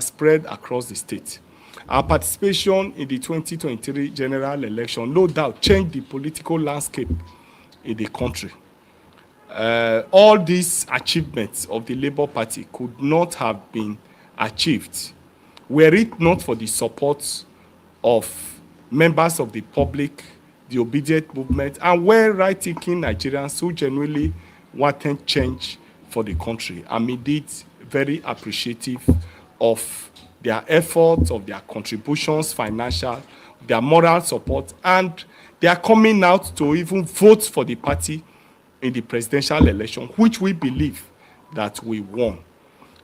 spread across the state. Our participation in the 2023 general election, no doubt, changed the political landscape in the country. All these achievements of the Labour Party could not have been achieved were it not for the support of members of the public, the obedient movement, and well-right-thinking Nigerians who genuinely wanted change for the country. I'm indeed very appreciative of their efforts, of their contributions, financial, their moral support, and they are coming out to even vote for the party in the presidential election, which we believe that we won.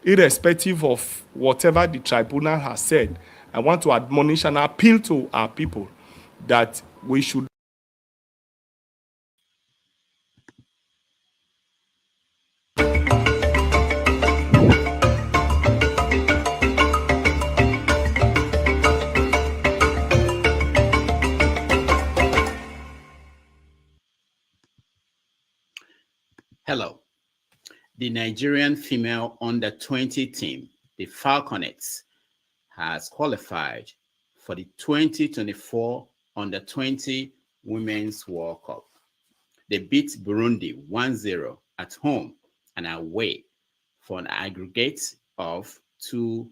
Irrespective of whatever the tribunal has said, I want to admonish and appeal to our people that we should Hello. The Nigerian female under-20 team, the Falconets, has qualified for the 2024 under-20 Women's World Cup. They beat Burundi 1-0 at home and away for an aggregate of 2-0.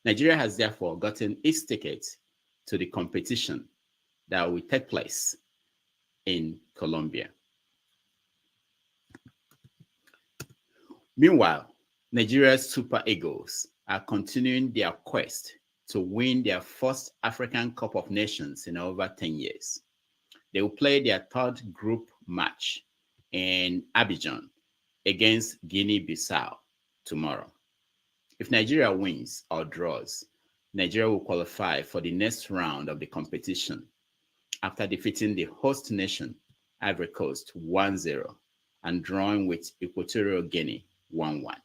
Nigeria has therefore gotten its ticket to the competition that will take place in Colombia. Meanwhile, Nigeria's Super Eagles are continuing their quest to win their first African Cup of Nations in over 10 years. They will play their third group match in Abidjan against Guinea-Bissau tomorrow. If Nigeria wins or draws, Nigeria will qualify for the next round of the competition after defeating the host nation, Ivory Coast, 1-0 and drawing with Equatorial Guinea 1-1.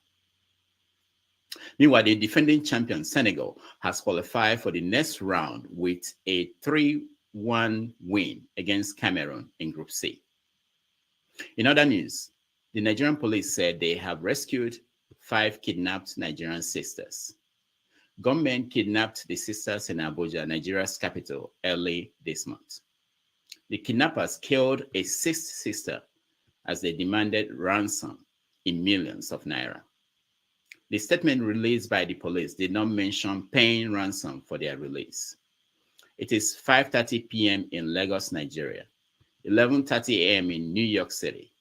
Meanwhile, the defending champion Senegal has qualified for the next round with a 3-1 win against Cameroon in Group C. In other news, the Nigerian police said they have rescued 5 kidnapped Nigerian sisters. Gunmen kidnapped the sisters in Abuja, Nigeria's capital, early this month. The kidnappers killed a 6th sister as they demanded ransom in millions of naira. The statement released by the police did not mention paying ransom for their release. It is 5:30 p.m. in Lagos, Nigeria, 11:30 a.m. in New York City,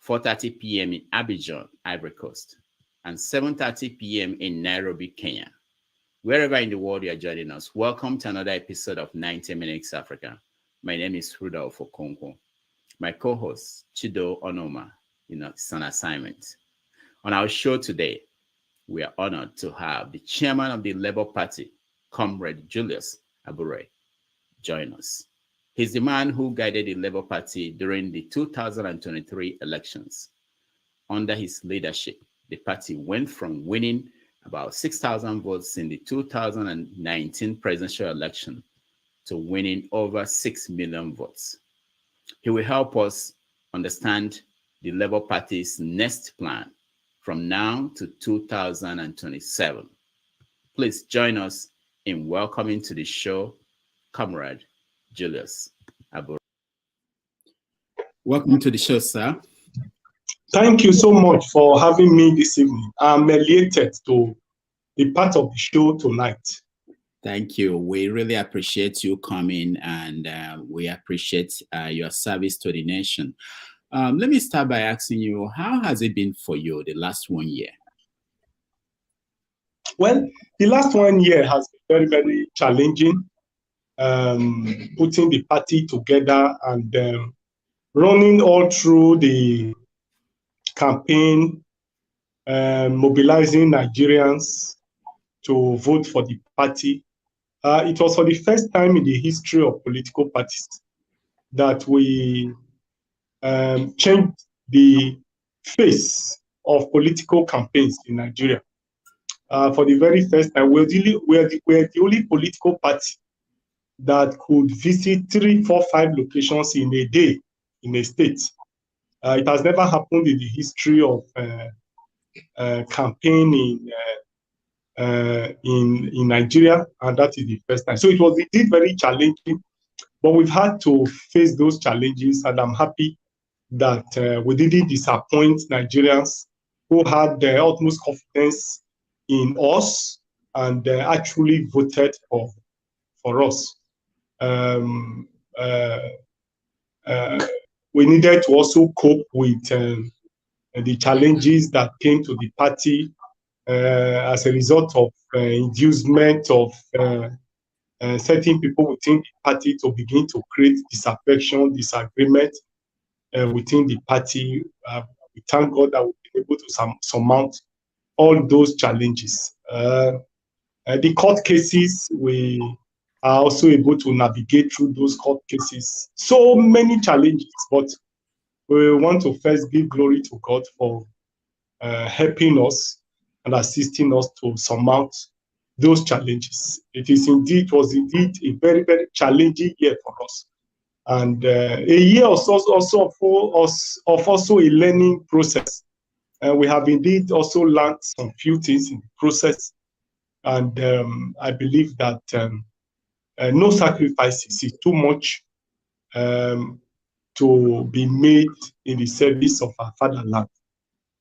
4:30 p.m. in Abidjan, Ivory Coast, and 7:30 p.m. in Nairobi, Kenya. Wherever in the world you are joining us, welcome to another episode of 90 Minutes Africa. My name is Rudolph Okonkwo. My co-host, Chido Onoma, is on assignment. On our show today, we are honored to have the chairman of the Labour Party, Comrade Julius Abure, join us. He's the man who guided the Labour Party during the 2023 elections. Under his leadership, the party went from winning about 6,000 votes in the 2019 presidential election to winning over 6 million votes. He will help us understand the Labour Party's next plan from now to 2027. Please join us in welcoming to the show, Comrade Julius Abure. Welcome to the show, sir. Thank you so much for having me this evening. I'm elated to be part of the show tonight. Thank you. We really appreciate you coming, and we appreciate your service to the nation. Let me start by asking you, how has it been for you the last 1 year? Well, the last 1 year has been very, very challenging. Putting the party together and running all through the campaign, mobilizing Nigerians to vote for the party. It was for the first time in the history of political parties that we changed the face of political campaigns in Nigeria. For the very first time, we're the only political party that could visit 3, 4, 5 locations in a day in a state. It has never happened in the history of campaigning in Nigeria, and that is the first time. So it was indeed very challenging, but we've had to face those challenges, and I'm happy that we didn't disappoint Nigerians who had the utmost confidence in us and actually voted for us. We needed to also cope with the challenges that came to the party as a result of inducement of certain people within the party to begin to create disaffection, disagreement within the party. We thank God that we've been able to surmount all those challenges. The court cases, we are also able to navigate through those court cases. So many challenges, but we want to first give glory to God for helping us and assisting us to surmount those challenges. It was indeed a very, very challenging year for us, and a year also of also a learning process. We have indeed also learned some few things in the process, and I believe that no sacrifices is too much to be made in the service of our fatherland.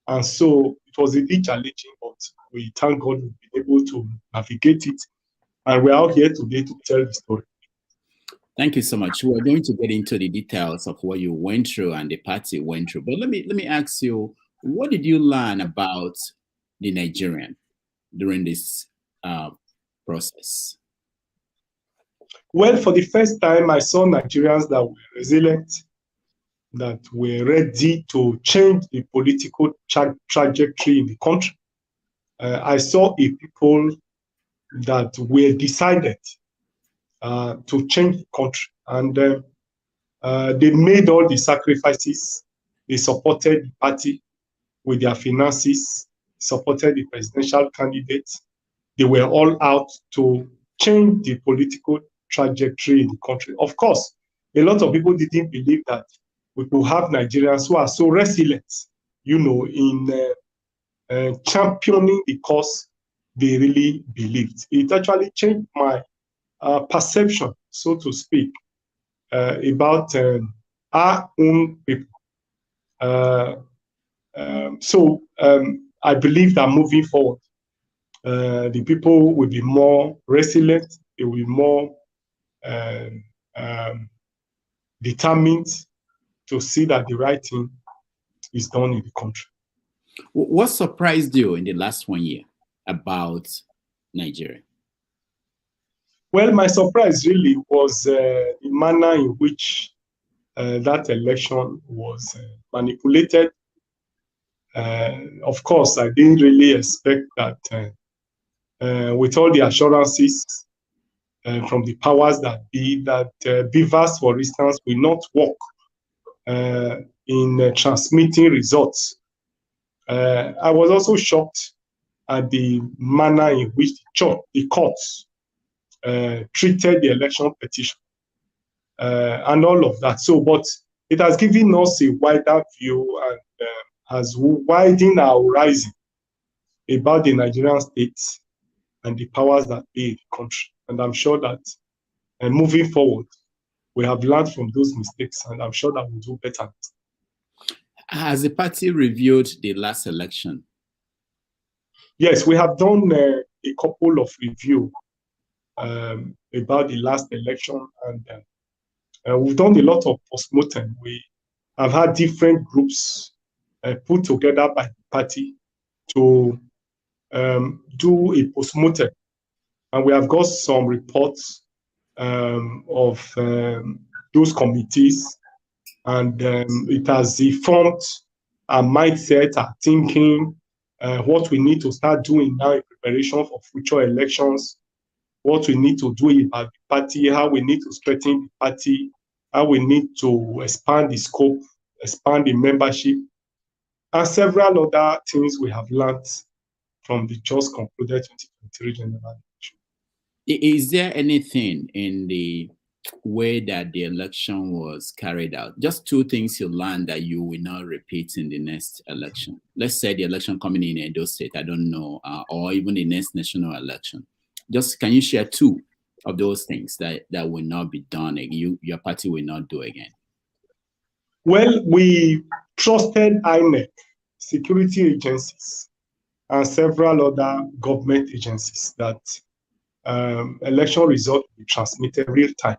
And so it was indeed challenging, but we thank God we've been able to navigate it, and we're out here today to tell the story. Thank you so much. We're going to get into the details of what you went through and the party went through. But let me ask you, what did you learn about the Nigerian during this process? Well, for the first time, I saw Nigerians that were resilient, that were ready to change the political trajectory in the country. I saw a people that were decided to change the country, and they made all the sacrifices. They supported the party with their finances, supported the presidential candidates. They were all out to change the political trajectory in the country. Of course, a lot of people didn't believe that we could have Nigerians who are so resilient, in championing the cause they really believed. It actually changed my perception, so to speak, about our own people. So I believe that moving forward, the people will be more resilient, they will be more determined to see that the right thing is done in the country. What surprised you in the last 1 year about Nigeria? Well, my surprise really was the manner in which that election was manipulated. Of course, I didn't really expect that with all the assurances from the powers that be, that beavers, for instance, will not work in transmitting results. I was also shocked at the manner in which the courts treated the election petition and all of that. So, but it has given us a wider view and has widened our horizon about the Nigerian state and the powers that be in the country. And I'm sure that moving forward, we have learned from those mistakes, and I'm sure that we'll do better. Has the party reviewed the last election? Yes, we have done a couple of reviews about the last election, and we've done a lot of postmortem. We have had different groups put together by the party to do a postmortem, and we have got some reports of those committees, and it has informed our mindset, our thinking, what we need to start doing now in preparation for future elections, what we need to do about the party, how we need to strengthen the party, how we need to expand the scope, expand the membership, and several other things we have learned from the just concluded 2023 general election. Is there anything in the way that the election was carried out. Just two things you learned that you will not repeat in the next election. Let's say the election coming in Edo State, I don't know, or even the next national election. Just can you share two of those things that will not be done, your party will not do again? Well, we trusted INEC, security agencies, and several other government agencies that election results will be transmitted real time.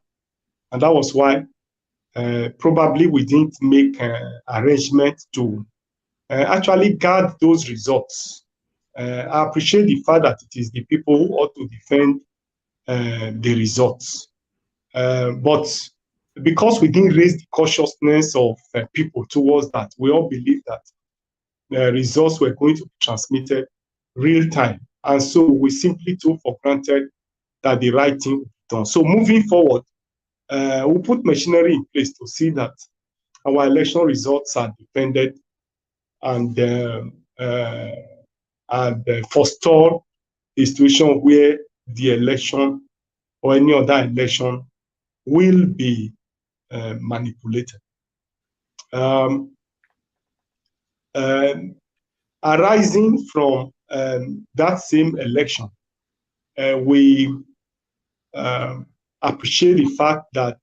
And that was why probably we didn't make arrangements to actually guard those results. I appreciate the fact that it is the people who ought to defend the results. But because we didn't raise the consciousness of people towards that, we all believe that the results were going to be transmitted real time. And so we simply took for granted that the right thing would be done. So moving forward, we put machinery in place to see that our election results are defended and forestall a situation where the election or any other election will be manipulated. Arising from that same election, we appreciate the fact that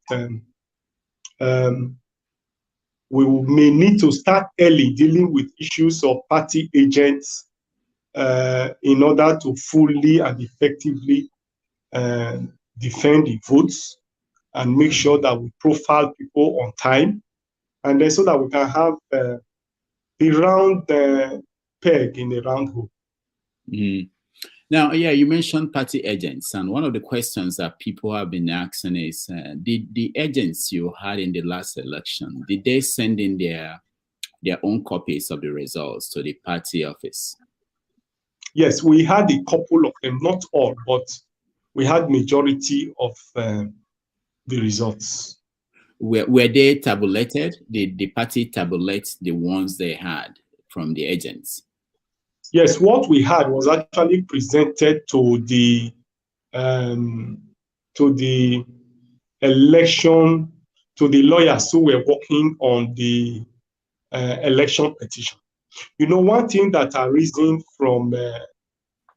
we may need to start early dealing with issues of party agents in order to fully and effectively defend the votes and make sure that we profile people on time, and then so that we can have the round peg in a round hole. Mm. Now, yeah, you mentioned party agents, and one of the questions that people have been asking is, did the agents you had in the last election, did they send in their own copies of the results to the party office? Yes, we had a couple of them, not all, but we had majority of the results. Were they tabulated? Did the party tabulate the ones they had from the agents? Yes, what we had was actually presented to the election, to the lawyers who were working on the election petition. You know, one thing that arisen from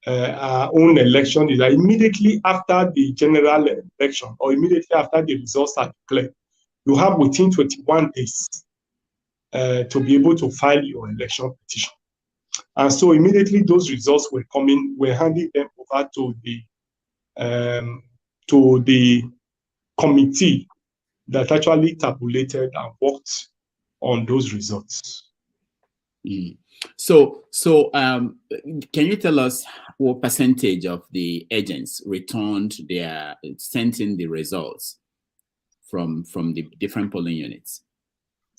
our own election is that immediately after the general election, or immediately after the results are declared, you have within 21 days to be able to file your election petition. And so immediately those results were coming, we're handing them over to the committee that actually tabulated and worked on those results. Mm. So can you tell us what percentage of the agents sent in the results from the different polling units?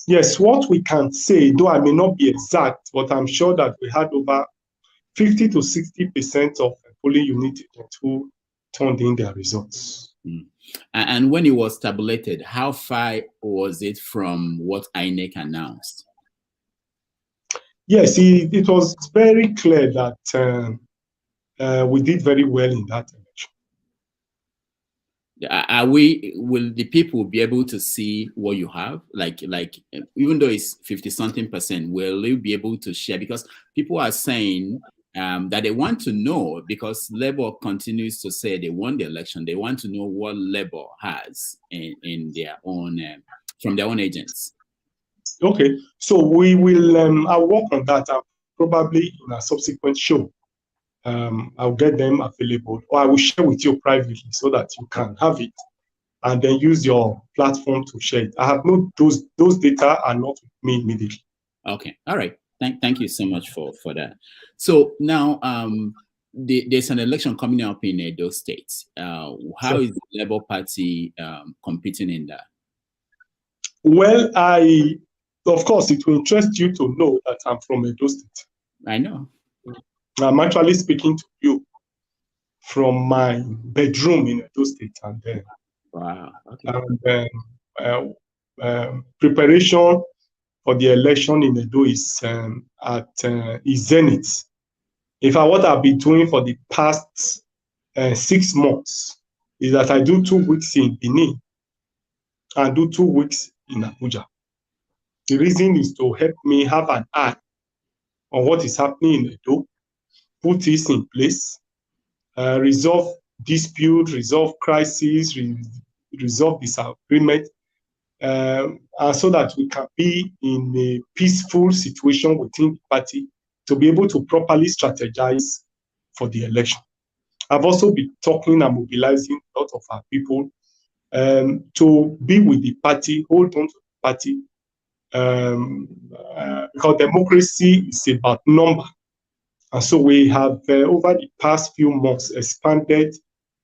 Yes, what we can say, though I may not be exact, but I'm sure that we had over 50 to 60% of polling unit agents who turned in their results. Mm. And when it was tabulated, how far was it from what INEC announced? Yes, it was very clear that we did very well in that election. Will the people be able to see what you have? Like even though it's 50-something%, will you be able to share? Because people are saying that they want to know, because Labour continues to say they won the election. They want to know what Labour has in their own, from their own agents. Okay, so we will, I'll work on that. Probably in a subsequent show. I'll get them available, or I will share with you privately so that you can have it and then use your platform to share it. I have no, those data are not with me immediately. Okay, all right. Thank you so much for that. So now there's an election coming up in Edo State. How is the Labour Party competing in that? Well, of course, it will interest you to know that I'm from Edo State. I know. I'm actually speaking to you from my bedroom in Edo State, and then wow. Okay. Preparation for the election in Edo is is zenith. In fact, what I've been doing for the past 6 months is that I do 2 weeks in Benin, and do 2 weeks in Abuja. The reason is to help me have an eye on what is happening in Edo, put this in place, resolve dispute, resolve crisis, resolve disagreement, so that we can be in a peaceful situation within the party to be able to properly strategize for the election. I've also been talking and mobilizing a lot of our people to be with the party, hold on to the party, because democracy is about number. And so we have, over the past few months, expanded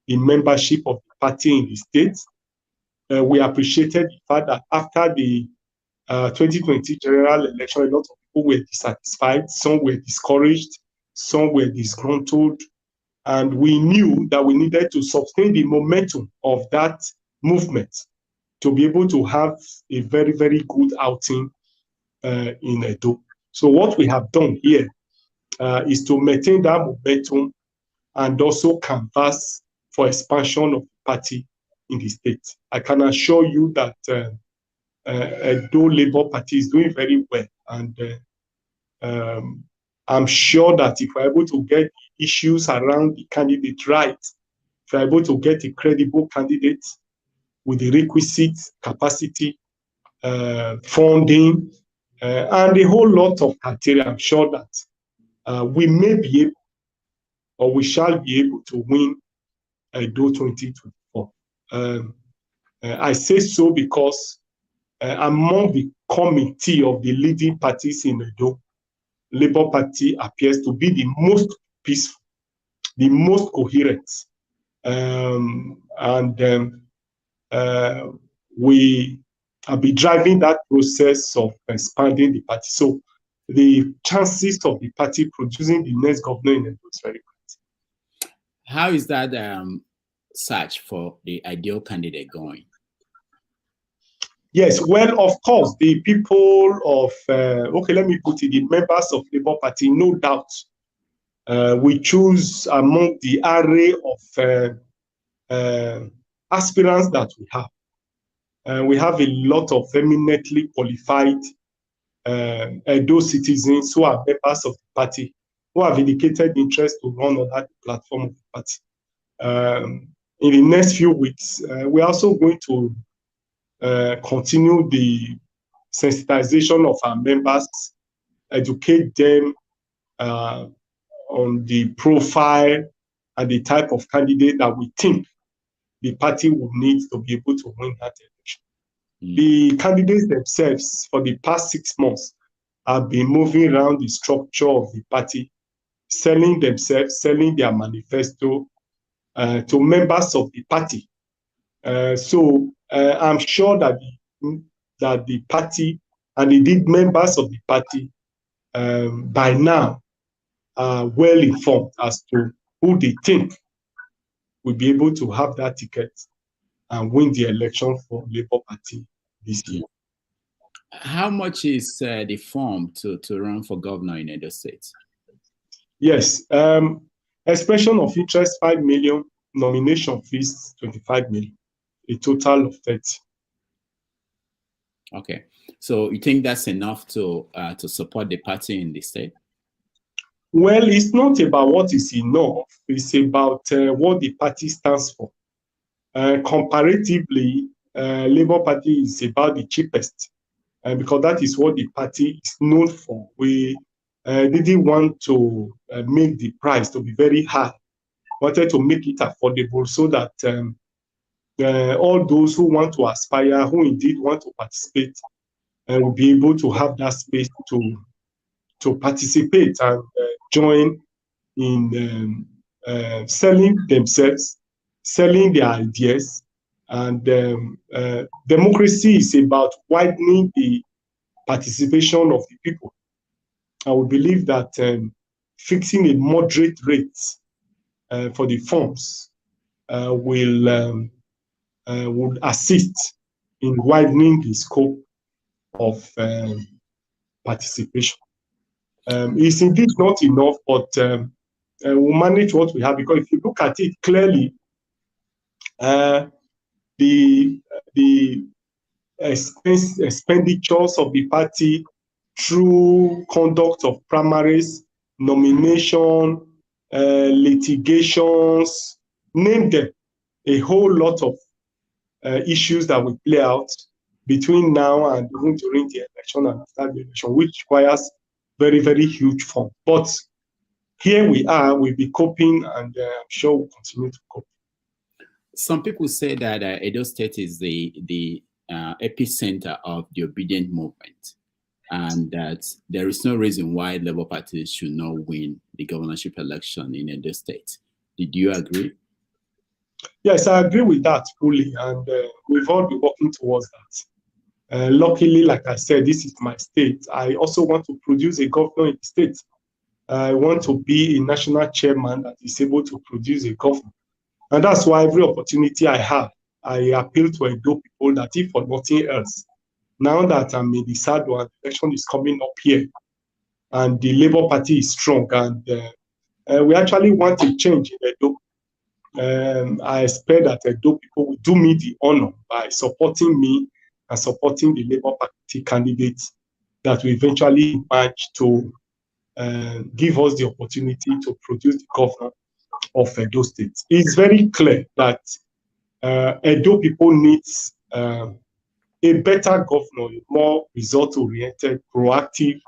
the membership of the party in the state. We appreciated the fact that after the 2020 general election, a lot of people were dissatisfied, some were discouraged, some were disgruntled, and we knew that we needed to sustain the momentum of that movement to be able to have a very, very good outing in Edo. So what we have done here is to maintain that momentum and also canvass for expansion of the party in the state. I can assure you that Edo Labour Party is doing very well, and I'm sure that if we're able to get issues around the candidate right, if we're able to get a credible candidate with the requisite capacity, funding, and a whole lot of criteria, I'm sure that we may be able, or we shall be able to win Edo 2024. I say so because among the committee of the leading parties in Edo, Labour Party appears to be the most peaceful, the most coherent, we have been driving that process of expanding the party. So the chances of the party producing the next governor in Edo is very great. How is that search for the ideal candidate going? Yes, well, of course, the people of, let me put it, the members of Labour Party, no doubt, we choose among the array of aspirants that we have. We have a lot of eminently qualified Edo citizens who are members of the party, who have indicated interest to run on that platform of the party. In the next few weeks, we're also going to continue the sensitization of our members, educate them on the profile and the type of candidate that we think the party will need to be able to win that election. The candidates themselves for the past 6 months have been moving around the structure of the party, selling themselves, selling their manifesto to members of the party. So I'm sure that the party and indeed members of the party by now are well informed as to who they think will be able to have that ticket and win the election for Labour Party this year. How much is the form to run for governor in Edo State? Yes, expression of interest 5 million, nomination fees 25 million, a total of 30. Okay, so you think that's enough to support the party in the state? Well, it's not about what is enough. It's about what the party stands for. Comparatively, Labour Party is about the cheapest, because that is what the party is known for. We didn't want to make the price to be very high. Wanted to make it affordable so that all those who want to aspire, who indeed want to participate, will be able to have that space to participate and join in selling themselves, selling their ideas. And democracy is about widening the participation of the people. I would believe that fixing a moderate rate for the forms would assist in widening the scope of participation. It's indeed not enough, but we'll manage what we have, because if you look at it clearly, the expenditures of the party through conduct of primaries, nomination, litigations, name them, a whole lot of issues that will play out between now and even during the election and after the election, which requires very, very huge funds. But here we are, we'll be coping, and I'm sure we'll continue to cope. Some people say that Edo State is the epicenter of the obedient movement, and that there is no reason why Labour Party should not win the governorship election in Edo State. Did you agree? Yes, I agree with that fully, and we've all been working towards that. Luckily, like I said, this is my state. I also want to produce a governor in the state. I want to be a national chairman that is able to produce a governor. And that's why every opportunity I have, I appeal to Edo people that if for nothing else, now that I'm in the sad one, election is coming up here, and the Labour Party is strong, and we actually want a change in Edo. I expect that Edo people will do me the honor by supporting me and supporting the Labour Party candidates that will eventually match to give us the opportunity to produce the governor of Edo State. It's very clear that Edo people need a better governor, a more result-oriented, proactive,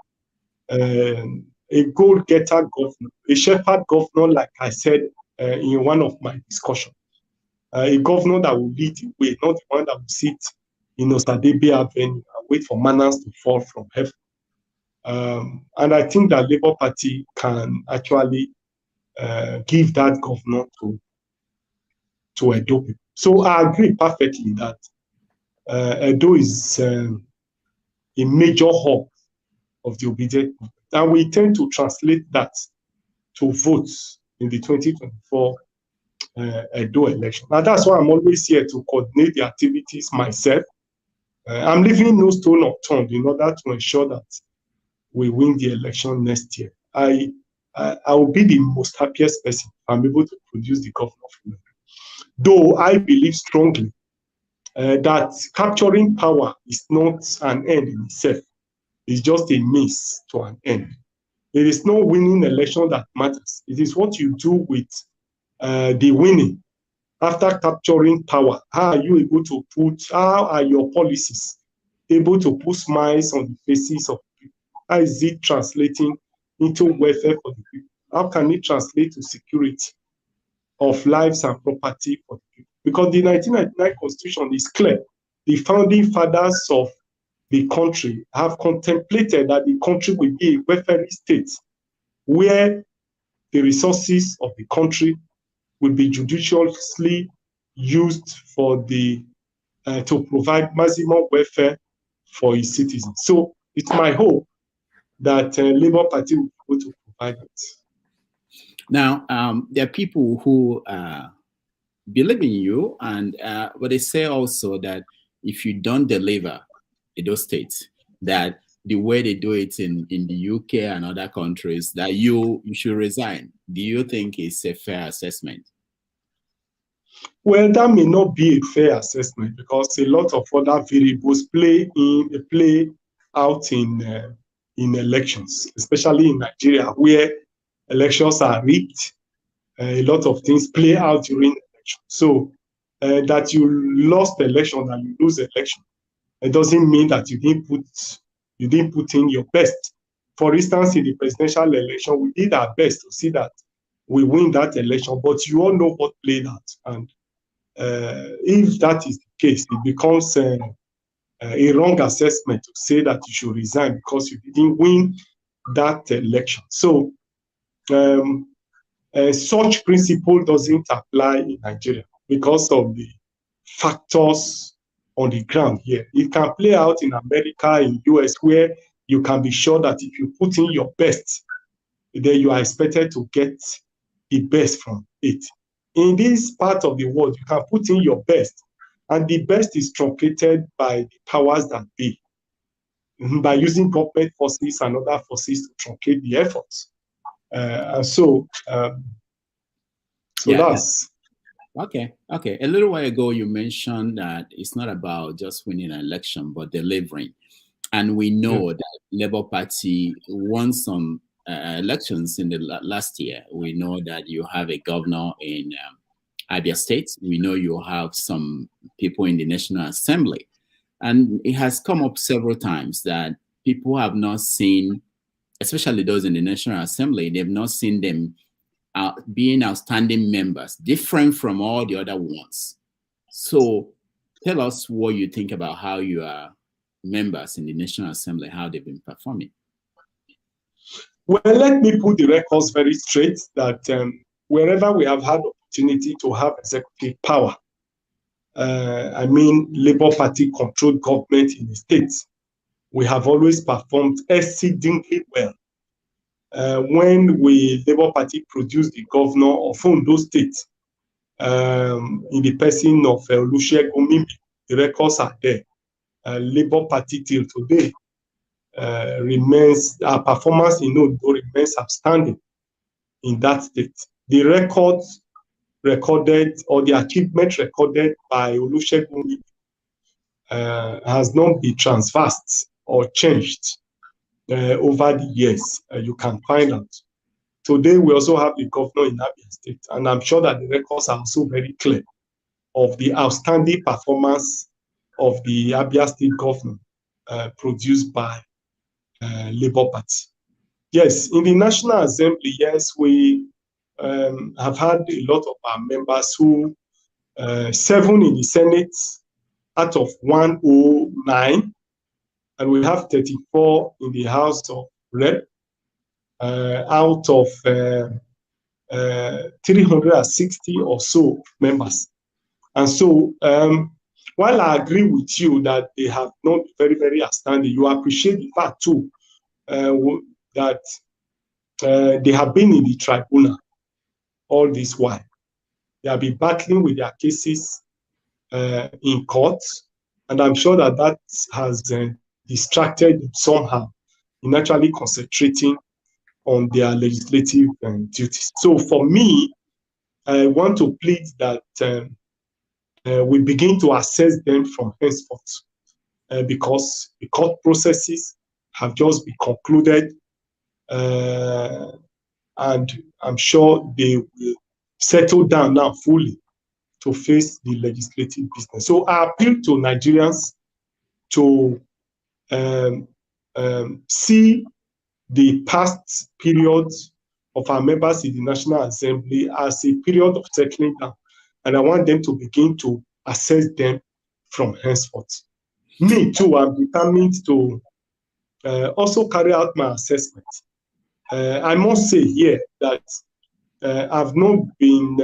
a goal-getter governor, a shepherd governor, like I said in one of my discussions. A governor that will lead the way, not the one that will sit in Osadebe Avenue and wait for manners to fall from heaven. And I think that Labour Party can actually give that governor to Edo people. So I agree perfectly that Edo is a major hub of the obedient movement. And we tend to translate that to votes in the 2024 Edo election. And that's why I'm always here to coordinate the activities myself. I'm leaving no stone unturned in order to ensure that we win the election next year. I will be the most happiest person if I'm able to produce the governor of Ibadan. Though I believe strongly that capturing power is not an end in itself. It's just a means to an end. It is not winning election that matters. It is what you do with the winning. After capturing power, how are you able to how are your policies able to put smiles on the faces of people? How is it translating into welfare for the people? How can it translate to security of lives and property for the people? Because the 1999 Constitution is clear. The founding fathers of the country have contemplated that the country will be a welfare state where the resources of the country will be judiciously used for the to provide maximum welfare for its citizens. So it's my hope that Labour Party will be able to provide it. Now, there are people who believe in you, and but they say also that if you don't deliver in those states, that the way they do it in the UK and other countries, that you should resign. Do you think it's a fair assessment? Well, that may not be a fair assessment because a lot of other variables play out in elections, especially in Nigeria, where elections are rigged. A lot of things play out during election. So that you lost the election and you lose the election, it doesn't mean that you didn't put in your best. For instance, in the presidential election, we did our best to see that we win that election, but you all know what played out. And if that is the case, it becomes a wrong assessment to say that you should resign because you didn't win that election. So such principle doesn't apply in Nigeria because of the factors on the ground here. It can play out in America, in US, where you can be sure that if you put in your best, then you are expected to get the best from it. In this part of the world, you can put in your best, and the best is truncated by the powers that be, by using government forces and other forces to truncate the efforts. So yeah, that's... Okay. A little while ago, you mentioned that it's not about just winning an election, but delivering. And we know that Labour Party won some elections in the last year. We know that you have a governor in Abia State. We know you have some people in the National Assembly. And it has come up several times that people have not seen, especially those in the National Assembly, they've not seen them being outstanding members, different from all the other ones. So tell us what you think about how your members in the National Assembly, how they've been performing. Well, let me put the records very straight that wherever we have had opportunity to have executive power, I mean Labour Party controlled government in the states, we have always performed exceedingly well. When Labour Party produced the governor of Ondo State in the person of Olusegun Mimbi, the records are there. Labour Party till today remains, our performance in Ondo remains outstanding in that state. The records recorded or the achievement recorded by Olusegun Mimbi has not been transversed or changed over the years. You can find out. Today, we also have the governor in Abia State, and I'm sure that the records are also very clear of the outstanding performance of the Abia State governor produced by Labour Party. Yes, in the National Assembly, yes, we have had a lot of our members who, 7 in the Senate out of 109, and we have 34 in the House of Rep out of 360 or so members. And so, while I agree with you that they have not been very, very outstanding, you appreciate the fact too that they have been in the tribunal all this while. They have been battling with their cases in court, and I'm sure that that has distracted them somehow in actually concentrating on their legislative duties. So for me, I want to plead that we begin to assess them from henceforth because the court processes have just been concluded, and I'm sure they will settle down now fully to face the legislative business. So I appeal to Nigerians to see the past periods of our members in the National Assembly as a period of settling down. And I want them to begin to assess them from henceforth. Me too, I'm determined to also carry out my assessment. I must say here that I've not been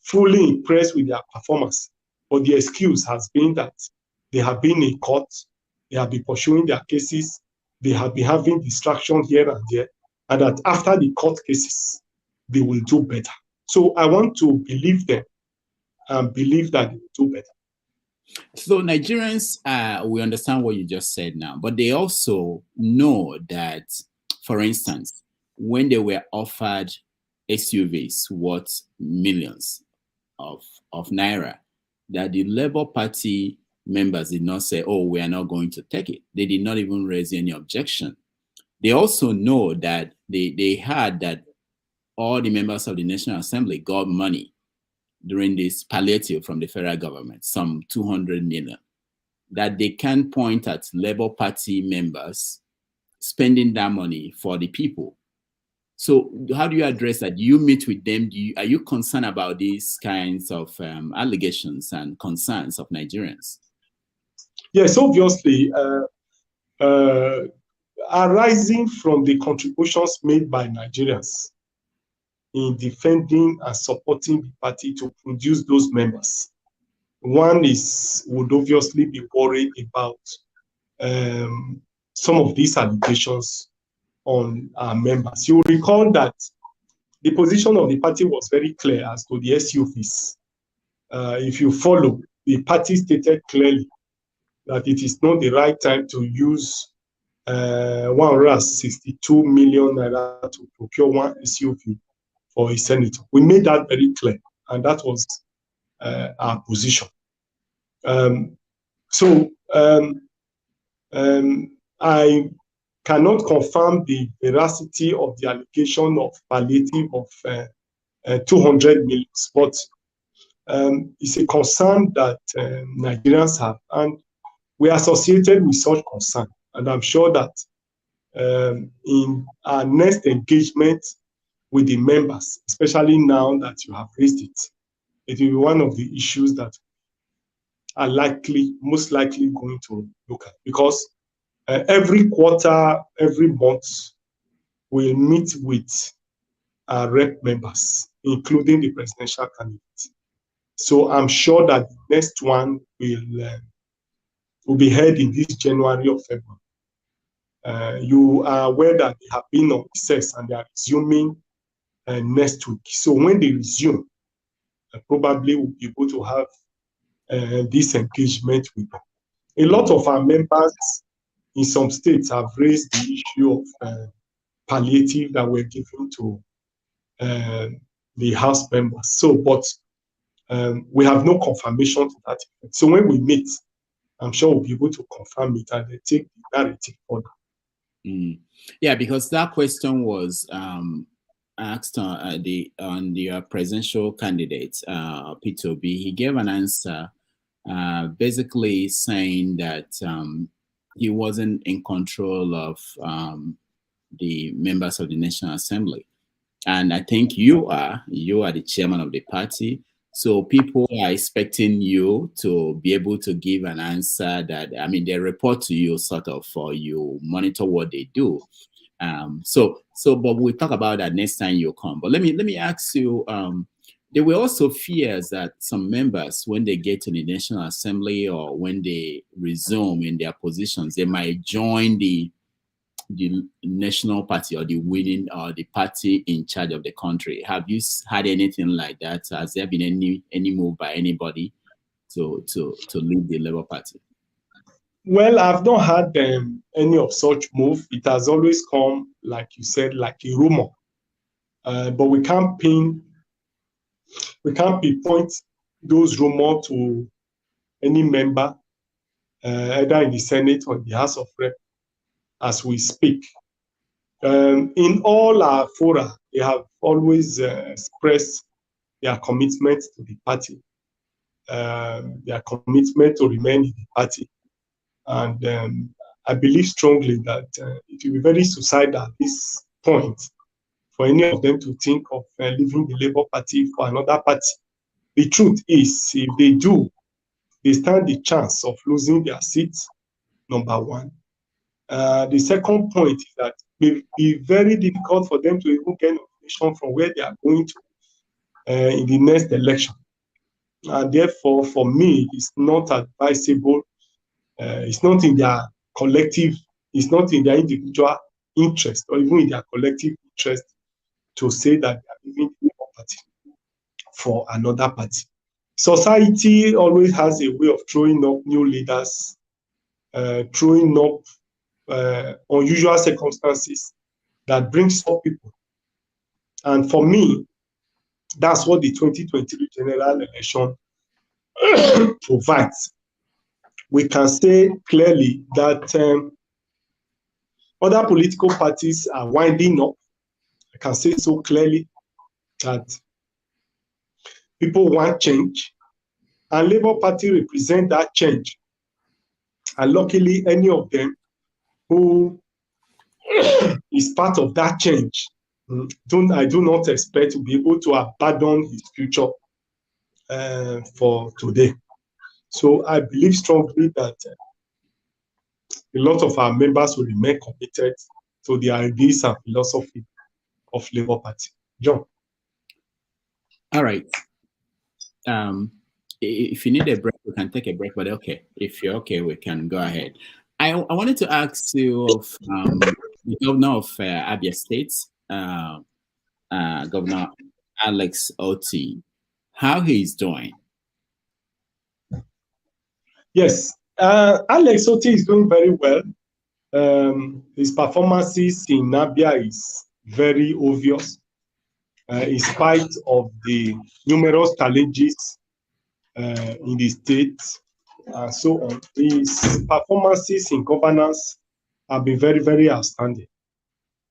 fully impressed with their performance, but the excuse has been that they have been in court, they have been pursuing their cases, they have been having distraction here and there, and that after the court cases, they will do better. So I want to believe them and believe that they will do better. So Nigerians, we understand what you just said now, but they also know that, for instance, when they were offered SUVs worth millions of naira, that the Labour Party members did not say, oh, we are not going to take it. They did not even raise any objection. They also know that they heard that all the members of the National Assembly got money during this palliative from the federal government, some 200 million, that they can point at Labour Party members spending that money for the people. So how do you address that? Do you meet with them? Are you concerned about these kinds of allegations and concerns of Nigerians? Yes, obviously, arising from the contributions made by Nigerians in defending and supporting the party to produce those members, one would obviously be worried about some of these allegations on our members. You will recall that the position of the party was very clear as to the SUVs. If you follow, the party stated clearly that it is not the right time to use 162 million naira to procure one SUV for a senator. We made that very clear, and that was our position. I cannot confirm the veracity of the allegation of palliative of 200 million, but it's a concern that Nigerians have, and we are associated with such concern. And I'm sure that in our next engagement with the members, especially now that you have raised it, it will be one of the issues that are most likely going to look at, because every quarter, every month, we'll meet with our rep members, including the presidential candidate. So I'm sure that the next one will be held in this January or February. You are aware that they have been on recess and they are resuming next week. So when they resume, probably we'll be able to have this engagement with them. A lot of our members in some states have raised the issue of palliative that we're giving to the House members. So, but we have no confirmation to that effect. So when we meet, I'm sure we'll be able to confirm it and take the narrative further. Yeah, because that question was asked on the presidential candidate, Peter Obi. He gave an answer basically saying that he wasn't in control of the members of the National Assembly. And I think you are the chairman of the party. So people are expecting you to be able to give an answer that, I mean, they report to you sort of, or you monitor what they do. But we'll talk about that next time you come. But let me ask you, there were also fears that some members, when they get to the National Assembly or when they resume in their positions, they might join the national party or the winning or the party in charge of the country. Have you had anything like that? Has there been any move by anybody to lead the Labour Party? Well, I've not had any of such move. It has always come, like you said, like a rumor. But we can't pinpoint those rumors to any member, either in the Senate or the House of Rep, as we speak. In all our fora, they have always expressed their commitment to the party, their commitment to remain in the party. And I believe strongly that it will be very suicidal at this point for any of them to think of leaving the Labour Party for another party. The truth is, if they do, they stand the chance of losing their seats, number one. The second point is that it will be very difficult for them to even get information from where they are going to in the next election. And therefore, for me, it's not advisable. It's not in their collective, it's not in their individual interest or even in their collective interest to say that they are leaving the Labour Party for another party. Society always has a way of throwing up new leaders, throwing up unusual circumstances that brings up people. And for me, that's what the 2023 general election provides. We can say clearly that other political parties are winding up. I can say so clearly that people want change, and Labour Party represent that change. And luckily, any of them who is part of that change, I do not expect to be able to abandon his future for today. So I believe strongly that a lot of our members will remain committed to the ideas and philosophy of Labour Party. John. All right. If you need a break, we can take a break, but okay. If you're okay, we can go ahead. I wanted to ask you of the governor of Abia State, Governor Alex Otti, how he's doing. Yes, Alex Otti is doing very well. His performances in Abia is very obvious, in spite of the numerous challenges in the state and so on. His performances in governance have been very, very outstanding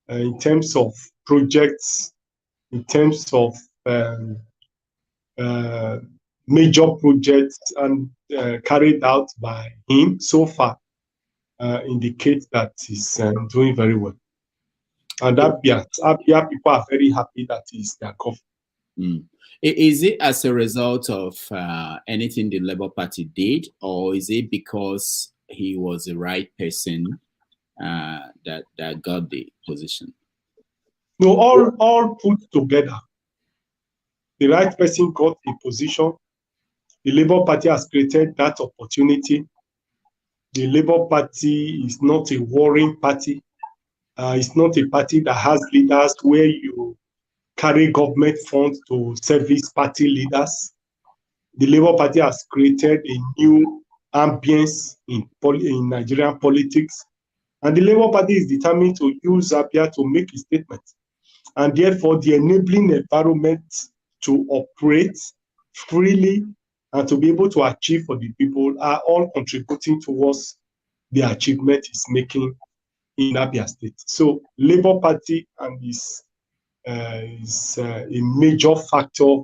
in terms of projects, in terms of major projects and carried out by him so far indicate that he's doing very well. And Abia people are very happy that he's their governor. Is it as a result of anything the Labour Party did, or is it because he was the right person that got the position? No, all put together. The right person got the position. The Labour Party has created that opportunity. The Labour Party is not a warring party. It's not a party that has leaders where you carry government funds to service party leaders. The Labour Party has created a new ambience in Nigerian politics. And the Labour Party is determined to use Abia to make a statement. And therefore, the enabling environment to operate freely and to be able to achieve for the people are all contributing towards the achievement it's making in Abia State. So Labour Party and is a major factor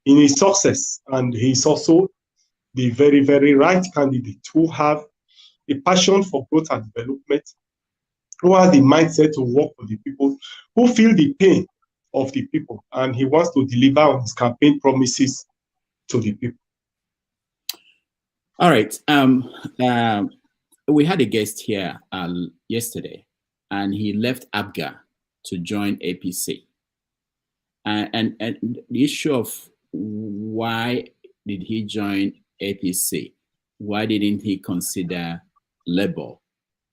in his success. And he's also the very, very right candidate who have a passion for growth and development, who has the mindset to work for the people, who feel the pain of the people, and he wants to deliver on his campaign promises to the people. All right. We had a guest here yesterday, and he left Abia to join APC. And the issue of why did he join APC? Why didn't he consider Labour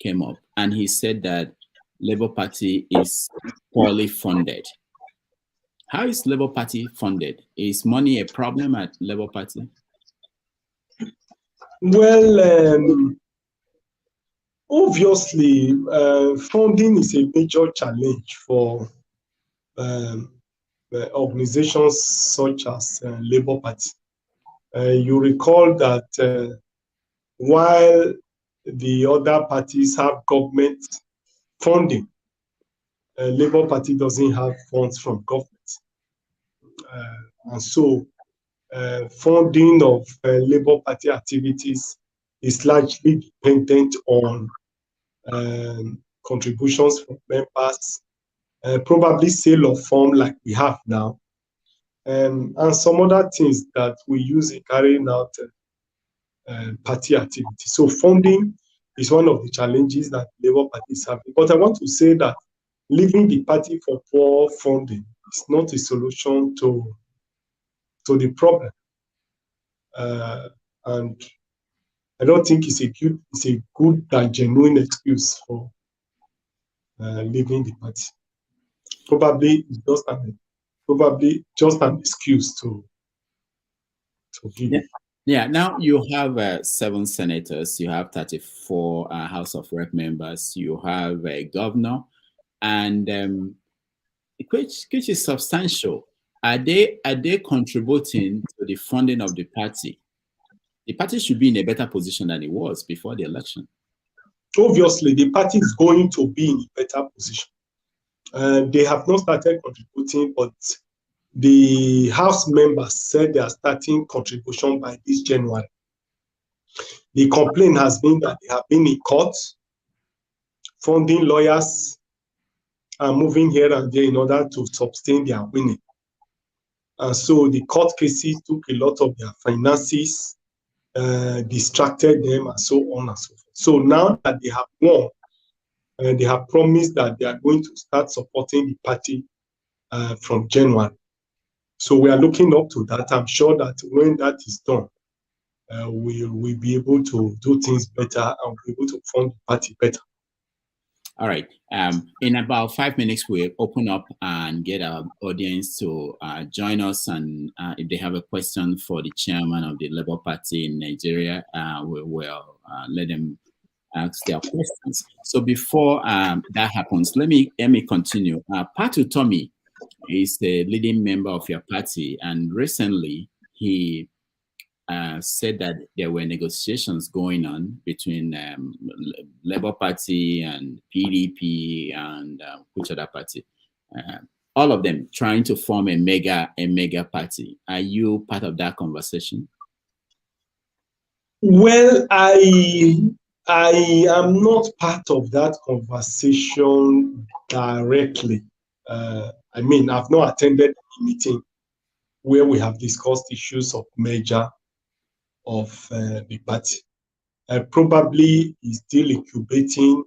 came up? And he said that Labour Party is poorly funded. How is Labour Party funded? Is money a problem at Labour Party? Well, obviously, funding is a major challenge for organizations such as Labour Party. You recall that while the other parties have government funding, Labour Party doesn't have funds from government. And so funding of Labour Party activities is largely dependent on contributions from members, probably sale of form like we have now, and some other things that we use in carrying out party activity. So funding is one of the challenges that Labour Party is having. But I want to say that leaving the party for poor funding is not a solution to the problem. And I don't think it's a good and genuine excuse for leaving the party. Probably just an excuse to give. Yeah. Now you have 7 senators, you have 34 House of Rep members, you have a governor, and which is substantial. Are they contributing to the funding of the party? The party should be in a better position than it was before the election. Obviously, the party is going to be in a better position. They have not started contributing, but the House members said they are starting contribution by this January. The complaint has been that they have been in court, funding lawyers, and moving here and there in order to sustain their winning. And so the court cases took a lot of their finances, distracted them, and so on and so forth. So now that they have won, they have promised that they are going to start supporting the party from January. So we are looking up to that. I'm sure that when that is done, we'll be able to do things better and be able to fund the party better. All right. In about 5 minutes, we'll open up and get our audience to join us. And if they have a question for the chairman of the Labour Party in Nigeria, we will let them ask their questions. So before that happens, let me continue. Patu Tommy is a leading member of your party, and recently he said that there were negotiations going on between Labour Party and PDP and which other party? All of them trying to form a mega party. Are you part of that conversation? Well, I am not part of that conversation directly. I mean, I've not attended a meeting where we have discussed issues of merger of the party. Probably is still incubating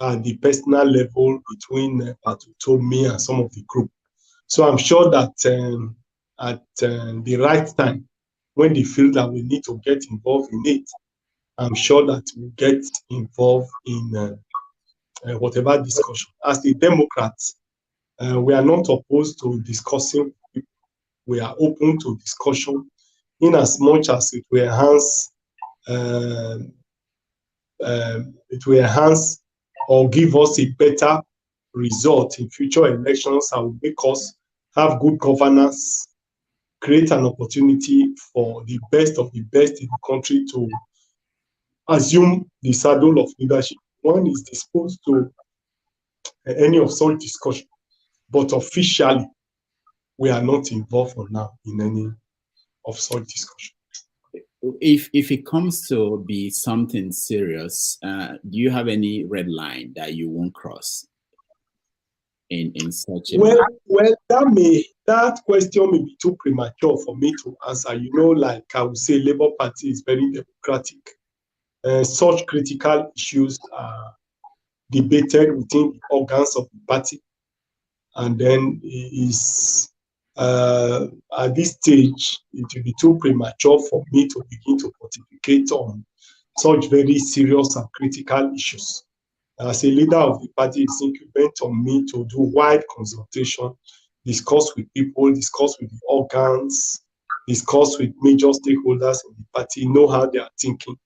at the personal level between me and some of the group. So I'm sure that at the right time, when they feel that we need to get involved in it, I'm sure that we'll get involved in whatever discussion. As the Democrats, we are not opposed to discussing. We are open to discussion in as much as it will enhance or give us a better result in future elections and will make us have good governance, create an opportunity for the best of the best in the country to assume the saddle of leadership. One is disposed to any of such discussion, but officially, we are not involved for now in any of such discussion. If it comes to be something serious, do you have any red line that you won't cross in such a well, that question may be too premature for me to answer. You know, like I would say, Labour Party is very democratic. Such critical issues are debated within the organs of the party, and then is at this stage, it will be too premature for me to begin to pontificate on such very serious and critical issues. As a leader of the party, it's incumbent on me to do wide consultation, discuss with people, discuss with the organs, discuss with major stakeholders in the party, know how they are thinking,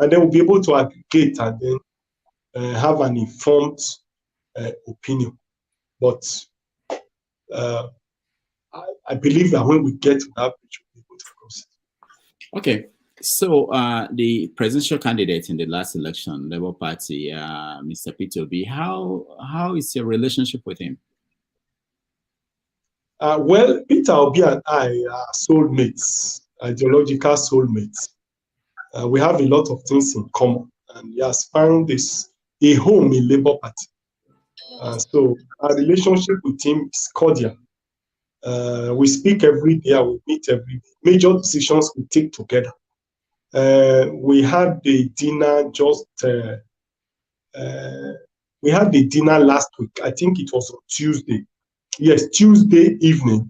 and then we'll be able to aggregate and then have an informed opinion. But I believe that when we get to that bridge, we'll be able to cross it. Okay. So the presidential candidate in the last election, Labour Party, Mr. Peter Obi, how is your relationship with him? Well, Peter Obi and I are soulmates, ideological soulmates. We have a lot of things in common, and he has found a home in Labour Party. So our relationship with him is cordial. We speak every day, we meet every day. Major decisions we take together. We had the dinner last week. I think it was on Tuesday. Yes, Tuesday evening.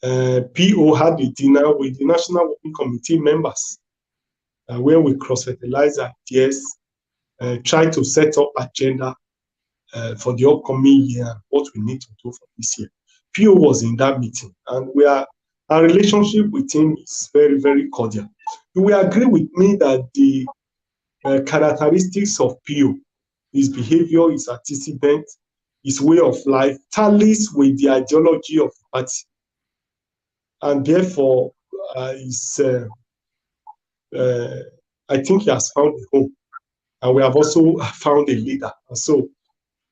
PO had a dinner with the National Working Committee members, where we cross-fertilize ideas, try to set up agenda for the upcoming year, what we need to do for this year. PO was in that meeting, and our relationship with him is very, very cordial. You will agree with me that the characteristics of PO, his behavior, his antecedent, his way of life, tallies with the ideology of the party. And therefore, I think he has found a home. And we have also found a leader. And so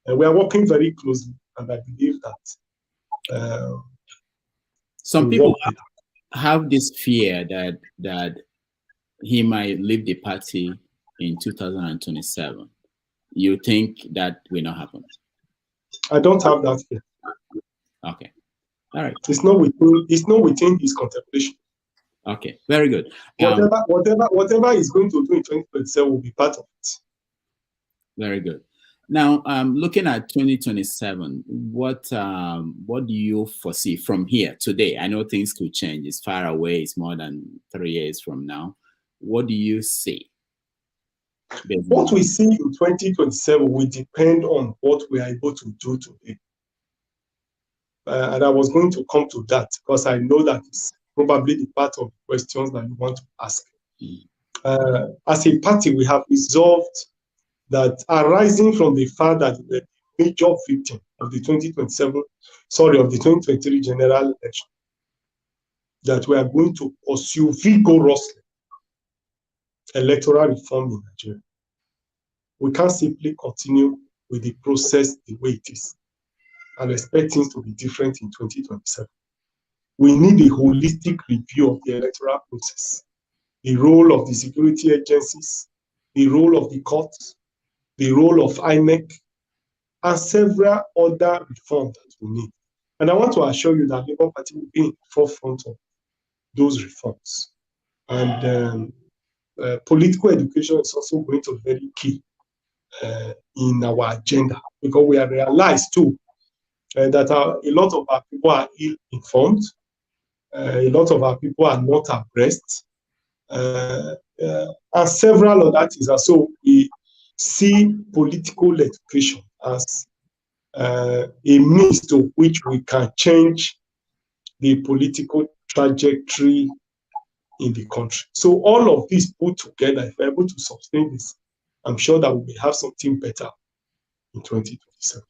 we are working very closely, and I believe that some people have this fear that he might leave the party in 2027. You think that will not happen? I don't have that fear. Okay. All right. It's not within his contemplation. Okay. Very good. Whatever he's going to do in 2027 will be part of it. Very good. Now, looking at 2027, what do you foresee from here today? I know things could change. It's far away. It's more than 3 years from now. What do you see? What we see in 2027 will depend on what we are able to do today. And I was going to come to that because I know that it's probably the part of the questions that you want to ask. As a party, we have resolved that arising from the fact that the major victim of the 2023 general election that we are going to pursue vigorously electoral reform in Nigeria. We can't simply continue with the process the way it is and expect things to be different in 2027. We need a holistic review of the electoral process, the role of the security agencies, the role of the courts, the role of INEC, and several other reforms that we need. And I want to assure you that Labour Party will be in the forefront of those reforms. And political education is also going to be very key in our agenda, because we have realized too that a lot of our people are ill-informed, a lot of our people are not abreast, and several other things. And so we see political education as a means to which we can change the political trajectory in the country. So all of this put together, if we're able to sustain this, I'm sure that we will have something better in 2027.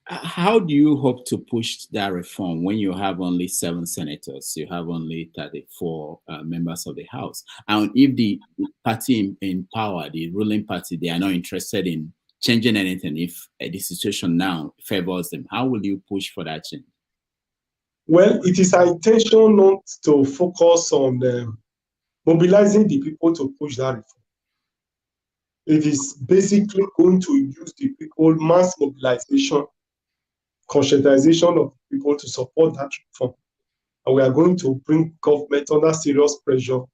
How do you hope to push that reform when you have only 7 senators, you have only 34 members of the House? And if the party in power, the ruling party, they are not interested in changing anything, if the situation now favors them, how will you push for that change? Well, it is our intention not to focus on mobilizing the people to push that reform. It is basically going to use the people, mass mobilization, conscientization of people to support that reform. And we are going to bring government under serious pressure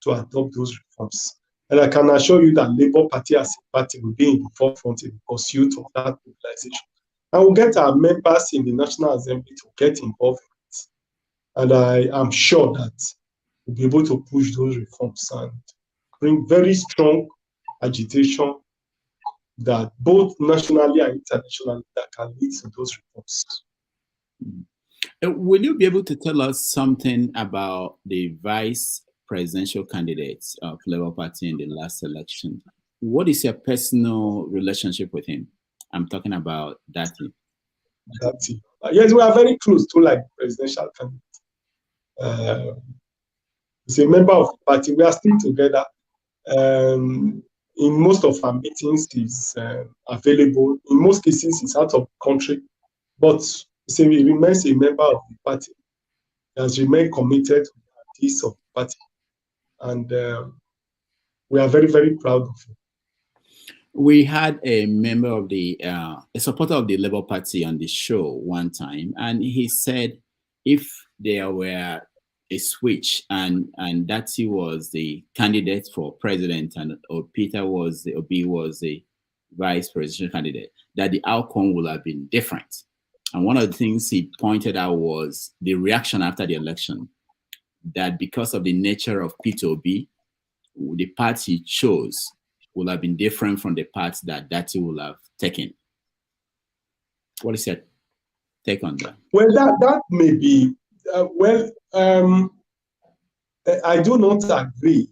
to adopt those reforms. And I can assure you that Labour Party as a party will be in the forefront in the pursuit of that mobilization. And we'll get our members in the National Assembly to get involved in it. And I am sure that we'll be able to push those reforms and bring very strong agitation that both nationally and internationally that can lead to those reforms. Will you be able to tell us something about the vice presidential candidates of Labour Party in the last election? What is your personal relationship with him? I'm talking about Dati. Dati. Yes, we are very close to like presidential candidate. He's a member of the party. We are still together. In most of our meetings, he's available. In most cases, he's out of the country. But he remains a member of the party. He has remained committed to the practice of the party. And we are very, very proud of him. We had a member of the, a supporter of the Labour Party on the show one time, and he said if there were a switch and Dati was the candidate for president and Peter Obi was the vice presidential candidate, that the outcome would have been different. And one of the things he pointed out was the reaction after the election, that because of the nature of Peter Obi, the path he chose would have been different from the path that Dati would have taken. What is your take on that? Well, that may be, I do not agree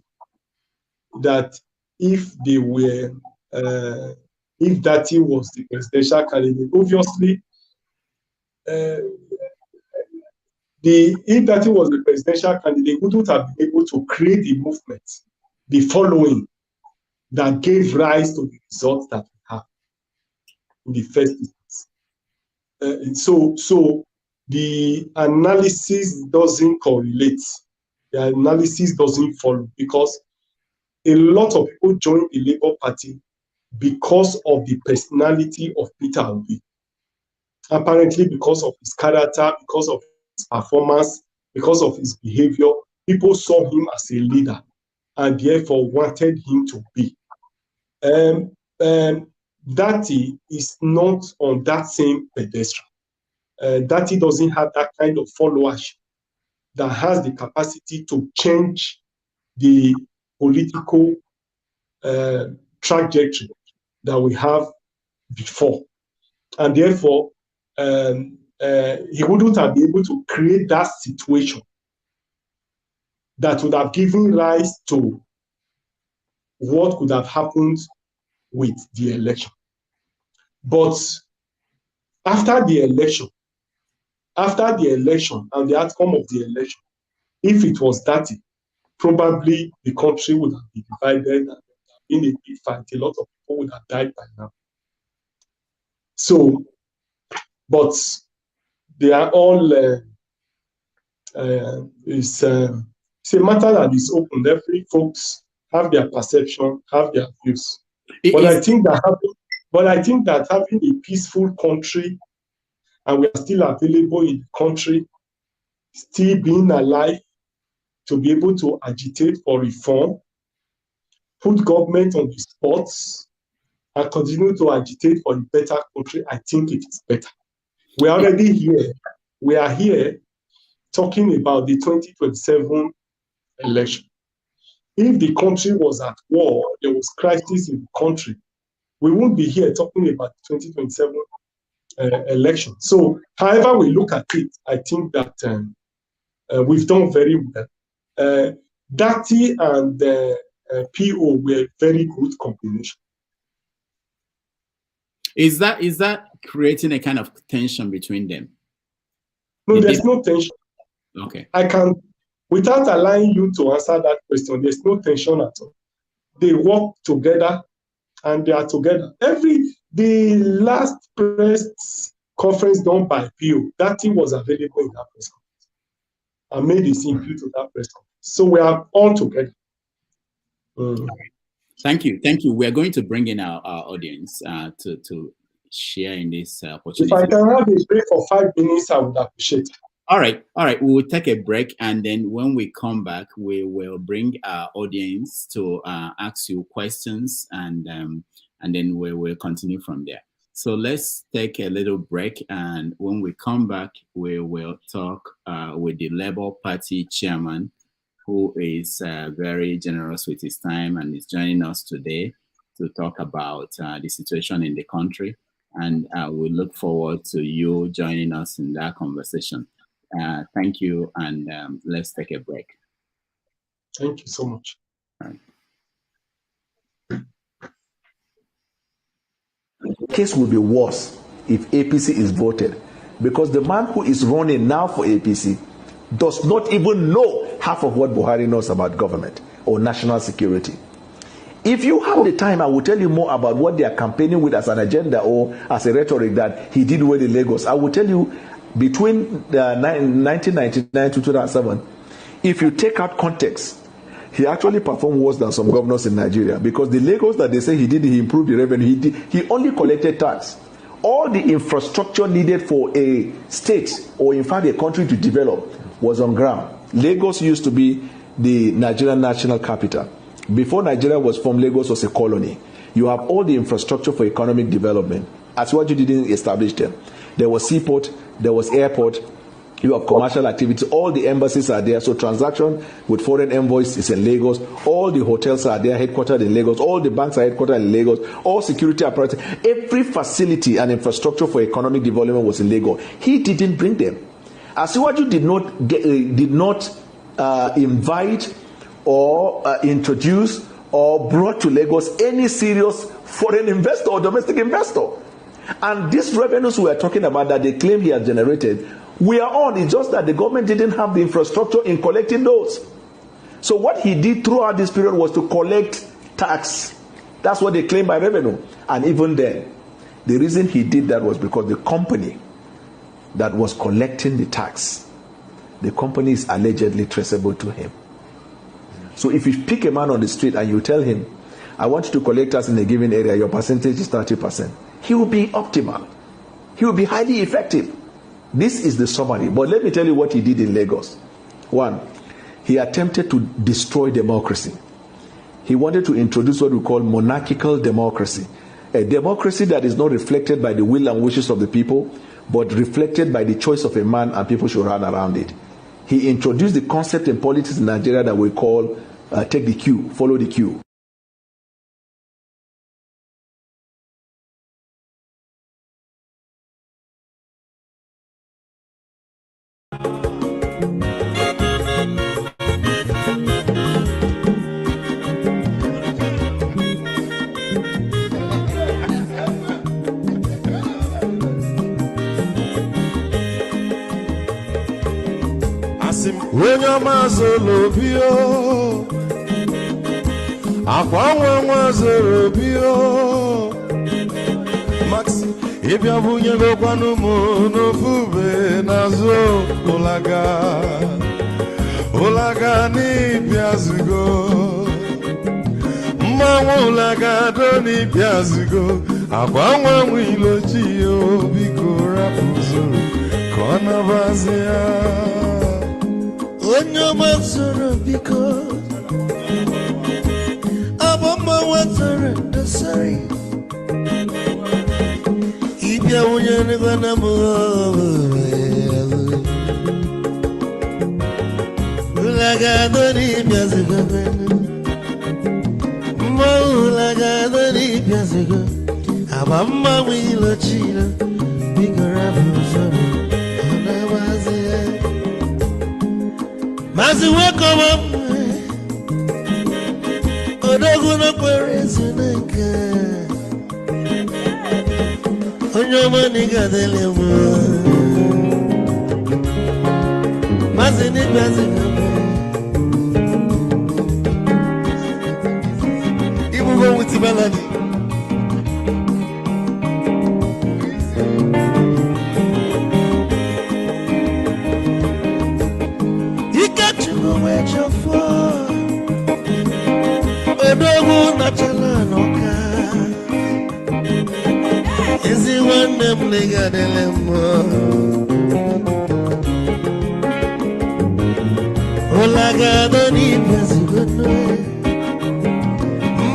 that if they were, if Dati was the presidential candidate, obviously, if Dati was the presidential candidate, we wouldn't have been able to create the movement, the following that gave rise to the results that we have in the first instance. So the analysis doesn't correlate. The analysis doesn't follow, because a lot of people joined the Labour Party because of the personality of Peter Obi. Apparently, because of his character, because of his performance, because of his behavior, people saw him as a leader and therefore wanted him to be. Dati is not on that same pedestal. Dati doesn't have that kind of followership that has the capacity to change the political trajectory that we have before. And therefore, he wouldn't have been able to create that situation that would have given rise to what could have happened with the election. But after the election and the outcome of the election, If it was that, probably the country would have been divided and in a big fight. A lot of people would have died by now. So, but they are all, it's a matter that is open. Every folks have their perception, have their views. But I think that having a peaceful country, and we are still available in the country, still being alive to be able to agitate for reform, put government on the spot, and continue to agitate for a better country, I think it is better. We are already here. We are here talking about the 2027 election. If the country was at war, there was crisis in the country, we wouldn't be here talking about the 2027 election. So, however we look at it, I think that we've done very well. Dati and PO were a very good combination. Is that creating a kind of tension between them? No, there's no tension. Okay. I can, without allowing you to answer that question, there's no tension at all. They work together and they are together. The last press conference done by PO, Dati was available in that press conference and made his input to that press conference. So we are all together. Thank you. We are going to bring in our audience to share in this opportunity. If I can have a break for 5 minutes, I would appreciate it. All right. We will take a break, and then when we come back, we will bring our audience to ask you questions, and then we will continue from there. So let's take a little break, and when we come back, we will talk with the Labour Party chairman, who is very generous with his time and is joining us today to talk about the situation in the country. And we look forward to you joining us in that conversation. Thank you, and let's take a break. Thank you so much. All right. The case will be worse if APC is voted, because the man who is running now for APC does not even know half of what Buhari knows about government or national security. If you have the time, I will tell you more about what they are campaigning with as an agenda or as a rhetoric that he did well in Lagos. I will tell you, between 1999 to 2007, if you take out context, he actually performed worse than some governors in Nigeria, because the Lagos that they say he did, he improved the revenue, he only collected tax. All the infrastructure needed for a state or in fact a country to develop was on ground. Lagos used to be the Nigerian national capital. Before Nigeria was formed, Lagos was a colony. You have all the infrastructure for economic development. Asiwaju didn't establish them. There was seaport, there was airport, you have commercial activity, all the embassies are there. So transaction with foreign envoys is in Lagos. All the hotels are there, headquartered in Lagos. All the banks are headquartered in Lagos. All security apparatus, every facility and infrastructure for economic development was in Lagos. He didn't bring them. Asiwaju did not invite or introduce or brought to Lagos any serious foreign investor or domestic investor. And these revenues we are talking about that they claim he has generated, we are on. It's just that the government didn't have the infrastructure in collecting those. So what he did throughout this period was to collect tax. That's what they claim by revenue. And even then, the reason he did that was because the company that was collecting the tax, the company is allegedly traceable to him. So if you pick a man on the street and you tell him, I want you to collect tax in a given area, your percentage is 30%, he will be optimal. He will be highly effective. This is the summary. But let me tell you what he did in Lagos. One, he attempted to destroy democracy. He wanted to introduce what we call monarchical democracy. A democracy that is not reflected by the will and wishes of the people, but reflected by the choice of a man, and people should run around it. He introduced the concept in politics in Nigeria that we call take the queue, follow the queue. Asim Wonya Mazolobio Akwa Mazolobio Maxi Ibia Bunye Gokwanumo no Fube Nazo Olaga ni Piazugo Ulaga doni Piazugo Akwa Wilochi Biko Rapuzo Kona Bazia Onyo Mazoro Biko Abama Watara Nasari Ibia Unyane Guanamo Ulaga doni Piazugo Ulaga doni Piazugo Abama Wilochi Biko Rapuzo Mazi welcome up Odoguna Perezinaka Onyoma niga delemo Mazi ni Mazi Ibu go with the melody Odogu nachala noka Ezi wane mlega delemo Olaga doni Piazugo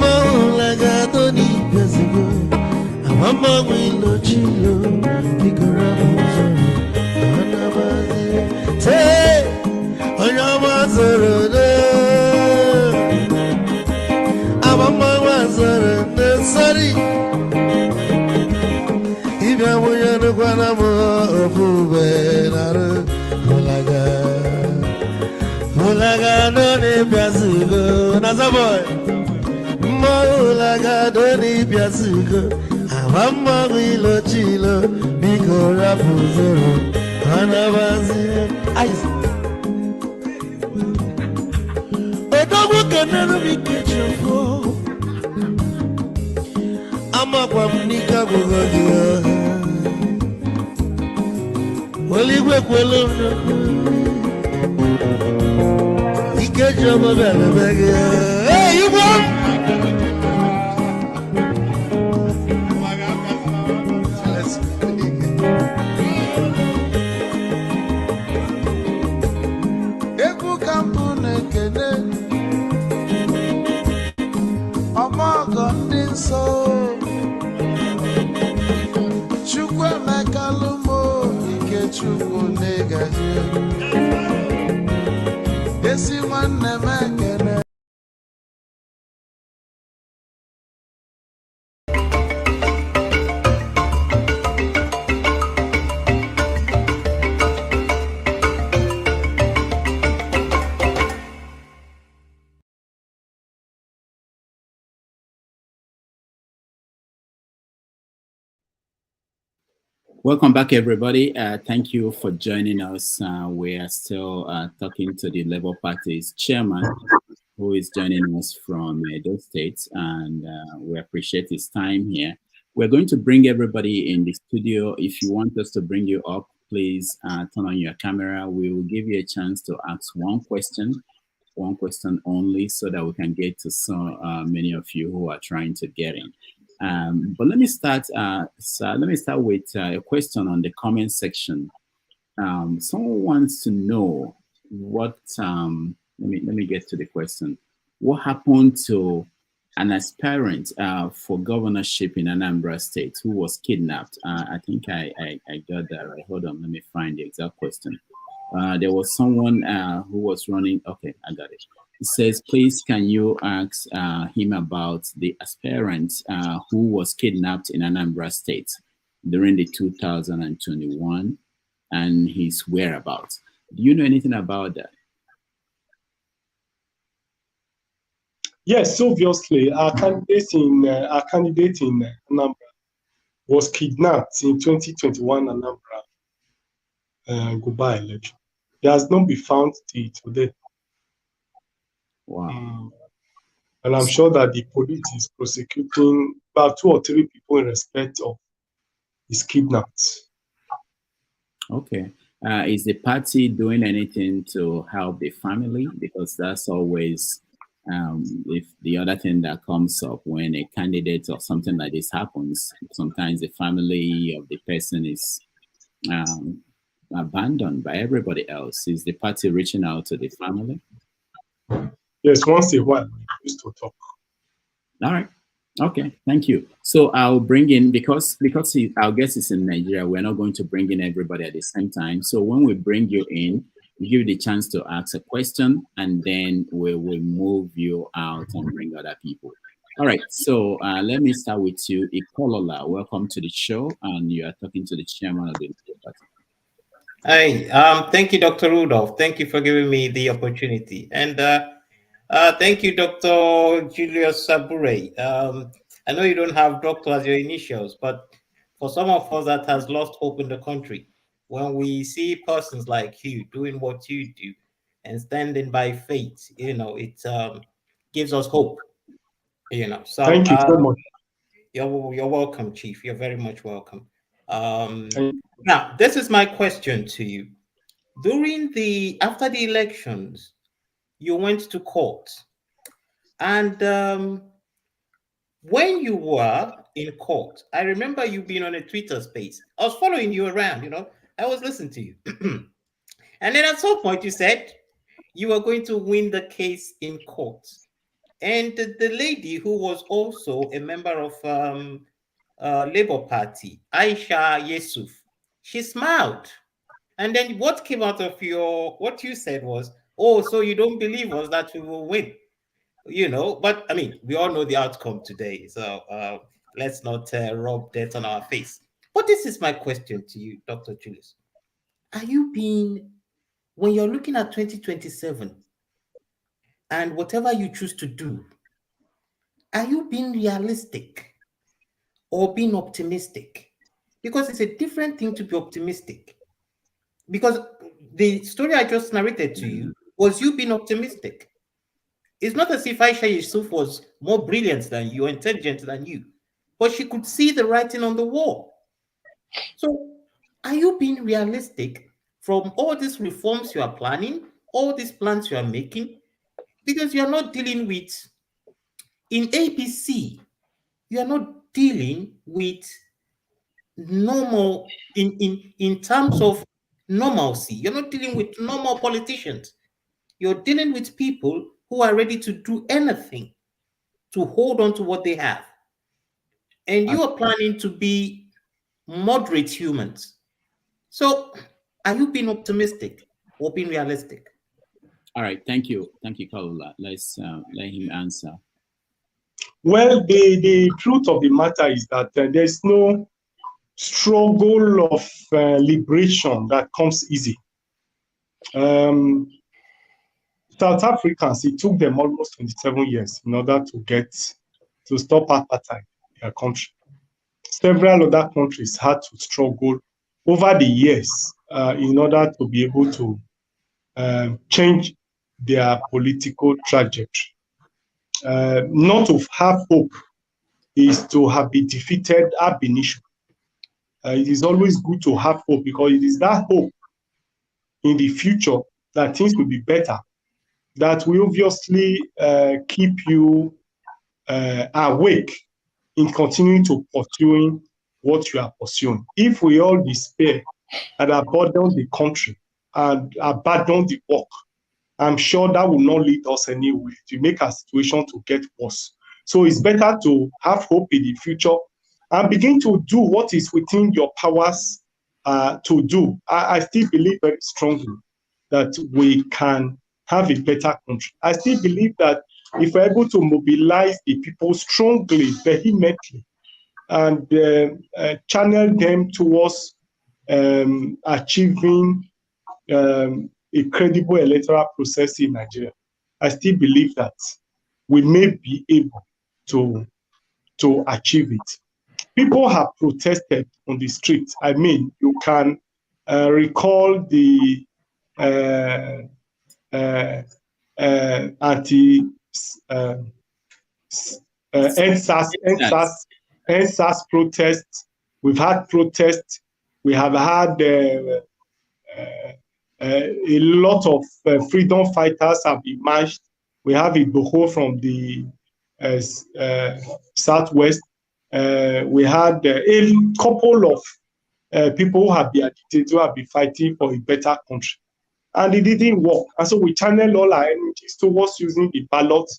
Olaga doni Piazugo Amama wilo chilo Bikora muzo Anabazi Te Onyama zoro Sorry, if I were to Guanamo, Olaga, Doni Piazugo, Nazaboy, Olaga, Doni Piazugo, Amama Wilo Chilo, Biko Rapuzo, Anabazi, Ice. Odogu can never be kitchen for. Amakwa mnika gogodia Waligwe kwelo Ikejo mabele bege Hey, you won! Eku kampune kene Amago ndinso Chukwu negaji Esi nwanne mekene Welcome back, everybody. Thank you for joining us. We are still talking to the Labour Party's chairman, who is joining us from Edo State, and we appreciate his time here. We're going to bring everybody in the studio. If you want us to bring you up, please turn on your camera. We will give you a chance to ask one question only, so that we can get to so many of you who are trying to get in. But let me start. Let me start with a question on the comment section. Someone wants to know what. Let me get to the question. What happened to an aspirant for governorship in Anambra State who was kidnapped? I think I got that right. Hold on, let me find the exact question. There was someone who was running. Okay, I got it. It says, please, can you ask him about the aspirant who was kidnapped in Anambra State during the 2021 and his whereabouts? Do you know anything about that? Yes, obviously, our candidate in Anambra was kidnapped in 2021 Anambra Guba election. He has not been found till today. Wow. And I'm sure that the police is prosecuting about 2 or 3 people in respect of his kidnapped. Okay. Is the party doing anything to help the family? Because that's always if the other thing that comes up when a candidate or something like this happens, sometimes the family of the person is abandoned by everybody else. Is the party reaching out to the family? Yes, once a while we used to talk. All right. Okay, thank you. So I'll bring in, because our guest is in Nigeria, we're not going to bring in everybody at the same time. So when we bring you in, we give you the chance to ask a question, and then we will move you out and bring other people. All right, so let me start with you, Ikolola. Welcome to the show, and you are talking to the chairman of the party. Hi, thank you, Dr. Rudolph. Thank you for giving me the opportunity. And thank you, Dr. Julius Abure. I know you don't have doctor as your initials, but for some of us that has lost hope in the country, when we see persons like you doing what you do and standing by faith, it gives us hope. So Thank you so much. you're welcome, Chief. You're very much welcome. Now, this is my question to you. After the elections, you went to court, and when you were in court, I remember you being on a Twitter space. I was following you around, I was listening to you. And then at some point you said you were going to win the case in court. And the lady who was also a member of Labour Party, Aisha Yusuf, she smiled. And then what came out of what you said was, oh, so you don't believe us that we will win, but I mean, we all know the outcome today. So let's not rub dirt on our face. But this is my question to you, Dr. Julius. When you're looking at 2027 and whatever you choose to do, are you being realistic or being optimistic? Because it's a different thing to be optimistic. Because the story I just narrated to you was you being optimistic. It's not as if Aisha Yusuf was more brilliant than you, intelligent than you, but she could see the writing on the wall. So are you being realistic from all these reforms you are planning, all these plans you are making? Because you are not dealing with, in APC, you are not dealing with normal, in terms of normalcy. You're not dealing with normal politicians. You're dealing with people who are ready to do anything to hold on to what they have. And you are planning to be moderate humans. So are you being optimistic or being realistic? All right, thank you. Thank you, Kalola. Let's let him answer. Well, the truth of the matter is that there's no struggle of liberation that comes easy. South Africans, it took them almost 27 years in order to stop apartheid in their country. Several other countries had to struggle over the years in order to be able to change their political trajectory. Not to have hope is to have been defeated ab initio. It is always good to have hope, because it is that hope in the future that things will be better that will obviously keep you awake in continuing to pursuing what you are pursuing. If we all despair and abandon the country and abandon the work, I'm sure that will not lead us anywhere, to make our situation to get worse. So it's better to have hope in the future and begin to do what is within your powers to do. I still believe very strongly that we can have a better country. I still believe that if we're able to mobilize the people strongly, vehemently, and channel them towards achieving a credible electoral process in Nigeria, I still believe that we may be able to achieve it. People have protested on the street. I mean, you can recall the anti NSAS protests. We've had protests. We have had a lot of freedom fighters have emerged. We have Igboho from the southwest. We had a couple of people who have been agitated, who have been fighting for a better country. And it didn't work. And so we channel all our energies towards using the ballot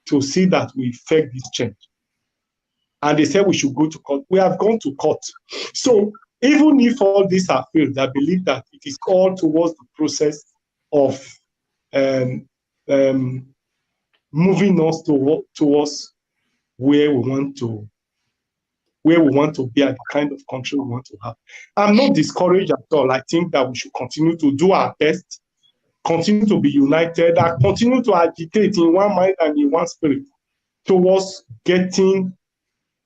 to see that we effect this change. And they said we should go to court. We have gone to court. So even if all these are failed, I believe that it is all towards the process of moving us towards where we want to be and the kind of country we want to have. I'm not discouraged at all. I think that we should continue to do our best, continue to be united, and continue to agitate in one mind and in one spirit towards getting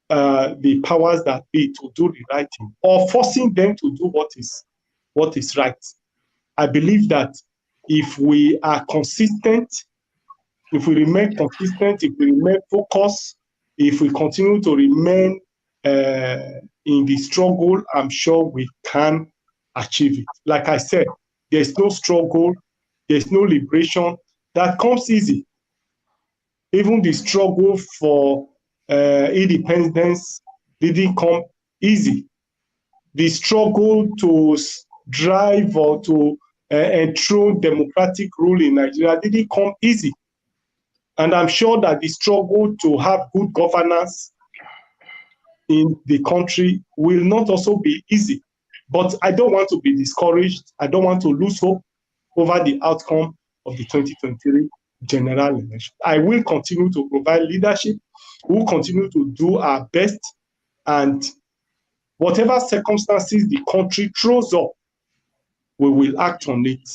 the powers that be to do the right thing, or forcing them to do what is right. I believe that if we are consistent, if we remain consistent, if we remain focused, if we continue to remain in the struggle, I'm sure we can achieve it. Like I said, there's no struggle, there's no liberation that comes easy. Even the struggle for independence didn't come easy. The struggle to drive or to enthrone democratic rule in Nigeria didn't come easy. And I'm sure that the struggle to have good governance in the country will not also be easy. But I don't want to be discouraged. I don't want to lose hope over the outcome of the 2023 general election. I will continue to provide leadership. We will continue to do our best, and whatever circumstances the country throws up, we will act on it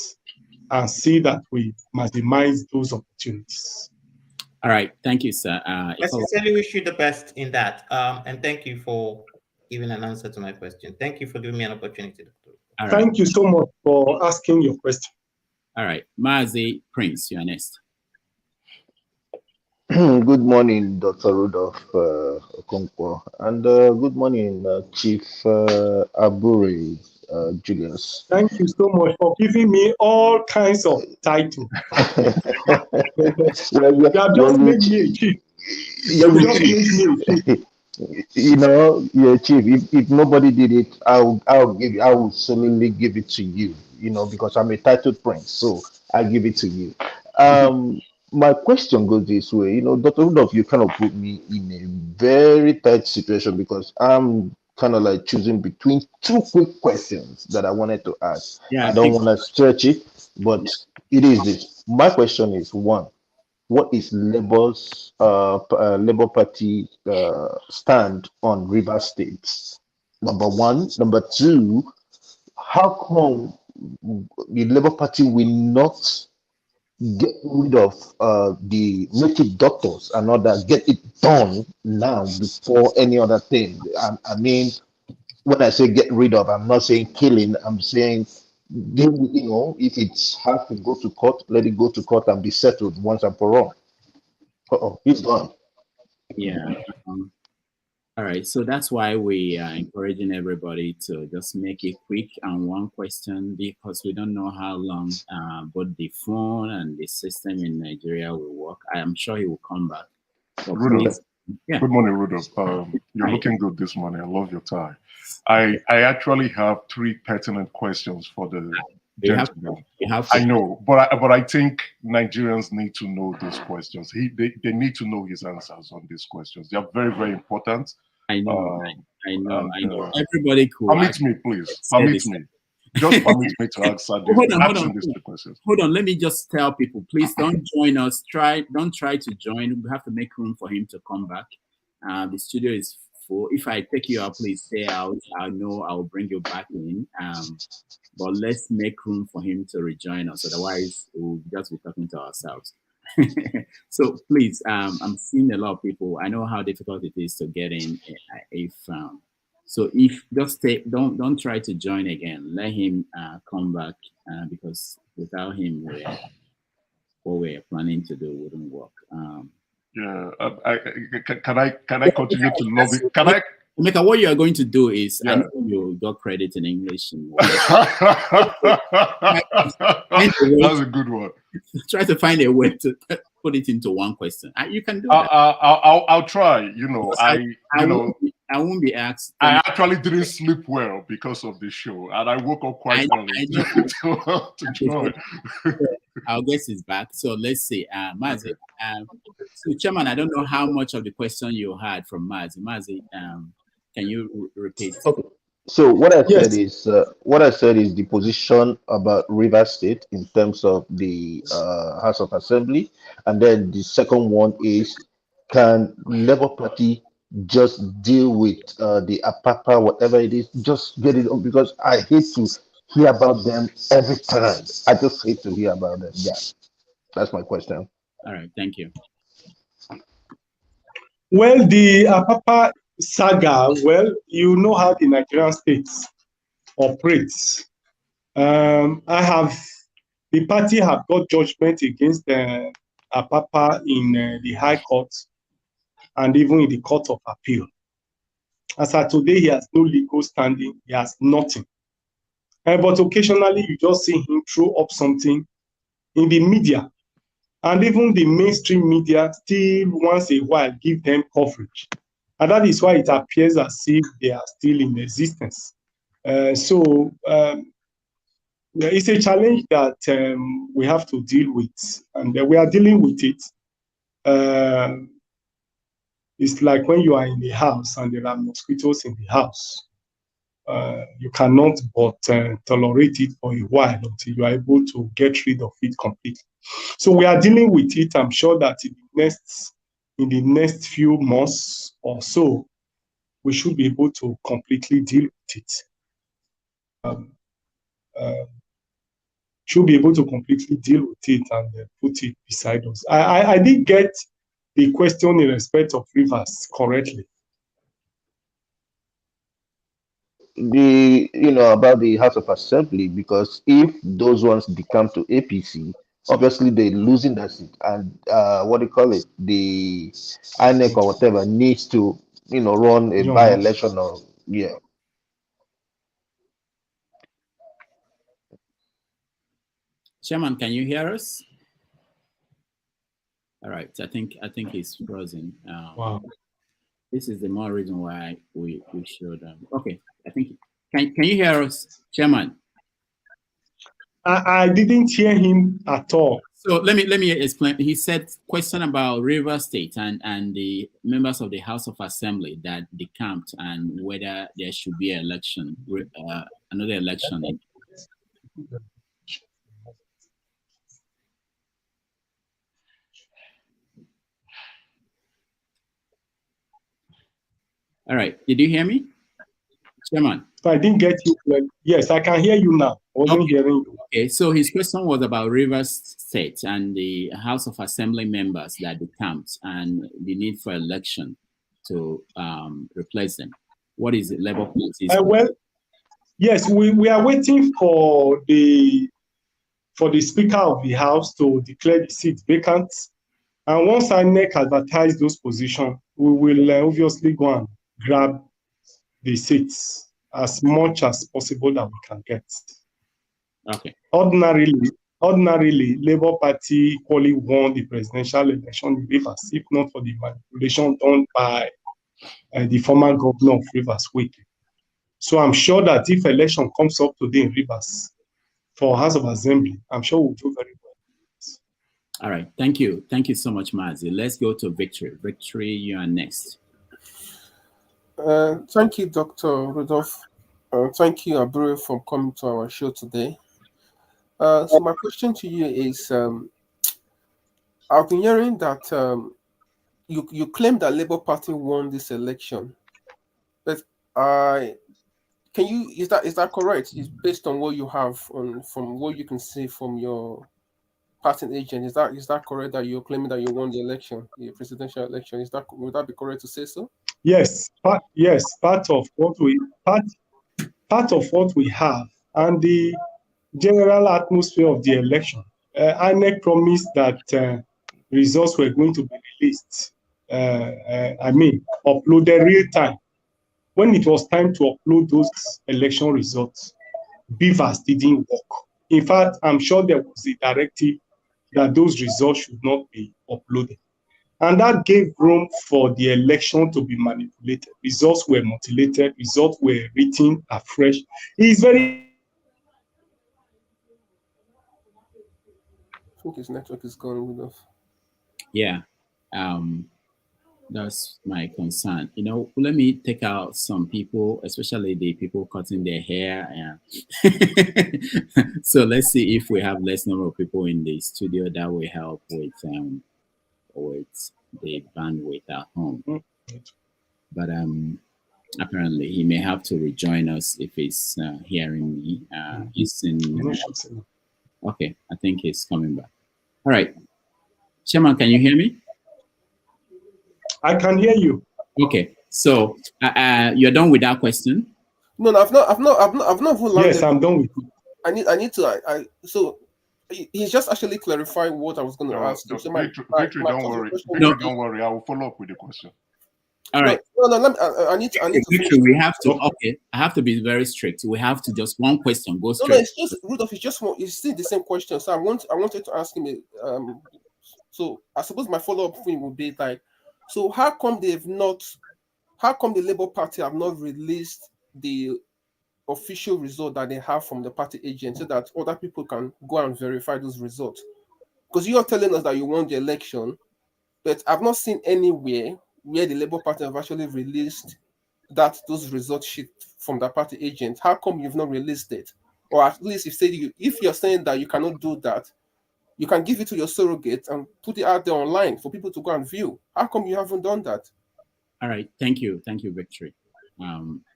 and see that we maximize those opportunities. All right, thank you, sir. I sincerely wish you the best in that, and thank you for giving an answer to my question. Thank you for giving me an opportunity. Thank you so much for asking your question. All right, Mazi Prince, you are next. Good morning, Dr. Rudolph Okonkwo, and good morning, Chief Abure Julius. Thank you so much for giving me all kinds of titles. You have just made me a chief. You know, you're a chief. If nobody did it, I will solely give it to you. You know, because I'm a titled prince, so I give it to you. My question goes this way. You know, Dr. Rudolph, you kind of put me in a very tight situation because I'm kind of like choosing between two quick questions that I wanted to ask. Yeah, I don't want to stretch it, but it is this. My question is, one, what is Labour's Labour Party stand on Rivers State? Number one. Number two, how come the Labour Party will not get rid of the native doctors and all that, get it done now before any other thing? I mean, when I say get rid of, I'm not saying killing, I'm saying, you know, if it has to go to court, let it go to court and be settled once and for all. He's gone. Yeah. All right, so that's why we are encouraging everybody to just make it quick and one question, because we don't know how long both the phone and the system in Nigeria will work. I am sure he will come back. Rudolph, yeah. Good morning, Rudolph. You're looking good this morning. I love your tie. I actually have three pertinent questions for the gentleman. I know, but I think Nigerians need to know these questions. They need to know his answers on these questions. They are very, very important. I know. I know. Everybody could. Permit me, please. Permit me. Just permit me to answer these questions. Hold on. Let me just tell people, please don't join us. Don't try to join. We have to make room for him to come back. The studio is full. If I take you out, please stay out. I know I'll bring you back in. But let's make room for him to rejoin us. Otherwise, we'll just be talking to ourselves. So please, I'm seeing a lot of people. I know how difficult it is to get in. So if just stay, don't try to join again. Let him come back because without him, what we're planning to do wouldn't work. Can I continue to lobby? Can I? Emeka, what you are going to do is, Yeah. I know you got credit in English. That's a good one. Try to find a way to put it into one question. You can do that. I'll try. I won't be asked. I actually didn't sleep well because of the show, and I woke up quite early to join. Our guest is back, so let's see. Mazi, so Chairman, I don't know how much of the question you had from Mazi. Mazi, can you repeat? Okay. So what I said is the position about Rivers State in terms of the House of Assembly, and then the second one is, can Labour Party just deal with the Apapa, whatever it is, just get it on, because I hate to hear about them every time. I just hate to hear about them. Yeah, that's my question. All right, thank you. Well, the Apapa saga, well, you know how the Nigerian states operates. The party have got judgment against Apapa in the High Court and even in the Court of Appeal. As of today, he has no legal standing. He has nothing. But occasionally, you just see him throw up something in the media. And even the mainstream media still once a while give them coverage. And that is why it appears as if they are still in existence. It's a challenge that we have to deal with. And we are dealing with it. It's like when you are in the house and there are mosquitoes in the house. You cannot but tolerate it for a while until you are able to get rid of it completely. So we are dealing with it. I'm sure that in the next few months or so, we should be able to completely deal with it. Should be able to completely deal with it and put it beside us. I did get the question in respect of Rivers correctly. About the House of Assembly, because if those ones become to APC, obviously they're losing that seat, and the INEC or whatever needs to run a by-election or Chairman, can you hear us? All right, I think he's frozen. Wow. This is the more reason why we should. Okay, I think can you hear us, Chairman? I didn't hear him at all. So let me explain. He said question about Rivers State and the members of the House of Assembly that decamped, and whether there should be an election, another election. All right. Did you hear me, Chairman? I didn't get you. Yes, I can hear you now. I wasn't hearing you. Okay, so his question was about Rivers State and the House of Assembly members that decamped and the need for election to replace them. What is it, Labour Party? Well, yes, we are waiting for the Speaker of the House to declare the seat vacant. And once INEC advertise those positions, we will obviously go and grab the seats as much as possible that we can get. Okay. Ordinarily, Labour Party equally won the presidential election in Rivers, if not for the manipulation done by the former governor of Rivers, Wike. So I'm sure that if election comes up today in Rivers for House of Assembly, I'm sure we'll do very well. All right. Thank you. Thank you so much, Mazi. Let's go to Victory. Victory, you are next. Thank you, Dr. Rudolph. Thank you, Abure, for coming to our show today. So my question to you is, I've been hearing that you claim that Labour Party won this election, but is that correct? It's based on what you have from what you can see from your party agent. Is that correct that you're claiming that you won the election, the presidential election? Would that be correct to say so? Yes, part of what we have, and the general atmosphere of the election. INEC promised that results were going to be released. Uploaded real time. When it was time to upload those election results, beavers didn't work. In fact, I'm sure there was a directive that those results should not be uploaded. And that gave room for the election to be manipulated. Results were mutilated, results were written afresh. It's very... I think his network is going with us. Yeah, that's my concern. You know, let me take out some people, especially the people cutting their hair. So let's see if we have less number of people in the studio. That will help with the bandwidth at home. But apparently he may have to rejoin us if he's hearing me. He's in. Okay, I think he's coming back. All right, Chairman, can you hear me? I can hear you. Okay, so you're done with that question? No, I've not. Yes, I'm done with it. I need to. So he's just actually clarifying what I was going to ask. So Victory, don't worry. Victory, don't worry. I will follow up with the question. All right. No. I need to. Victory, we have to. Okay, I have to be very strict. We have to just one question go straight. No, it's just Rudolph. It's just one. It's still the same question. So I wanted to ask him. So I suppose my follow-up thing would be like, so how come the Labour Party have not released the official result that they have from the party agent so that other people can go and verify those results? Because you are telling us that you won the election, but I've not seen anywhere where the Labour Party have actually released those result sheet from the party agent. How come you've not released it? Or at least if you're saying that you cannot do that, you can give it to your surrogate and put it out there online for people to go and view. How come you haven't done that? All right, thank you, Victory.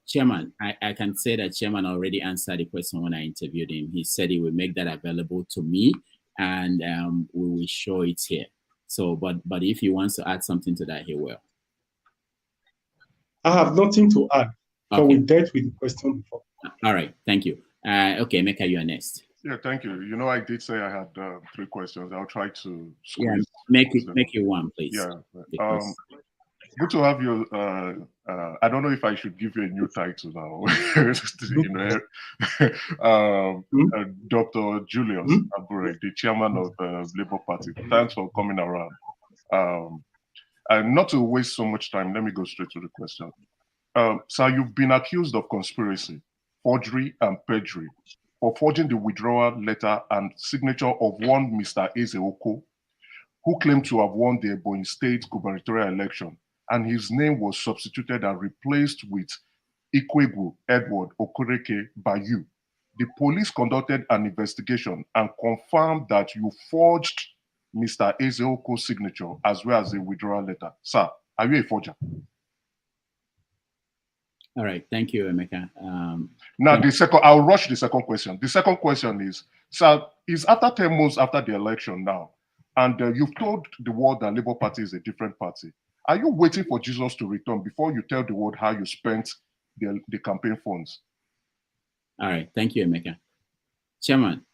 Chairman, I can say that Chairman already answered the question when I interviewed him. He said he will make that available to me, and we will show it here. So, but if he wants to add something to that, he will. I have nothing to add. Okay. So we dealt with the question before. All right, thank you. Okay, Mecca, you are next. Yeah, thank you. You know, I did say I had 3 questions. I'll try to squeeze. Yeah, make it one, please. Yeah. Good to have you. I don't know if I should give you a new title now. Dr. Julius Abure, the chairman of the Labour Party. Thanks for coming around. And not to waste so much time, let me go straight to the question. So you've been accused of conspiracy, forgery, and perjury for forging the withdrawal letter and signature of one Mr. Ezeoko, who claimed to have won the Ebonyi State gubernatorial election, and his name was substituted and replaced with Ikwegwu Edward Okereke by you. The police conducted an investigation and confirmed that you forged Mr. Ezeoko's signature as well as the withdrawal letter. Sir, are you a forger? All right, thank you, Emeka. Now, I'll rush the second question. The second question is, sir, is after 10 months after the election now, and you've told the world that Labour Party is a different party. Are you waiting for Jesus to return before you tell the world how you spent the campaign funds? All right, thank you, Emeka. Chairman.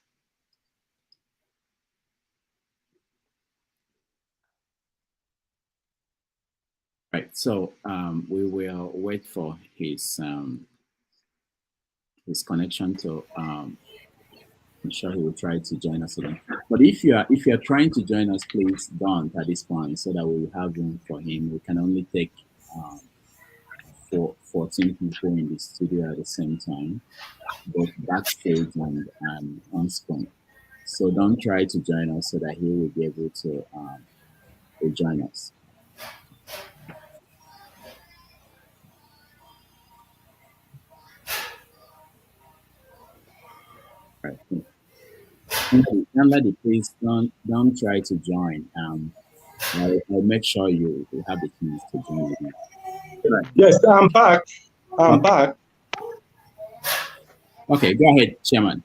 Right, so we will wait for his connection to. I'm sure he will try to join us again. But if you are trying to join us, please don't at this point, so that we will have room for him. We can only take 14 people in the studio at the same time, both backstage and on screen. So don't try to join us so that he will be able to join us. Right. Somebody, please don't try to join. I'll make sure you have the keys to join me. Right. Yes, I'm back. I'm back. Okay, go ahead, Chairman.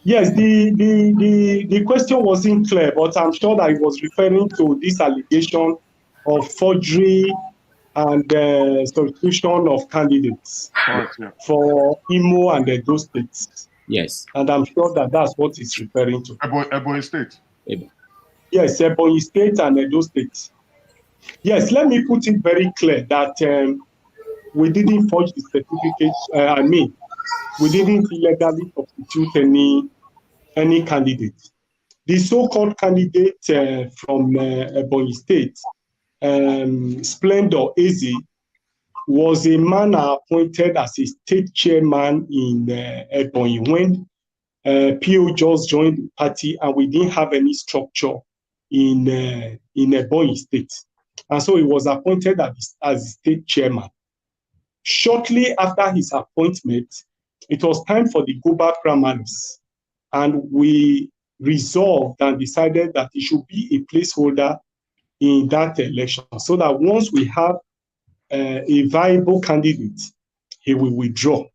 Yes, the question wasn't clear, but I'm sure that it was referring to this allegation of forgery and substitution of candidates for Imo and those states. Yes. And I'm sure that that's what it's referring to. Ebonyi State. Yes, Ebonyi State and Edo State. Yes, let me put it very clear that we didn't forge the certificate. We didn't illegally substitute any candidate. The so-called candidate from Ebonyi State, Splendor Eze, was a man appointed as a state chairman in Ebonyi when PO just joined the party, and we didn't have any structure in Ebonyi State. And so he was appointed as state chairman. Shortly after his appointment, it was time for the Goba primaries, and we resolved and decided that he should be a placeholder in that election, so that once we have a viable candidate, he will withdraw.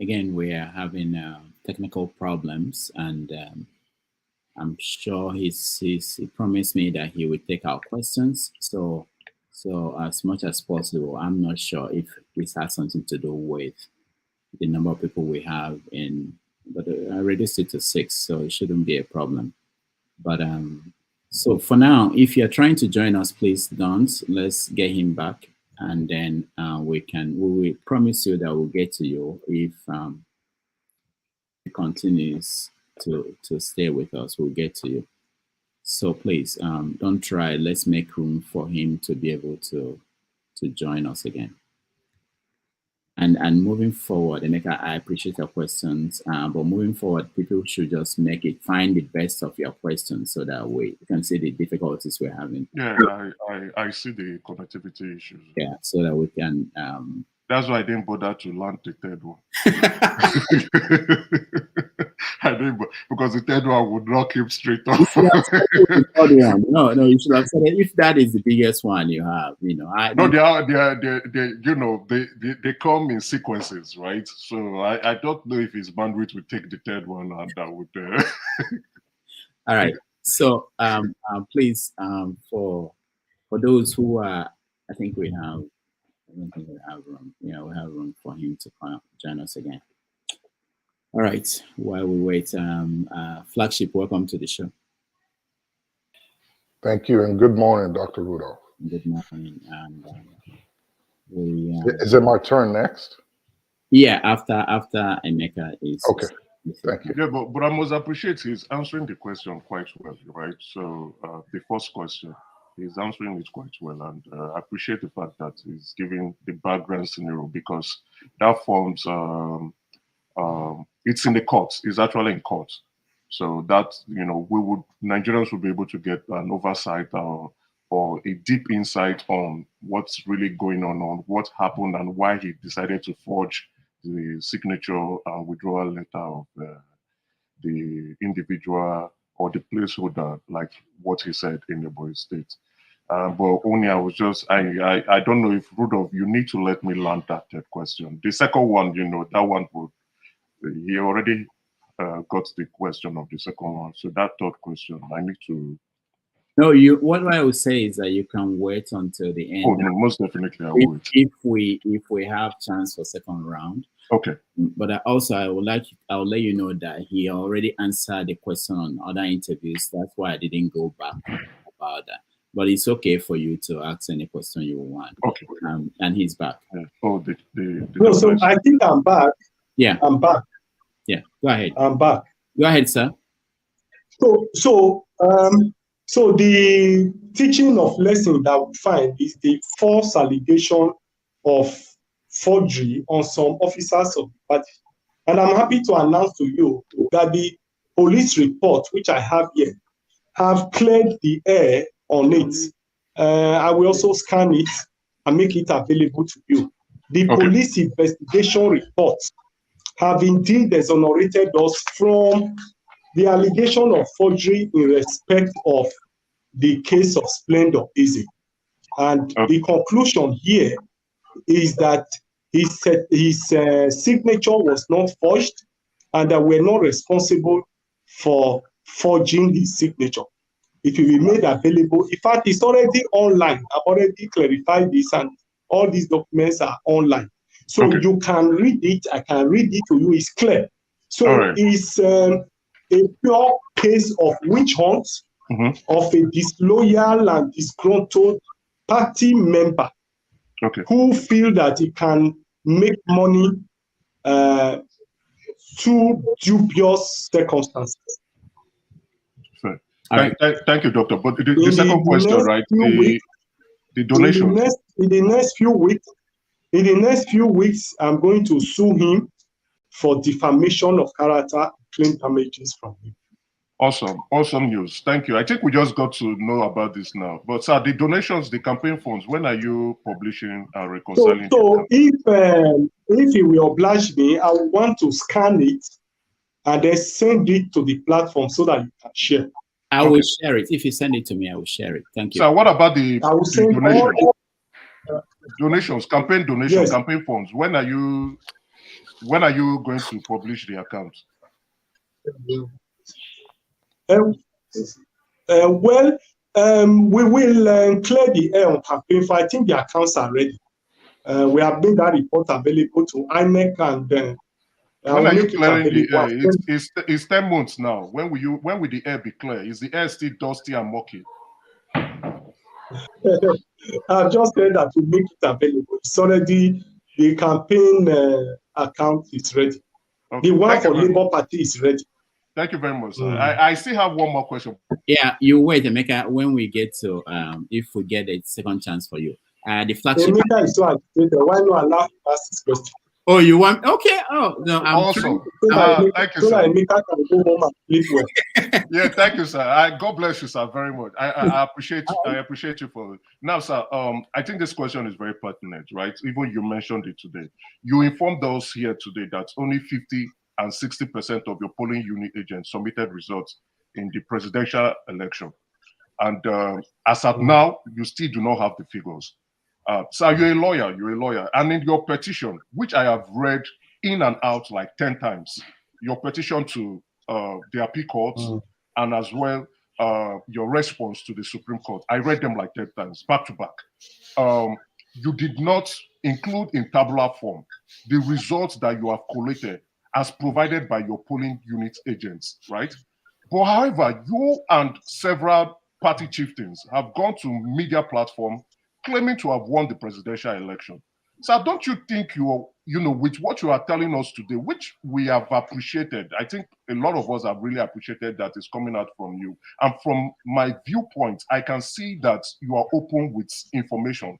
Again, we are having technical problems, and I'm sure he promised me that he would take our questions. So as much as possible, I'm not sure if this has something to do with the number of people we have but I reduced it to 6, so it shouldn't be a problem. But so for now, if you're trying to join us, please don't. Let's get him back, and then we will promise you that we'll get to you if he continues to stay with us. We'll get to you. So please don't try. Let's make room for him to be able to join us again. And moving forward, Emeka, I appreciate your questions, but moving forward, people should just find the best of your questions so that we can see the difficulties we're having. Yeah, I see the connectivity issues. Yeah, so that we can. That's why I didn't bother to land the third one. I didn't, because the third one would knock him straight off. No, you should have said it. If that is the biggest one you have, they come in sequences, right? So I don't know if his bandwidth would take the third one, and that would. All right. So please, for those who are, I think we have. I don't think we have room. Yeah, we have room for him to join us again. All right. While we wait, Flagship, welcome to the show. Thank you, and good morning, Dr. Rudolph. Good morning. And is it my turn next? Yeah, after Emeka is. Okay. Thank you. Yeah, but I must appreciate he's answering the question quite well, right? So the first question, he's answering it quite well, and I appreciate the fact that he's giving the background scenario, because that forms it's in the courts. It's actually in court, so that Nigerians will be able to get an oversight or a deep insight on what's really going on what happened, and why he decided to forge the signature and withdrawal letter of the individual or the placeholder, like what he said in the Ebonyi State. But only I was just, I don't know if Rudolph, you need to let me land that third question. The second one, that one would, he already got the question of the second one. So that third question, I need to. No, what I would say is that you can wait until the end. Oh, no, most definitely I would. If we have chance for second round. Okay. But I'll let you know that he already answered the question on other interviews. That's why I didn't go back about that. But it's okay for you to ask any question you want. Okay. And he's back. Yeah. Oh, no, so I think I'm back. Yeah. I'm back. Yeah. Go ahead. I'm back. Go ahead, sir. So the teaching of lesson that we find is the false allegation of forgery on some officers of the party. And I'm happy to announce to you that the police report, which I have here, have cleared the air on it. I will also scan it and make it available to you. The police investigation reports have indeed exonerated us from the allegation of forgery in respect of the case of Splendor Eze. And the conclusion here is that his signature was not forged, and that we're not responsible for forging his signature. It will be made available. In fact, it's already online. I've already clarified this, and all these documents are online. So you can read it. I can read it to you. It's clear. So it's a pure case of witch hunt of a disloyal and disgruntled party member who feel that he can make money through dubious circumstances. Thank you, Doctor. But the second question, right? The donations. In the next few weeks, I'm going to sue him for defamation of character, claim damages from him. Awesome news. Thank you. I think we just got to know about this now. But sir, the donations, the campaign funds, when are you publishing and reconciling? So if he will oblige me, I will want to scan it and then send it to the platform so that you can share. I will share it. If you send it to me, I will share it. Thank you. So what about the donations, campaign donations, campaign funds? When are you going to publish the accounts? We will clear the air on campaign for. I think the accounts are ready. We have made that report available to INEC and when are you clearing the air? It's 10 months now. When will the air be clear? Is the air still dusty and murky? I've just said that we make it available. It's already, the campaign account is ready. The one for Labour Party is ready. Thank you very much, sir. I still have one more question. Yeah, you wait, Emeka, when we get to, if we get a second chance for you. The flagship. Emeka is so agitated. Why not allow him to ask this question? Oh, you want? Okay. Oh, no, I'm awesome. Thank you, sir. Yeah, thank you, sir. God bless you, sir, very much. I appreciate you. I appreciate you for it. Now, sir, I think this question is very pertinent, right? Even you mentioned it today. You informed us here today that only 50 and 60% of your polling unit agents submitted results in the presidential election. And as of now, you still do not have the figures. So you're a lawyer. And in your petition, which I have read in and out like 10 times, your petition to the appeal courts and as well your response to the Supreme Court, I read them like 10 times, back to back. You did not include in tabular form the results that you have collated as provided by your polling unit agents, right? But however, you and several party chieftains have gone to media platform claiming to have won the presidential election. So don't you think with what you are telling us today, which we have appreciated, I think a lot of us have really appreciated that is coming out from you. And from my viewpoint, I can see that you are open with information.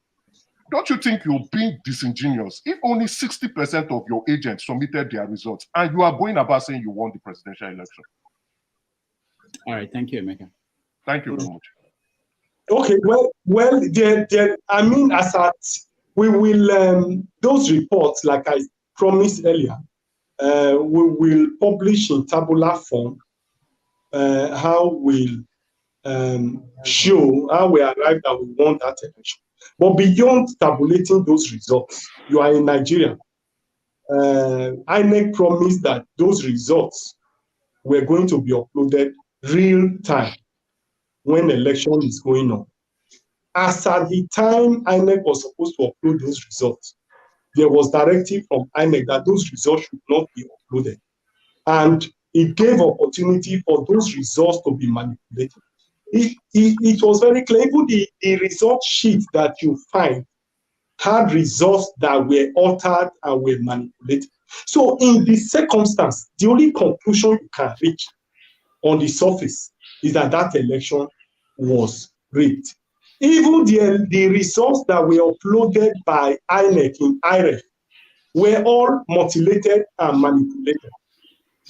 Don't you think you're being disingenuous if only 60% of your agents submitted their results and you are going about saying you won the presidential election? All right, thank you, Emeka. Thank you very much. Okay, well, I mean, we will, those reports, like I promised earlier, we will publish in tabular form how we'll show how we arrived that we won that election. But beyond tabulating those results, you are in Nigeria. INEC promised that those results were going to be uploaded real time when election is going on. As at the time INEC was supposed to upload those results, there was directive from INEC that those results should not be uploaded. And it gave opportunity for those results to be manipulated. It was very clear. Even the result sheet that you find had results that were altered and were manipulated. So in this circumstance, the only conclusion you can reach on the surface is that that election was rigged. Even the results that were uploaded by INEC in IREF were all mutilated and manipulated.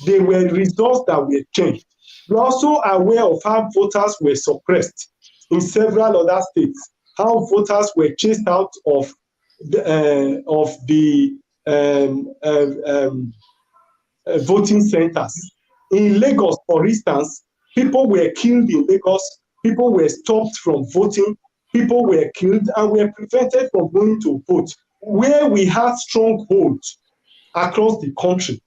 They were results that were changed. We're also aware of how voters were suppressed in several other states, how voters were chased out of the voting centers. In Lagos, for instance, people were killed in Lagos, people were stopped from voting, people were killed and were prevented from going to vote. Where we had strongholds across the country,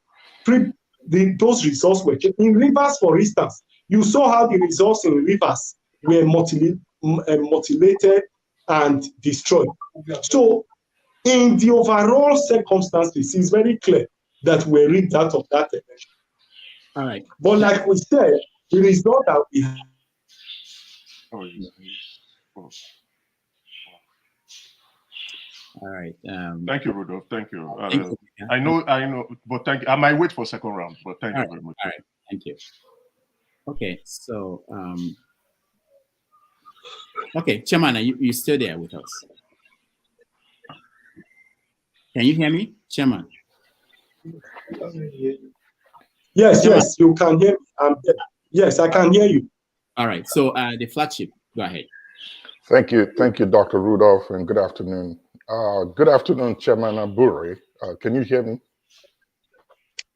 those results were checked. In Rivers, for instance, You saw how the results in Rivers were mutilated and destroyed. So in the overall circumstances, it's very clear that we're rigged out of that election. All right. But like we said, the result that we have. All right. Thank you, Rudolph. Thank you. I know, but thank you. I might wait for second round, but thank you very much. All right. Thank you. Okay, so okay, Chairman, are you still there with us? Can you hear me, Chairman? Yes, Chairman. Yes, you can hear me. Yes, I can hear you. All right, so the flagship, go ahead. Thank you, Dr. Rudolph, and good afternoon. Good afternoon, Chairman Abure. Can you hear me?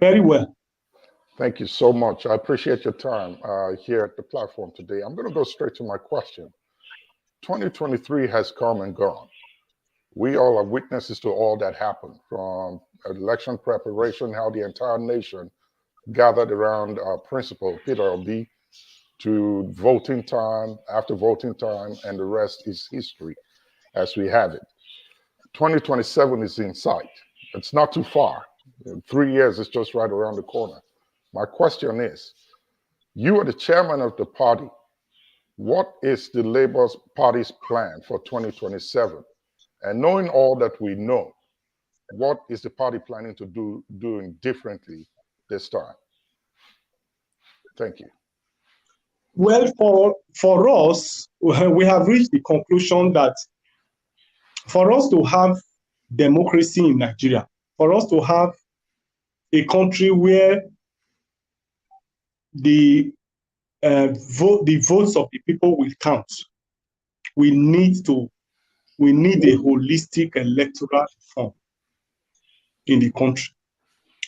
Very well. Thank you so much. I appreciate your time here at the platform today. I'm going to go straight to my question. 2023 has come and gone. We all are witnesses to all that happened, from election preparation, how the entire nation gathered around our principal, Peter Obi, to voting time, after voting time, and the rest is history as we have it. 2027 is in sight. It's not too far. In 3 years, it's just right around the corner. My question is, you are the chairman of the party. What is the Labour Party's plan for 2027? And knowing all that we know, what is the party planning to doing differently this time? Thank you. Well, for us, we have reached the conclusion that for us to have democracy in Nigeria, for us to have a country where the votes of the people will count, we need a holistic electoral reform in the country.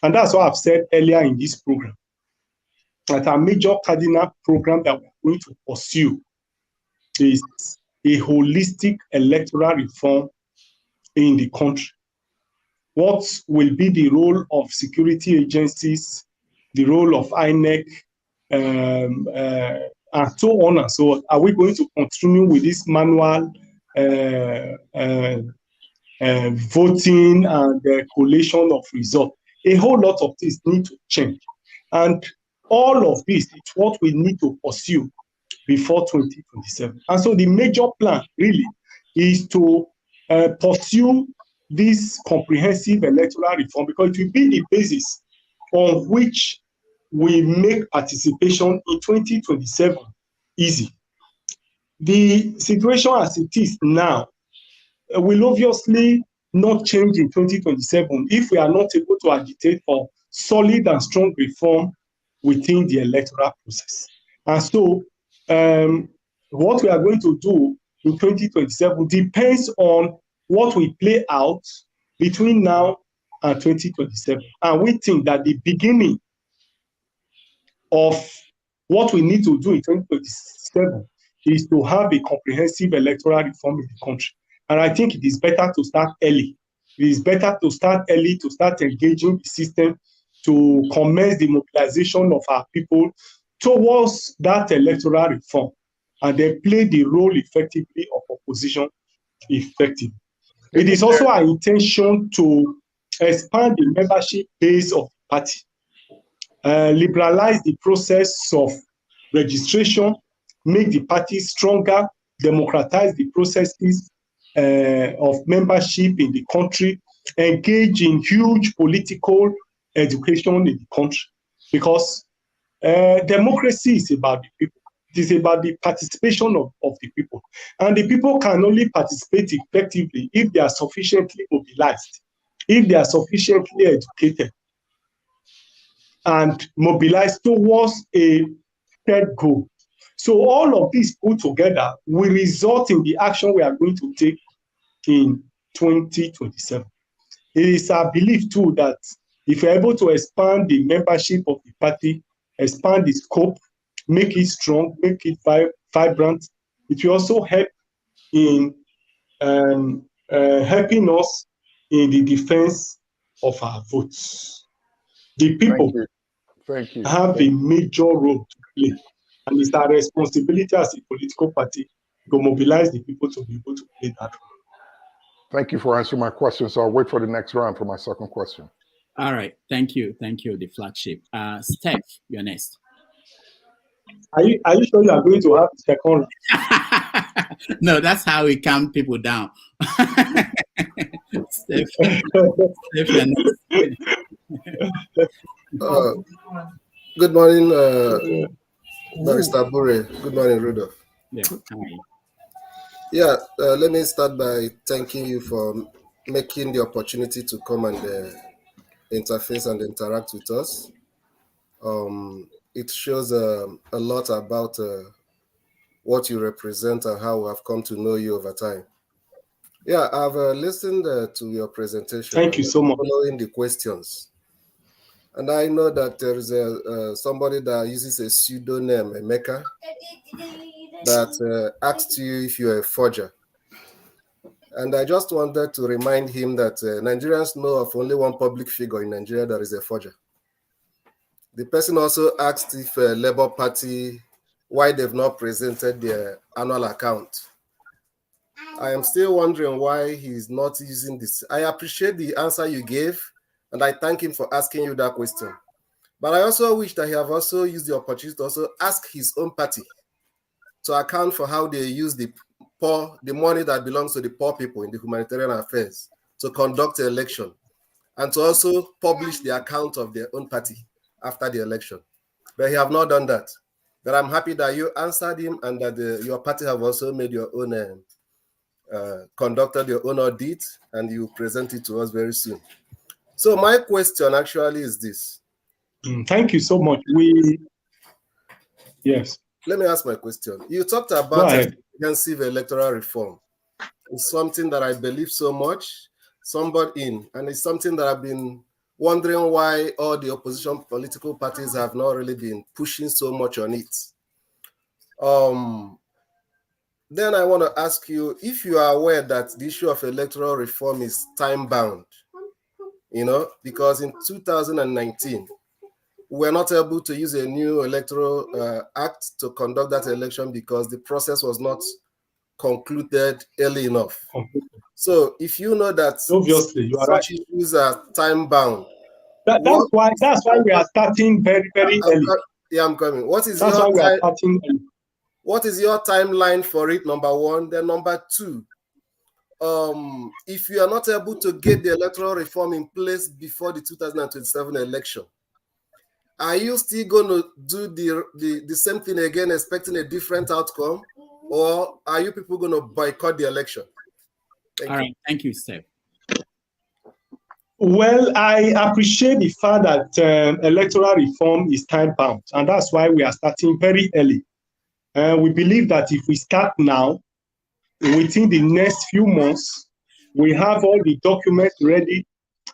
And that's what I've said earlier in this program, that our major cardinal program that we're going to pursue is a holistic electoral reform in the country. What will be the role of security agencies, the role of INEC, and so on and so on? Are we going to continue with this manual voting and collation of results? A whole lot of things need to change. And all of this is what we need to pursue before 2027. And so the major plan really is to pursue this comprehensive electoral reform, because it will be the basis on which we make participation in 2027 easy. The situation as it is now will obviously not change in 2027 if we are not able to agitate for solid and strong reform within the electoral process. And so what we are going to do in 2027 depends on what we play out between now and 2027. And we think that the beginning of what we need to do in 2027 is to have a comprehensive electoral reform in the country. And I think it is better to start early. It is better to start early, to start engaging the system, to commence the mobilization of our people towards that electoral reform, and then play the role effectively of opposition effectively. It is also our intention to expand the membership base of the party, liberalize the process of registration, make the party stronger, democratize the processes of membership in the country, engage in huge political education in the country, because democracy is about the people. It is about the participation of the people. And the people can only participate effectively if they are sufficiently mobilized, if they are sufficiently educated, and mobilized towards a shared goal. So all of these put together will result in the action we are going to take in 2027. It is our belief too that if we're able to expand the membership of the party, expand the scope, make it strong, make it vibrant, it will also help in helping us in the defense of our votes. The people Thank you. have a major role to play And it's our responsibility as a political party to mobilize the people to be able to play that role. Thank you for answering my question. So I'll wait for the next round for my second question. All right. Thank you. Thank you, the flagship. Steph, you're next. Are you sure you are going to have the second round? No, that's how we calm people down. Steph, you're next. Good morning, Barrister Abure. Good morning, Rudolph. Yeah. Hi. Yeah, let me start by thanking you for making the opportunity to come and interface and interact with us. It shows a lot about what you represent and how we have come to know you over time. Yeah, I've listened to your presentation. Thank you so much. Following the questions. And I know that there is somebody that uses a pseudonym, Emeka, that asked you if you're a forger. And I just wanted to remind him that Nigerians know of only one public figure in Nigeria that is a forger. The person also asked if Labour Party, why they've not presented their annual account. I am still wondering why he's not using this. I appreciate the answer you gave, and I thank him for asking you that question. But I also wish that he have also used the opportunity to also ask his own party to account for how they use the money that belongs to the poor people in the humanitarian affairs to conduct the election, and to also publish the account of their own party after the election. But he have not done that. But I'm happy that you answered him and that your party have also made your own, conducted your own audit, and you present it to us very soon. So my question actually is this. Thank you so much. Yes. Let me ask my question. You talked about comprehensive electoral reform. It's something that I believe so much, and it's something that I've been wondering why all the opposition political parties have not really been pushing so much on it. Then I want to ask you if you are aware that the issue of electoral reform is time-bound, because in 2019, we were not able to use a new electoral act to conduct that election because the process was not concluded early enough. So if you know that obviously you are such issues are time-bound, that's why we are starting very, very early. Yeah, I'm coming. What is your timeline for it, number one? Then number two, if you are not able to get the electoral reform in place before the 2027 election, are you still going to do the same thing again, expecting a different outcome? Or are you people going to boycott the election? All right. Thank you, Steph. Well, I appreciate the fact that electoral reform is time-bound, and that's why we are starting very early. We believe that if we start now, within the next few months, we have all the documents ready,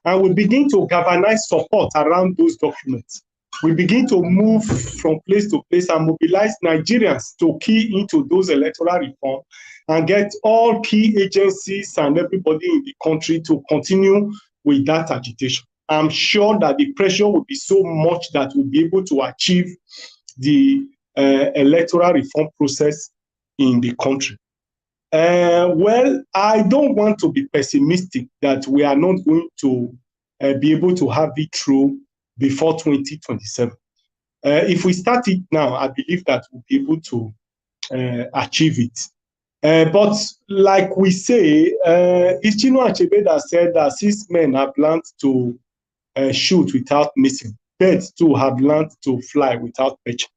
and we begin to galvanize support around those documents. We begin to move from place to place and mobilize Nigerians to key into those electoral reform and get all key agencies and everybody in the country to continue with that agitation. I'm sure that the pressure will be so much that we'll be able to achieve the electoral reform process in the country. Well, I don't want to be pessimistic that we are not going to be able to have it through before 2027. If we start it now, I believe that we'll be able to achieve it. But like we say, it's Chinua Achebe that said that 6 men have learned to shoot without missing. Birds too have learned to fly without perching.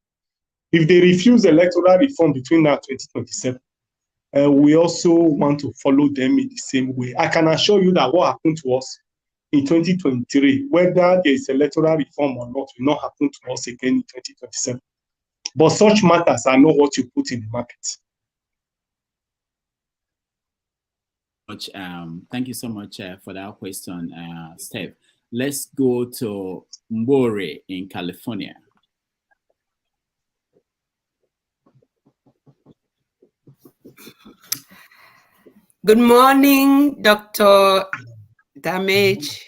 If they refuse electoral reform between now and 2027, we also want to follow them in the same way. I can assure you that what happened to us in 2023, whether there is electoral reform or not, will not happen to us again in 2027. But such matters are not what you put in the market. Thank you so much for that question, Steph. Let's go to Mbore in California. Good morning, Dr. Damage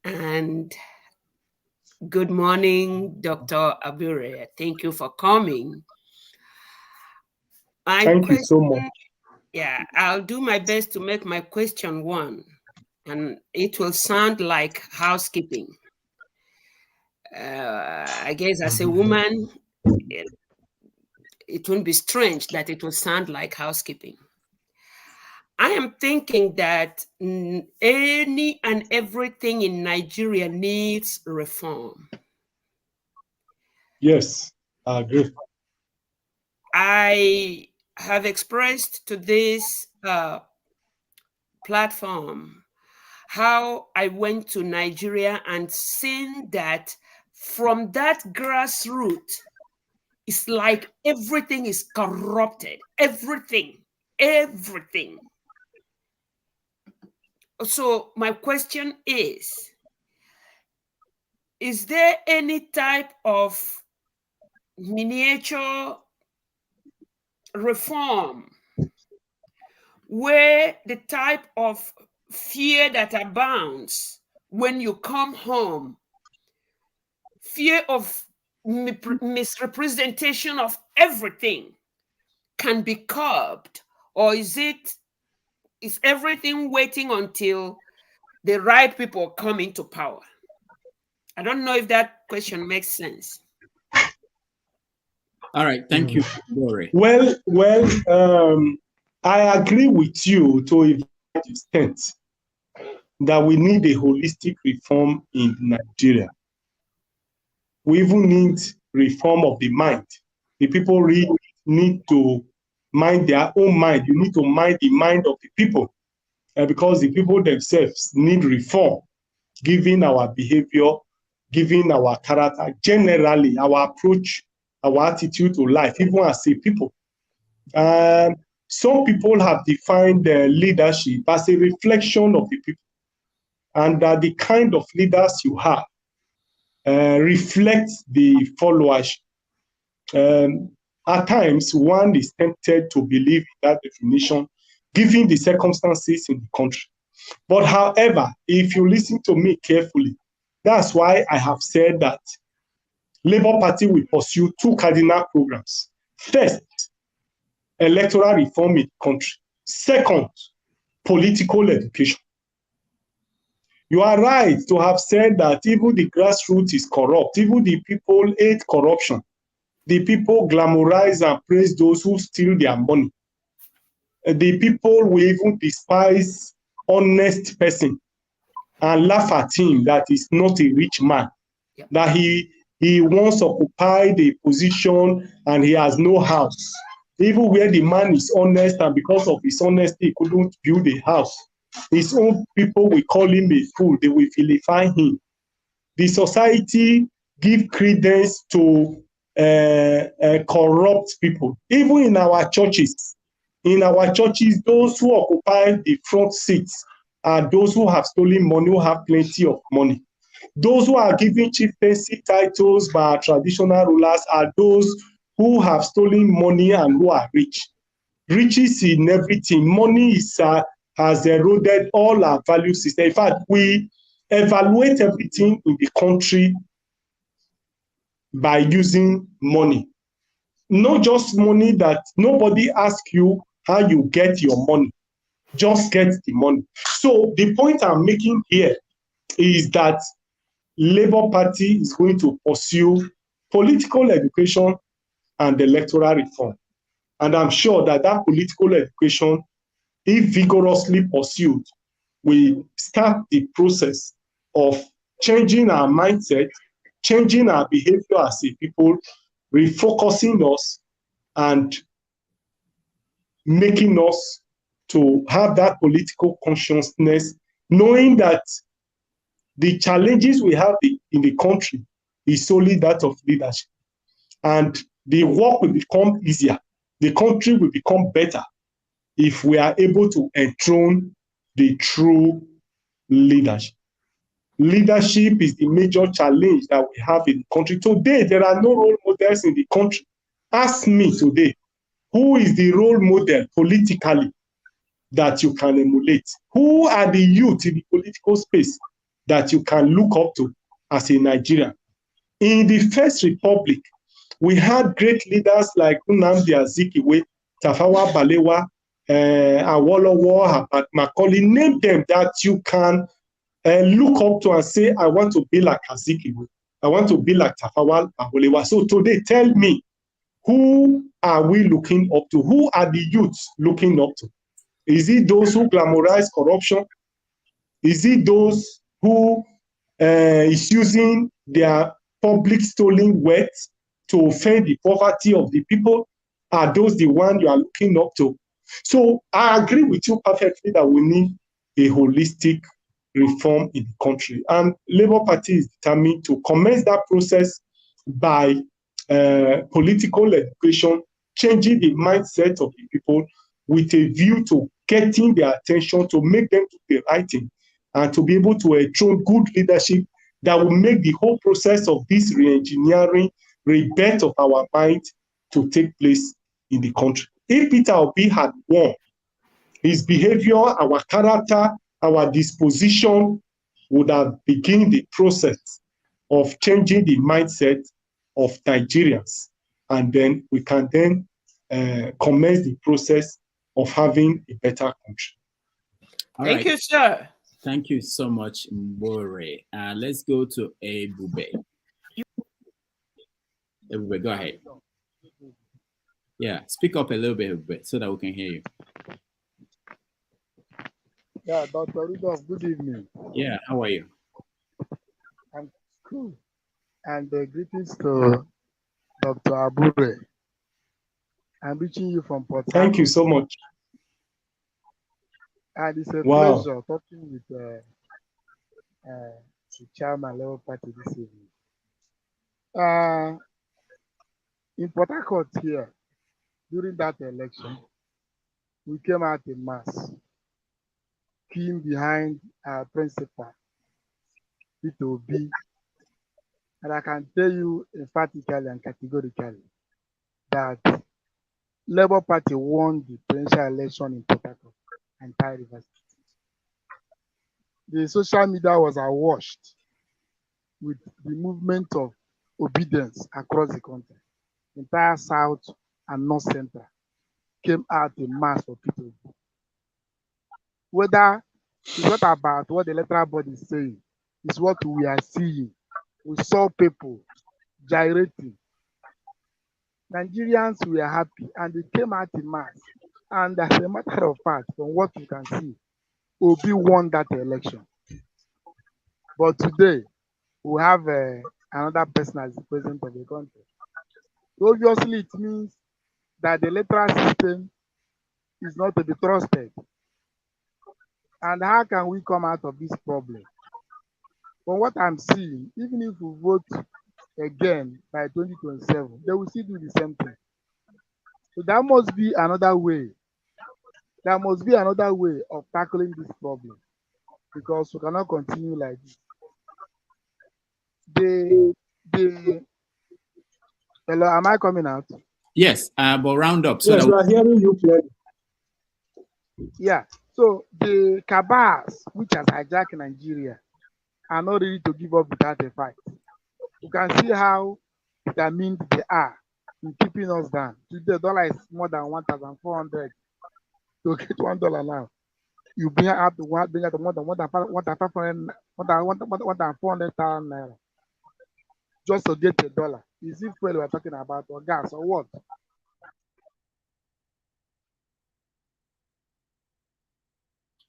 and Good morning, Dr. Abure. Thank you for coming. Thank you so much. Yeah, I'll do my best to make my question one, and it will sound like housekeeping. I guess as a woman, it won't be strange that it will sound like housekeeping. I am thinking that any and everything in Nigeria needs reform. Yes, I agree. I have expressed to this platform how I went to Nigeria and seen that from that grassroots, it's like everything is corrupted. Everything. So my question is there any type of miniature reform where the type of fear that abounds when you come home, fear of misrepresentation of everything, can be curbed? Or is everything waiting until the right people come into power? I don't know if that question makes sense. All right, thank you. Well, I agree with you to a extent that we need a holistic reform in Nigeria. We even need reform of the mind. The people really need to mind their own mind. You need to mind the mind of the people, because the people themselves need reform, given our behavior, given our character, generally our approach, our attitude to life, even as a people. Some people have defined leadership as a reflection of the people, and that the kind of leaders you have reflects the followers. At times, one is tempted to believe in that definition, given the circumstances in the country. But however, if you listen to me carefully, that's why I have said that Labour Party will pursue two cardinal programs. First, electoral reform in the country. Second, political education. You are right to have said that even the grassroots is corrupt, even the people hate corruption. The people glamorize and praise those who steal their money. The people will even despise honest person and laugh at him that is not a rich man, that he once occupied a position and he has no house. Even where the man is honest, and because of his honesty, he couldn't build a house. His own people will call him a fool. They will vilify him. The society give credence to corrupt people. Even in our churches, those who occupy the front seats are those who have stolen money, who have plenty of money. Those who are given chieftaincy titles by our traditional rulers are those who have stolen money and who are rich. Riches in everything. Money has eroded all our value system. In fact, we evaluate everything in the country by using money. Not just money that nobody asks you how you get your money. Just get the money. So the point I'm making here is that Labour Party is going to pursue political education and electoral reform. And I'm sure that political education, if vigorously pursued, will start the process of changing our mindset, changing our behavior as a people, refocusing us, and making us to have that political consciousness, knowing that the challenges we have in the country is solely that of leadership. And the work will become easier. The country will become better if we are able to enthrone the true leadership. Leadership is the major challenge that we have in the country. Today, there are no role models in the country. Ask me today, who is the role model politically that you can emulate? Who are the youth in the political space that you can look up to as a Nigerian? In the First Republic, we had great leaders like Nnamdi Azikiwe, Tafawa Balewa, Awolowo, Herbert Macaulay. Name them that you can look up to and say, I want to be like Azikiwe. I want to be like Tafawa Balewa. So today, tell me, who are we looking up to? Who are the youths looking up to? Is it those who glamorize corruption? Is it those who is using their public stolen wealth to offend the poverty of the people? Are those the ones you are looking up to? So I agree with you perfectly that we need a holistic reform in the country. And Labour Party is determined to commence that process by political education, changing the mindset of the people with a view to getting their attention, to make them do the right thing, and to be able to enthrone good leadership that will make the whole process of this re-engineering, rebirth of our mind to take place in the country. If Peter Obi had won, his behavior, our character, our disposition would have begun the process of changing the mindset of Nigerians. And then we can then commence the process of having a better country. Thank you, sir. Thank you so much, Mbore. Let's go to Ebube. Ebube, go ahead. Yeah, speak up a little bit so that we can hear you. Yeah, Dr. Rudolph, good evening. Yeah, how are you? I'm cool. And greetings to Dr. Abure. I'm reaching you from Port Harcourt. Thank you so much. And it's a pleasure talking with the chairman Labour Party this evening. In Port Harcourt here, during that election, we came out in mass, came behind our principal, Peter Obi. And I can tell you emphatically and categorically that Labour Party won the presidential election in Port Harcourt and Thai River State. The social media was awash with the movement of obedience across the country. The entire South and North Central came out in mass for people. Whether it's not about what the electoral body is saying, it's what we are seeing. We saw people gyrating. Nigerians were happy and they came out in mass. And as a matter of fact, from what you can see, Obi won that election. But today, we have another person as the president of the country. So obviously, it means that the electoral system is not to be trusted. And how can we come out of this problem? From what I'm seeing, even if we vote again by 2027, they will still do the same thing. So there must be another way. There must be another way of tackling this problem, because we cannot continue like this. Hello, am I coming out? Yes, but round up. So yes, we are hearing you clearly. Yeah, so the cabals which has hijacked Nigeria are not ready to give up without a fight. You can see how determined they are in keeping us down. Today, the dollar is more than 1,400. To get $1 now, you bring up to more than 400,000 naira just to get $1. Is it fuel we're talking about, or gas, or what?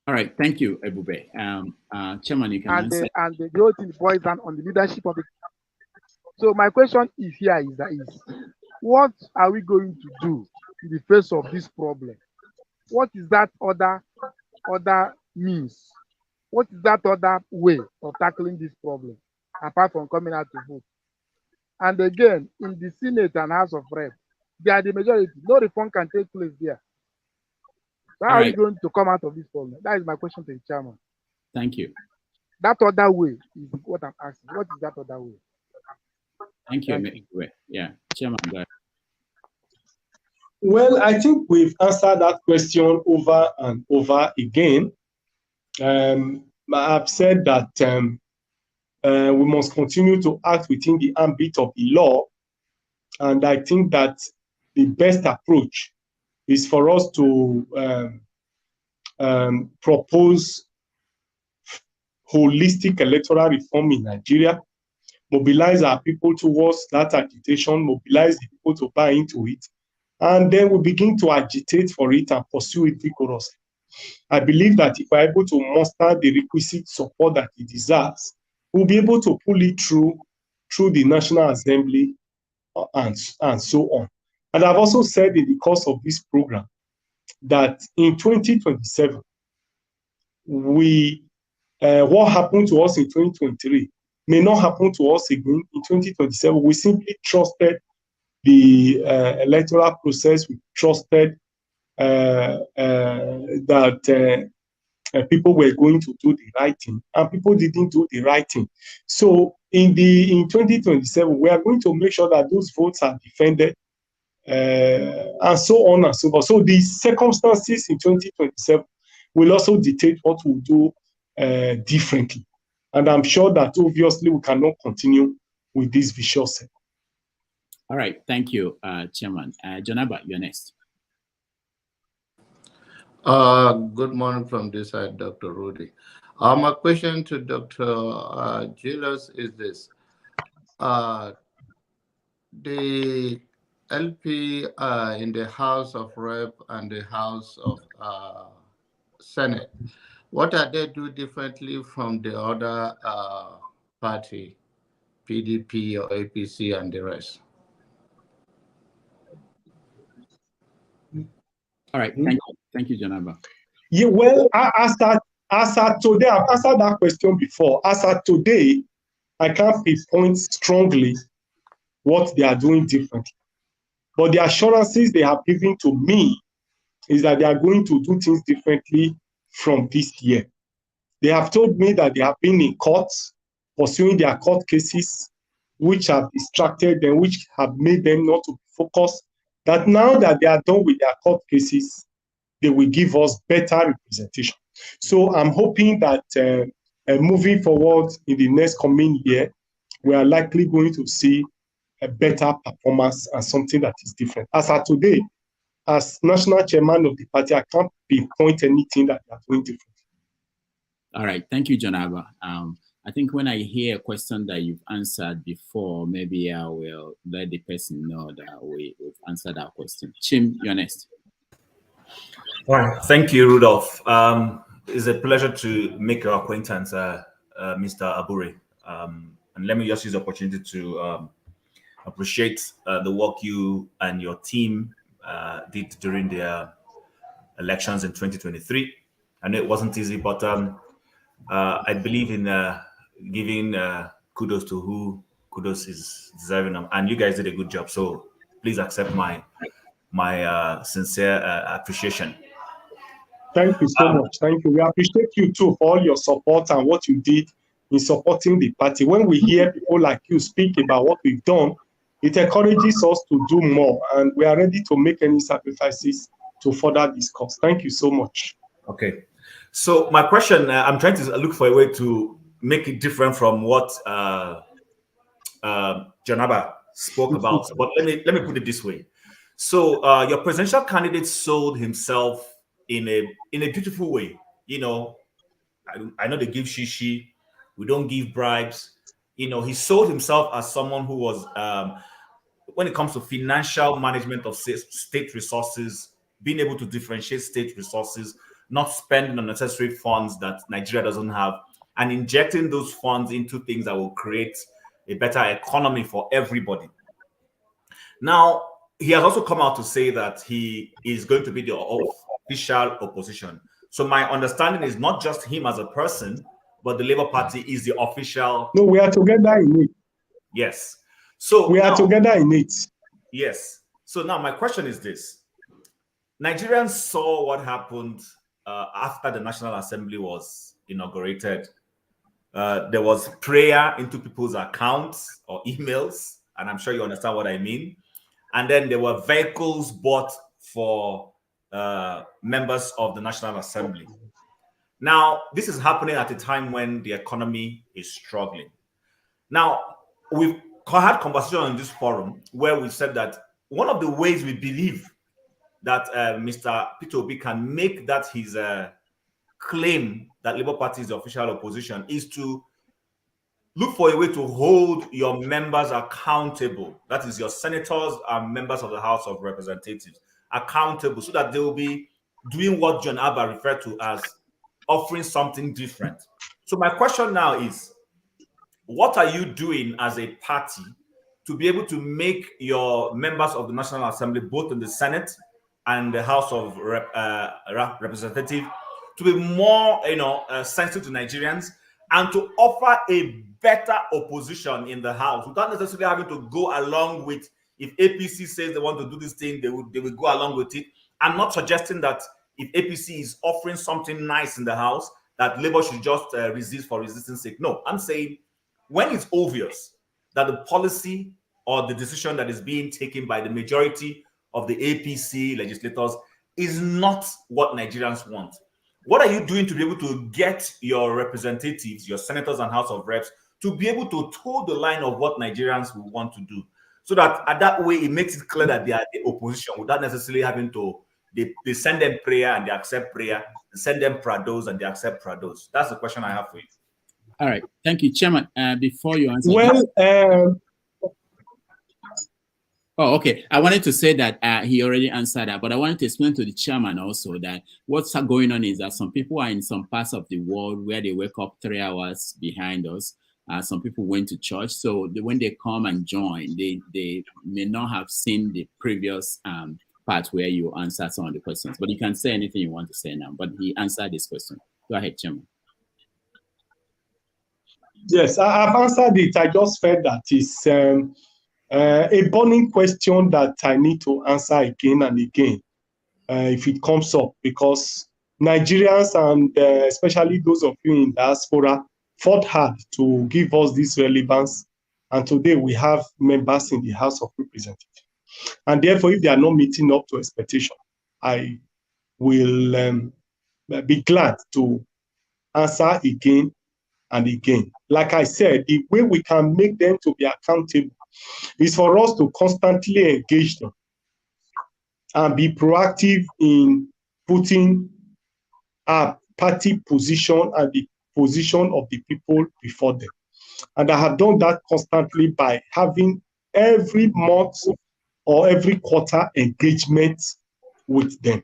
All right, thank you, Ebube. Chairman, you can answer. And the whole thing boils down on the leadership of the. So my question is what are we going to do in the face of this problem? What is that other means? What is that other way of tackling this problem, apart from coming out to vote? And again, in the Senate and House of Reps, they are the majority. No reform can take place there. So how are we going to come out of this problem? That is my question to the chairman. Thank you. That other way is what I'm asking. What is that other way? Thank you. Yeah, Chairman, go ahead. Well, I think we've answered that question over and over again. I've said that we must continue to act within the ambit of the law. And I think that the best approach is for us to propose holistic electoral reform in Nigeria, mobilize our people towards that agitation, mobilize the people to buy into it, and then we begin to agitate for it and pursue it vigorously. I believe that if we're able to muster the requisite support that it deserves, we'll be able to pull it through the National Assembly and so on. And I've also said in the course of this program that in 2027, what happened to us in 2023 may not happen to us again in 2027. We simply trusted the electoral process. We trusted that people were going to do the right thing, and people didn't do the right thing. So in 2027, we are going to make sure that those votes are defended, and so on and so forth. So the circumstances in 2027 will also dictate what we'll do differently. And I'm sure that obviously we cannot continue with this vicious cycle. All right, thank you, Chairman. Jonaba, you're next. Good morning from this side, Dr. Rudy. My question to Dr. Julius is this. The LP in the House of Rep and the House of Senate, what are they do differently from the other party, PDP or APC and the rest? All right, thank you, Jonaba. Yeah, well, as at today, I've answered that question before. As at today, I can't pinpoint strongly what they are doing differently. But the assurances they have given to me is that they are going to do things differently from this year. They have told me that they have been in courts, pursuing their court cases, which have distracted them, which have made them not to focus. That now that they are done with their court cases, they will give us better representation. So I'm hoping that moving forward in the next coming year, we are likely going to see a better performance and something that is different. As of today, as national chairman of the party, I can't pinpoint anything that they are doing different. All right, thank you, Jonaba. I think when I hear a question that you've answered before, maybe I will let the person know that we've answered our question. Chim, you're next. All right, thank you, Rudolph. It's a pleasure to make your acquaintance, Mr. Abure. And let me just use the opportunity to appreciate the work you and your team did during the elections in 2023. I know it wasn't easy, but I believe in giving kudos to who kudos is deserving of, and you guys did a good job. So please accept my sincere appreciation. Thank you so much. Thank you. We appreciate you too for all your support and what you did in supporting the party. When we hear people like you speak about what we've done, it encourages us to do more, and we are ready to make any sacrifices to further this cause. Thank you so much. Okay. So my question, I'm trying to look for a way to make it different from what Jonaba spoke about. But let me put it this way. So your presidential candidate sold himself in a beautiful way. You know, I know they give shishi. We don't give bribes. You know, he sold himself as someone who was, when it comes to financial management of state resources, being able to differentiate state resources, not spending unnecessary funds that Nigeria doesn't have, and injecting those funds into things that will create a better economy for everybody. Now, he has also come out to say that he is going to be the official opposition. So my understanding is not just him as a person, but the Labour Party is the official. No, we are together in it. Yes. So we are together in it. Yes. So now my question is this. Nigerians saw what happened after the National Assembly was inaugurated. There was prayer into people's accounts or emails, and I'm sure you understand what I mean. And then there were vehicles bought for members of the National Assembly. Now, this is happening at a time when the economy is struggling. Now, we've had conversation on this forum where we said that one of the ways we believe that Mr. Peter Obi can make that his claim that Labour Party is the official opposition is to look for a way to hold your members accountable. That is, your senators and members of the House of Representatives accountable, so that they will be doing what John Abba referred to as offering something different. So my question now is, what are you doing as a party to be able to make your members of the National Assembly, both in the Senate and the House of Representatives, to be more, sensitive to Nigerians and to offer a better opposition in the House without necessarily having to go along with, if APC says they want to do this thing, they will go along with it. I'm not suggesting that if APC is offering something nice in the House, that Labour should just resist for resistance sake. No, I'm saying when it's obvious that the policy or the decision that is being taken by the majority of the APC legislators is not what Nigerians want. What are you doing to be able to get your representatives, your senators and House of Reps, to be able to toe the line of what Nigerians will want to do? So that at that way, it makes it clear that they are the opposition without necessarily having to, they send them prayer and they accept prayer, they send them prados and they accept prados. That's the question I have for you. All right. Thank you, Chairman. Before you answer. Oh, okay. I wanted to say that he already answered that, but I wanted to explain to the chairman also that what's going on is that some people are in some parts of the world where they wake up 3 hours behind us. Some people went to church. So when they come and join, they may not have seen the previous part where you answered some of the questions. But you can say anything you want to say now. But he answered this question. Go ahead, Chairman. Yes, I've answered it. I just felt that it's a burning question that I need to answer again and again if it comes up, because Nigerians and especially those of you in diaspora fought hard to give us this relevance, and today we have members in the House of Representatives. And therefore, if they are not meeting up to expectation, I will be glad to answer again and again. Like I said, the way we can make them to be accountable is for us to constantly engage them and be proactive in putting our party position and the position of the people before them. And I have done that constantly by having every month or every quarter engagement with them.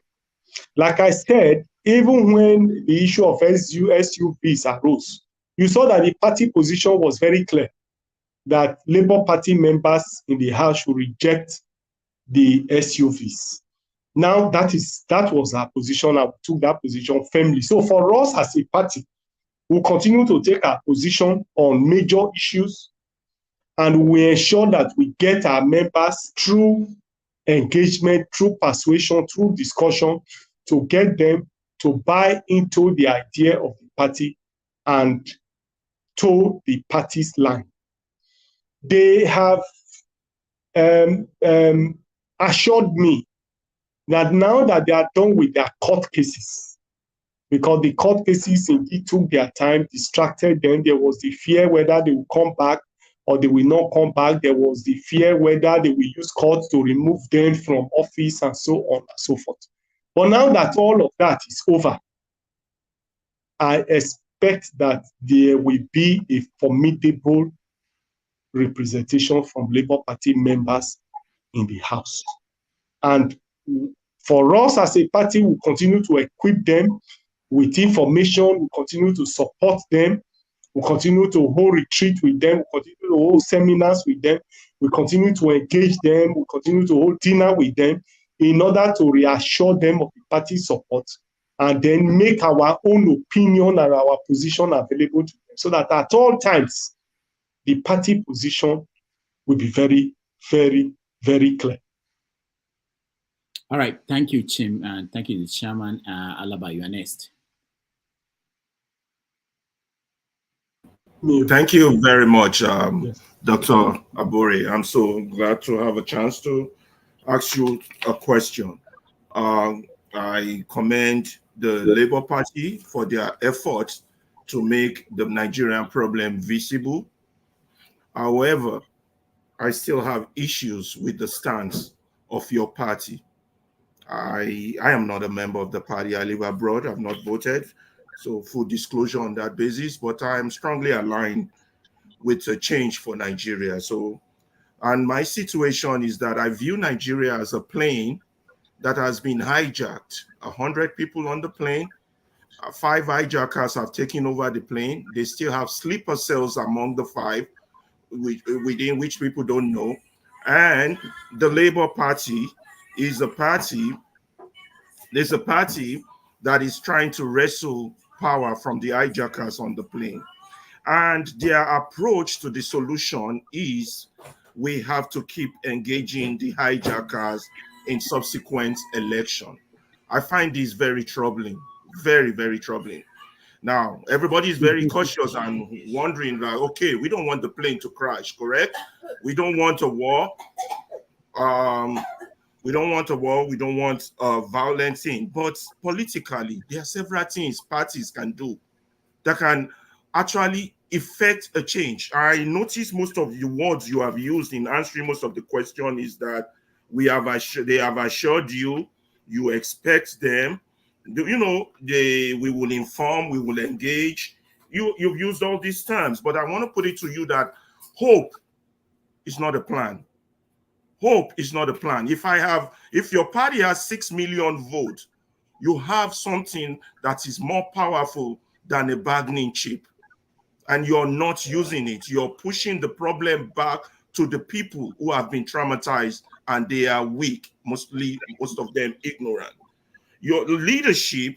Like I said, even when the issue of SUVs arose, you saw that the party position was very clear, that Labour Party members in the House should reject the SUVs. Now that was our position. I took that position firmly. So for us as a party, we'll continue to take our position on major issues, and we ensure that we get our members through engagement, through persuasion, through discussion, to get them to buy into the idea of the party and toe the party's line. They have assured me that now that they are done with their court cases, because the court cases indeed took their time, distracted them, there was the fear whether they will come back or they will not come back. There was the fear whether they will use courts to remove them from office and so on and so forth. But now that all of that is over, I expect that there will be a formidable representation from Labour Party members in the House. And for us as a party, we continue to equip them with information, we continue to support them, we continue to hold retreat with them, we continue to hold seminars with them, we continue to engage them, we continue to hold dinner with them in order to reassure them of the party support, and then make our own opinion and our position available to them, so that at all times, the party position will be very, very, very clear. All right. Thank you, Chim. And thank you, the Chairman. Alaba, you are next. Thank you very much, yes, Dr. Abure. I'm so glad to have a chance to ask you a question. I commend the Labour Party for their efforts to make the Nigerian problem visible. However, I still have issues with the stance of your party. I am not a member of the party. I live abroad. I've not voted. So full disclosure on that basis, but I am strongly aligned with a change for Nigeria. So, and my situation is that I view Nigeria as a plane that has been hijacked. 100 people on the plane. 5 hijackers have taken over the plane. They still have sleeper cells among the 5, within which people don't know. And the Labour Party is a party, there's a party that is trying to wrestle power from the hijackers on the plane. And their approach to the solution is we have to keep engaging the hijackers in subsequent election. I find this very troubling, very, very troubling. Now, everybody is very cautious and wondering, like, okay, we don't want the plane to crash, correct? We don't want a war. We don't want a war. We don't want a violent thing. But politically, there are several things parties can do that can actually effect a change. I noticed most of the words you have used in answering most of the question is that they have assured you, you expect them, you know, we will inform, we will engage. You've used all these terms, but I want to put it to you that hope is not a plan. Hope is not a plan. If your party has 6 million votes, you have something that is more powerful than a bargaining chip, and you're not using it. You're pushing the problem back to the people who have been traumatized, and they are weak, most of them ignorant. Your leadership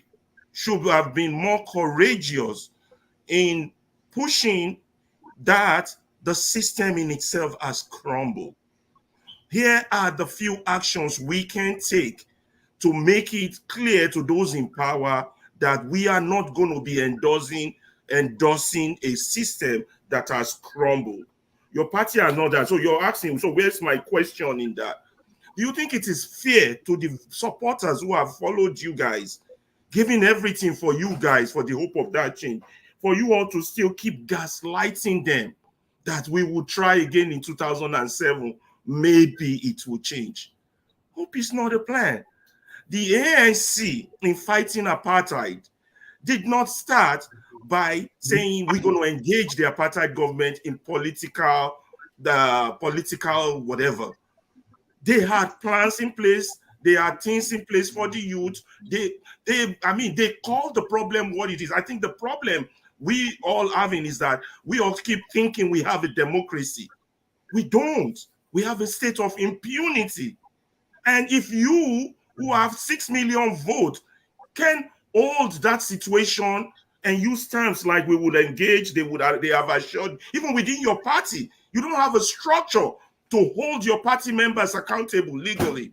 should have been more courageous in pushing that the system in itself has crumbled. Here are the few actions we can take to make it clear to those in power that we are not going to be endorsing a system that has crumbled. Your party has not done. So you're asking, so where's my question in that? Do you think it is fair to the supporters who have followed you guys, giving everything for you guys for the hope of that change, for you all to still keep gaslighting them that we will try again in 2007, maybe it will change? Hope is not a plan. The ANC in fighting apartheid did not start by saying we're going to engage the apartheid government in political whatever. They had plans in place. They had things in place for the youth. They call the problem what it is. I think the problem we all having is that we all keep thinking we have a democracy. We don't. We have a state of impunity. And if you, who have 6 million votes, can hold that situation and use terms like we would engage, they have assured, even within your party, you don't have a structure to hold your party members accountable legally.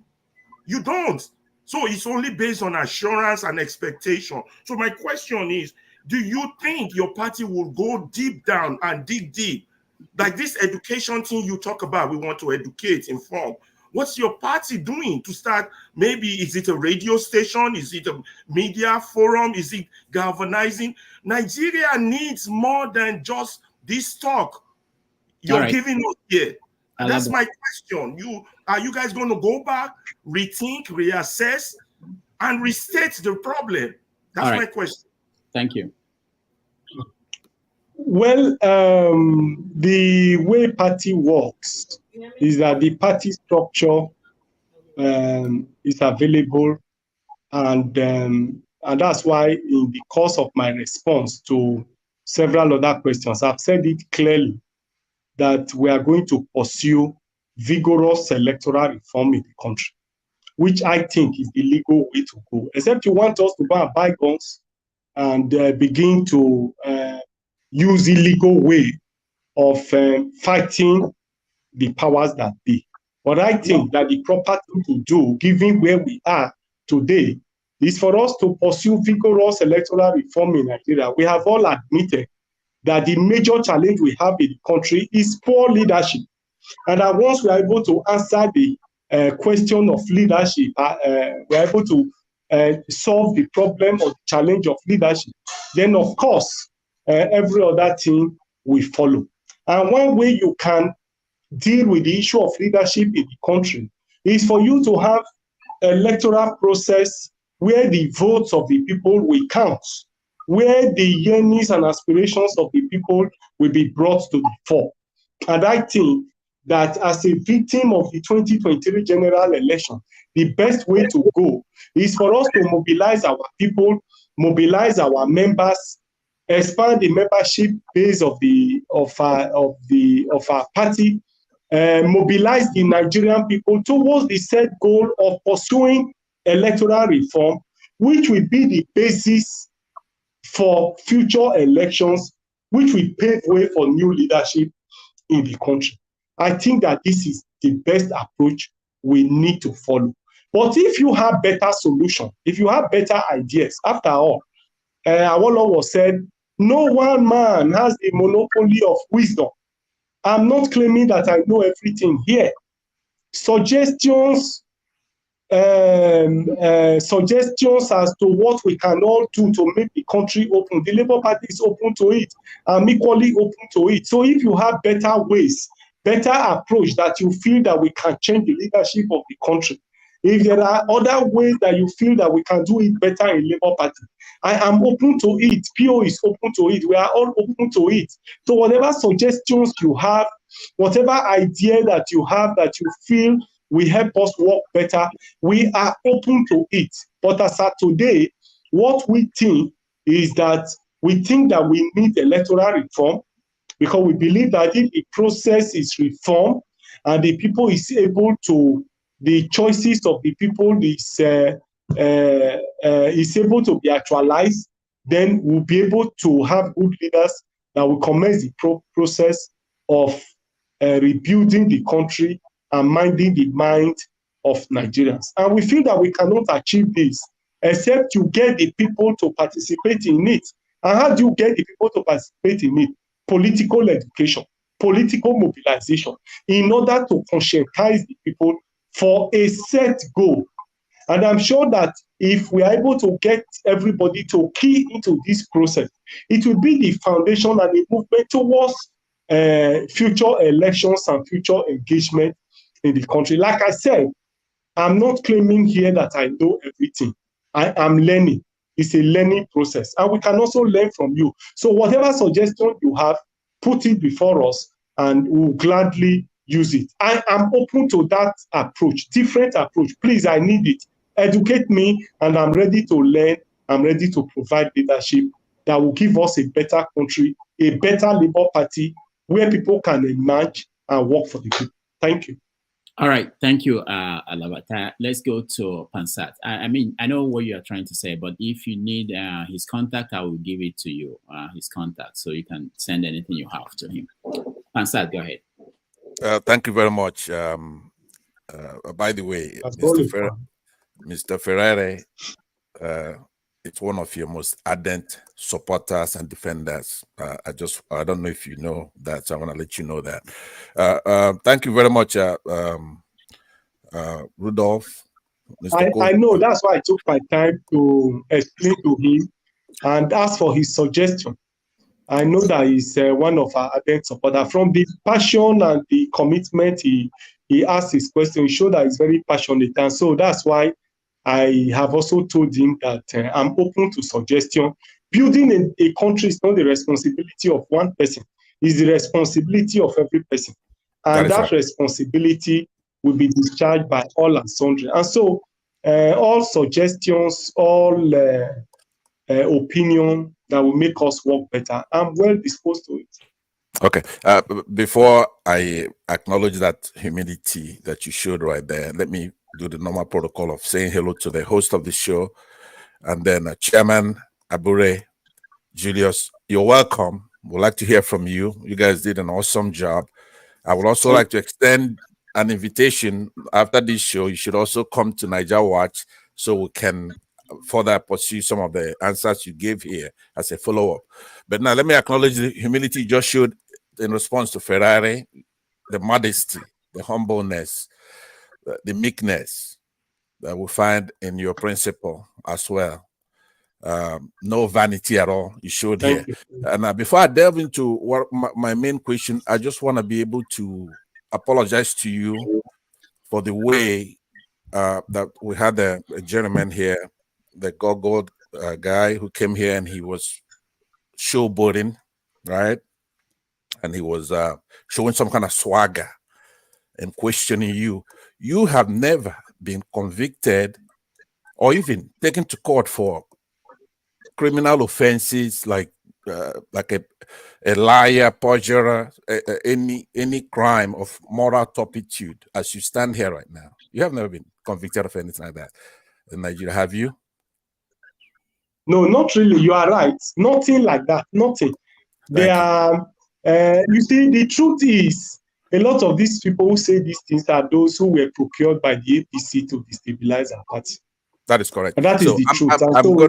You don't. So it's only based on assurance and expectation. So my question is, do you think your party will go deep down and dig deep? Like this education thing you talk about, we want to educate, inform. What's your party doing to start? Maybe is it a radio station? Is it a media forum? Is it galvanizing? Nigeria needs more than just this talk you're giving us here. That's my question. Are you guys going to go back, rethink, reassess, and restate the problem? That's my question. Thank you. Well, the way party works is that the party structure is available, and that's why in the course of my response to several other questions, I've said it clearly that we are going to pursue vigorous electoral reform in the country, which I think is the legal way to go, except you want us to go and buy guns and begin to use illegal way of fighting the powers that be. But I think that the proper thing to do, given where we are today, is for us to pursue vigorous electoral reform in Nigeria. We have all admitted that the major challenge we have in the country is poor leadership. And that once we are able to answer the question of leadership, we are able to solve the problem or the challenge of leadership, then of course, every other thing will follow. And one way you can deal with the issue of leadership in the country is for you to have electoral process where the votes of the people will count, where the yearnings and aspirations of the people will be brought to the fore. And I think that as a victim of the 2023 general election, the best way to go is for us to mobilize our people, mobilize our members, expand the membership base of our party, mobilize the Nigerian people towards the set goal of pursuing electoral reform, which will be the basis for future elections, which will pave way for new leadership in the country. I think that this is the best approach we need to follow. But if you have better solutions, if you have better ideas, after all, Awolowo said, no one man has the monopoly of wisdom. I'm not claiming that I know everything here. Suggestions as to what we can all do to make the country open. The Labour Party is open to it. I'm equally open to it. So if you have better ways, better approach that you feel that we can change the leadership of the country, if there are other ways that you feel that we can do it better in Labour Party, I am open to it. PO is open to it. We are all open to it. So whatever suggestions you have, whatever idea that you have that you feel will help us work better, we are open to it. But as of today, what we think is that we think that we need electoral reform, because we believe that if the process is reformed and the people is able to, the choices of the people is able to be actualized, then we'll be able to have good leaders that will commence the process of rebuilding the country and minding the mind of Nigerians. And we feel that we cannot achieve this except you get the people to participate in it. And how do you get the people to participate in it? Political education, political mobilization, in order to conscientize the people for a set goal. And I'm sure that if we are able to get everybody to key into this process, it will be the foundation and the movement towards future elections and future engagement in the country. Like I said, I'm not claiming here that I know everything. I am learning. It's a learning process. And we can also learn from you. So whatever suggestion you have, put it before us and we'll gladly use it. I am open to that approach, different approach. Please, I need it. Educate me, and I'm ready to learn. I'm ready to provide leadership that will give us a better country, a better Labour Party, where people can emerge and work for the people. Thank you. All right. Thank you, Alabata. Let's go to Pansat. I mean, I know what you are trying to say, but if you need his contact, I will give it to you, his contact, so you can send anything you have to him. Pansat, go ahead. Thank you very much. By the way, Mr. Ferrari, it's one of your most ardent supporters and defenders. I don't know if you know that, so I want to let you know that. Thank you very much, Rudolph. I know, that's why I took my time to explain to him and ask for his suggestion. I know that he's one of our ardent supporters. From the passion and the commitment he asked his question, he showed that he's very passionate. And so that's why I have also told him that I'm open to suggestion. Building a country is not the responsibility of one person. It's the responsibility of every person. And that responsibility will be discharged by all and sundry. And so all suggestions, all opinion that will make us work better, I'm well disposed to it. Okay. Before I acknowledge that humility that you showed right there, let me do the normal protocol of saying hello to the host of the show, and then Chairman Abure, Julius, you're welcome. We'd like to hear from you. You guys did an awesome job. I would also like to extend an invitation after this show. You should also come to Niger Watch so we can further pursue some of the answers you gave here as a follow-up. But now let me acknowledge the humility you just showed in response to Ferrari, the modesty, the humbleness, the meekness that we find in your principle as well. no vanity at all. You showed Thank here. you. And before I delve into what my main question, I just want to be able to apologize to you for the way that we had a gentleman here, the goggled guy who came here and he was showboating, right? And he was showing some kind of swagger and questioning you. You have never been convicted or even taken to court for criminal offenses like a liar, perjurer, any crime of moral turpitude. As you stand here right now, you have never been convicted of anything like that in Nigeria, have you? No, not really. You are right. Nothing like that. Nothing. They are. You see, the truth is, a lot of these people who say these things are those who were procured by the APC to destabilize our party. That is correct. And that is the truth. And so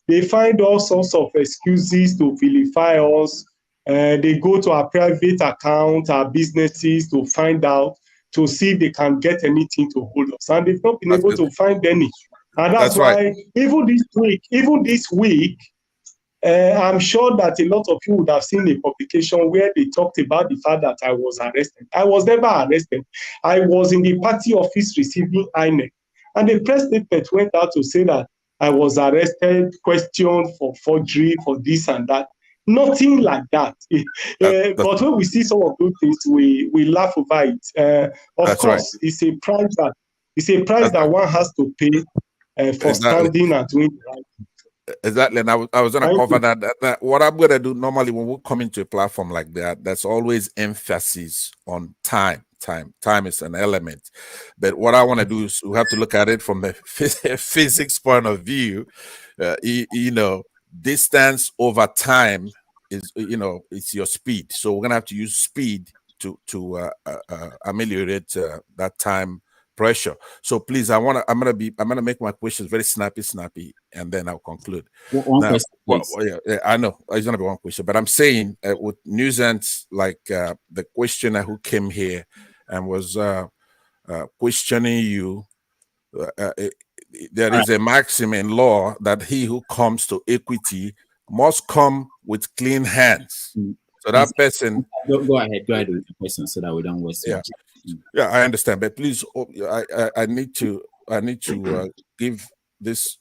they find all sorts of excuses to vilify us. They go to our private account, our businesses to find out, to see if they can get anything to hold us. And they've not been able to find any. And that's why right. even this week, I'm sure that a lot of you would have seen a publication where they talked about the fact that I was arrested. I was never arrested. I was in the party office receiving INEC. And the press statement went out to say that I was arrested, questioned for forgery, for this and that. Nothing like that. But when we see some of those things, we laugh over it. Of course, right. It's a price that one has to pay for standing and doing the right thing. Exactly, and I was going to cover that. What I'm going to do normally when we come into a platform like that, that's always emphasis on time. Time is an element, but what I want to do is we have to look at it from the physics point of view. Distance over time is, it's your speed. So we're going to have to use speed to ameliorate that time pressure. So please, I'm gonna make my questions very snappy, and then I'll conclude. One question, I know it's gonna be one question, but I'm saying with nuisance like the questioner who came here and was questioning you, there is a maxim in law that he who comes to equity must come with clean hands. So that person. Go ahead with the question so that we don't waste time. Yeah, I understand, but please, I need to give this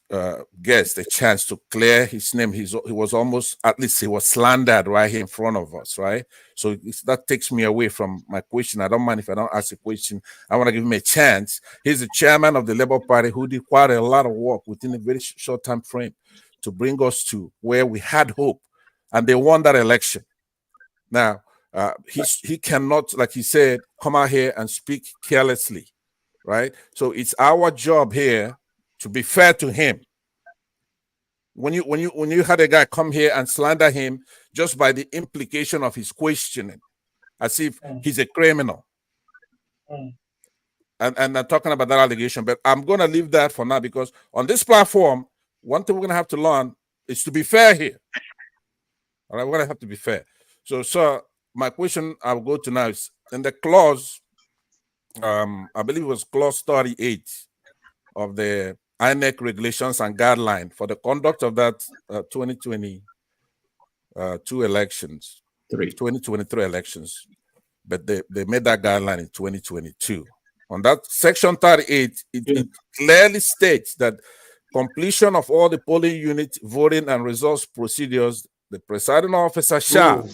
guest a chance to clear his name. He was almost, at least he was slandered right here in front of us, right? So that takes me away from my question. I don't mind if I don't ask a question. I want to give him a chance. He's the chairman of the Labour Party who did quite a lot of work within a very short time frame to bring us to where we had hope, and they won that election. Now, he cannot, like he said, come out here and speak carelessly, right? So it's our job here to be fair to him. When you had a guy come here and slander him just by the implication of his questioning, as if he's a criminal, and I'm talking about that allegation, but I'm going to leave that for now because on this platform, one thing we're going to have to learn is to be fair here. All right, we're going to have to be fair. So, sir, my question I'll go to now is in the clause, I believe it was clause 38 of the INEC regulations and guideline for the conduct of that 2022 elections, 2023 elections, but they made that guideline in 2022. On that section 38, it clearly states that completion of all the polling unit voting and results procedures, the presiding officer shall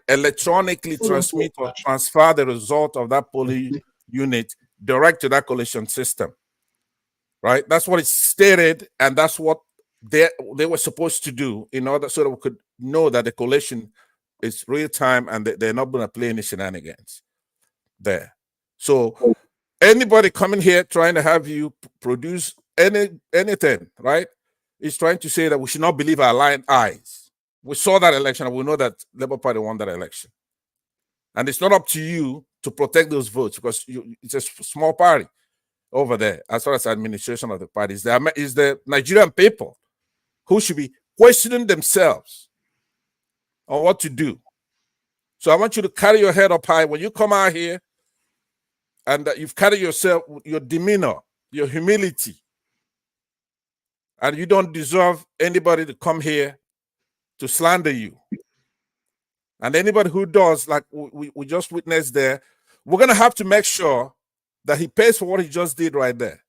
electronically transmit or transfer the result of that polling unit direct to that collation system. Right? That's what it's stated, and that's what they were supposed to do in order so that we could know that the collation is real time and they're not going to play any shenanigans there. So anybody coming here trying to have you produce anything, right, is trying to say that we should not believe our lying eyes. We saw that election and we know that Labour Party won that election. And it's not up to you to protect those votes because it's a small party over there as far as administration of the party. Is the Nigerian people who should be questioning themselves on what to do. So I want you to carry your head up high when you come out here and you've carried yourself, your demeanor, your humility. And you don't deserve anybody to come here to slander you. And anybody who does, like we just witnessed there, we're going to have to make sure that he pays for what he just did right there.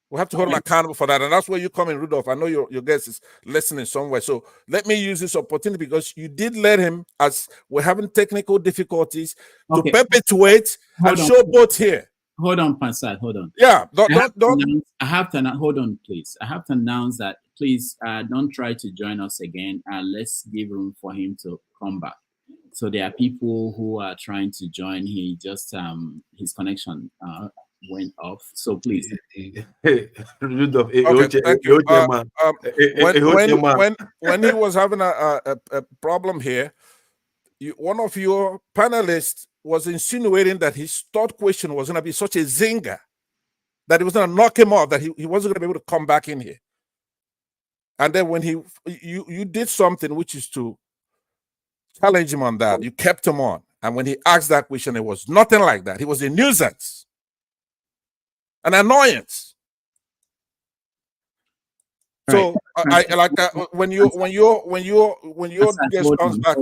We have to hold him accountable for that. And that's where you come in, Rudolph. I know your guest is listening somewhere. So let me use this opportunity, because you did let him, as we're having technical difficulties, to perpetuate and show both here. Hold on, Pansat, hold on. Yeah, I have to hold on, please. I have to announce that, please don't try to join us again. Let's give room for him to come back. So there are people who are trying to join. He just, his connection went off. So please. Rudolph, thank you. When he was having a problem here, one of your panelists was insinuating that his third question was going to be such a zinger that it was going to knock him off, that he wasn't going to be able to come back in here. And then when you did something, which is to challenge him on that, you kept him on. And when he asked that question, it was nothing like that. He was a nuisance, an annoyance. So when your guest comes back.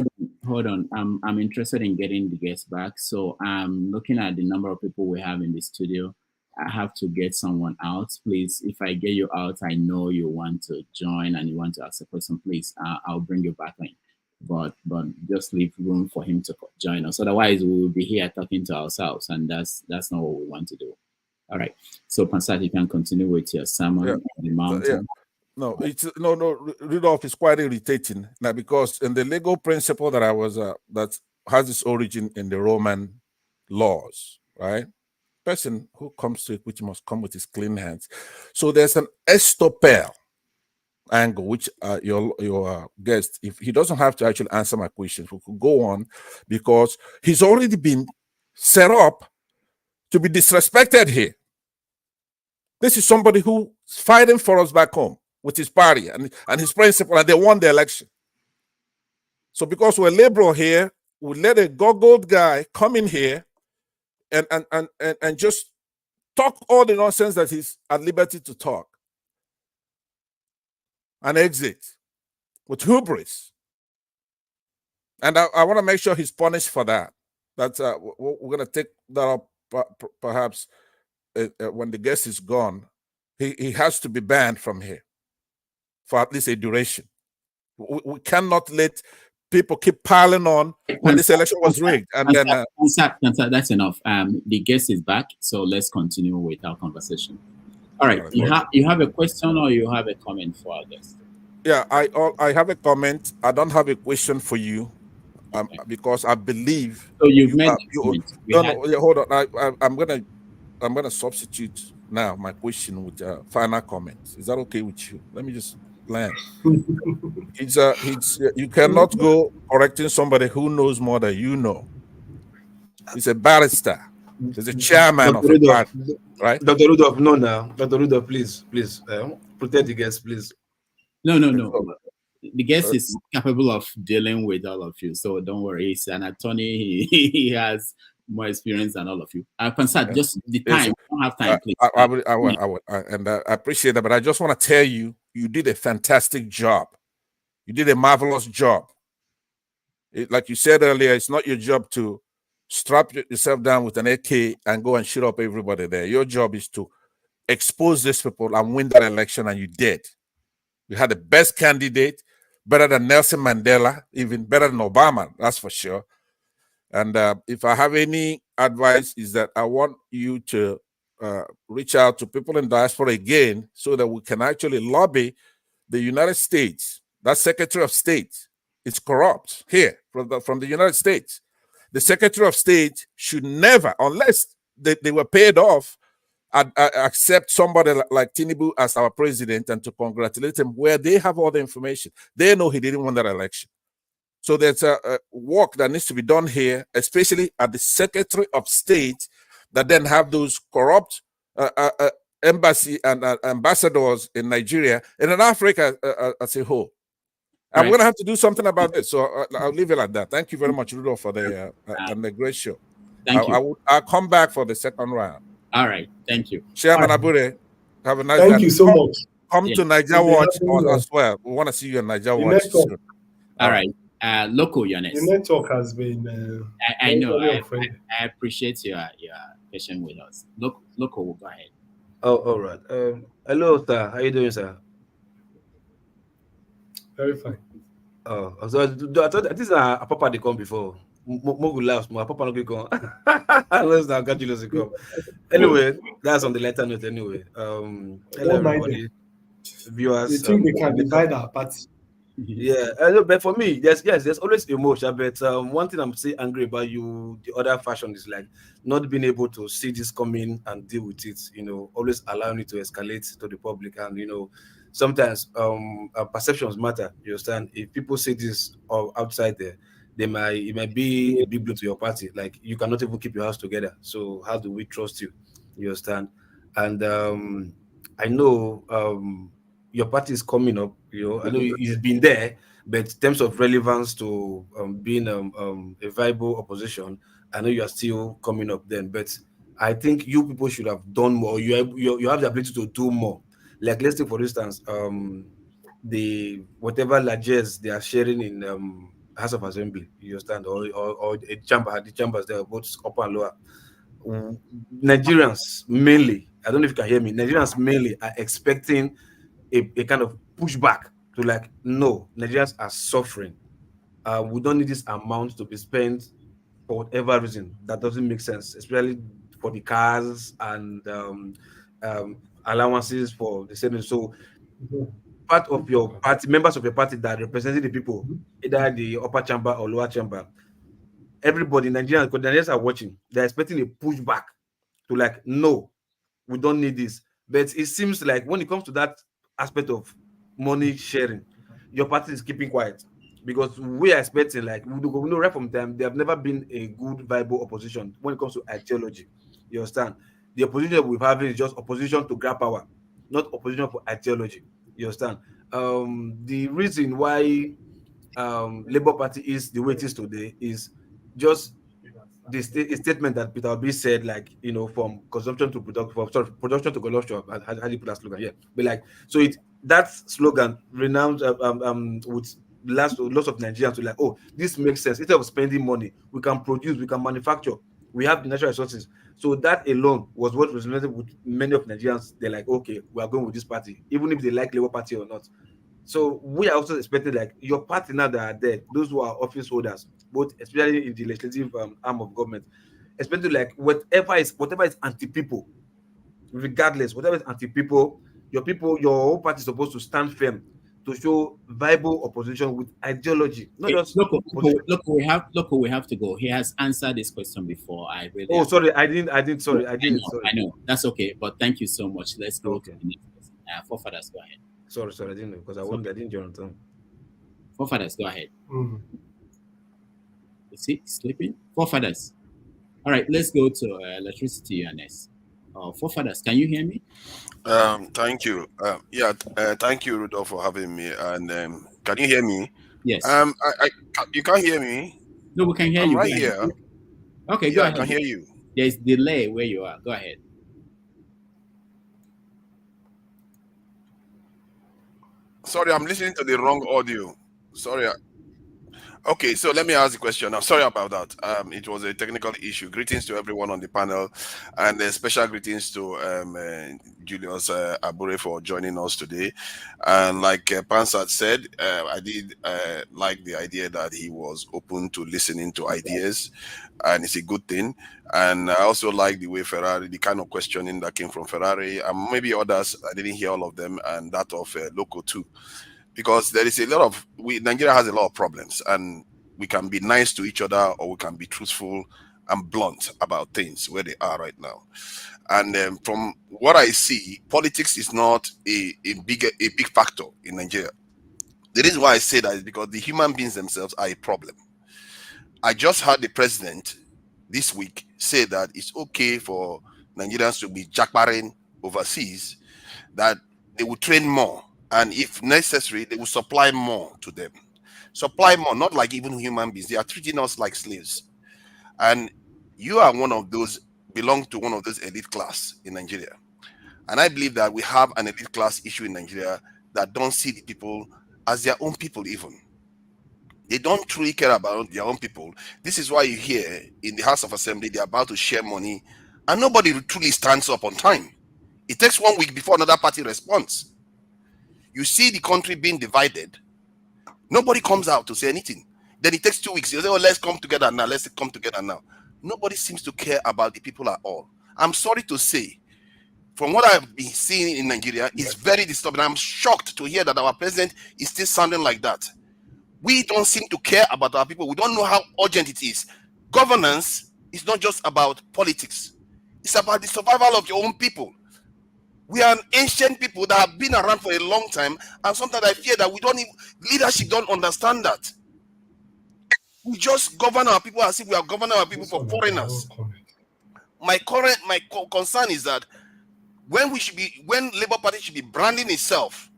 Hold on. I'm interested in getting the guests back. So I'm looking at the number of people we have in the studio. I have to get someone out, please. If I get you out, I know you want to join and you want to ask a question, please. I'll bring you back in. But just leave room for him to join us. Otherwise, we will be here talking to ourselves, and that's not what we want to do. All right. So Pansat, you can continue with your sermon on the mountain. No, Rudolph is quite irritating now, because in the legal principle that I was that has its origin in the Roman laws, right? Person who comes to equity must come with his clean hands. So there's an estoppel angle, which your guest, if he doesn't have to actually answer my questions, we could go on, because he's already been set up to be disrespected here. This is somebody who's fighting for us back home with his party and his principle, and they won the election. So because we're liberal here, we let a goggled guy come in here and just talk all the nonsense that he's at liberty to talk and exit with hubris. And I want to make sure he's punished for that. That's we're going to take that up perhaps when the guest is gone. He has to be banned from here for at least a duration. We cannot let people keep piling on when this election was rigged. And then that's enough. The guest is back, so let's continue with our conversation. All right, you have a question or you have a comment for our guest? Yeah, I have a comment. I don't have a question for you, because I believe. So you've made. Hold on. I'm gonna substitute now my question with final comments. Is that okay with you? Let me just land. You cannot go correcting somebody who knows more than you know. He's a barrister. He's a chairman of the party, right? Dr. Rudolph, no, now. Dr. Rudolph, please, protect the guest, please. No. The guest is capable of dealing with all of you, so don't worry. He's an attorney. He has more experience than all of you. Pansat, just the time. We don't have time, please. I will, and I appreciate that, but I just want to tell you, you did a fantastic job. You did a marvelous job. Like you said earlier, it's not your job to strap yourself down with an AK and go and shoot up everybody there. Your job is to expose these people and win that election, and you did. You had the best candidate, better than Nelson Mandela, even better than Obama, that's for sure. And if I have any advice, is that I want you to reach out to people in diaspora again, so that we can actually lobby the United States. That Secretary of State is corrupt here from the United States. The Secretary of State should never, unless they were paid off, accept somebody like Tinubu as our president and to congratulate him, where they have all the information. They know he didn't win that election. So there's a work that needs to be done here, especially at the Secretary of State, that then have those corrupt embassy and ambassadors in Nigeria and in Africa as a whole. And we're going to have to do something about this. So I'll leave it like that. Thank you very much, Rudolph, for the great show. Thank you. I'll come back for the second round. All right. Thank you. Chairman Abure. Have a nice Thank day. you so much. Come Yeah. to Niger We'll be Watch having as well. We want to see you on Niger the Watch network. soon. All right. Local, you're The next. network has been I know. very I unfriendly. appreciate your patient with us. Local, will go ahead. Oh, all right. Hello, sir. How you doing, sir? Very fine. Oh, so I thought this is a papa they come before. Mogu laughs, my papa no go come. Unless now God Julius come. Anyway, that's on the lighter note. Anyway, hello Don't mind everybody, them. viewers. They think they can divide our party. Yeah, but for me, there's always emotion. But one thing I'm still angry about you, the other fashion is like not being able to see this coming and deal with it. You know, always allowing it to escalate to the public, and you know, sometimes perceptions matter. You understand? If people say this outside there, it might be a big blow to your party. Like you cannot even keep your house together. So how do we trust you? You understand? And I know your party is coming up. You know, I know you've been there, but in terms of relevance to being a viable opposition, I know you are still coming up then. But I think you people should have done more. You have the ability to do more. Like let's take for instance, the whatever largesse they are sharing in House of Assembly, you understand, or a chamber, the chambers there, both upper and lower. Nigerians mainly, I don't know if you can hear me. Nigerians mainly are expecting a kind of pushback to like, no, Nigerians are suffering. We don't need this amount to be spent for whatever reason. That doesn't make sense, especially for the cars and allowances for the same. So part of your party, members of your party that representing the people, either the upper chamber or lower chamber, everybody, Nigerians are watching. They're expecting a pushback to like, no, we don't need this. But it seems like when it comes to that aspect of money sharing, your party is keeping quiet because we are expecting, like, we know right from them, they have never been a good, viable opposition when it comes to ideology. You understand? The opposition we're having is just opposition to grab power, not opposition for ideology. You understand? The reason why Labour Party is the way it is today is just the statement that Peter Obi said, like, you know, from consumption to production, production to consumption. How do you put that slogan? Yeah, but like, so that slogan renowned with lots of Nigerians to like, oh, this makes sense. Instead of spending money, we can produce, we can manufacture, we have the natural resources. So that alone was what resonated with many of Nigerians. They're like, okay, we are going with this party, even if they like Labour Party or not. So we are also expecting, like, your party now that are there, those who are office holders, both especially in the legislative arm of government, especially like whatever is anti-people, regardless, whatever is anti-people, your whole party is supposed to stand firm to show viable opposition with ideology, not just Look, we have to go. He has answered this question before. I really sorry, I didn't. Sorry. I know. That's okay, but thank you so much. Let's go to the next person. Forefathers, go ahead. Sorry, I didn't know because I didn't join time. Forefathers, go ahead. Is he sleeping? Forefathers. All right, let's go to electricity UNS. Forefathers, can you hear me? Thank you. Thank you, Rudolph, for having me. And can you hear me? Yes. You can't hear me? No, we can hear you. I'm right here. Okay, go ahead. I can hear you. There's delay where you are. Go ahead. Sorry, I'm listening to the wrong audio. Sorry. Okay, so let me ask the question. I'm sorry about that. It was a technical issue. Greetings to everyone on the panel, and special greetings to Julius Abure for joining us today. And like Pansat said, I did like the idea that he was open to listening to ideas, and it's a good thing. And I also like the way the kind of questioning that came from Ferrari, and maybe others. I didn't hear all of them, and that of Loco too. Because there is a lot of Nigeria has a lot of problems, and we can be nice to each other, or we can be truthful and blunt about things where they are right now. And from what I see, politics is not a big factor in Nigeria. The reason why I say that is because the human beings themselves are a problem. I just heard the president this week say that it's okay for Nigerians to be jackbarring overseas, that they will train more. And if necessary, they will supply more to them. Supply more, not like even human beings. They are treating us like slaves. And you are one of those, belong to one of those elite class in Nigeria. And I believe that we have an elite class issue in Nigeria that don't see the people as their own people even. They don't truly care about their own people. This is why you hear in the House of Assembly, they're about to share money and nobody truly stands up on time. It takes 1 week before another party responds. You see the country being divided. Nobody comes out to say anything. Then it takes 2 weeks. You say, oh, let's come together now. Let's come together now. Nobody seems to care about the people at all. I'm sorry to say, from what I've been seeing in Nigeria, it's very disturbing. I'm shocked to hear that our president is still sounding like that. We don't seem to care about our people. We don't know how urgent it is. Governance is not just about politics. It's about the survival of your own people. We are an ancient people that have been around for a long time, and sometimes I fear that leadership don't understand that. We just govern our people as if we are governing our people for foreigners. My concern is that when Labour Party should be branding itself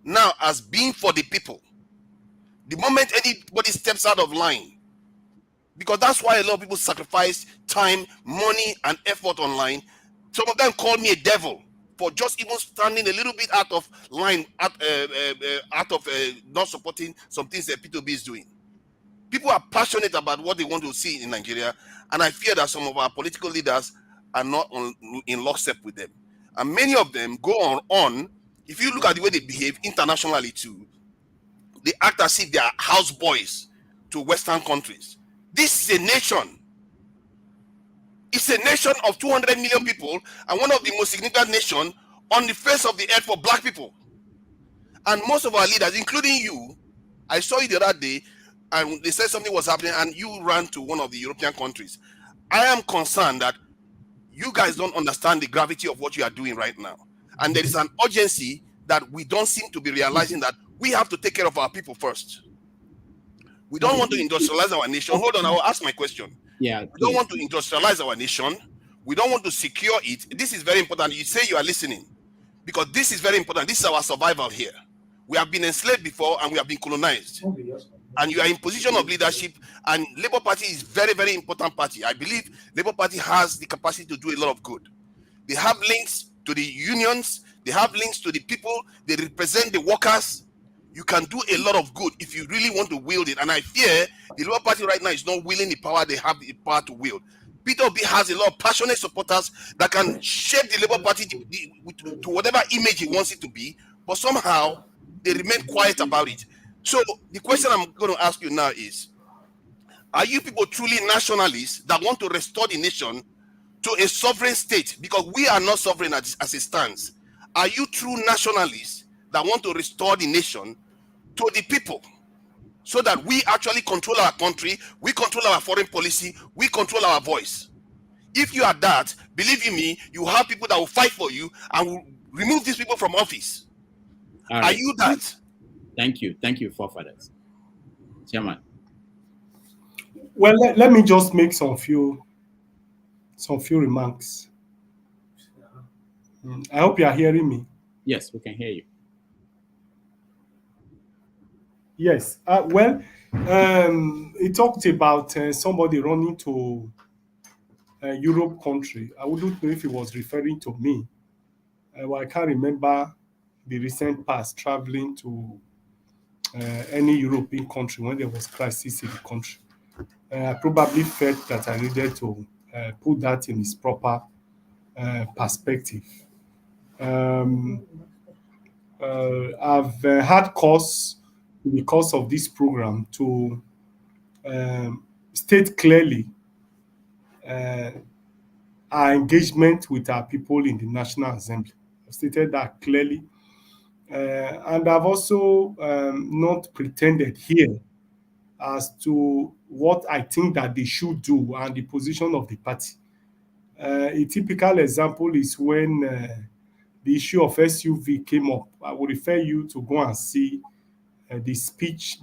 now as being for the people, the moment anybody steps out of line, because that's why a lot of people sacrifice time, money, and effort online. Some of them call me a devil for just even standing a little bit out of line, out of not supporting some things that Peter Obi is doing. People are passionate about what they want to see in Nigeria, and I fear that some of our political leaders are not in lockstep with them. And many of them go on, if you look at the way they behave internationally too, they act as if they are houseboys to Western countries. This is a nation. It's a nation of 200 million people and one of the most significant nations on the face of the earth for black people. And most of our leaders, including you, I saw you the other day, and they said something was happening, and you ran to one of the European countries. I am concerned that you guys don't understand the gravity of what you are doing right now. And there is an urgency that we don't seem to be realizing that we have to take care of our people first. We don't want to industrialize our nation. Hold on, I will ask my question. Yeah, we don't want to industrialize our nation. We don't want to secure it. This is very important. You say you are listening, because this is very important. This is our survival here. We have been enslaved before and we have been colonized. And you are in position of leadership, and Labour Party is very, very important party. I believe Labour Party has the capacity to do a lot of good. They have links to the unions. They have links to the people. They represent the workers. You can do a lot of good if you really want to wield it. And I fear the Labour Party right now is not wielding the power they have the power to wield. Peter Obi has a lot of passionate supporters that can shape the Labour Party to whatever image he wants it to be, but somehow they remain quiet about it. So the question I'm going to ask you now is, are you people truly nationalists that want to restore the nation to a sovereign state? Because we are not sovereign as it stands. Are you true nationalists that want to restore the nation to the people so that we actually control our country, we control our foreign policy, we control our voice? If you are that, believe you me, you have people that will fight for you and will remove these people from office. Right. Are you that? Thank you, forefathers. Chairman. Well, let me just make some few remarks. I hope you are hearing me. Yes, we can hear you. Yes. He talked about somebody running to a Europe country. I wouldn't know if he was referring to me. Well, I can't remember the recent past traveling to any European country when there was crisis in the country. I probably felt that I needed to put that in its proper perspective. I've had cause in the course of this program to state clearly our engagement with our people in the National Assembly. I've stated that clearly. And I've also not pretended here as to what I think that they should do and the position of the party. A typical example is when the issue of SUV came up. I would refer you to go and see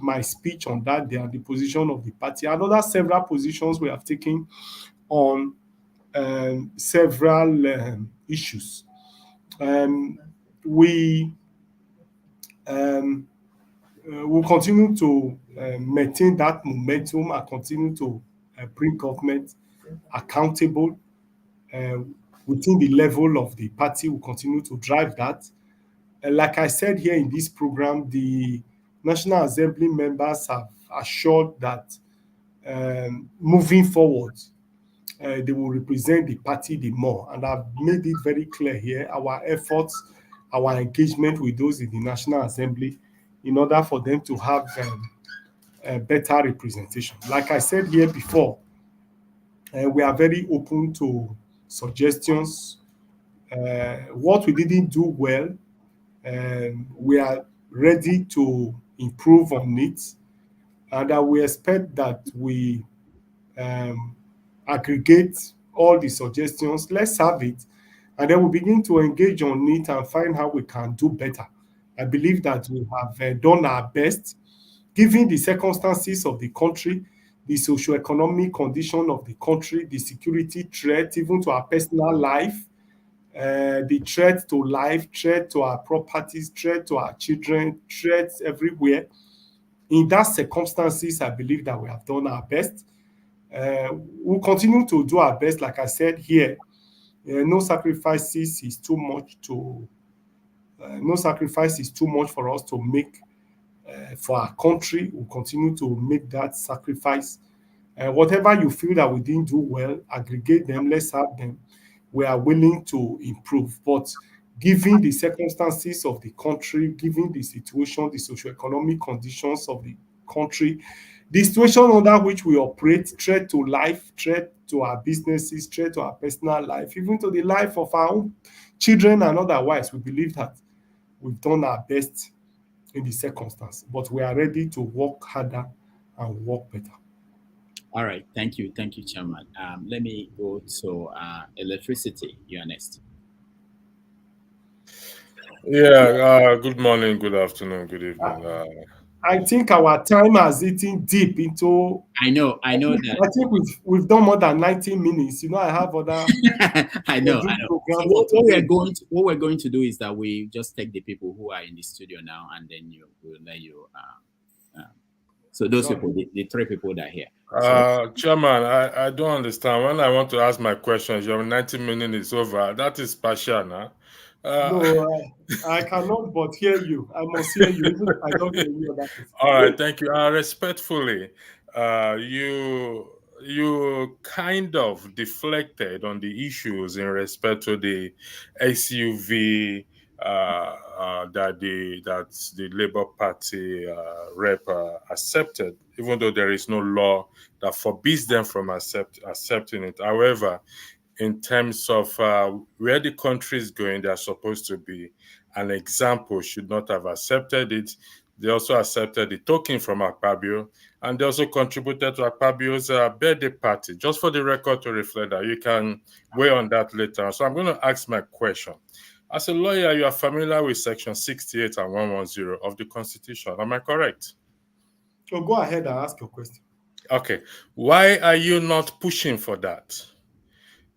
my speech on that day and the position of the party. And other several positions we have taken on several issues. We will continue to maintain that momentum and continue to bring government accountable within the level of the party, we'll continue to drive that. Like I said here in this program, the National Assembly members have assured that moving forward, they will represent the party the more. And I've made it very clear here, our efforts, our engagement with those in the National Assembly in order for them to have a better representation. Like I said here before, we are very open to suggestions. What we didn't do well, we are ready to improve on it. And we expect that we aggregate all the suggestions, let's have it, and then we begin to engage on it and find how we can do better. I believe that we have done our best, given the circumstances of the country, the socio-economic condition of the country, the security threat, even to our personal life, the threat to life, threat to our properties, threat to our children, threats everywhere. In that circumstances, I believe that we have done our best. We'll continue to do our best. Like I said here, no sacrifice is too much for us to make for our country. We'll continue to make that sacrifice. Whatever you feel that we didn't do well, aggregate them, let's have them. We are willing to improve. But given the circumstances of the country, given the situation, the socioeconomic conditions of the country, the situation under which we operate, threat to life, threat to our businesses, threat to our personal life, even to the life of our own children and otherwise, we believe that we've done our best in the circumstance, but we are ready to work harder and work better. All right, thank you, Chairman. Let me go to electricity. You are next. Yeah. Good morning, good afternoon, good evening. I think our time has eaten deep into. I know that. I think we've done more than 90 minutes. You know, I have other. I know. So what we're going to do is that we just take the people who are in the studio now, and then we'll let you. So those people, the three people that are here. Chairman, I don't understand. When I want to ask my questions, your 90 minutes is over. That is partial now. No, I cannot but hear you. I must hear you, even if I don't hear you. All right, thank you. Respectfully, you kind of deflected on the issues in respect to the SUV that the Labour Party rep accepted, even though there is no law that forbids them from accepting it. However, in terms of where the country is going, they are supposed to be an example, should not have accepted it. They also accepted the token from Akpabio, and they also contributed to Akpabio's birthday party. Just for the record to reflect that, you can weigh on that later. So I'm going to ask my question. As a lawyer, you are familiar with Section 68 and 110 of the Constitution. Am I correct? So go ahead and ask your question. Okay. Why are you not pushing for that?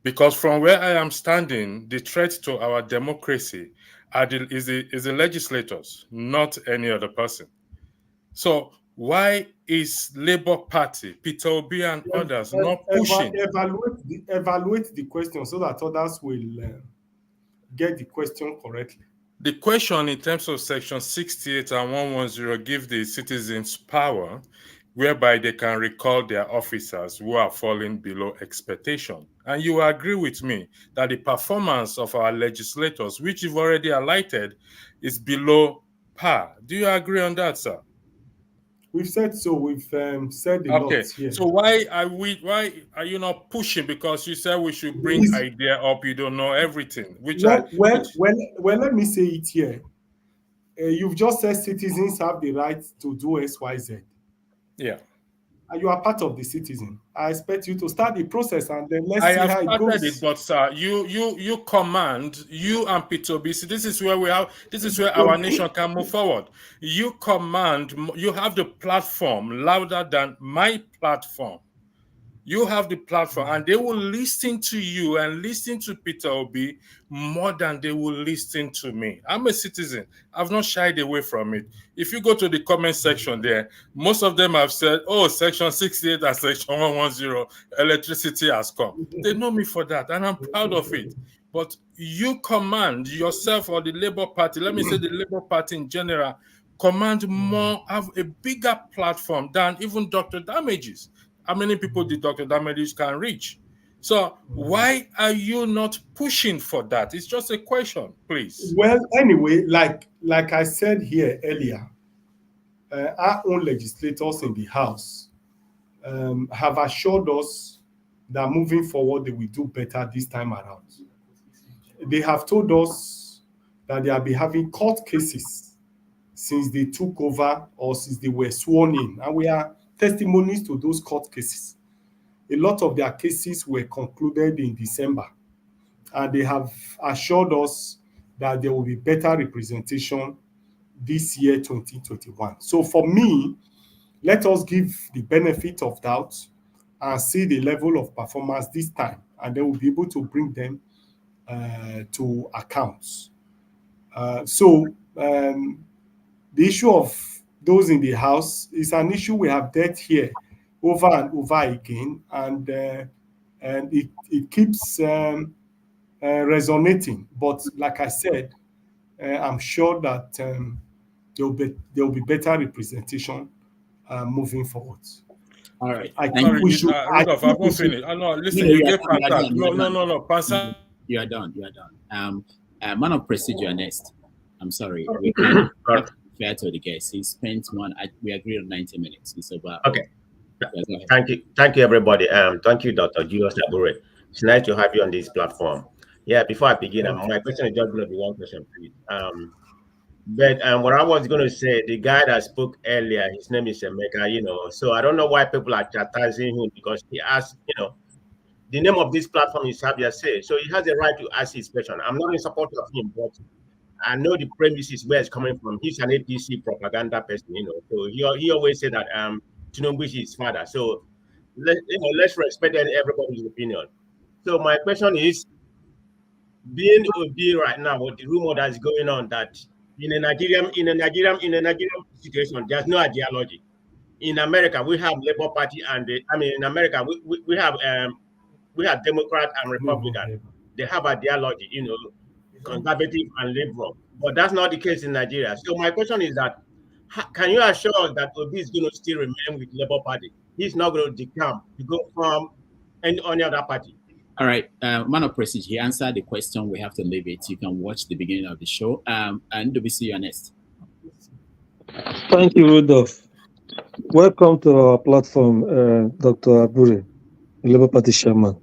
Because from where I am standing, the threat to our democracy is the legislators, not any other person. So why is Labour Party, Peter Obi and others not pushing? Evaluate the question so that others will get the question correctly. The question in terms of Section 68 and 110 give the citizens power whereby they can recall their officers who are falling below expectation. And you agree with me that the performance of our legislators, which you've already highlighted, is below par. Do you agree on that, sir? We've said so. We've said a lot here. So why are you not pushing? Because you said we should bring idea up. You don't know everything. Well, let me say it here. You've just said citizens have the right to do X, Y, Z. Yeah. And you are part of the citizen. I expect you to start the process and then let's see how it goes. It, but sir, you command, you and Peter Obi. This is where our nation can move forward. You command, you have the platform louder than my platform. You have the platform, and they will listen to you and listen to Peter Obi more than they will listen to me. I'm a citizen. I've not shied away from it. If you go to the comment section there, most of them have said, oh, Section 68 and Section 110, electricity has come. They know me for that, and I'm proud of it. but you command yourself, or the Labour Party, let me say the Labour Party in general, command more, have a bigger platform than even Dr. Damages. How many people did Dr. Damages can reach? So why are you not pushing for that? It's just a question, please. Well, anyway, like I said here earlier, our own legislators in the House have assured us that moving forward, they will do better this time around. They have told us that they have been having court cases since they took over or since they were sworn in, and we are testimonies to those court cases. A lot of their cases were concluded in December, and they have assured us that there will be better representation this year, 2021. So for me, let us give the benefit of doubt and see the level of performance this time, and then we'll be able to bring them to accounts. The issue of those in the House is an issue we have dealt here over and over again, and it keeps resonating. But like I said, I'm sure that there will be better representation moving forward. All right. Rudolph, I won't finish. No, listen, you gave Pastor. No, Pastor. You are done. Man of Prestige, you are next. I'm sorry. We can't fair to the guest. He spent we agreed on 90 minutes. It's about. Okay. Thank you, everybody. Thank you, Dr. Julius Abure. It's nice to have you on this platform. Yeah, before I begin, my question is just going to be one question, please. But what I was going to say, the guy that spoke earlier, his name is Emeka, so I don't know why people are chastising him, because he asked, the name of this platform is Abia Say, so he has a right to ask his question. I'm not in support of him, but I know the premises where it's coming from. He's an APC propaganda person, so he always said that Tinubu is his father. So let's respect everybody's opinion. So my question is, being Obi right now, with the rumor that's going on that in a Nigerian situation, there's no ideology. In America, we have Labour Party, and in America, we have Democrat and Republican. They have ideology, conservative and liberal. But that's not the case in Nigeria. So my question is that, can you assure us that Obi is going to still remain with Labour Party? He's not going to decamp to go from any other party. All right, Man of Prestige, he answered the question. We have to leave it. You can watch the beginning of the show. And WC, you're next. Thank you, Rudolph. Welcome to our platform, Dr. Abure, Labour Party chairman.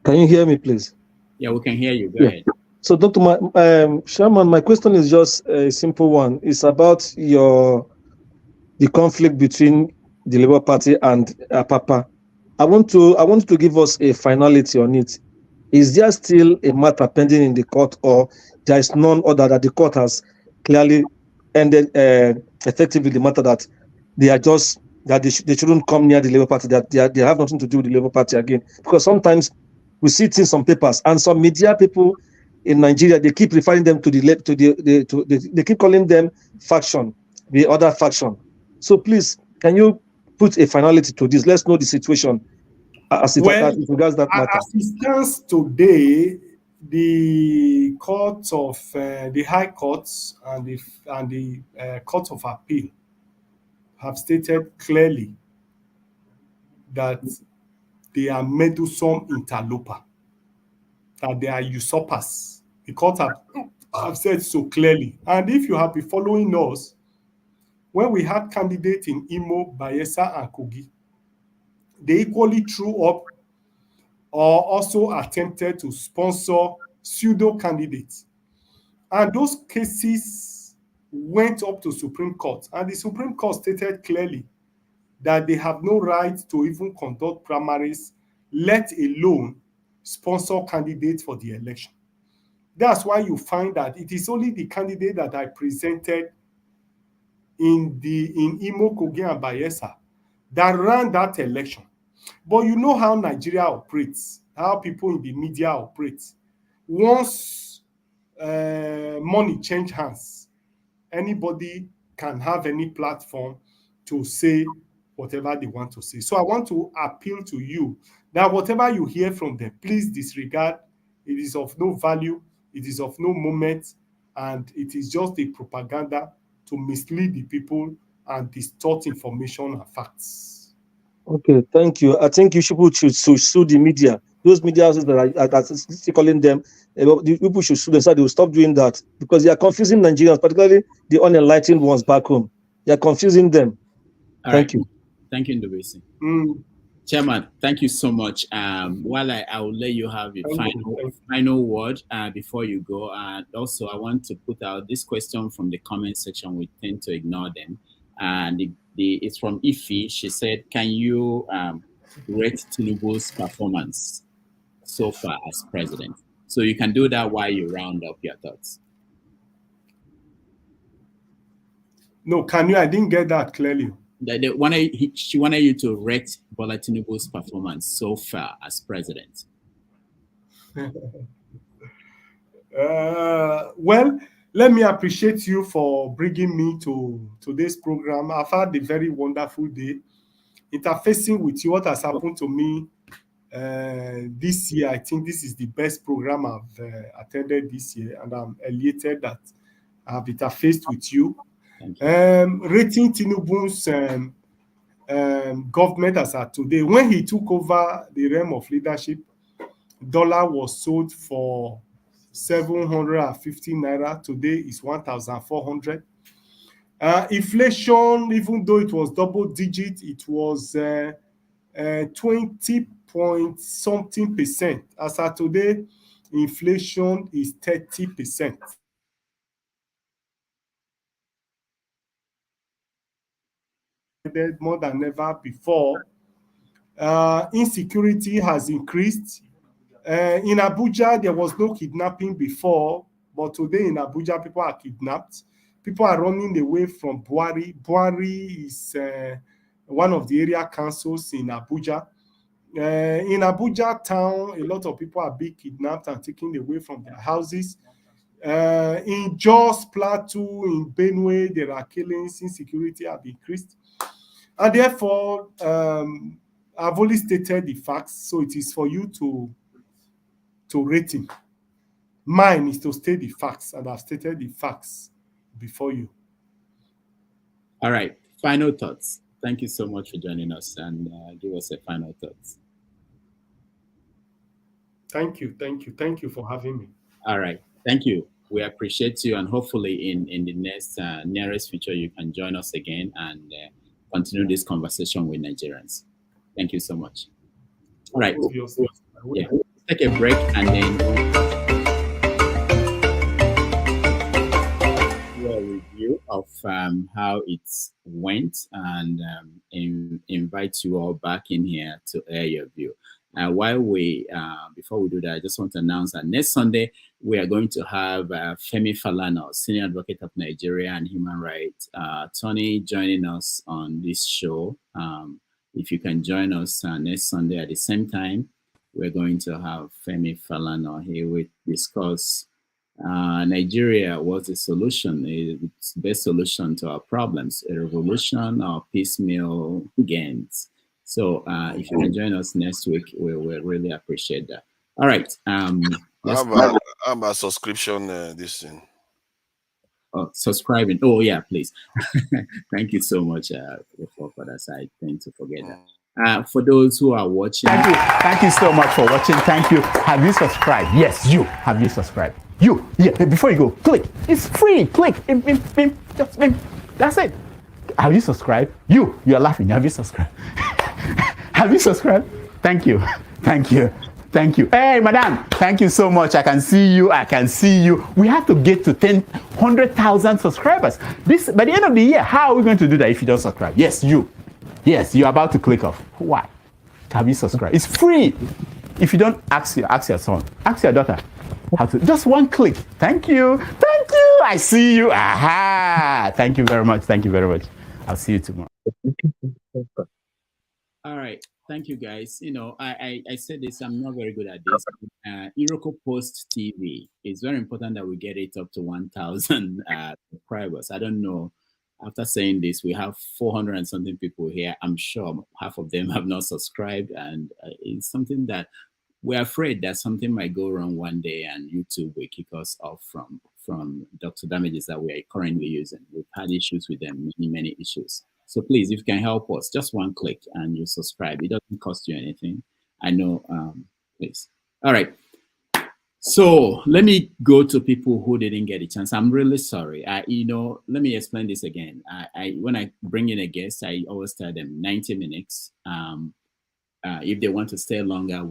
Can you hear me, please? Yeah, we can hear you. Go ahead. So, Dr. Chairman, my question is just a simple one. It's about the conflict between the Labour Party and Papa. I want to give us a finality on it. Is there still a matter pending in the court, or there is none other that the court has clearly ended effectively the matter that they are just that they shouldn't come near the Labour Party, that they have nothing to do with the Labour Party again? Because sometimes we see things on papers, and some media people in Nigeria, they keep referring them to they keep calling them faction, the other faction. So please, can you put a finality to this? Let's know the situation as regards that matter. As it stands today, the court of the High Courts and the Court of Appeal have stated clearly that they are meddlesome interloper, that they are usurpers. The court have said so clearly. And if you have been following us, when we had candidates in Imo, Bayelsa, and Kogi, they equally threw up or also attempted to sponsor pseudo candidates. And those cases went up to Supreme Court, and the Supreme Court stated clearly that they have no right to even conduct primaries, let alone sponsor candidates for the election. That's why you find that it is only the candidate that I presented in Imo, Kogi, and Bayelsa that ran that election. But you know how Nigeria operates, how people in the media operate. Once money change hands, anybody can have any platform to say whatever they want to say. So I want to appeal to you that whatever you hear from them, please disregard It is of no value. It is of no moment. And it is just a propaganda to mislead the people and distort information and facts. Okay, thank you. I think you should sue the media. Those media houses that are still calling them, the people should sue them so they will stop doing that, because they are confusing Nigerians, particularly the unenlightened ones back home. They are confusing them. Thank you. Thank you, Ndubisi. Chairman, thank you so much. While I will let you have a final word before you go. And also, I want to put out this question from the comment section. We tend to ignore them. And it's from Ife. She said, can you rate Tinubu's performance so far as president? So you can do that while you round up your thoughts. No, can you? I didn't get that clearly. She wanted you to rate Bola Tinubu's performance so far as president. Well, let me appreciate you for bringing me to today's program. I've had a very wonderful day interfacing with you. What has happened to me this year, I think this is the best program I've attended this year, and I'm elated that I've interfaced with you. Rating Tinubu's government as at today, when he took over the realm of leadership, dollar was sold for 750 naira. Today is 1,400. Inflation, even though it was double digit, it was 20 point something percent. As at today, inflation is 30%. More than ever before. Insecurity has increased. In Abuja, there was no kidnapping before, but today in Abuja, people are kidnapped. People are running away from Buhari. Buhari is one of the area councils in Abuja. In Abuja town, a lot of people are being kidnapped and taken away from their houses. In Jos Plateau, in Benue, there are killings. Insecurity have increased. And therefore, I've only stated the facts, so it is for you to rate him. Mine is to state the facts, and I've stated the facts before you. All right, final thoughts. Thank you so much for joining us, and give us a final thoughts. Thank you for having me. All right, thank you. We appreciate you, and hopefully in the next nearest future, you can join us again and continue this conversation with Nigerians. Thank you so much. All right. Yeah. Take a break and then do a review of how it went, and invite you all back in here to air your view. Before we do that, I just want to announce that next Sunday we are going to have Femi Falana, Senior Advocate of Nigeria and Human Rights attorney, joining us on this show. If you can join us next Sunday at the same time, we're going to have Femi Falana. He will discuss Nigeria, what's the solution? It's the best solution to our problems, a revolution or piecemeal gains. So if you can join us next week, we'll really appreciate that. All right. I'm a subscription this thing. Subscribing. Oh yeah, please. Thank you so much for that. I tend to forget that. For those who are watching, thank you so much for watching. Thank you. Have you subscribed? Yes, you. Have you subscribed? You. Yeah. Before you go, click. It's free. Click. Just that's it. Have you subscribed? You are laughing. Have you subscribed? Have you subscribed? Thank you. Thank you. Thank you. Hey, madam, thank you so much. I can see you. We have to get to 100,000 subscribers. By the end of the year, how are we going to do that if you don't subscribe? Yes, you. Yes, you're about to click off. Why? Have you subscribed? It's free. If you don't, ask your son, ask your daughter. How to, just one click. Thank you. Thank you. I see you. Aha. Thank you very much. Thank you very much. I'll see you tomorrow. All right. Thank you, guys. You know, I said this, I'm not very good at this. Iroko Post TV, it's very important that we get it up to 1,000 subscribers. I don't know. After saying this, we have 400 and something people here. I'm sure half of them have not subscribed, and it's something that we're afraid that something might go wrong one day and YouTube will kick us off from Dr. Damages that we are currently using. We've had issues with them, many issues. So please, if you can help us, just one click and you subscribe. It doesn't cost you anything. I know, please. All right. So let me go to people who didn't get a chance. I'm really sorry. Let me explain this again. When I bring in a guest, I always tell them 90 minutes. If they want to stay longer,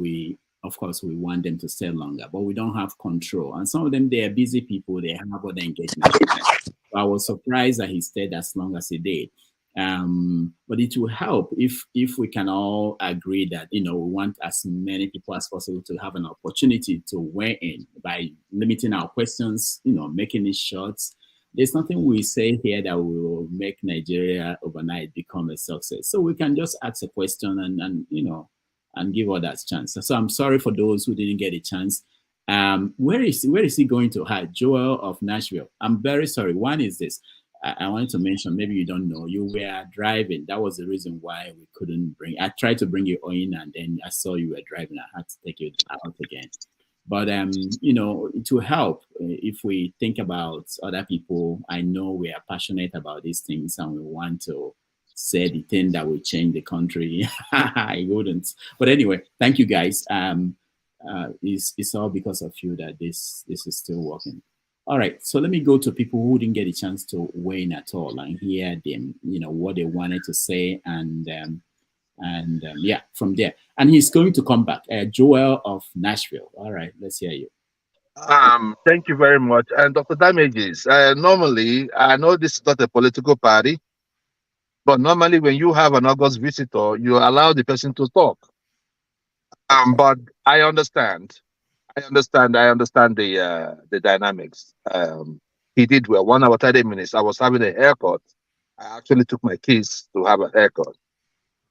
of course, we want them to stay longer, but we don't have control. And some of them, they are busy people. They have other engagements. So I was surprised that he stayed as long as he did. But it will help if we can all agree that, we want as many people as possible to have an opportunity to weigh in by limiting our questions, making it short. There's nothing we say here that will make Nigeria overnight become a success. So we can just ask a question and give others a chance. So I'm sorry for those who didn't get a chance. Where is he going to hide? Joel of Nashville. I'm very sorry. One is this. I wanted to mention, maybe you don't know, you were driving. That was the reason why we couldn't I tried to bring you in, and then I saw you were driving. I had to take you out again. But, it will help if we think about other people. I know we are passionate about these things and we want to say the thing that will change the country. I wouldn't. But anyway, thank you guys. It's all because of you that this is still working. All right, so let me go to people who didn't get a chance to weigh in at all and hear them, what they wanted to say, and yeah, from there. And he's going to come back. Joel of Nashville. All right, let's hear you. Thank you very much. And Dr. Damages, normally, I know this is not a political party, but normally when you have an August visitor, you allow the person to talk. But I understand the dynamics. He did well. 1 hour, 30 minutes. I was having a haircut. I actually took my kids to have a haircut.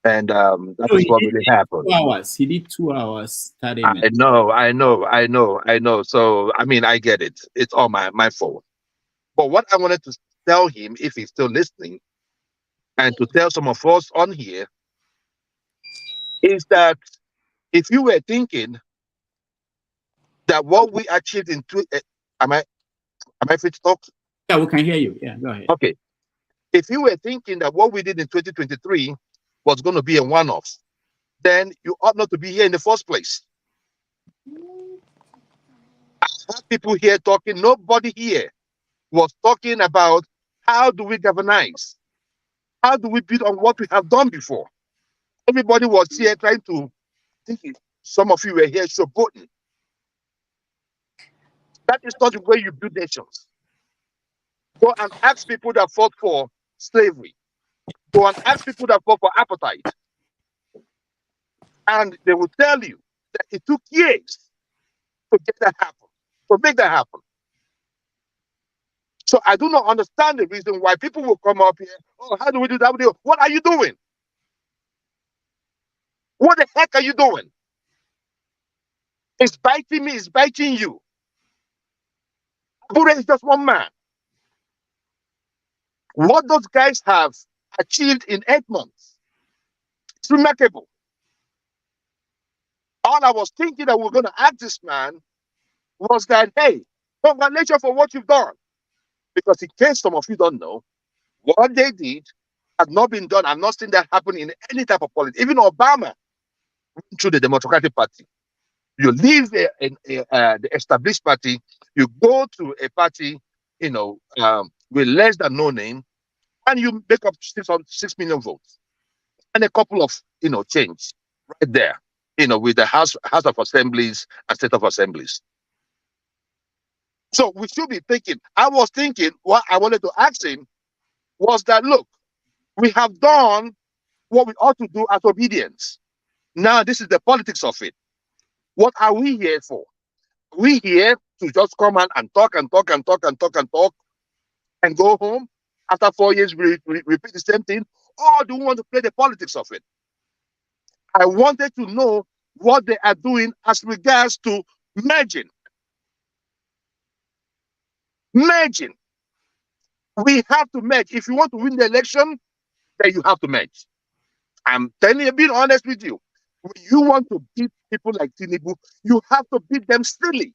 And that is what really happened. 2 hours. He did 2 hours, 30 minutes. I know. So, I get it. It's all my fault. But what I wanted to tell him, if he's still listening, and to tell some of us on here, is that if you were thinking that what we achieved in am I free to talk? Yeah, we can hear you. Yeah, go ahead. Okay. If you were thinking that what we did in 2023 was going to be a one-off, then you ought not to be here in the first place. I had people here talking. Nobody here was talking about how do we galvanize? How do we build on what we have done before? Everybody was here trying to think. Some of you were here showboating. That is not the way you build nations. Go and ask people that fought for slavery. Go and ask people that fought for apartheid. And they will tell you that it took years to get that happen, to make that happen. So I do not understand the reason why people will come up here. Oh, how do we do that? What are you doing? What the heck are you doing? It's biting me, it's biting you. Abure is just one man. What those guys have achieved in 8 months, it's remarkable. All I was thinking that we were going to ask this man was that, hey, congratulations for what you've done. Because in case some of you don't know, what they did has not been done. I've not seen that happen in any type of politics. Even Obama went through the Democratic Party. You leave the established party, you go to a party, with less than no name, and you make up 6 million votes. And a couple of, change right there, with the House of Assemblies and State of Assemblies. So we should be thinking, I was thinking, what I wanted to ask him was that, look, we have done what we ought to do as obedience. Now, this is the politics of it. What are we here for? Are we here to just come and talk and talk and talk and talk and talk and go home? After 4 years, we repeat the same thing? Or do we want to play the politics of it? I wanted to know what they are doing as regards to merging. Merging. We have to merge. If you want to win the election, then you have to merge. I'm telling you, being honest with you. When you want to beat people like Tinubu, you have to beat them steadily.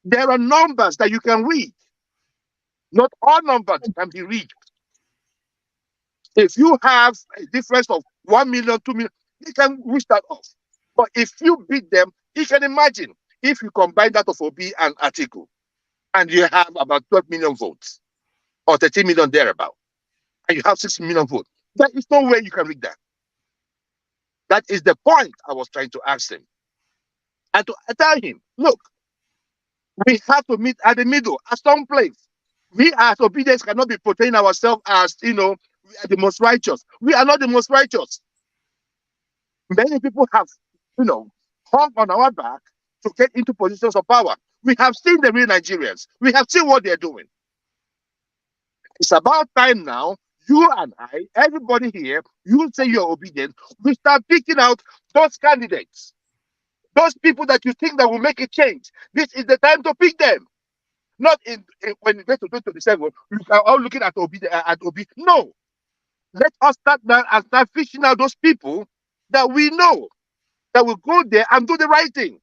There are numbers that you can read. Not all numbers can be read. If you have a difference of 1 million, 2 million, you can reach that off. But if you beat them, you can imagine if you combine that of Obi and Atiku, and you have about 12 million votes, or 13 million thereabout, and you have 6 million votes, there is no way you can read that. That is the point I was trying to ask him. And to tell him, look, we have to meet at the middle, at some place. We as obedience cannot be portraying ourselves as, we are the most righteous. We are not the most righteous. Many people have, hung on our back to get into positions of power. We have seen the real Nigerians. We have seen what they're doing. It's about time now, you and I, everybody here, you say you're obedient, we start picking out those candidates. Those people that you think that will make a change. This is the time to pick them. Not when you get to 2027, we are all looking at Obi. No. Let us start now and start fishing out those people that we know that will go there and do the right thing.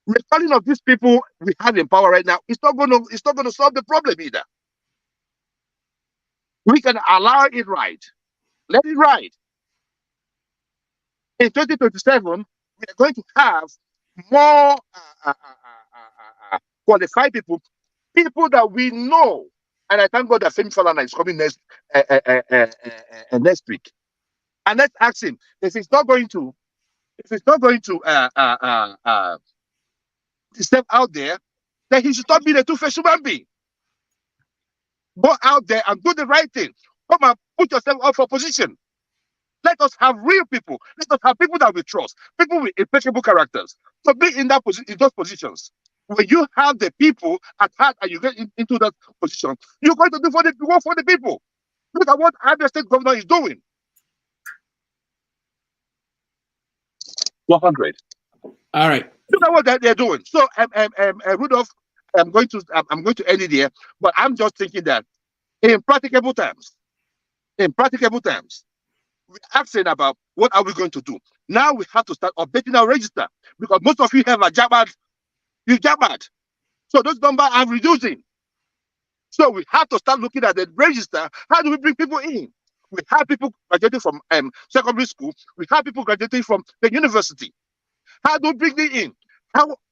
Recalling of these people we have in power right now, it's not going to solve the problem either. We can allow it ride. Let it ride. In 2027, we are going to have more qualified people that we know. And I thank God that Femi Falana is coming next week. And let's ask him if it's not going to step out there, then he should stop being a two-faced human being. Go out there and do the right thing. Come and put yourself up for position. Let us have real people. Let us have people that we trust, people with impeccable characters. So be in those positions. When you have the people at heart and you get into that position, you're going to do work for the people. Look at what Abia State Governor is doing. 100. All right. Look at what they're doing. So, Rudolph, I'm going to end it here, but I'm just thinking that in practicable terms, we're asking about what are we going to do. Now we have to start updating our register because most of you have a jabad. You jabad. So those numbers are reducing. So we have to start looking at the register. How do we bring people in? We have people graduating from secondary school. We have people graduating from the university. How do we bring them in?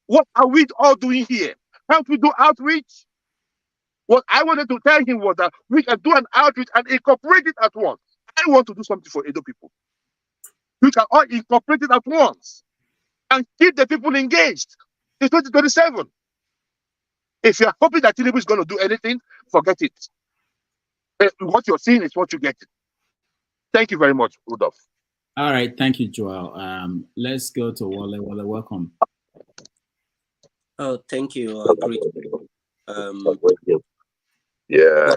What are we all doing here? How do we do outreach? What I wanted to tell him was that we can do an outreach and incorporate it at once. I want to do something for Edo people. We can all incorporate it at once and keep the people engaged in 2027. If you're hoping that Tinubu is going to do anything, forget it. What you're seeing is what you get. Thank you very much, Rudolph. All right, thank you, Joel. Let's go to Wale. Wale, welcome. Oh, thank you. Great. Yeah.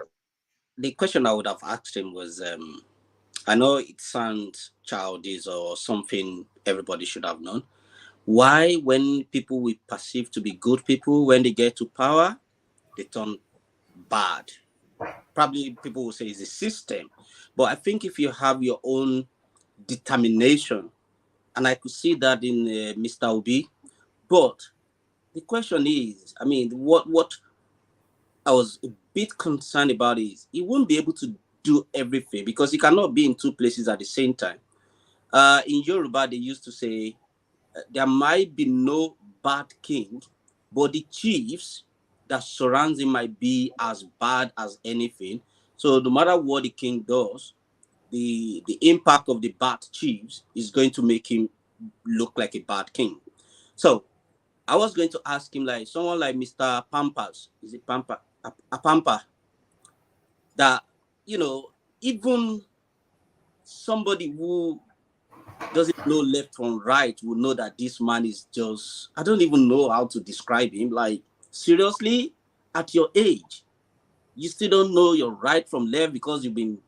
The question I would have asked him was, I know it sounds childish or something everybody should have known. Why, when people we perceive to be good people, when they get to power, they turn bad? Probably people will say it's a system. But I think if you have your own determination, and I could see that in Mr. Obi, but the question is, I mean, what I was a bit concerned about is he won't be able to do everything because he cannot be in two places at the same time. In Yoruba, they used to say, there might be no bad king, but the chiefs that surrounds him might be as bad as anything. So no matter what the king does, the impact of the bad chiefs is going to make him look like a bad king. So I was going to ask him, like someone like Mr. Pampas, is it Pampa? A Pampa, that, even somebody who doesn't know left from right will know that this man is just, I don't even know how to describe him. Like, seriously, at your age, you still don't know your right from left because you've been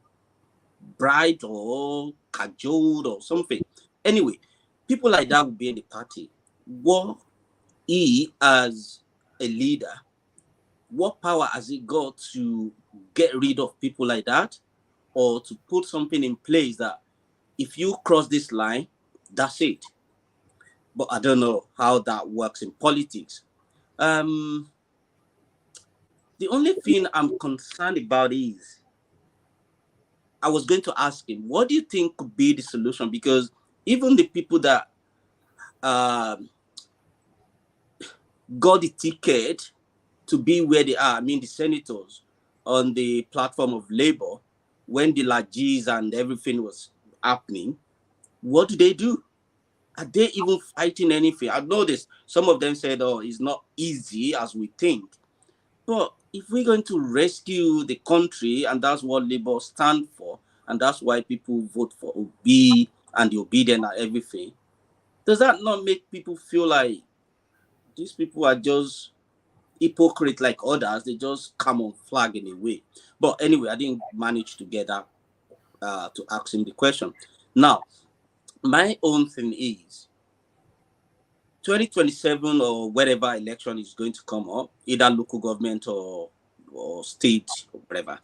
bribed or cajoled or something. Anyway, people like that will be in the party. What he, as a leader, what power has he got to get rid of people like that, or to put something in place that if you cross this line, that's it. But I don't know how that works in politics. The only thing I'm concerned about is, I was going to ask him, what do you think could be the solution? Because even the people that got the ticket to be where they are, I mean the senators on the platform of Labour, when the Lajis and everything was happening, what do? Are they even fighting anything? I noticed some of them said, oh, it's not easy as we think. But if we're going to rescue the country, and that's what Labour stand for, and that's why people vote for Obi and the obedient and everything, does that not make people feel like these people are just hypocrite like others? They just come on flag in a way. But anyway, I didn't manage to get that to ask him the question. Now, my own thing is 2027 or whatever election is going to come up, either local government or state or whatever.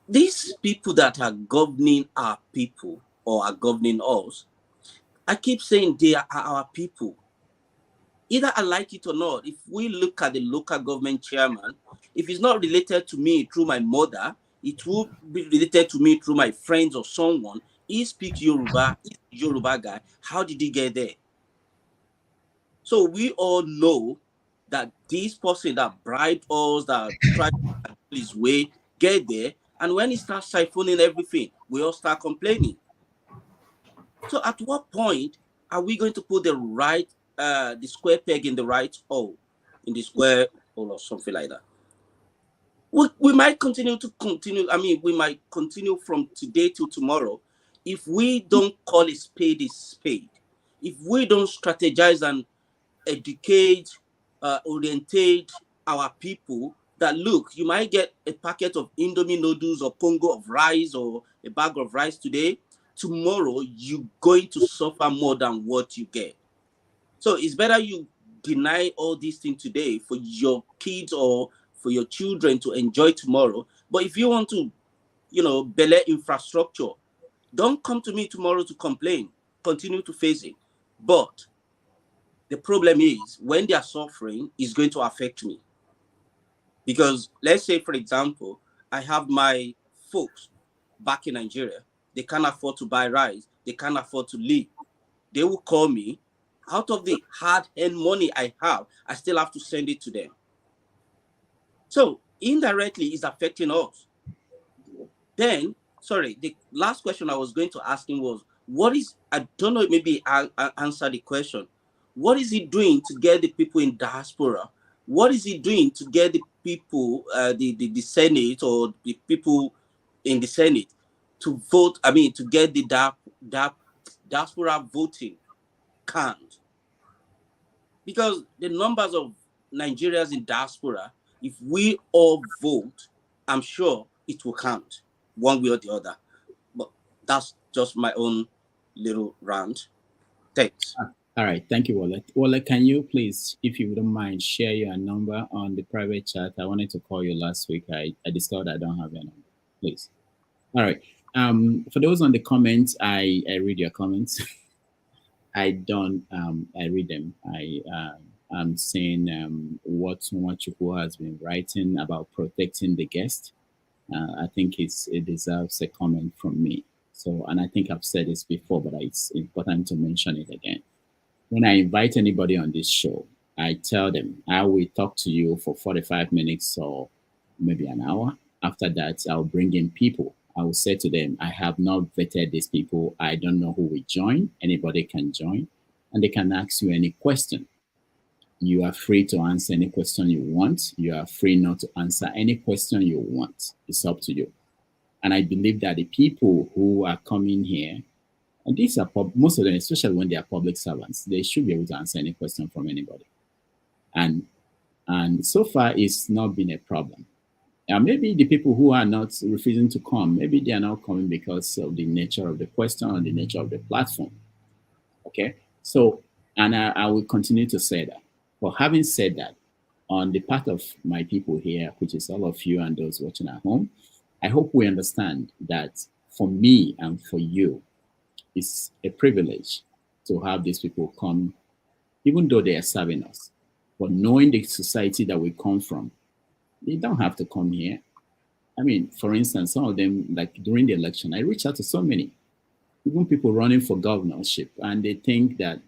These people that are governing our people or are governing us, I keep saying they are our people. Either I like it or not, if we look at the local government chairman, if it's not related to me through my mother, it will be related to me through my friends or someone. He speaks Yoruba, he's a Yoruba guy. How did he get there? So we all know that this person that bribed us, that tried to do his way, get there, and when he starts siphoning everything, we all start complaining. So at what point are we going to put the right, the square peg in the right hole, in the square hole or something like that? We might continue. I mean, we might continue from today till tomorrow if we don't call a spade, if we don't strategize and educate, orientate our people that, look, you might get a packet of Indomie noodles or Congo of rice or a bag of rice today. Tomorrow, you're going to suffer more than what you get. So it's better you deny all these things today for your kids or for your children to enjoy tomorrow. But if you want to, belay infrastructure, don't come to me tomorrow to complain. Continue to face it. But the problem is, when they are suffering, it's going to affect me. Because let's say, for example, I have my folks back in Nigeria. They can't afford to buy rice. They can't afford to live. They will call me. Out of the hard-earned money I have, I still have to send it to them. So indirectly, it's affecting us. Then, sorry, the last question I was going to ask him was, I don't know, maybe I'll answer the question. What is he doing to get the people in diaspora? What is he doing to get the people, the Senate or the people in the Senate to vote, to get the diaspora voting count? Because the numbers of Nigerians in diaspora, if we all vote, I'm sure it will count one way or the other. But that's just my own little rant. Thanks. All right. Thank you, Wale. Wale, can you please, if you wouldn't mind, share your number on the private chat? I wanted to call you last week. I discovered I don't have your number. Please. All right. For those on the comments, I read your comments. I don't. I read them. I'm saying what Nwachukwu has been writing about protecting the guest. I think it deserves a comment from me. So, and I think I've said this before, but it's important to mention it again. When I invite anybody on this show, I tell them I will talk to you for 45 minutes or maybe an hour. After that, I'll bring in people. I will say to them, I have not vetted these people. I don't know who will join. Anybody can join, and they can ask you any question. You are free to answer any question you want. You are free not to answer any question you want. It's up to you. And I believe that the people who are coming here, and these are most of them, especially when they are public servants, they should be able to answer any question from anybody. And so far, it's not been a problem. Maybe the people who are not refusing to come, maybe they are not coming because of the nature of the question or the nature of the platform. Okay? So, and I will continue to say that. But having said that, on the part of my people here, which is all of you and those watching at home, I hope we understand that for me and for you, it's a privilege to have these people come, even though they are serving us. But knowing the society that we come from, they don't have to come here. I mean, for instance, some of them, like during the election, I reached out to so many, even people running for governorship, and they think that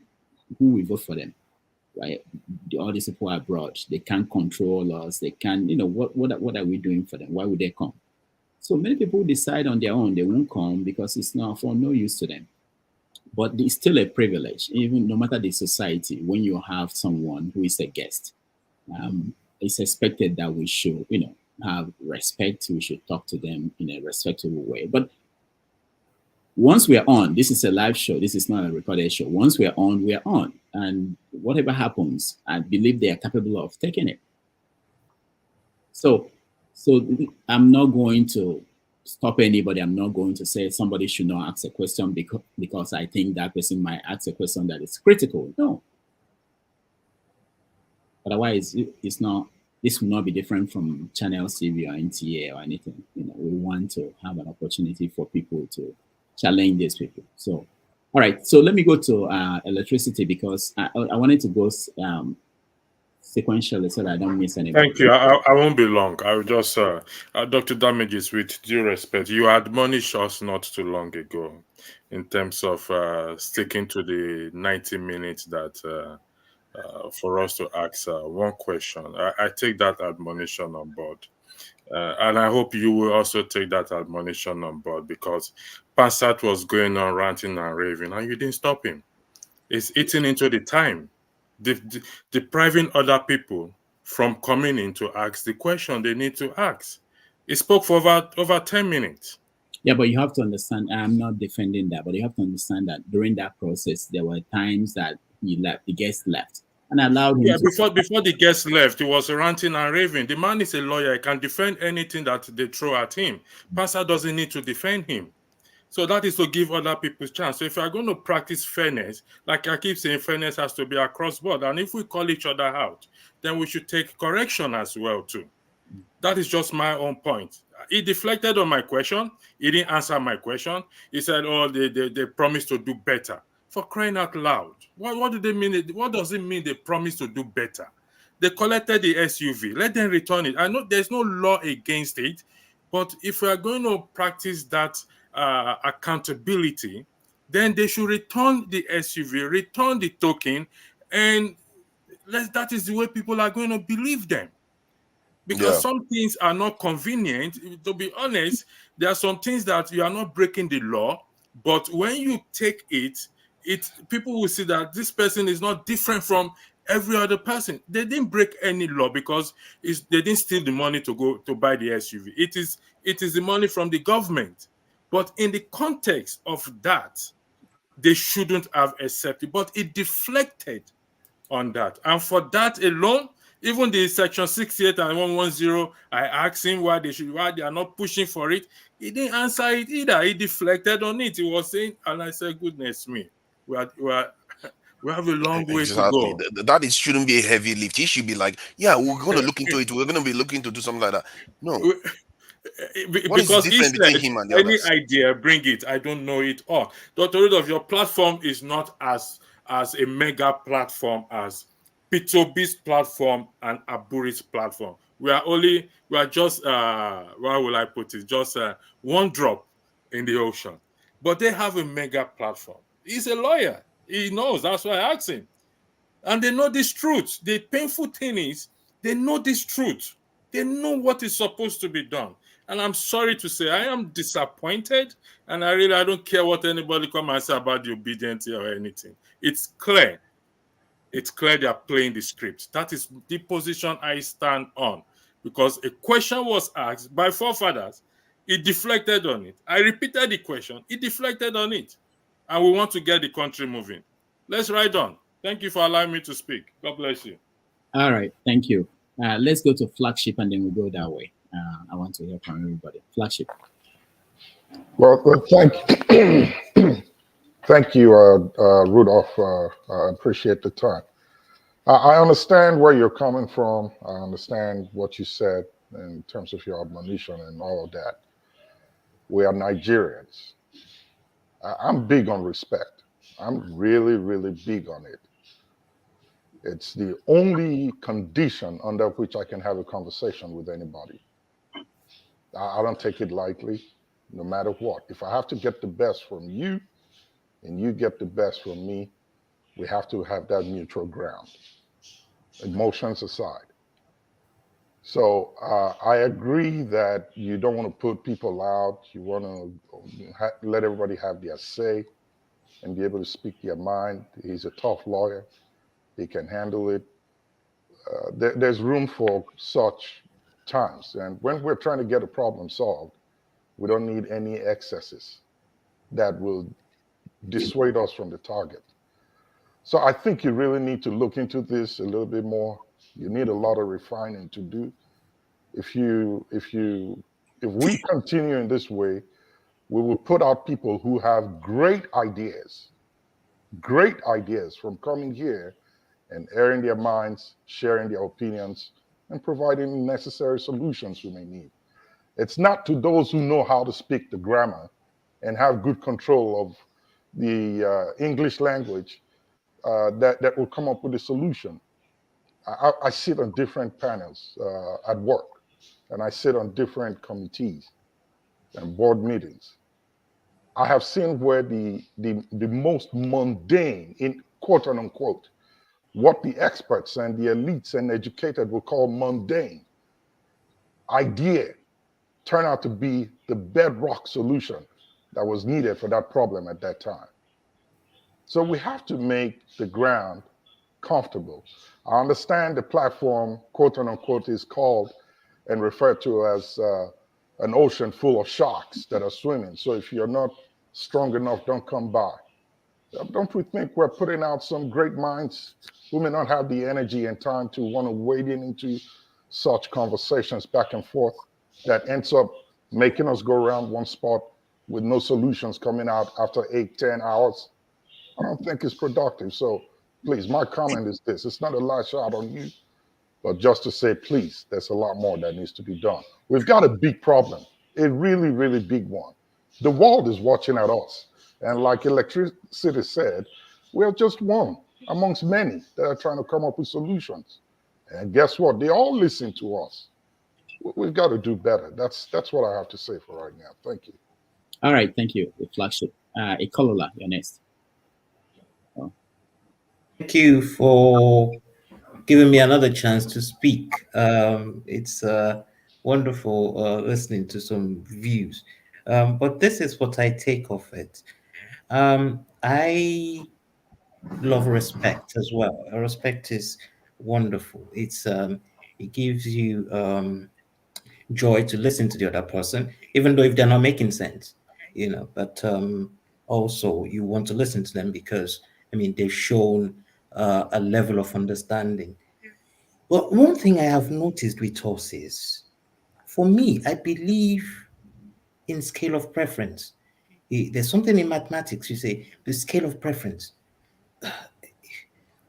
who will vote for them, right? All these people are abroad. They can't control us. They can't, what are we doing for them? Why would they come? So many people decide on their own they won't come because it's not for no use to them. But it's still a privilege, even no matter the society, when you have someone who is a guest. It's expected that we should, have respect. We should talk to them in a respectful way. But once we're on, this is a live show. This is not a recorded show. Once we're on. And whatever happens, I believe they are capable of taking it. So I'm not going to stop anybody. I'm not going to say somebody should not ask a question because I think that person might ask a question that is critical. No. Otherwise, it's not. This will not be different from Channel TV or NTA or anything. We want to have an opportunity for people to challenge these people. So, all right. So let me go to electricity because I wanted to go sequentially so that I don't miss anything. Thank you. I won't be long. I will just, Dr. Damages, with due respect, you admonished us not too long ago in terms of sticking to the 90 minutes that for us to ask one question. I take that admonition on board. And I hope you will also take that admonition on board because Passat was going on ranting and raving and you didn't stop him. It's eating into the time, depriving other people from coming in to ask the question they need to ask. He spoke for over 10 minutes. Yeah, but you have to understand, I'm not defending that, but you have to understand that during that process, there were times that the guest left. And allowed him before the guest left, he was ranting and raving. The man is a lawyer. He can defend anything that they throw at him. Pastor doesn't need to defend him. So that is to give other people a chance. So if you are going to practice fairness, like I keep saying, fairness has to be across board. And if we call each other out, then we should take correction as well too. That is just my own point. He deflected on my question. He didn't answer my question. He said, oh, they promised to do better. For crying out loud. What do they mean? What does it mean they promised to do better? They collected the SUV. Let them return it. I know there's no law against it, but if we are going to practice that accountability, then they should return the SUV, return the token, and that is the way people are going to believe them. Because some things are not convenient. To be honest, there are some things that you are not breaking the law, but when you take it, people will see that this person is not different from every other person. They didn't break any law because they didn't steal the money to go to buy the SUV. It is the money from the government. But in the context of that, they shouldn't have accepted. But it deflected on that. And for that alone, even the section 68 and 110, I asked him why they are not pushing for it. He didn't answer it either. He deflected on it. He was saying, and I said, goodness me, we have a long way to go. That shouldn't be a heavy lift. He should be like, yeah, we're going to look into it. We're going to be looking to do something like that. No. What is Because different between him and the any others? idea, bring it. I don't know it all. Dr. Rudolph, your platform is not as a mega platform as Peter Obi's platform and Abure's platform. We are just how will I put it? Just one drop in the ocean. But they have a mega platform. He's a lawyer. He knows. That's why I asked him. And they know this truth. The painful thing is they know this truth. They know what is supposed to be done. And I'm sorry to say, I am disappointed. And I don't care what anybody come and say about the obedience or anything. It's clear. It's clear they are playing the script. That is the position I stand on. Because a question was asked by forefathers. He deflected on it. I repeated the question. He deflected on it. And we want to get the country moving. Let's ride on. Thank you for allowing me to speak. God bless you. All right. Thank you. Let's go to Flagship and then we'll go that way. I want to hear from everybody. Flagship. Well, thank you, Rudolph. I appreciate the time. I understand where you're coming from. I understand what you said in terms of your admonition and all of that. We are Nigerians. I'm big on respect. I'm really, really big on it. It's the only condition under which I can have a conversation with anybody. I don't take it lightly, no matter what. If I have to get the best from you and you get the best from me, we have to have that mutual ground, emotions aside. So I agree that you don't want to put people out. You want to let everybody have their say and be able to speak their mind. He's a tough lawyer. He can handle it. There's room for such times. And when we're trying to get a problem solved, we don't need any excesses that will dissuade us from the target. So I think you really need to look into this a little bit more. You need a lot of refining to do. If we continue in this way, we will put out people who have great ideas from coming here and airing their minds, sharing their opinions, and providing necessary solutions we may need. It's not to those who know how to speak the grammar and have good control of the English language that will come up with a solution. I sit on different panels at work, and I sit on different committees and board meetings. I have seen where the most mundane, in quote unquote, what the experts and the elites and educated will call mundane idea turn out to be the bedrock solution that was needed for that problem at that time. So we have to make the ground comfortable. I understand the platform, quote unquote, is called and referred to as an ocean full of sharks that are swimming. So if you're not strong enough, don't come by. Don't we think we're putting out some great minds who may not have the energy and time to want to wade into such conversations back and forth that ends up making us go around one spot with no solutions coming out after 8-10 hours? I don't think it's productive. So please, my comment is this. It's not a light shot on you, but just to say, please, there's a lot more that needs to be done. We've got a big problem, a really, really big one. The world is watching at us. And like Electricity said, we're just one amongst many that are trying to come up with solutions. And guess what? They all listen to us. We've got to do better. That's what I have to say for right now. Thank you. All right, thank you. The flagship. Ekolola, you're next. Thank you for giving me another chance to speak. It's wonderful listening to some views. But this is what I take of it. I love respect as well. Respect is wonderful. It gives you joy to listen to the other person, even though if they're not making sense, but also you want to listen to them because, they've shown a level of understanding. But one thing I have noticed with us is, for me, I believe in scale of preference. There's something in mathematics, you say, the scale of preference.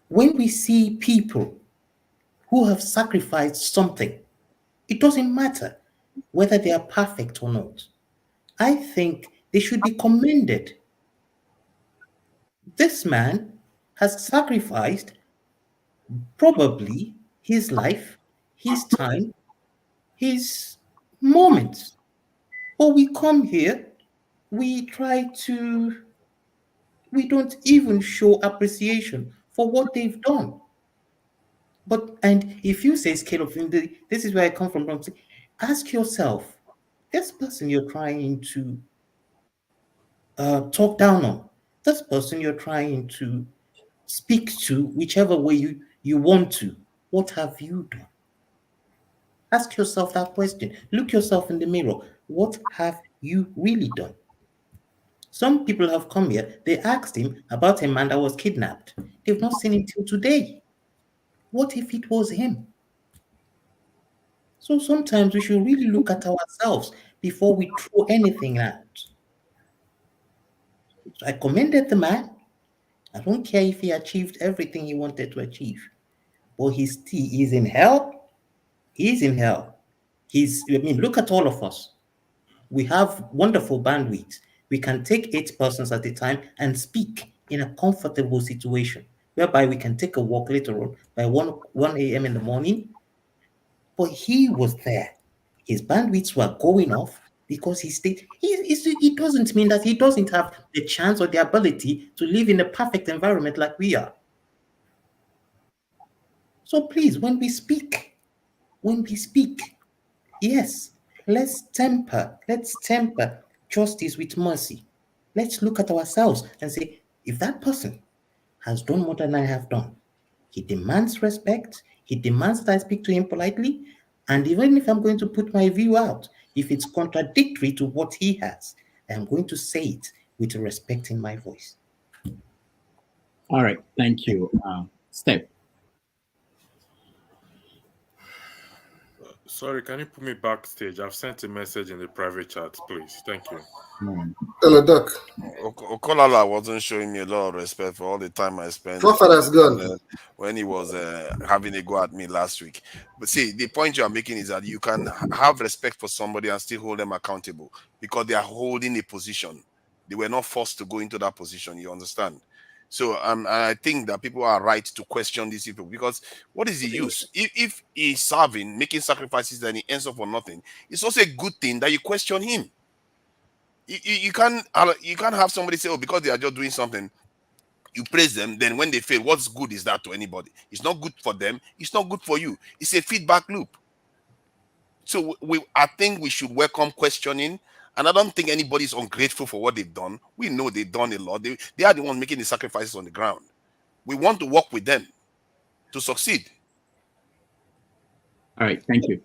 When we see people who have sacrificed something, it doesn't matter whether they are perfect or not. I think they should be commended. This man has sacrificed probably his life, his time, his moments. But we come here, we don't even show appreciation for what they've done. And if you say scale of, this is where I come from, ask yourself, this person you're trying to talk down on, this person you're trying to speak to, whichever way you want to, what have you done? Ask yourself that question. Look yourself in the mirror. What have you really done? Some people have come here, they asked him about a man that was kidnapped. They've not seen him till today. What if it was him? So sometimes we should really look at ourselves before we throw anything out. So I commended the man. I don't care if he achieved everything he wanted to achieve, but he's in hell. He's in hell. Look at all of us. We have wonderful bandwidth. We can take 8 persons at a time and speak in a comfortable situation, whereby we can take a walk later on by 1 a.m. in the morning. But he was there. His bandwidths were going off because he stayed. It doesn't mean that he doesn't have the chance or the ability to live in a perfect environment like we are. So please, when we speak, yes, let's temper justice with mercy. Let's look at ourselves and say, if that person has done more than I have done, he demands respect, he demands that I speak to him politely, and even if I'm going to put my view out, if it's contradictory to what he has, I'm going to say it with respect in my voice. All right, thank you. Steph. Sorry, can you put me backstage? I've sent a message in the private chat, please. Thank you. Hello, Doc. Okolala wasn't showing me a lot of respect for all the time I spent Forefather's gone. when he was having a go at me last week. But see, the point you are making is that you can have respect for somebody and still hold them accountable because they are holding a position. They were not forced to go into that position. You understand? So I think that people are right to question these people because what is the use? If he's serving, making sacrifices, and he ends up for nothing, it's also a good thing that you question him. You can't have somebody say, oh, because they are just doing something, you praise them, then when they fail, what's good is that to anybody? It's not good for them, it's not good for you. It's a feedback loop. So I think we should welcome questioning, and I don't think anybody is ungrateful for what they've done. We know they've done a lot. They are the ones making the sacrifices on the ground. We want to work with them to succeed. All right, thank you.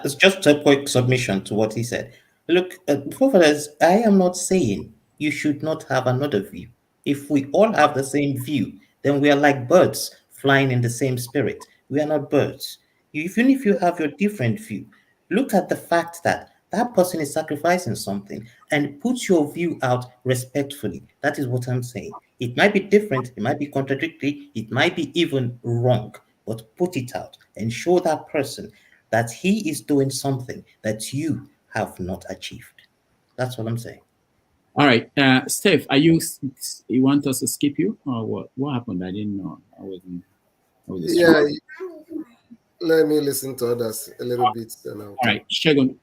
It's just a quick submission to what he said. Look, forefathers, I am not saying you should not have another view. If we all have the same view, then we are like birds flying in the same spirit. We are not birds. Even if you have your different view, look at the fact that that person is sacrificing something and put your view out respectfully. That is what I'm saying. It might be different, it might be contradictory, it might be even wrong, but put it out and show that person that he is doing something that you have not achieved. That's what I'm saying. All right, Steph, you want us to skip you or what? What happened? I didn't know. I wasn't yeah, let me listen to others a little bit. All right, Shegun.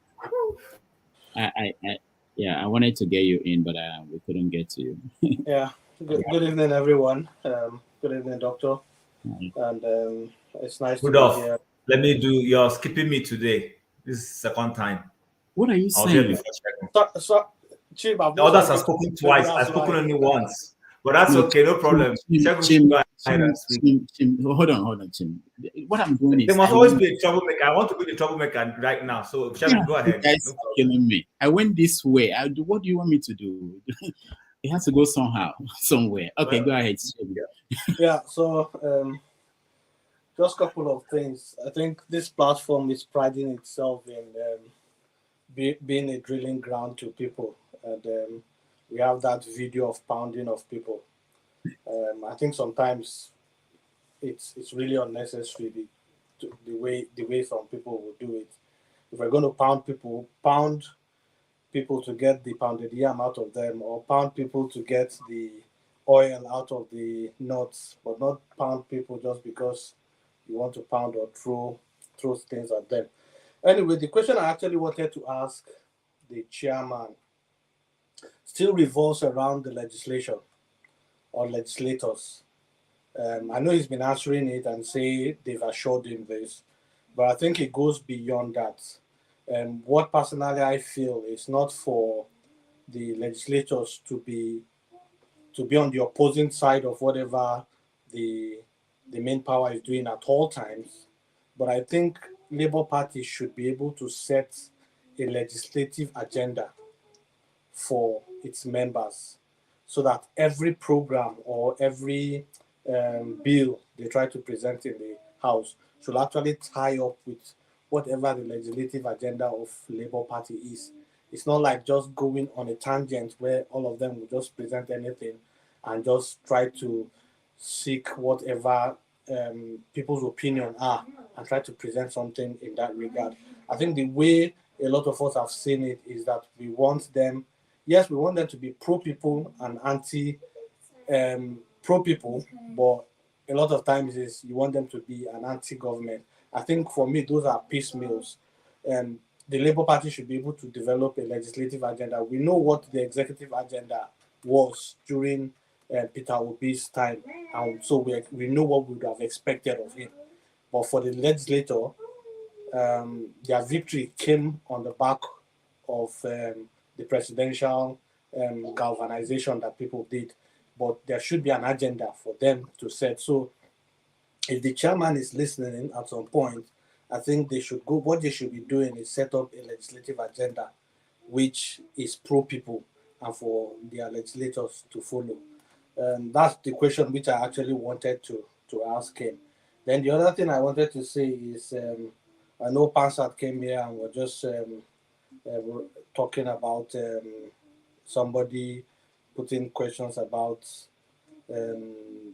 I wanted to get you in, but we couldn't get to you. Yeah. Good evening, everyone. Good evening, Doctor. And it's nice to be here. Let me do. You're skipping me today. This is the second time. What are you saying? Chief, the others have spoken twice. I've spoken only once. But that's okay, no problem. Chim, hold on, Chim. What I'm doing is there must always be a troublemaker. I want to be the troublemaker right now. So go ahead. Guys, no killing me. I went this way. What do you want me to do? It has to go somehow, somewhere. Okay, go ahead. Yeah. So just a couple of things. I think this platform is priding itself in being a drilling ground to people, and we have that video of pounding of people. I think sometimes it's really unnecessary the way some people will do it. If we're going to pound people to get the pounded yam out of them, or pound people to get the oil out of the nuts, but not pound people just because you want to pound or throw things at them. Anyway, the question I actually wanted to ask the chairman still revolves around the legislation or legislators. I know he's been answering it and say they've assured him this, but I think it goes beyond that. What personally I feel is not for the legislators to be on the opposing side of whatever the main power is doing at all times, but I think Labour Party should be able to set a legislative agenda for its members so that every program or every bill they try to present in the House should actually tie up with whatever the legislative agenda of Labour Party is. It's not like just going on a tangent where all of them will just present anything and just try to seek whatever people's opinion are and try to present something in that regard. I think the way a lot of us have seen it, is that we want them, yes, we want them to be pro-people and pro-people, but a lot of times is you want them to be an anti-government. I think for me, those are piecemeals. The Labour Party should be able to develop a legislative agenda. We know what the executive agenda was during Peter Obi's time, and so we know what we would have expected of him. But for the legislator, their victory came on the back of the presidential galvanization that people did. But there should be an agenda for them to set. So if the chairman is listening at some point, I think they should go. What they should be doing is set up a legislative agenda which is pro-people and for their legislators to follow. That's the question which I actually wanted to ask him. Then the other thing I wanted to say is, I know Pansat came here and we're just talking about somebody putting questions about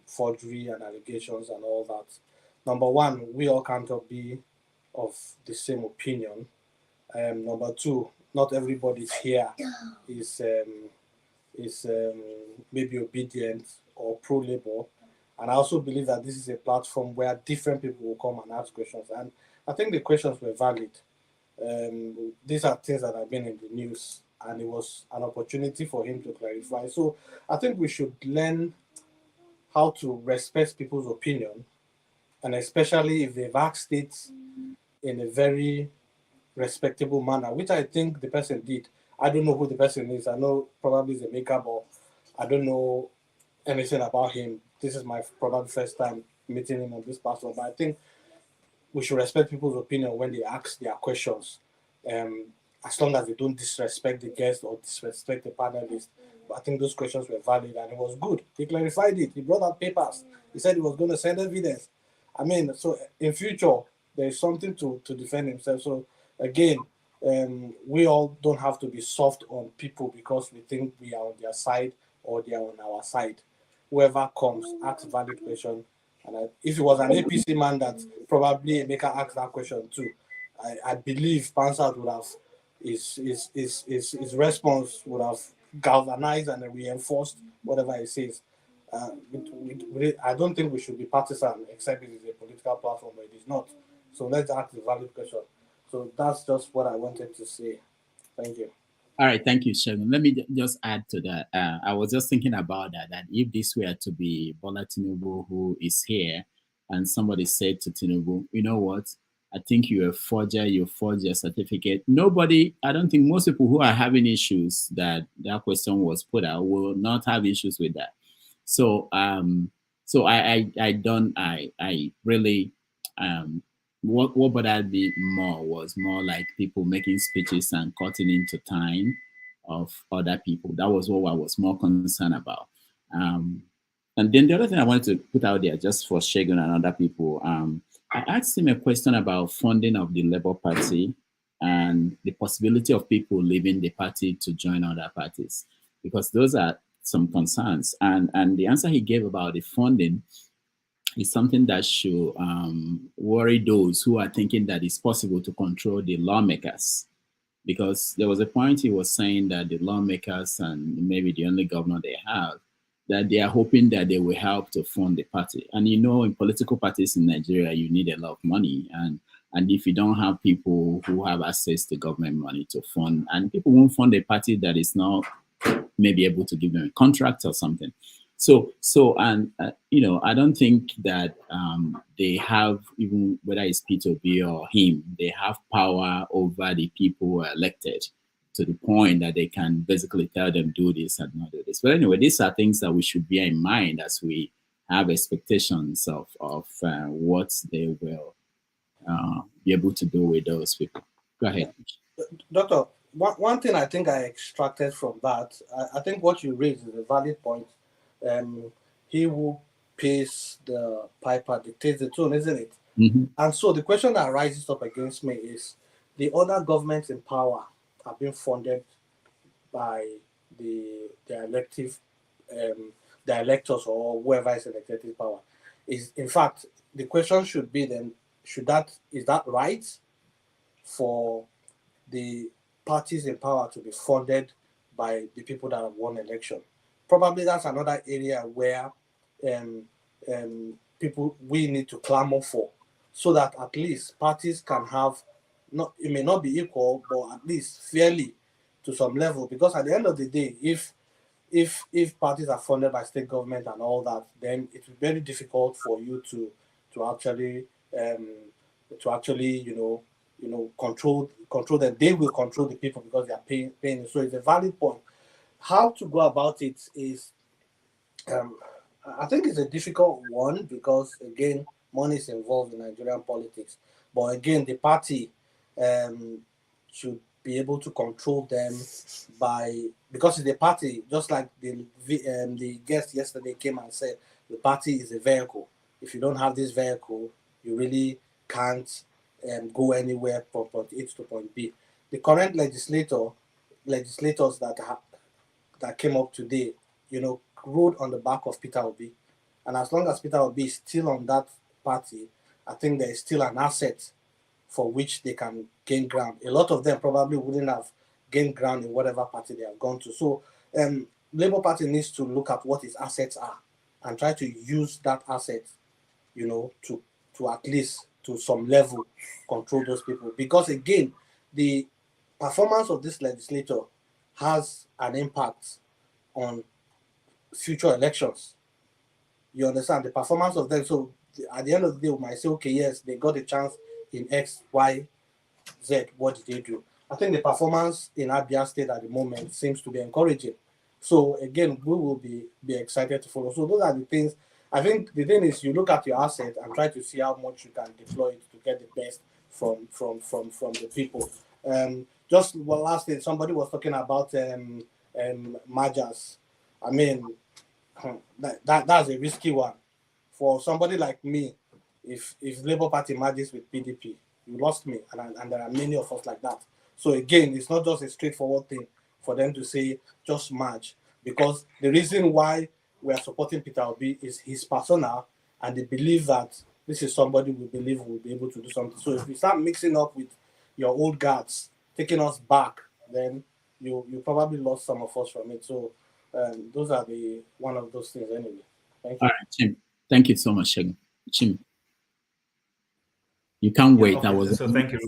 forgery and allegations and all that. Number one, we all can't be of the same opinion. Number two, not everybody here is maybe obedient or pro-labor. And I also believe that this is a platform where different people will come and ask questions. And I think the questions were valid. These are things that have been in the news, and it was an opportunity for him to clarify. So I think we should learn how to respect people's opinion, and especially if they've asked it in a very respectable manner, which I think the person did. I don't know who the person is. I know probably he's a maker, but I don't know anything about him. This is my probably first time meeting him on this platform. But I think we should respect people's opinion when they ask their questions, as long as they don't disrespect the guest or disrespect the panelist. But I think those questions were valid and it was good. He clarified it. He brought out papers. He said he was going to send evidence. I mean, so in future, there is something to defend himself. So again, we all don't have to be soft on people because we think we are on their side or they are on our side. Whoever comes, asks valid question. And if it was an APC man that probably Emeka asked that question too, I believe Pansat would have his response would have galvanized and reinforced whatever he says. I don't think we should be partisan, except it is a political platform, but it is not. So let's ask the valid question. So that's just what I wanted to say. Thank you. All right, thank you, Shegun. Let me just add to that. I was just thinking about that if this were to be Bola Tinubu who is here, and somebody said to Tinubu, you know what, I think you're a forger, you forged your certificate. Nobody, I don't think most people who are having issues that question was put out will not have issues with that. So, I really, what bothered me more was more like people making speeches and cutting into time of other people. That was what I was more concerned about. And then the other thing I wanted to put out there, just for Shegun and other people, I asked him a question about funding of the Labour Party and the possibility of people leaving the party to join other parties, because those are some concerns. And the answer he gave about the funding is something that should worry those who are thinking that it's possible to control the lawmakers. Because there was a point he was saying that the lawmakers and maybe the only governor they have, that they are hoping that they will help to fund the party. And you know, in political parties in Nigeria, you need a lot of money. And if you don't have people who have access to government money to fund, and people won't fund a party that is not maybe able to give them a contract or something. So you know, I don't think that they have, even whether it's Peter Obi or him, they have power over the people who are elected to the point that they can basically tell them do this and not do this. But anyway, these are things that we should bear in mind as we have expectations of what they will be able to do with those people. Go ahead. Doctor, one thing I think I extracted from that, I think what you raised is a valid point. He who pays the piper dictates the tune, isn't it? Mm-hmm. And so the question that rises up against me is, the other governments in power are being funded by the elective, the electors or whoever is elected in power. In fact, the question should be then, is that right for the parties in power to be funded by the people that have won election. Probably that's another area where we need to clamor for, so that at least parties can have, not, it may not be equal, but at least fairly to some level. Because at the end of the day, if parties are funded by state government and all that, then it's very difficult for you to actually control them. They will control the people because they are paying. So it's a valid point. How to go about it is, I think it's a difficult one, because again, money is involved in Nigerian politics. But again, the party should be able to control them because it's the party, just like the guest yesterday came and said, the party is a vehicle. If you don't have this vehicle, you really can't go anywhere from point A to point B. The current legislators that came up today, rode on the back of Peter Obi. And as long as Peter Obi is still on that party, I think there is still an asset for which they can gain ground. A lot of them probably wouldn't have gained ground in whatever party they have gone to. So Labour Party needs to look at what its assets are and try to use that asset, to at least to some level control those people. Because again, the performance of this legislator has an impact on future elections. You understand? The performance of them. So at the end of the day, we might say, okay, yes, they got a chance in X, Y, Z. What did they do? I think the performance in Abia State at the moment seems to be encouraging. So again, we will be excited to follow. So those are the things. I think the thing is, you look at your asset and try to see how much you can deploy it to get the best from the people. Just one last thing, somebody was talking about mergers. I mean, that's a risky one for somebody like me. If Labour Party merges with PDP, you lost me, and there are many of us like that. So again, it's not just a straightforward thing for them to say just merge, because the reason why we are supporting Peter Obi is his persona, and they believe that this is somebody we believe will be able to do something. So if we start mixing up with your old guards, taking us back, then you probably lost some of us from it. So those are one of those things anyway. Thank you. All right, Chim. Thank you so much, Shegun. Chim. You can't wait. Okay, so thank you.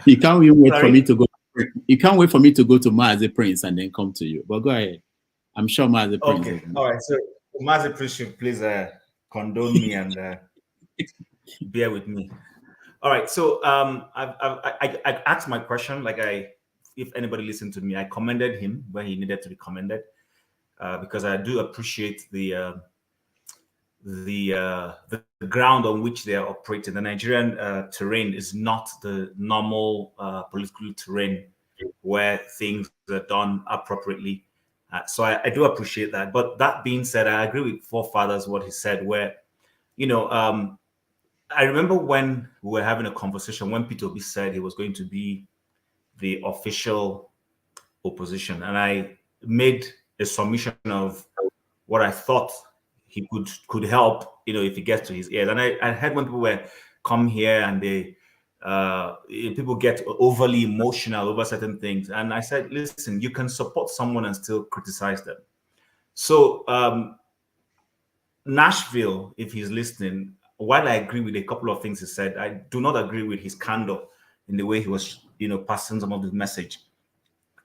You can't even wait Sorry? for me to go. You can't wait for me to go to Mazi Prince and then come to you. But go ahead. I'm sure Mazi Prince. Okay. All right. So Mazi Prince should please condone me and bear with me. All right. So I asked my question. If anybody listened to me, I commended him when he needed to be commended, because I do appreciate the ground on which they are operating. The Nigerian terrain is not the normal political terrain where things are done appropriately. So I do appreciate that. But that being said, I agree with Forefathers what he said, where, I remember when we were having a conversation when Peter Obi said he was going to be the official opposition, and I made a submission of what I thought he could help, if he gets to his ears. And I heard when people were come here and people get overly emotional over certain things. And I said, listen, you can support someone and still criticize them. So Nashville, if he's listening, while I agree with a couple of things he said, I do not agree with his candor in the way he was, passing some of the message.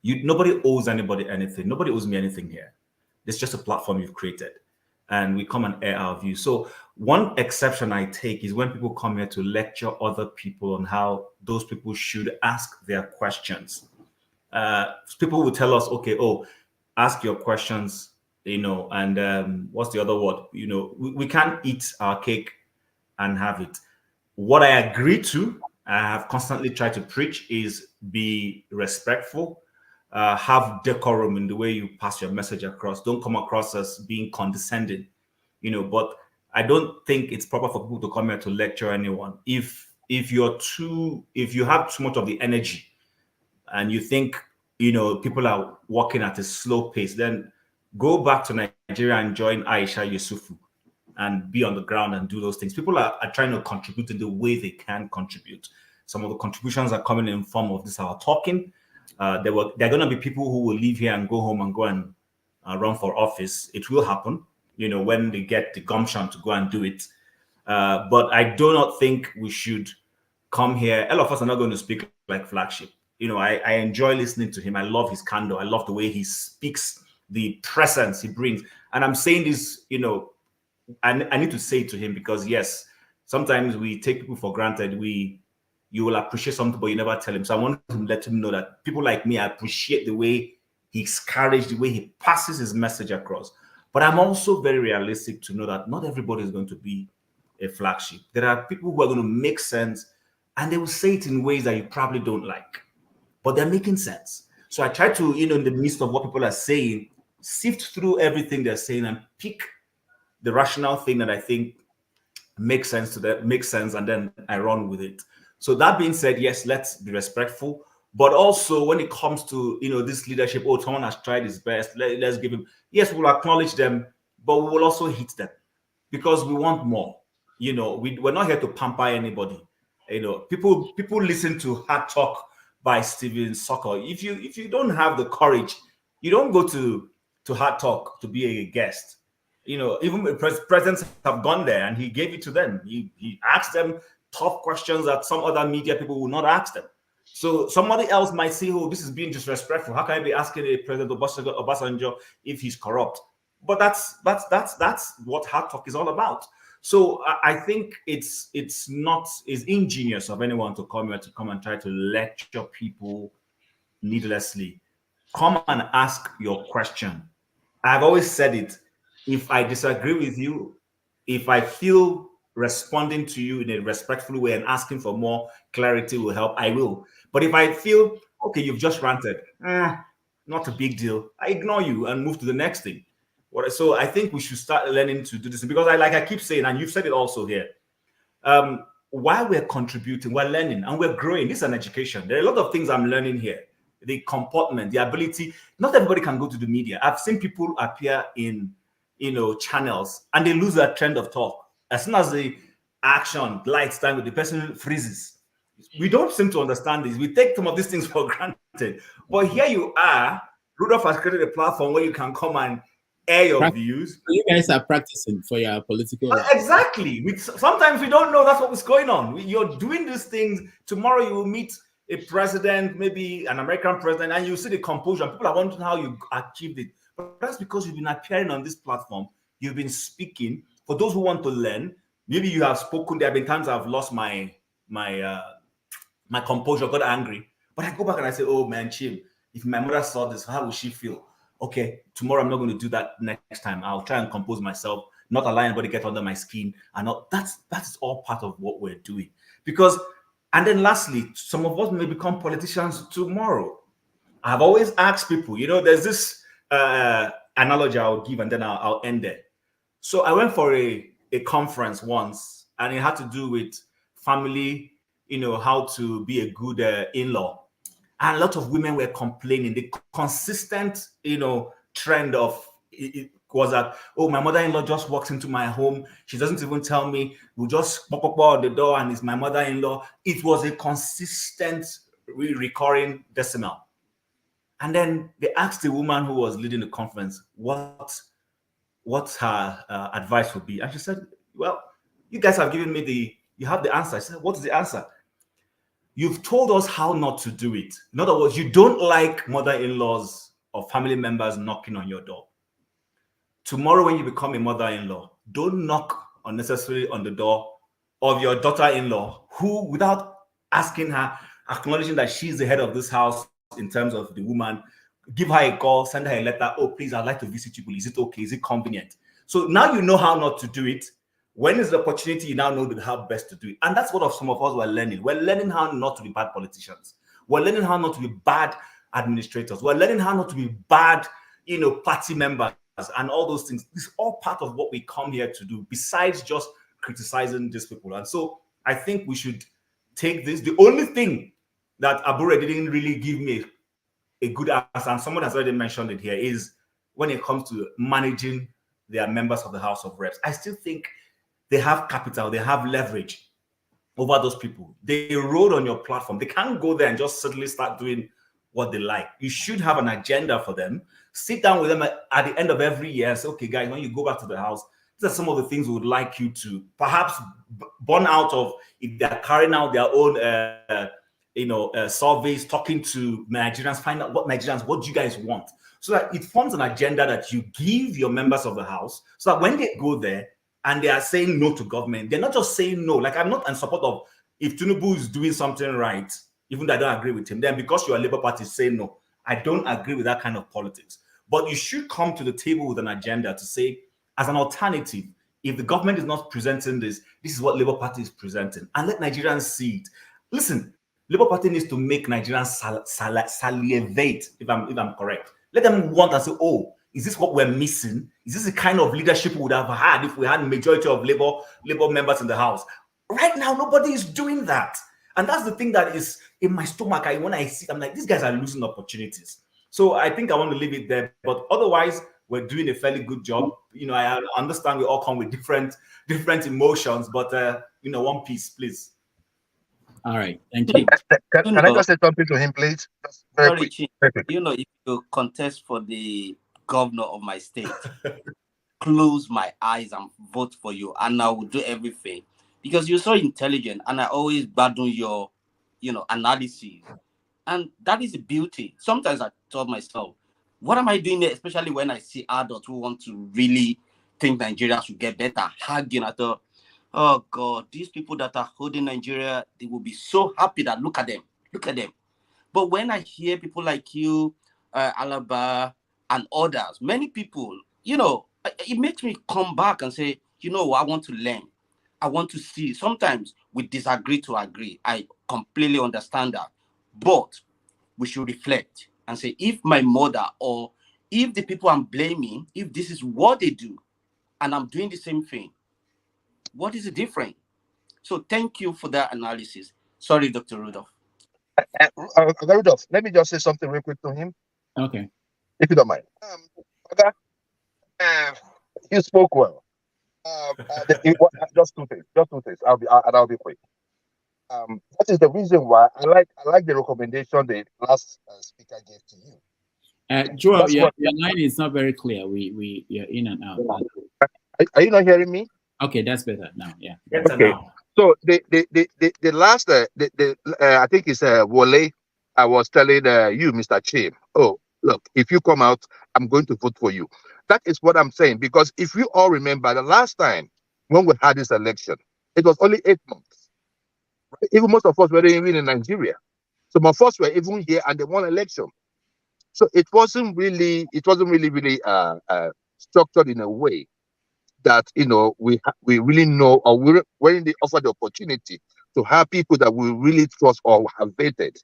Nobody owes anybody anything. Nobody owes me anything here. It's just a platform you've created, and we come and air our views. So one exception I take is when people come here to lecture other people on how those people should ask their questions. People will tell us, okay, ask your questions, and what's the other word? We can't eat our cake and have it. What I agree to, I have constantly tried to preach, is be respectful, have decorum in the way you pass your message across. Don't come across as being condescending, but I don't think it's proper for people to come here to lecture anyone. If you have too much of the energy and you think, people are walking at a slow pace, then go back to Nigeria and join Aisha Yusufu and be on the ground and do those things. People are trying to contribute in the way they can contribute. Some of the contributions are coming in form of this our talking. There are going to be people who will leave here and go home and go and run for office. It will happen, when they get the gumption to go and do it. But I do not think we should come here. All of us are not going to speak like Flagship. I enjoy listening to him. I love his candor. I love the way he speaks, the presence he brings. And I'm saying this, I need to say it to him because, yes, sometimes we take people for granted. You will appreciate something, but you never tell him. So I want to let him know that people like me, I appreciate the way he's courage, the way he passes his message across. But I'm also very realistic to know that not everybody is going to be a Flagship. There are people who are going to make sense, and they will say it in ways that you probably don't like, but they're making sense. So I try to, in the midst of what people are saying, sift through everything they're saying and pick the rational thing that I think makes sense to them, and then I run with it. So that being said, yes, let's be respectful. But also when it comes to, this leadership, someone has tried his best, let's give him, yes, we'll acknowledge them, but we will also hit them because we want more. We're not here to pamper anybody. People listen to Hard Talk by Steven Sokol. If you don't have the courage, you don't go to Hard Talk to be a guest. Even presidents have gone there and he gave it to them. He asked them tough questions that some other media people will not ask them. So somebody else might say, oh, this is being disrespectful. How can I be asking a President Obasanjo if he's corrupt? But that's what Hard Talk is all about. So I think it's ingenious of anyone to come here to come and try to lecture people needlessly. Come and ask your question. I've always said it. If I disagree with you, if I feel responding to you in a respectful way and asking for more clarity will help, I will. But if I feel, okay, you've just ranted, not a big deal, I ignore you and move to the next thing. So I think we should start learning to do this because I keep saying, and you've said it also here, while we're contributing, we're learning and we're growing. This is an education. There are a lot of things I'm learning here. The comportment, the ability. Not everybody can go to the media. I've seen people appear in channels and they lose their trend of talk. As soon as the action lights time, the person freezes. We don't seem to understand this. We take some of these things for granted. But here you are, Rudolph has created a platform where you can come and air your views. You guys are practicing for your political life. Exactly. Sometimes we don't know that's what's going on. You're doing these things. Tomorrow you will meet a president, maybe an American president, and you see the composure. People are wondering how you achieved it. But that's because you've been appearing on this platform. You've been speaking. For those who want to learn, maybe you have spoken. There have been times I've lost my composure, got angry. But I go back and I say, oh man, Chim, if my mother saw this, how would she feel? Okay, tomorrow I'm not going to do that next time. I'll try and compose myself, not allow anybody get under my skin. And that's all part of what we're doing. And then lastly, some of us may become politicians tomorrow. I've always asked people, there's this analogy I'll give and then I'll end there. So I went for a conference once and it had to do with family, how to be a good in-law. And a lot of women were complaining. The consistent, trend of it was that, oh, my mother-in-law just walks into my home. She doesn't even tell me. We'll just pop at the door and it's my mother-in-law. It was a consistent, recurring decimal. And then they asked the woman who was leading the conference what her advice would be. And she said, well, you guys have given me you have the answer. I said, what is the answer? You've told us how not to do it. In other words, you don't like mother-in-laws or family members knocking on your door. Tomorrow, when you become a mother-in-law, don't knock unnecessarily on the door of your daughter-in-law, who, without asking her, acknowledging that she's the head of this house in terms of the woman, give her a call, send her a letter. Oh, please, I'd like to visit you. Is it okay? Is it convenient? So now you know how not to do it. When is the opportunity, you now know how best to do it. And that's what some of us were learning. We're learning how not to be bad politicians. We're learning how not to be bad administrators. We're learning how not to be bad, party members and all those things. This is all part of what we come here to do, besides just criticizing these people. And so I think we should take this. The only thing that Abure didn't really give me a good answer, and someone has already mentioned it here, is when it comes to managing their members of the House of Reps. I still think they have capital, they have leverage. over those people. They rode on your platform. They can't go there and just suddenly start doing what they like. You should have an agenda for them. Sit down with them at the end of every year and say, okay, guys, when you go back to the house, these are some of the things we would like you to perhaps burn out of if they're carrying out their own surveys, talking to Nigerians, find out what do you guys want? So that it forms an agenda that you give your members of the house, so that when they go there and they are saying no to government, they're not just saying no. Like, I'm not in support of if Tinubu is doing something right, even though I don't agree with him, then because you're a Labour Party, say no. I don't agree with that kind of politics. But you should come to the table with an agenda to say, as an alternative, if the government is not presenting this, this is what Labour Party is presenting, and let Nigerians see it. Listen, Labour Party needs to make Nigerians salivate, if I'm correct. Let them want and say, oh, is this what we're missing? Is this the kind of leadership we would have had if we had a majority of Labour members in the House? Right now, nobody is doing that. And that's the thing that is in my stomach. When I see, I'm like, these guys are losing opportunities. So I think I want to leave it there. But otherwise, we're doing a fairly good job. I understand we all come with different emotions, but one piece, please. All right, thank you. Can I just say something to him, please? Just very quick. If you contest for the governor of my state, close my eyes and vote for you, and I will do everything because you're so intelligent, and I always battle your, analysis, and that is the beauty. Sometimes I told myself, what am I doing there? Especially when I see adults who want to really think Nigeria should get better, hugging. I thought, oh God, these people that are holding Nigeria, they will be so happy that look at them. But when I hear people like you, Alaba, and others, many people, it makes me come back and say, I want to learn. I want to see. Sometimes we disagree to agree. I completely understand that. But we should reflect and say, if my mother or if the people I'm blaming, if this is what they do, and I'm doing the same thing, what is the difference? So thank you for that analysis. Sorry, Dr. Rudolph. Rudolph, let me just say something real quick to him. Okay. If you don't mind. You spoke well. Just two things. I'll be quick. That is the reason why I like the recommendation the last speaker gave to you. Joel, your line is not very clear. You're in and out. Are you not hearing me? Okay, that's better now. Yeah. Okay. So the last I think it's Wole. I was telling you, Mr. Chim. Oh, look, if you come out, I'm going to vote for you. That is what I'm saying, because if you all remember the last time when we had this election, it was only 8 months. Right? Even most of us were even in Nigeria. Some of us were even here and they won election. So it wasn't really structured in a way that we really know, or when they offer the opportunity to have people that we really trust or have vetted,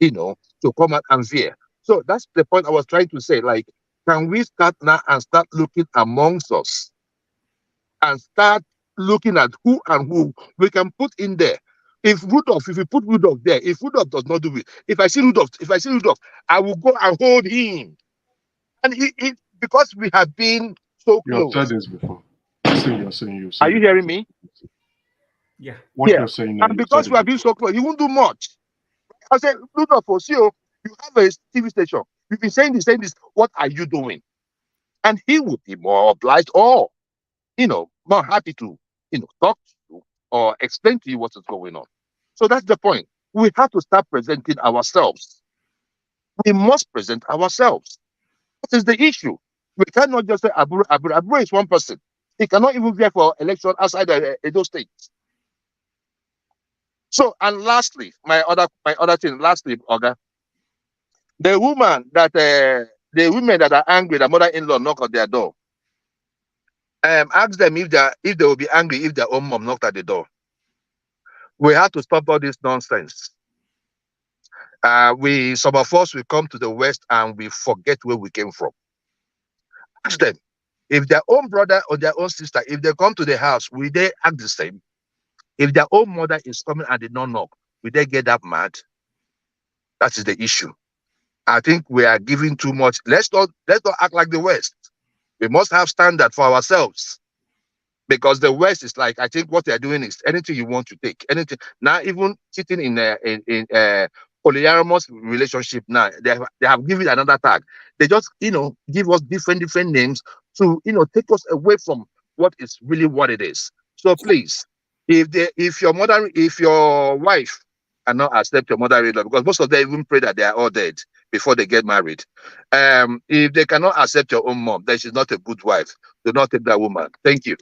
to come out and veer. So that's the point I was trying to say. Like, can we start now and start looking amongst us and start looking at who we can put in there? If we put Rudolph there, if Rudolph does not do it, if I see Rudolph, I will go and hold him. And because we have been so close. You have said this before. You're saying. Are you hearing me? Yeah. What you're saying now, and because we have been so close, he won't do much. I said, Rudolph, you have a TV station. You've been saying this. What are you doing? And he would be more obliged or, more happy to, talk to you or explain to you what is going on. So that's the point. We have to start presenting ourselves. We must present ourselves. What is the issue? We cannot just say Abure. Abure is one person. He cannot even be for election outside Edo State. So, and lastly, my other thing, Oga, the women that are angry, the mother-in-law knock on their door. Ask them if they will be angry if their own mom knocked at the door. We have to stop all this nonsense. Some of us will come to the West and we forget where we came from. Ask them if their own brother or their own sister, if they come to the house, will they act the same? If their own mother is coming and they don't knock, will they get that mad? That is the issue. I think we are giving too much. Let's not act like the West. We must have standard for ourselves. Because the West is like, I think what they're doing is anything you want to take, anything. Now, even sitting in a polyamorous relationship now, they have given it another tag. They just, give us different names to, take us away from what is really what it is. So please, if your wife cannot accept your mother-in-law, because most of them even pray that they are all dead before they get married. If they cannot accept your own mom, then she's not a good wife. Do not take that woman. Thank you.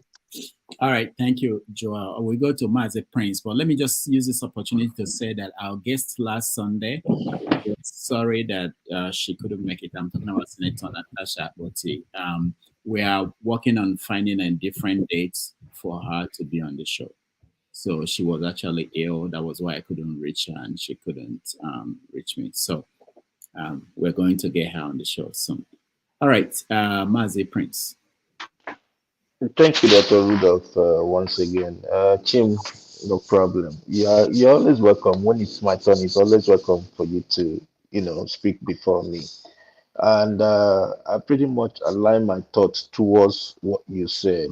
All right, thank you, Joel. We go to Mazi Prince, but let me just use this opportunity to say that our guest last Sunday, sorry that she couldn't make it. I'm talking about Senator Natasha Oti. We are working on finding a different date for her to be on the show. So she was actually ill. That was why I couldn't reach her, and she couldn't reach me. So we're going to get her on the show soon. All right, Mazi Prince. Thank you, Dr. Rudolph, once again. Chim, no problem. You're always welcome. When it's my turn, it's always welcome for you to, speak before me. And I pretty much align my thoughts towards what you said.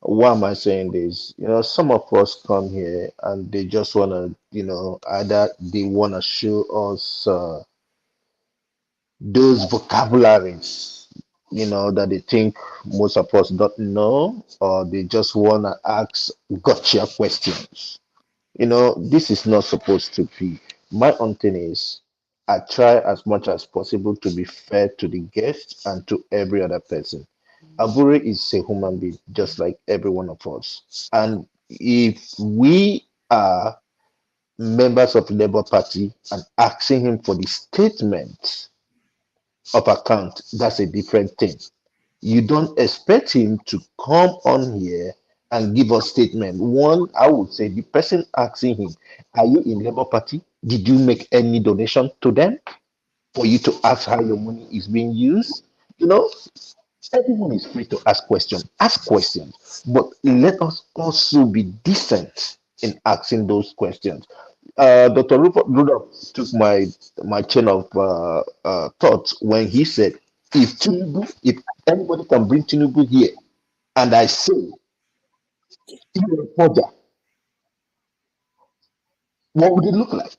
Why am I saying this? Some of us come here and they just want to, either they want to show us those vocabularies, that they think most of us don't know, or they just want to ask gotcha questions. This is not supposed to be. My own thing is, I try as much as possible to be fair to the guest and to every other person. Abure is a human being, just like every one of us. And if we are members of the Labour Party and asking him for the statement of account, that's a different thing. You don't expect him to come on here and give us statement. One, I would say the person asking him, are you in Labour Party? Did you make any donation to them for you to ask how your money is being used? Everyone is free to ask questions. Ask questions, but let us also be decent in asking those questions. Dr. Rudolph took my chain of thoughts when he said, if anybody can bring Tinubu here, and I say, you're a forger, what would it look like?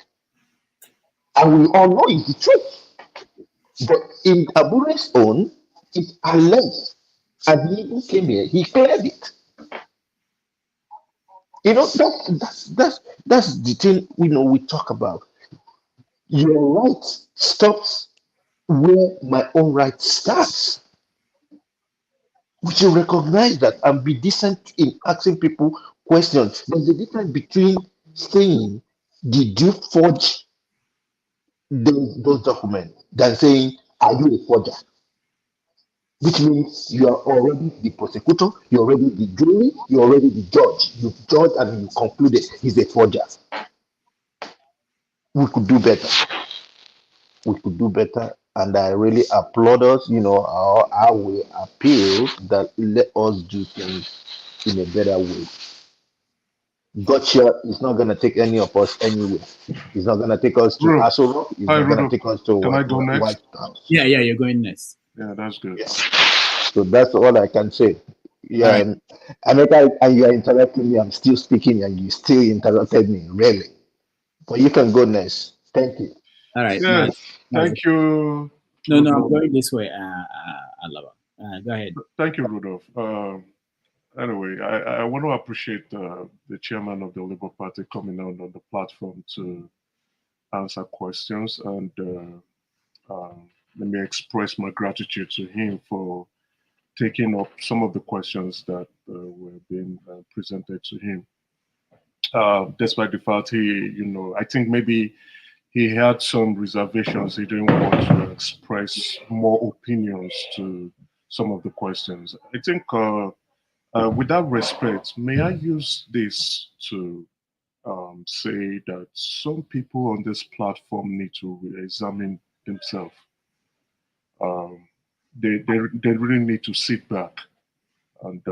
And we all know it's the truth. But in Abure's own, it's alleged, and he even came here, he cleared it. That's the thing we talk about. Your right stops where my own right starts. We should recognize that and be decent in asking people questions. There's a difference between saying, did you forge those documents, than saying, are you a forger? Which means you are already the prosecutor, you're already the jury, you're already the judge. You've judged and you concluded he's a forger. We could do better. We could do better. And I really applaud us, I will appeal that let us do things in a better way. Gotcha is not going to take any of us anywhere. It's not going to take us to Aso Rock. It's not going to take us to White House. Yeah, you're going next. Yeah, that's good. Yeah. So that's all I can say. Yeah, right. America, and you are interrupting me. I'm still speaking, and you still interrupted me. Really, but you can go next. Thank you. All right. Yeah, thank you. No, I'm going this way. Alaba. Go ahead. Thank you, Rudolph. Anyway, I want to appreciate the chairman of the Labour Party coming out on the platform to answer questions, and let me express my gratitude to him for taking up some of the questions that were being presented to him. Despite the fact I think maybe he had some reservations. He didn't want to express more opinions to some of the questions. I think with that respect, may I use this to say that some people on this platform need to examine themselves. They really need to sit back and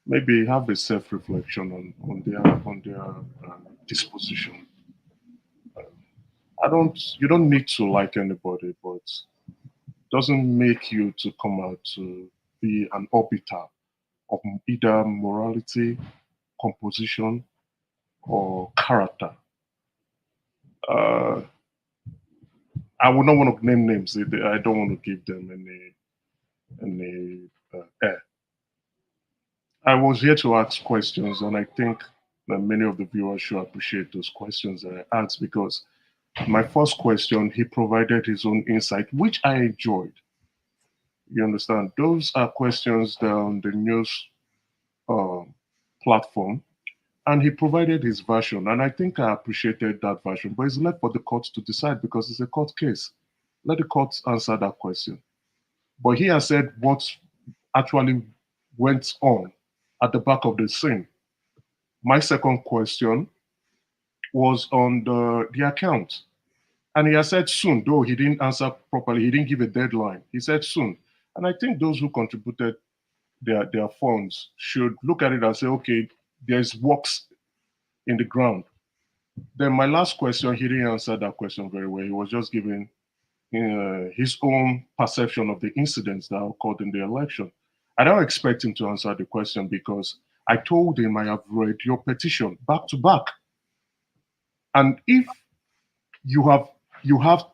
maybe have a self-reflection on their disposition. You don't need to like anybody, but it doesn't make you to come out to be an arbiter of either morality, composition, or character. I would not want to name names. I don't want to give them any air. I was here to ask questions, and I think that many of the viewers should appreciate those questions that I asked, because my first question, he provided his own insight, which I enjoyed. You understand? Those are questions that are on the news platform, and he provided his version, and I think I appreciated that version, but it's left for the court to decide because it's a court case. Let the court answer that question. But he has said what actually went on at the back of the scene. My second question was on the account. And he has said soon, though he didn't answer properly, he didn't give a deadline. He said soon. And I think those who contributed their funds should look at it and say, okay, there's works in the ground. Then my last question, he didn't answer that question very well. He was just giving his own perception of the incidents that occurred in the election. I don't expect him to answer the question because I told him I have read your petition back to back. And if you have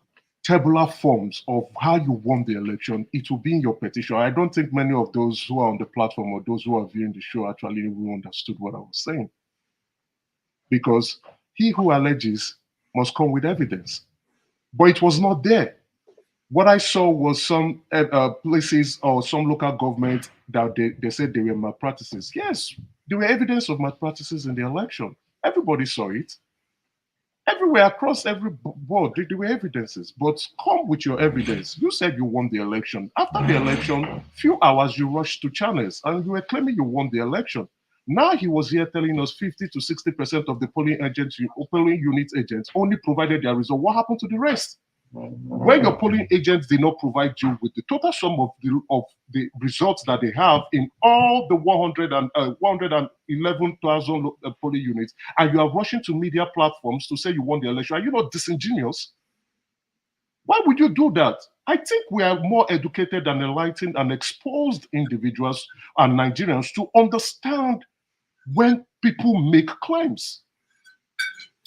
tabular forms of how you won the election, it will be in your petition. I don't think many of those who are on the platform or those who are viewing the show actually even understood what I was saying. Because he who alleges must come with evidence. But it was not there. What I saw was some places or some local government that they said they were malpractices. Yes, there were evidence of malpractices in the election. Everybody saw it. Everywhere across every board, there were evidences. But come with your evidence. You said you won the election. After the election, few hours you rushed to channels and you were claiming you won the election. Now he was here telling us 50 to 60% of the polling unit agents only provided their result. What happened to the rest? When your polling agents did not provide you with the total sum of the results that they have in all the 111,000 polling units, and you are rushing to media platforms to say you won the election, are you not disingenuous? Why would you do that? I think we are more educated and enlightened and exposed individuals and Nigerians to understand when people make claims.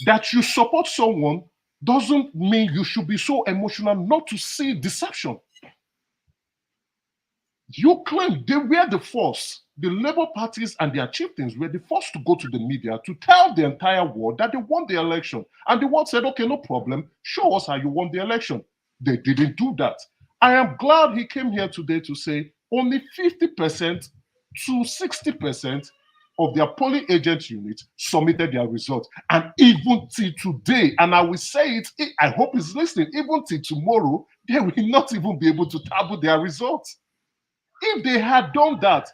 That you support someone doesn't mean you should be so emotional not to see deception. You claim they were the first, the Labour parties and their chieftains were the first to go to the media to tell the entire world that they won the election. And the world said, okay, no problem, show us how you won the election. They didn't do that. I am glad he came here today to say only 50% to 60% of their polling agent unit submitted their results. And even till today, and I will say it, I hope he's listening, even till tomorrow, they will not even be able to tabble their results. If they had done that,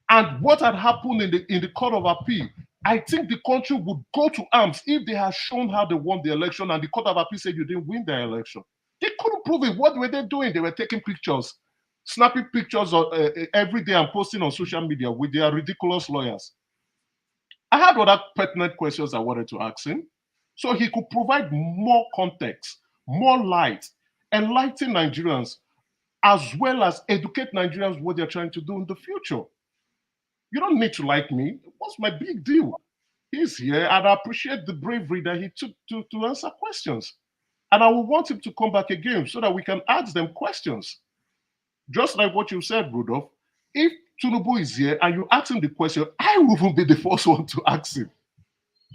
and what had happened in the Court of Appeal, I think the country would go to arms if they had shown how they won the election and the Court of Appeal said you didn't win the election. They couldn't prove it. What were they doing? They were taking pictures, snapping pictures every day and posting on social media with their ridiculous lawyers. I had other pertinent questions I wanted to ask him, so he could provide more context, more light, enlighten Nigerians, as well as educate Nigerians what they're trying to do in the future. You don't need to like me. What's my big deal? He's here, and I appreciate the bravery that he took to answer questions. And I will want him to come back again so that we can ask them questions. Just like what you said, Rudolph, if Tinubu is here and you ask him the question, I will even be the first one to ask him.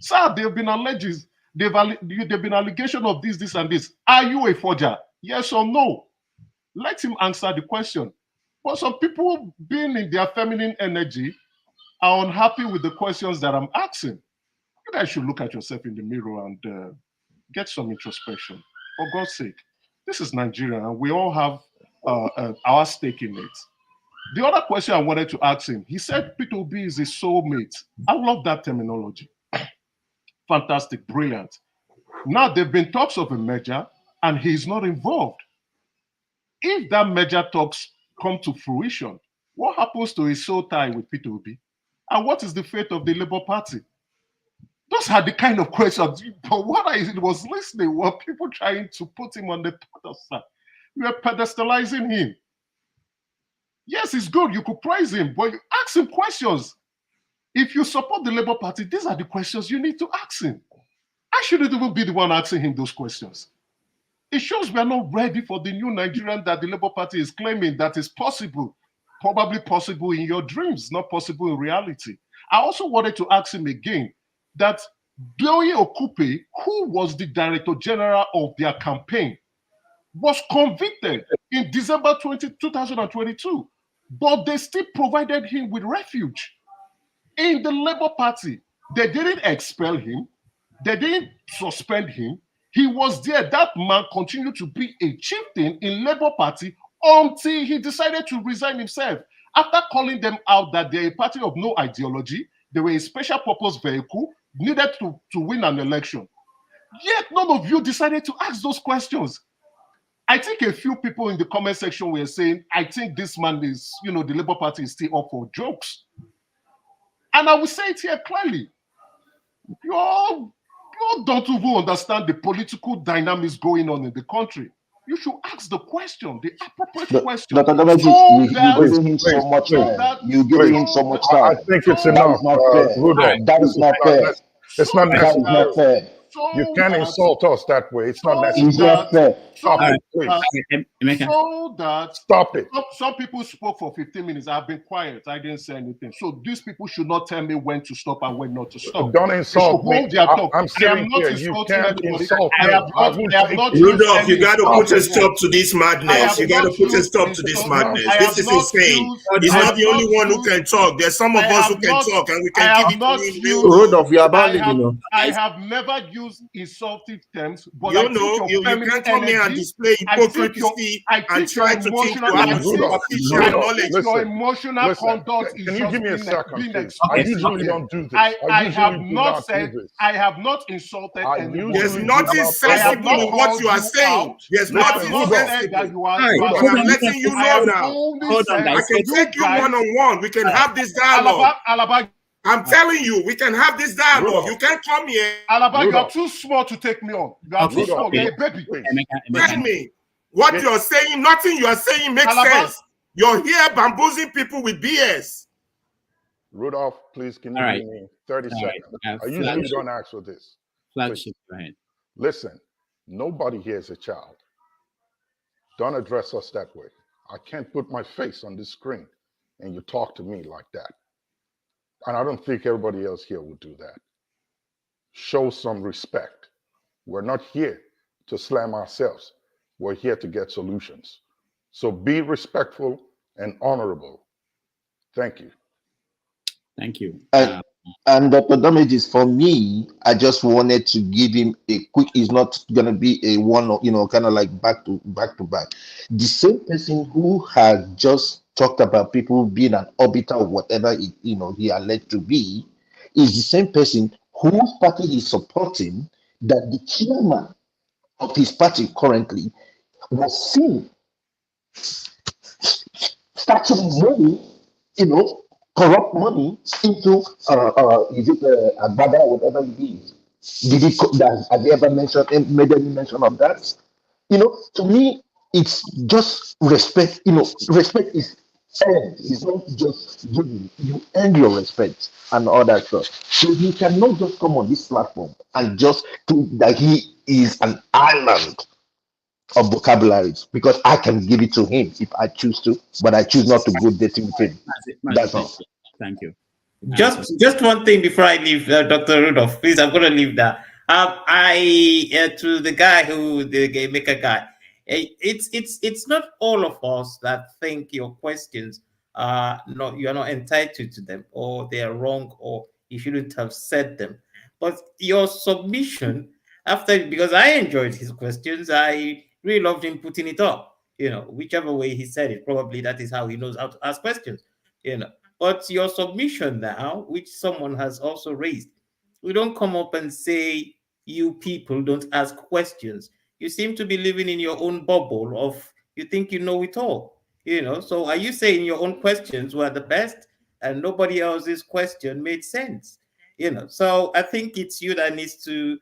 Sir, there have been allegations, there have been allegations of this, and this. Are you a forger? Yes or no? Let him answer the question. But some people, being in their feminine energy, are unhappy with the questions that I'm asking. You guys should look at yourself in the mirror and get some introspection. For God's sake, this is Nigeria, and we all have our stake in it. The other question I wanted to ask him, he said Peter Obi is his soulmate. I love that terminology. Fantastic, brilliant. Now, there have been talks of a merger, and he's not involved. If that merger talks come to fruition, what happens to his soul tie with Peter Obi? And what is the fate of the Labour Party? Those are the kind of questions. But what I was listening were people trying to put him on the pedestal. We are pedestalizing him. Yes, it's good. You could praise him, but you ask him questions. If you support the Labour Party, these are the questions you need to ask him. I shouldn't even be the one asking him those questions. It shows we are not ready for the new Nigerian that the Labour Party is claiming that is possible. Probably possible in your dreams, not possible in reality. I also wanted to ask him again that Doye Okupe, who was the Director General of their campaign, was convicted in December 2022, but they still provided him with refuge. In the Labour Party, they didn't expel him, they didn't suspend him. He was there. That man continued to be a chieftain in Labour Party until he decided to resign himself. After calling them out that they're a party of no ideology, they were a special purpose vehicle needed to win an election. Yet none of you decided to ask those questions. I think a few people in the comment section were saying, I think this man is, the Labour Party is still up for jokes. And I will say it here clearly. You all don't even understand the political dynamics going on in the country. You should ask the question, the appropriate question. Dr. Damaji, you're giving him so much time. You're giving him so much time. I think it's enough, Rudolph. That is not fair. It's not That is not necessary. fair. You can't insult us that way. It's not necessary. It's not fair. Stop it, please. So that Stop it. Some people spoke for 15 minutes. I've been quiet. I didn't say anything. So these people should not tell me when to stop and when not to stop. Don't insult me. I'm sitting here. You can't insult me. Rudolph, you got to put a stop to this madness. You got to put a stop to this madness. This is insane. He's not the only one who can talk. There's some of us who can talk, and we can give it to him. Rudolph, you are abandoning. I have never used insultive terms, but you can't come here and display hypocrisy and try to think you have superficial knowledge. Your emotional conduct is can you give me a second, being please? I usually don't do this. I have not said, I have not insulted anyone. There's nothing sensible in what you are saying. There's nothing sensible. I'm letting you know now. I can take you one-on-one. We can have this dialogue. I'm telling you, we can have this dialogue. You can't come here. Alaba, you are too small to take me on. You are too small. You're a baby. Tell me, what you're saying, nothing you are saying makes sense. You're here bamboozling people with BS. Rudolph, please, can you give me 30 seconds? I usually don't ask for this. Flagship, go ahead. Listen, nobody here is a child. Don't address us that way. I can't put my face on this screen and you talk to me like that. And I don't think everybody else here would do that. Show some respect. We're not here to slam ourselves. We're here to get solutions. So be respectful and honorable. Thank you. Thank you. And Dr. Damages, for me, I just wanted to give him a quick, it's not going to be a one, kind of like back to back. The same person who had just talked about people being an orbiter or whatever he alleged to be, is the same person whose party is supporting that the chairman of his party currently was seen starting money, corrupt money into is it Abada or whatever it is. Have you ever made any mention of that? To me, it's just respect. Respect is earned. It's not just given. You earn your respect and all that stuff. So he cannot just come on this platform and just think that he is an island of vocabularies, because I can give it to him if I choose to, but I choose not to go dating with him. That's all. Thank you. Just one thing before I leave, Dr. Rudolph, please, I'm going to leave that. To the guy the game maker guy, it's not all of us that think your questions you're not entitled to them, or they are wrong, or you shouldn't have said them. But your submission because I enjoyed his questions, I really loved him putting it up. Whichever way he said it, probably that is how he knows how to ask questions. But your submission now, which someone has also raised, we don't come up and say you people don't ask questions. You seem to be living in your own bubble of you think you know it all. So are you saying your own questions were the best and nobody else's question made sense? So I think it's you that needs to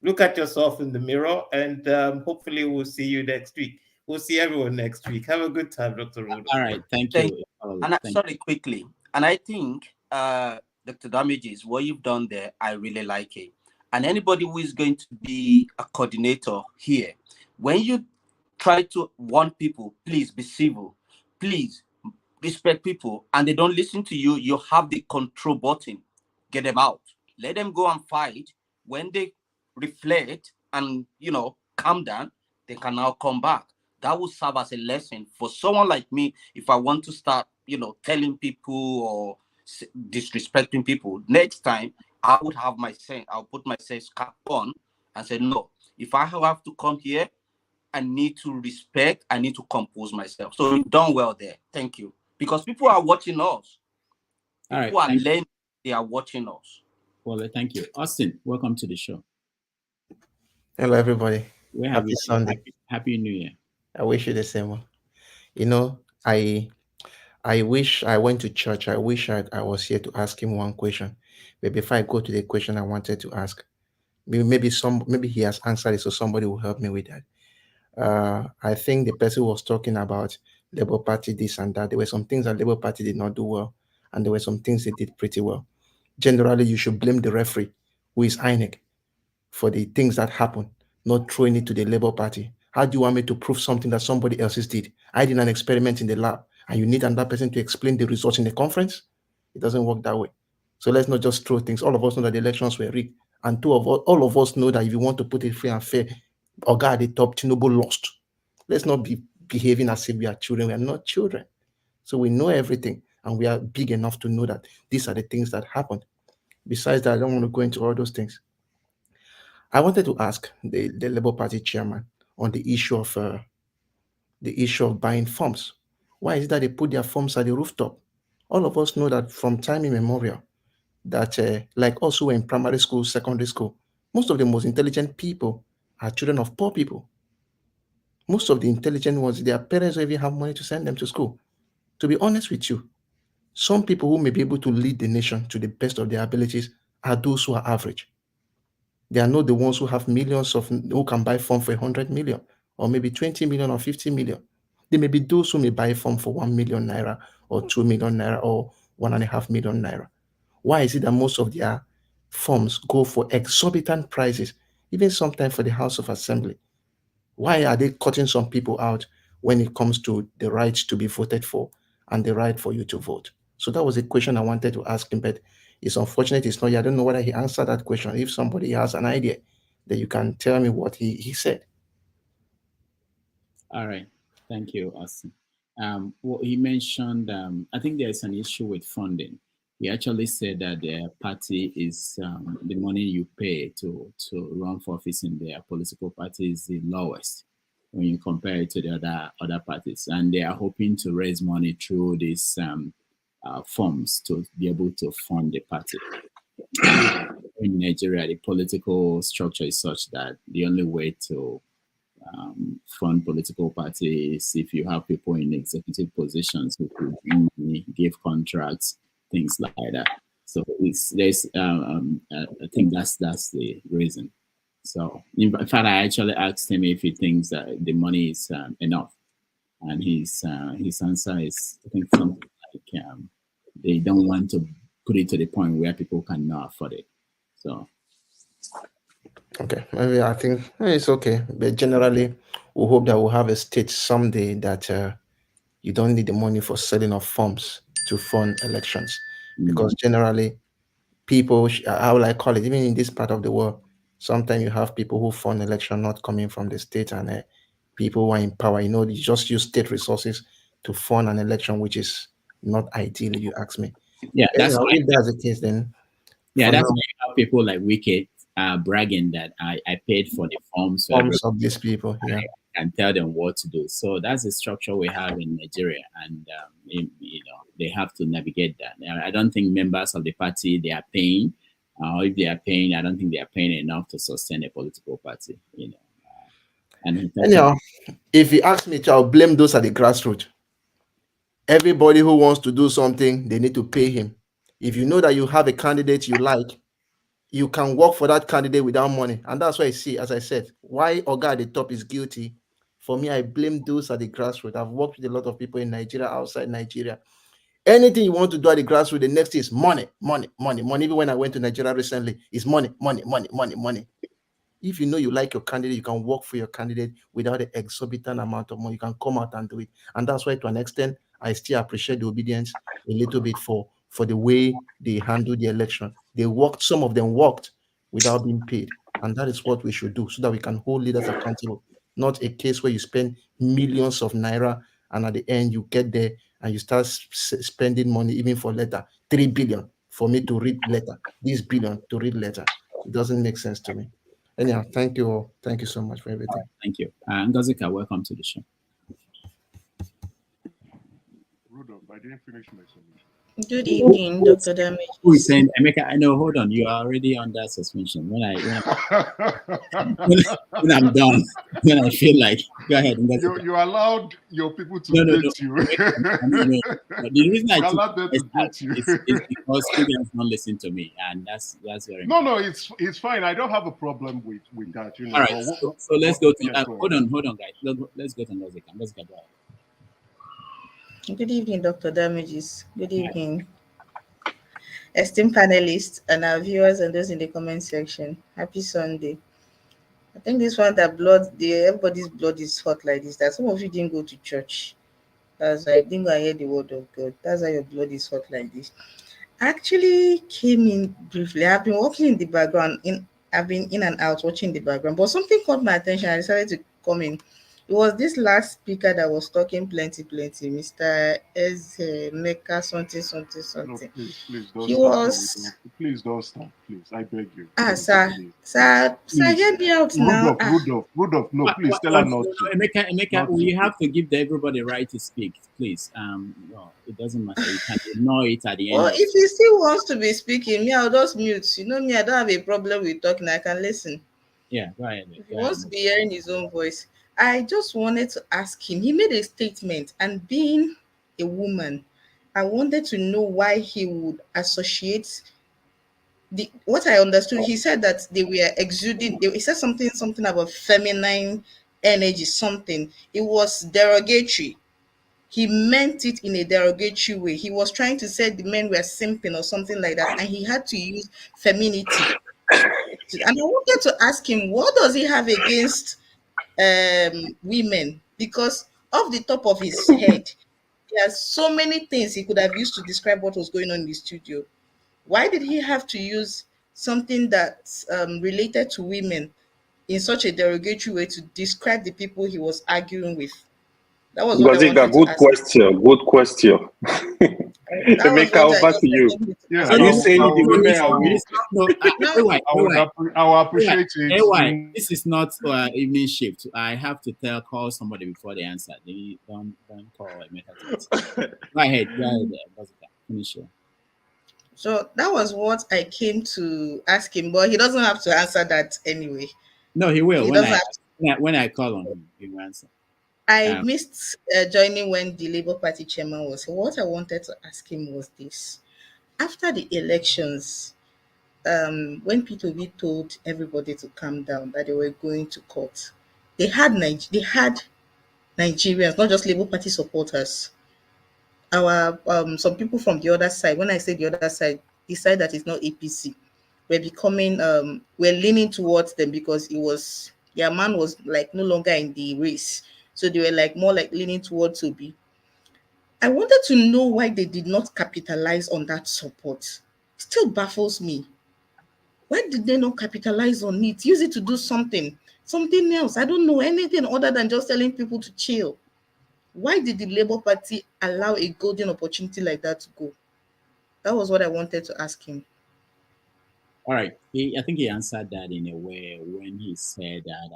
look at yourself in the mirror, and hopefully we'll see you next week. We'll see everyone next week. Have a good time, Dr. Rudolph. All right, thank you. And sorry, quickly. And I think, Dr. Damages, what you've done there, I really like it. And anybody who is going to be a coordinator here, when you try to warn people, please be civil, please respect people, and they don't listen to you, you have the control button. Get them out. Let them go and fight. When they reflect and, calm down, they can now come back. That will serve as a lesson for someone like me. If I want to start, telling people or disrespecting people, next time I would have my sense. I'll put my sense cap on and say, no, if I have to come here, I need to respect, I need to compose myself. So you've done well there. Thank you. Because people are watching us. People are learning, they are watching us. Well, thank you. Austin, welcome to the show. Hello, everybody. Happy Sunday. Happy New Year. I wish you the same one. I wish I went to church. I wish I was here to ask him one question. But before I go to the question I wanted to ask, maybe he has answered it, so somebody will help me with that. I think the person was talking about Labour Party, this and that. There were some things that Labour Party did not do well, and there were some things they did pretty well. Generally, you should blame the referee, who is INEC, for the things that happened, not throwing it to the Labour Party. How do you want me to prove something that somebody else's did? I did an experiment in the lab, and you need another person to explain the results in the conference? It doesn't work that way. So let's not just throw things. All of us know that the elections were rigged, and all of us know that if you want to put it free and fair, Oga at the top, Tinubu lost. Let's not be behaving as if we are children. We are not children. So we know everything, and we are big enough to know that these are the things that happened. Besides that, I don't want to go into all those things. I wanted to ask the Labour Party chairman on the issue of buying forms. Why is it that they put their forms at the rooftop? All of us know that from time immemorial, that like also in primary school, secondary school, most of the most intelligent people are children of poor people. Most of the intelligent ones, their parents don't even have money to send them to school. To be honest with you, some people who may be able to lead the nation to the best of their abilities are those who are average. They are not the ones who have millions who can buy form for 100 million, or maybe 20 million or 50 million. They may be those who may buy a form for 1 million naira or 2 million naira or 1.5 million naira. Why is it that most of their forms go for exorbitant prices, even sometimes for the House of Assembly? Why are they cutting some people out when it comes to the right to be voted for and the right for you to vote? So that was a question I wanted to ask him, but it's unfortunate it's not here. I don't know whether he answered that question. If somebody has an idea, that you can tell me what he said. All right. Thank you, Austin. What he mentioned, I think there's an issue with funding. He actually said that their party is the money you pay to run for office in their political party is the lowest when you compare it to the other parties, and they are hoping to raise money through these forms to be able to fund the party. In Nigeria, the political structure is such that the only way to fund political parties if you have people in executive positions who could bring money, give contracts, things like that. So I think that's the reason. So in fact, I actually asked him if he thinks that the money is enough, and his answer is I think something like they don't want to put it to the point where people cannot afford it. So. Okay, maybe I think it's okay, but generally, we hope that we'll have a state someday that you don't need the money for selling of forms to fund elections, because generally, people, how will I call it, even in this part of the world, sometimes you have people who fund election not coming from the state, and people who are in power, you just use state resources to fund an election, which is not ideal, if you ask me. Yeah, if that's the case, then yeah, that's why you have people like Wiki bragging that I paid for the forms of these people, yeah, and tell them what to do. So that's the structure we have in Nigeria, and they have to navigate that. I don't think members of the party they are paying. If they are paying, I don't think they are paying enough to sustain a political party. And anyhow, if you ask me, I'll blame those at the grassroots. Everybody who wants to do something, they need to pay him. If you know that you have a candidate you like, you can work for that candidate without money. And that's why I see, as I said, why Oga at the top is guilty. For me, I blame those at the grassroots. I've worked with a lot of people in Nigeria, outside Nigeria. Anything you want to do at the grassroots, the next thing is money, money, money, money. Even when I went to Nigeria recently, it's money, money, money, money, money. If you know you like your candidate, you can work for your candidate without an exorbitant amount of money. You can come out and do it. And that's why, to an extent, I still appreciate the obedience a little bit for the way they handled the election. They worked, some of them worked without being paid. And that is what we should do so that we can hold leaders accountable. Not a case where you spend millions of naira and at the end you get there and you start spending money even for letter. 3 billion for me to read letter. This billion to read letter. It doesn't make sense to me. Anyhow, thank you all. Thank you so much for everything. Thank you. Ngozika, welcome to the show. Rudolph, I didn't finish my submission. Good evening, Dr. Damage. Who is saying, Emeka, I know, hold on, you are already under suspension. When I'm done, when I feel like, go ahead. You allowed your people to date you. The reason I allowed them to date you is because students don't listen to me, and that's very important. No, it's fine. I don't have a problem with that. You know. All right, so let's go to hold on, guys. Let's go to Ngozika. Ngozika, go ahead. Good evening, Dr. Damages. Good evening, esteemed panelists and our viewers and those in the comment section. Happy Sunday. I think this one that everybody's blood is hot like this. That some of you didn't go to church. That's why I didn't go and hear the word of God. That's why your blood is hot like this. I actually came in briefly. I've been working in the background. I've been in and out watching the background, but something caught my attention. I decided to come in. It was this last speaker that was talking plenty, Mr. Meka something. No, please don't He stop. was. Please don't stop, please. I beg you. Sir, hear me out now. Rudolph, no, please tell her not to. Emeka, we have to give everybody the right to speak, please. No, it doesn't matter. You can ignore it at the end. Well, if he still wants to be speaking, me, I'll just mute. You know me, I don't have a problem with talking. I can listen. Yeah, go ahead. If he wants to be hearing his own voice. I just wanted to ask him. He made a statement, and being a woman, I wanted to know why he would associate what I understood. He said that they were exuding. He said something about feminine energy. Something. It was derogatory. He meant it in a derogatory way. He was trying to say the men were simping or something like that, and he had to use femininity. And I wanted to ask him, what does he have against women? Because off the top of his head, there are so many things he could have used to describe what was going on in the studio. Why did he have to use something that's related to women in such a derogatory way to describe the people he was arguing with? That was what I wanted to ask. Good question. Emeka, over to you. Yeah, are you saying the women are weak? I will appreciate it. This is not evening shift. I have to call somebody before they answer. They don't call Emeka. Go ahead. Finish it. So that was what I came to ask him, but he doesn't have to answer that anyway. No, he will. When I call on him, he will answer. I missed joining when the Labour Party chairman was. So what I wanted to ask him was this. After the elections, when Peter Obi told everybody to calm down, that they were going to court, they had Nigerians, not just Labour Party supporters. Some people from the other side, when I say the other side, the side that is not APC, we're leaning towards them because their man was like no longer in the race. So they were more leaning towards Obi. I wanted to know why they did not capitalize on that support. Still baffles me. Why did they not capitalize on it? Use it to do something else. I don't know anything other than just telling people to chill. Why did the Labour Party allow a golden opportunity like that to go? That was what I wanted to ask him. All right. I think he answered that in a way when he said that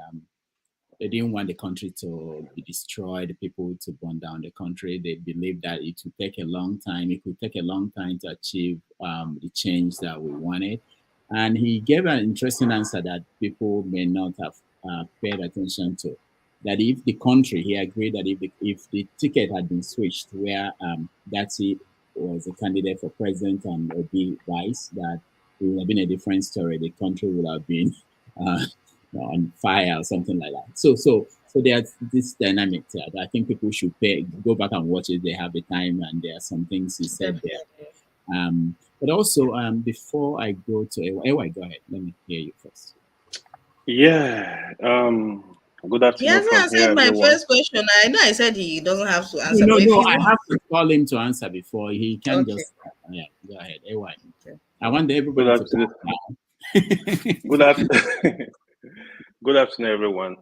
they didn't want the country to be destroyed, the people to burn down the country. They believed that it would take a long time. It could take a long time to achieve the change that we wanted. And he gave an interesting answer that people may not have paid attention to. That if the country, he agreed that if the ticket had been switched, where Dati was a candidate for president and Obi vice, that it would have been a different story. The country would have been on fire or something like that. So So there's this dynamic that I think people should go back and watch it. They have the time, and there are some things he said there. But also, before I go to AY, go ahead. Let me hear you first. Yeah. Good afternoon. He hasn't answered my first question. I know I said he doesn't have to answer. No, but if he I wants, have to call him to answer before he can Okay. just. Yeah, go ahead, AY. Okay. I want everybody to talk now. Good afternoon, everyone.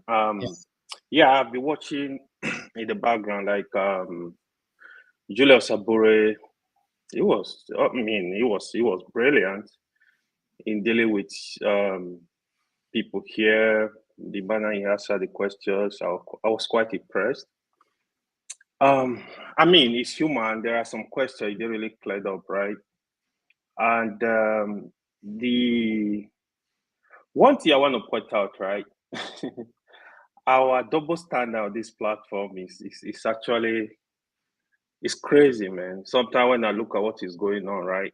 Yeah, I've been watching in the background, like Julius Abure. He was brilliant in dealing with people here. The manner he answered the questions, I was quite impressed. I mean, it's human. There are some questions he didn't really cleared up, right? And the one thing I want to point out, right? Our double standard on this platform is actually, it's crazy, man. Sometimes when I look at what is going on, right?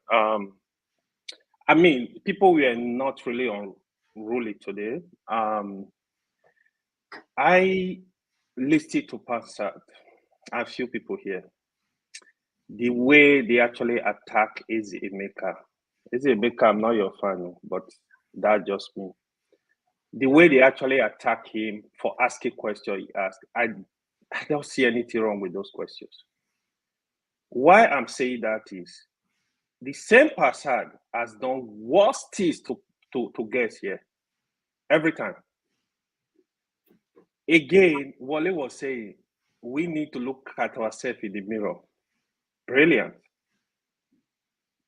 I mean, people were not really unruly today. I listened to Pansat, a few people here. The way they actually attack Emeka. Emeka, I'm not your fan, but that's just me. The way they actually attack him for asking questions he asked, I don't see anything wrong with those questions. Why I'm saying that is the same Passad has done worse things to guess here every time. Again, Wale was saying we need to look at ourselves in the mirror. Brilliant.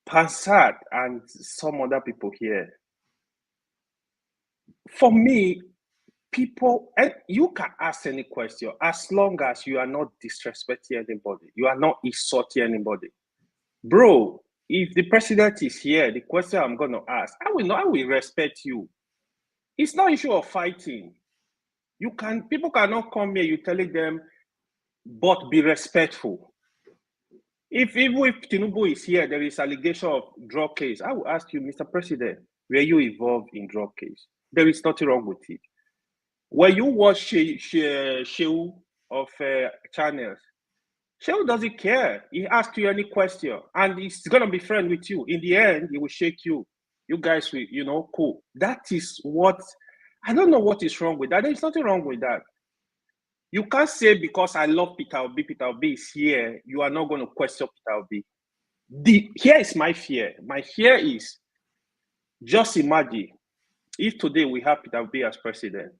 Passad and some other people here. For me, people, and you can ask any question as long as you are not disrespecting anybody, you are not insulting anybody. Bro, if the president is here, the question I'm going to ask, I will respect you. It's not issue of fighting. People cannot come here, you telling them, but be respectful. Even if Tinubu is here, there is allegation of drug case. I will ask you, Mr. President, were you involved in drug case? There is nothing wrong with it. When you watch Shehu of channels, Shehu doesn't care. He asks you any question, and he's gonna be friend with you. In the end, he will shake you. You guys will, cool. That is what I don't know what is wrong with that. There's nothing wrong with that. You can't say because I love Peter Obi is here, you are not going to question Peter Obi. Here is my fear. My fear is just imagine if today we have Peter Obi as president,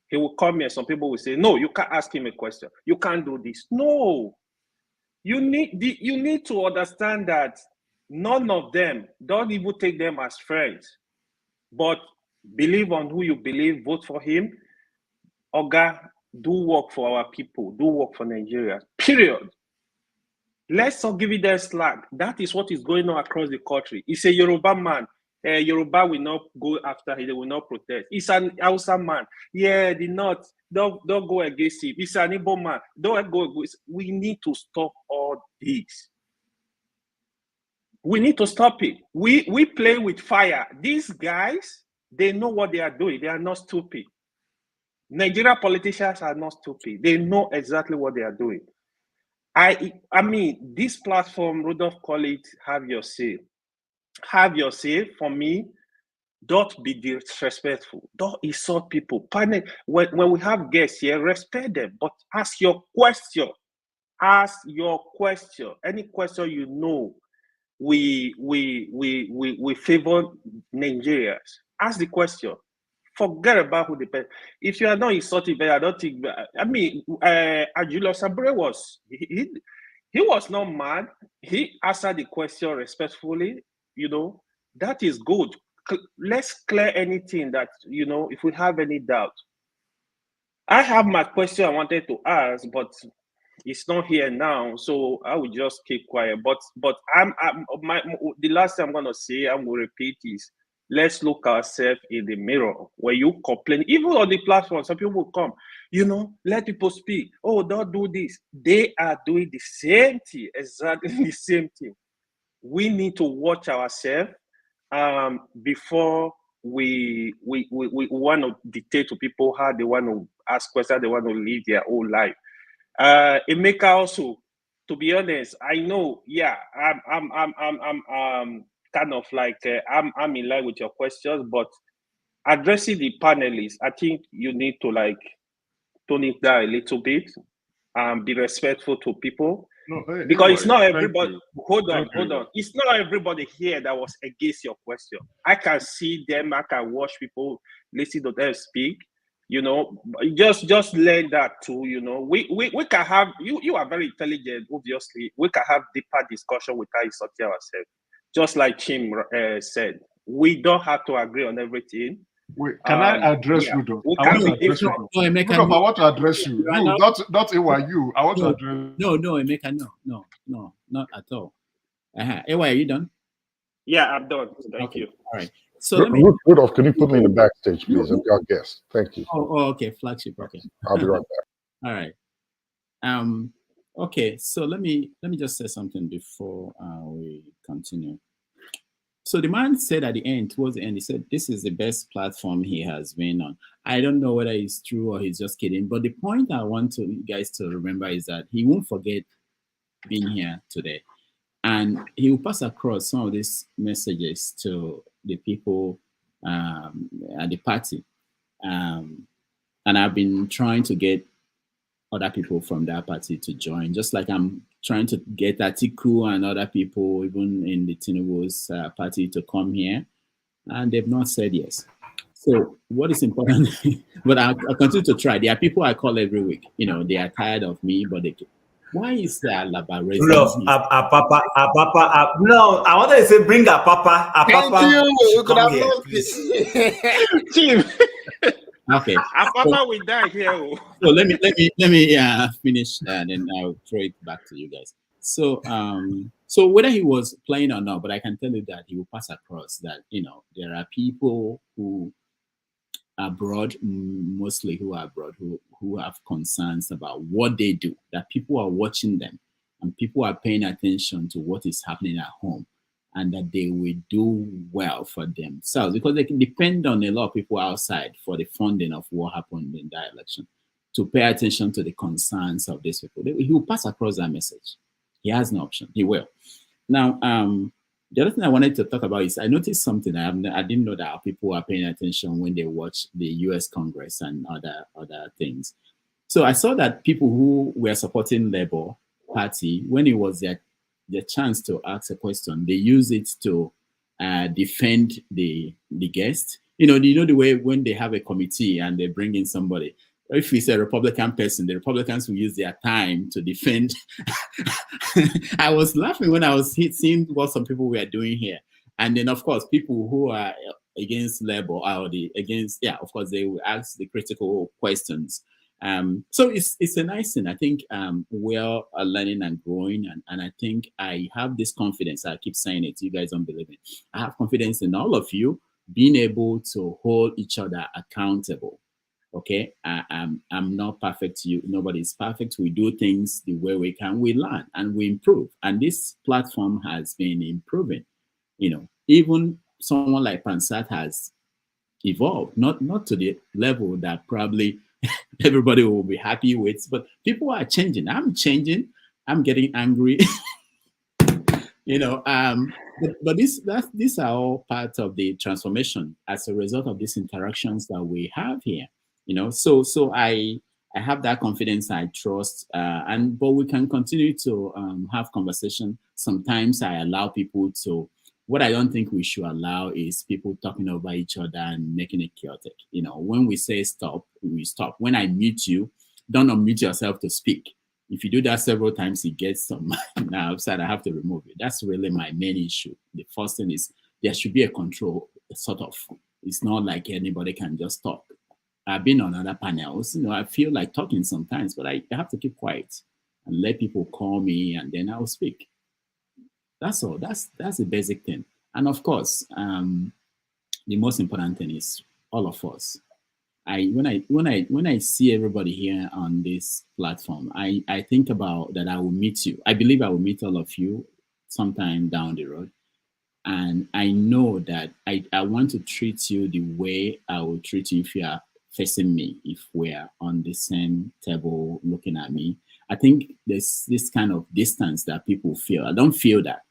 he will come here. Some people will say, no, you can't ask him a question. You can't do this. No. You need to understand that none of them, don't even take them as friends, but believe on who you believe, vote for him. Oga, do work for our people, do work for Nigeria, period. Let's not give it their slack. That is what is going on across the country. It's a Yoruba man. Yoruba will not go after him, they will not protest. It's an Hausa man. Yeah, the North, don't go against him. It's an Igbo man. Don't go against. We need to stop all this. We need to stop it. We play with fire. These guys, they know what they are doing. They are not stupid. Nigerian politicians are not stupid. They know exactly what they are doing. I mean, this platform, Rudolph call it, have your say. Have your say. For me, don't be disrespectful. Don't insult people. When we have guests here, respect them, but ask your question. Ask your question. Any question you know, we favor Nigerians. Ask the question. Forget about who the person. If you are not insulting, I don't think. I mean, Julius Abure was he was not mad. He answered the question respectfully. That is good. Let's clear anything that if we have any doubt. I have my question I wanted to ask, but it's not here now, so I will just keep quiet. But the last thing I'm gonna say, I'm gonna repeat is, let's look ourselves in the mirror. When you complain, even on the platform, some people will come, let people speak. Oh, don't do this. They are doing the same thing, exactly the same thing. We need to watch ourselves before we want to dictate to people how they want to ask questions, they want to live their whole life. Emeka also, to be honest, I know, yeah, I'm kind of like I'm in line with your questions, but addressing the panelists, I think you need to like tone it down a little bit and be respectful to people. No, Because it's not thank everybody. you. Hold on, Thank hold you. on. It's not everybody here that was against your question. I can see them. I can watch people listen to them speak. You know, just learn that too. You know, we can have you. You are very intelligent. Obviously, we can have deeper discussion without insulting ourselves. Just like Chim said, we don't have to agree on everything. Wait, can I address yeah, Rudolph? we I can want to be address different. Rudolph. Rudolph, I want to address you. You, not AYU. I want to address. No, Emeka, no, not at all. AY, are you done? Yeah, I'm done. Thank you. All right. So let me. Rudolph, can you put me in the backstage, please? I'm your guest. Thank you. Oh, okay. Flagship. Okay. I'll be right back. All right. Okay. So let me just say something before we continue. So the man said at the end, towards the end, he said, this is the best platform he has been on. I don't know whether it's true or he's just kidding. But the point I want you guys to remember is that he won't forget being here today. And he will pass across some of these messages to the people at the party. And I've been trying to get other people from that party to join, just like I'm trying to get Atiku and other people, even in the Tinubu's party, to come here, and they've not said yes. So what is important, but I'll continue to try. There are people I call every week. You know, they are tired of me, but they. Why is that Alaba raising? Papa. No, I wanted to say bring a Papa. Thank you. We could have here, loved it. Chief. Okay. Papa will die here. So let me finish and then I'll throw it back to you guys. So so whether he was playing or not, but I can tell you that he will pass across that, you know, there are people who are abroad, mostly who are abroad, who have concerns about what they do, that people are watching them and people are paying attention to what is happening at home, and that they will do well for themselves, because they can depend on a lot of people outside for the funding of what happened in that election, to pay attention to the concerns of these people. He will pass across that message. He has no option. He will. Now, the other thing I wanted to talk about is I noticed something. I didn't know that people are paying attention when they watch the U.S. Congress and other things. So I saw that people who were supporting Labour Party, when it was their chance to ask a question, they use it to defend the guest. You know the way when they have a committee and they bring in somebody. If it's a Republican person, the Republicans will use their time to defend. I was laughing when I was seeing what some people were doing here. And then, of course, people who are against Labour or of course, they will ask the critical questions. So it's a nice thing. I think we're learning and growing, and I think I have this confidence. I keep saying it, you guys don't believe it. I have confidence in all of you being able to hold each other accountable. Okay, I'm not perfect. Nobody's perfect. We do things the way we can. We learn and we improve. And this platform has been improving. You know, even someone like Pansat has evolved, not to the level that probably everybody will be happy with, but people are changing. I'm changing. I'm getting angry. You know, but these are all part of the transformation as a result of these interactions that we have here. You know, so I have that confidence. I trust, but we can continue to have conversation. Sometimes I allow people to. What I don't think we should allow is people talking over each other and making it chaotic. You know, when we say stop, we stop. When I mute you, don't unmute yourself to speak. If you do that several times, it gets some upset. I have to remove it. That's really my main issue. The first thing is there should be a control, sort of. It's not like anybody can just talk. I've been on other panels. You know, I feel like talking sometimes, but I have to keep quiet and let people call me, and then I'll speak. That's all. That's the basic thing. And of course, the most important thing is all of us. When I see everybody here on this platform, I think about that I will meet you. I believe I will meet all of you sometime down the road. And I know that I want to treat you the way I will treat you if you are facing me if we're on the same table looking at me. I think there's this kind of distance that people feel. I don't feel that,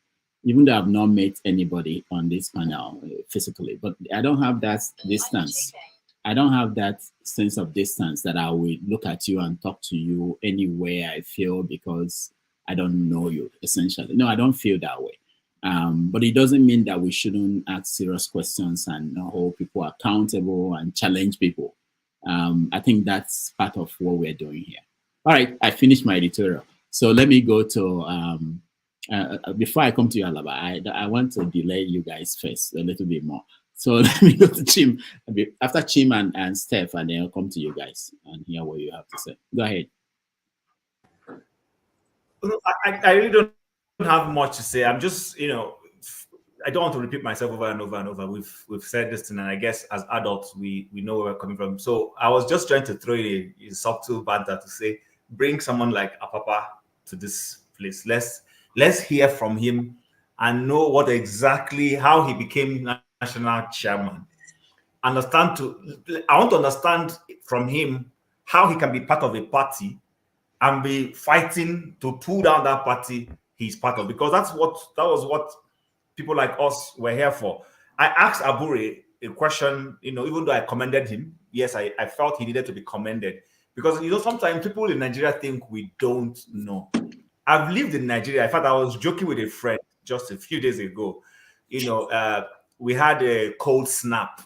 even though I've not met anybody on this panel physically, but I don't have that distance. I don't have that sense of distance that I will look at you and talk to you anywhere I feel because I don't know you, essentially. No, I don't feel that way. But it doesn't mean that we shouldn't ask serious questions and hold people accountable and challenge people. I think that's part of what we're doing here. All right, I finished my editorial. So let me go to, before I come to you, Alaba, I want to delay you guys first a little bit more. So let me go to Chim. After Chim and Steph, and then I'll come to you guys and hear what you have to say. Go ahead. I really don't have much to say. I'm just, I don't want to repeat myself over and over and over. We've said this tonight. I guess as adults, we know where we're coming from. So I was just trying to throw in a subtle banter to say, bring someone like Apapa to this place. Let's hear from him and know how he became national chairman. I want to understand from him how he can be part of a party and be fighting to pull down that party he's part of, because that was what people like us were here for. I asked Abure a question, even though I commended him. Yes, I felt he needed to be commended because, sometimes people in Nigeria think we don't know. I've lived in Nigeria. In fact, I was joking with a friend just a few days ago. We had a cold snap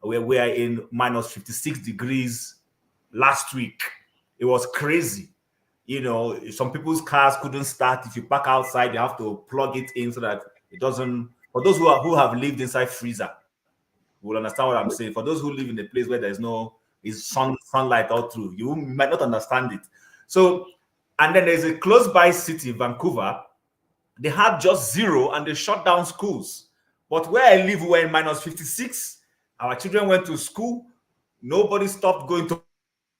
where we are in minus 56 degrees last week. It was crazy. Some people's cars couldn't start. If you park outside, you have to plug it in so that it doesn't. For those who have lived inside freezer, will understand what I'm saying. For those who live in a place where there's sunlight all through, you might not understand it. So, and then there's a close by city, Vancouver. They had just 0 and they shut down schools. But where I live, we're in minus 56. Our children went to school. Nobody stopped going to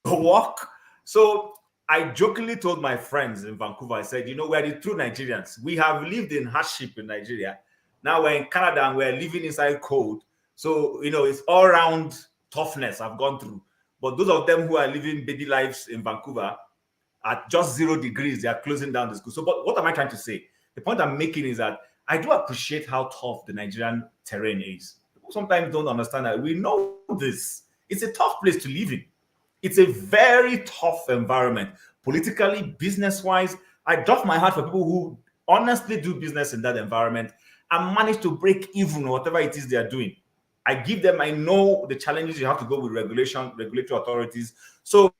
work. So I jokingly told my friends in Vancouver, I said, we're the true Nigerians. We have lived in hardship in Nigeria. Now we're in Canada and we're living inside cold. So, it's all around toughness I've gone through. But those of them who are living baby lives in Vancouver at just 0 degrees, they are closing down the school. So, but what am I trying to say? The point I'm making is that I do appreciate how tough the Nigerian terrain is. People sometimes don't understand that. We know this. It's a tough place to live in. It's a very tough environment, politically, business-wise. I drop my heart for people who honestly do business in that environment and manage to break even whatever it is they are doing. I know the challenges you have to go with regulatory authorities. So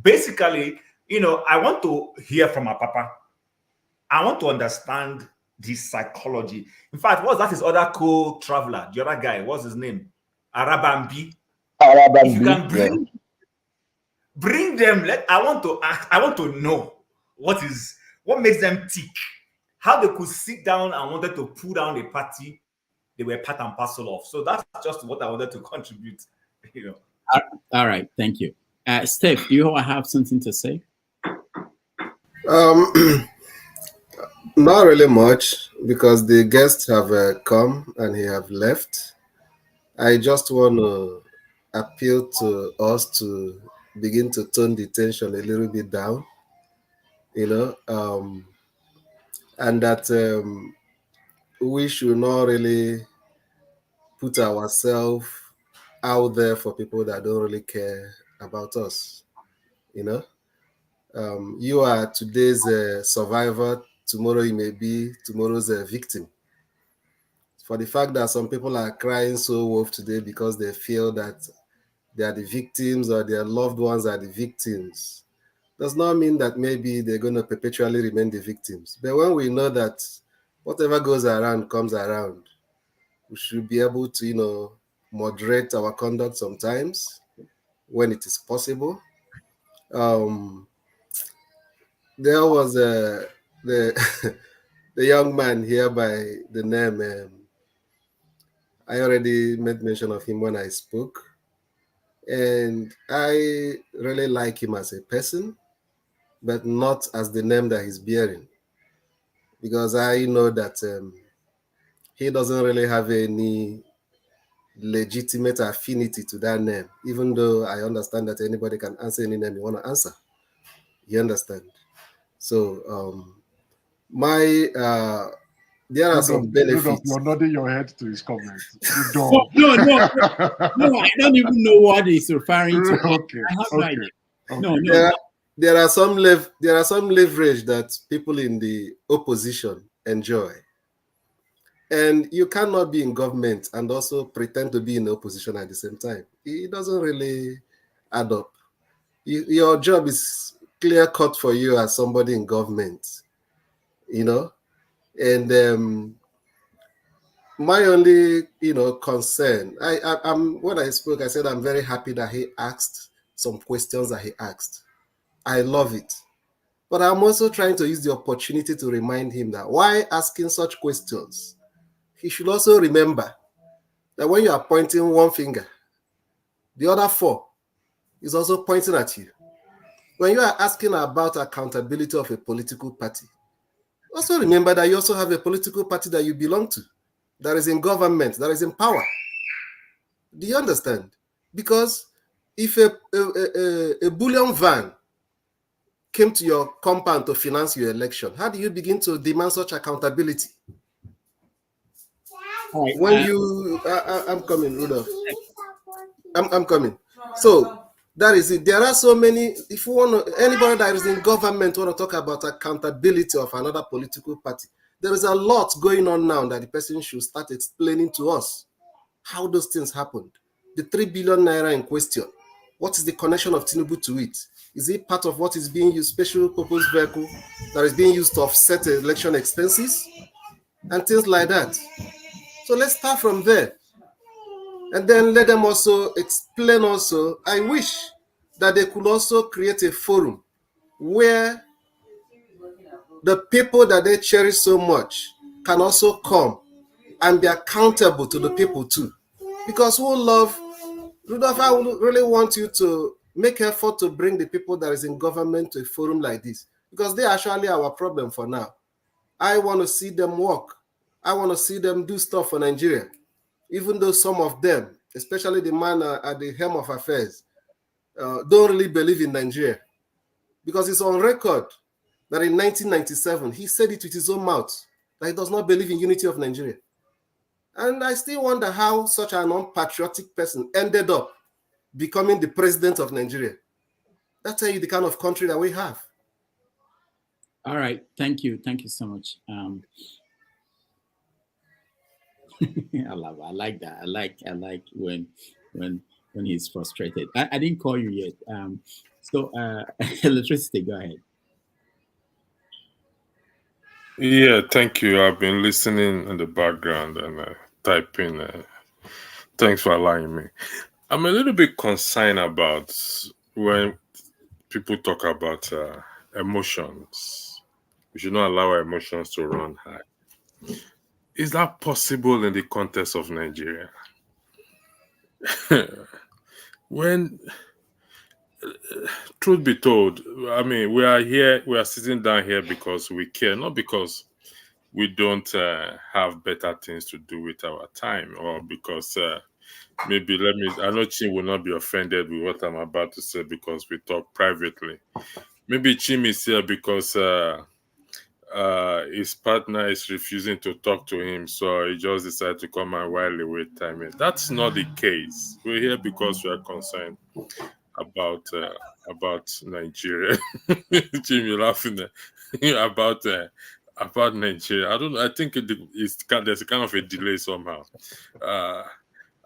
basically, I want to hear from our Papa. I want to understand this psychology. In fact, what's that his other co-traveler, the other guy, what's his name? Arabambi. If you can bring them, I want to know what makes them tick. How they could sit down and wanted to pull down a party they were part and parcel of. So that's just what I wanted to contribute. All right, thank you. Steph, do you have something to say? Not really much, because the guests have come and he have left. I just want to appeal to us to begin to tone the tension a little bit down, and that we should not really put ourselves out there for people that don't really care about us. You are today's survivor. Tomorrow you may be tomorrow's victim. For the fact that some people are crying so wolf today because they feel that they are the victims or their loved ones are the victims, does not mean that maybe they're going to perpetually remain the victims. But when we know that whatever goes around comes around, we should be able to, moderate our conduct sometimes when it is possible. There was the the young man here by the name. I already made mention of him when I spoke, and I really like him as a person, but not as the name that he's bearing, because I know that he doesn't really have any legitimate affinity to that name, even though I understand that anybody can answer any name you want to answer. You understand? So there are some benefits. You're nodding your head to his comments. No, I don't even know what he's referring to. Okay, I have no idea. No. There are some leverage that people in the opposition enjoy. And you cannot be in government and also pretend to be in the opposition at the same time. It doesn't really add up. Your job is clear cut for you as somebody in government, and my only concern, I'm when I spoke, I said I'm very happy that he asked some questions that he asked. I love it. But I'm also trying to use the opportunity to remind him that while asking such questions, he should also remember that when you are pointing one finger, the other four is also pointing at you. When you are asking about accountability of a political party, also remember that you also have a political party that you belong to, that is in government, that is in power. Do you understand? Because if a bullion van came to your compound to finance your election, how do you begin to demand such accountability? Right, when I'm coming, Rudolph. I'm coming. So that is it. There are so many. If you want anybody that is in government want to talk about accountability of another political party, there is a lot going on now that the person should start explaining to us how those things happened. The 3 billion naira in question. What is the connection of Tinubu to it? Is it part of what is being used, special purpose vehicle that is being used to offset election expenses and things like that? So let's start from there. And then let them also explain also, I wish that they could also create a forum where the people that they cherish so much can also come and be accountable to the people too. Because who love, Rudolph, I would really want you to make effort to bring the people that is in government to a forum like this, because they are actually our problem for now. I want to see them work. I want to see them do stuff for Nigeria, even though some of them, especially the man at the helm of affairs, don't really believe in Nigeria, because it's on record that in 1997, he said it with his own mouth, that he does not believe in unity of Nigeria. And I still wonder how such an unpatriotic person ended up becoming the president of Nigeria. That's tell you the kind of country that we have. All right, thank you so much. I like that. I like when he's frustrated. I didn't call you yet. So Electricity, go ahead. Yeah, thank you. I've been listening in the background and typing. Thanks for allowing me. I'm a little bit concerned about when people talk about emotions. We should not allow our emotions to run high. Is that possible in the context of Nigeria? When, truth be told, I mean, we are sitting down here because we care, not because we don't have better things to do with our time, or because maybe I know Chim will not be offended with what I'm about to say because we talk privately. Maybe Chim is here because his partner is refusing to talk to him, so he just decided to come and while away time. That's not the case. We're here because we are concerned about Nigeria. Jim, you're laughing about Nigeria. I don't know. I think there's a kind of a delay somehow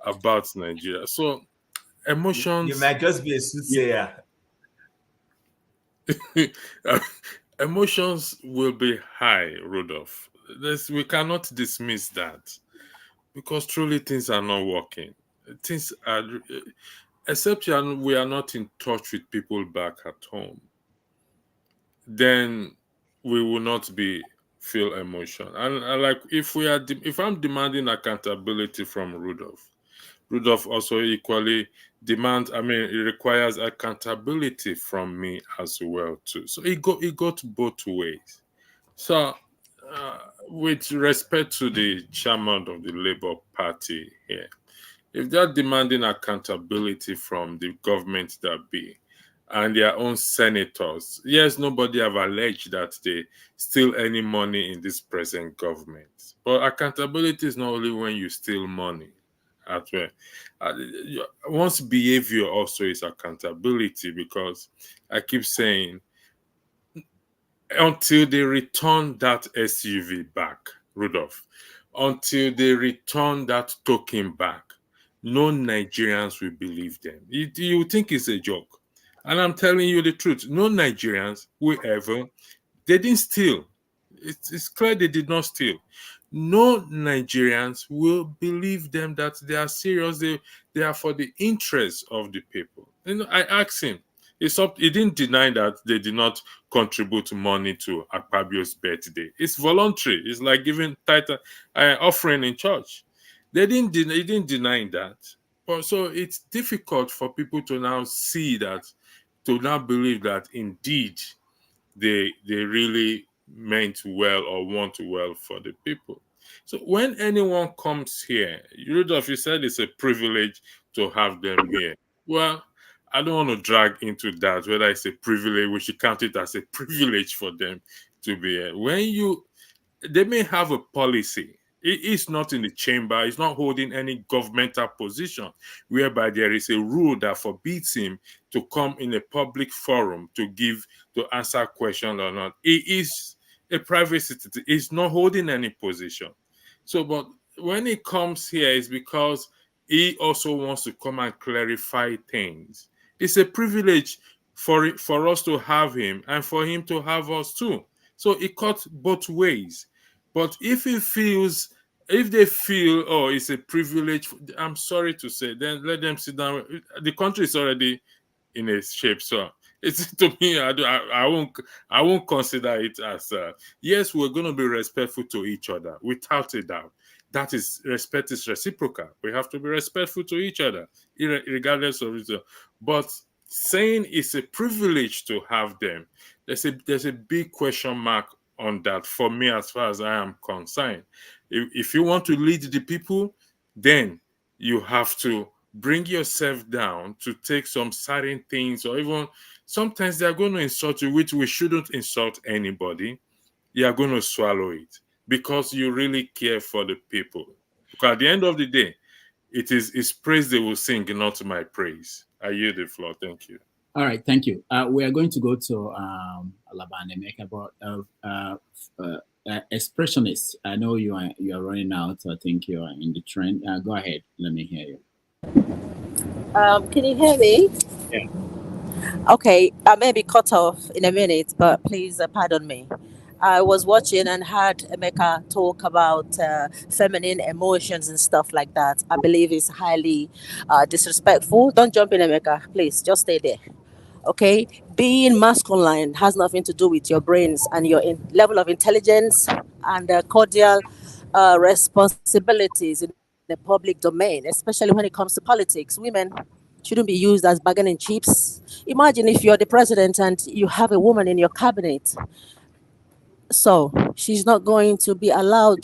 about Nigeria. So emotions. You might just be a soothsayer. Emotions will be high, Rudolph. We cannot dismiss that because truly things are not working. Things are, except we are not in touch with people back at home. Then we will not feel emotion. And like if I'm demanding accountability from Rudolph also equally demands. I mean, it requires accountability from me as well too. So it got both ways. So, with respect to the chairman of the Labour Party here, if they're demanding accountability from the government that be and their own senators, yes, nobody have alleged that they steal any money in this present government. But accountability is not only when you steal money. One's behavior also is accountability, because I keep saying, until they return that SUV back, Rudolph, until they return that token back, no Nigerians will believe them. You think it's a joke. And I'm telling you the truth. No Nigerians will ever. They didn't steal. It's clear they did not steal. No Nigerians will believe them that they are serious. They are for the interest of the people. I asked him. He didn't deny that they did not contribute money to Akpabio's birthday. It's voluntary. It's like giving title offering in church. He didn't deny that. But so it's difficult for people to now see that, to now believe that indeed they really meant well or want well for the people. So when anyone comes here, Rudolph, you said it's a privilege to have them here. Well, I don't want to drag into that, whether it's a privilege, we should count it as a privilege for them to be here. They may have a policy. It is not in the chamber. It's not holding any governmental position whereby there is a rule that forbids him to come in a public forum to answer questions or not. It is a private citizen. It's not holding any position. So, but when he comes here, it's because he also wants to come and clarify things. It's a privilege for us to have him and for him to have us too. So it cuts both ways. But if they feel, oh, it's a privilege, I'm sorry to say, then let them sit down. The country is already in a shape, so it's, to me, I won't consider it as yes, we're going to be respectful to each other without a doubt. That is, respect is reciprocal. We have to be respectful to each other, regardless of it. But saying it's a privilege to have them, there's a big question mark on that for me, as far as I am concerned. If you want to lead the people, then you have to bring yourself down to take some certain things, or even sometimes they are going to insult you, which we shouldn't insult anybody. You are going to swallow it because you really care for the people. Because at the end of the day, it's praise they will sing, not my praise. I yield the floor. Thank you. All right, thank you. We are going to go to Alaba and Emeka, but expressionists. I know you are running out. I think you are in the trend. Go ahead. Let me hear you. Can you hear me? Yeah. Okay, I may be cut off in a minute, but please pardon me. I was watching and heard Emeka talk about feminine emotions and stuff like that. I believe it's highly disrespectful. Don't jump in, Emeka. Please, just stay there. Okay? Being masculine has nothing to do with your brains and your level of intelligence and cordial responsibilities in the public domain, especially when it comes to politics. Women shouldn't be used as bargaining chips. Imagine if you're the president and you have a woman in your cabinet. So she's not going to be allowed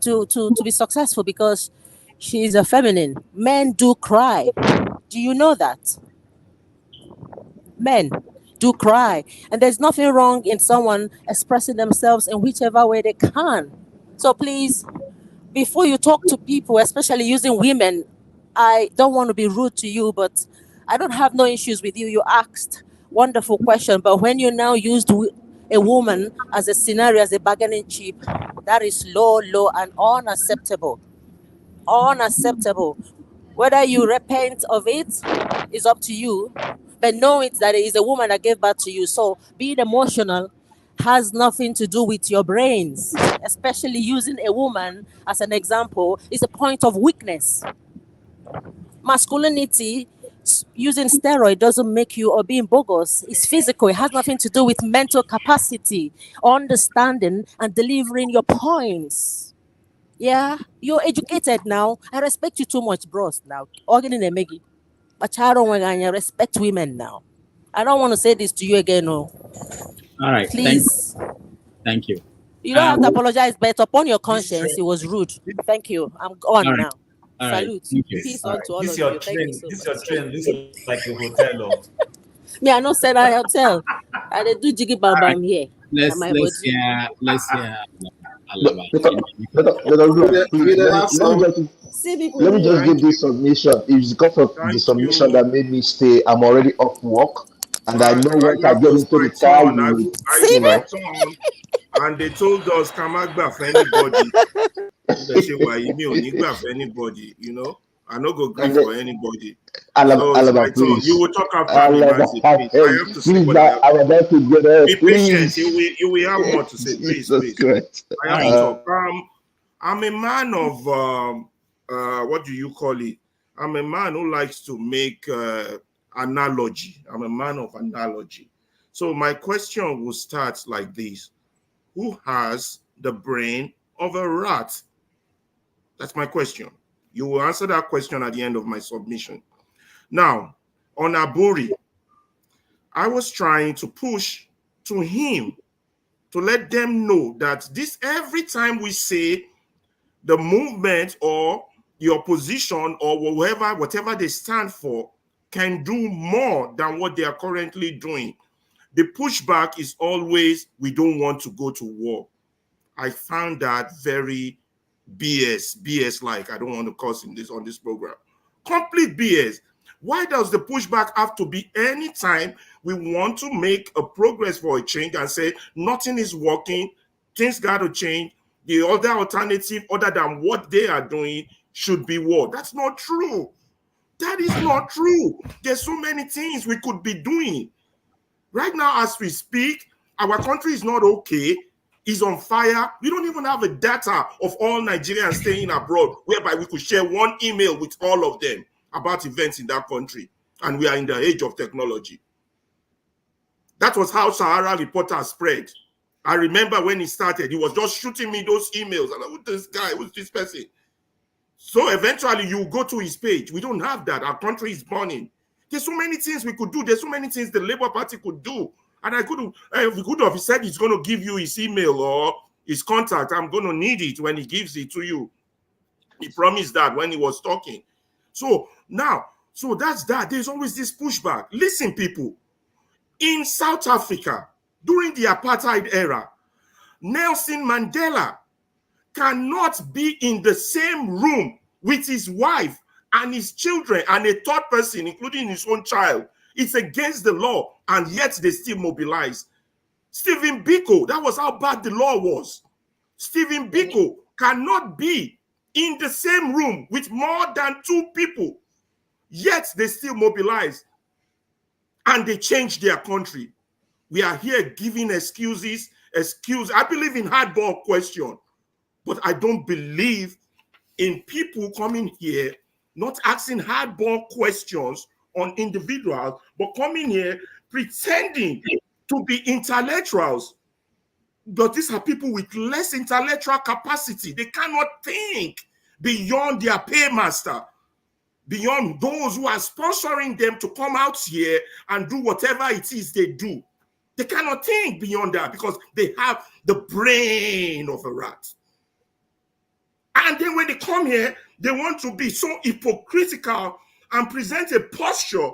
to be successful because she's a feminine. Men do cry. Do you know that? Men do cry. And there's nothing wrong in someone expressing themselves in whichever way they can. So please, before you talk to people, especially using women, I don't want to be rude to you, but I don't have no issues with you. You asked wonderful question, but when you now used a woman as a scenario, as a bargaining chip, that is low and unacceptable. Unacceptable. Whether you repent of it is up to you, but know it that it is a woman that gave birth to you. So being emotional has nothing to do with your brains, especially using a woman as an example is a point of weakness. Masculinity, using steroid doesn't make you, or being bogus, it's physical. It has nothing to do with mental capacity, understanding and delivering your points. Yeah, you're educated now. I respect you too much, bros. Now, but I don't want to respect women now. I don't want to say this to you again. No. All right. Please. Thank you. You don't have to apologize, but upon your conscience, it was rude. Thank you. I'm on now. All right. Salute. Thank you. Peace All on right. to all This of your you. Thank you train. so This much. your train. This is like a hotel. Me, I not said I hotel. I dey do jiggy bam All right. bam here. Na my Let's body. hear But, Alaba. but, please, We let have me some. just See people let me here. just Thank give you. this submission. It's because of the Thank submission you. that made me stay. I'm already off work, and I know I once I have get to into the stretch car, on. you will, I See you know. stretch on, and they told us Kamagba for anybody. They say, "Why you need for anybody?" You know, I no go grieve And then, for anybody. So it's my Alaba, turn. You please. will talk after me, Alaba, Mazi. Please, I have to say please, what I have to I'm say. about to get up. Be patient. Please. You will have more to say. Please, Jesus please. Christ. I All have right. to talk. I'm a man of what do you call it? I'm a man who likes to make analogy. I'm a man of analogy. So my question will start like this: who has the brain of a rat? That's my question. You will answer that question at the end of my submission. Now, on Aburi, I was trying to push to him to let them know that this every time we say the movement or the opposition or whatever they stand for can do more than what they are currently doing. The pushback is always, we don't want to go to war. I found that very BS like. I don't want to curse in this on this program. Complete BS. Why does the pushback have to be anytime we want to make a progress for a change and say nothing is working, things got to change, the other alternative other than what they are doing should be war? That's not true. That is not true. There's so many things we could be doing. Right now, as we speak, our country is not okay, is on fire. We don't even have a data of all Nigerians staying abroad, whereby we could share one email with all of them about events in that country. And we are in the age of technology. That was how Sahara Reporter spread. I remember when he started, he was just shooting me those emails. And who's this guy? Who's this person? So eventually you go to his page. We don't have that. Our country is burning. There's so many things we could do. There's so many things the Labour Party could do. And we could have said he's going to give you his email or his contact. I'm going to need it when he gives it to you. He promised that when he was talking. So now, so that's that. There's always this pushback. Listen, people, in South Africa, during the apartheid era, Nelson Mandela cannot be in the same room with his wife and his children and a third person, including his own child. It's against the law, and yet they still mobilize. Stephen Biko, that was how bad the law was. Stephen Biko cannot be in the same room with more than 2 people, yet they still mobilize and they change their country. We are here giving excuses. I believe in hardball question, but I don't believe in people coming here not asking hardball questions on individuals, but coming here pretending to be intellectuals. But these are people with less intellectual capacity. They cannot think beyond their paymaster, beyond those who are sponsoring them to come out here and do whatever it is they do. They cannot think beyond that because they have the brain of a rat. And then when they come here, they want to be so hypocritical and present a posture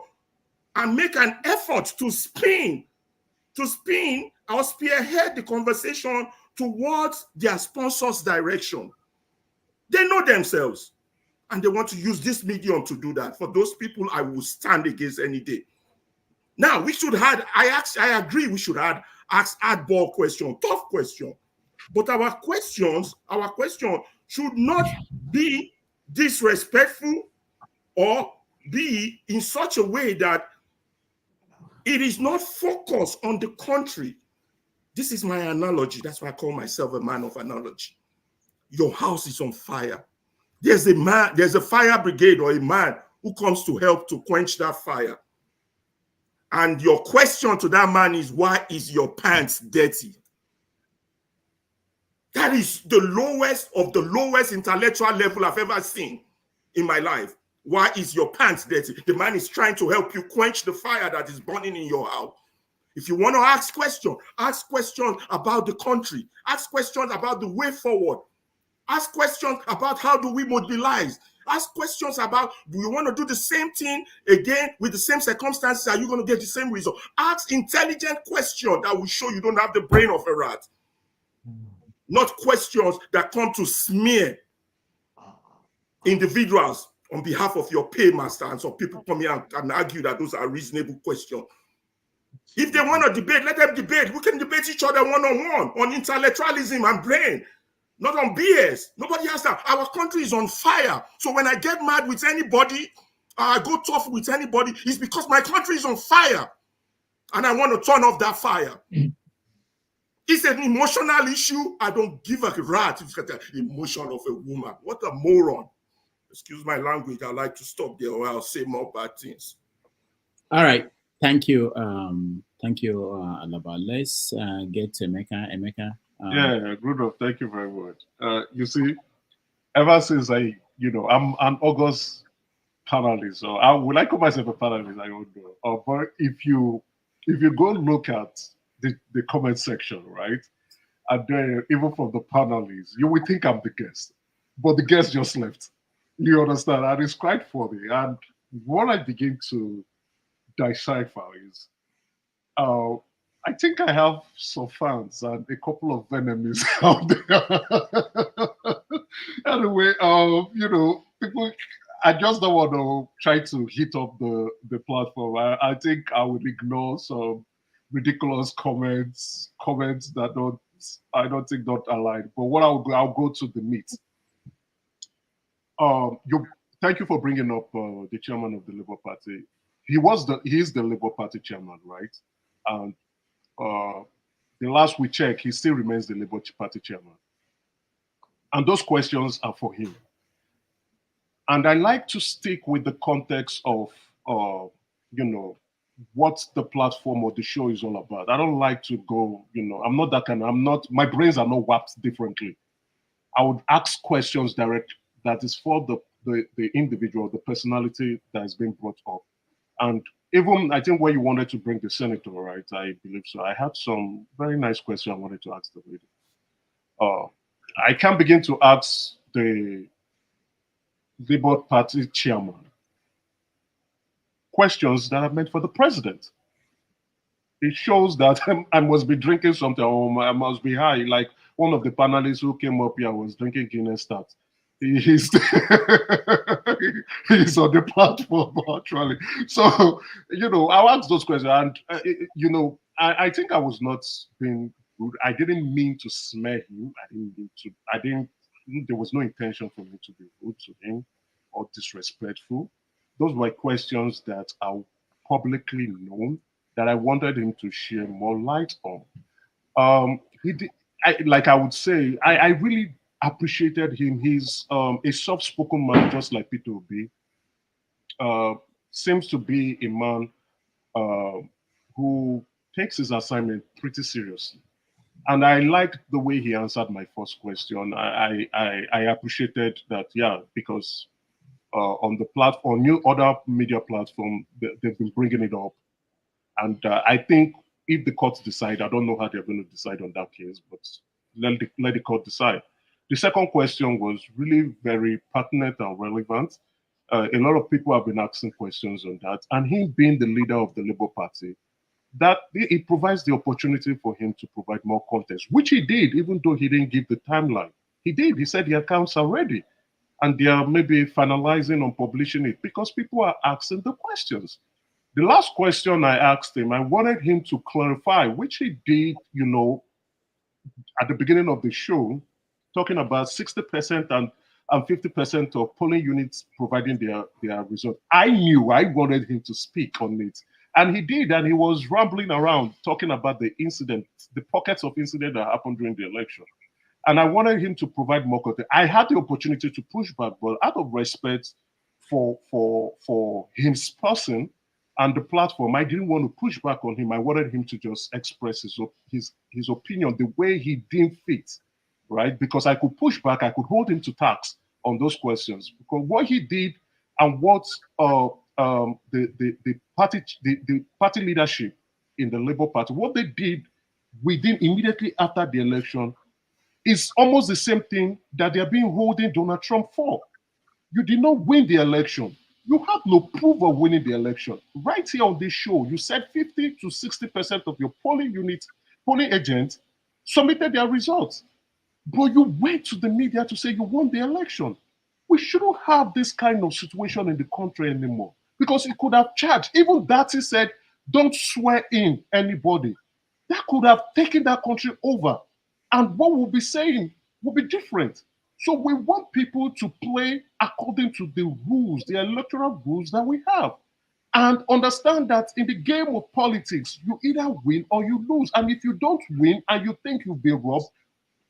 and make an effort to spin or spearhead the conversation towards their sponsor's direction. They know themselves and they want to use this medium to do that. For those people, I will stand against any day. Now, we should have, I agree, we should have asked hardball question, tough question. But our question should not be disrespectful or be in such a way that it is not focused on the country. This is my analogy. That's why I call myself a man of analogy. Your house is on fire. There's a fire brigade or a man who comes to help to quench that fire. And your question to that man is, why is your pants dirty? That is the lowest of the lowest intellectual level I've ever seen in my life. Why is your pants dirty? The man is trying to help you quench the fire that is burning in your house. If you want to ask questions about the country, ask questions about the way forward, ask questions about how do we mobilize, Ask questions about, do you want to do the same thing again with the same circumstances? Are you going to get the same result? Ask intelligent questions that will show you don't have the brain of a rat. Not questions that come to smear individuals on behalf of your paymaster, and some people come here and argue that those are reasonable questions. If they want to debate, let them debate. We can debate each other one-on-one on intellectualism and brain, not on BS. Nobody has that. Our country is on fire. So when I get mad with anybody, I go tough with anybody, it's because my country is on fire and I want to turn off that fire. It's an emotional issue. I don't give a rat if it's the emotion of a woman. What a moron. Excuse my language. I like to stop there or I'll say more bad things. All right. Thank you. Thank you, Alaba. Let's get to Emeka. Emeka. Yeah, Rudolph, thank you very much. You see, ever since I'm an August panelist, so would I call myself a panelist? I don't know. But if you go look at the comment section, right, and then even from the panelists, you would think I'm the guest, but the guest just left. You understand? And it's quite funny. And what I begin to decipher is, I think I have some fans and a couple of enemies out there. Anyway, people, I just don't want to try to hit up the platform. I think I would ignore some ridiculous comments that I don't think don't align. But what I'll go to the meat. Thank you for bringing up the chairman of the Labour Party. He is the Labour Party chairman, right? And the last we checked, he still remains the Labour Party chairman. And those questions are for him. And I like to stick with the context of, what the platform or the show is all about. I don't like to go, I'm not that kind of, my brains are not warped differently. I would ask questions direct that is for the individual, the personality that is being brought up. And even, I think where you wanted to bring the senator, right? I believe so. I had some very nice questions I wanted to ask the lady. I can begin to ask the Labour Party chairman questions that are meant for the president. It shows that I must be drinking something, or I must be high. Like one of the panelists who came up here was drinking Guinness Stout. He's on the platform actually. So I'll ask those questions, and I think I was not being rude. I didn't mean to smear him. There was no intention for me to be rude to him or disrespectful. Those were questions that are publicly known that I wanted him to share more light on. He did, I would say, I really appreciated him. He's a soft-spoken man, just like Peter Obi. Seems to be a man who takes his assignment pretty seriously. And I liked the way he answered my first question. I appreciated that, because on the platform, other media platform, they've been bringing it up. And I think if the courts decide, I don't know how they're going to decide on that case, but let the court decide. The second question was really very pertinent and relevant. A lot of people have been asking questions on that. And him being the leader of the Labour Party, that it provides the opportunity for him to provide more context, which he did, even though he didn't give the timeline. He did. He said the accounts are ready. And they are maybe finalizing on publishing it because people are asking the questions. The last question I asked him, I wanted him to clarify, which he did, at the beginning of the show, talking about 60% and 50% of polling units providing their result. I wanted him to speak on it. And he did, and he was rambling around talking about the incident, the pockets of incident that happened during the election. And I wanted him to provide more context. I had the opportunity to push back, but out of respect for his person and the platform, I didn't want to push back on him. I wanted him to just express his opinion the way he deemed fit, right? Because I could push back, I could hold him to task on those questions. Because what he did and what the party leadership in the Labour Party, what they did within immediately after the election is almost the same thing that they're being holding Donald Trump for. You did not win the election. You have no proof of winning the election. Right here on this show, you said 50 to 60% of your polling agents submitted their results. But you went to the media to say you won the election. We shouldn't have this kind of situation in the country anymore, because it could have charged. Even Dati said, don't swear in anybody. That could have taken that country over. And what we'll be saying will be different. So we want people to play according to the rules, the electoral rules that we have. And understand that in the game of politics, you either win or you lose. And if you don't win and you think you've been robbed,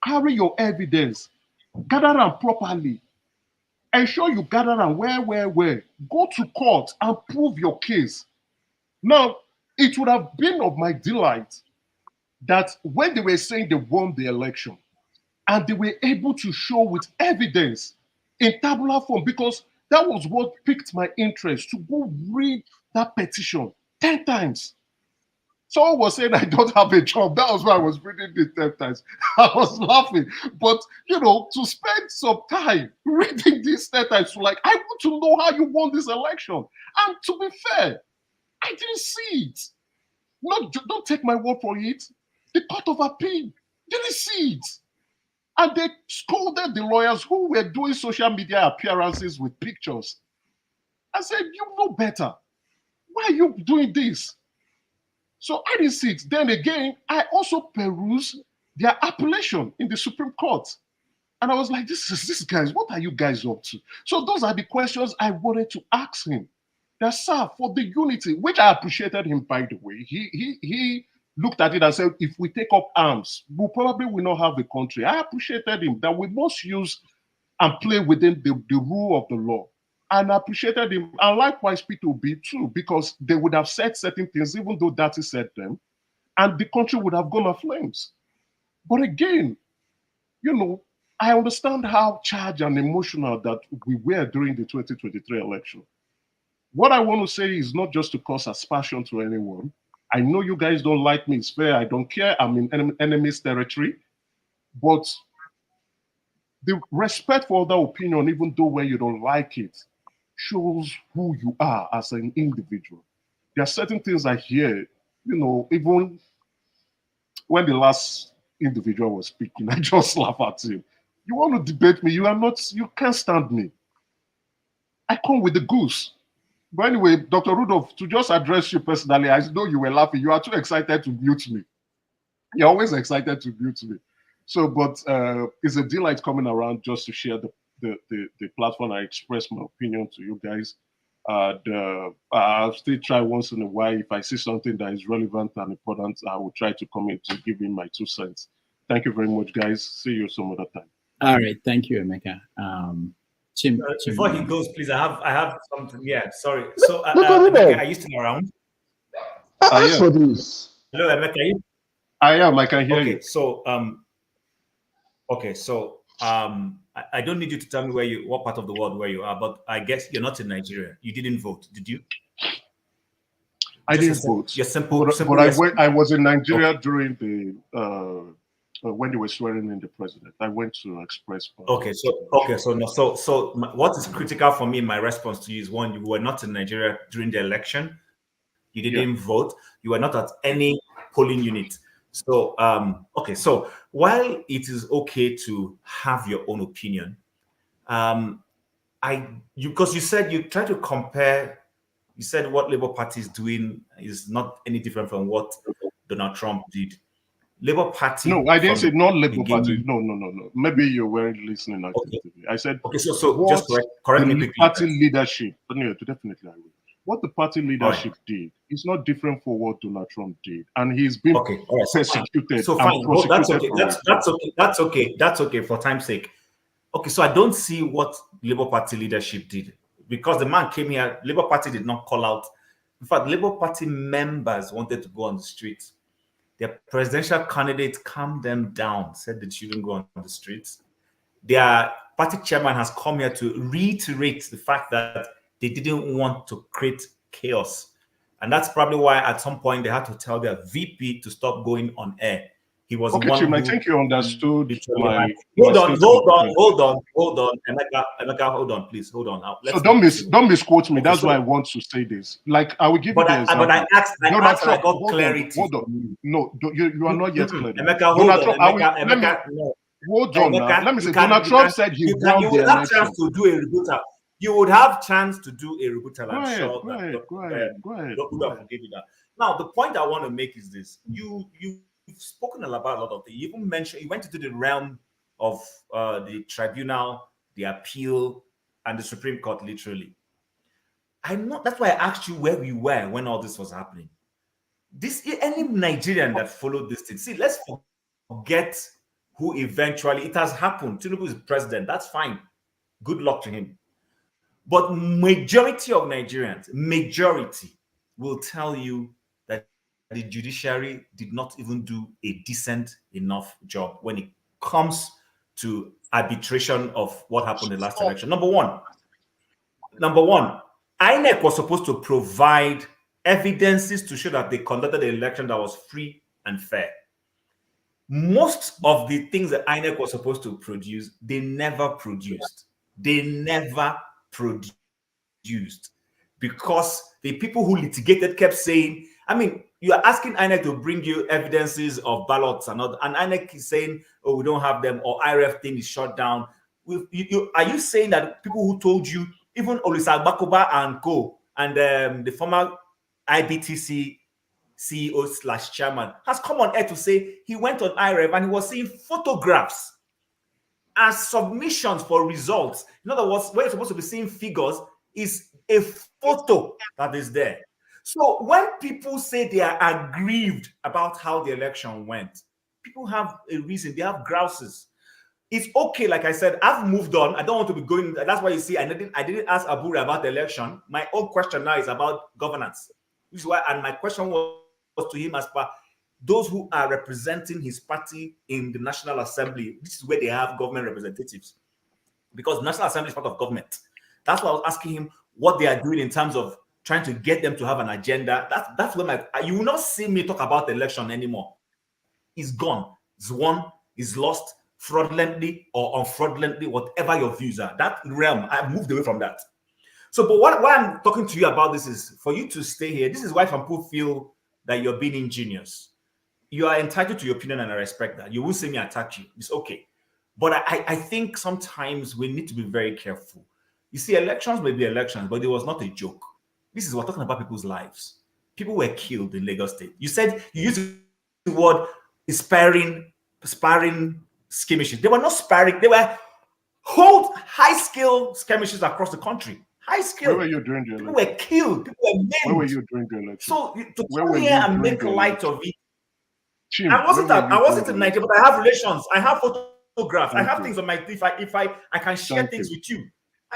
carry your evidence, gather them properly. Ensure you gather them where. Go to court and prove your case. Now, it would have been of my delight that when they were saying they won the election and they were able to show with evidence in tabular form, because that was what piqued my interest, to go read that petition 10 times. Someone was saying I don't have a job. That was why I was reading it 10 times. I was laughing. But, to spend some time reading this 10 times, I want to know how you won this election. And to be fair, I didn't see it. Don't take my word for it. The Court of Appeal didn't see it. And they scolded the lawyers who were doing social media appearances with pictures. I said, you know better. Why are you doing this? So I didn't see it. Then again, I also perused their appellation in the Supreme Court. And I was like, this guys, what are you guys up to? So those are the questions I wanted to ask him. That, sir, for the unity, which I appreciated him, by the way, he looked at it and said, if we take up arms, we probably will not have a country. I appreciated him that we must use and play within the rule of the law. And I appreciated him, and likewise Peter Obi too, because they would have said certain things, even though Dati said them, and the country would have gone aflames. But again, I understand how charged and emotional that we were during the 2023 election. What I want to say is not just to cause aspersion to anyone. I know you guys don't like me, it's fair, I don't care, I'm in enemy's territory, but the respect for other opinion, even though when you don't like it, shows who you are as an individual. There are certain things I hear, even when the last individual was speaking, I just laugh at him. You want to debate me, you can't stand me. I come with the goose. But anyway, Dr. Rudolph, to just address you personally, I know you were laughing. You are too excited to mute me. You're always excited to mute me. So, but it's a delight coming around just to share the platform. I express my opinion to you guys. I'll still try once in a while. If I see something that is relevant and important, I will try to come in to give in my 2 cents. Thank you very much, guys. See you some other time. All right. Thank you, Emeka. Chim, before he goes, please, I have something. Yeah, sorry. So, Emeka, are you still around? Ask for this. Hello, Emeka. I am. I can hear you. So, I don't need you to tell me what part of the world where you are, but I guess you're not in Nigeria. You didn't vote, did you? I didn't vote. You're simple. But I was in Nigeria during the when they were swearing in the president. I went to express. So what is critical for me in my response to you is, one, you were not in Nigeria during the election. You didn't vote. You were not at any polling unit. So, so while it is okay to have your own opinion, because you said you try to compare, you said what Labour Party is doing is not any different from what Donald Trump did. Labour Party. No, I didn't say not Labour Party. No. Maybe you weren't listening. I said so just correct me quickly. Party leadership. But no, definitely I will. What the party leadership did is not different from what Donald Trump did, and he's been persecuted. So fine, that's okay. That's okay for time's sake. Okay, so I don't see what Labour Party leadership did, because the man came here. Labour Party did not call out. In fact, Labour Party members wanted to go on the streets. Their presidential candidate calmed them down, said they shouldn't go on the streets. Their party chairman has come here to reiterate the fact that they didn't want to create chaos. And that's probably why at some point they had to tell their VP to stop going on air. He was Okay, the one Tim, I who think you understood literally my had. Hold on, statement. hold on, Emeka, hold on, please, hold on. So don't misquote me. Okay, That's so, why I want to say this. Like I will give you but the I example. asked Donald and Trump. I got Hold clarity. on, hold on. No, you are not yet clear. Emeka, hold Donald on, Trump. Emeka, no. Hold on now. Emeka, Let me say. Donald Trump said he won you the will have election. chance to do a rebuttal. You would have chance to do a rebuttal. Go I'm ahead, sure go that ahead, go ahead, go ahead, Dr. go ahead. will give you that. Now, the point I want to make is this: you've spoken about a lot of things. You even mentioned you went into the realm of the tribunal, the appeal, and the Supreme Court. Literally, that's why I asked you where we were when all this was happening. Any Nigerian that followed this thing. See, let's forget who eventually it has happened. Tinubu is president. That's fine. Good luck to him. But majority of Nigerians, will tell you that the judiciary did not even do a decent enough job when it comes to arbitration of what happened in the last election. Number one, INEC was supposed to provide evidences to show that they conducted an election that was free and fair. Most of the things that INEC was supposed to produce, they never produced. Because the people who litigated kept saying, I mean, you are asking INEC to bring you evidences of ballots and INEC is saying, oh, we don't have them, or IRF thing is shut down. Are you saying that people who told you, even Olisa Bakoba and co, and the former IBTC CEO/chairman has come on air to say he went on IRF and he was seeing photographs as submissions for results. In other words, where you're supposed to be seeing figures is a photo that is there. So when people say they are aggrieved about how the election went, people have a reason. They have grouses. It's okay, like I said, I've moved on. I don't want to be going. That's why you see, I didn't ask Abure about the election. My own question now is about governance. Which is why, and my question was to him as per those who are representing his party in the National Assembly. This is where they have government representatives, because the National Assembly is part of government. That's why I was asking him what they are doing in terms of trying to get them to have an agenda. That's when you will not see me talk about the election anymore. It's gone. It's won. It's lost fraudulently or unfraudulently, whatever your views are. That realm, I've moved away from that. So, but why I'm talking to you about this is for you to stay here. This is why some people feel that you're being ingenious. You are entitled to your opinion, and I respect that. You won't see me attack you. It's okay. But I think sometimes we need to be very careful. You see, elections may be elections, but it was not a joke. We're talking about people's lives. People were killed in Lagos State. You said you used the word sparring skirmishes. They were not sparring. They were high-skill skirmishes across the country. High skill. Where were you during the election? People were killed. People were maimed. Where were you during the election? So to come here and make light of it. Chim, I wasn't in Nigeria, but I have relations. I have photographs. I have things on my. If I can share things with you.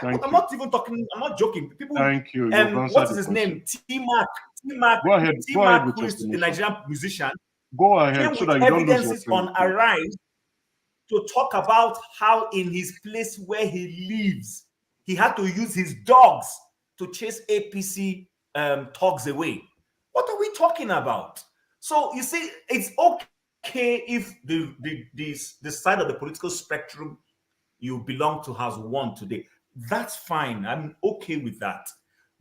I'm not even talking. I'm not joking. People. Thank you. What is his name? T-Mark. Go ahead. T-Mark, who is the Nigerian musician. Go ahead, so that you don't lose your evidences on Arise to talk about how in his place where he lives, he had to use his dogs to chase APC thugs away. What are we talking about? So you see, it's okay if the side of the political spectrum you belong to has won today. That's fine. I'm okay with that.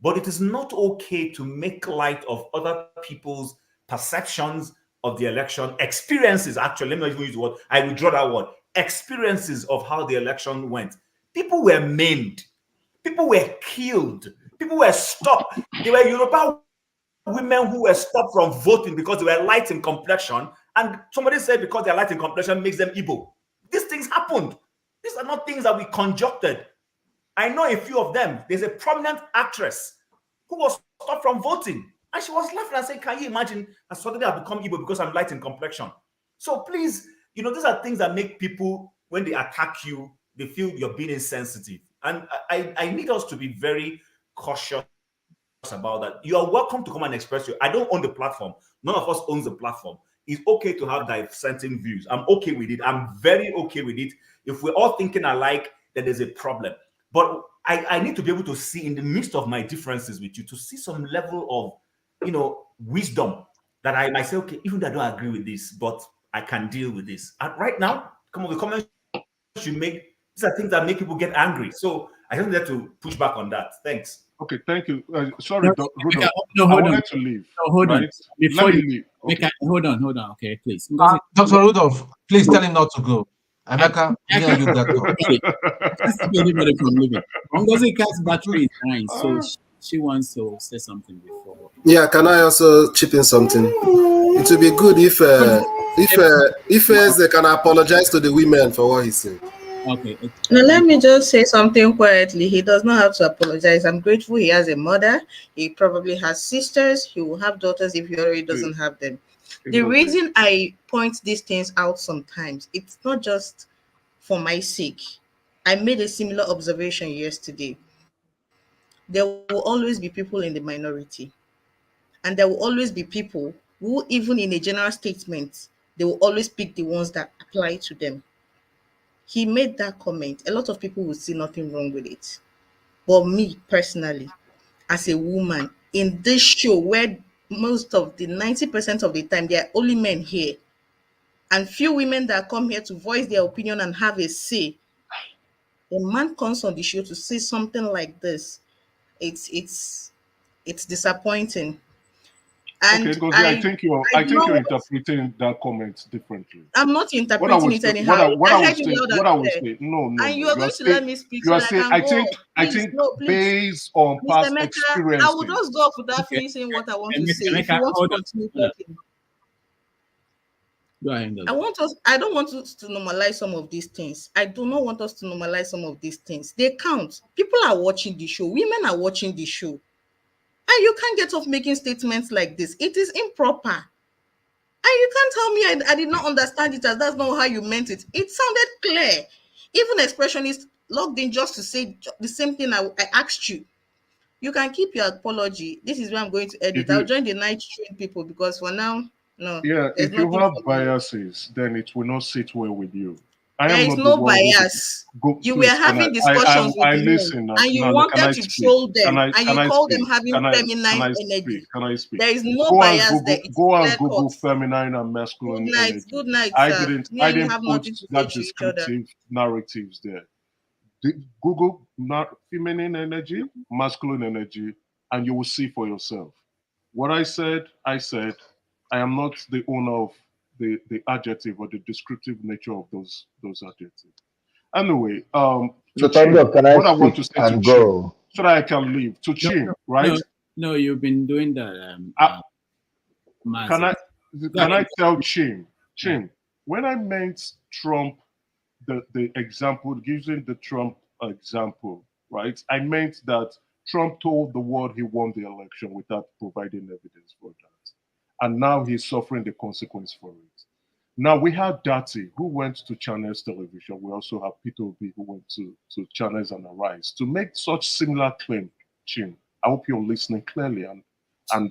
But it is not okay to make light of other people's perceptions of the election, experiences. Actually, let me not even use the word. I withdraw that word. Experiences of how the election went. People were maimed. People were killed. People were stopped. There were Yoruba women who were stopped from voting because they were light in complexion. And somebody said because they're light in complexion makes them Igbo. These things happened. These are not things that we conjectured. I know a few of them. There's a prominent actress who was stopped from voting. And she was laughing and saying, can you imagine I suddenly have become Igbo because I'm light in complexion? So please, these are things that make people, when they attack you, they feel you're being insensitive. And I need us to be very cautious about that. You are welcome to come and express I don't own the platform. None of us owns the platform. It's okay to have dissenting views. I'm okay with it. I'm very okay with it. If we're all thinking alike, then there's a problem. But I need to be able to see in the midst of my differences with you, to see some level of, wisdom that I might say, okay, even though I don't agree with this, but I can deal with this. And right now, come on, the comments you make, these are things that make people get angry. So I don't dare to push back on that. Thanks. Okay, thank you. Sorry, Rudolph. No, I hold on. wanted to leave. No, hold on. right? Before Let me you leave. Okay. hold on. Okay, please. Dr. Rudolph, please tell him not to go. Emeka, me and you get anybody from leaving. Ngozi Cat's battery is dying, so she wants to say something before. Yeah, can I also chip in something? It would be good if they can apologize to the women for what he said. Okay. Now let me just say something quietly. He does not have to apologize. I'm grateful he has a mother. He probably has sisters. He will have daughters if he already doesn't have them. The reason I point these things out sometimes, it's not just for my sake. I made a similar observation yesterday. There will always be people in the minority. And there will always be people who, even in a general statement, they will always pick the ones that apply to them. He made that comment. A lot of people will see nothing wrong with it. But me personally, as a woman, in this show where most of the 90% of the time, there are only men here, and few women that come here to voice their opinion and have a say, a man comes on the show to say something like this. It's disappointing. And okay, Ngozi, I think you're interpreting that comment differently. I'm not interpreting it anyhow. What I would say, no. And you are going to let me speak. I think based on past experience, I will just go off without finishing what I want to say. If you want to continue talking. Go ahead. I don't want us to normalize some of these things. I do not want us to normalize some of these things. They count. People are watching the show. Women are watching the show. And you can't get off making statements like this. It is improper. And you can't tell me I did not understand it as that's not how you meant it. It sounded clear. Even expressionists logged in just to say the same thing I asked you. You can keep your apology. This is where I'm going to edit. I'll join the night train people because for now, no. Yeah, if you have biases, then it will not sit well with you. There is no bias. You were having discussions with men, and you wanted to troll them, and you called them having feminine energy. Can I speak? There is no bias there. Go and Google feminine and masculine energy. Good night, I sir. didn't put that descriptive narratives there. Google feminine energy, masculine energy, and you will see for yourself. What I said. I am not the owner of the adjective or the descriptive nature of those adjectives. Anyway, what I want to say to Chim, so that I can leave to Chim, right? No, you've been doing that. Can I tell Chim, when I meant Trump, the example, using the Trump example, right? I meant that Trump told the world he won the election without providing evidence for that. And now he's suffering the consequence for it. Now we have Dati, who went to Channels Television. We also have Peter Obi, who went to Channels and Arise to make such similar claim. Chin, I hope you're listening clearly, and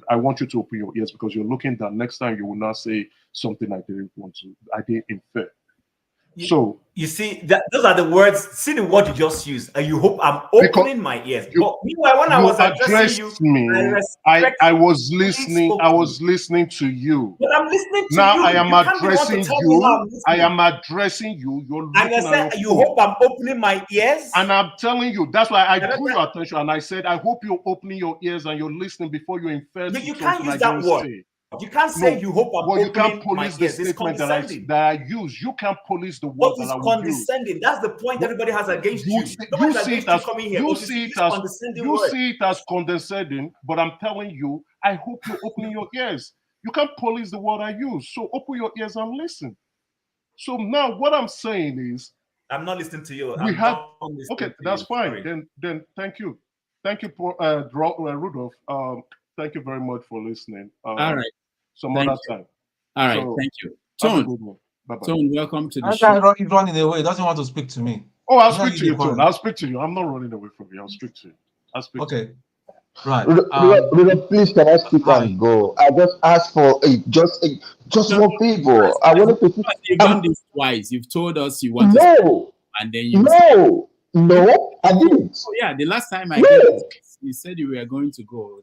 I want you to open your ears because you're looking that next time you will not say something I didn't infer. So you see that those are the words. See the word you just used. And you hope I'm opening my ears. But meanwhile, when I was addressing you, I was listening. I was listening to you. But I'm listening to now you. I am addressing you. I am addressing you. You're looking and I said, you hope I'm opening my ears. And I'm telling you, that's why I drew your attention. And I said, I hope you're opening your ears and you're listening before you infer. You can't use that word. You can't say you hope I'm opening you can't police the statement that I use. You can't police the word that I would condescending. That's the point everybody has against you. You see it as condescending, but I'm telling you, I hope you're opening your ears. You can't police the word I use. So open your ears and listen. So now what I'm saying is, I'm not listening to you. Okay, that's fine. Then thank you. Thank you, Rudolph. Thank you very much for listening. All right. Some other time. All right. Thank you. Tone, welcome to the show. He's running away. He doesn't want to speak to me. Oh, I'll speak to you, Tone. I'll speak to you. I'm not running away from you. I'll speak to you. Okay. Right. Please, can I speak and go? I just asked for just one favor. I wanted to. You've done this twice. You've told us you want to. And then you. No, I didn't. Oh, yeah, the last time I did, you said you were going to go.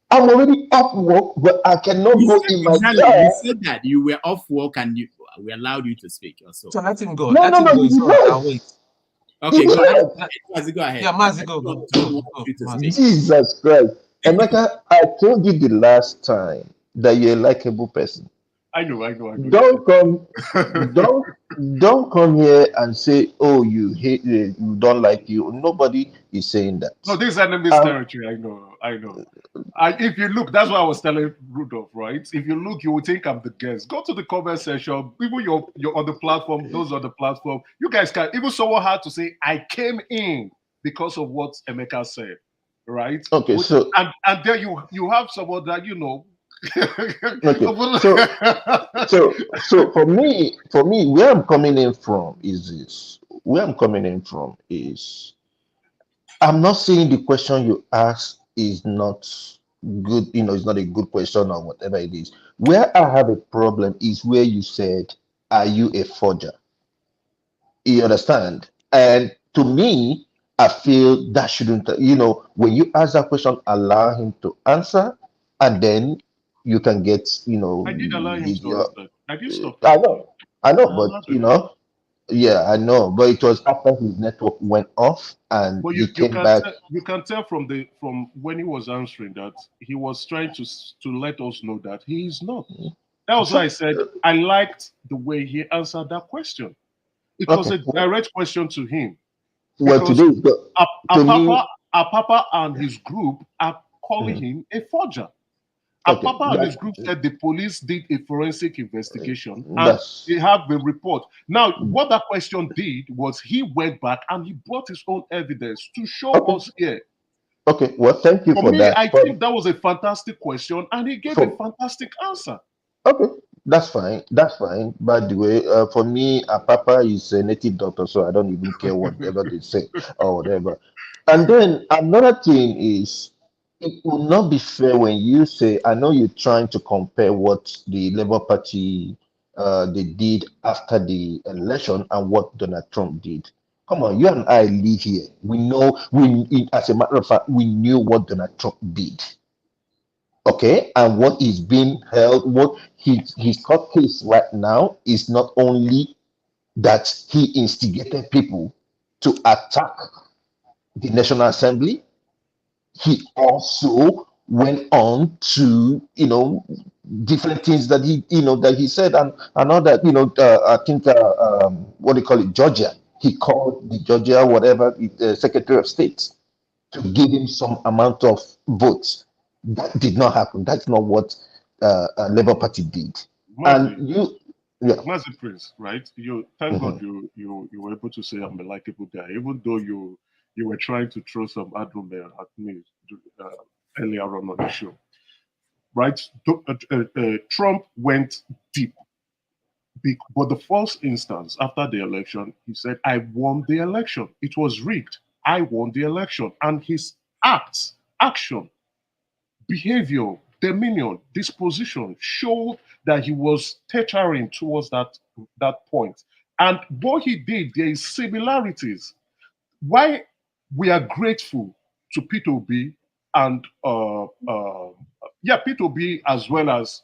I'm already off work, but I cannot You go said, in my exactly. car. You said that you were off work and we allowed you to speak also. So let him go. No, Let no, him no, go. you It's did all right. not. I'll wait. Okay, You go did ahead. not. Mazi, go ahead. Yeah, Mazi, I go, don't go, want go. you to Mazi. speak. Jesus Christ. Emeka, I told you the last time that you're a likable person. I know. Don't come, don't don't come here and say, oh, you hate, you don't like you. Nobody is saying that. No, this is enemy's territory. I know. If you look, that's what I was telling Rudolph, right? If you look, you will think I'm the guest. Go to the comment section. People, you're on the platform. Those on the platform. You guys can. Even someone had to say, I came in because of what Emeka said, right? Okay, so And there you have someone that you know. okay, so for me, where I'm coming in from is this. Where I'm coming in from is I'm not saying the question you ask is not good, it's not a good question or whatever it is. Where I have a problem is where you said, are you a forger? You understand? And to me, I feel that shouldn't, when you ask that question, allow him to answer, and then you can get, I did allow him to your, answer. I did stop I him. know, but yeah, I know, but it was after his network went off and But he came back. you can tell from when he was answering that he was trying to let us know that he is not. That was why I said I liked the way he answered that question. It was a direct question to him. Well, Because today, to me, Papa and his group are calling him a forger. okay, Papa and his group said the police did a forensic investigation and that's they have the report. Now, what that question did was he went back and he brought his own evidence to show us here. okay. Well, thank you For for me, that. I think that was a fantastic question and he gave a For fantastic answer. okay, that's fine. That's fine. By the way, for me, Papa is a native doctor, so I don't even care whatever they say or whatever. And then another thing is, it will not be fair when you say, I know you're trying to compare what the Labour Party they did after the election and what Donald Trump did. Come on, you and I live here. We know, as a matter of fact, we knew what Donald Trump did. Okay, and what is being held, what his court case right now is not only that he instigated people to attack the National Assembly, he also went on to different things that he said, and another I think what do you call it, Georgia, he called the Georgia whatever the Secretary of State to give him some amount of votes. That did not happen. That's not what Labour Party did. And Massive Prince, right? Thank God you were able to say I'm a likable guy, even though you were trying to throw some argument at me earlier on the show, right? Trump went deep, but the first instance after the election, he said, "I won the election. It was rigged. I won the election," and his action, behavior, dominion, disposition showed that he was teetering towards that point. And what he did, there is similarities. Why we are grateful to Peter Obi and Peter Obi as well as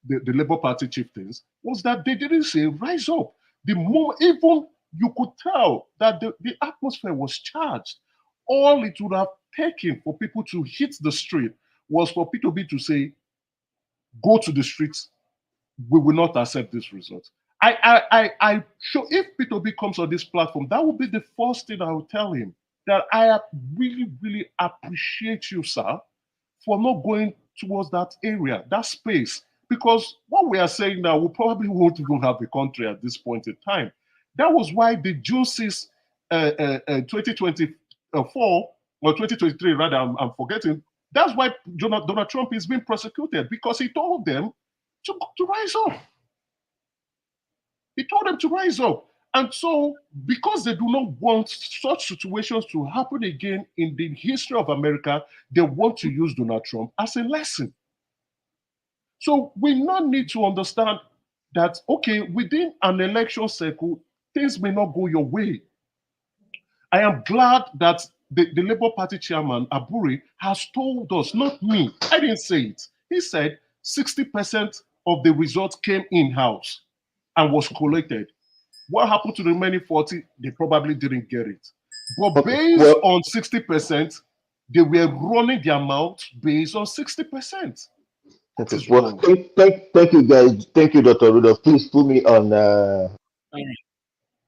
the Labour Party chieftains was that they didn't say rise up. The more even you could tell that the atmosphere was charged. All it would have taken for people to hit the street was for Peter Obi to say, go to the streets, we will not accept this result. I sure if Peter Obi comes on this platform, that will be the first thing I will tell him, that I really, really appreciate you, sir, for not going towards that area, that space. Because what we are saying now, we probably won't even have a country at this point in time. That was why the June 6, 2024, or 2023, rather, I'm forgetting. That's why Donald Trump is being prosecuted, because he told them to rise up. He told them to rise up. And so, because they do not want such situations to happen again in the history of America, they want to use Donald Trump as a lesson. So we now need to understand that, okay, within an election cycle, things may not go your way. I am glad that the Labour Party chairman, Abure, has told us, not me, I didn't say it. He said 60% of the results came in-house and was collated. What happened to the remaining 40? They probably didn't get it. But based on 60%, they were running their mouth based on 60%. Okay. Well, thank you, guys. Thank you, Dr. Rudolph. Please put me on.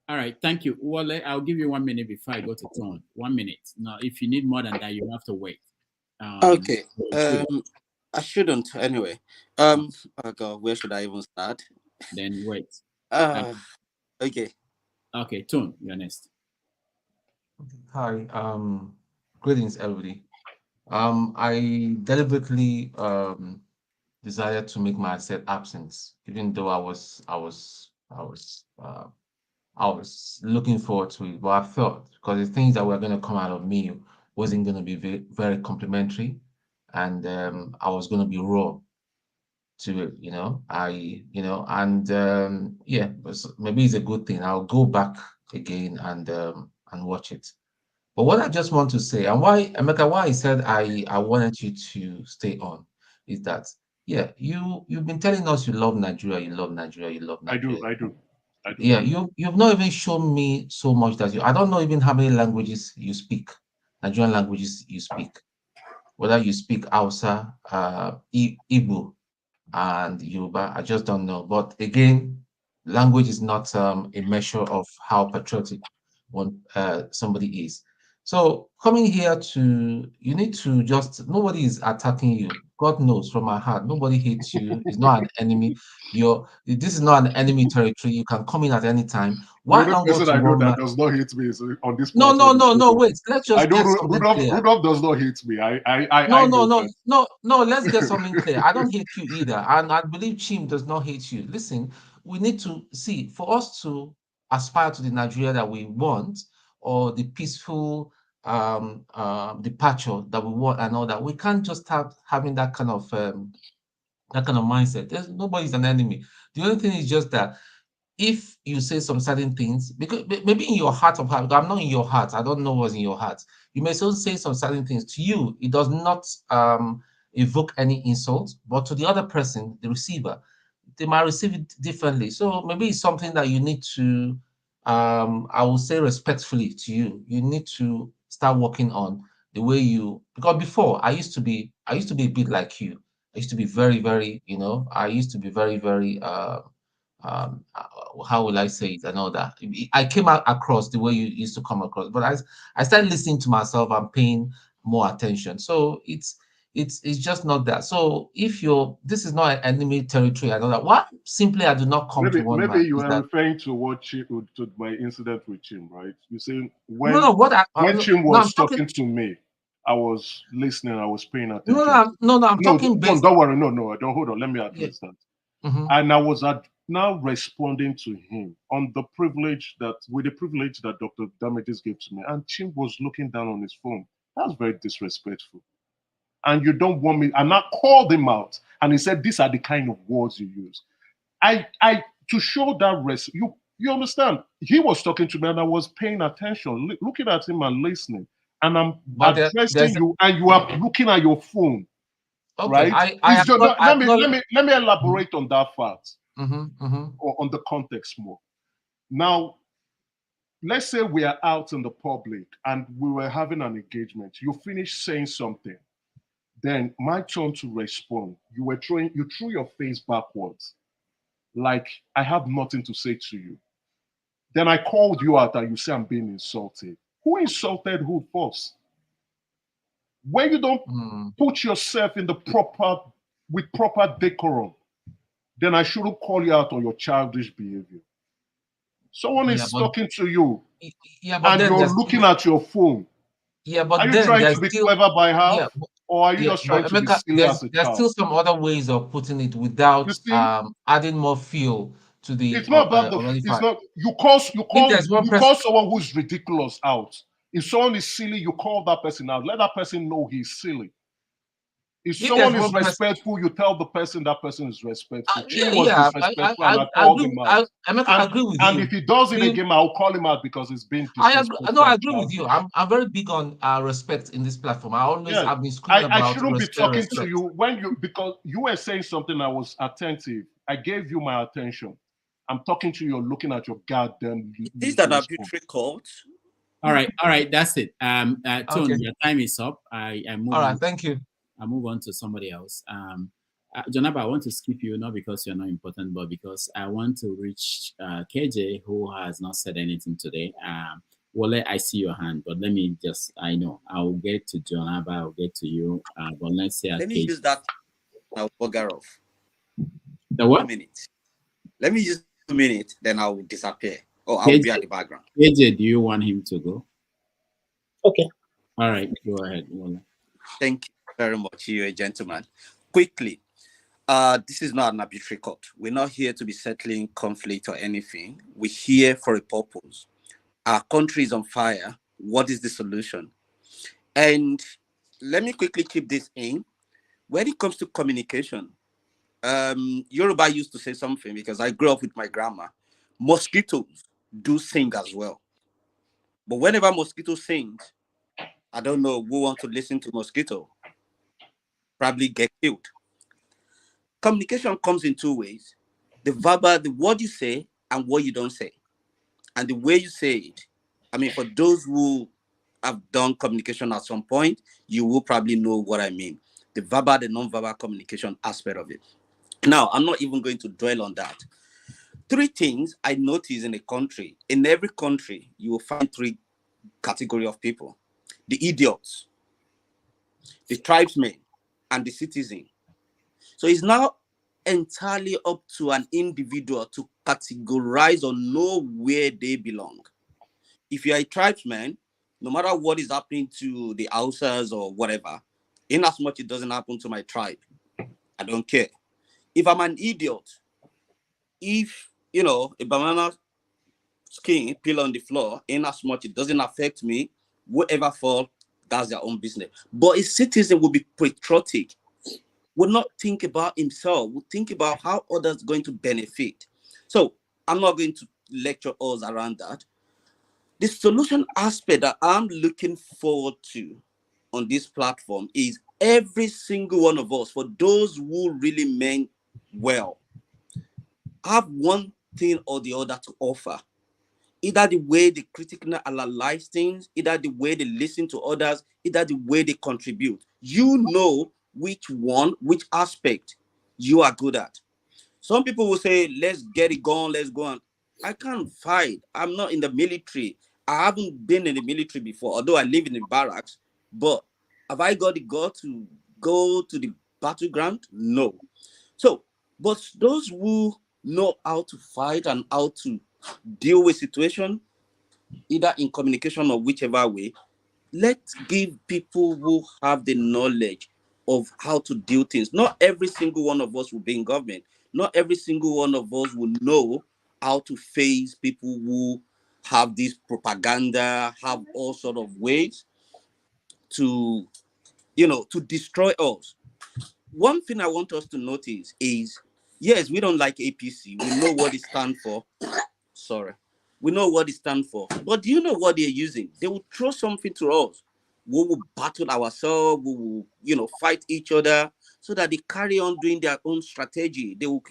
All right, thank you. Well, I'll give you 1 minute before I go to Tom. 1 minute. Now, if you need more than that, you have to wait. Okay. I shouldn't anyway. Oh God, where should I even start? Then wait. Okay. Okay, Tom, you're next. Hi. Greetings, everybody. I deliberately decided to make my set absence, even though I was looking forward to it, but I felt because the things that were going to come out of me wasn't going to be very, very complimentary, and I was going to be raw to it, yeah, maybe it's a good thing. I'll go back again and watch it. But what I just want to say, and why, Emeka, why I said I wanted you to stay on, is that you've been telling us you love Nigeria, you love Nigeria, you love Nigeria. I do. Yeah, you've not even shown me so much that I don't know even how many languages you speak, Nigerian languages you speak, whether you speak Hausa, Igbo, and Yoruba. I just don't know. But again, language is not a measure of how patriotic somebody is. So coming here you need to nobody is attacking you. God knows from my heart, nobody hates you. It's not an enemy. This is not an enemy territory. You can come in at any time. Why The not only go person to I know one that man? does not hate me is on this No, platform. wait. Let's just get something clear. Rudolph does not hate me. I No. Let's get something clear. I don't hate you either, and I believe Chim does not hate you. Listen, we need to see, for us to aspire to the Nigeria that we want, or the peaceful departure that we want, and all that. We can't just having that kind of mindset. Nobody's an enemy. The only thing is just that if you say some certain things, because maybe in your heart of heart, I'm not in your heart, I don't know what's in your heart. You may still say some certain things to you. It does not evoke any insult, but to the other person, the receiver, they might receive it differently. So maybe it's something that you need to, I will say respectfully to you, you need to start working on the way because before I used to be a bit like you. I used to be very, very, I used to be very, very, how will I say it and all that. I came out across the way you used to come across, but I started listening to myself and paying more attention. So it's just not that. So if this is not an enemy territory, I know that. What simply I do not come to one man. Maybe you are referring to to my incident with Chim, right? You say when Chim was talking to me, I was listening, I was paying attention. I'm talking based. Don't worry, no, don't hold on. Let me address that. Mm-hmm. And I was now responding to him on the privilege that Dr. Damages gave to me, and Chim was looking down on his phone. That's very disrespectful. And you don't want me, and I called him out, and he said, "These are the kind of words you use." To show that you understand? He was talking to me, and I was paying attention, looking at him and listening, and I'm addressing you, and you are looking at your phone. Okay, right? Let me elaborate on that fact, or on the context more. Now, let's say we are out in the public and we were having an engagement. You finished saying something, then my turn to respond. You threw your face backwards, like I have nothing to say to you. Then I called you out and you say I'm being insulted. Who insulted who first? When you don't put yourself in with proper decorum, then I shouldn't call you out on your childish behavior. Someone is talking to you, and you're looking at your phone. Yeah, but are you trying to be clever by half, or are you just trying to be silly as a child? There's still some other ways of putting it without adding more fuel to the. It's not about it's not. You call someone who's ridiculous out. If someone is silly, you call that person out. Let that person know he's silly. If If someone there's is one person, respectful, you tell the person that person is respectful. Chin was yeah, disrespectful, and I I called agree. him out. I agree with And you. if he does it See, again, I'll call him out because he's being I agree. disrespectful. No, I agree with you. I'm very big on respect in this platform. I always Yeah, have been screaming I about shouldn't be talking to respect. you when you because you were saying something. I was attentive. I gave you my attention. I'm talking to you. You're looking at your goddamn. Is that arbitrary court? All right, that's it. Tone, Okay. your time is up. I move All right, on. thank you. I move on to somebody else. Jonaba, I want to skip you, not because you're not important, but because I want to reach KJ, who has not said anything today. Wale, I see your hand, but let me just, I know, I'll get to Jonaba, I'll get to you, but let's say Let me use that. I'll bugger off. The what? 2 minutes. Let me use 2 minutes, then I will disappear. Or I'll be at the background. KJ, do you want him to go? Okay. All right, go ahead, Wale. Thank you very much. You're a gentleman. Quickly, this is not an arbitrary court. We're not here to be settling conflict or anything. We're here for a purpose. Our country is on fire. What is the solution? And let me quickly keep this in. When it comes to communication, Yoruba used to say something because I grew up with my grandma. Mosquitoes do sing as well. But whenever mosquito sings, I don't know who wants to listen to mosquito. Probably get killed. Communication comes in two ways. The verbal, the word you say and what you don't say. And the way you say it. I mean, for those who have done communication at some point, you will probably know what I mean. The verbal, the non-verbal communication aspect of it. Now, I'm not even going to dwell on that. Three things I notice in a country. In every country, you will find three categories of people. The idiots, the tribesmen, and the citizen. So it's now entirely up to an individual to categorize or know where they belong. If you're a tribesman, no matter what is happening to the Hausas or whatever, in as much it doesn't happen to my tribe, I don't care. If I'm an idiot, if, a banana skin peel on the floor, in as much it doesn't affect me, whoever fall, that's their own business. But a citizen will be patriotic, will not think about himself, will think about how others are going to benefit. So I'm not going to lecture us around that. The solution aspect that I'm looking forward to on this platform is every single one of us, for those who really meant well, have one thing or the other to offer. Either the way they critically analyze things, either the way they listen to others, either the way they contribute. You know which one, which aspect you are good at. Some people will say, let's get it going, let's go on. I can't fight. I'm not in the military. I haven't been in the military before, although I live in the barracks. But have I got the gut to go to the battleground? No. So, but those who know how to fight and how to deal with situation, either in communication or whichever way, let's give people who have the knowledge of how to do things. Not every single one of us will be in government. Not every single one of us will know how to face people who have this propaganda, have all sort of ways to, to destroy us. One thing I want us to notice is, yes, we don't like APC. We know what it stands for. Sorry. We know what it stands for. But do you know what they're using? They will throw something to us. We will battle ourselves. We will, fight each other so that they carry on doing their own strategy. They'll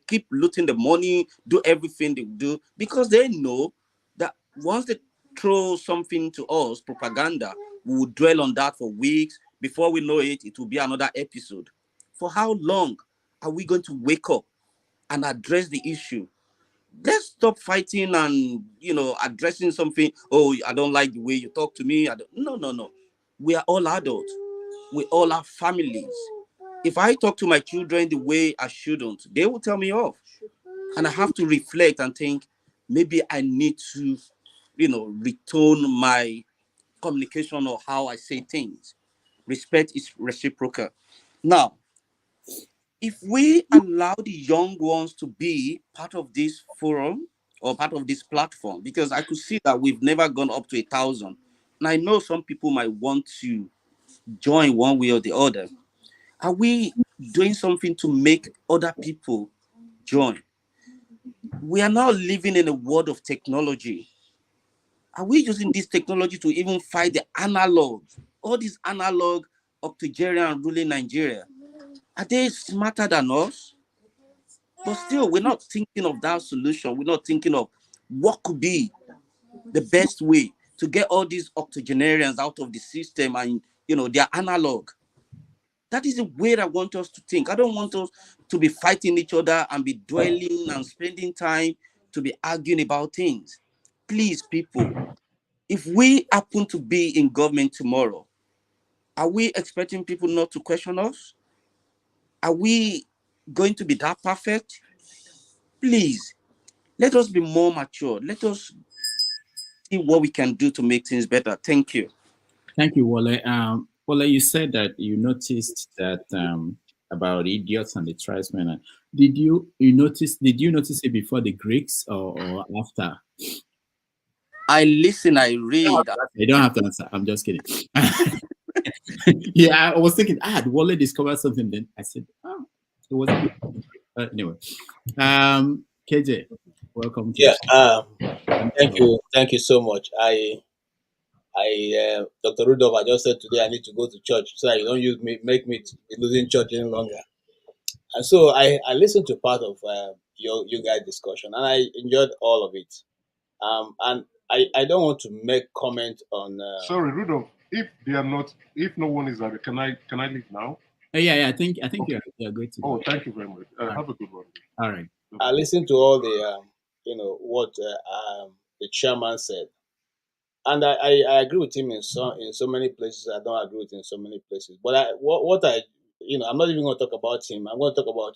keep looting the money, do everything they do, because they know that once they throw something to us, propaganda, we will dwell on that for weeks. Before we know it, it will be another episode. For how long are we going to wake up and address the issue? Let's stop fighting and addressing something. Oh, I don't like the way you talk to me. No. We are all adults. We all have families. If I talk to my children the way I shouldn't, they will tell me off. And I have to reflect and think, maybe I need to, retone my communication or how I say things. Respect is reciprocal. Now, if we allow the young ones to be part of this forum or part of this platform, because I could see that we've never gone up to 1,000. And I know some people might want to join one way or the other. Are we doing something to make other people join? We are now living in a world of technology. Are we using this technology to even fight the analog? All these analog octogenarian ruling Nigeria, are they smarter than us? But still, we're not thinking of that solution. We're not thinking of what could be the best way to get all these octogenarians out of the system and, they're analog. That is the way I want us to think. I don't want us to be fighting each other and be dwelling and spending time to be arguing about things. Please, people, if we happen to be in government tomorrow, are we expecting people not to question us? Are we going to be that perfect? Please, let us be more mature. Let us see what we can do to make things better. Thank you. Thank you, Wale. Wale, you said that you noticed that about idiots and the tribesmen. Did you notice it before the Greeks or after? I listen, I read. You don't have to answer. I'm just kidding. Yeah, I was thinking, did Wale discover something? Then I said, oh, it wasn't. Anyway, KJ, welcome. Yeah. Thank you so much. Dr. Rudolph, I just said today I need to go to church so that you don't make me be losing church any longer. And so I listened to part of you guys' discussion and I enjoyed all of it. And I don't want to make comment on. Sorry, Rudolph. If no one is there, can I leave now? Yeah. I think okay. you're good to go. Oh, thank you very much. Have a good one. All right. I listened to all the what the chairman said, and I agree with him in so many places. I don't agree with him in so many places. But I'm not even going to talk about him. I'm going to talk about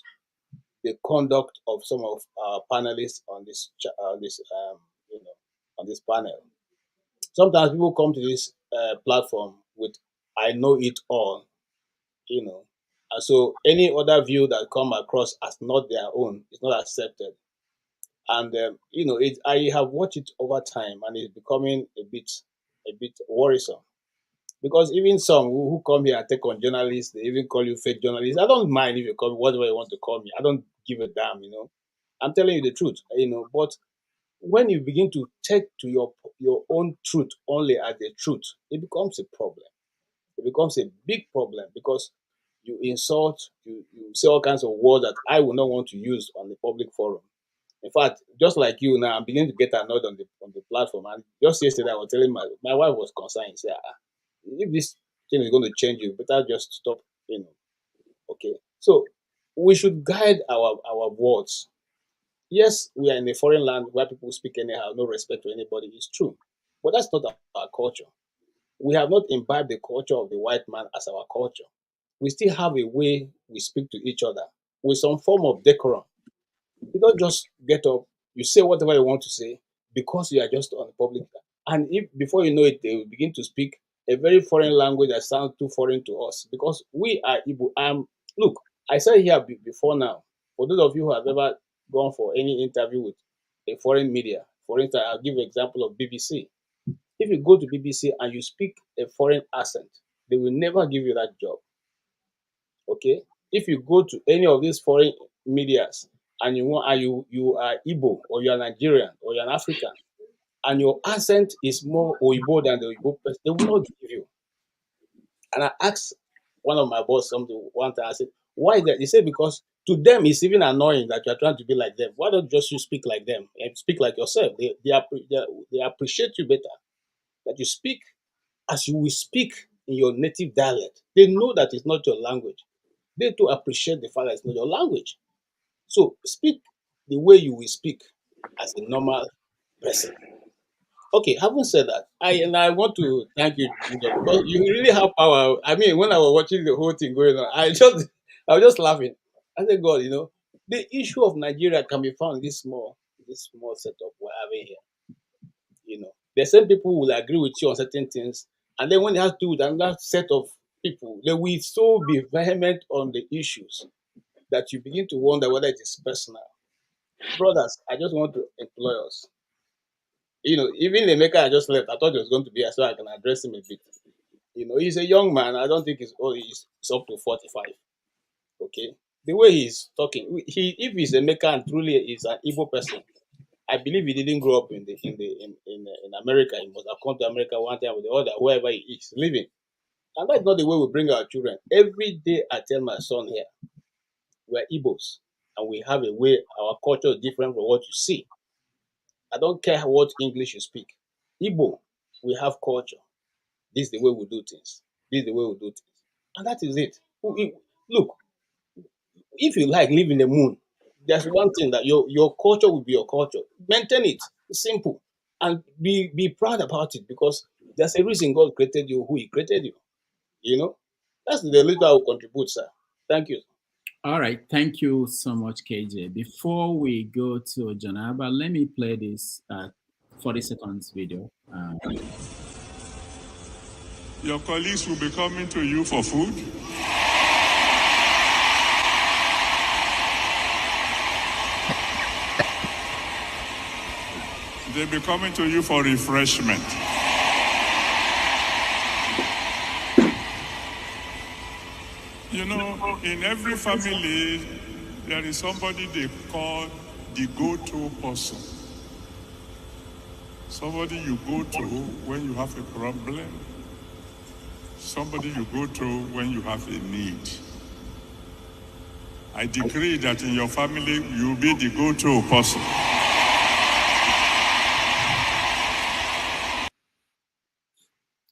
the conduct of some of our panelists on this on this panel. Sometimes people come to this platform with "I know it all," and so any other view that come across as not their own is not accepted. And I have watched it over time, and it's becoming a bit worrisome. Because even some who come here and take on journalists, they even call you fake journalists. I don't mind if you call me whatever you want to call me. I don't give a damn, I'm telling you the truth, But when you begin to take to your own truth only as the truth, it becomes a problem. It becomes a big problem because you insult, you say all kinds of words that I will not want to use on the public forum. In fact, just like you now, I'm beginning to get annoyed on the platform. And just yesterday, I was telling my wife was concerned. She said, if this thing is going to change, you better just stop. Okay. So we should guide our words. Yes, we are in a foreign land where people speak anyhow, no respect to anybody. It's true, but that's not our culture. We have not imbibed the culture of the white man as our culture. We still have a way we speak to each other with some form of decorum. You don't just get up, you say whatever you want to say because you are just on the public. And if before you know it, they will begin to speak a very foreign language that sounds too foreign to us because we are Igbo. Look, I said here before now, for those of you who have ever gone for any interview with a foreign media, for instance, I'll give you an example of BBC. If you go to BBC and you speak a foreign accent, they will never give you that job. Okay? If you go to any of these foreign medias and you are Igbo or you are Nigerian or you're an African and your accent is more Oyibo than the Oyibo person, they will not give you. And I asked one of my boss something one time, I said, why is that? He said, because to them it's even annoying that you're trying to be like them. Why don't just you speak like them and speak like yourself? They appreciate you better. That you speak as you will speak in your native dialect. They know that it's not your language. They too appreciate the fact that it's not your language. So speak the way you will speak as a normal person. Okay, having said that, I want to thank you, Judah, because you really have power. I mean, when I was watching the whole thing going on, I was just laughing. I said, God, the issue of Nigeria can be found in this small setup we're having here. There's some people who will agree with you on certain things, and then when it has to do with another set of people, they will so be vehement on the issues that you begin to wonder whether it is personal. Brothers, I just want to employ us. Even the maker I just left, I thought he was going to be here so I can address him a bit. He's a young man. I don't think he's up to 45. Okay, the way he's talking, if he's a maker and truly is an Igbo person, I believe he didn't grow up in America. He must have come to America one time or the other, wherever he is living. And that's not the way we bring our children. Every day I tell my son here, we're Igbos, and we have a way, our culture is different from what you see. I don't care what English you speak. Igbo, we have culture. This is the way we do things. This is the way we do things. And that is it. Look, if you like live in the moon, there's one thing that your culture will be your culture. Maintain it. It's simple. And be proud about it, because there's a reason God created you who He created you. You know? That's the little I will contribute, sir. Thank you. All right, thank you so much, KJ. Before we go to Janaba, let me play this 40 seconds video. Your colleagues will be coming to you for food. They'll be coming to you for refreshment. You know, in every family, there is somebody they call the go-to person. Somebody you go to when you have a problem. Somebody you go to when you have a need. I decree that in your family, you'll be the go-to person.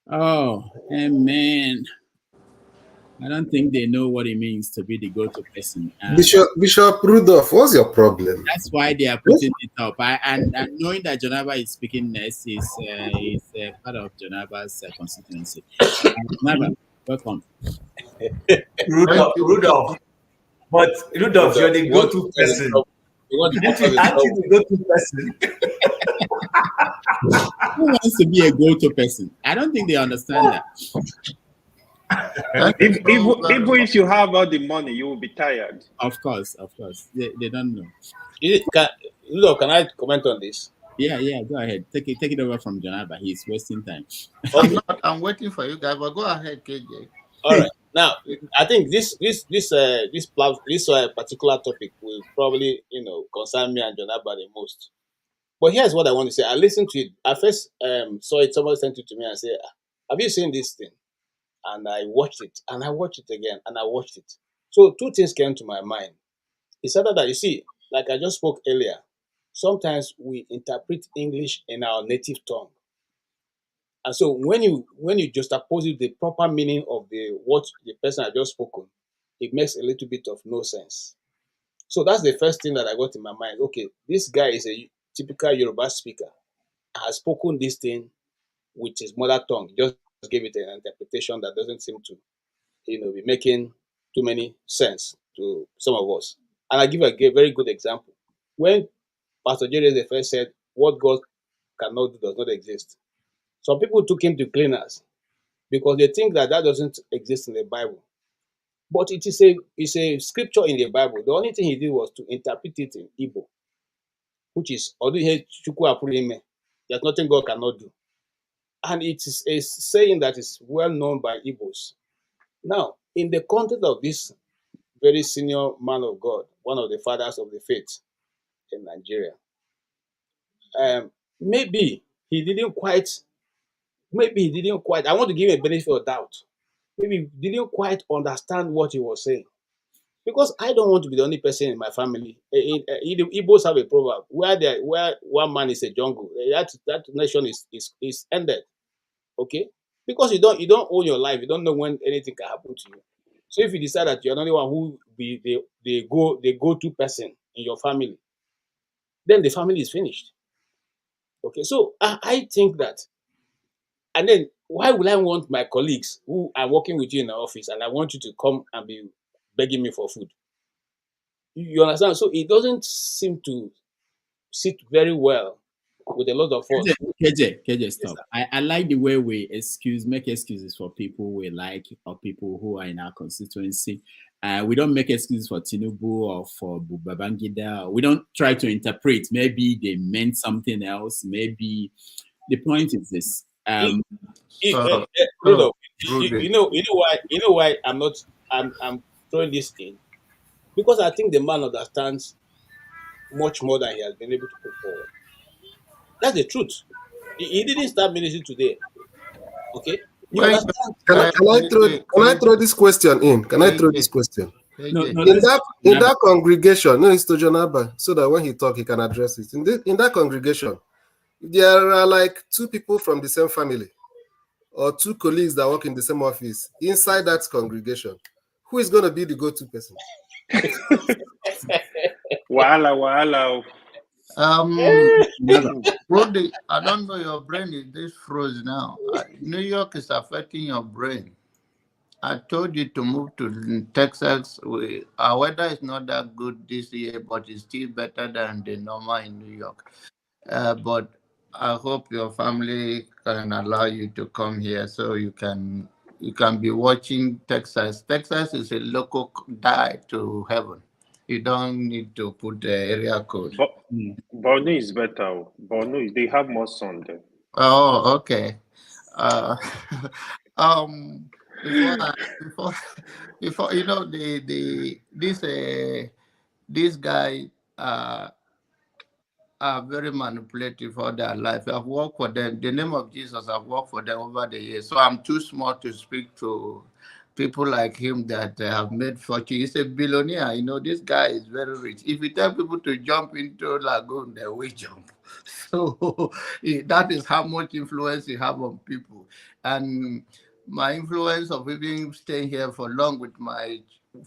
Oh, amen. I don't think they know what it means to be the go-to person. Bishop Rudolph, what's your problem? That's why they are putting it up. And knowing that Jonaba is speaking next is part of Jonaba's constituency. Jonaba, welcome. Rudolph. But Rudolph, you're the go-to person. Aren't you the go-to person? Who wants to be a go-to person? I don't think they understand that. If you have all the money, you will be tired. Of course. They don't know. Can I comment on this? Yeah, go ahead. Take it over from Janaba. He's wasting time. I'm waiting for you guys, but go ahead, KJ. All right. Now, I think this particular topic will probably concern me and Janaba the most. But here's what I want to say. I listened to it. I first saw it. Somebody sent it to me and said, "Have you seen this thing?" And I watched it, and I watched it again, and I watched it. So two things came to my mind. It's either that, you see, like I just spoke earlier, sometimes we interpret English in our native tongue. And so when you juxtapose it, the proper meaning of what the person had just spoken, it makes a little bit of no sense. So that's the first thing that I got in my mind. Okay, this guy is a typical Yoruba speaker, has spoken this thing with his mother tongue, just give it an interpretation that doesn't seem to be making too many sense to some of us. And I give a very good example. When Pastor Julius first said, "What God cannot do does not exist," some people took him to cleaners because they think that doesn't exist in the Bible. But it's a scripture in the Bible. The only thing he did was to interpret it in Igbo, which is there's nothing God cannot do. And it is a saying that is well known by Igbos. Now, in the context of this very senior man of God, one of the fathers of the faith in Nigeria, maybe he didn't quite, I want to give him a benefit of doubt. Maybe he didn't quite understand what he was saying. Because I don't want to be the only person in my family. Igbos have a proverb, where one man is a jungle, that nation is ended. Okay? Because you don't own your life, you don't know when anything can happen to you. So if you decide that you're not the one who be the go-to person in your family, then the family is finished. Okay, so I think that, and then why would I want my colleagues who are working with you in the office and I want you to come and be begging me for food? You understand? So it doesn't seem to sit very well with a lot of us. KJ, stop. I like the way we make excuses for people we like or people who are in our constituency. We don't make excuses for Tinubu or for Babangida. We don't try to interpret. Maybe they meant something else. Maybe the point is this. You know why I'm throwing this in? because I think the man understands much more than he has been able to put forward. That's the truth. He didn't start ministry today. Okay, he When understands. Can I throw this question in? Can I throw this question? No, In that congregation, no, it's to Jonaba, so that when he talk, he can address it. In that congregation, there are like two people from the same family, or two colleagues that work in the same office inside that congregation. Who is going to be the go-to person? Wahala. Brody, I don't know, your brain is this froze now. New York is affecting your brain. I told you to move to Texas. Our weather is not that good this year, but it's still better than the normal in New York. But I hope your family can allow you to come here so you can be watching Texas. Texas is a local die to heaven. You don't need to put the area code. Borno is better. Borno, they have more sun there. Oh, okay. Before you know this guy are very manipulative for their life. I've worked for them. The name of Jesus, I've worked for them over the years. So I'm too small to speak to people like him that have made fortune. He's a billionaire. You know, this guy is very rich. If you tell people to jump into lagoon, they will jump. So that is how much influence he have on people. And my influence of even staying here for long with my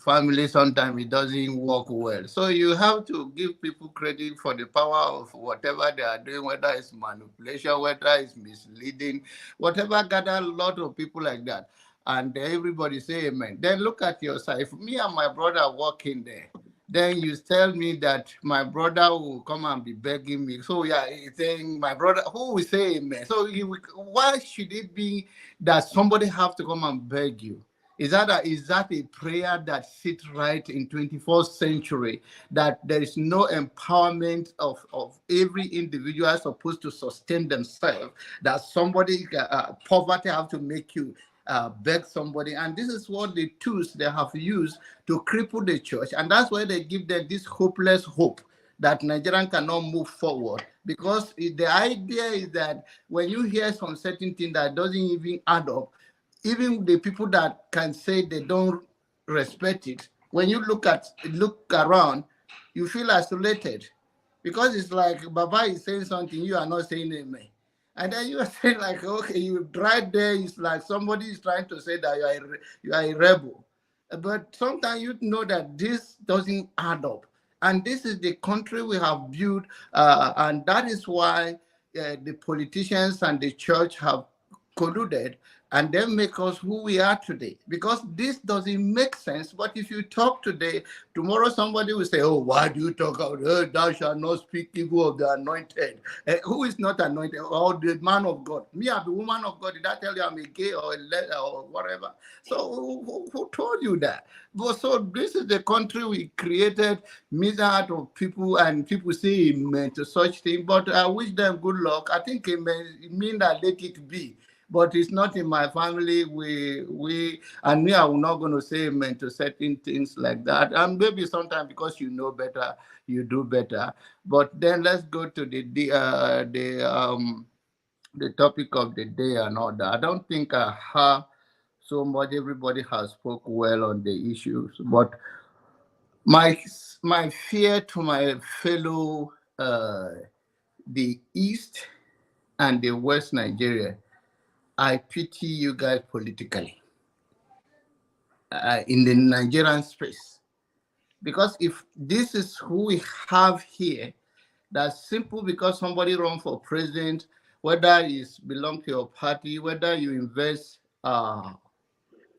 family, sometimes it doesn't work well. So you have to give people credit for the power of whatever they are doing, whether it's manipulation, whether it's misleading, whatever, gather a lot of people like that. And everybody say amen. Then look at yourself. If me and my brother working there, then you tell me that my brother will come and be begging me. So yeah, he's saying my brother, who will say amen? So why should it be that somebody have to come and beg you? Is that a prayer that sits right in 21st century, that there is no empowerment of every individual supposed to sustain themselves, that somebody, poverty have to make you beg somebody? And this is what the tools they have used to cripple the church. And that's why they give them this hopeless hope that Nigerian cannot move forward. Because the idea is that when you hear some certain thing that doesn't even add up, even the people that can say they don't respect it, when you look around, you feel isolated, because it's like Baba is saying something, you are not saying amen. And then you are saying like, okay, you right there, it's like somebody is trying to say that you are a rebel. But sometimes you know that this doesn't add up. And this is the country we have built, and that is why the politicians and the church have colluded and then make us who we are today, because this doesn't make sense. But if you talk today, tomorrow somebody will say, oh, why do you talk about thou shalt not speak evil of the anointed? Who is not anointed? Or the man of God? Me, I'm the woman of God. Did I tell you I'm a gay or or whatever? So who told you that? But so this is the country we created, myriad of people, and people say amen to such thing. But I wish them good luck. I think it mean that let it be. But it's not in my family. And me, I will not going to say amen to certain things like that. And maybe sometimes because you know better, you do better. But then let's go to the topic of the day and all that. I don't think I have so much. Everybody has spoke well on the issues, but my fear to my fellow the East and the West Nigeria, I pity you guys politically in the Nigerian space. Because if this is who we have here, that's simple because somebody run for president, whether it's belong to your party, whether you invest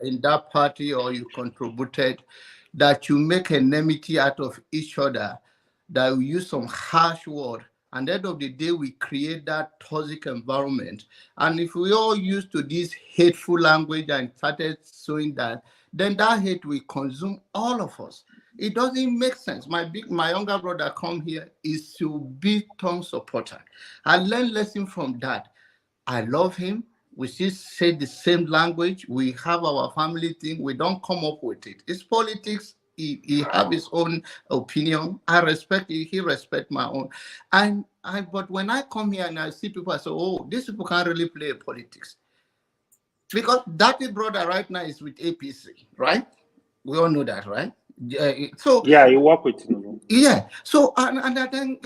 in that party or you contributed, that you make enmity out of each other, that we use some harsh word. And at the end of the day, we create that toxic environment. And if we all used to this hateful language and started showing that, then that hate will consume all of us. It doesn't make sense. My younger brother come here is to be Tom supporter. I learned lesson from that. I love him. We still say the same language. We have our family thing. We don't come up with it. It's politics. he have his own opinion. I respect it. He respect my own. But when I come here and I see people, I say, oh, these people can't really play politics. Because Daddy brother right now is with APC, right? We all know that, right? So yeah, you work with him. Yeah. So and then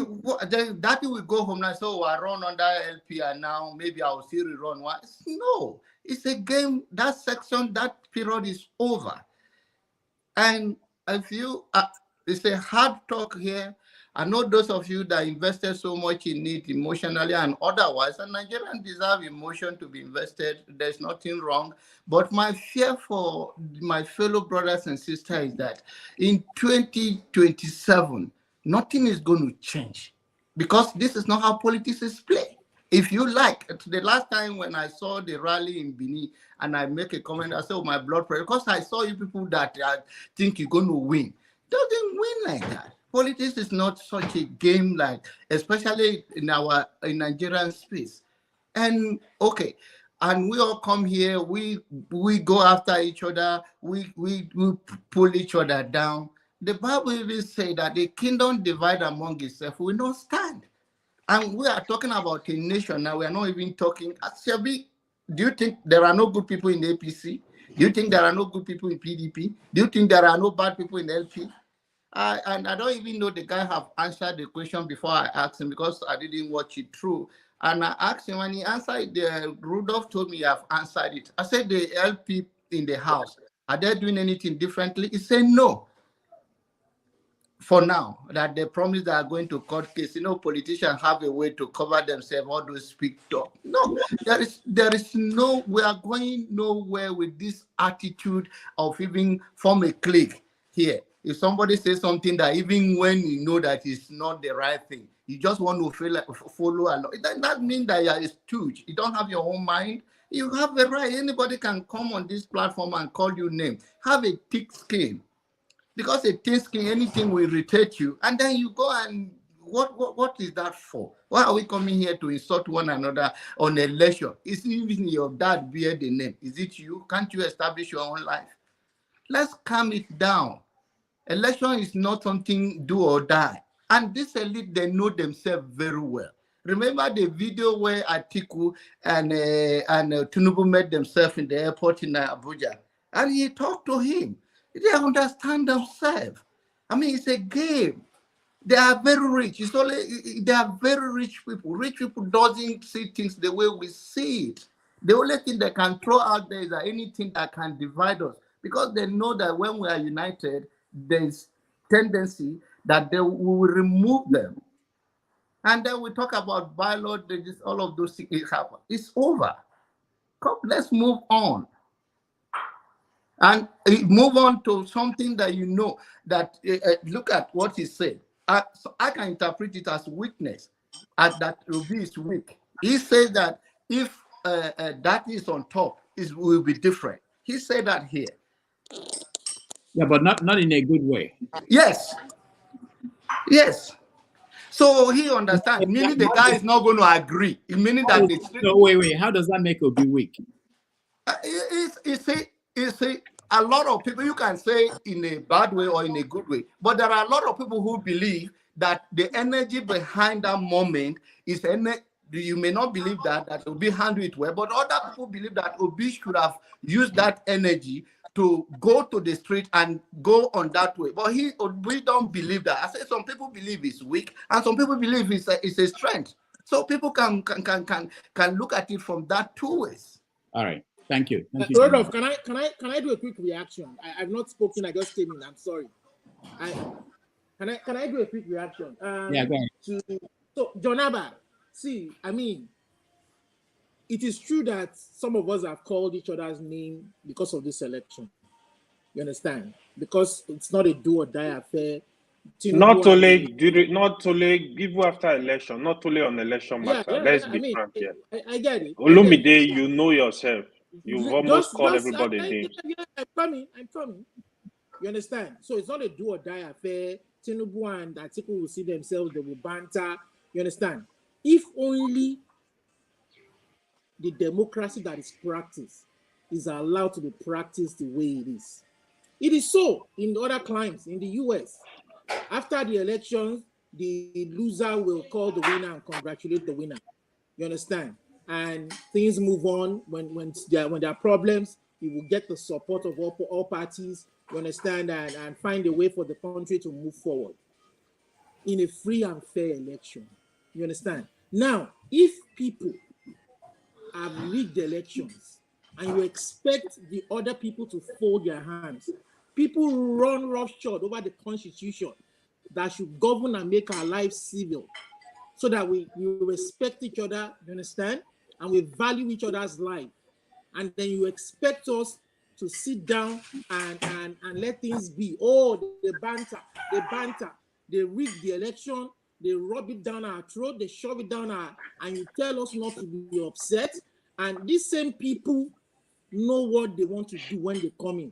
Daddy will go home and say, oh, I run under LP and now maybe I'll still rerun one. No, it's a game. That section, that period is over. And if you, it's a hard talk here. I know those of you that invested so much in it emotionally and otherwise, and Nigerians deserve emotion to be invested. There's nothing wrong. But my fear for my fellow brothers and sisters is that in 2027, nothing is going to change because this is not how politics is played. If you like, the last time when I saw the rally in Benin and I make a comment, I said, oh, my blood pressure, because I saw you people that think you're going to win. Doesn't win like that. Politics is not such a game like, especially in Nigerian space. And okay, and we all come here, we go after each other, we pull each other down. The Bible even say that the kingdom divide among itself will not stand. And we are talking about a nation now. We are not even talking. Shelby, do you think there are no good people in the APC? Do you think there are no good people in PDP? Do you think there are no bad people in LP? And I don't even know the guy have answered the question before I asked him because I didn't watch it through. And I asked him when he answered, Rudolph told me I've answered it. I said the LP in the house, are they doing anything differently? He said no. For now, that they promise they are going to court case. You know, politicians have a way to cover themselves, all those speak talk. No, there is no, we are going nowhere with this attitude of even form a clique here. If somebody says something that even when you know that it's not the right thing, you just want to follow along. It does not mean that you are a stooge. You don't have your own mind. You have the right. Anybody can come on this platform and call you name. Have a thick skin. Because a thin skin, anything will irritate you. And then you go and what is that for? Why are we coming here to insult one another on election? Is even your dad bear the name? Is it you? Can't you establish your own life? Let's calm it down. Election is not something do or die. And this elite, they know themselves very well. Remember the video where Atiku and Tinubu met themselves in the airport in Abuja? And he talked to him. They understand themselves. I mean, it's a game. They are very rich. They are very rich people. Rich people doesn't see things the way we see it. The only thing they can throw out there is that anything that can divide us, because they know that when we are united, there's tendency that we will remove them. And then we talk about bylaw, all of those things happen. It's over. Come, let's move on. And move on to something that you know, that look at what he said. So I can interpret it as weakness, that Obi is weak. He said that if that is on top, it will be different. He said that here. Yeah, but not in a good way. Yes. Yes. So he understands, meaning the guy is not going to agree. Meaning that no, wait. How does that make Obi weak? A lot of people, you can say in a bad way or in a good way, but there are a lot of people who believe that the energy behind that moment is you may not believe that Obi handled it well, but other people believe that Obi should have used that energy to go to the street and go on that way. But we don't believe that. I say some people believe it's weak, and some people believe it's a strength. So people can look at it from that two ways. All right. Thank you. Rodolph, can I do a quick reaction? I've not spoken. I just came in. I'm sorry. Can I do a quick reaction? Yeah, go ahead. So John Abba, see, I mean, it is true that some of us have called each other's name because of this election. You understand? Because it's not a do or die affair. Not only people after election, not only on election matter. Let's be frank here. I get it. Olumide, you know yourself. You've almost called everybody names. I'm coming. You understand? So it's not a do or die affair. Tinubu and Atiku will see themselves, they will banter. You understand? If only the democracy that is practiced is allowed to be practiced the way it is. It is so in other climes in the US. After the elections, the loser will call the winner and congratulate the winner. You understand? And things move on. When there are problems, he will get the support of all parties. You understand? And find a way for the country to move forward in a free and fair election. You understand? Now, if people have rigged elections and you expect the other people to fold their hands, people run roughshod over the constitution that should govern and make our lives civil so that we respect each other, you understand? And we value each other's life. And then you expect us to sit down and let things be. Oh, they banter, they rig the election, they rub it down our throat, they shove it down our, and you tell us not to be upset. And these same people know what they want to do when they come in.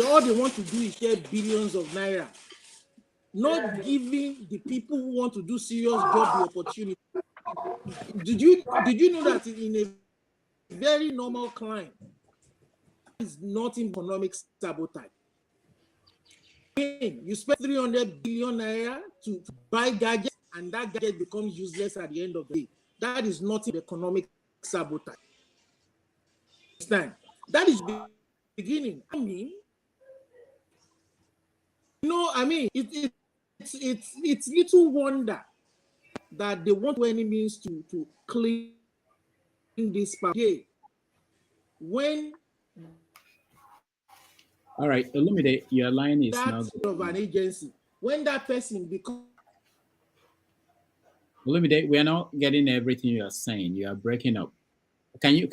All they want to do is share billions of naira, not giving the people who want to do serious job the opportunity. Did you know that in a very normal climate, is not economic sabotage? You spend 300 billion naira to buy gadgets, and that gadget becomes useless at the end of the day. That is not economic sabotage. Understand? That is the beginning. I mean, it's little wonder that they want any means to clean this part. When all right, Olumide, your line is that now of an agency, when that person becomes Olumide, we are not getting everything you are saying. You are breaking up. Can you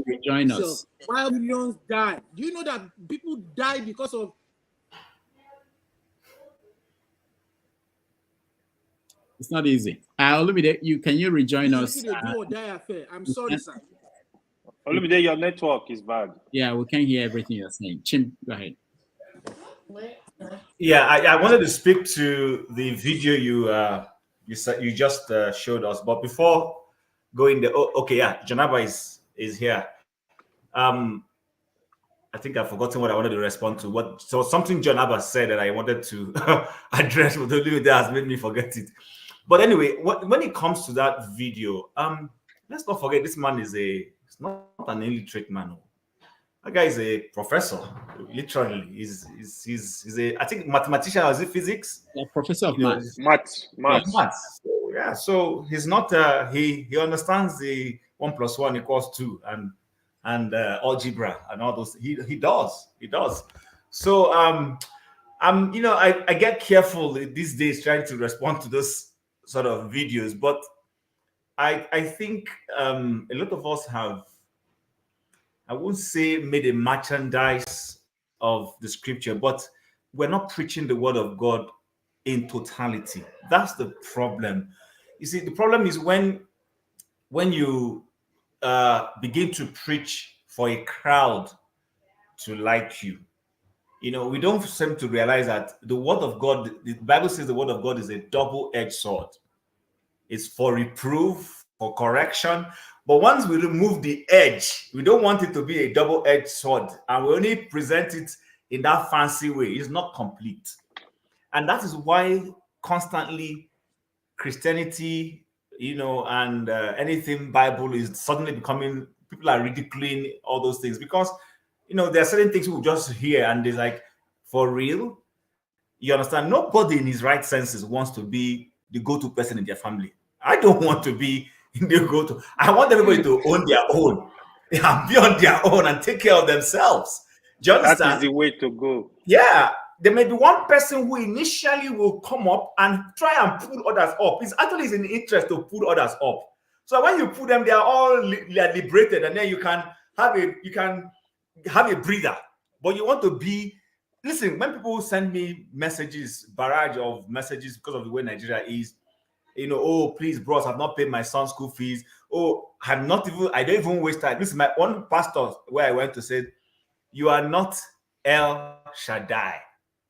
rejoin us? While millions die. Do you know that people die because of? It's not easy. Olumide, can you rejoin us? Do or die affair. I'm sorry, sir. Olumide, your network is bad. Yeah, we can't hear everything you're saying. Chim, go ahead. Yeah, I wanted to speak to the video you just showed us, but before going there, Janaba is here. I think I've forgotten what I wanted to respond to. So something Janaba said that I wanted to address, but that has made me forget it. But anyway, when it comes to that video, let's not forget this man is not an illiterate man. That guy is a professor, literally. He's a, I think, mathematician, or is it physics? Yeah, professor of maths. Maths. So he's not, he understands the 1 + 1 = 2 and algebra and all those. He does. So, I get careful these days trying to respond to those sort of videos, but I think a lot of us have, I won't say made a merchandise of the scripture, but we're not preaching the word of God in totality. That's the problem. You see, the problem is when you begin to preach for a crowd to like you. We don't seem to realize that the word of God, the Bible says the word of God is a double-edged sword. It's for reproof, for correction. But once we remove the edge, we don't want it to be a double-edged sword, and we only present it in that fancy way. It's not complete. And that is why constantly Christianity, and anything Bible is suddenly becoming, people are ridiculing all those things, because, there are certain things people just hear and they're like, for real? You understand? Nobody in his right senses wants to be the go-to person in their family. I don't want to be in the go-to. I want everybody to own their own and be on their own and take care of themselves. Do you understand? That is the way to go. Yeah. There may be one person who initially will come up and try and pull others up. It's actually in interest to pull others up. So when you pull them, they are all liberated, and then you can have a breather. But you want to be, listen, when people send me messages, barrage of messages because of the way Nigeria is, oh, please, bros, I've not paid my son's school fees. Oh, I don't even waste time. Listen, my one pastor where I went to said, you are not El Shaddai.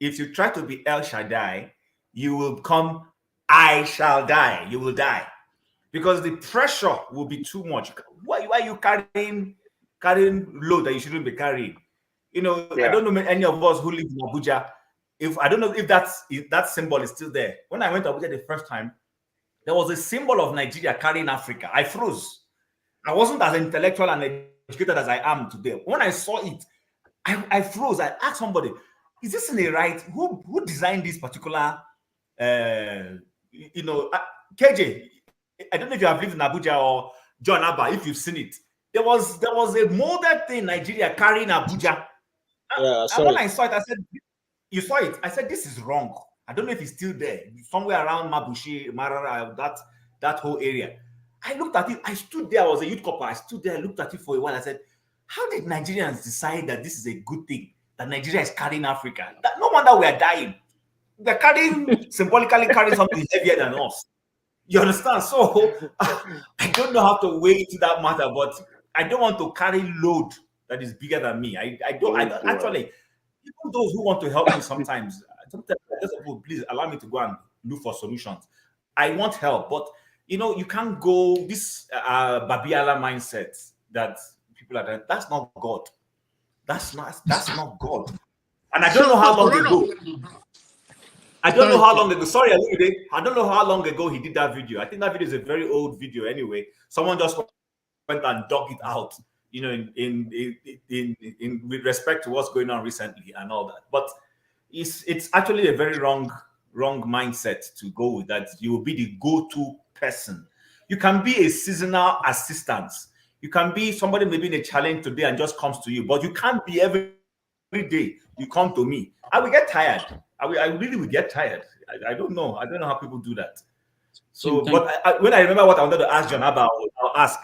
If you try to be El Shaddai, you will become I shall die. You will die. Because the pressure will be too much. Why are you carrying load that you shouldn't be carrying? You know, I Yeah. don't know any of us who live in Abuja. I don't know if that symbol is still there. When I went to Abuja the first time, there was a symbol of Nigeria carrying Africa. I froze. I wasn't as intellectual and educated as I am today. When I saw it, I froze. I asked somebody, "Is this in the right? Who designed this particular?" KJ. I don't know if you have lived in Abuja or John Abba. If you've seen it, there was a molded thing Nigeria carrying Abuja. Yeah, And when I saw it, I said, "You saw it?" I said, "This is wrong. I don't know if it's still there, somewhere around Mabushi, Marara, that whole area." I looked at it. I stood there. I was a youth corper. I stood there. I looked at it for a while. I said, "How did Nigerians decide that this is a good thing? That Nigeria is carrying Africa? No wonder we are dying. We're symbolically carrying something heavier than us." You understand? So I don't know how to weigh into that matter, but I don't want to carry load that is bigger than me. I don't actually. Even those who want to help me sometimes I just say, please allow me to go and look for solutions. I want help, but you can't go this Babiala mindset that people are there. That's not God. That's not God. And I don't know how long ago. I don't know how long ago. Sorry, I don't know how long ago he did that video. I think that video is a very old video anyway. Someone just went and dug it out, in with respect to what's going on recently and all that. But it's actually a very wrong mindset to go with that. You will be the go-to person. You can be a seasonal assistant. You can be somebody maybe in a challenge today and just comes to you, but you can't be every day you come to me. I will get tired. I really will get tired. I don't know. I don't know how people do that. So, but when I remember what I wanted to ask John about, I'll ask.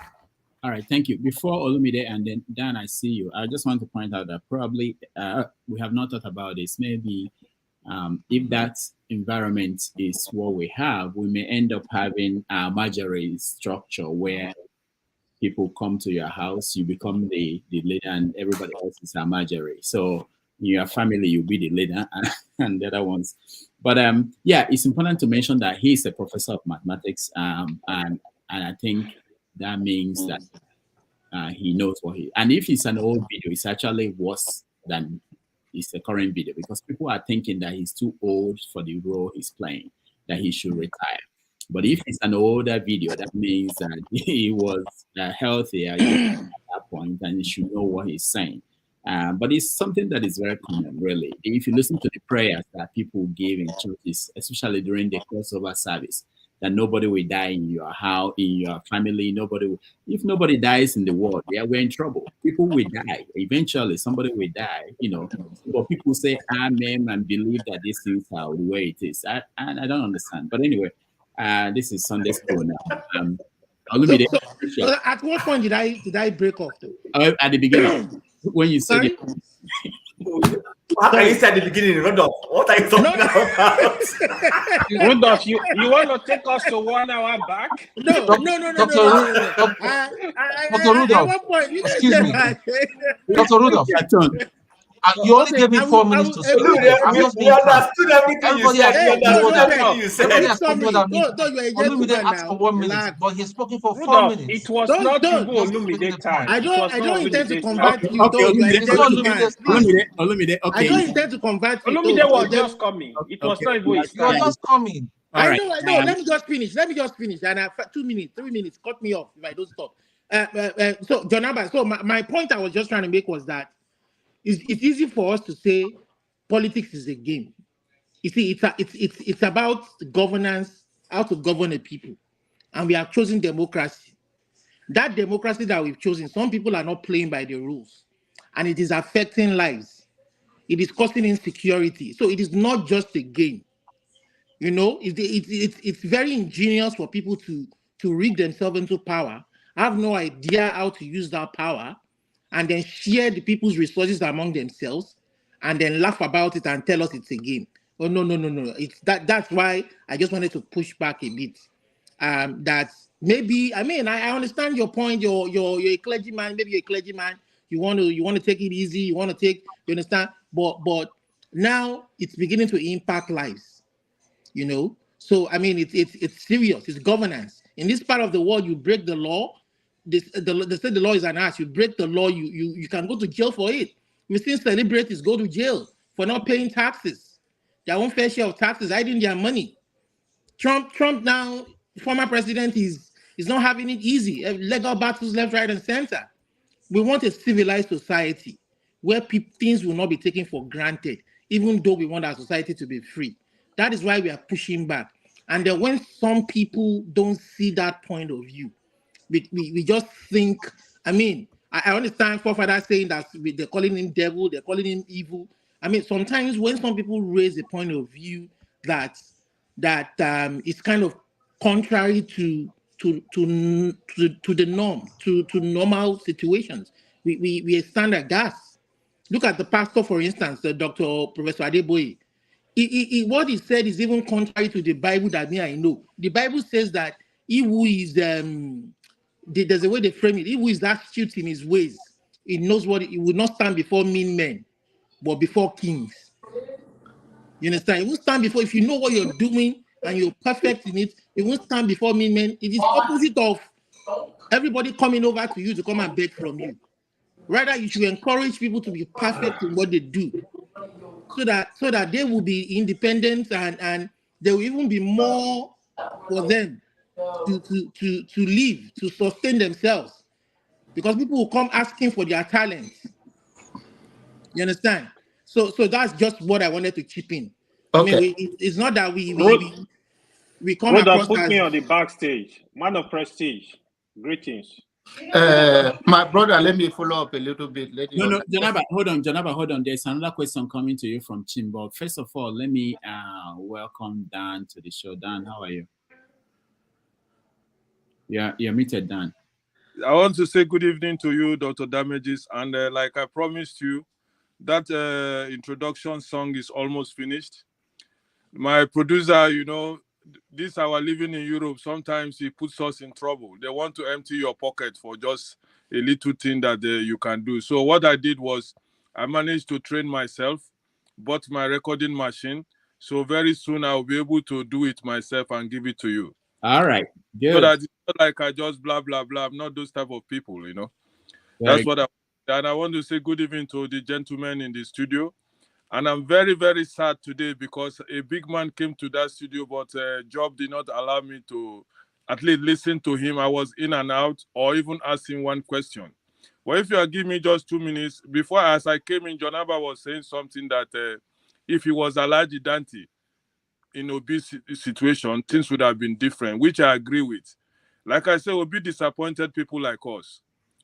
All right, thank you. Before Olumide and then Dan, I see you. I just want to point out that probably we have not thought about this. Maybe if that environment is what we have, we may end up having a Majare structure where people come to your house, you become the leader, and everybody else is a Majare. So in your family, you'll be the leader and the other ones. But yeah, it's important to mention that he's a professor of mathematics, and I think that means that he knows what and if it's an old video, it's actually worse than it's the current video, because people are thinking that he's too old for the role he's playing, that he should retire. But if it's an older video, that means that he was healthier at that point and he should know what he's saying. But it's something that is very common, really. If you listen to the prayers that people give in churches, especially during the crossover service, that nobody will die in your house, in your family. If nobody dies in the world, yeah, we're in trouble. People will die. Eventually, somebody will die, But people say amen and believe that this is how the way it is. And I don't understand. But anyway, this is Sunday school now. So at what point did I break off though? At the beginning, when you said it. What are you saying at the beginning, Rudolph? What are you talking about? Rudolph, you want to take us to 1 hour back? No. Dr. Rudolph, excuse me. Dr. Rudolph, you only gave me 4 minutes to speak. I'm just being understood everything you said. Everybody has spoken more than me. Olumide asked for 1 minute, but he's spoken for 4 minutes. It was not Olumide time. I don't intend to convert you. Olumide, okay. I don't intend to convert you. Olumide was just coming. It was not even his time. You were just coming. I know. Let me just finish. And 2 minutes, 3 minutes, cut me off if I don't stop. So, John Abba, so my point I was just trying to make was that it's easy for us to say politics is a game. You see, it's about governance, how to govern a people. And we have chosen democracy. That democracy that we've chosen, some people are not playing by the rules. And it is affecting lives. It is causing insecurity. So it is not just a game. It's very ingenious for people to rig themselves into power, have no idea how to use that power, and then share the people's resources among themselves, and then laugh about it and tell us it's a game. Oh, no. It's that's why I just wanted to push back a bit. That maybe, I understand your point. You're a clergyman, maybe you're a clergyman. You want to take it easy, you understand? But now it's beginning to impact lives. So it's serious. It's governance. In this part of the world, you break the law. They say the law is an ass. You break the law, you can go to jail for it. We've seen celebrities go to jail for not paying taxes, their own fair share of taxes, hiding their money. Trump now, former president, is not having it easy. Legal battles left, right, and center. We want a civilized society where things will not be taken for granted, even though we want our society to be free. That is why we are pushing back. And then when some people don't see that point of view, we just think, I mean, I understand forefathers saying that they're calling him devil, they're calling him evil. I mean, sometimes when some people raise a point of view that it's kind of contrary to the norm, to normal situations, we stand aghast. Look at the pastor, for instance, Dr. Professor Adeboye. What he said is even contrary to the Bible that I know. The Bible says that he who is there's a way they frame it. He who is astute in his ways, he knows what he will not stand before mean men, but before kings. You understand? You won't stand before, if you know what you're doing and you're perfect in it, you won't stand before mean men. It is opposite of everybody coming over to you to come and beg from you. Rather, you should encourage people to be perfect in what they do, so that they will be independent and there will even be more for them to live, to sustain themselves, because people will come asking for their talents. You understand? So that's just what I wanted to chip in. Okay. I mean, it's not that we come Rhoda, across put as me on the backstage. Man of prestige. Greetings. My brother, let me follow up a little bit. No, Janaba, hold on. There's another question coming to you from Chimbo. First of all, let me welcome Dan to the show. Dan, how are you? Yeah, you're muted, Dan. I want to say good evening to you, Dr. Damages, and like I promised you, that introduction song is almost finished. My producer, this our living in Europe, sometimes he puts us in trouble. They want to empty your pocket for just a little thing that you can do. So what I did was I managed to train myself, bought my recording machine. So very soon I'll be able to do it myself and give it to you. All right, good. So that it's not like I just blah, blah, blah. I'm not those type of people, That's what and I want to say good evening to the gentlemen in the studio. And I'm very, very sad today because a big man came to that studio, but Job did not allow me to at least listen to him. I was in and out, or even asking one question. Well, if you give me just 2 minutes, before as I came in, John Abba was saying something that if he was Alaji Dante in Obi's situation, things would have been different, which I agree with. Like I said, Obi disappointed people like us.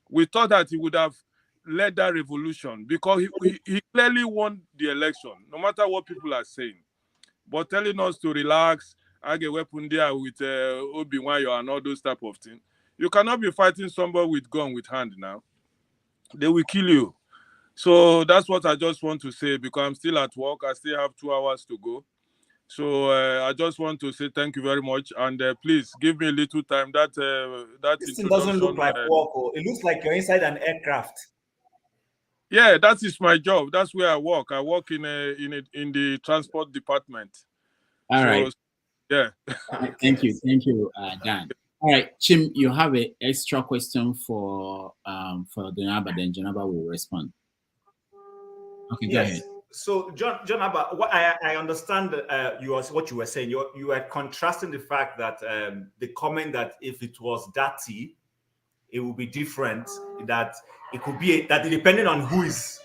We thought that he would have led that revolution because he clearly won the election, no matter what people are saying. But telling us to relax, I get weapon there with Obi-Wan and all those type of things. You cannot be fighting somebody with gun with hand now. They will kill you. So that's what I just want to say because I'm still at work. I still have 2 hours to go. So I just want to say thank you very much, and please give me a little time. That this thing doesn't look like work. It looks like you're inside an aircraft. Yeah, that is my job. That's where I work. I work in the transport department. All right. Yeah. Thank you, Dan. All right, Chim, you have an extra question for Janaba, then Janaba will respond. Okay, go ahead. So, John Abba, what I understand what you were saying. You were contrasting the fact that the comment that if it was dirty, it would be different. That it could be that depending on who is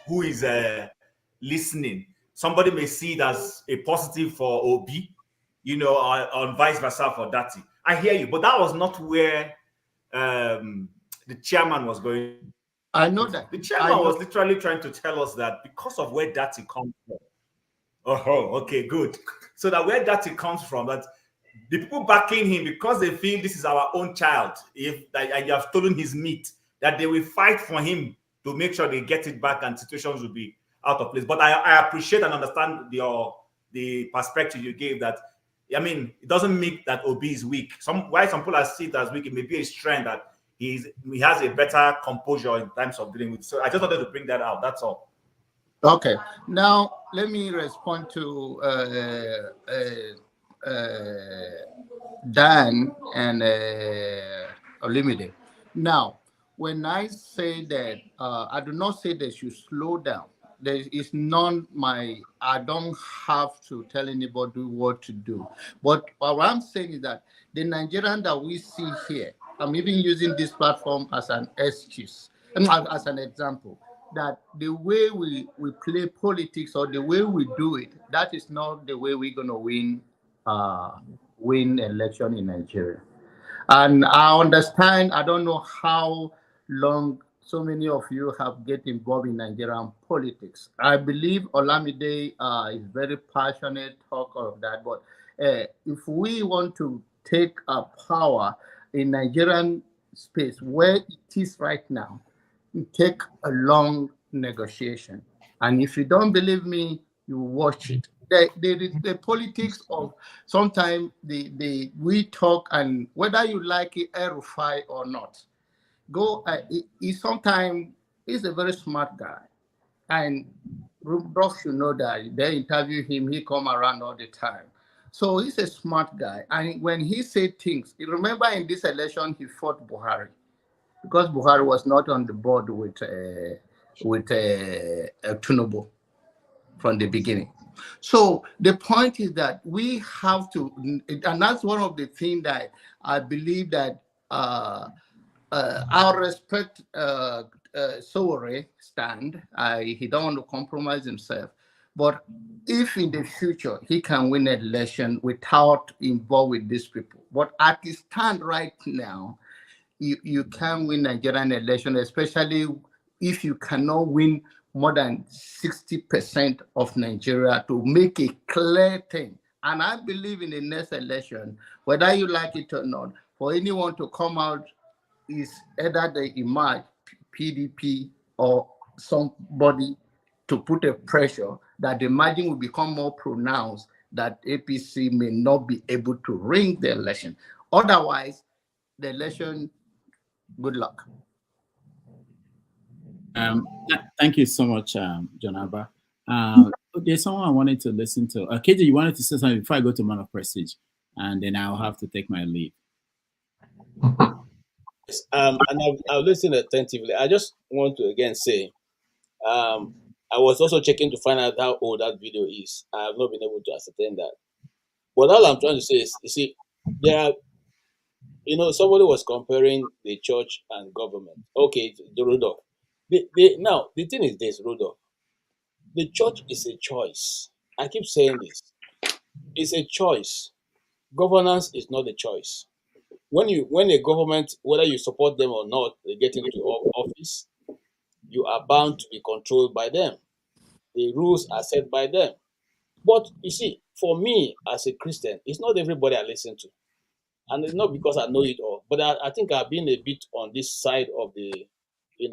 listening, somebody may see it as a positive for Obi, or vice versa for dirty. I hear you, but that was not where the chairman was going. I know that. The chairman was literally trying to tell us that because of where dirty comes from. Oh, okay, good. So that where dirty comes from, that the people backing him, because they feel this is our own child, if you have stolen his meat, that they will fight for him to make sure they get it back and situations will be out of place. But I appreciate and understand the perspective you gave that, I mean, it doesn't mean that Obi is weak. Why some people see it as weak, it may be a strength that he has a better composure in terms of dealing with. So I just wanted to bring that out. That's all. Okay. Now let me respond to Dan and Olimide. Now, when I say that, I do not say they should slow down. there is none my. I don't have to tell anybody what to do. But what I'm saying is that the Nigerian that we see here, I'm even using this platform as an excuse, as an example, that the way we play politics or the way we do it, that is not the way we're gonna win election in Nigeria. And I understand, I don't know how long so many of you have get involved in Nigerian politics. I believe Olamide is very passionate talk of that, but if we want to take power in Nigerian space where it is right now, it take a long negotiation. And if you don't believe me, you watch it. The politics of sometimes we talk, and whether you like it, Erufai or not, he sometimes he's a very smart guy, and Brock should know that. They interview him, he come around all the time. So he's a smart guy, and when he said things, you remember in this election he fought Buhari because Buhari was not on the board with Tinubu from the beginning. So the point is that we have to, and that's one of the things that I believe that I'll respect Sowore stand. He don't want to compromise himself. But if in the future he can win an election without involved with these people, but at the stand right now, you can't win Nigerian election, especially if you cannot win more than 60% of Nigeria to make a clear thing. And I believe in the next election, whether you like it or not, for anyone to come out is either they emerge PDP or somebody to put a pressure that the margin will become more pronounced, that APC may not be able to ring the election. Otherwise, the election, good luck. Thank you so much, John Abba. There's someone I wanted to listen to. KJ, you wanted to say something before I go to Man of Prestige, and then I'll have to take my leave. Yes, and I've listened attentively. I just want to again say, I was also checking to find out how old that video is. I have not been able to ascertain that. But all I'm trying to say is, you see, there are, somebody was comparing the church and government. Okay, the Rudolph. Now, the thing is this, Rudolph. The church is a choice. I keep saying this. It's a choice. Governance is not a choice. When a government, whether you support them or not, they get into office, you are bound to be controlled by them. The rules are set by them. But you see, for me as a Christian, it's not everybody I listen to. And it's not because I know it all, but I think I've been a bit on this side of the in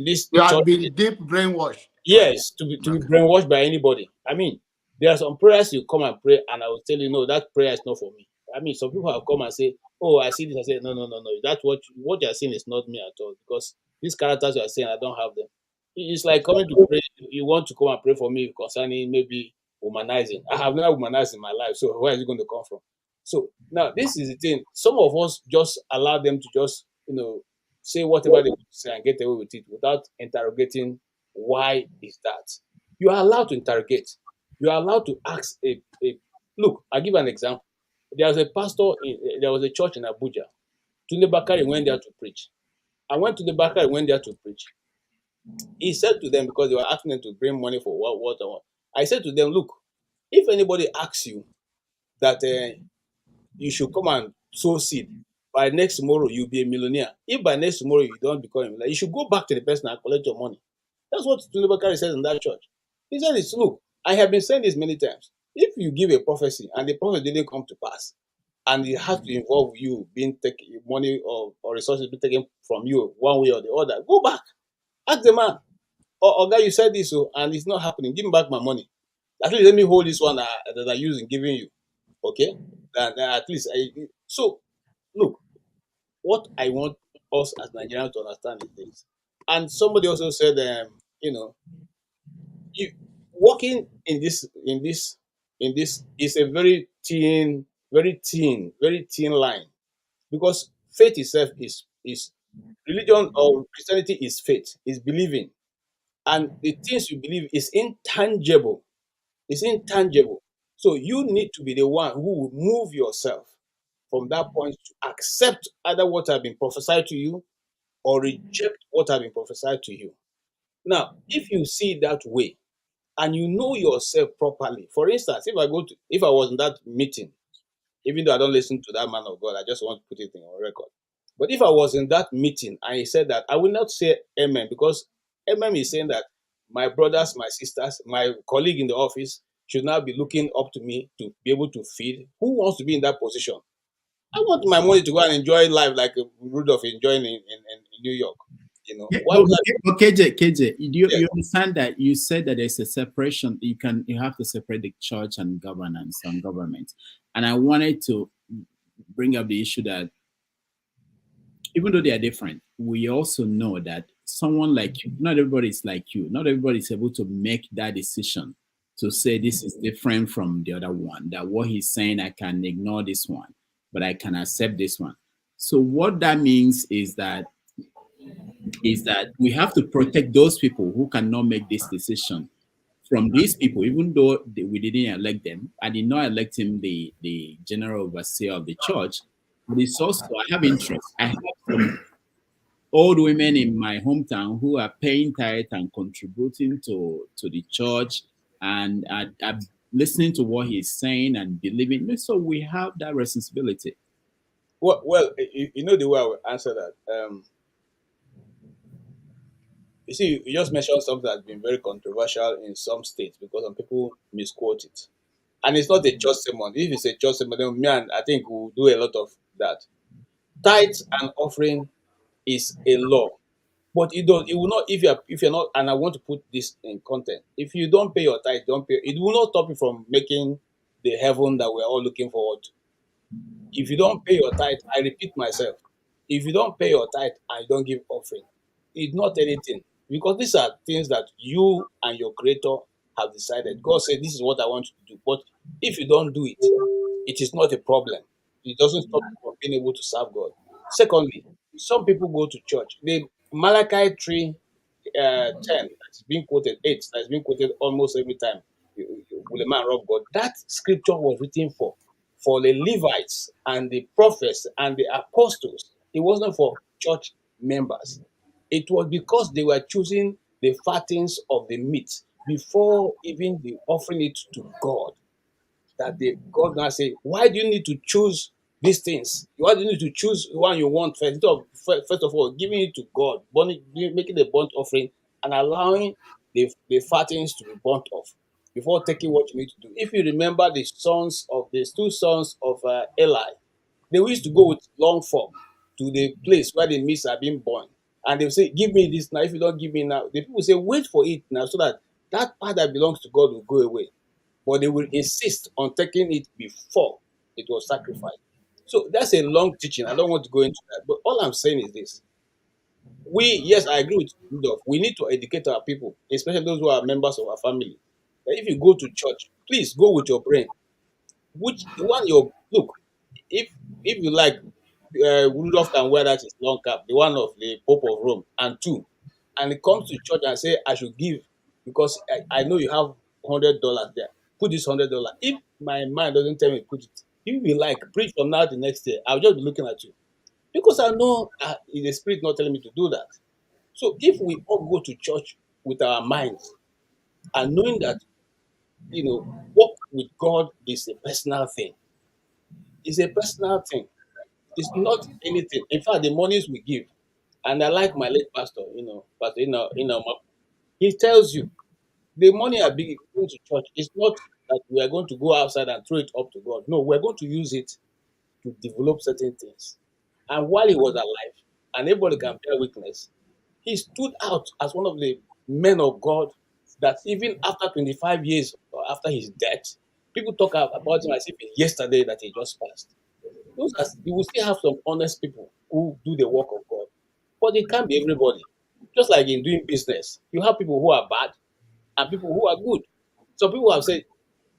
this You church. have been deep brainwashed. Yes, to be brainwashed by anybody. I mean, there are some prayers you come and pray, and I will tell you, no, that prayer is not for me. I mean, some people have come and say, oh, I see this. I say, no. That's what you are saying is not me at all, because these characters you are saying, I don't have them. It's like coming to pray. You want to come and pray for me concerning maybe womanizing. I have never womanized in my life, so where is it going to come from? So now this is the thing. Some of us just allow them to just say whatever they want to say and get away with it without interrogating why is that. You are allowed to interrogate. You are allowed to ask look. I'll give an example. There was a pastor. There was a church in Abuja. Tunde Bakari went there to preach. Went there to preach. He said to them, because they were asking them to bring money for what. I said to them, look, if anybody asks you that you should come and sow seed, by next tomorrow you'll be a millionaire. If by next tomorrow you don't become a millionaire, you should go back to the person and collect your money. That's what Tunde Bakari says in that church. He said, look, I have been saying this many times. If you give a prophecy and the prophecy didn't come to pass, and it has to involve you being taken money or resources being taken from you one way or the other, go back. Ask the man, oh, guy, you said this, and it's not happening. Give me back my money. At least let me hold this one that I use in giving you. Okay? And at least so look, what I want us as Nigerians to understand is this. And somebody also said, you working in this is a very thin line, because faith itself is Religion or Christianity is faith, is believing. And the things you believe is intangible. It's intangible. So you need to be the one who will move yourself from that point to accept either what have been prophesied to you or reject what have been prophesied to you. Now, if you see it that way and you know yourself properly, for instance, if I was in that meeting, even though I don't listen to that man of God, I just want to put it in on record. But if I was in that meeting and he said that, I will not say amen, because amen is saying that my brothers, my sisters, my colleague in the office should now be looking up to me to be able to feed. Who wants to be in that position? I want my money to go and enjoy life like Rudolph enjoying in New York. Yeah, Why would I? but KJ, Yeah. you understand that you said that there's a separation. You have to separate the church and governance and government. And I wanted to bring up the issue that even though they are different, we also know that someone like you, not everybody is like you. Not everybody is able to make that decision to say this is different from the other one. That what he's saying, I can ignore this one, but I can accept this one. So what that means is that we have to protect those people who cannot make this decision from these people, even though we didn't elect them. I did not elect him the general overseer of the church, but it's also, I have interest. I have some old women in my hometown who are paying tithe and contributing to the church and are listening to what he's saying and believing. So we have that responsibility. Well, you know the way I will answer that. You see, you just mentioned something that's been very controversial in some states because some people misquote it. And it's not a church sermon. If it's a church sermon, then me and I think we'll do a lot of that. Tithes and offering is a law. But it will not, if you're not, and I want to put this in content. If you don't pay your tithe, don't pay, it will not stop you from making the heaven that we're all looking forward to. If you don't pay your tithe, I repeat myself, if you don't pay your tithe and you don't give offering, it's not anything. Because these are things that you and your creator have decided. God said, this is what I want you to do. But if you don't do it, it is not a problem. It doesn't stop you from being able to serve God. Secondly, some people go to church. The Malachi 3 10 that's being quoted, 8 that's being quoted almost every time with a man rob God. That scripture was written for the Levites and the prophets and the apostles. It wasn't for church members. It was because they were choosing the fattings of the meat before even the offering it to God. That the God now say, why do you need to choose these things? Why do you need to choose the one you want first? First of all, giving it to God, making the burnt offering and allowing the fattings to be burnt off before taking what you need to do. If you remember these two sons of Eli, they used to go with long fork to the place where the meats are being born. And they'll say, give me this now. If you don't give me now, the people say, wait for it now so that that part that belongs to God will go away. But they will insist on taking it before it was sacrificed. So that's a long teaching. I don't want to go into that. But all I'm saying is this. Yes, I agree with Rudolph. We need to educate our people, especially those who are members of our family. That if you go to church, please go with your brain. Which the one you look, if you like, Rudolph can wear that his long cap, the one of the Pope of Rome, and two, and he comes to church and say, I should give because I know you have $100 there. Put this $100. If my mind doesn't tell me to put it, if you like preach from now to next year, I'll just be looking at you because I know the spirit not telling me to do that. So if we all go to church with our minds and knowing that walk with God is a personal thing. It's a personal thing. It's not anything. In fact, the monies we give, and I like my late pastor, Pastor he tells you the money are big going to church. It's not that we are going to go outside and throw it up to God. No, we're going to use it to develop certain things. And while he was alive, and everybody can bear witness, he stood out as one of the men of God that even after 25 years or after his death, people talk about him as if it's yesterday that he just passed. You will still have some honest people who do the work of God, but it can't be everybody. Just like in doing business, you have people who are bad and people who are good. Some people have said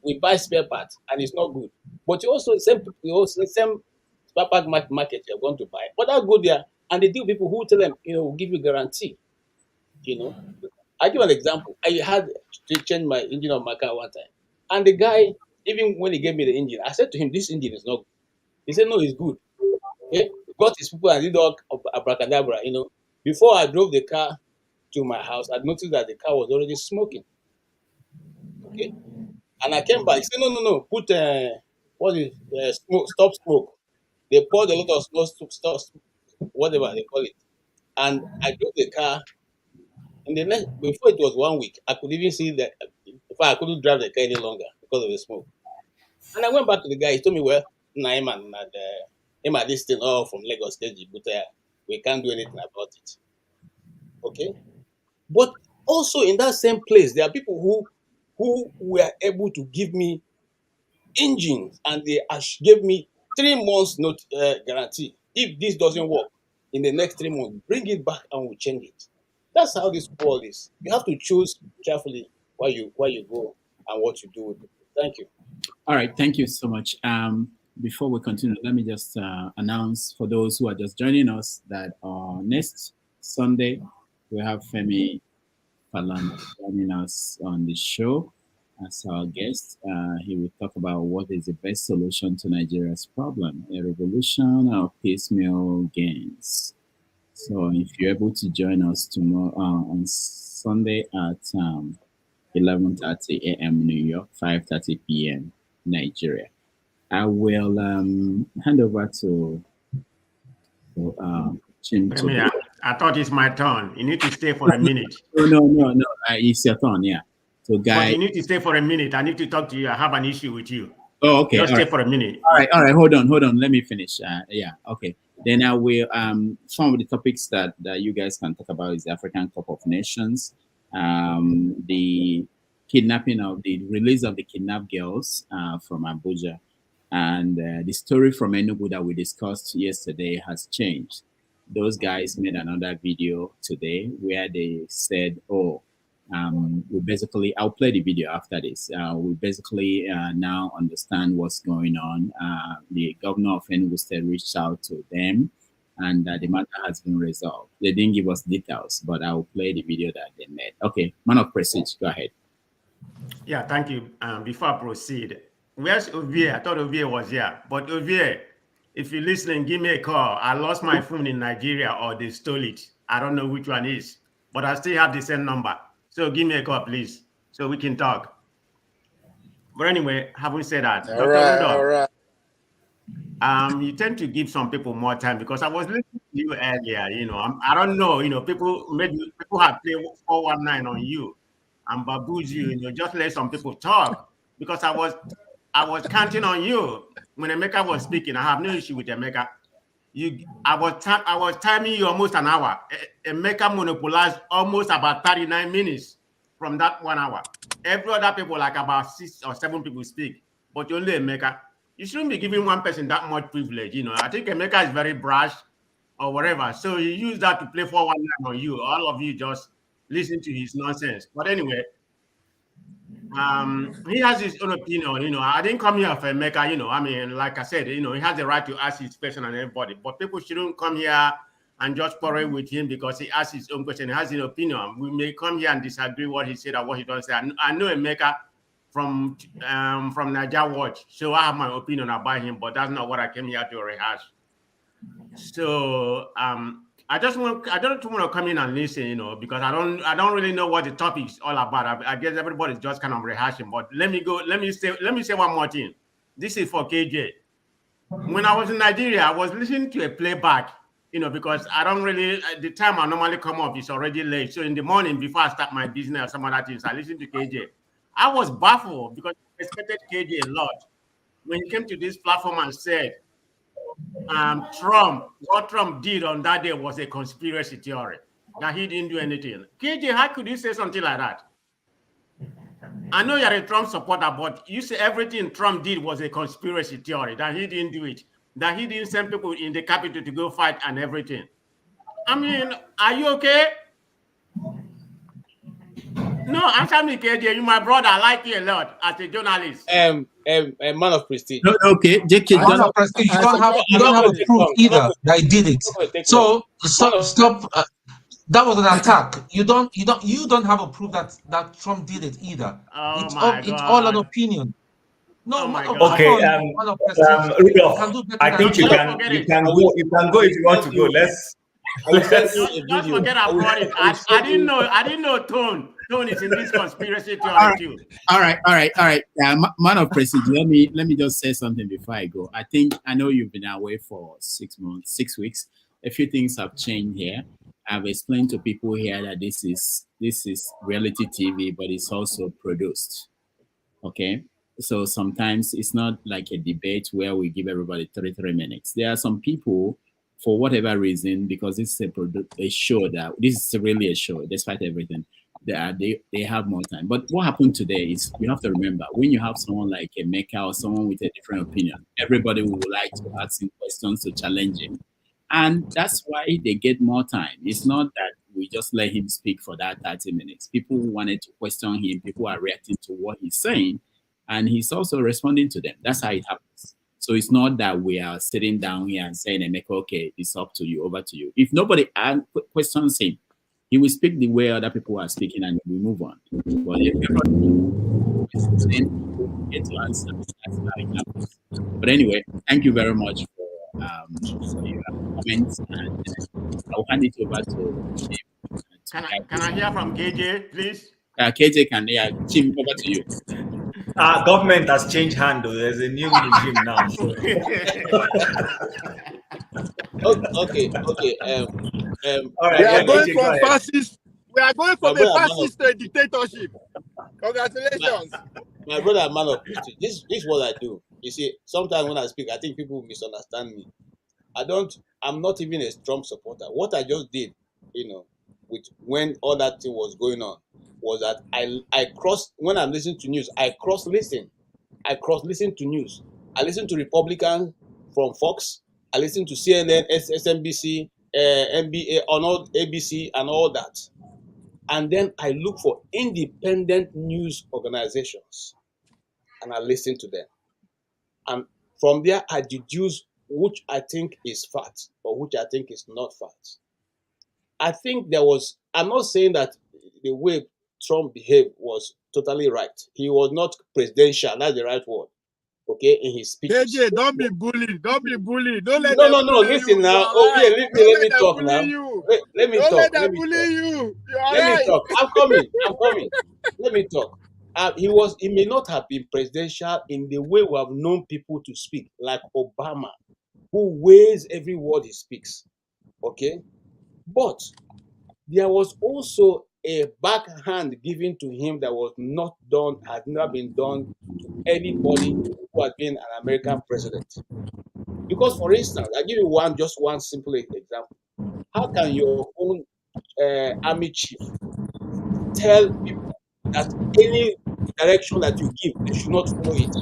we buy spare parts and it's not good, but you also the same spare part market you're going to buy, but that go there And they deal with people who tell them, we'll give you guarantee. I give an example. I had to change my engine of my car one time. And the guy, even when he gave me the engine, I said to him, this engine is not good. He said, no, it's good. Okay? He got his people and did all abracadabra. Before I drove the car to my house, I noticed that the car was already smoking. Okay? And I came back. He said, no, put stop smoke. They poured a lot of smoke, stop, whatever they call it. And I drove the car. And before it was 1 week, I could even see that. In fact, I couldn't drive the car any longer because of the smoke. And I went back to the guy. He told me, well, Naiman and this thing all from Lagos, but we can't do anything about it. Okay? But also in that same place, there are people who were able to give me engines, and they gave me 3 months guarantee. If this doesn't work in the next 3 months, bring it back and we'll change it. That's how this world is. You have to choose carefully where you go and what you do with it. Thank you. All right, thank you so much. Before we continue, let me just announce for those who are just joining us that next Sunday we have Femi Falana joining us on the show as our guest. He will talk about what is the best solution to Nigeria's problem, a revolution or piecemeal gains. So if you're able to join us tomorrow on Sunday at 11:30 a.m. New York, 5:30 p.m. Nigeria, I will hand over to Jim. I thought it's my turn. You need to stay for a minute. No. It's your turn, yeah. So, guy, but you need to stay for a minute. I need to talk to you. I have an issue with you. Oh, okay. Just stay for a minute. All right. Hold on. Let me finish. Yeah. Okay. Then I will. Some of the topics that you guys can talk about is the African Cup of Nations, the release of the kidnapped girls from Abuja, and the story from Enugu that we discussed yesterday has changed. Those guys made another video today where they said, I'll play the video after this. We basically now understand what's going on. The governor of Enugu State reached out to them, and the matter has been resolved. They didn't give us details, but I'll play the video that they made. Okay, man of prestige, go ahead. Yeah, thank you. Before I proceed, where's Ovie? I thought Ovie was here, but Ovie, if you're listening, give me a call. I lost my phone in Nigeria, or they stole it. I don't know which one is, but I still have the same number. So give me a call, please, so we can talk. But anyway, having said that, all right. You tend to give some people more time, because I was listening to you earlier. I don't know. People have played 419 on you and baboos you. Just let some people talk, because I was counting on you when Emeka was speaking. I have no issue with Emeka. I was timing you almost an hour. Emeka monopolized almost about 39 minutes from that 1 hour. Every other people, like about 6 or 7 people speak, but only Emeka. You shouldn't be giving one person that much privilege. I think Emeka is very brash or whatever. So he used that to play 419 on you. All of you just listen to his nonsense. But anyway, he has his own opinion. I didn't come here for Emeka. Like I said, he has the right to ask his question on everybody. But people shouldn't come here and just quarrel with him because he asks his own question. He has an opinion. We may come here and disagree what he said or what he doesn't say. I know Emeka from Niger Watch, so I have my opinion about him, but that's not what I came here to rehash. So I don't want to come in and listen, because I don't really know what the topic is all about. I guess everybody's just kind of rehashing. But let me say one more thing. This is for KJ. When I was in Nigeria, I was listening to a playback, because I don't really, the time I normally come up is already late. So in the morning before I start my business or some other things, I listen to KJ. I was baffled because I respected KJ a lot. When he came to this platform and said, what Trump did on that day was a conspiracy theory, that he didn't do anything. KJ, how could you say something like that? I know you're a Trump supporter, but you say everything Trump did was a conspiracy theory, that he didn't do it, that he didn't send people in the capital to go fight and everything. Are you okay? No, answer me, KJ. You my brother. I like you a lot as a journalist. A man of prestige. No, okay, JK, Man of prestige, you don't have a proof either that he did it. So stop. That was an attack. You don't have a proof that Trump did it either. Oh It's my all an God. opinion. No, my come God. Okay, on, man of prestige. You Rudolph, can do better I than think you that. can go if you want to go. Let's I will send you a Just video. forget about it. I didn't know Tone is in this conspiracy theory too. All right. Man of prestige. Let me just say something before I go. I know you've been away for 6 months, 6 weeks. A few things have changed here. I've explained to people here that this is reality TV, but it's also produced. Okay, so sometimes it's not like a debate where we give everybody 33 minutes. There are some people, for whatever reason, because it's a show that this is really a show, despite everything, they have more time. But what happened today is you have to remember when you have someone like a Mecca or someone with a different opinion, everybody would like to ask him questions to challenge him. And that's why they get more time. It's not that we just let him speak for that 30 minutes. People wanted to question him. People are reacting to what he's saying. And he's also responding to them. That's how it happens. So it's not that we are sitting down here and saying, Emeka, okay, it's up to you, over to you. If nobody questions him, he will speak the way other people are speaking and we move on. But if everybody is saying, get to answer, that's how it happens. But anyway, thank you very much for your comments, and I'll hand it over to Chief. Can I hear from KJ, please? KJ can hear. Chief, over to you. Government has changed hand. There's a new regime now. So. Okay. All right. We are going AJ, from fascist. We are going from a fascist to a dictatorship. Congratulations. My brother, man of prestige. This is what I do. You see, sometimes when I speak, I think people misunderstand me. I'm not even a Trump supporter. What I just did, with when all that thing was going on, was that I cross, when I'm listening to news, I cross listen to news. I listen to Republicans from Fox. I listen to CNN, SMBC, NBA, on all ABC, and all that. And then I look for independent news organizations, and I listen to them. And from there, I deduce which I think is fact or which I think is not fact. I think I'm not saying that the way Trump behaved was totally right. He was not presidential, that's the right word. Okay, in his speeches. KJ, don't be bullied. Don't be bullied. Don't let No. Listen now. Okay, let me talk now. Let me talk. Let them bully you. Let me talk. I'm coming. Let me talk. He may not have been presidential in the way we have known people to speak, like Obama, who weighs every word he speaks. Okay, but there was also a backhand given to him that was not done, had never been done to anybody who had been an American president. Because, for instance, I'll give you just one simple example. How can your own army chief tell people that any direction that you give, they should not follow it?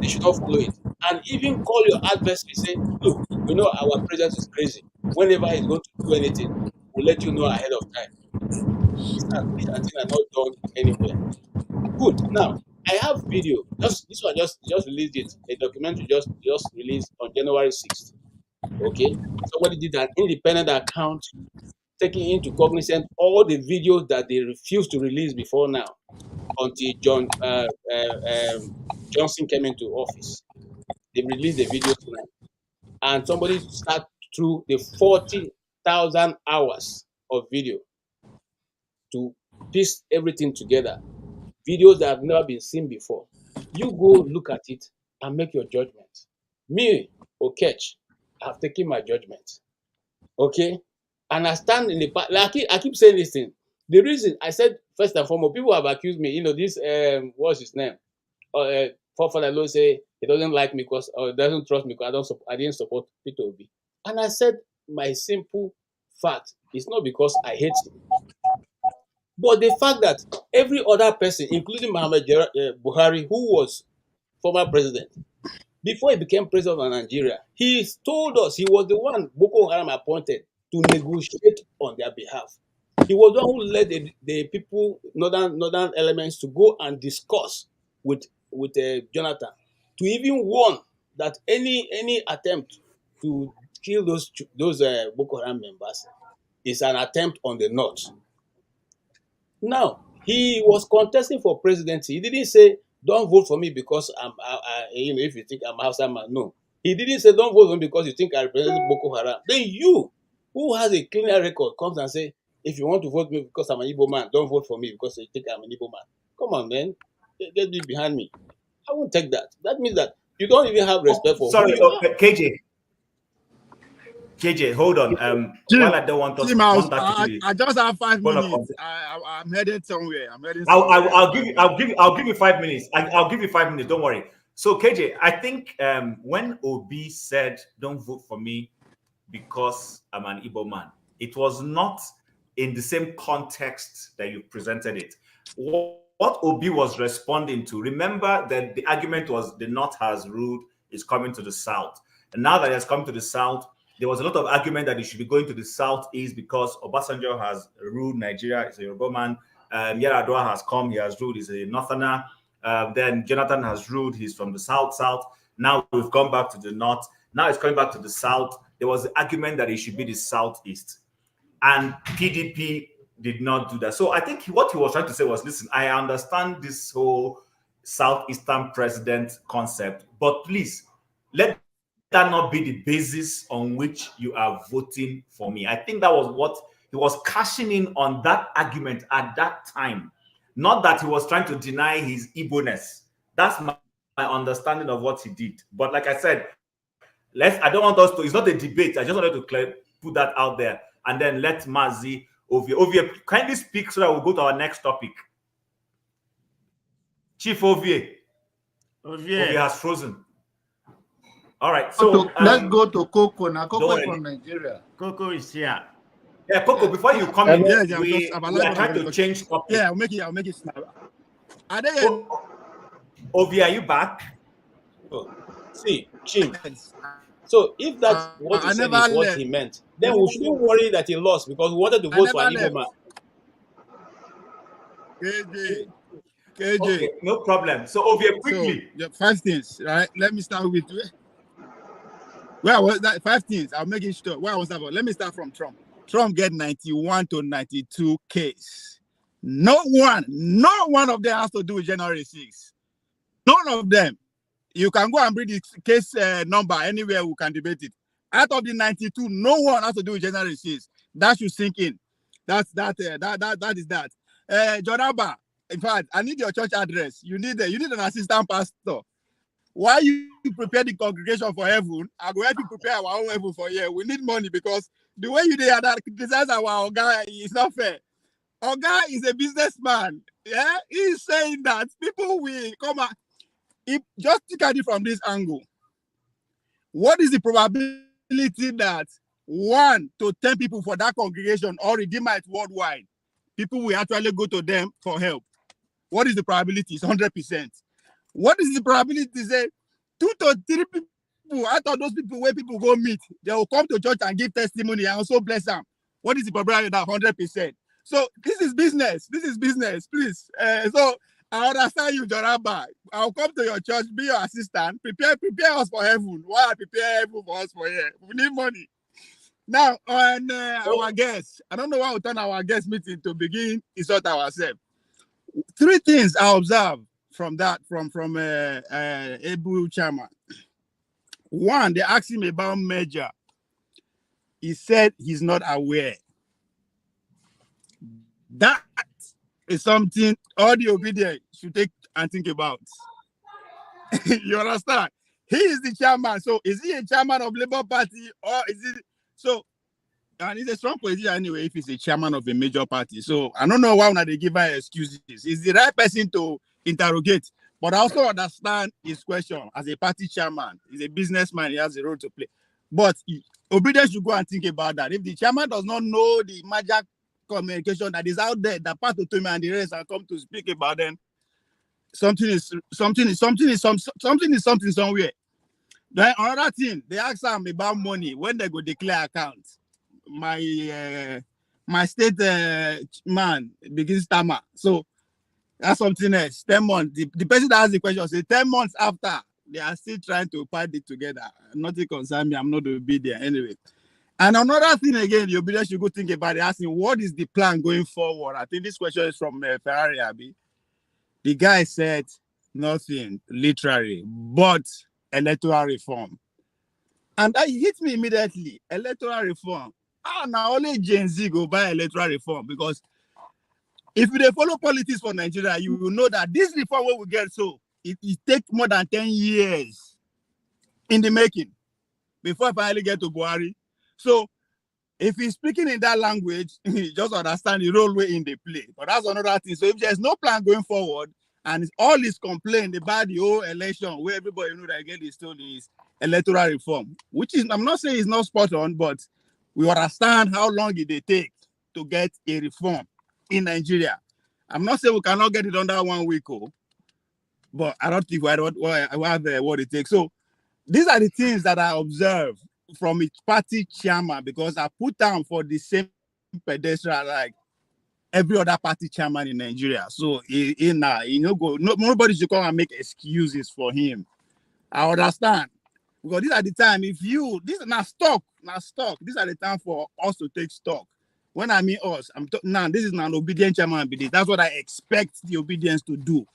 They should not follow it. And even call your adversary, say, look, we know our president is crazy. Whenever he's going to do anything, we'll let you know ahead of time. These things are not done anywhere. Good. Now, I have video. This one just released it. A documentary just released on January 6th. Okay. Somebody did an independent account, taking into cognizance all the videos that they refused to release before now, until Johnson came into office. They released the videos tonight, and somebody sat through the 40,000 hours of video to piece everything together. Videos that have never been seen before. You go look at it and make your judgment. Me, Okech, I've taken my judgment. Okay? And I stand in the back. Like I keep saying this thing. The reason I said, first and foremost, people have accused me, this, what's his name? Father Lord say he doesn't like me because, or doesn't trust me because I didn't support Peter Obi. And I said, my simple fact is not because I hate him. But the fact that every other person, including Muhammad Buhari, who was former president, before he became president of Nigeria, he told us he was the one Boko Haram appointed to negotiate on their behalf. He was the one who led the people, northern elements, to go and discuss with Jonathan, to even warn that any attempt to kill those Boko Haram members is an attempt on the north. Now, he was contesting for presidency. He didn't say, "Don't vote for me because if you think I'm a Hausa man." No, he didn't say, "Don't vote for me because you think I represent Boko Haram." Then you, who has a cleaner record, comes and say, "If you want to vote me because I'm an Igbo man, don't vote for me because you think I'm an Igbo man." Come on, man, get me behind me. I won't take that. That means that you don't even have respect for who you are. KJ, hold on. While I don't want us to want that to be, I just have 5 minutes. I'm headed somewhere. I'm heading somewhere. I'll give you 5 minutes. I'll give you 5 minutes. Don't worry. So KJ, I think when Obi said, "Don't vote for me because I'm an Igbo man," it was not in the same context that you presented it. What Obi was responding to, remember that the argument was the North has ruled, is coming to the South. And now that it has come to the South, there was a lot of argument that he should be going to the Southeast because Obasanjo has ruled Nigeria, he's a Yoruba man. Yar'Adua has come, he has ruled, he's a Northerner. Then Jonathan has ruled, he's from the South. Now we've gone back to the North. Now it's coming back to the South. There was the argument that he should be the Southeast. And PDP did not do that. So I think what he was trying to say was, listen, I understand this whole Southeastern president concept, but please, let that not be the basis on which you are voting for me. I think that was what he was cashing in on, that argument at that time. Not that he was trying to deny his Igbo-ness. That's my understanding of what he did. But like I said, I don't want us to, it's not a debate. I just wanted to put that out there. And then let Mazi Ovie kindly speak so that we'll go to our next topic. Chief Ovie has frozen. All right, so let's go to Coco. Now, Coco from Nigeria. Coco is here. Yeah, Coco, before you come in, we are trying to change topic. Yeah, I'll make it snap. Ovie, are you back? Oh, see, Chief. So if that's what he said is what he meant, then we shouldn't worry that he lost because we wanted to vote for an Igbo man. KJ. Okay, no problem. So Ovie, quickly. So, 5 things, right? Let me start with where was that? 5 things. I'll make it short. Where was that? Let me start from Trump. Trump get 91 to 92 case. No one of them has to do with January 6th. None of them. You can go and bring the case number anywhere, we can debate it. Out of the 92, no one has to do with January 6th. That should sink in. That is that. Jonaba, in fact, I need your church address. You need an assistant pastor. While you prepare the congregation for heaven, I'm going to prepare our own heaven for here. We need money because the way you did that criticize our Oga is not fair. Oga is a businessman. Yeah, he's saying that people will come out. If just look at it from this angle, what is the probability that 1 to 10 people for that congregation or Redeemite worldwide, people will actually go to them for help? What is the probability? It's 100%. What is the probability? Say 2 to 3 people out of those people where people go meet, they will come to church and give testimony and also bless them. What is the probability? That 100%. So this is business. This is business, please. So I understand you, Jonaba. I'll come to your church, be your assistant, prepare us for heaven. Why I prepare heaven for us for here? We need money. Now, on our guests, I don't know why we turn our guest meeting to begin insult ourselves. 3 things I observe from that, from Abure chairman. 1, they asked him about merger. He said he's not aware. That is something all the obedient should take and think about. You understand? He is the chairman. So is he a chairman of Labour Party or is he? So, and he's a strong position anyway if he's a chairman of a major party. So I don't know why they give her excuses. He's the right person to interrogate. But I also understand his question as a party chairman. He's a businessman. He has a role to play. But obedience should go and think about that. If the chairman does not know the magic communication that is out there, that part of Tome and the rest are come to speak about them, something is somewhere. Then another thing, they ask them about money when they go declare accounts. My my state man begins stammer. So that's something else. 10 months. The person that asked the question say 10 months after, they are still trying to put it together. Nothing concerns me. I'm not obedient anyway. And another thing again, the obedient should go think about it, asking what is the plan going forward. I think this question is from Ferrari Abi. The guy said nothing, literally, but electoral reform. And that hit me immediately. Electoral reform. Now only Gen Z go buy electoral reform, because if they follow politics for Nigeria, you will know that this reform will get so it takes more than 10 years in the making before I finally get to Buhari. So if he's speaking in that language, just understand the role way in the play. But that's another thing. So if there's no plan going forward, and it's all this complaint about the whole election, where everybody know that again is still is electoral reform, which is, I'm not saying it's not spot on, but we understand how long it take to get a reform in Nigeria. I'm not saying we cannot get it under 1 week, but I don't think we have what it takes. So these are the things that I observe from its party chairman, because I put down for the same pedestal like every other party chairman in Nigeria. So nobody should come and make excuses for him. I understand, because these are the time. If you this is not stock. These are the time for us to take stock. When I mean us, now this is not an obedient chairman. That's what I expect the obedience to do.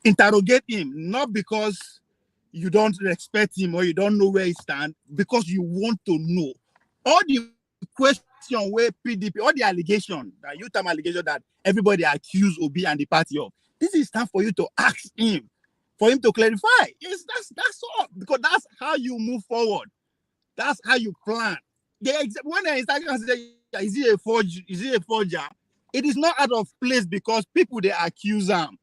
Interrogate him, not because you don't respect him or you don't know where he stands, because you want to know. All the question where PDP, all the allegation, that you-term allegation that everybody accused Obi and the party of, this is time for you to ask him, for him to clarify. Yes, that's all, because that's how you move forward. That's how you plan. When they start to say, is he a forger? Is he a forger? It is not out of place, because people they accuse him.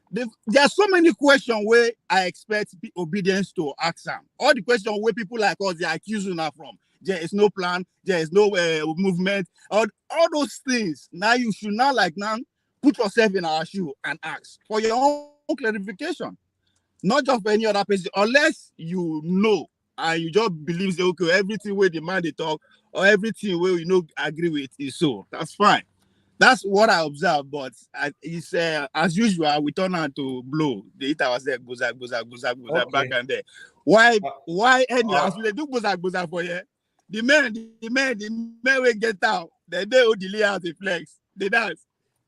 There are so many questions where I expect obedience to ask them. All the questions where people like us, they are accusing her from. There is no plan, there is no movement, all those things. Now you should now put yourself in our shoe and ask for your own clarification. Not just for any other person, unless you know and you just believe, say, okay, everything where the man they talk or everything where agree with is so. That's fine. That's what I observe, but it's as usual, we turn on to blow. The eater was there, goza, okay. Back and there. Why anyway, they do goza for you? The men will get out. They will delay out the flex. They dance.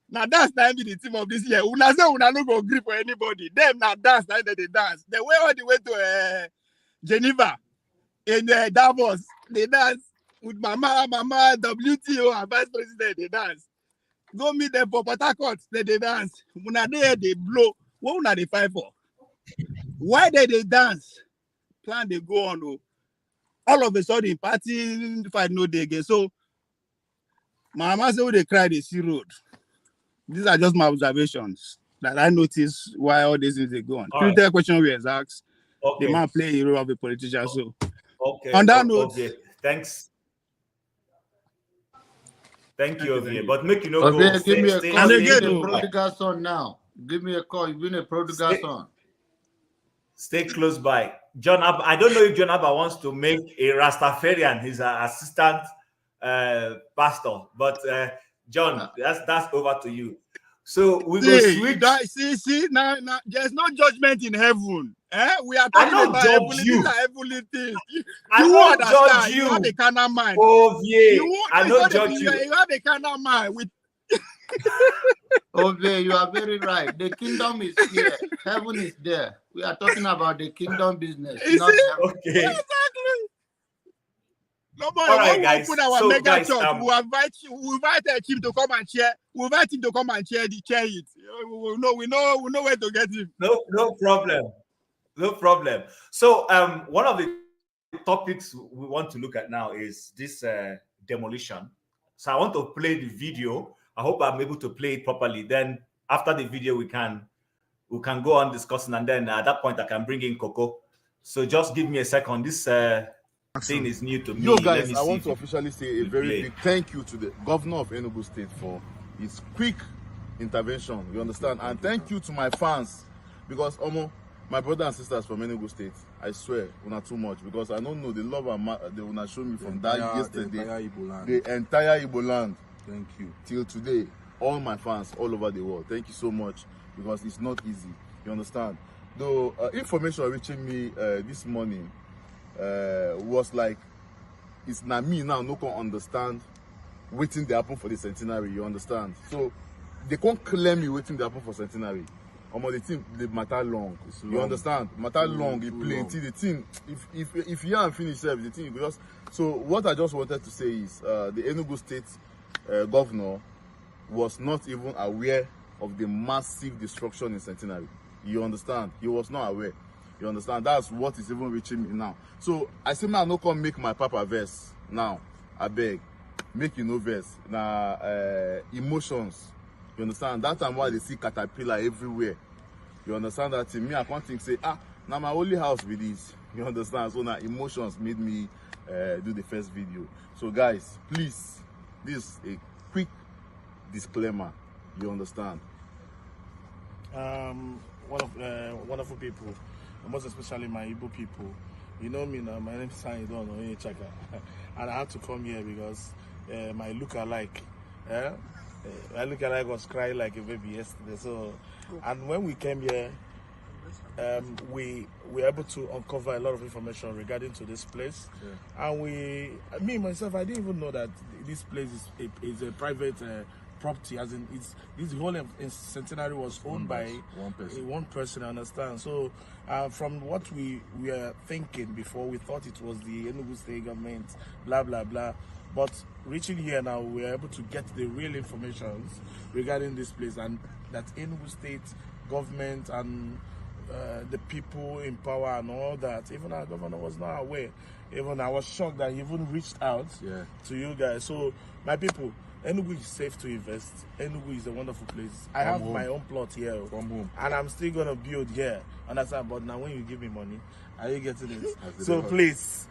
Now that's time be the team of this year. Una say una no go agree for anybody. Them now dance, now they dance. They went all the way to Geneva in Davos. They dance with Mama, WTO, and Vice President. They dance. Go meet them for Port Harcourt. They dance. Una there they blow. What una they fight for? Why they dance? Plan they go on. All of a sudden, party fight no day again. So, my mama say they cry, they see road. These are just my observations that I notice why all these things they go on. The question we asked, the man play a role of a politician. So, on that note, thanks. Thank you, Ovie. But make you know, Ovie, give me a call. You've been a prodigal son now. Give me a call. You've been a prodigal son. Stay close by. John Abba, I don't know if John Abba wants to make a Rastafarian his assistant pastor, but John, that's over to you. So we go switch. See, now there's no judgment in heaven. We are talking about heavenly, these are heavenly things. I won't judge you. You have a carnal mind. Oh yeah, I don't judge you. You have a carnal mind with. Okay, you are very right. The kingdom is here. Heaven is there. We are talking about the kingdom business. Not okay. Exactly. Nobody all right, guys. Put our so, mega guys, church. We invite him to come and chair. We invite him to come and chair it. We know where to get him. No problem. So one of the topics we want to look at now is this demolition. So I want to play the video. I hope I'm able to play it properly. Then after the video, we can go on discussing, and then at that point I can bring in Coco. So just give me a second. This thing is new to me. Yo guys, I want to officially say a very big thank you to the governor of Enugu State for his quick intervention. You understand? And thank you to my fans, because my brothers and sisters from Enugu State, I swear, not too much, because I don't know the love they wanna show me from that yesterday. The entire Igbo land. Thank you. Till today, all my fans all over the world, thank you so much, because it's not easy. You understand? Though information reaching me this morning was like, it's not me now, no can understand waiting they happen for the centenary, you understand? So they can't claim me waiting they happen for centenary. The thing they matter long. You understand? Matter long, it plenty. The thing, if you haven't finished service, the thing you just. So what I just wanted to say is the Enugu State governor was not even aware of the massive destruction in Centenary. You understand? He was not aware. You understand? That's what is even reaching me now. So I say, man, no come make my papa verse now. I beg, make you no verse. Now emotions. You understand? That time why they see caterpillar everywhere. You understand that? To me, I can't think say, now my only house with this. You understand? So now emotions made me do the first video. So guys, please, this is a quick disclaimer. You understand? Wonderful people, most especially my Igbo people. You know me now, my name is Sanidon Chaka, and I had to come here because my look-alike, my look-alike was crying like a baby yesterday. So, and when we came here, we were able to uncover a lot of information regarding to this place, and me myself, I didn't even know that this place is a private property, as in this whole centenary was owned by one person. I understand. So from what we were thinking before, we thought it was the Enugu State government, blah blah blah. But reaching here now, we are able to get the real information regarding this place, and that Enugu State government and the people in power and all that. Even our governor was not aware. Even I was shocked that he even reached out to you guys. So my people, Enugu is safe to invest. Enugu is a wonderful place. I have my own plot here, and I'm still gonna build here. Understand? But now, when you give me money, are you getting it? So please,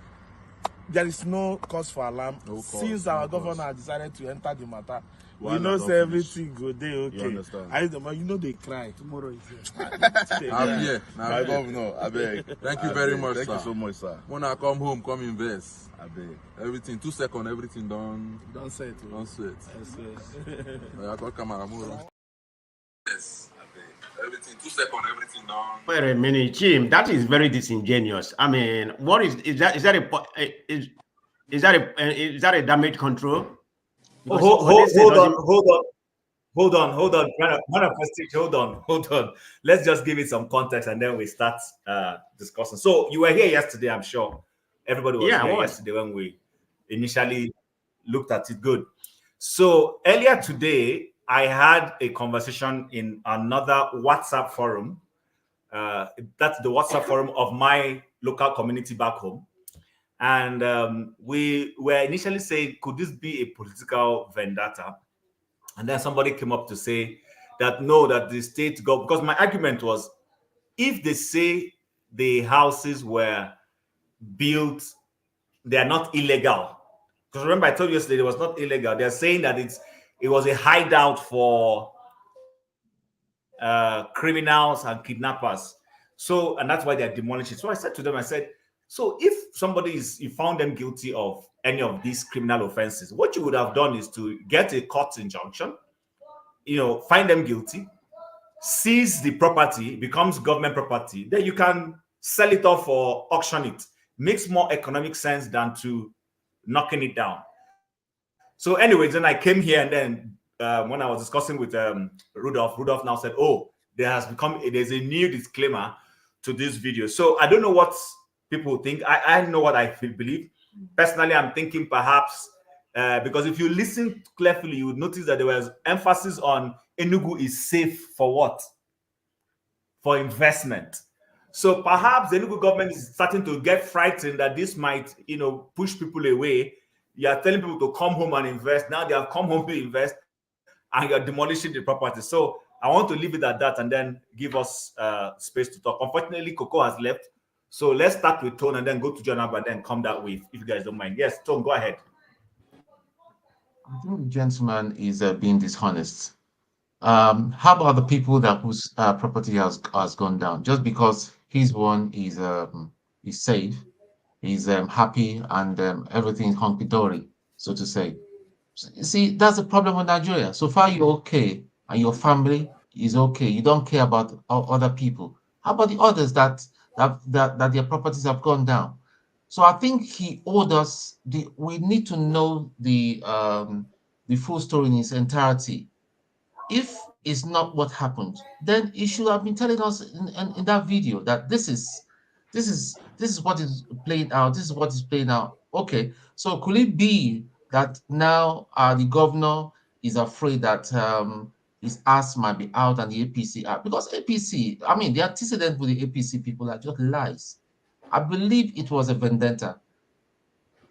there is no cause for alarm. Since our governor decided to enter the matter, we know say everything go day okay. You understand? You know they cry. Tomorrow is here. I'm here. My governor, I beg. Thank you very much, Thank sir. you so much, sir. When I come home, come invest. I beg. Everything, 2 seconds, everything done. Don't say it. Don't say it. I got camera. Yes, I beg. Everything, 2 seconds, everything done. Wait a minute, Jim. That is very disingenuous. I mean, what is that? Is that a damage control? Hold on. Hold on. Let's just give it some context and then we start discussing. So you were here yesterday, I'm sure. Everybody was here yesterday when we initially looked at it. Good. So earlier today, I had a conversation in another WhatsApp forum. That's the WhatsApp forum of my local community back home. And we were initially saying, could this be a political vendetta? And then somebody came up to say that no, that the state government, because my argument was, if they say the houses were built, they are not illegal. Because remember, I told you yesterday it was not illegal. They're saying that it was a hideout for criminals and kidnappers. So, and that's why they're demolishing. So I said to them, I said, so if you found them guilty of any of these criminal offenses, what you would have done is to get a court injunction, find them guilty, seize the property, becomes government property, then you can sell it off or auction it. Makes more economic sense than to knocking it down. So anyways, then I came here, and then when I was discussing with Rudolph now said, oh, there's a new disclaimer to this video. So I don't know what people think. I know what I believe. Personally, I'm thinking perhaps because if you listen carefully, you would notice that there was emphasis on Enugu is safe for what? For investment. So perhaps the Enugu government is starting to get frightened that this might, push people away. You are telling people to come home and invest. Now they have come home to invest, and you're demolishing the property. So I want to leave it at that and then give us space to talk. Unfortunately, Coco has left. So let's start with Tone and then go to John and then come that way, if you guys don't mind. Yes, Tone, go ahead. I think the gentleman is being dishonest. How about the people whose property has gone down? Just because his one is safe, he's happy, and everything is hunky-dory, so to say. See, that's the problem with Nigeria. So far, you're okay, and your family is okay. You don't care about other people. How about the others that their properties have gone down? So I think he owed us we need to know the full story in its entirety. If it's not what happened, then he should have been telling us in that video that this is what is playing out. This is what is playing out. Okay, so could it be that now the governor is afraid that his ass might be out and the APC are, because APC, I mean, the antecedent with the APC people are just lies. I believe it was a vendetta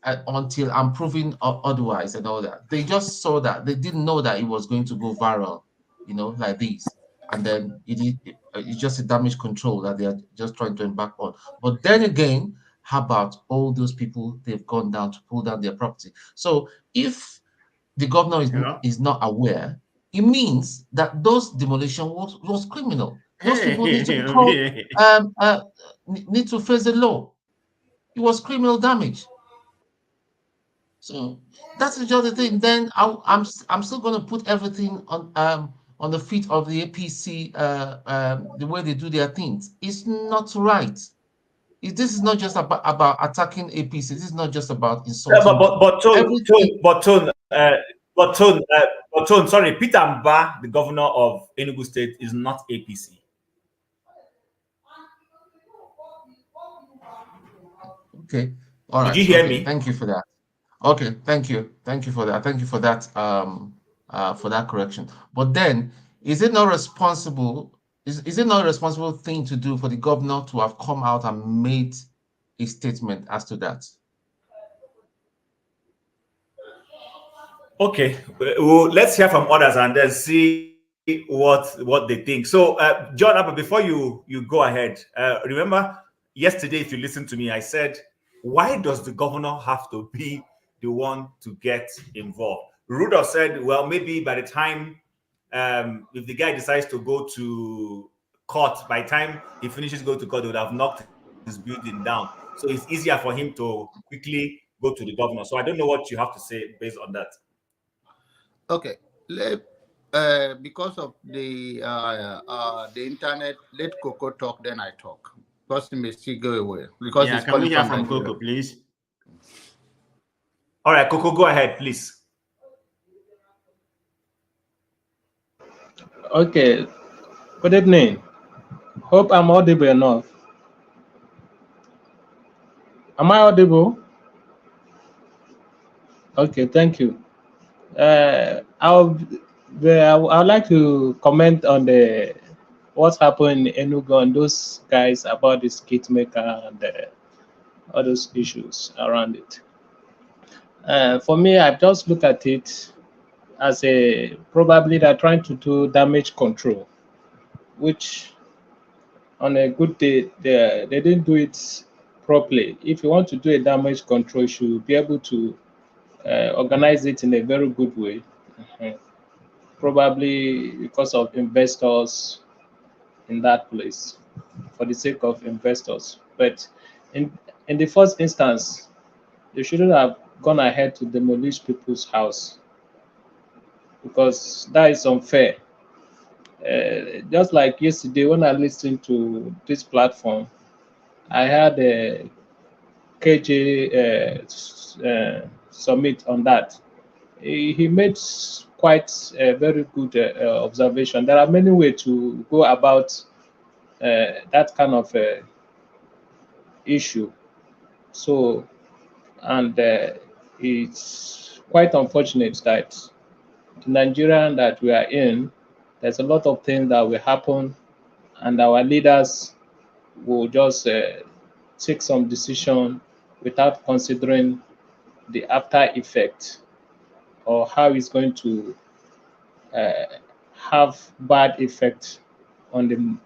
until I'm proven otherwise and all that. They just saw that. They didn't know that it was going to go viral, like this. And then it's just a damage control that they are just trying to embark on. But then again, how about all those people they've gone down to pull down their property? So if the governor is not aware, it means that those demolition was criminal. Those people need to be called, need to face the law. It was criminal damage. So that's just the thing. Then I'm still going to put everything on the feet of the APC, the way they do their things. It's not right. This is not just about attacking APC. This is not just about insulting. Tone, sorry, Peter Mba, the governor of Enugu State, is not APC. Okay. All right. Did you hear me? Thank you for that. Okay, thank you for that. Thank you for that correction. But then, is it not responsible? Is it not a responsible thing to do for the governor to have come out and made a statement as to that? Okay, well, let's hear from others and then see what they think. So, John, before you go ahead, remember yesterday, if you listened to me, I said, why does the governor have to be the one to get involved? Rudolph said, well, maybe by the time, if the guy decides to go to court, by the time he finishes going to court, they would have knocked his building down. So it's easier for him to quickly go to the governor. So I don't know what you have to say based on that. Okay, because of the internet, let Coco talk, then I talk. Because he may still go away. Because yeah, can we hear from Coco, please? All right, Coco, go ahead, please. Okay. Good evening. Hope I'm audible enough. Am I audible? Okay, thank you. I'd like to comment on what's happened in Enugu and those guys about the skit maker and all those issues around it. For me, I just look at it as probably they're trying to do damage control, which on a good day they didn't do it properly. If you want to do a damage control, you should be able to organize it in a very good way. Probably because of investors in that place, for the sake of investors. But in the first instance, they shouldn't have gone ahead to demolish people's house, because that is unfair. Just like yesterday when I listened to this platform, I had a KJ summit on that. He made quite a very good observation. There are many ways to go about that kind of issue. So, and it's quite unfortunate that the Nigerian that we are in, there's a lot of things that will happen, and our leaders will just take some decision without considering the after effect, or how it's going to have bad effect on the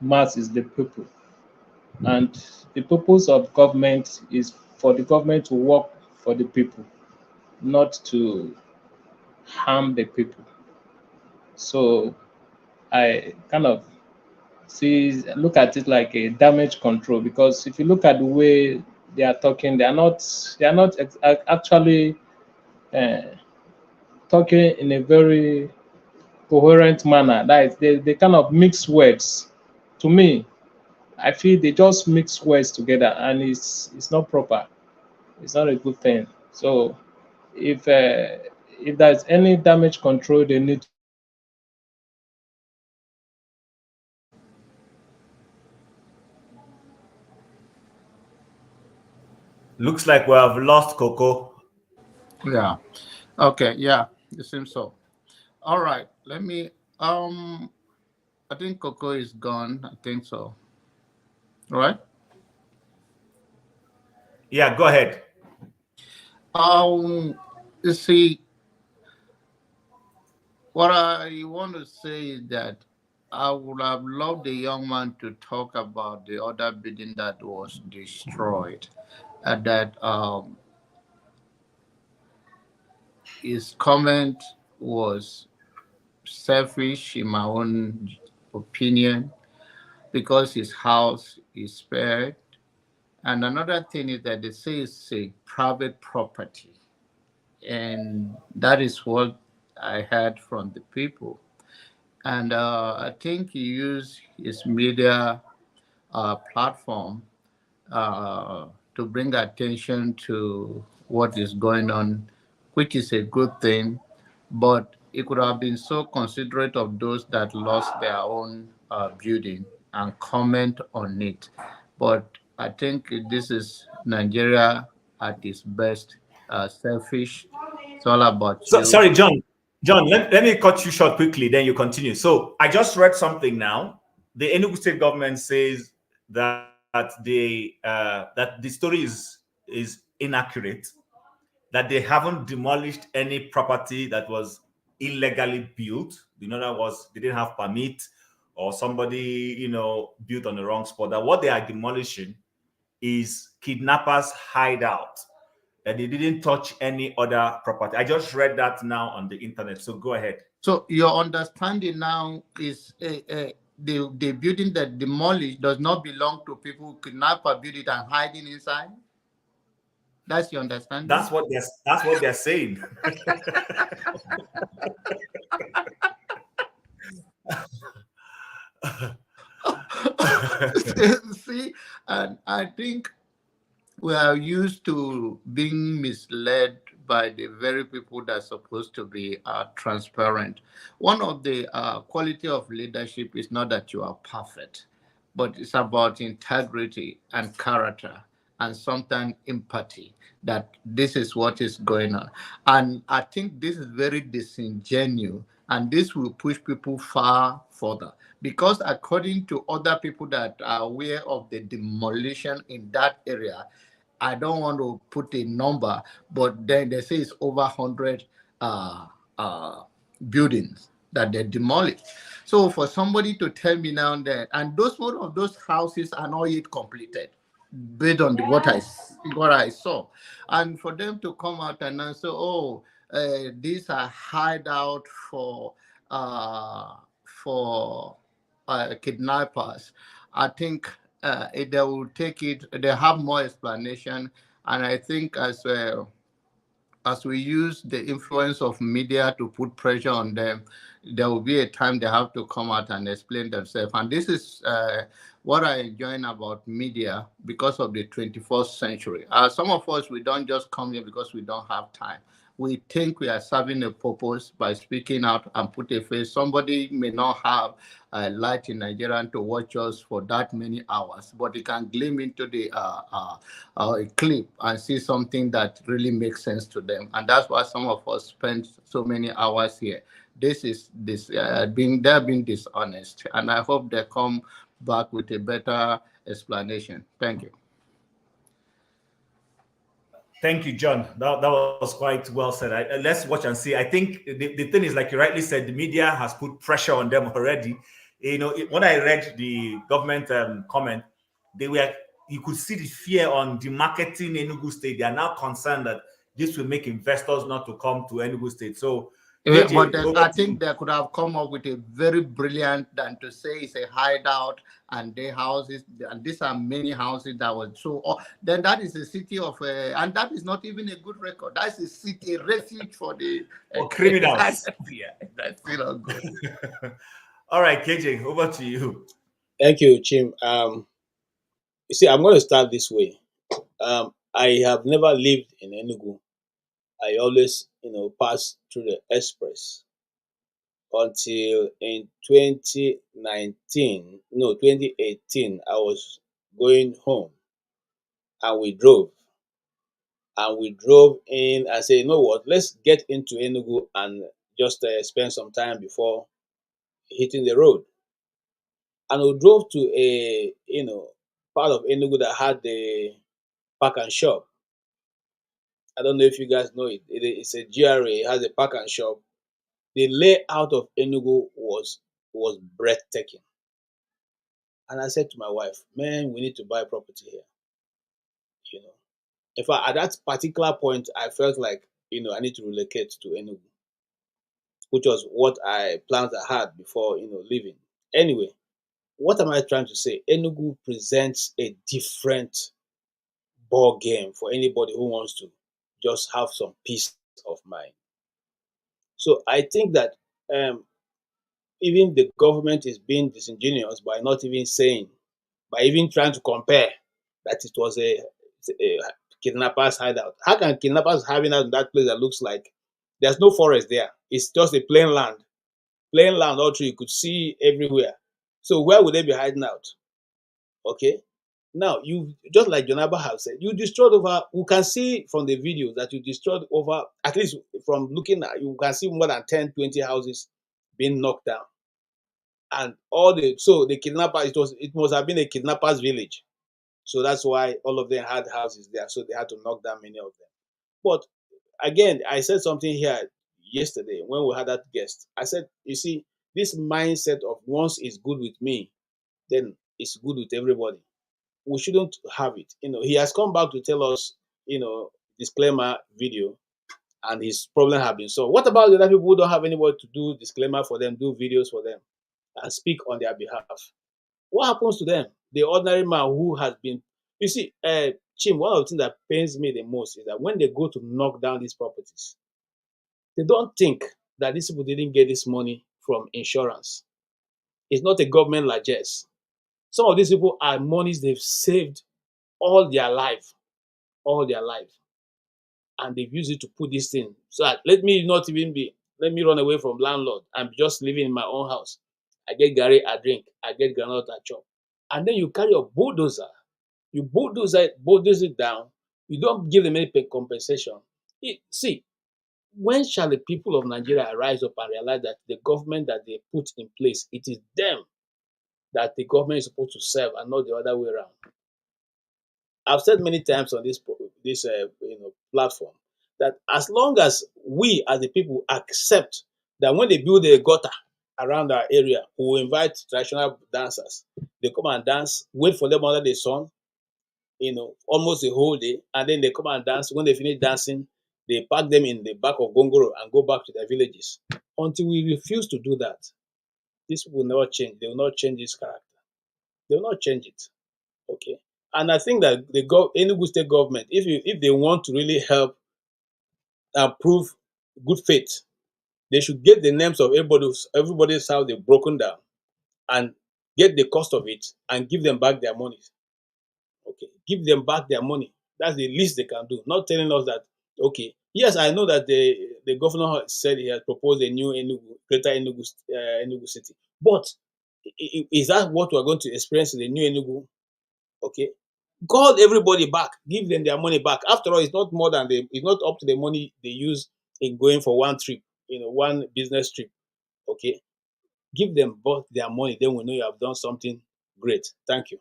masses, the people. And the purpose of government is for the government to work for the people, not to harm the people. So I kind of look at it like a damage control, because if you look at the way they are talking, they are not actually talking in a very coherent manner. That is, they kind of mix words. To me, I feel they just mix words together, and it's not proper. It's not a good thing. So if there's any damage control they need. Looks like we have lost Coco. Yeah. Okay. Yeah. It seems so. All right. Let me. I think Coco is gone. I think so. All right. Yeah. Go ahead. You see, what I want to say is that I would have loved the young man to talk about the other building that was destroyed, and that his comment was selfish, in my own opinion, because his house is spared. And another thing is that they say it's a private property, and that is what I heard from the people. And I think he used his media platform to bring attention to what is going on, which is a good thing. But it could have been so considerate of those that lost their own building and comment on it. But I think this is Nigeria at its best, selfish. It's all about So, you. sorry, John. John, let me cut you short quickly, then you continue. So I just read something now. The Enugu state government says that that the story is inaccurate, that they haven't demolished any property that was illegally built. In other words, they didn't have permit, or somebody built on the wrong spot. That what they are demolishing is kidnappers' hideout. That they didn't touch any other property. I just read that now on the internet. So go ahead. So your understanding now is the building that demolished does not belong to people who kidnap a building and hiding inside. That's your understanding. That's what they're saying. See, and I think we are used to being misled by the very people that are supposed to be transparent. One of the quality of leadership is not that you are perfect, but it's about integrity and character and sometimes empathy, that this is what is going on. And I think this is very disingenuous, and this will push people far further. Because according to other people that are aware of the demolition in that area, I don't want to put a number, but then they say it's over 100 buildings that they demolished. So for somebody to tell me now that, and one of those houses are not yet completed, based on what I saw, and for them to come out and say, "Oh, these are hideout for kidnappers," I think they will take it. They have more explanation, and I think as we use the influence of media to put pressure on them, there will be a time they have to come out and explain themselves. And this is what I enjoy about media because of the 21st century. Some of us, we don't just come here because we don't have time. We think we are serving a purpose by speaking out and put a face. Somebody may not have a light in Nigeria to watch us for that many hours, but he can gleam into the clip and see something that really makes sense to them. And that's why some of us spend so many hours here. They're being dishonest, and I hope they come back with a better explanation. Thank you. Thank you, John. That was quite well said. Let's watch and see. I think the thing is, like you rightly said, the media has put pressure on them already. When I read the government comment, you could see the fear on demarketing Enugu State. They are now concerned that this will make investors not to come to Enugu State. So But KJ, over I to you. think they could have come up with a very brilliant than to say it's a hideout and their houses, and these are many houses that was so. Then that is a city of, and that is not even a good record. That's a city, a refuge for the criminals. yeah, that's still not good. All right, KJ, over to you. Thank you, Chim. You see, I'm going to start this way. I have never lived in Enugu. I always, pass through the express until in 2019, no, 2018, I was going home and we drove. And we drove in and said, you know what, let's get into Enugu and just spend some time before hitting the road. And we drove to a, part of Enugu that had the park and shop. I don't know if you guys know it. It's a GRA, it has a park and shop. The layout of Enugu was breathtaking. And I said to my wife, man, we need to buy property here. In fact, at that particular point, I felt like, I need to relocate to Enugu, which was what I planned I had before, leaving. Anyway, what am I trying to say? Enugu presents a different ball game for anybody who wants to just have some peace of mind. So I think that even the government is being disingenuous by not even saying, by even trying to compare that it was a kidnappers hideout. How can kidnappers having out in that place that looks like there's no forest there? It's just a plain land. Plain land all through, you could see everywhere. So where would they be hiding out? Okay. Now, you just like Jonaba have said, you destroyed over, we can see from the videos that you destroyed over, at least from looking at, you can see more than 10, 20 houses being knocked down. And so the kidnapper, it must have been a kidnapper's village. So that's why all of them had houses there. So they had to knock down many of them. But again, I said something here yesterday when we had that guest. I said, you see, this mindset of once it's good with me, then it's good with everybody. We shouldn't have it. He has come back to tell us, disclaimer video, and his problem have been solved. What about the other people who don't have anybody to do disclaimer for them, do videos for them, and speak on their behalf? What happens to them? The ordinary man who has been, you see, Chim, one of the things that pains me the most is that when they go to knock down these properties, they don't think that these people didn't get this money from insurance. It's not a government largesse. Some of these people are monies they've saved all their life, and they've used it to put this thing. So that let me run away from landlord. I'm just living in my own house. I get Gary, I drink. I get granite, I chop. And then you carry your bulldozer. You bulldoze it down. You don't give them any compensation. See, when shall the people of Nigeria rise up and realize that the government that they put in place, it is them that the government is supposed to serve and not the other way around? I've said many times on this platform that as long as we as the people accept that when they build a gutter around our area, we will invite traditional dancers. They come and dance, wait for them under the sun, almost the whole day, and then they come and dance. When they finish dancing, they pack them in the back of Gongoro and go back to their villages. Until we refuse to do that, this will not change. They will not change this character. They will not change it. Okay. And I think that the Enugu state government, if they want to really help and prove good faith, they should get the names of everybody's house they've broken down and get the cost of it and give them back their money. Okay, give them back their money. That's the least they can do. Not telling us that, okay, yes, I know that the governor said he has proposed a new greater Enugu city. But is that what we're going to experience in the new Enugu? Okay. Call everybody back, give them their money back. After all, it's not more than it's not up to the money they use in going for one trip, one business trip. Okay. Give them both their money, then we know you have done something great. Thank you.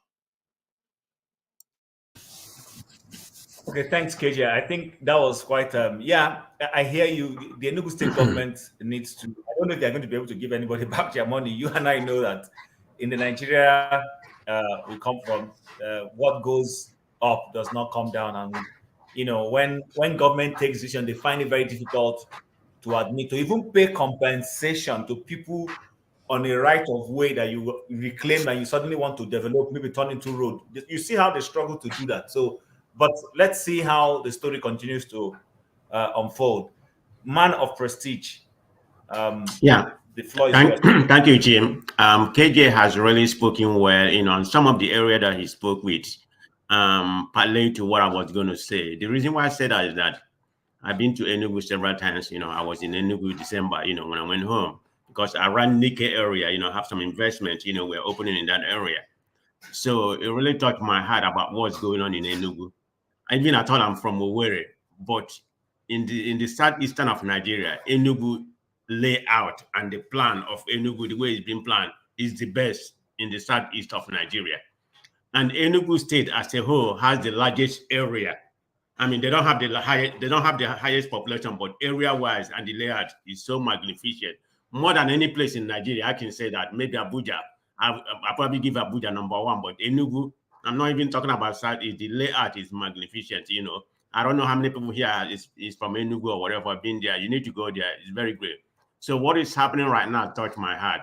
Okay, thanks, KJ. I think that was quite. I hear you. The Enugu state government needs to. I don't know if they're going to be able to give anybody back their money. You and I know that in the Nigeria we come from, what goes up does not come down, and when government takes decision, they find it very difficult to admit, to even pay compensation to people on a right of way that you reclaim and you suddenly want to develop, maybe turn into road. You see how they struggle to do that. So, but let's see how the story continues to unfold. Man of prestige. Yeah. The floor is Thank, yours. thank you, Jim. KJ has really spoken well, on some of the area that he spoke with, partly to what I was going to say. The reason why I said that is that I've been to Enugu several times. I was in Enugu December, when I went home, because around Nike area, have some investment, we're opening in that area. So it really touched my heart about what's going on in Enugu. Even I thought I'm from Owerri, but in the southeastern of Nigeria, Enugu layout and the plan of Enugu, the way it's been planned, is the best in the southeast of Nigeria. And Enugu State as a whole has the largest area. I mean, they don't have the highest population, but area-wise and the layout is so magnificent. More than any place in Nigeria, I can say that. Maybe Abuja. I probably give Abuja number one, but Enugu, I'm not even talking about Southeast. The layout is magnificent. I don't know how many people here is from Enugu or whatever, been there. You need to go there. It's very great. So what is happening right now touched my heart.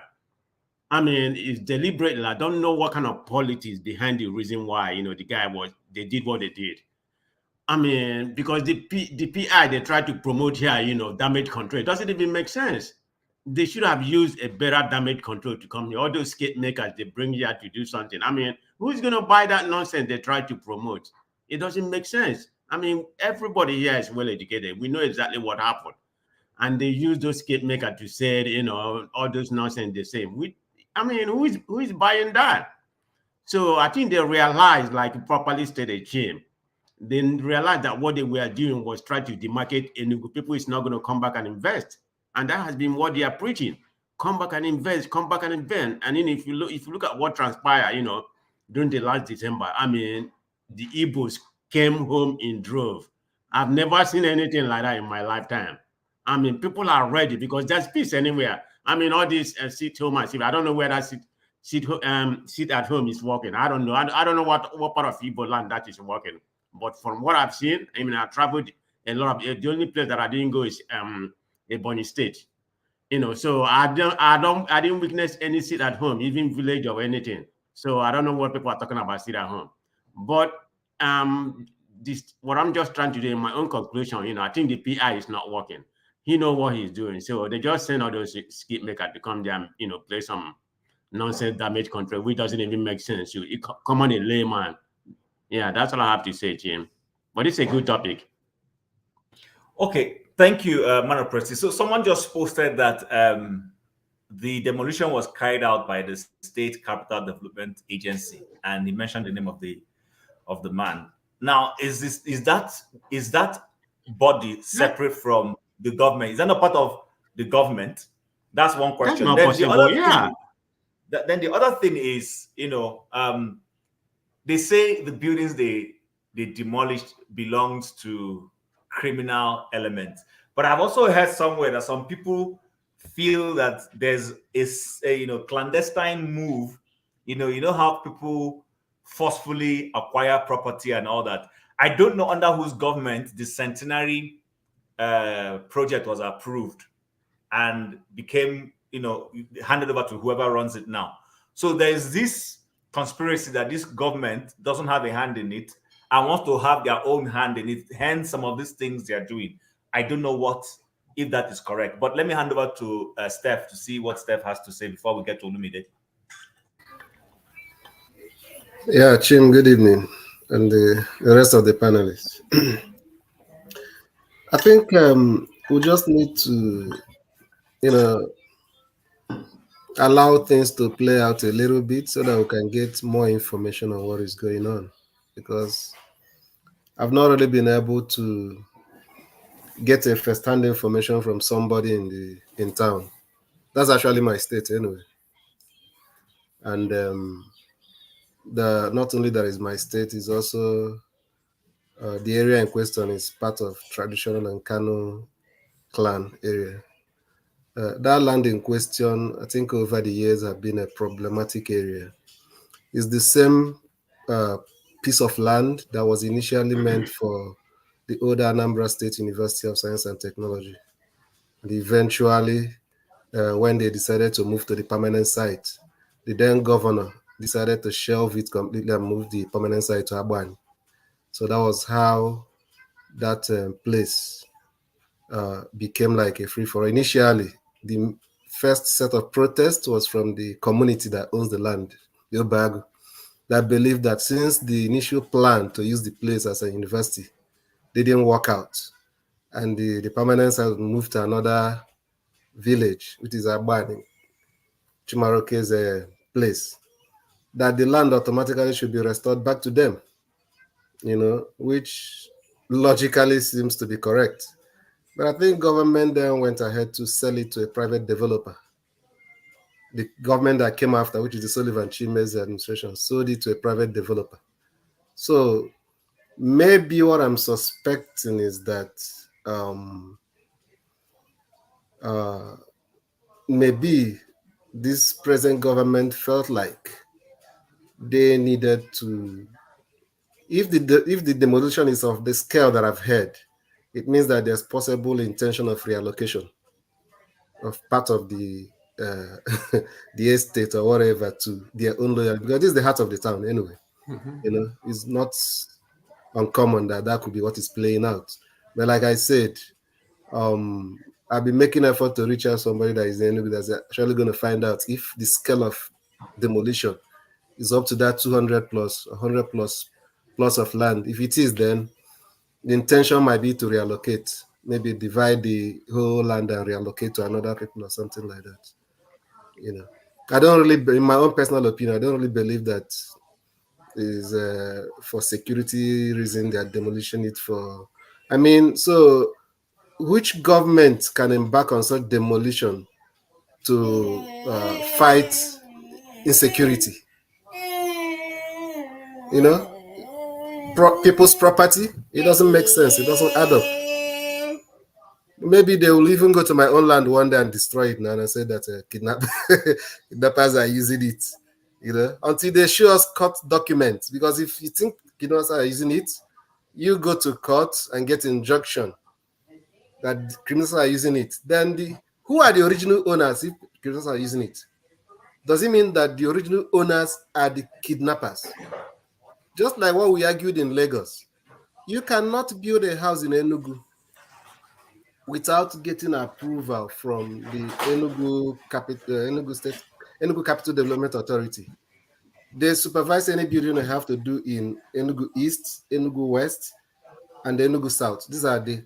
I mean, it's deliberately. I don't know what kind of politics behind the reason why, they did what they did. I mean, because the PI they try to promote here, damage control. It doesn't even make sense. They should have used a better damage control to come here. All those skate makers they bring here to do something. I mean, who's going to buy that nonsense they try to promote? It doesn't make sense. I mean, everybody here is well educated. We know exactly what happened. And they use those skate makers to say, all those nonsense they say. Who is buying that? So I think they realized, like properly stated, Jim, they realized that what they were doing was try to demarcate Enugu. People is not going to come back and invest. And that has been what they are preaching. Come back and invest, come back and invest. And then if you look at what transpired, during the last December, I mean, the Igbos came home in drove. I've never seen anything like that in my lifetime. I mean, people are ready because there's peace anywhere. I mean, all this sit home and I don't know where that sit at home is working. I don't know. I don't know what part of Igbo land that is working. But from what I've seen, I mean, I traveled a lot of. The only place that I didn't go is Ebonyi State. So I didn't witness any sit at home, even village or anything. So I don't know what people are talking about sit at home. But what I'm just trying to do in my own conclusion, I think the PI is not working. He knows what he's doing. So they just send all those skip makers to come there and play some nonsense damage control, which doesn't even make sense. You come on a layman. Yeah, that's all I have to say, Jim. But it's a good topic. Okay, thank you, Man of Prestige. So someone just posted that the demolition was carried out by the State Capital Development Agency, and he mentioned the name of the man. Now, is that body separate from the government? Is that not part of the government? That's one question. That's not possible. Yeah. Then the other thing is, they say the buildings they demolished belongs to criminal elements. But I've also heard somewhere that some people feel that there's a clandestine move. You know how people forcefully acquire property and all that. I don't know under whose government the centenary project was approved and became handed over to whoever runs it now. So there's this conspiracy that this government doesn't have a hand in it and wants to have their own hand in it, hence some of these things they are doing. I don't know if that is correct, but let me hand over to Steph to see what Steph has to say before we get to Olumide. Yeah, Chim, good evening, and the rest of the panelists. I think we just need to, allow things to play out a little bit so that we can get more information on what is going on. Because I've not really been able to get a first-hand information from somebody in town. That's actually my state anyway. And not only that is my state, is also the area in question is part of traditional and Kano clan area. That land in question, I think over the years have been a problematic area. It's the same piece of land that was initially meant for the old Anambra State University of Science and Technology. Eventually, when they decided to move to the permanent site, the then governor decided to shelve it completely and move the permanent site to Abia. So that was how that place became like a free-for-all. Initially, the first set of protests was from the community that owns the land, the Obagu, that believed that since the initial plan to use the place as a university didn't work out, and the permanent site moved to another village, which is Abani, Chimaroke's place, that the land automatically should be restored back to them, which logically seems to be correct. But I think government then went ahead to sell it to a private developer. The government that came after, which is the Sullivan Chime's administration, sold it to a private developer. So maybe what I'm suspecting is that maybe this present government felt like they needed to, if the demolition is of the scale that I've heard, it means that there's possible intention of reallocation of part of the the estate or whatever to their own loyalty, because this is the heart of the town anyway. It's not uncommon that could be what is playing out. But like I said, I've been making effort to reach out somebody that is in Enugu that's actually going to find out if the scale of demolition is up to that 200 plus, 100 plus of land. If it is, then the intention might be to reallocate, maybe divide the whole land and reallocate to another people or something like that. I don't really, in my own personal opinion, I don't really believe that is for security reason that demolition it for. I mean, so which government can embark on such demolition to fight insecurity? People's property, it doesn't make sense. It doesn't add up. Maybe they will even go to my own land one day and destroy it now and say that kidnappers are using it, until they show us court documents. Because if you think kidnappers are using it, you go to court and get injunction that criminals are using it. Then who are the original owners if criminals are using it? Does it mean that the original owners are the kidnappers? Just like what we argued in Lagos. You cannot build a house in Enugu without getting approval from the Enugu Capital Development Authority. They supervise any building they have to do in Enugu East, Enugu West, and Enugu South. These are the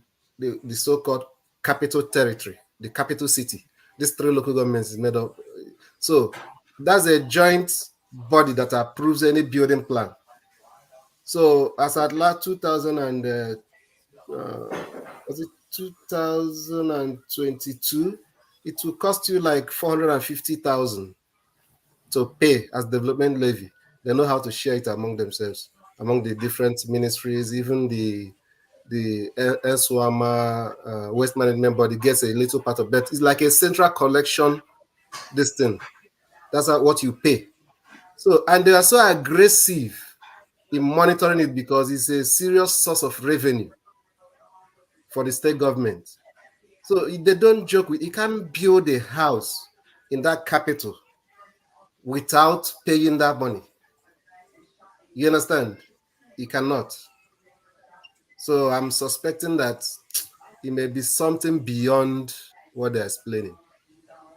so-called capital territory, the capital city. These three local governments is made up. So that's a joint body that approves any building plan. So as at last 2022, it will cost you like 450,000 to pay as development levy. They know how to share it among themselves, among the different ministries, even the SWAMA waste management body gets a little part of that. It's like a central collection, this thing. That's what you pay. So, and they are so aggressive in monitoring it because it's a serious source of revenue for the state government. So they don't joke with, you can't build a house in that capital without paying that money. You understand? You cannot. So I'm suspecting that it may be something beyond what they're explaining.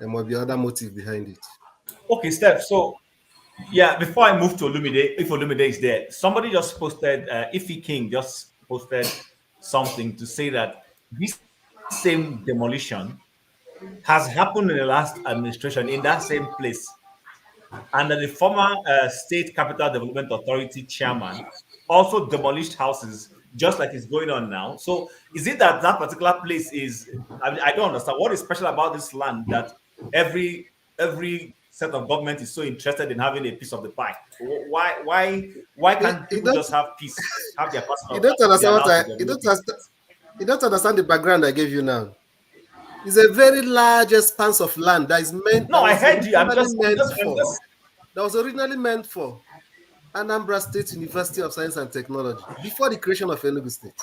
There might be other motive behind it. Okay, Steph. So, yeah, before I move to Olumide, if Olumide is there, somebody just posted, Ife King just posted something to say that this same demolition has happened in the last administration in that same place. And that the former State Capital Development Authority chairman also demolished houses just like it's going on now. So is it that that particular place is, I don't understand, what is special about this land that every set of government is so interested in having a piece of the pie? Why can't people just have peace, have their personal? You don't understand you don't understand the background I gave you now. It's a very large expanse of land that is meant. No, I heard you. That was originally meant for Anambra State University of Science and Technology before the creation of Enugu State.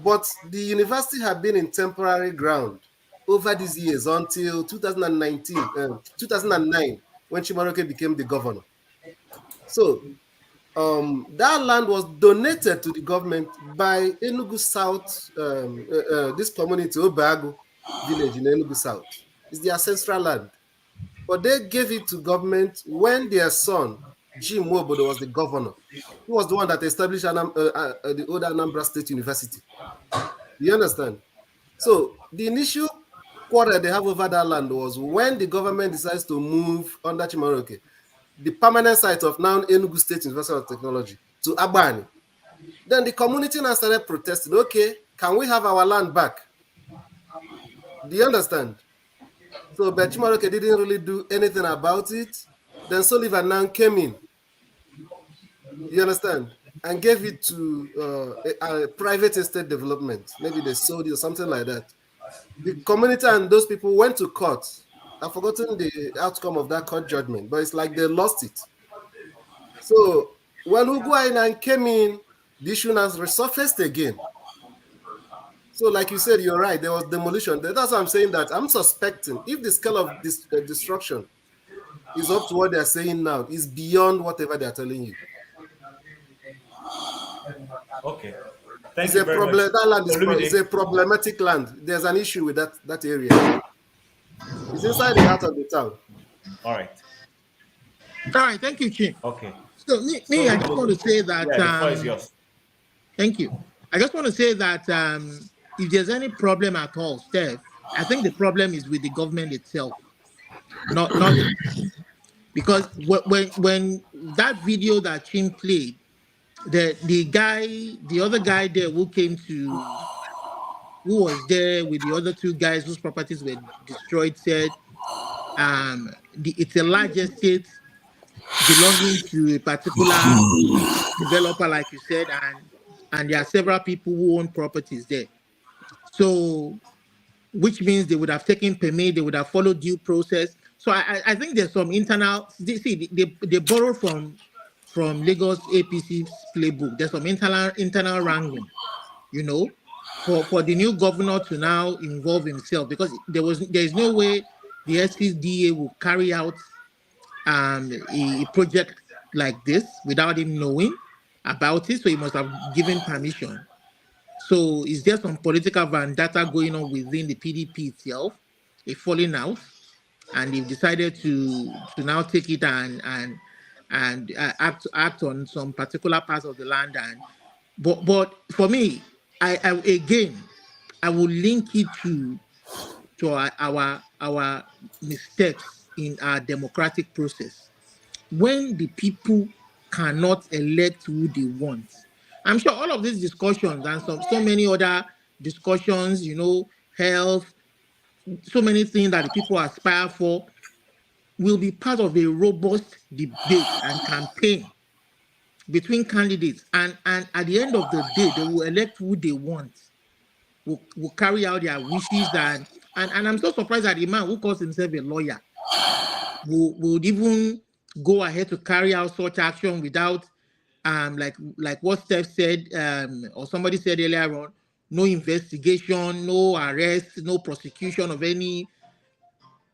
But the university had been in temporary ground over these years until 2009, when Chimaroke became the governor. So that land was donated to the government by Enugu South, this community, Obago village in Enugu South. It's the ancestral land. But they gave it to government when their son, Jim Wobodo, was the governor. He was the one that established the old Anambra State University. You understand? So the initial quarrel they have over that land was when the government decides to move under Chimaroke, the permanent site of now Enugu State University of Technology, to Abani. Then the community now started protesting, okay, can we have our land back? Do you understand? So but Chimaroke didn't really do anything about it. Then Sullivan now came in. You understand? And gave it to a private estate development. Maybe they sold it or something like that. The community and those people went to court. I've forgotten the outcome of that court judgment, but it's like they lost it. So when Uguainan came in, the issue has resurfaced again. So like you said, you're right, there was demolition. That's why I'm saying that I'm suspecting if the scale of this destruction is up to what they're saying now, is beyond whatever they're telling you. Okay. Thank It's you a very problem. much. That land is a problematic land. There's an issue with that area. It's inside the heart of the town. All right. All right, thank you, Chief. Okay. So I just want to say that. Yeah, the floor is yours. Thank you. I just want to say that if there's any problem at all, Steph, I think the problem is with the government itself, not because when that video that Chin played, the other guy there who was there with the other two guys whose properties were destroyed said it's a large estate belonging to a particular developer, like you said, and there are several people who own properties there. So, which means they would have taken permit, they would have followed due process. So I think there's some internal. They borrow from Lagos APC's playbook. There's some internal wrangling, you know, for the new governor to now involve himself, because there is no way the SCDA will carry out a project like this without him knowing about it. So he must have given permission. So is there some political vendetta going on within the PDP itself, a falling out, and they've decided to now take it and act on some particular parts of the land. But for me, I will link it to our missteps in our democratic process. When the people cannot elect who they want, I'm sure all of these discussions and so many other discussions, you know, health, so many things that the people aspire for, will be part of a robust debate and campaign between candidates, and at the end of the day, they will elect who they want, will carry out their wishes, and I'm so surprised that the man who calls himself a lawyer would even go ahead to carry out such action without like what Steph said, or somebody said earlier on, no investigation, no arrest, no prosecution of any,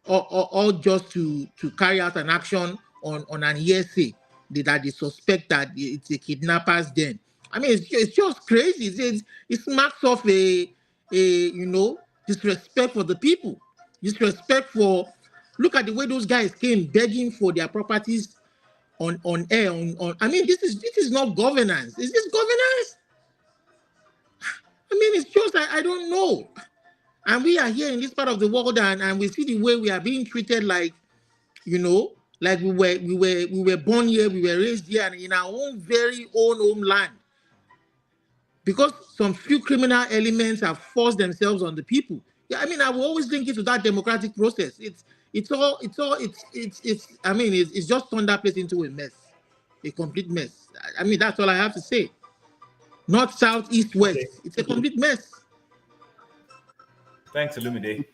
or just to carry out an action on an hearsay that they suspect that it's a kidnapper's den. I mean, it's just crazy. It marks off a you know, disrespect for the people, disrespect for. Look at the way those guys came begging for their properties on air. I mean, this is not governance. Is this governance? I mean, it's just I don't know. And we are here in this part of the world, and we see the way we are being treated, like, you know, like we were born here, we were raised here, and in our own very own homeland. Because some few criminal elements have forced themselves on the people. Yeah, I mean, I will always link it to that democratic process. It's I mean, it's just turned that place into a mess, a complete mess. I mean, that's all I have to say. North, south, east, west. It's a complete mess. Thanks, Olumide.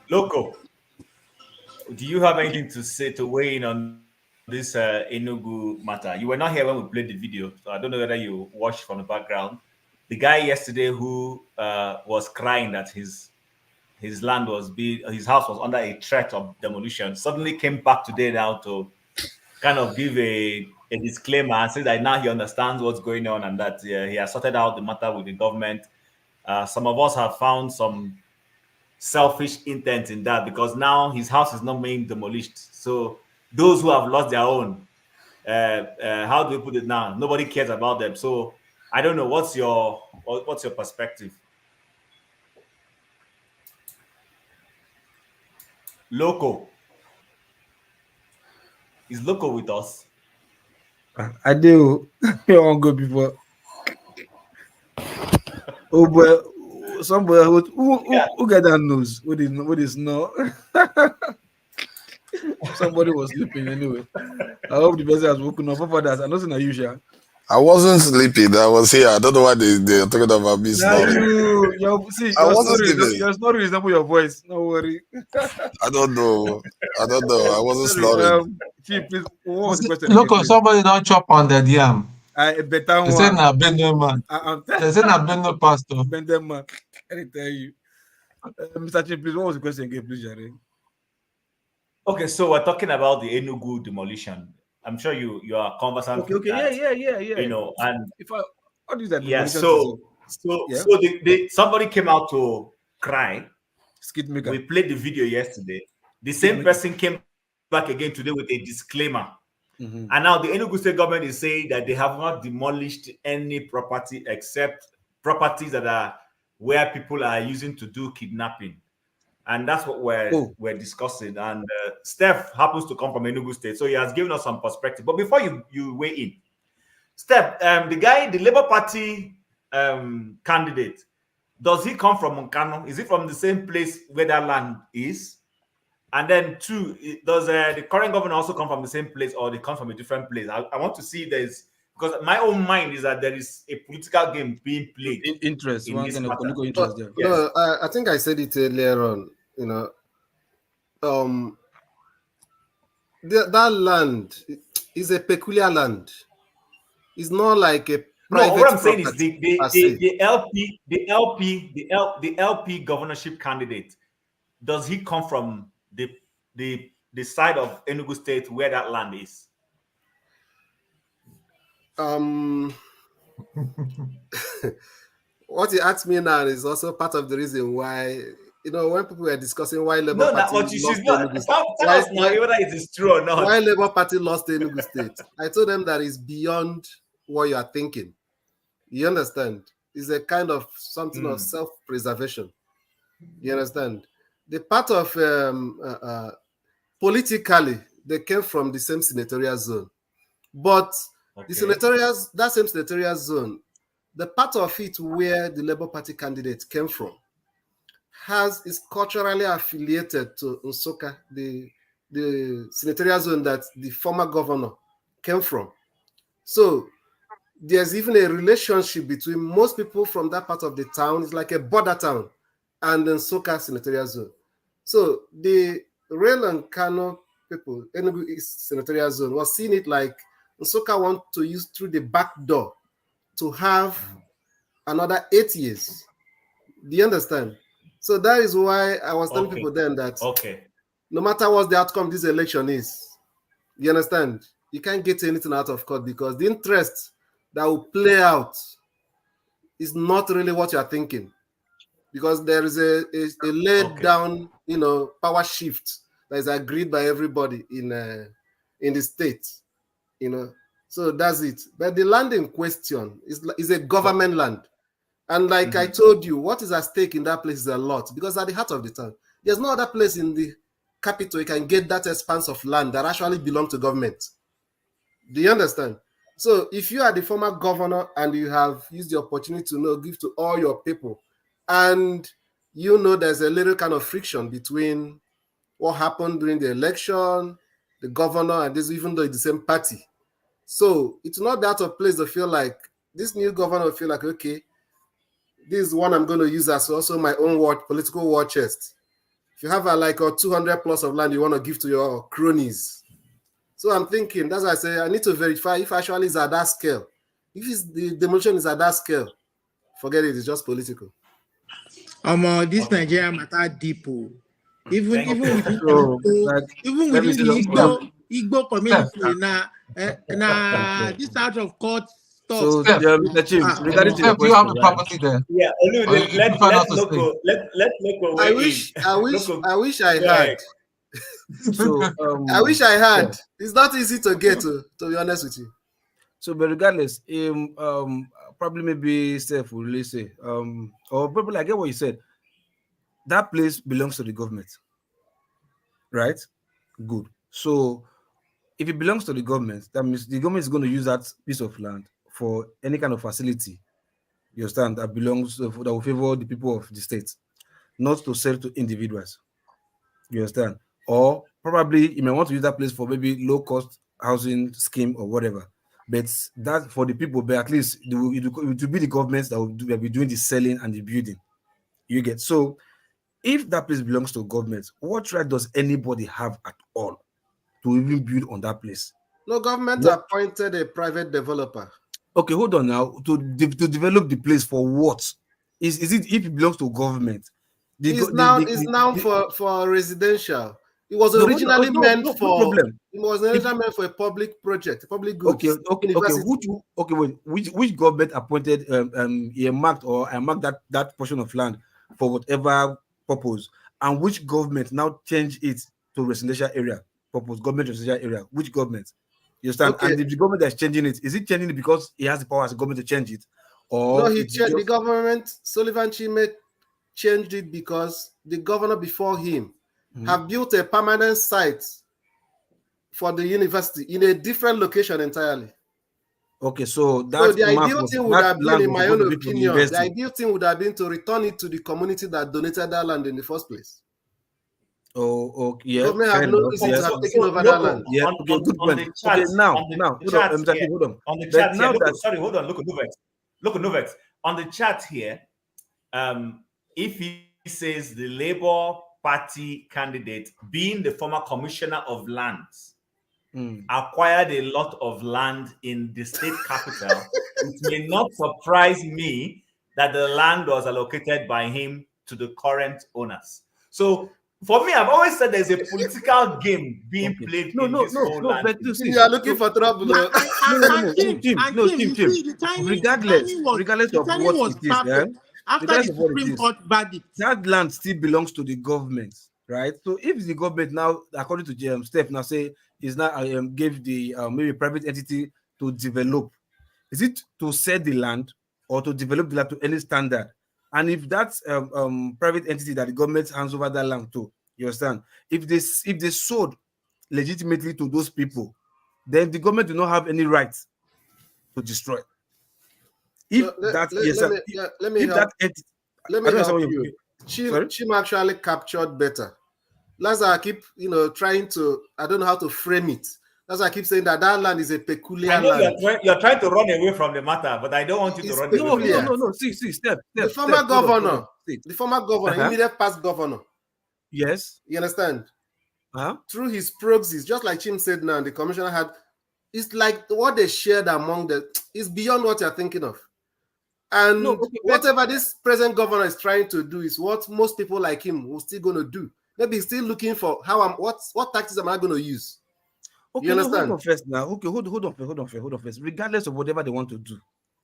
Loco, do you have anything to say, to weigh in on this Enugu matter? You were not here when we played the video, so I don't know whether you watched from the background. the guy yesterday who was crying that his land was his house was under a threat of demolition suddenly came back today now to kind of give a disclaimer and say that now he understands what's going on and that he has sorted out the matter with the government. Some of us have found some selfish intent in that because now his house is not being demolished. So those who have lost their own, how do we put it now? Nobody cares about them. So I don't know. What's your perspective? Loco. Is Loco with us? I do. You won't go before. Oh boy, somebody who got that news? What is no? Somebody was sleeping anyway. I hope the person has woken up. For that, I'm not saying unusual. I wasn't sleeping. I was here. I don't know why they're talking about me snoring. I wasn't sleeping. Your snoring is not your voice. No worry. I don't know. I wasn't snoring. Chief, please, what was the question? Look, somebody don't chop on the yam. I better they say na Benue man. They say na Benue pastor. Benue man. I tell you. Mr. Chief, please, what was the question again, please, Jerry? Okay, so we're talking about the Enugu demolition. I'm sure you are conversant. Okay, yeah. You know, and if I what is that? Yeah, so somebody came out to cry. We played the video yesterday. The same person came back again today with a disclaimer. Mm-hmm. And now the Enugu state government is saying that they have not demolished any property except properties that are where people are using to do kidnapping. And that's what we're discussing. And Steph happens to come from Enugu State, so he has given us some perspective. But before you weigh in, Steph, the Labour Party candidate, does he come from Nkano? Is he from the same place where that land is? And then two, does the current governor also come from the same place, or they come from a different place? I want to see because my own mind is that there is a political game being played. Interest, one kind of political interest there. No, I think I said it earlier on. You know, that land is a peculiar land. It's not like a private. No, what I'm saying is the LP governorship candidate. Does he come from the side of Enugu State where that land is? What you asked me now is also part of the reason why, you know, when people were discussing why Labour Party lost Enugu State, whether it is true or not. Why Labour Party lost Enugu State, I told them that it's beyond what you are thinking. You understand? It's a kind of something of self-preservation. You understand? The part of politically, they came from the same senatorial zone, but the that same senatorial zone, the part of it where the Labour Party candidate came from, is culturally affiliated to Nsukka, the senatorial zone that the former governor came from. So there's even a relationship between most people from that part of the town. It's like a border town, and the Nsukka senatorial zone. So the Rail and Kano people, Enugu East senatorial zone, was seeing it like Nsukka want to use through the back door to have another 8 years. Do you understand? So that is why I was telling people then that no matter what the outcome of this election is, you understand, you can't get anything out of court because the interest that will play out is not really what you are thinking. Because there is a laid down, you know, power shift that is agreed by everybody in the state, you know. So that's it. But the land in question is a government land. And like I told you, what is at stake in that place is a lot, because at the heart of the town, there's no other place in the capital you can get that expanse of land that actually belongs to government. Do you understand? So if you are the former governor and you have used the opportunity to give to all your people, and you know there's a little kind of friction between what happened during the election, the governor, and this, even though it's the same party. So it's not that of place to feel like this new governor will feel like, okay, this is one I'm going to use as also my own political war chest. If you have like a 200 plus of land you want to give to your cronies. So I'm thinking, that's why I say I need to verify if actually it's at that scale. If it's the demolition is at that scale, forget it. It's just political. This Nigerian matter deep. Even So, even let me within say the Igbo community okay. this out of court stuff. So, Mr. Chief, regarding to your do you have the question, property there? Yeah, Or you prefer not to say? let Loco I weigh wish, in. I wish, Loco, I wish I go had. ahead. so I wish I had. yeah. It's not easy to get to be honest with you. So, but regardless, probably maybe Steph will really say, or probably I get what you said. That place belongs to the government, right? Good. So, if it belongs to the government, that means the government is going to use that piece of land for any kind of facility. You understand that belongs that will favor the people of the state, not to sell to individuals. You understand? Or probably you may want to use that place for maybe low cost housing scheme or whatever. But that for the people, but at least it will be the governments that will be doing the selling and the building. You get so if that place belongs to government, what right does anybody have at all to even build on that place? No, government What? appointed a private developer. Okay, hold on now. To develop the place for what? Is it if it belongs to government? It's now for residential. It was No, originally meant no for problem. it was originally meant for a public project, public goods. Okay. Which government appointed earmarked that portion of land for whatever purpose, and which government now changed it to residential area purpose, government residential area? Which government? You understand? Okay. And if the government that's changing it, is it changing it because he has the power as a government to change it, or No, the government, Sullivan Chime, changed it because the governor before him have built a permanent site for the university in a different location entirely. Okay, so the ideal thing would have been, in my own opinion, the the ideal thing would have been to return it to the community that donated that land in the first place. Oh, okay, yeah. Government have no reason to have taken over that land. Yeah, okay, good point. Okay, now, hold on. On the chat here, hold on, look at Novex. On the chat here, if he says the Labour Party candidate, being the former commissioner of lands, acquired a lot of land in the state capital, it may not surprise me that the land was allocated by him to the current owners. So for me, I've always said there's a political game being played in this whole land. But you are looking for trouble. Tim. Regardless of what it is, after the Supreme Court verdict, that land still belongs to the government, right? So if the government now, according to Steph, now say is now gave the maybe private entity to develop, is it to sell the land or to develop the land to any standard? And if that's private entity that the government hands over that land to, you understand? If they sold legitimately to those people, then the government do not have any right to destroy. If let me help you. Chim actually captured better. That's why I keep trying to. I don't know how to frame it. That's why I keep saying that land is a peculiar land. You're trying to run away from the matter, but I don't want you to run away. No. See, Steph. The former governor, immediate past governor. Yes. You understand? Through his proxies, just like Chim said now, the commissioner had. It's like what they shared among is beyond what you're thinking of. And whatever this present governor is trying to do is what most people like him will still going to do. Maybe he's still looking for what tactics am I going to use? Okay, you understand? Hold on first now. Okay, hold on first. Regardless of whatever they want to do,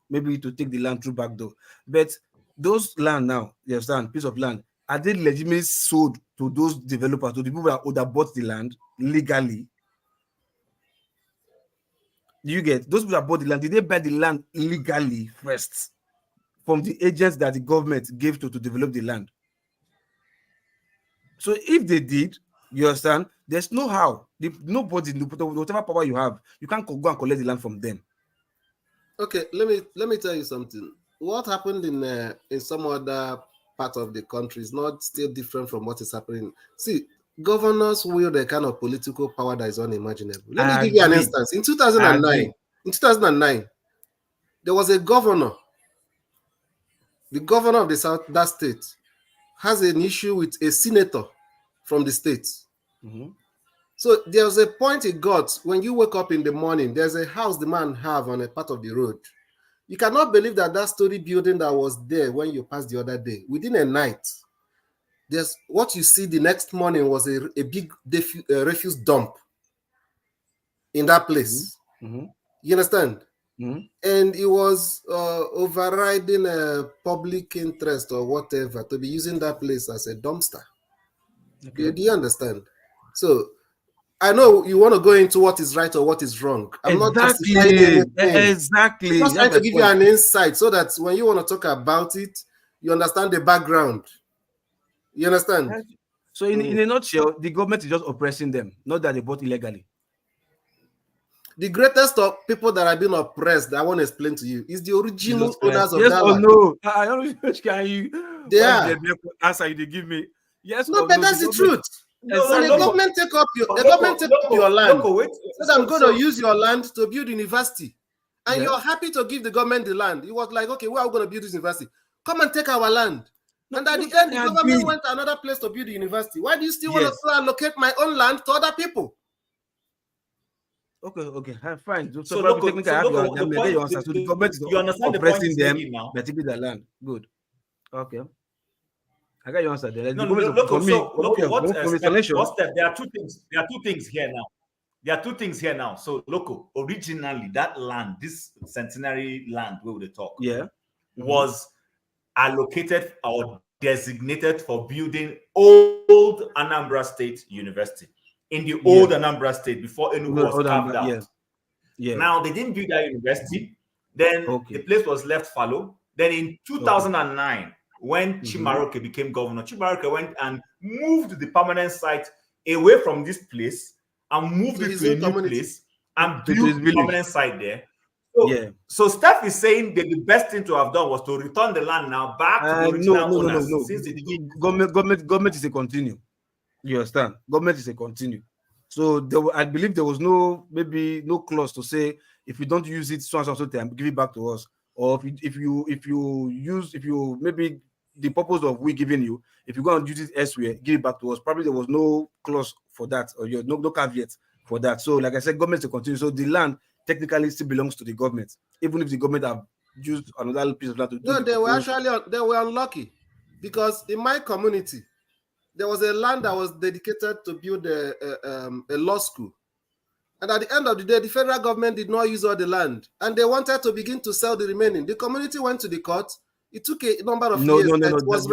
maybe to take the land through back door. But those land now, you understand, piece of land, are they legitimately sold to those developers, to the people that bought the land legally? You get those people that bought the land, did they buy the land legally first from the agents that the government gave to develop the land? So if they did, you understand, there's no how. Nobody, whatever power you have, you can't go and collect the land from them. Okay, let me tell you something. What happened in some other part of the country is not still different from what is happening. See, governors wield a kind of political power that is unimaginable. Let me give you an instance. In 2009, there was a governor. The governor of that state has an issue with a senator from the state. So there's a point it got when you wake up in the morning, there's a house the man have on a part of the road. You cannot believe that that story building that was there when you passed the other day, within a night, there's what you see the next morning was a big refuse dump in that place. Mm-hmm. You understand? Mm-hmm. And it was overriding a public interest or whatever to be using that place as a dumpster. Okay. Do you understand? So I know you want to go into what is right or what is wrong. I'm not justifying anything. Exactly. I'm just trying to give you an insight so that when you want to talk about it, you understand the background. You understand? So in a nutshell, the government is just oppressing them, not that they bought illegally. The greatest of people that have been oppressed, that I want to explain to you, is the original owners of yes that or land. no? I don't know. Can you? They are. Answer you, they give me. Yes. No, or but no, that's the truth. No, when the government take up your land, said I'm going to use your land to build university, and you're happy to give the government the land. It was like, okay, where are we going to build this university? Come and take our land. And at the end, the government went to another place to build the university. Why do you still want to allocate my own land to other people? Okay, fine. So probably local, technically, I have your answer. So the government is oppressing them by taking the land. Good. Okay. I got your answer there. There are two things. There are two things here now. There are two things here now. So, local, originally that land, this centenary land where we talk, was allocated or designated for building old Anambra State University in the old Anambra State before Enugu was carved out. Now they didn't build that university. Then the place was left fallow. Then in 2009. When Chimaroke became governor, Chimaroke went and moved the permanent site away from this place and moved it to a new place and built the permanent site there. So Steph is saying that the best thing to have done was to return the land now back to the original owners. No. Since government is a continue. You understand? Government is a continue. So I believe there was no clause to say if you don't use it so and so time, give it back to us. Or if you maybe the purpose of we giving you, if you're going to use it elsewhere, give it back to us. Probably there was no clause for that, or no caveat for that. So, like I said, government to continue. So the land technically still belongs to the government, even if the government have used another piece of land to do. No, they were unlucky because in my community there was a land that was dedicated to build a law school. And at the end of the day, the federal government did not use all the land, and they wanted to begin to sell the remaining. The community went to the court. It took a number of years. It was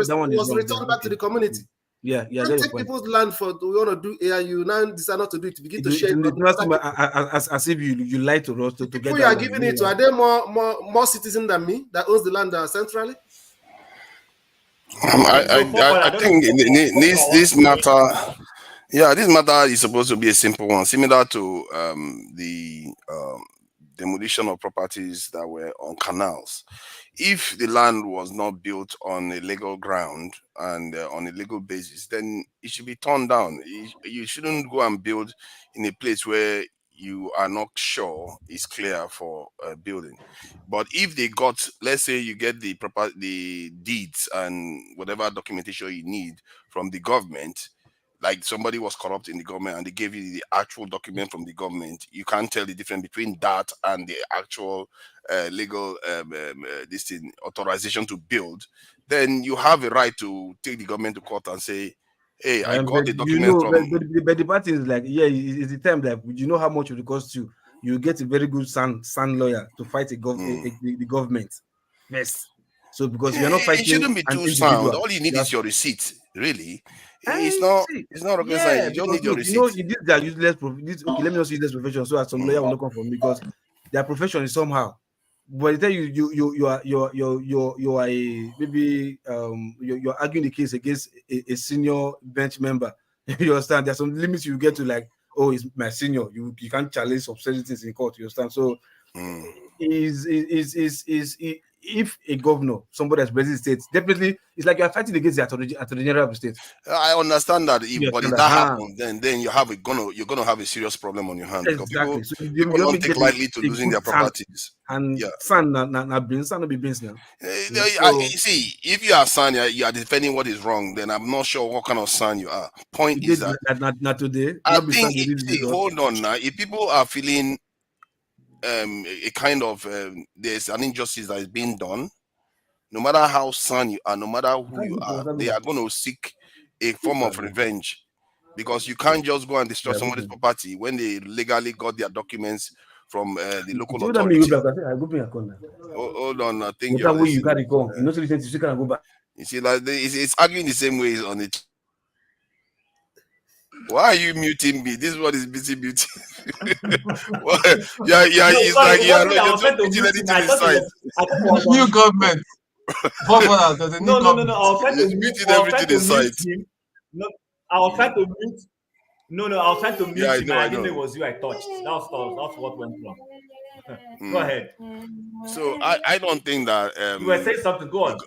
returned back to the community. Yeah. Don't take people's land for we want to do AIU. Now decide not to do it. Begin to share it. As if you lie to us to get. Who you are giving it to? Are there more citizens than me that owns the land centrally? I think this matter. Yeah, this matter is supposed to be a simple one, similar to the demolition of properties that were on canals. If the land was not built on a legal ground and on a legal basis, then it should be torn down. You shouldn't go and build in a place where you are not sure is clear for building. But if they got, let's say you get the deeds and whatever documentation you need from the government, like somebody was corrupt in the government and they gave you the actual document from the government, you can't tell the difference between that and the actual legal authorization to build, then you have a right to take the government to court and say, hey, I got the document from... But the party is like, it's the time that you know how much it will cost you. You get a very good son lawyer to fight the government. Yes. So because you're not fighting... It shouldn't be too sound. All you need is your receipt, really. It's not rocket science. You don't need your receipt. These are useless. Okay, let me not say useless profession so that some lawyer will not come from me because their profession is somehow. But they tell you are you're arguing the case against a senior bench member. You understand? There's some limits you get to, like, oh, it's my senior. You can't challenge obscenities in court. You understand? So if a governor, somebody that's president state, definitely it's like you're fighting against the attorney general of the state. I understand that, but if that happens, then you're gonna have a serious problem on your hands. Exactly. Because people don't take lightly to losing their properties. And son not be beans now. See, if you are son, you are defending what is wrong, then I'm not sure what kind of son you are. Point is that not today. I think hold on now. If people are feeling a kind of there's an injustice that is being done, no matter how son you are, no matter who you are, they are going to seek a form of revenge, because you can't just go and destroy somebody's property when they legally got their documents from the local authority. Hold on, I think you're listening. You see, like it's arguing the same way on it. Why are you muting me? This one is busy muting. Yeah, it's like you're not putting anything inside. New government. There's a new government. I was trying to muting everything inside. No, I was trying to mute. No, I was trying to mute Yeah, him. I didn't know it was you I touched. That's what went wrong. Go ahead. So I don't think that you were saying something. Go on.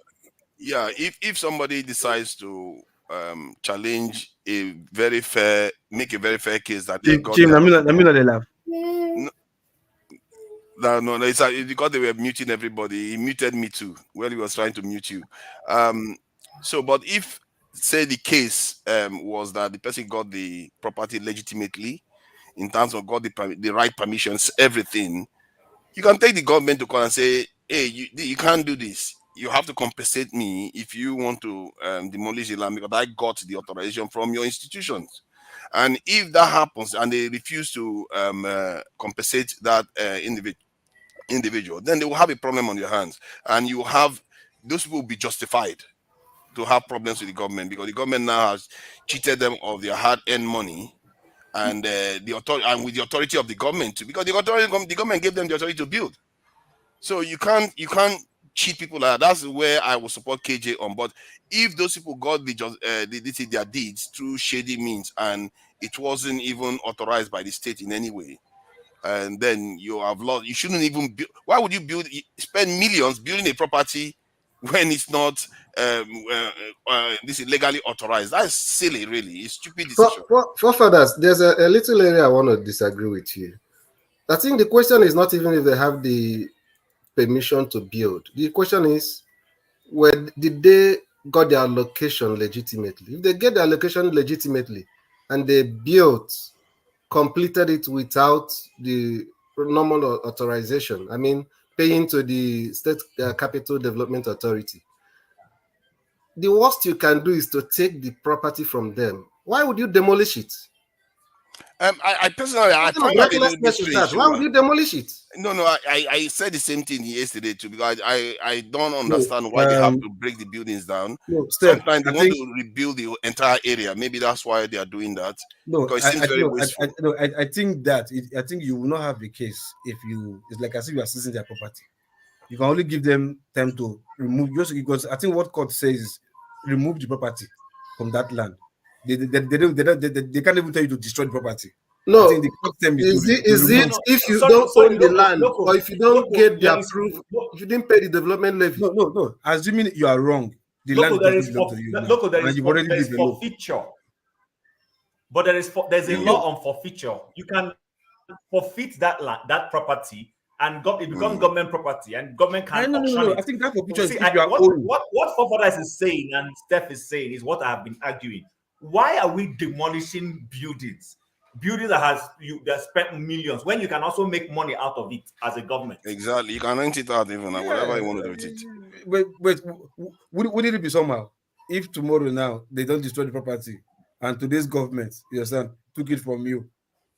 Yeah, if somebody decides to challenge a very fair, make a very fair case that they got. No, it's because they were muting everybody. He muted me too when he was trying to mute you. So, but if say the case was that the person got the property legitimately, in terms of got the right permissions, everything, you can take the government to court and say, hey, you can't do this. You have to compensate me if you want to demolish the land because I got the authorization from your institutions. And if that happens and they refuse to compensate that individual, then they will have a problem on your hands, and you have those people will be justified to have problems with the government because the government now has cheated them of their hard-earned money, and the authority, and with the authority of the government too, because the government gave them the authority to build. So you can't cheat people like that. That's where I will support KJ on. But if those people got their deeds through shady means and it wasn't even authorized by the state in any way, and then you have lost. You shouldn't even build. Why would you spend millions building a property when it's not this is legally authorized? That's silly, really. It's stupid decision. For fathers, there's a little area I want to disagree with you. I think the question is not even if they have the permission to build. The question is, did they got their allocation legitimately? If they get the allocation legitimately and they completed it without the normal authorization, I mean, paying to the State Capital Development Authority, the worst you can do is to take the property from them. Why would you demolish it? I personally, I find that a little bit strange. Why would you demolish it? No, I said the same thing yesterday too, because I don't understand why they have to break the buildings down. Sometimes they want to rebuild the entire area. Maybe that's why they are doing that. Because it seems very wasteful. I think that I think you will not have the case if it's like as if you are seizing their property. You can only give them time to remove, just because I think what court says is remove the property from that land. They can't even tell you to destroy the property. No, I think the court term is if you don't own the land or if you don't get the approval, if you didn't pay the development levy. No. Assuming you are wrong, the land doesn't belong to you. There is forfeiture, but there's a law on forfeiture. You can forfeit that land, that property, and it becomes government property, and government can auction it. I think that forfeiture is what Fofadas is saying and Steph is saying is what I have been arguing. Why are we demolishing buildings that spent millions when you can also make money out of it as a government? Exactly, you can rent it out even whatever you want to do with it. Wait, wouldn't it be somehow if tomorrow now they don't destroy the property and today's government, you understand, took it from you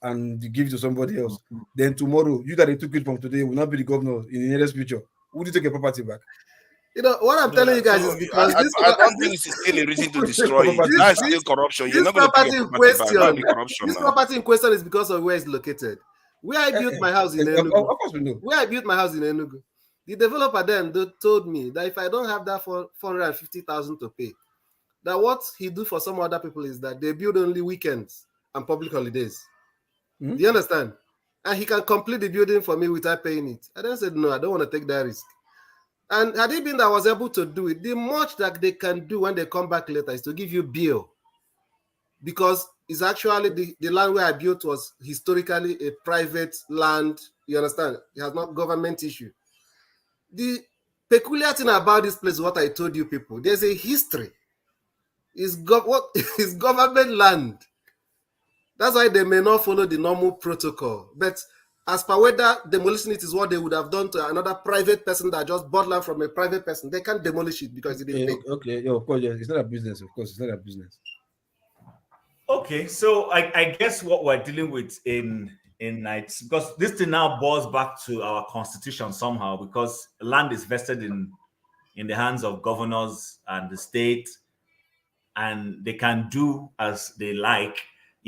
and give it to somebody else, then tomorrow you that they took it from today will not be the governor in the nearest future? Would you take a property back? You know what I'm telling you guys is because I don't think it's still a reason to destroy it. That's still corruption. You're not going to take a property back. This property in question is because of where it's located. Where I built my house in Enugu. Of course we know. Where I built my house in Enugu. The developer then told me that if I don't have that for 450,000 to pay, that what he do for some other people is that they build only weekends and public holidays. Do you understand? And he can complete the building for me without paying it. I then said, no, I don't want to take that risk. And had it been that I was able to do it, the much that they can do when they come back later is to give you bill. Because it's actually the land where I built was historically a private land. You understand? It has not government issue. The peculiar thing about this place is what I told you people. There's a history. It's government land. That's why they may not follow the normal protocol. But as per whether demolition it is what they would have done to another private person that just bought land from a private person. They can't demolish it because it didn't pay. Okay, yeah, of course, yeah. It's not a business. Of course, it's not a business. Okay, so I guess what we're dealing with in nights, because this thing now boils back to our constitution somehow, because land is vested in the hands of governors and the state, and they can do as they like.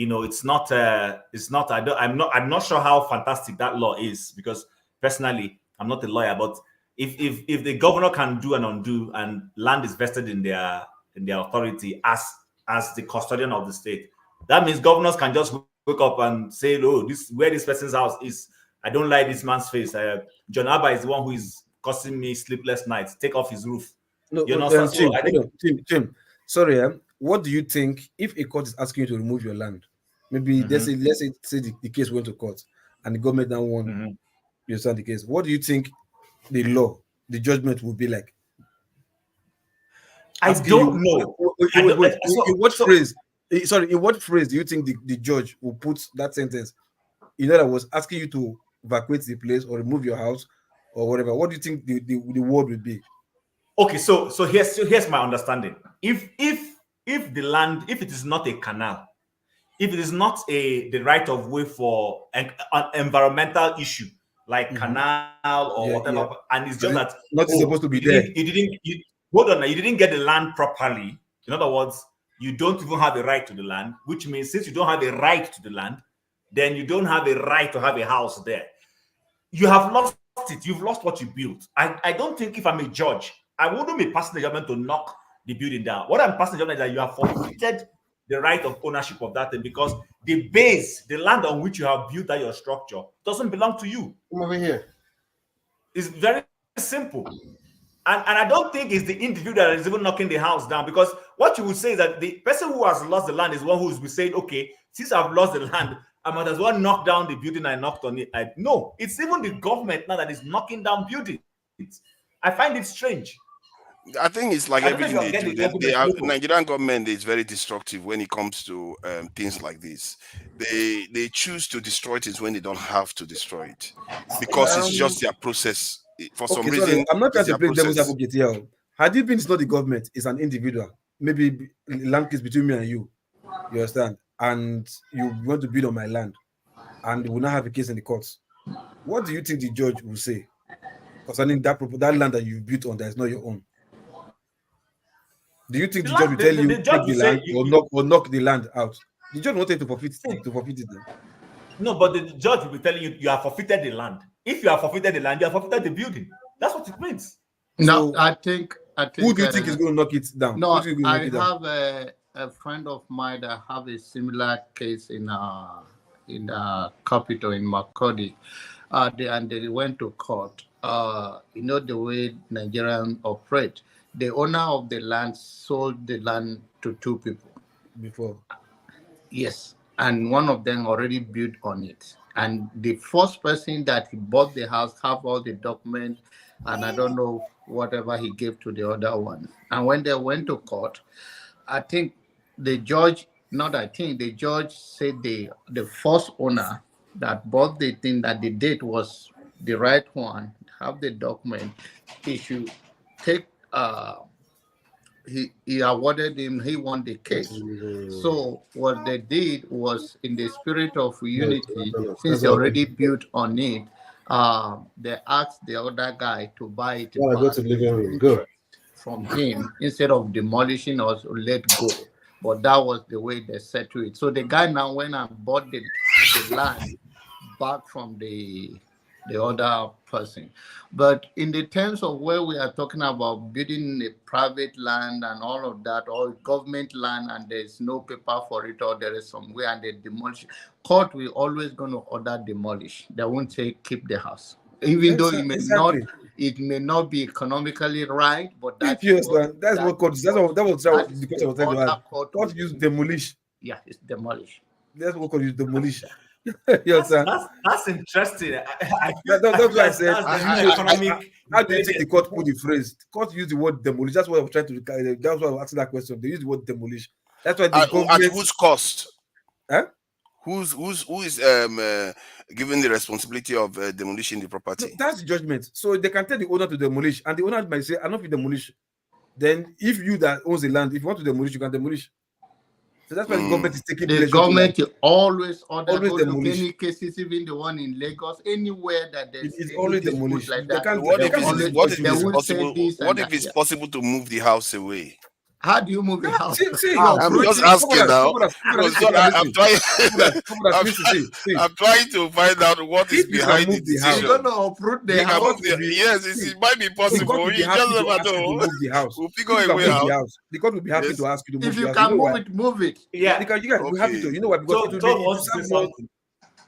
It's not I'm not sure how fantastic that law is, because personally I'm not a lawyer, but if the governor can do and undo, and land is vested in their authority as the custodian of the state, that means governors can just wake up and say, oh, this where this person's house is, I don't like this man's face. John Abba is the one who is causing me sleepless nights. Take off his roof. No, So I think Tim, sorry, what do you think if a court is asking you to remove your land? Maybe let's say the case went to court and the government now won. You understand the case. What do you think the judgment will be like? I don't know. In what phrase do you think the judge will put that sentence? In other words, asking you to evacuate the place or remove your house or whatever. What do you think the word would be? Okay, so here's my understanding. If the land, if it is not a canal, if it is not the right of way for an environmental issue like canal or whatever, and it's just that not supposed to be there. You didn't get the land properly. In other words, you don't even have a right to the land, which means since you don't have a right to the land, then you don't have a right to have a house there. You have lost it. You've lost what you built. I don't think if I'm a judge, I wouldn't be passing the judgment to knock the building down. What I'm passing the judgment is that you have forfeited the right of ownership of that thing, because the base, the land on which you have built that your structure, doesn't belong to you. Come over here. It's very simple. And I don't think it's the individual that is even knocking the house down, because what you would say is that the person who has lost the land is one who is saying, okay, since I've lost the land, I might as well knock down the building I knocked on it. No, it's even the government now that is knocking down buildings. I find it strange. I think it's like everything they do. The Nigerian government is very destructive when it comes to things like this. They choose to destroy things when they don't have to destroy it, because it's just their process. For some reason, I'm not trying to play devil's advocate here. Had it been it's not the government, it's an individual, maybe land case between me and you understand, and you want to build on my land, and we will not have a case in the courts, what do you think the judge will say concerning that land that you built on that is not your own? Do you think the judge will tell you take the land or knock the land out? The judge wanted to forfeit it then. No, but the judge will be telling you you have forfeited the land. If you have forfeited the land, you have forfeited the building. That's what it means. No, I think. Who do you think is going to knock it down? No, I have a friend of mine that have a similar case in capital in Makurdi. And they went to court. You know the way Nigerians operate. The owner of the land sold the land to two people before. Yes, and one of them already built on it. And the first person that he bought the house have all the documents, and I don't know whatever he gave to the other one. And when they went to court, I think the judge said the first owner that bought the thing, that the date was the right one, have the document, he should take he awarded him, he won the case. So what they did was, in the spirit of unity, since they already built on it, they asked the other guy to buy it from him instead of demolishing or let go. But that was the way they settled it. So the guy now went and bought the land back from the other person. But in the terms of where we are talking about building a private land and all of that, or government land, and there's no paper for it, or there is somewhere and they demolish, court will always going to order demolish. They won't say keep the house, even though it may not be economically right. But that's what court. Court use demolish. Yeah, it's demolish. That's what court use demolish. That's interesting. That's why I said, how do you think the court put the phrase? The court use the word demolish. That's what I was trying to. That's why I was asking that question. They use the word demolish. That's why the government. At whose cost? Huh? Who is given the responsibility of demolishing the property? No, that's the judgment. So they can tell the owner to demolish, and the owner might say, "I'm not going to demolish." Then, if you that owns the land, if you want to demolish, you can demolish. So that's why the government is taking The pleasure government to, will always order always all the demolish. any cases, even the one in Lagos, anywhere that there's It's any always dispute demolished. like They that. can't. What They if it's always they won't say possible? this What and if that. it's possible to move the house away? How do you move a house? See, I'm just asking now. I'm trying. Listen, I'm trying to find out what is if you can behind the move the decision. house, You're gonna uproot the You can house. move the, yes, it might be the court possible. will be You just happy to never ask you to know. move the house. We'll If figure you a can way move out. the house, the court will be happy Yes. to ask you to move If the you house. can You know move why? it, move it. Yeah. Because you guys will be happy to. You know why? Because it will serve more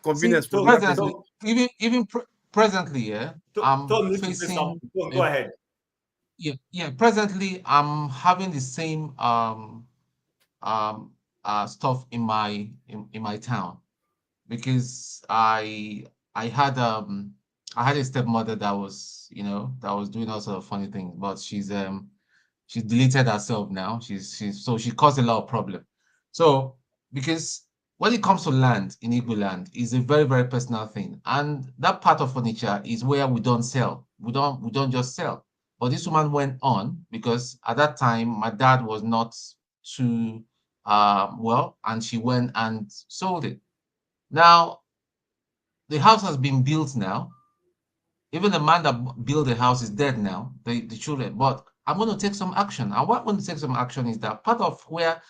convenience for the presently, even presently, yeah, I'm facing. Go ahead. Yeah. Presently, I'm having the same stuff in my town, because I had a stepmother that was doing all sort of funny things, but she's deleted herself now. So she caused a lot of problem. So because when it comes to land in Igbo land, is a very, very personal thing, and that part of furniture is where we don't sell. We don't just sell. But this woman went on, because at that time my dad was not too well, and she went and sold it. Now the house has been built now. Even the man that built the house is dead now, the children. But I'm going to take some action. And what I'm going to take some action is that part of where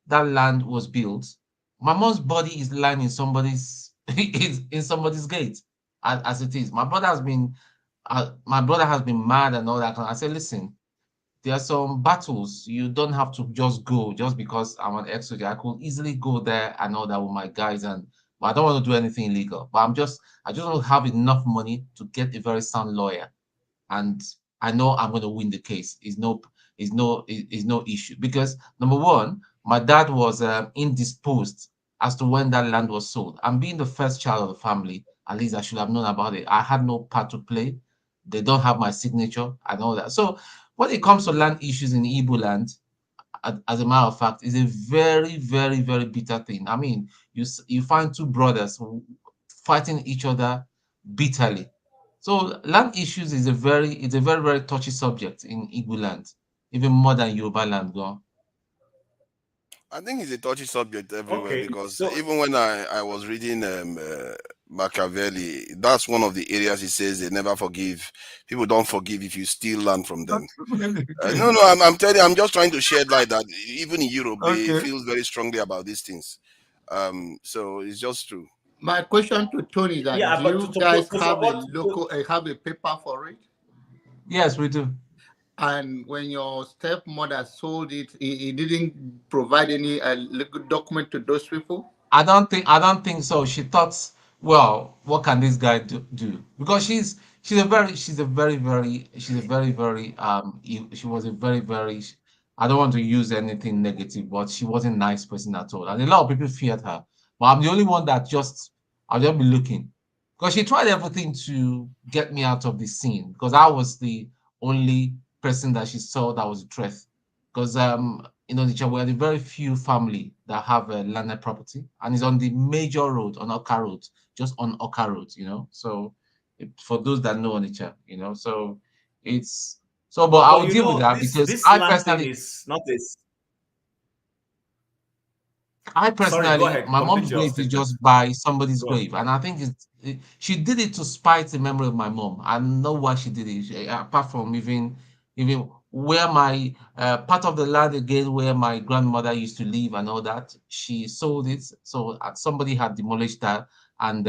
that land was built, my mom's body is lying in somebody's in somebody's gate, as it is. My brother has been mad and all that. I said, listen, there are some battles you don't have to just go just because I'm an ex-soldier. I could easily go there and all that with my guys, but I don't want to do anything illegal. But I just want to have enough money to get a very sound lawyer, and I know I'm going to win the case. Is no issue, because number one, my dad was indisposed as to when that land was sold. And being the first child of the family, at least I should have known about it. I had no part to play. They don't have my signature and all that. So when it comes to land issues in Igbo land, as a matter of fact, is a very, very, very bitter thing. I mean, you find two brothers fighting each other bitterly. So land issues is a very, very touchy subject in Igbo land, even more than Yoruba land. Go. I think it's a touchy subject everywhere, Okay, because so- even when I was reading Machiavelli, that's one of the areas he says they never forgive. People don't forgive if you steal land from them. No, I'm telling you, I'm just trying to shed light that even in Europe, they Okay. feel very strongly about these things. So it's just true. My question to Tony is that Yeah, do but you guys have a local have a paper for it? Yes, we do. And when your stepmother sold it, he didn't provide any legal document to those people? I don't think so. She thought, well, what can this guy do? Because she was a very, I don't want to use anything negative, but she wasn't a nice person at all. And a lot of people feared her. But I'm the only one that I'll just be looking. Because she tried everything to get me out of the scene, because I was the only person that she saw that was a threat. Because we're the very few family that have a landed property, and it's on the major road, on Oka Road, just on Oka Road, So for those that know Onitsha, so it's so. But I'll deal with that, because this I land thing personally, is not this. personally, go ahead, my mom's complete your going to statement. just buy somebody's Go on. grave, and I think she did it to spite the memory of my mom. I don't know why she did it, apart from even where my part of the land again where my grandmother used to live and all that. She sold it, so somebody had demolished that and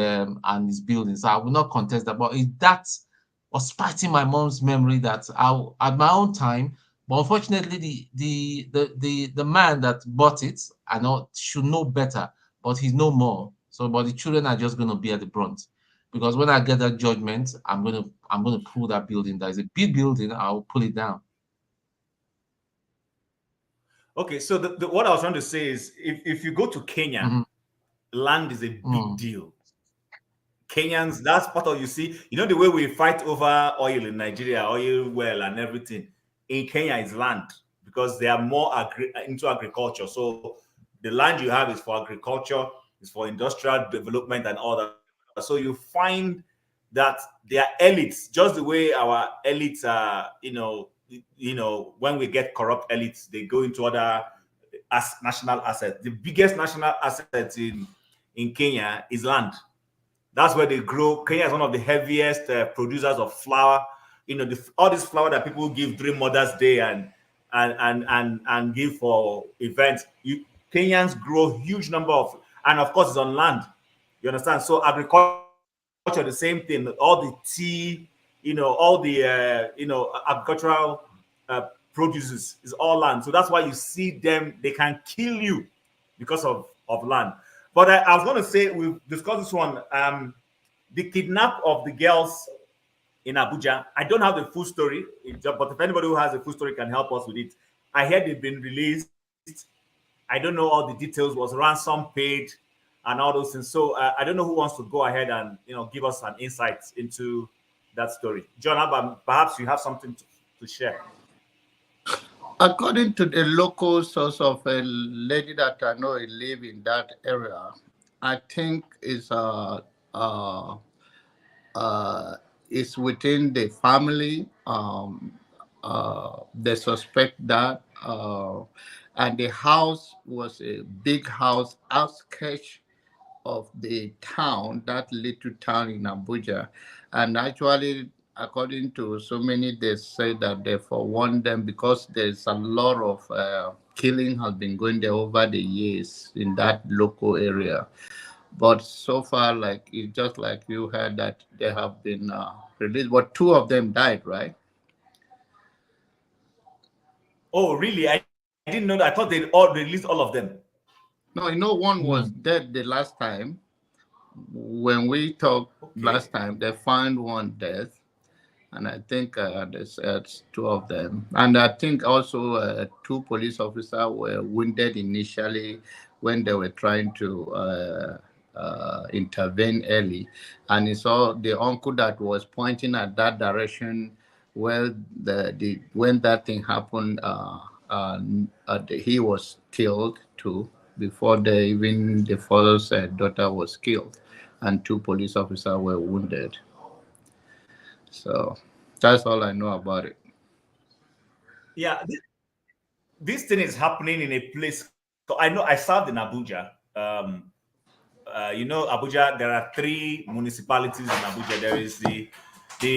his buildings. So I will not contest that, but that was spiting my mom's memory that at my own time. But unfortunately, the man that bought it, I know, should know better, but he's no more. So, but the children are just going to be at the brunt, because when I get that judgment, I'm gonna pull that building. That is a big building. I'll pull it down. Okay, so what I was trying to say is, if you go to Kenya, land is a big deal. Kenyans, that's part of, the way we fight over oil in Nigeria, oil well and everything. In Kenya is land, because they are more into agriculture. So the land you have is for agriculture. it's for industrial development and all that. So you find that they are elites, just the way our elites are, when we get corrupt elites, they go into other national assets. The biggest national asset in Kenya is land. That's where they grow. Kenya is one of the heaviest producers of flour. All this flour that people give during Mother's Day and give for events. Kenyans grow huge number of, and of course it's on land. You understand? So agriculture, the same thing. All the tea, all the agricultural produces is all land. So that's why you see them. They can kill you because of land. But I was going to say, we've discussed this one. The kidnap of the girls in Abuja. I don't have the full story, but if anybody who has a full story can help us with it. I heard they've been released. I don't know all the details. Was ransom paid and all those things. So I don't know who wants to go ahead and give us an insight into that story. John, perhaps you have something to share. According to the local source of a lady that I know live in that area, I think it's within the family. They suspect that, and the house was a big house outskirts of the town, that little town in Abuja, and actually, according to so many, they say that they forewarned them because there's a lot of killing has been going there over the years in that local area. But so far, like it's just like you heard that they have been released, but 2 of them died, right? Oh, really? I didn't know that. I thought they all released all of them. No, one was dead the last time. When we talked last time, they found one dead, and I think there's 2 of them. And I think also 2 police officers were wounded initially when they were trying to intervene early. And it's all the uncle that was pointing at that direction where when that thing happened, he was killed too before the father's daughter was killed, and 2 police officers were wounded. So that's all I know about it. Yeah, this thing is happening in a place. So I know I served in Abuja. Abuja, there are 3 municipalities in Abuja. There is the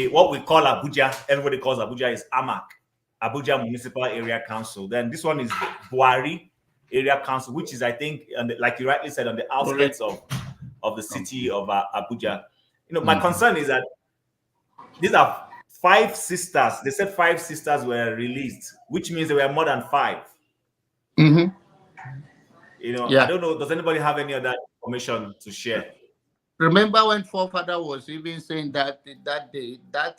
what we call Abuja, everybody calls Abuja is AMAC, Abuja Municipal Area Council. Then this one is Buhari Area Council, which is, I think, like you rightly said, on the outskirts of the city of Abuja. My concern is that these are 5 sisters. They said 5 sisters were released, which means there were more than 5. Mm-hmm. I don't know. Does anybody have any other information to share? Remember when forefather was even saying that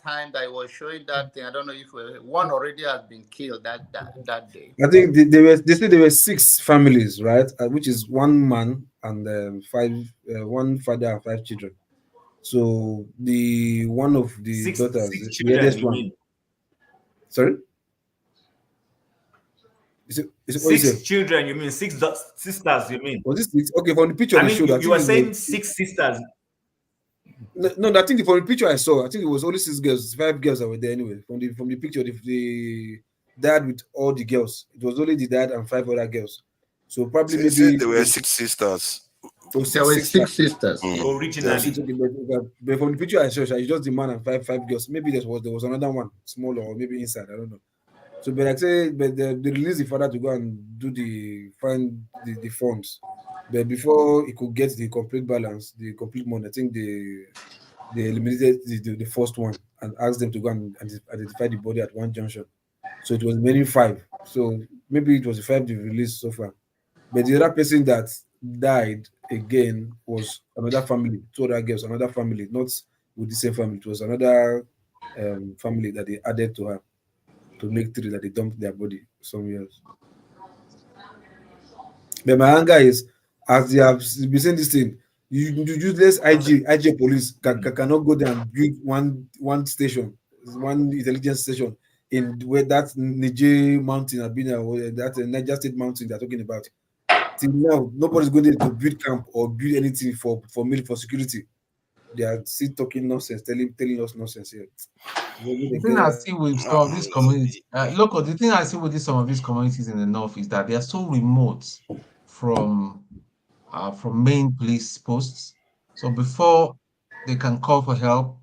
time that he was showing that thing? I don't know if one already has been killed that day. I think they said there were 6 families, right? Which is 1 man and 5, 1 father and 5 children. So the one of the daughters, 6 children, you mean? Sorry? 6 children, you mean? 6 sisters, you mean? Was this 6? Okay, from the picture they showed, you were saying 6 sisters. No, I think from the picture I saw, I think it was only 6 girls, 5 girls that were there anyway. From the picture, the dad with all the girls, it was only the dad and 5 other girls. So probably maybe there were 6 sisters. There were 6 sisters originally. But from the picture I saw, it's just the man and 5 girls. Maybe there was another one, smaller, or maybe inside. I don't know. So, but like say, but they released the father to go and find the forms. But before he could get the complete balance, the complete money, I think they eliminated the first one and asked them to go and identify the body at one junction. So it was remaining 5. So maybe it was the 5 they released so far. But the other person that died again was another family, 2 other girls, another family, not with the same family. It was another family that they added to her to make 3 that they dumped their body somewhere else. But my anger is, as they have been saying this thing, you useless IG police cannot go there and build one station, one intelligence station in where that Niger mountain, Abia, or that Niger State mountain they're talking about. till now, nobody's going there to build camp or build anything for security. They are still talking nonsense, telling us nonsense here. The thing I see with some of these communities, local, the thing I see with some of these communities in the north is that they are so remote from main police posts. So before they can call for help,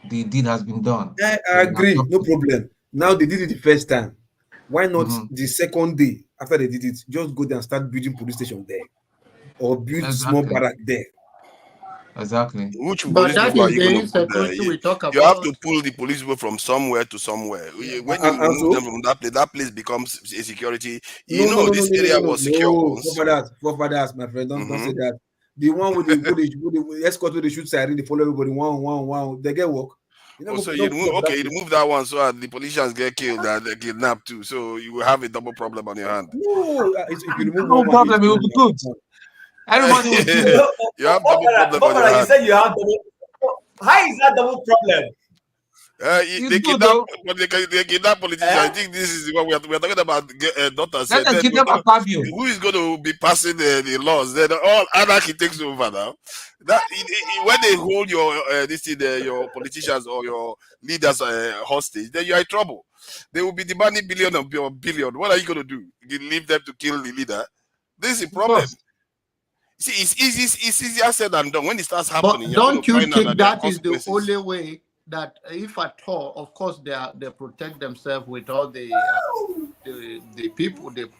the deed has been done. I agree, no problem. Now they did it the first time. Why not the second day after they did it, just go there and start building police station there, or build small barrack there? Exactly. Which But police that people are is you the going to put there? insecurity we talk You have about. to pull the police people from somewhere to somewhere. When you remove them from that place becomes a security. This area was secure once. Forefathers, my friend, don't say that. The one with the escort with the shoot siren, they follow everybody. One. They get work. So you remove that one so that the politicians get killed and they kidnapped too. So you will have a double problem on your hand. No, if you remove no problem, it will be good. Everybody will do it. You have double problem on your hand. You said you have double. How is that double problem? They kidnap politicians. I think this is what we are talking about. Doctor said, who is going to be passing the laws? Then all anarchy takes over now. When they hold your politicians or your leaders hostage, then you are in trouble. They will be demanding billion. What are you going to do? You leave them to kill the leader? This is a problem. See, it's easier said than done. When it starts happening, But don't you think that is the only way that, if at all, of course, they protect themselves with all the people, the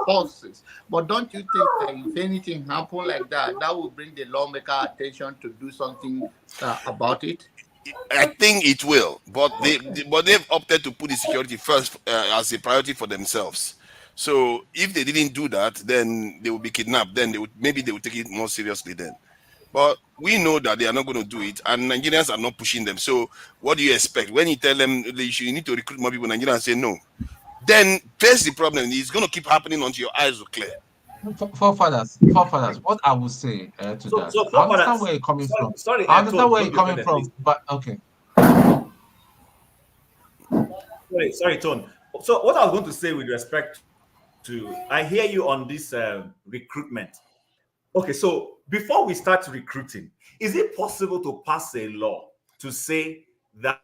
forces. But don't you think that if anything happen like that, that will bring the lawmaker attention to do something about it? I think it will, but they've opted to put the security first as a priority for themselves. So if they didn't do that, then they would be kidnapped. Then they would take it more seriously then. But we know that they are not going to do it, and Nigerians are not pushing them. So what do you expect? When you tell them you need to recruit more people, Nigerians say no. Then face the problem. It's going to keep happening until your eyes are clear. Forefathers, what I would say to that, I understand where you're coming from. I understand where you're coming from, but okay. Sorry, Tone. So what I was going to say with respect to, I hear you on this recruitment. Okay, so before we start recruiting, is it possible to pass a law to say that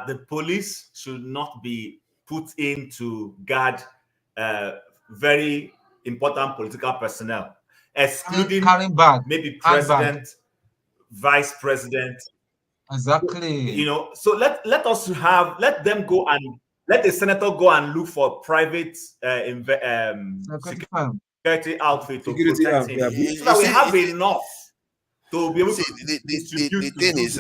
the police should not be put in to guard very important political personnel, excluding maybe president, vice president? Exactly. So let them go and let the senator go and look for private security outfit to protect him. So that we have enough to be able to the thing is,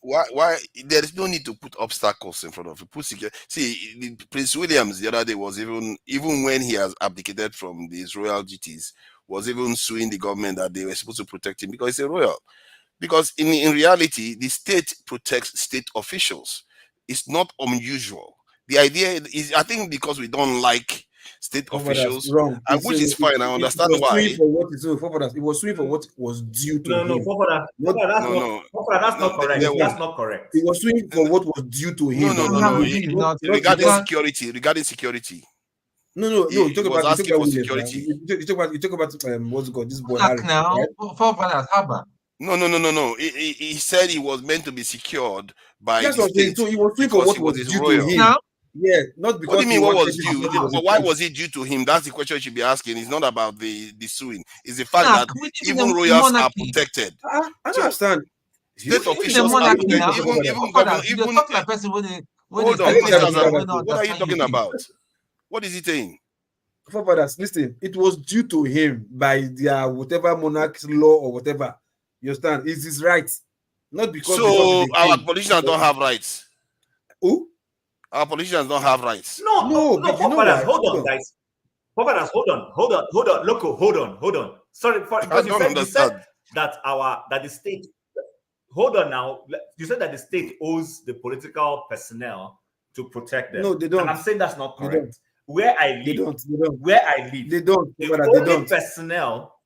why there is no need to put obstacles in front of you. Put security. See, Prince Williams the other day was even when he has abdicated from his royal duties, was even suing the government that they were supposed to protect him because he's a royal. Because in reality, the state protects state officials. It's not unusual. The idea is, I think, because we don't like state officials, which is fine. I understand why. It was suing for what was due to him. That's not correct. That's not correct. It was suing for what was due to him. No. Regarding security. No. You talk about security. You talk about what's it called? This boy Harry. Right? No. He said he was meant to be secured by. That's what I'm saying. So he was suing for what was due to him. Now? Yeah, not because. What do you mean what was due? But why was it due to him? That's the question you should be asking. It's not about the suing. It's the fact that even royals are protected. I understand. State officials are protected. Hold on. What are you talking about? What is he saying? Forefathers, listen. It was due to him by their whatever monarch's law or whatever. You understand? It's his right, not because. So our politicians don't have rights. Who? Our politicians don't have rights. No. Forefathers, hold on, guys. Forefathers, hold on. Loco, hold on. Sorry, because you said that the state. Hold on now. You said that the state owes the political personnel to protect them. No, they don't. And I'm saying that's not correct. Where I live, they don't. The only personnel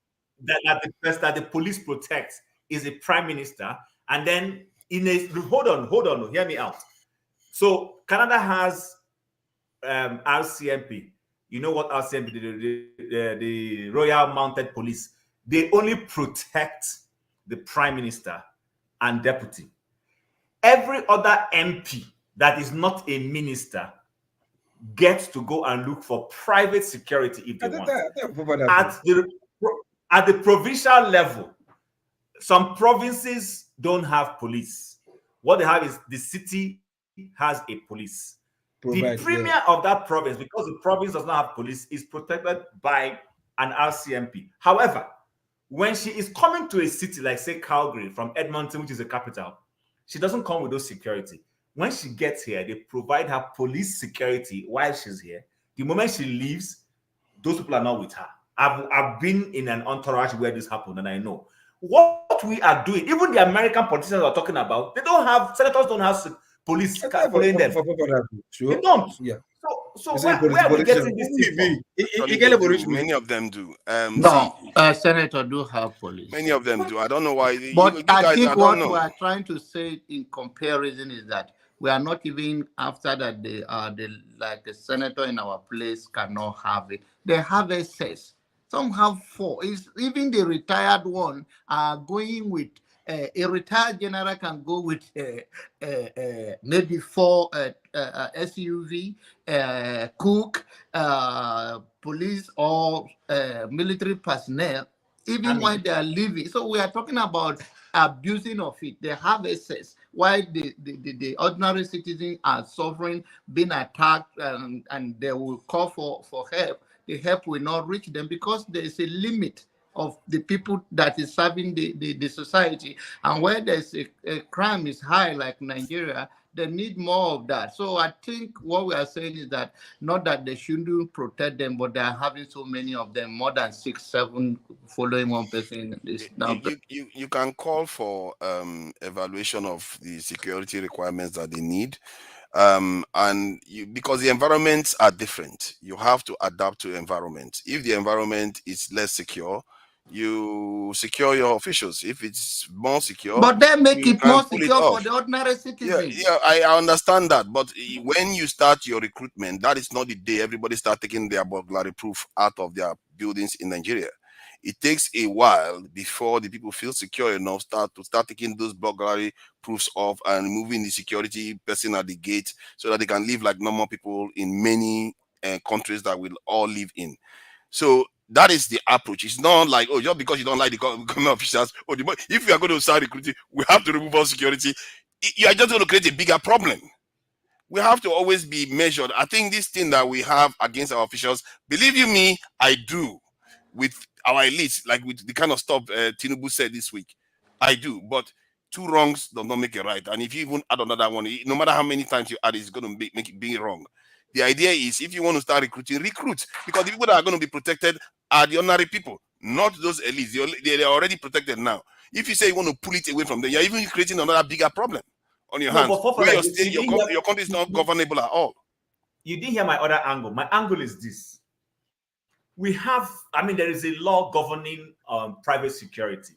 that the police protects is a prime minister, and then hold on, hear me out. So Canada has RCMP. you know what RCMP, the Royal Mounted Police, they only protect the Prime Minister and Deputy. Every other MP that is not a minister gets to go and look for private security if they want. At the provincial level, some provinces don't have police. What they have is the city has a police. The premier of that province, because the province does not have police, is protected by an RCMP. However, when she is coming to a city like, say, Calgary from Edmonton, which is the capital, she doesn't come with those security. When she gets here, they provide her police security while she's here. The moment she leaves, those people are not with her. I've been in an entourage where this happened, and I know what we are doing. Even the American politicians are talking about, senators don't have police following them. Sure. They don't. Yeah. So where are we getting this thing from? Many of them do. No, Senator do have police. Many of them do. I don't know why. But I think what we are trying to say in comparison is that we are not even after that like a senator in our place cannot have it. They have excess. Some have 4. Even the retired one are going with a retired general can go with maybe 4 SUV, cook, police or military personnel, even when they are leaving. So we are talking about abusing of it. They have access. While the ordinary citizens are suffering, being attacked, and they will call for help. The help will not reach them because there is a limit of the people that is serving the society. And where there's a crime is high like Nigeria, they need more of that. So I think what we are saying is that not that they shouldn't protect them, but they are having so many of them, more than 6, 7 following one person. You can call for evaluation of the security requirements that they need. Because the environments are different, you have to adapt to the environment. If the environment is less secure, you secure your officials. If it's more secure, but they make it more secure for the ordinary citizens. Yeah, I understand that. But when you start your recruitment, that is not the day everybody start taking their burglary proof out of their buildings in Nigeria. It takes a while before the people feel secure enough to start taking those burglary proofs off and moving the security person at the gate so that they can live like normal people in many countries that we'll all live in. So that is the approach. It's not like, oh, just because you don't like the government officials, if we are going to start recruiting, we have to remove all security. You are just going to create a bigger problem. We have to always be measured. I think this thing that we have against our officials, believe you me, I do. With our elites, like with the kind of stuff Tinubu said this week, I do. But 2 wrongs does not make it right. And if you even add another one, no matter how many times you add, it's going to make it be wrong. The idea is, if you want to start recruiting, recruit, because the people that are going to be protected are the ordinary people, not those elites. They are already protected now. If you say you want to pull it away from them, you're even creating another bigger problem on your hands. Your country is not governable at all. You didn't hear my other angle. My angle is this. We have, there is a law governing private security.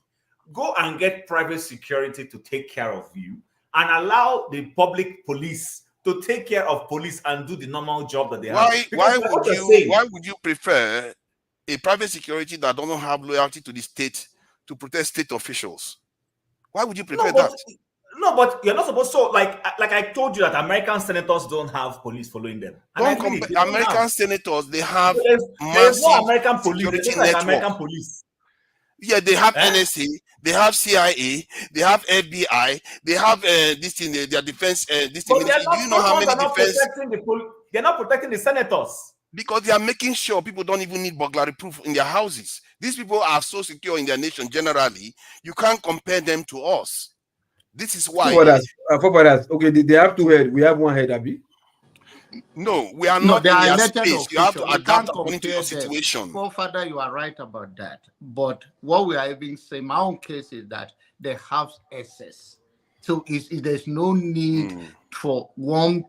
Go and get private security to take care of you and allow the public police to take care of police and do the normal job that they have. Why would you prefer a private security that doesn't have loyalty to the state to protect state officials? Why would you prefer that? No, but you're not supposed to. Like I told you that American senators don't have police following them. American senators, they have there's no American police. They just like American police. Yeah, they have NSA, they have CIA, they have FBI, they have this thing, their defense. This thing. Do you know how many defense? They're not protecting the senators because they are making sure people don't even need burglary proof in their houses. These people are so secure in their nation. Generally, you can't compare them to us. This is why. Okay, they have 2 heads. We have 1 head, Abi. No, we are not in their space. You have to adapt according to your situation. situation. Well, Father, you are right about that. But what we are even saying, my own case is that they have access. So there's no need for one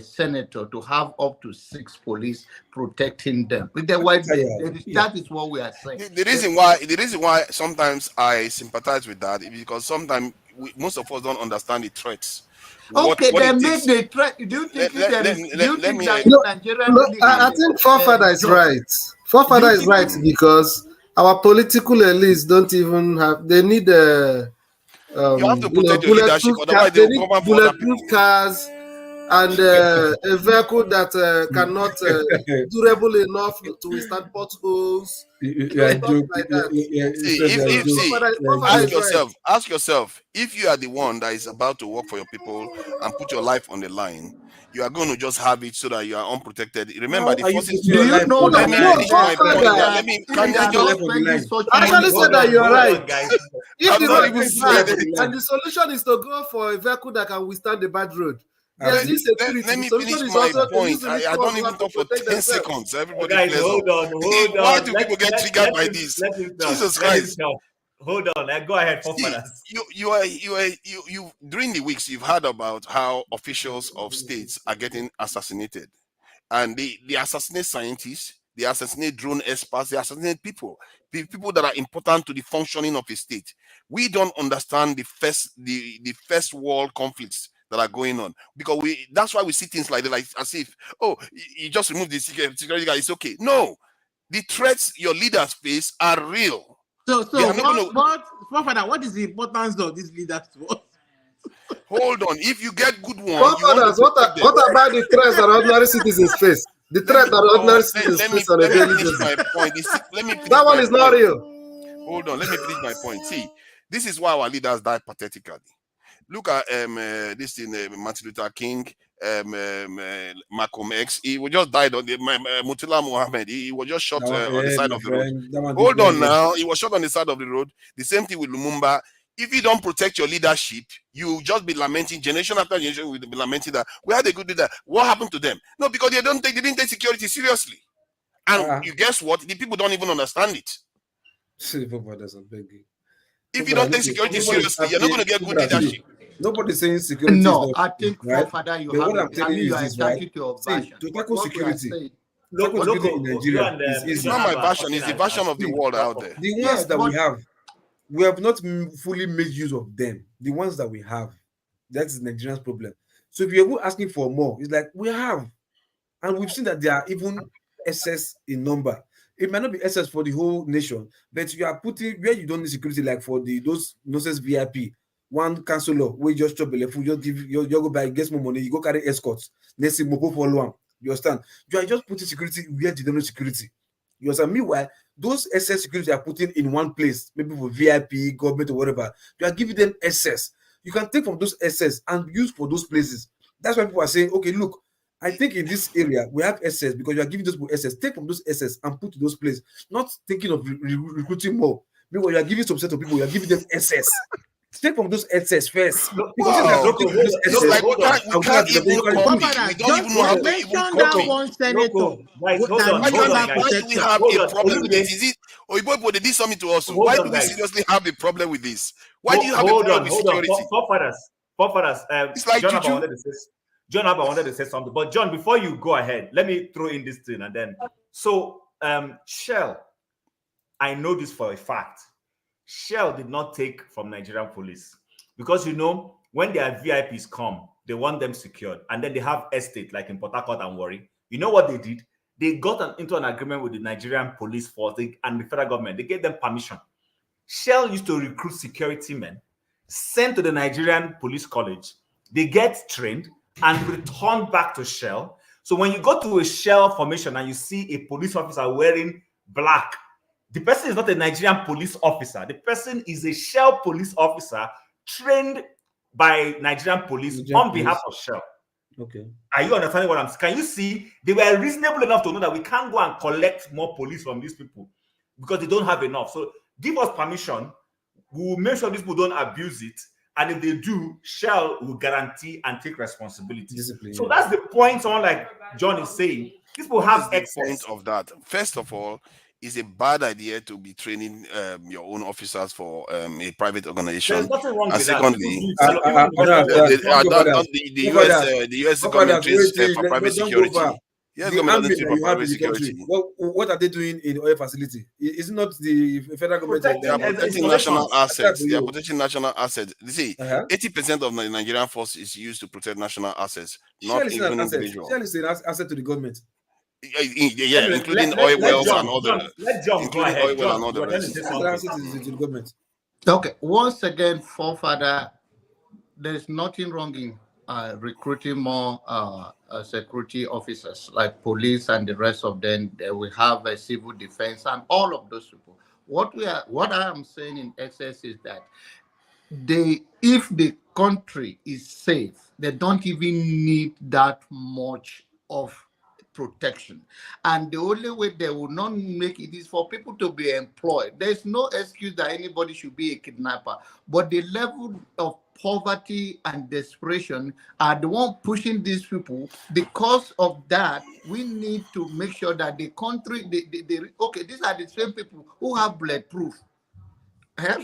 senator to have up to 6 police protecting them. That is what we are saying. The reason why sometimes I sympathize with that is because sometimes most of us don't understand the threats. Okay, what then it make takes. the threat. Do you think there is? Do you think that No, Nigeria no, really I have think Forefather is job? right. Forefather is right because our political elites don't even have. They need You have to protect your leadership, otherwise they they will need cover for other bulletproof people. cars and a vehicle that cannot durable enough to withstand potholes. Yeah, Stuff joke. like that. See, ask yourself, if you are the one that is about to work for your people and put your life on the line, you are going to just have it so that you are unprotected. Remember, How the are you forces. putting your life on the Let me line? finish my point. Let me. Can I just? I actually said that you're right. If I'm the not road even is saying bad anything. and the solution is to go for a vehicle that can withstand the bad road, there's Let insecurity. me The solution finish is my also to use point. the I little don't ones who even have to talk for protect 10 themselves. seconds. Everybody Guys, flares hold up. on, hold Why on. do people get triggered by this? Let him talk. Jesus Let him Christ. talk. Hold on. Go ahead, See, forefathers. you during the weeks you've heard about how officials of states are getting assassinated, and they assassinate scientists, they assassinate drone experts, they assassinate people, the people that are important to the functioning of a state. We don't understand the first world conflicts that are going on, because that's why we see things like that, like as if, oh, you just remove the security guy, it's okay. No, the threats your leaders face are real. So They are not gonna, what is the importance of these leaders to us? hold on. If you get good one, you Forefathers, want to protect them. what about the threats that ordinary citizens face? The threat that ordinary citizens face on a daily finish basis. my point. Let me finish That one my is not point. real. Hold on, let me finish my point. See, this is why our leaders die pathetically. Look at this in Martin Luther King, Malcolm X. He was just died on the Mutula Muhammad. He was just shot on the side of the road. Hold on now, he was shot on the side of the road. The same thing with Lumumba. If you don't protect your leadership, you just be lamenting generation after generation. Will be lamenting that we had a good leader. What happened to them? No, because they didn't take security seriously. And you guess what? The people don't even understand it. If you don't take security seriously, you're not going to get good leadership. Nobody's saying security is No, not I think right. Forefather, you But have. what I'm telling you You is are this, right? entitled to your See, version. to But tackle what we are security, saying, security in Nigeria it's not my version, it's the version of the world out there. The ones that we have not fully made use of them. The ones that we have, that's Nigeria's problem. So if you're asking for more, it's like we have, and we've seen that there are even excess in number. It might not be excess for the whole nation, but you are putting where you don't need security, like for those nonsense VIP. One councillor we just chop the food, just give you go buy, get more money, you go carry escorts. Let's see Mopo for one. You understand? You are just putting security where you don't know security. You understand? Meanwhile, those excess security are putting in one place, maybe for VIP, government, or whatever. You are giving them excess. You can take from those excess and use for those places. That's why people are saying, okay, look, I think in this area we have SS because you are giving those people SS. Take from those SS and put to those places. Not thinking of recruiting more. Meanwhile, you are giving some set of people, you are giving them SS. Take from those SS first. Wow. It's like we can't even copy. We don't even know how to even copy. one senator. Why do we have a problem with this? Is it Oibo, they did something to us? Why do we seriously have a problem with this? Why do you have a problem with security? Forefathers. It's like John Abba wanted to say something, but John, before you go ahead, let me throw in this thing and then. So, Shell, I know this for a fact. Shell did not take from Nigerian police because when their VIPs come, they want them secured, and then they have estate like in Port Harcourt and Warri. You know what they did? They got into an agreement with the Nigerian police force and the federal government. They gave them permission. Shell used to recruit security men, sent to the Nigerian Police College. They get trained and return back to Shell. So when you go to a Shell formation and you see a police officer wearing black, the person is not a Nigerian police officer. The person is a Shell police officer trained by Nigerian police on behalf of Shell. Okay. Are you understanding what I'm saying? Can you see they were reasonable enough to know that we can't go and collect more police from these people because they don't have enough. So give us permission. We will make sure these people don't abuse it. And if they do, Shell will guarantee and take responsibility. So that's the point someone like John is saying. People have excess. The point of that. First of all, it's a bad idea to be training your own officers for a private organization. There's nothing wrong and with secondly, that. the US government trains for private security. Yes, the government army doesn't that you have private in the country, security. what are they doing in oil facility? Is it not the federal government They are protecting national assets. They are protecting national assets. You see, 80% of the Nigerian force is used to protect national assets, not Shell is an even asset. individual. Shell is an asset to the government. Yeah, including oil wells and other, including oil well and all the rest. To the government. Okay, once again, forefather, there's nothing wrong in recruiting more security officers like police and the rest of them. We have a civil defense and all of those people. What I am saying in excess is that if the country is safe, they don't even need that much of protection. And the only way they will not make it is for people to be employed. There's no excuse that anybody should be a kidnapper. But the level of poverty and desperation are the one pushing these people. Because of that, we need to make sure that the country, okay, these are the same people who have bulletproof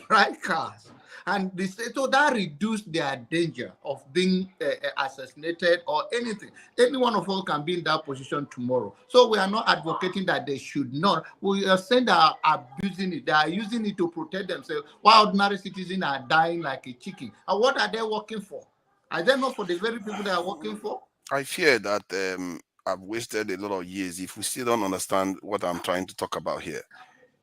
right cars, and so that reduced their danger of being assassinated or anything. Any one of us can be in that position tomorrow. So we are not advocating that they should not. We are saying they are abusing it. They are using it to protect themselves, while ordinary citizens are dying like a chicken. And what are they working for? Are they not for the very people they are working for? I fear that I've wasted a lot of years if we still don't understand what I'm trying to talk about here.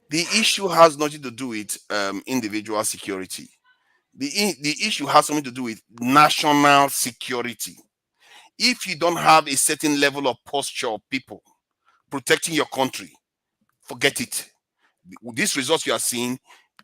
The issue has nothing to do with individual security. The issue has something to do with national security. If you don't have a certain level of posture of people protecting your country, forget it. These results you are seeing,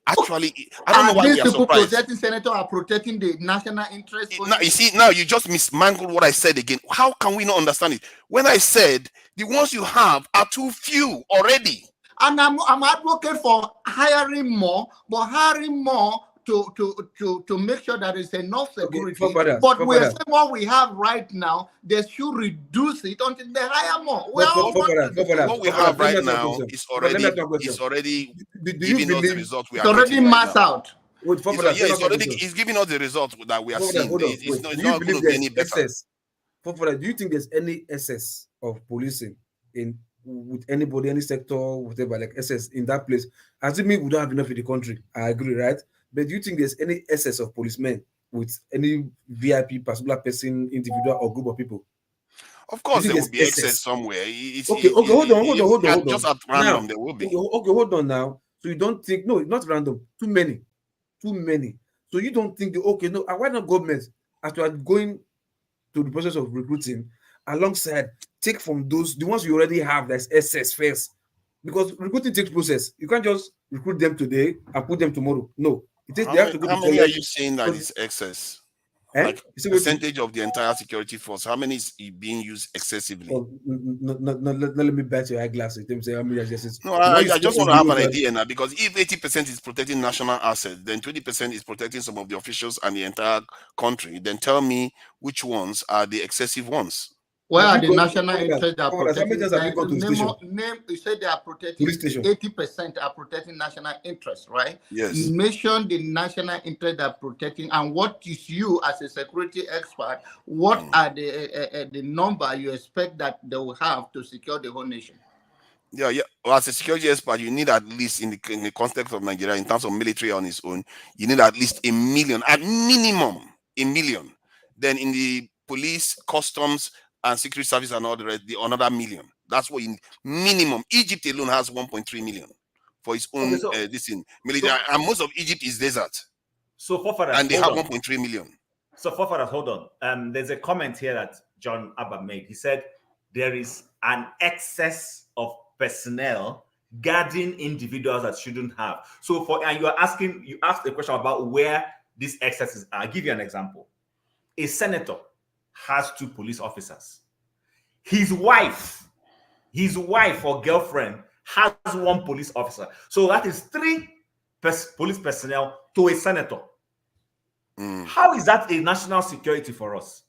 actually, I don't know why we are surprised. Protecting senator are protecting the national interest. Now, you see, now you just mismangled what I said again. How can we not understand it? When I said the ones you have are too few already. And I'm advocating for hiring more, but hiring more to make sure that there's enough security. But we're saying what we have right now, they should reduce it until they hire more. What we have right now is already giving us the result we are already mass out. It's giving us the result that we are seeing. It's not going to be any better. Do you think there's any excess of policing with anybody, any sector, whatever, like excess in that place? Assuming we don't have enough in the country, I agree, right? But do you think there's any excess of policemen with any VIP, particular person, individual, or group of people? Of course, there will be excess somewhere. Hold on. Just at random, there will be. Okay, hold on now. So you don't think, no, not random, too many. So you don't think, why not government, as you are going to the process of recruiting, alongside, take from those, the ones you already have, that's excess first? Because recruiting takes process. You can't just recruit them today and put them tomorrow. No. How many are you saying that is excess? Like percentage of the entire security force, how many is being used excessively? No, let me bet your eyeglasses. No, I just want to have an idea now, because if 80% is protecting national assets, then 20% is protecting some of the officials and the entire country. Then tell me which ones are the excessive ones. Where are the national interests that are protecting? You said they are protecting 80% are protecting national interests, right? Yes. You mentioned the national interest that are protecting, and what is you as a security expert? What are the number you expect that they will have to secure the whole nation? Yeah. Well, as a security expert, you need at least in the context of Nigeria, in terms of military on its own, you need at least 1 million, at minimum 1 million. Then in the police, customs, and secret service and all the rest, another 1 million. That's what you need. Minimum. Egypt alone has 1.3 million for its own military, and most of Egypt is desert. And they have 1.3 million. So Fofaras, hold on. There's a comment here that John Abba made. He said there is an excess of personnel guarding individuals that shouldn't have. So you asked a question about where these excesses are. I'll give you an example. A senator has 2 police officers. His wife or girlfriend has 1 police officer. So that is 3 police personnel to a senator. How is that a national security for us?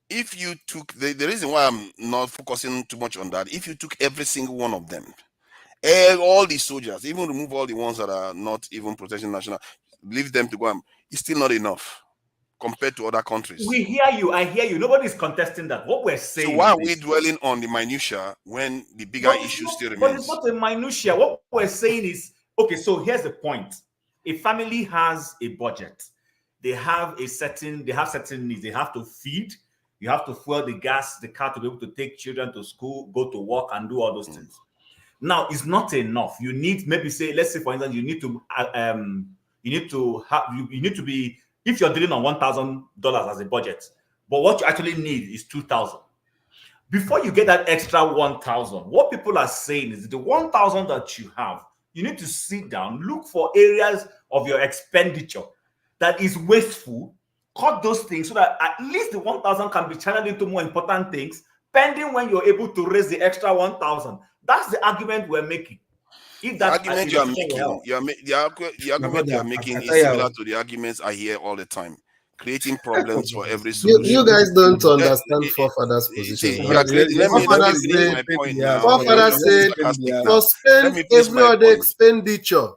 If you took the reason why I'm not focusing too much on that, if you took every single one of them, all the soldiers, even remove all the ones that are not even protecting national, leave them to go, it's still not enough. compared to other countries. We hear you. I hear you. Nobody is contesting that. What we're saying. So why are we dwelling on the minutia when the bigger issue still But remains? it's not a minutia. What we're saying is, okay, so here's the point. A family has a budget. They have certain needs. They have to feed. You have to fuel the gas, the car to be able to take children to school, go to work, and do all those things. Now, it's not enough. You need, maybe say, let's say for instance, you need to be, if you're dealing on $1,000 as a budget, but what you actually need is $2,000. Before you get that extra $1,000, what people are saying is the $1,000 that you have, you need to sit down, look for areas of your expenditure that is wasteful, cut those things so that at least the 1,000 can be channeled into more important things, pending when you're able to raise the extra 1,000. That's the argument we're making. If that the argument you're making is similar to the arguments I hear all the time, creating problems for every solution. You guys don't understand forefathers' position. Forefathers say, suspend every other expenditure.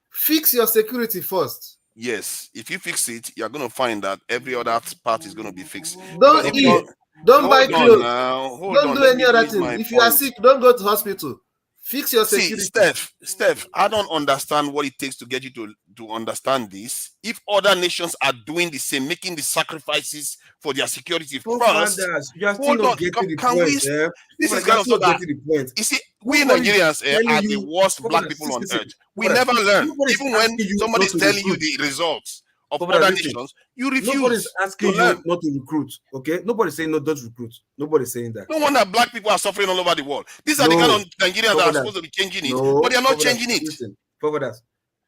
Fix your security first. Yes, if you fix it, you're going to find that every other part is going to be fixed. Don't eat. Don't buy clothes. Don't do any other thing. If you are sick, don't go to hospital. Fix your security. See, Steph, I don't understand what it takes to get you to understand this. If other nations are doing the same, making the sacrifices for their security first, hold on. Can we? This is kind of so that you see, we Nigerians are the worst black people on earth. We never learn. Even when somebody is telling you the results of other nations, you refuse. Nobody's asking you not to recruit. Okay, nobody's saying no, don't recruit. Nobody's saying that. No wonder black people are suffering all over the world. These are the kind of Nigerians that are supposed to be changing it, but they are not changing it.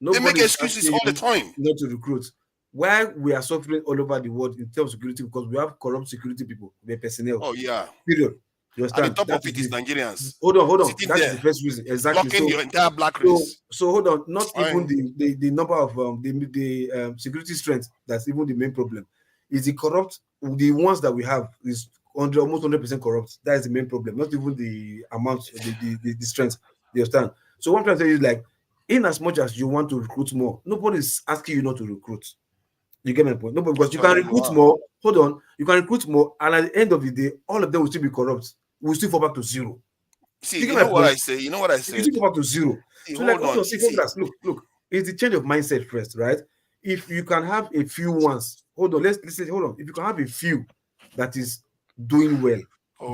They make excuses all the time not to recruit. Why we are suffering all over the world in terms of security, because we have corrupt security people, the personnel. Oh yeah. Period. You understand? At the top of it is Nigerians. Hold on. That's the first reason. Exactly. Blocking your entire black race. So hold on. Not even the number of the security strength. That's even the main problem. Is the corrupt? The ones that we have is almost 100% corrupt. That is the main problem. Not even the amount, the strength. You understand? So what I'm trying to tell you is, like, in as much as you want to recruit more, nobody is asking you not to recruit. You get my point? No, because you can recruit more. Hold on, you can recruit more, and at the end of the day, all of them will still be corrupt. We'll still fall back to zero. See, you know what I say? You know what I say? You still fall back to zero. So like, look, it's the change of mindset first, right? If you can have a few ones, hold on. Let's say, hold on. If you can have a few that is doing well,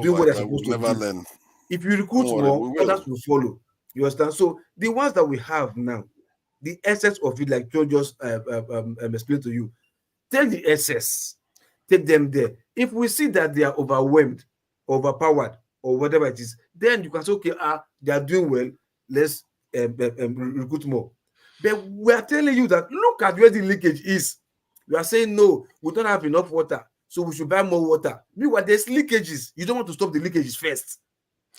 doing what they're supposed to do. Learn. If you recruit more, others will follow. You understand? So the ones that we have now, the essence of it, like Joe just explained to you, take the essence, take them there. If we see that they are overwhelmed, overpowered, or whatever it is, then you can say, okay, they are doing well, let's recruit more. But we are telling you that look at where the leakage is. You are saying, no, we don't have enough water, so we should buy more water. Meanwhile, there's leakages. You don't want to stop the leakages first.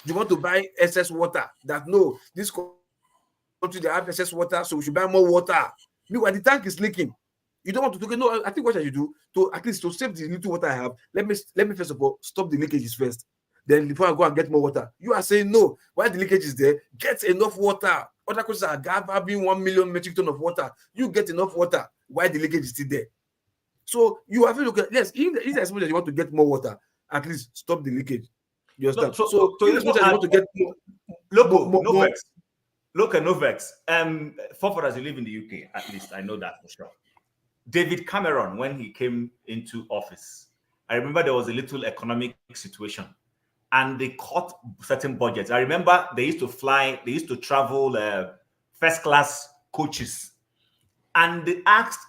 You want to buy excess water. That no, this country they have excess water, so we should buy more water. Meanwhile, the tank is leaking. You don't want to do it. No, I think what I should do to at least to save the little water I have. Let me first of all stop the leakages first. Then before I go and get more water, you are saying no. Why the leakage is there? Get enough water. Other countries are having 1 million metric ton of water. You get enough water. Why the leakage is still there? So you have to look at, yes, if as much as you want to get more water, at least stop the leakage. You understand? No, so as much as you want to get more, no vex. For us, you live in the UK, at least I know that for sure. David Cameron, when he came into office, I remember there was a little economic situation, and they cut certain budgets. I remember they used to travel first class coaches, and they asked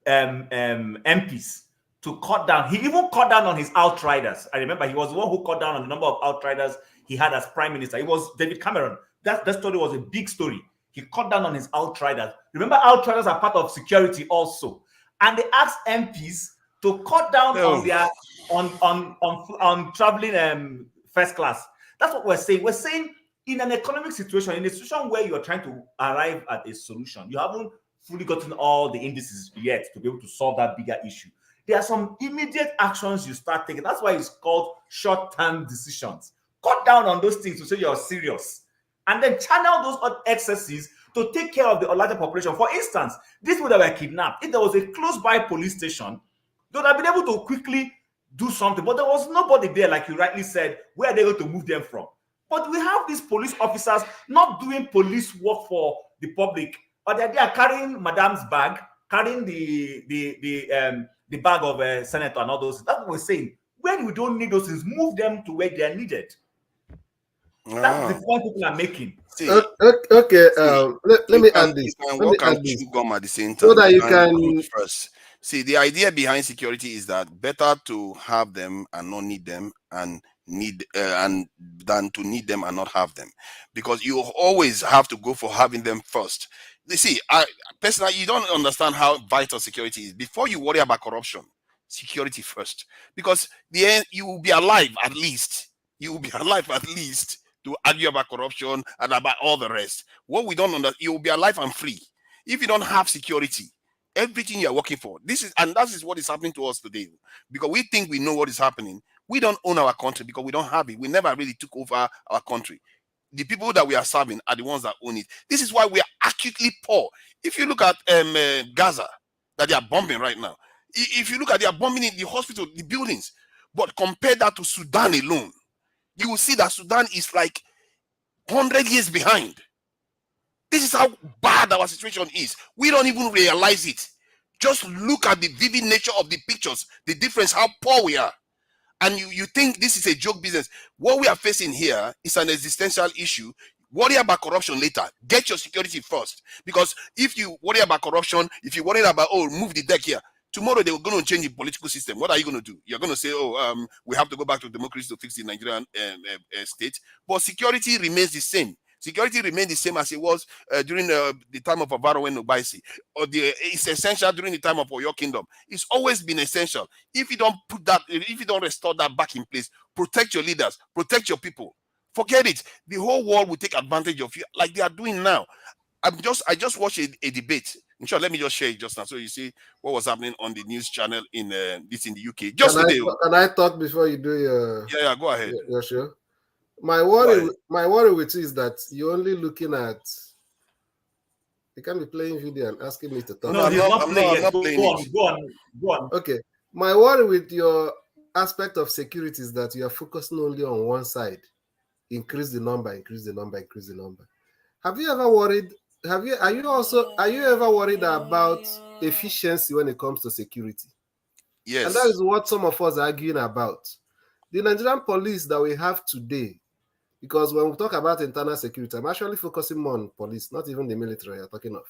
MPs to cut down. He even cut down on his outriders. I remember he was the one who cut down on the number of outriders he had as prime minister. It was David Cameron. That story was a big story. He cut down on his outriders. Remember, outriders are part of security also, and they asked MPs to cut down on their on traveling first class. That's what we're saying. We're saying in an economic situation, in a situation where you are trying to arrive at a solution, you haven't fully gotten all the indices yet to be able to solve that bigger issue. There are some immediate actions you start taking. That's why it's called short-term decisions. Cut down on those things to say you're serious, and then channel those excesses to take care of the larger population. For instance, these people that were kidnapped, if there was a close-by police station They would have been able to quickly do something, but there was nobody there, like you rightly said, where they're going to move them from. But we have these police officers not doing police work for the public, but they're there carrying Madame's bag, carrying the bag of a senator and all those. That's what we're saying. When we don't need those things, move them to where they are needed. That's the point people are making. Okay, let me add this. You can Let me work add and this. chew gum at the same time. So that you can can first. See, the idea behind security is that better to have them and not need them, and than to need them and not have them, because you always have to go for having them first. You see, I personally, you don't understand how vital security is. Before you worry about corruption, security first, because the end you will be alive at least. You will be alive at least to argue about corruption and about all the rest. What we don't understand, you will be alive and free. If you don't have security, everything you are working for, that is what is happening to us today. Because we think we know what is happening. We don't own our country because we don't have it. We never really took over our country. The people that we are serving are the ones that own it. This is why we are acutely poor. If you look at Gaza, that they are bombing right now, if you look at, they are bombing in the hospital, the buildings, but compare that to Sudan alone, you will see that Sudan is like 100 years behind. This is how bad our situation is. We don't even realize it. Just look at the vivid nature of the pictures, the difference, how poor we are. And you think this is a joke business. What we are facing here is an existential issue. Worry about corruption later. Get your security first. Because if you worry about corruption, if you worry about, move the deck here, tomorrow they were going to change the political system. What are you going to do? You're going to say, we have to go back to democracy to fix the Nigerian state. But security remains the same. Security remains the same as it was during the time of Avaro and Obaisi. It's essential during the time of Oyo Kingdom. It's always been essential. If you don't put that, if you don't restore that back in place, protect your leaders, protect your people. Forget it. The whole world will take advantage of you like they are doing now. I just watched a debate. In short, let me just share it just now, so you see what was happening on the news channel in the UK. Just today. Can I talk before you do your? Yeah, go ahead. Yeah, sure. My worry with you is that you're only looking at. You can't be playing video and asking me to talk. No, I'm not playing. Go on. Okay. My worry with your aspect of security is that you are focusing only on one side. Increase the number, increase the number, increase the number. Have you ever worried? Are you ever worried about efficiency when it comes to security? Yes. And that is what some of us are arguing about. The Nigerian police that we have today, because when we talk about internal security, I'm actually focusing more on police, not even the military you're talking of.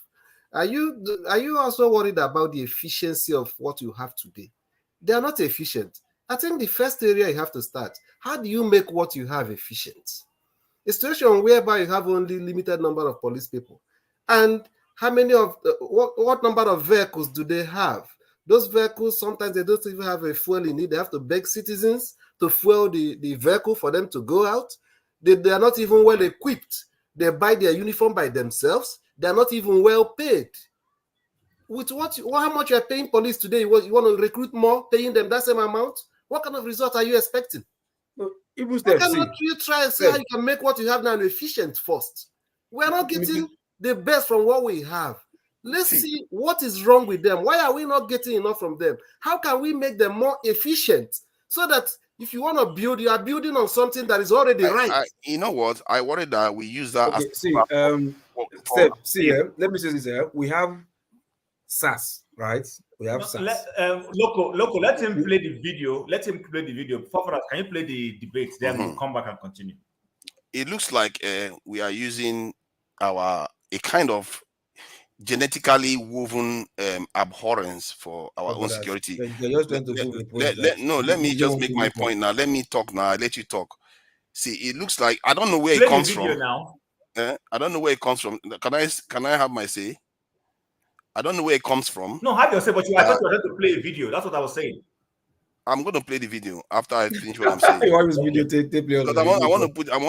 Are you also worried about the efficiency of what you have today? They are not efficient. I think the first area you have to start, how do you make what you have efficient? A situation whereby you have only limited number of police people, and how many of what number of vehicles do they have? Those vehicles, sometimes they don't even have a fuel in it. They have to beg citizens to fuel the vehicle for them to go out. They are not even well equipped. They buy their uniform by themselves. They are not even well paid. With how much you are paying police today, you want to recruit more, paying them that same amount? What kind of result are you expecting? Why cannot you try and see how you can make what you have now efficient first? We are not getting the best from what we have. Let's see what is wrong with them. Why are we not getting enough from them? How can we make them more efficient so that if you want to build, you are building on something that is already right? You know what? I worry that we use that as let me say this here. We have SAS, right? We have SAS. Loco, let him play the video. Let him play the video. Can you play the debate? Then we'll come back and continue. It looks like we are using a kind of genetically woven abhorrence for our own security. Let me just make my point now. Let me talk now. I let you talk. See, it looks like I don't know where it comes from. Now. I don't know where it comes from. Can I have my say? I don't know where it comes from. No, have your say, but I thought you were going to play a video. That's what I was saying. I'm going to play the video after I finish what I'm saying. I want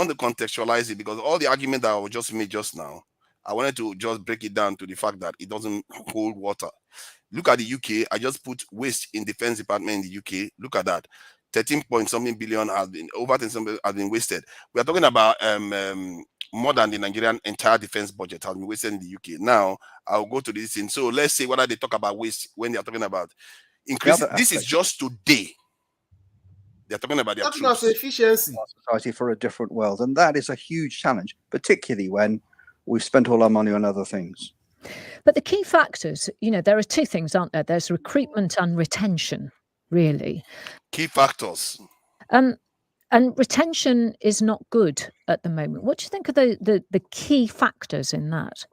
to contextualize it, because all the argument that I just made just now, I wanted to just break it down to the fact that it doesn't hold water. Look at the UK. I just put waste in defense department in the UK. Look at that. 13-point-something billion has been wasted. We are talking about more than the Nigerian entire defense budget has been wasted in the UK. Now I'll go to this thing. So let's say whether they talk about waste when they are talking about increasing. This is just today. They're talking about their Talking about troops. efficiency. Society for a different world, and that is a huge challenge, particularly when we've spent all our money on other things. But the key factors, there are two things, aren't there? There's recruitment and retention, really. Key factors. And retention is not good at the moment. What do you think are the key factors in that?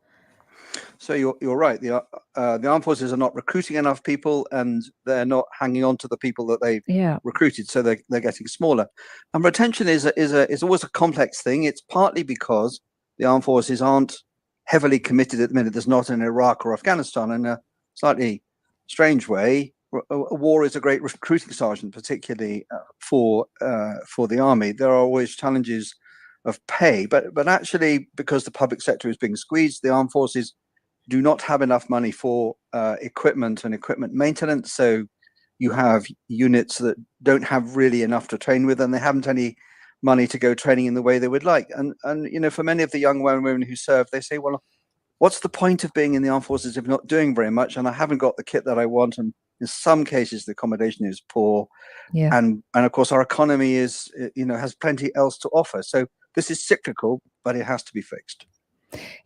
So you're right. The armed forces are not recruiting enough people, and they're not hanging on to the people that they've recruited. So they're getting smaller. And retention is always a complex thing. It's partly because the armed forces aren't heavily committed at the minute. There's not in Iraq or Afghanistan. In a slightly strange way, a war is a great recruiting sergeant, particularly for the army. There are always challenges of pay, but actually, because the public sector is being squeezed, the armed forces do not have enough money for equipment and equipment maintenance. So you have units that don't have really enough to train with, and they haven't any money to go training in the way they would like. And for many of the young men and women who serve, they say, well, what's the point of being in the armed forces if not doing very much? And I haven't got the kit that I want. And in some cases, the accommodation is poor. Yeah. And of course, our economy is, has plenty else to offer. So this is cyclical, but it has to be fixed.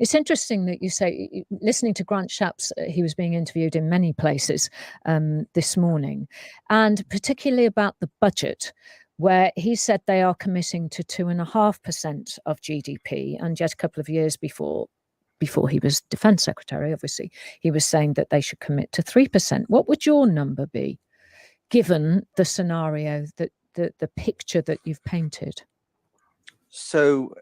It's interesting that you say, listening to Grant Shapps, he was being interviewed in many places this morning, and particularly about the budget, where he said they are committing to 2.5% of GDP. And just a couple of years before he was Defence Secretary, obviously, he was saying that they should commit to 3%. What would your number be, given the scenario, that the picture that you've painted? So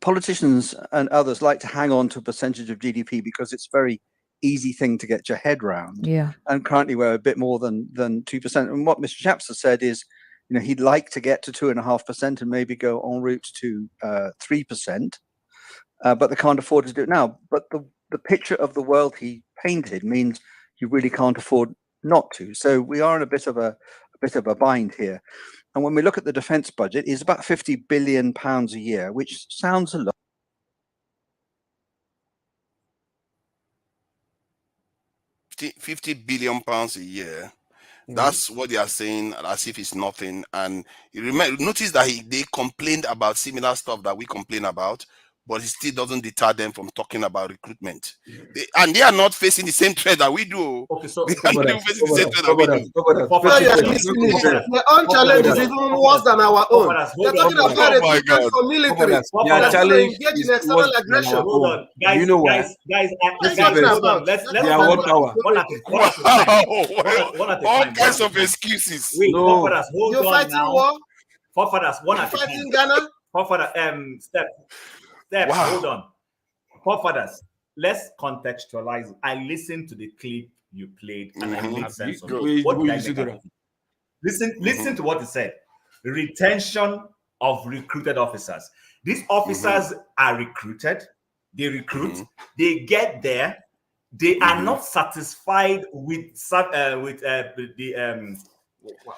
politicians and others like to hang on to a percentage of GDP because it's a very easy thing to get your head round. Yeah. And currently we're a bit more than 2%. And what Mr. Shapps has said is, he'd like to get to 2.5% and maybe go en route to 3%, but they can't afford to do it now. But the picture of the world he painted means you really can't afford not to. So we are in a bit of a bind here. And when we look at the defence budget, it's about £50 billion a year, which sounds a lot. £50 billion a year. That's what they are saying, as if it's nothing. And you notice that they complained about similar stuff that we complain about, but it still doesn't deter them from talking about recruitment. And they are not facing the same threat that we do. Okay, so they are not facing the same threat that we do. Their own challenge is even worse than our own. They're talking about recruitment for military. Their challenge engage in is external worse than aggression. our Hold own. on, guys. You know what? Guys, hold on. Let's They are one power. one at a All time. kinds of excuses. Wait, No. forefathers, hold You're on fighting now. war? Forefathers, one You're at a time. fighting Ghana? Forefather, step, Wow. hold on. Forefathers, let's contextualize it. I listened to the clip you played and I made sense of it. What did I make out of it? Listen to what he said. Retention of recruited officers. These officers are recruited. They recruit. They get there. They are not satisfied with the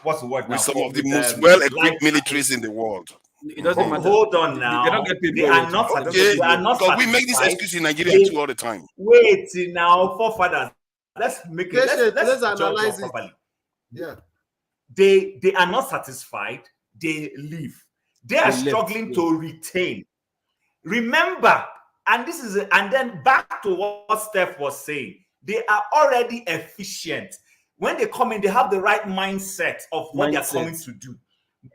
what's the word now? With some of the most well-equipped militaries in the world. It doesn't matter. Hold on now. They don't get paid They well. are not Okay, satisfied. They are not because we make this satisfied. excuse in Nigeria too all the time. Wait now, forefathers. Let's make it. Let's Let's analyze it. properly. Yeah. They are not satisfied. They leave. They are struggling to retain. Remember, and then back to what Steph was saying. They are already efficient. When they come in, they have the right mindset of what they're coming to do.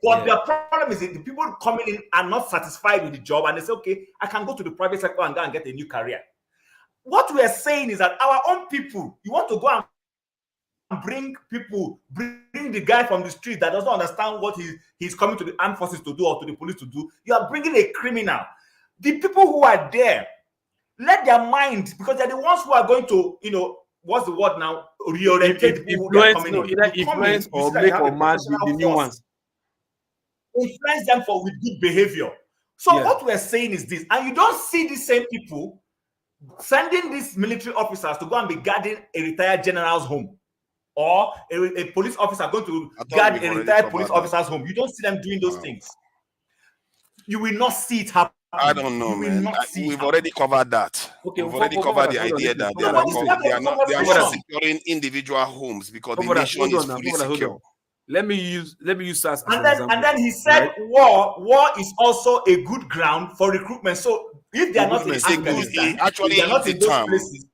But the problem is that the people coming in are not satisfied with the job, and they say, okay, I can go to the private sector and go and get a new career. What we are saying is that our own people, you want to go and bring the guy from the street that doesn't understand what he's coming to the armed forces to do or to the police to do. You are bringing a criminal. The people who are there, let their mind, because they're the ones who are going to, what's the word now? Reorientate people who are coming in. Either influence or make or match the new ones. Influence them with good behavior. So what we're saying is this, and you don't see the same people sending these military officers to go and be guarding a retired general's home, or a police officer going to guard a retired police officer's home. You don't see them doing those things. You will not see it happen. I don't know, man. We've already covered that. Okay, We've already covered the idea that they are not securing individual homes because the nation is fully secure. Let me use SARS as and an then example. and then he said, right? war is also a good ground for recruitment. So if they are not in Afghanistan, actually they are not in those places.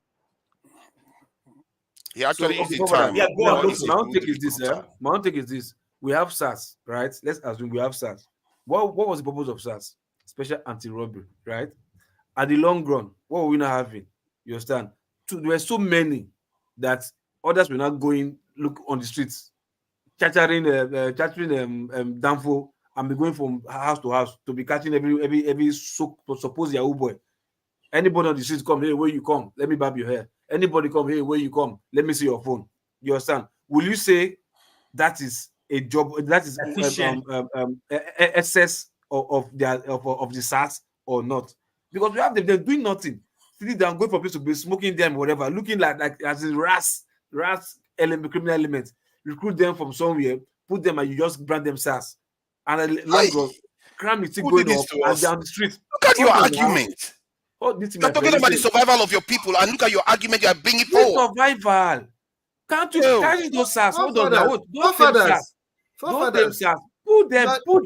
He actually used the term. Yeah, go on. My own take is this. My own take is this. We have SARS, right? Let's assume we have SARS. What was the purpose of SARS? Special anti-robbery, right? At the long run, what were we not having? You understand? There were so many that others were not going look on the streets, chattering Danfo, and be going from house to house to be catching every suppose Yahoo boy. Anybody on the streets come, hey, where you come? Let me barb your hair. Anybody come, hey, where you come? Let me see your phone. You understand? Will you say that is a job? That is excess of the SARS or not? Because we have them, they're doing nothing. Sitting down, going for people to be smoking them, whatever, looking like as a ras element, criminal elements. Recruit them from somewhere, put them, and you just brand them SARS. And a long run, crime is still going up and they're on the street. Look at your argument. You're talking about the survival of your people, and look at your argument you are bringing forward. Survival. Can't you carry those SARS? Hold on now. Those SARS. Put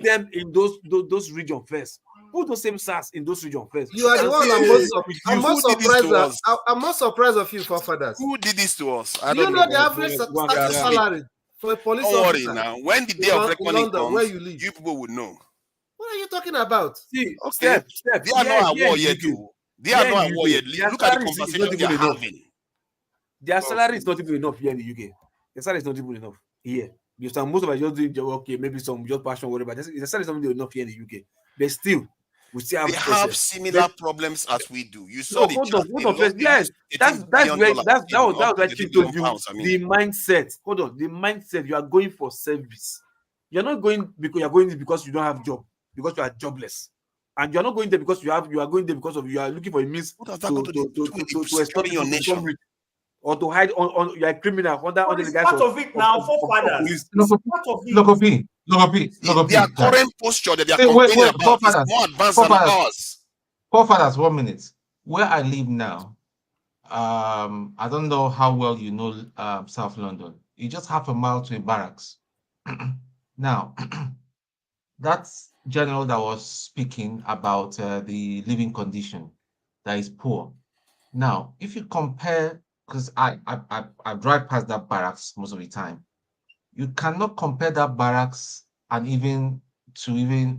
them in those regions first. Put those same SARS in those regions first. You are the one I'm not surprised of you, forefathers. Who did this to us? Do you know the average starting salary for a police officer? Don't worry now. When the day of reckoning comes, where you live, you people would know. What are you talking about? See, okay. They are not at war yet, too. They are not at war yet. Look at the conversation they are having. Their salary is not even enough here in the UK. Their salary is not even enough here. You understand? Most of us just doing job, okay, maybe some just passion, whatever. The salary is not even enough here in the UK. But still, we still have similar problems as we do. You saw yes, that was where Chief told you the mindset. Hold on, the mindset. You are going for service. You're not going because you're going because you don't have job, because you are jobless. And you're not going there because you are going there because of you are looking for a means to establish your nation or to hide on you're a criminal under the guise part of it now. Forefathers, part of it. Their current posture that they are complaining about is more advanced than ours. Forefathers, 1 minute. Where I live now, I don't know how well you know South London. You just half a mile to a barracks. Now, that's general that was speaking about the living condition that is poor. Now, if you compare, because I drive past that barracks most of the time, you cannot compare that barracks and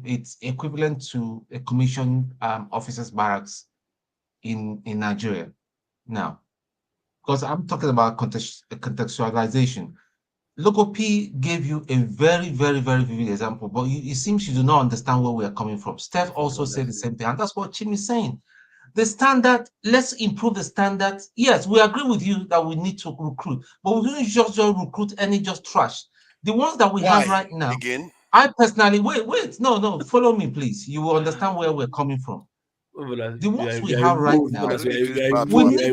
it's equivalent to a commissioned officers barracks in Nigeria. Now, because I'm talking about contextualization. Local P gave you a very, very, very vivid example, but it seems you do not understand where we are coming from. Steph also said the same thing, and that's what Chim is saying. The standard, let's improve the standard. Yes, we agree with you that we need to recruit, but we don't just recruit any just trash. The ones that we have right now, I personally, wait, no, follow me, please. You will understand where we're coming from. The ones we have right now, we need to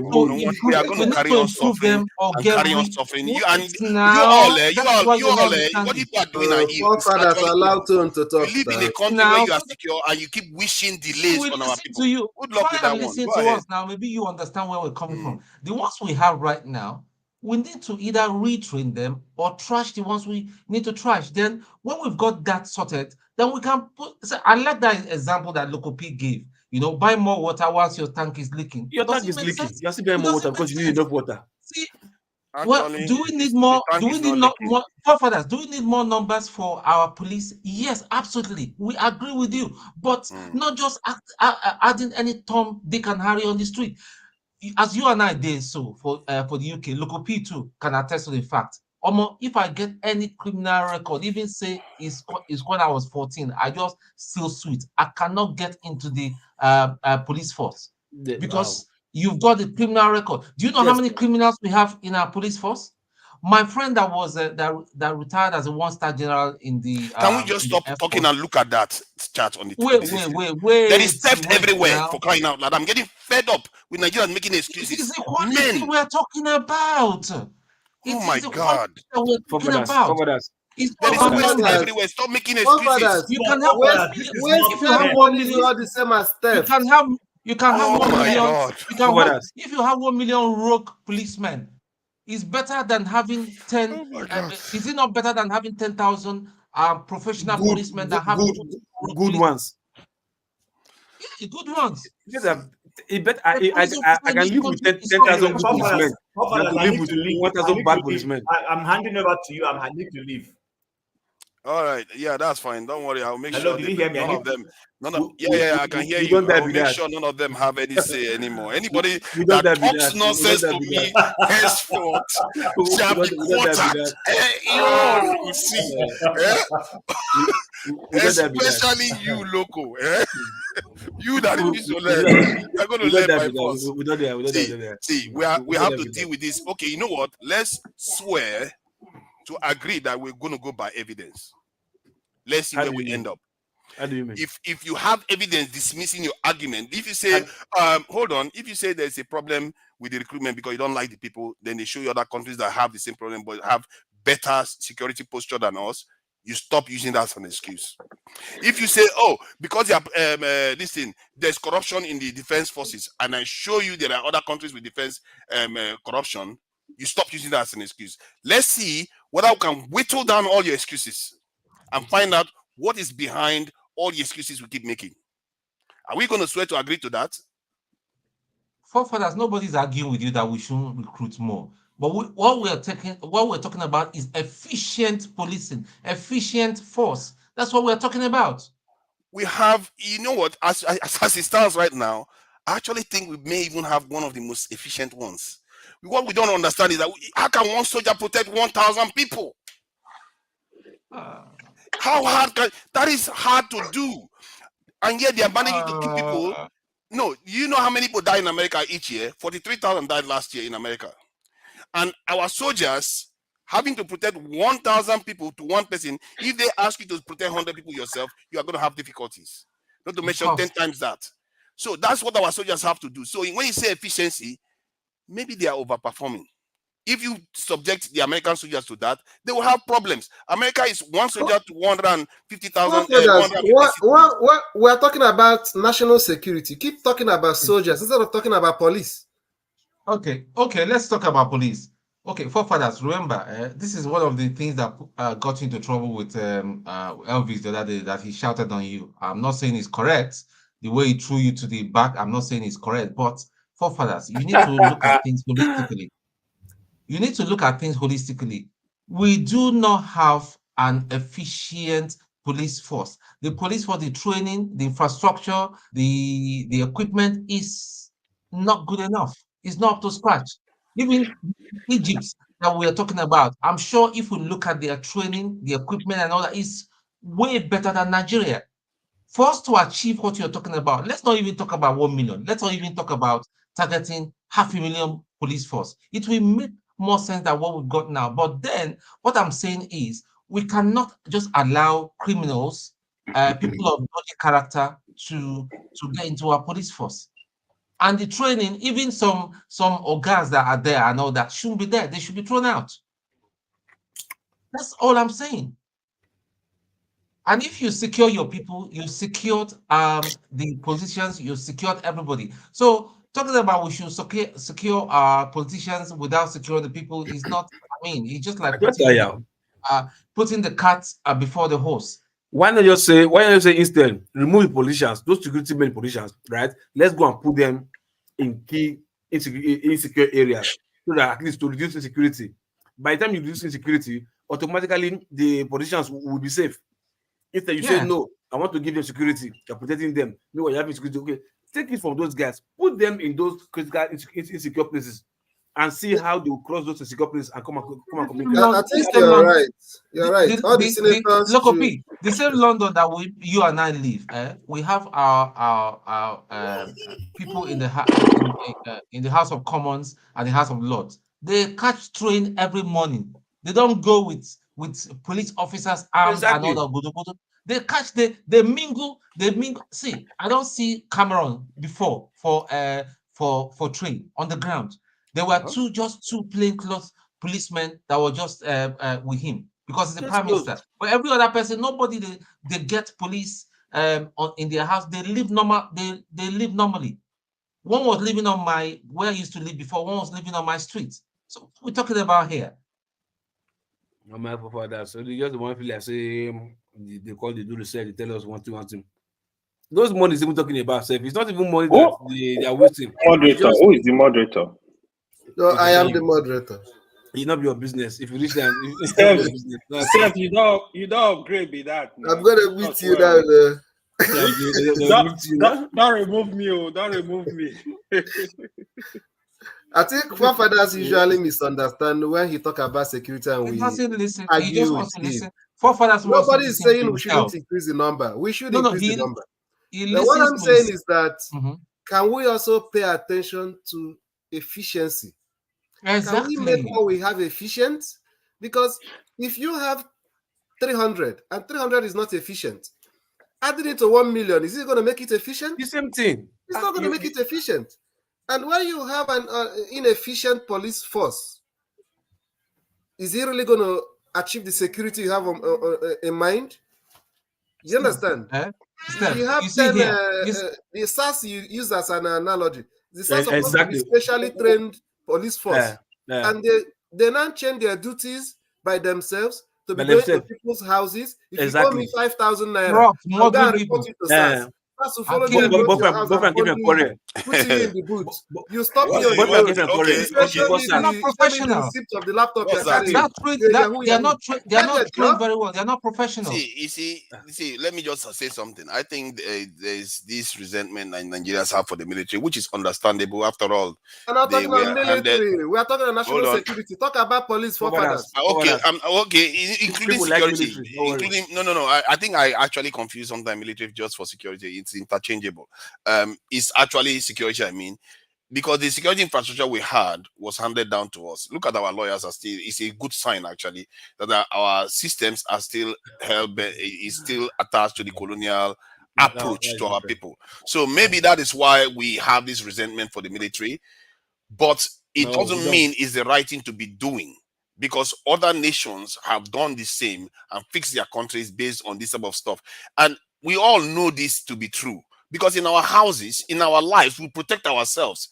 improve them or get rid of them. You all, what you are doing are you allowed to talk. You live in a country where you are secure and you keep wishing delays on our people. Good luck with that one. Listen to us now. Maybe you understand where we're coming from. The ones we have right now, we need to either retrain them or trash the ones we need to trash. Then when we've got that sorted, then we can put. So I like that example that Local P gave. You know, buy more water whilst your tank is leaking. Your tank is leaking. You have to buy more water because you need enough water. See, well, do we need more? Do we need more? Forefathers, do we need more numbers for our police? Yes, absolutely. We agree with you, but not just adding any Tom, Dick, and Harry on the street. As you and I did so for the UK, Local P too can attest to the fact. If I get any criminal record, even say it's when I was 14, I just still sweet. I cannot get into the police force because you've got the criminal record. Do you know how many criminals we have in our police force? My friend that was that retired as a one-star general in the. Can we just stop talking and look at that chat on the? Wait. There is theft everywhere for crying out loud. I'm getting fed up with Nigerians making excuses. This is the we're talking about. Oh my God! Forefathers, There is wasting everywhere. Stop making excuses. You can have Waste if you have 1 money is million, not the same as theft. you can have Oh 1 my million. God. You can have, if you have 1 million rogue policemen, it's better than having 10. Oh my God. Is it not better than having 10,000 professional policemen that have good ones? Yeah, good ones. I can live with 10,000 good policemen than to live with 1,000 bad policemen. I'm handing over to you. I need to leave. All right, yeah, that's fine. Don't worry, I'll make Hello, sure did you hear me? none of them. I can hear you. I'll make sure none of them have any say anymore. Anybody that talks nonsense to me henceforth shall be quartered. You see, especially you, loco. You that refuse to learn, I'm going to learn by force. See, we have to deal with this. Okay, you know what? Let's swear to agree that we're going to go by evidence. Let's see where we end up. How do you mean? If you have evidence dismissing your argument, if you say, hold on, if you say there's a problem with the recruitment because you don't like the people, then they show you other countries that have the same problem but have better security posture than us, you stop using that as an excuse. If you say, oh, because you have listen, there's corruption in the defense forces, and I show you there are other countries with defense corruption, you stop using that as an excuse. Let's see whether we can whittle down all your excuses and find out what is behind all the excuses we keep making. Are we going to swear to agree to that? Forefathers, nobody's arguing with you that we shouldn't recruit more. But what we're talking about is efficient policing, efficient force. That's what we're talking about. We have, you know what, as it stands right now, I actually think we may even have one of the most efficient ones. What we don't understand is that how can one soldier protect 1,000 people? How hard can that is hard to do, and yet they are managing to keep people. No, you know how many people die in America each year? 43,000 died last year in America, and our soldiers having to protect 1,000 people to one person. If they ask you to protect 100 people yourself, you are going to have difficulties. Not to mention 10 times that. So that's what our soldiers have to do. So when you say efficiency, maybe they are overperforming. If you subject the American soldiers to that, they will have problems. America is one soldier to 150,000. We are talking about national security. Keep talking about soldiers instead of talking about police. Okay, let's talk about police. Okay, forefathers, remember, this is one of the things that got you into trouble with Elvis the other day, that he shouted on you. I'm not saying it's correct. The way he threw you to the back, I'm not saying it's correct. But forefathers, you need to look at things holistically. You need to look at things holistically. We do not have an efficient police force. The police force, the training, the infrastructure, the equipment is not good enough. It's not up to scratch. Even Egypt that we are talking about, I'm sure if we look at their training, the equipment and all that, is way better than Nigeria. For us to achieve what you're talking about, let's not even talk about 1 million. Let's not even talk about targeting 500,000 police force. It will make more sense than what we've got now. But then what I'm saying is we cannot just allow criminals, people of dodgy character to get into our police force. And the training, even some organs that are there and all that shouldn't be there. They should be thrown out. That's all I'm saying. And if you secure your people, you secured the positions, you secured everybody. So talking about we should secure our politicians without securing the people is not, I mean, it's just like putting the cart before the horse. Why not just say instead, remove the politicians, those security men politicians, right? Let's go and put them in key insecure areas so that at least to reduce insecurity. By the time you reduce insecurity, automatically the politicians will be safe. Instead, you say, no, I want to give them security, you're protecting them. No, you have security. Okay, take it from those guys, put them in those critical insecure places, and see how they will cross those insecure places and come and communicate. I think you're right. You're right. All the senators. The same London that you and I live, we have our people in the House of Commons and the House of Lords. They catch train every morning. They don't go with police officers armed and all that. They catch, they mingle. See, I don't see Cameron before for train on the ground. There were two plainclothes policemen that were just with him. because it's the prime minister. But every other person, nobody they get police in their house. They live normal. They live normally. One was living on where I used to live before. One was living on my street. So we're talking about here. I'm not for that. So they just the one feel like say they call the do research. They tell us one thing. Those money is even talking about self. It's not even money that they are wasting. Moderator. Who is the moderator? No, I am the moderator. It's not your business. If you reach them, it's Self, not your business. Self, you don't upgrade be that. I'm gonna meet you down there. Don't remove me. Oh, don't remove me. I think forefathers usually misunderstand when he talk about security and we argue with him. Nobody is saying we shouldn't increase the number. We should increase the number. But what I'm saying is that can we also pay attention to efficiency? Exactly. Can we make what we have efficient? Because if you have 300 and 300 is not efficient, adding it to 1 million, is it going to make it efficient? The same thing. It's not going to make it efficient. And when you have an inefficient police force, is it really going to achieve the security you have in mind? You understand? You have 10, the SARS you use as an analogy. The SARS supposed to be specially trained police force. And they now change their duties by themselves to be going to people's houses. If you call me 5,000 naira, I'm going to report you to SARS. SARS will follow you and go to your house and put you in the boot. You stop me on the road. Show me the receipt of the laptop you're carrying. They are not trained very well. They are not professional. See, let me just say something. I think there's this resentment that Nigerians have for the military, which is understandable. After all, I'm not talking about military. We are talking about national security. Talk about police forefathers. Okay, including security. No. I think I actually confuse sometimes military just for security. It's interchangeable. It's actually security, I mean, because the security infrastructure we had was handed down to us. Look at our lawyers are still, it's a good sign actually that our systems are still is still attached to the colonial approach to our people. So maybe that is why we have this resentment for the military, but it doesn't mean it's the right thing to be doing, because other nations have done the same and fixed their countries based on this type of stuff. And we all know this to be true, because in our houses, in our lives, we protect ourselves.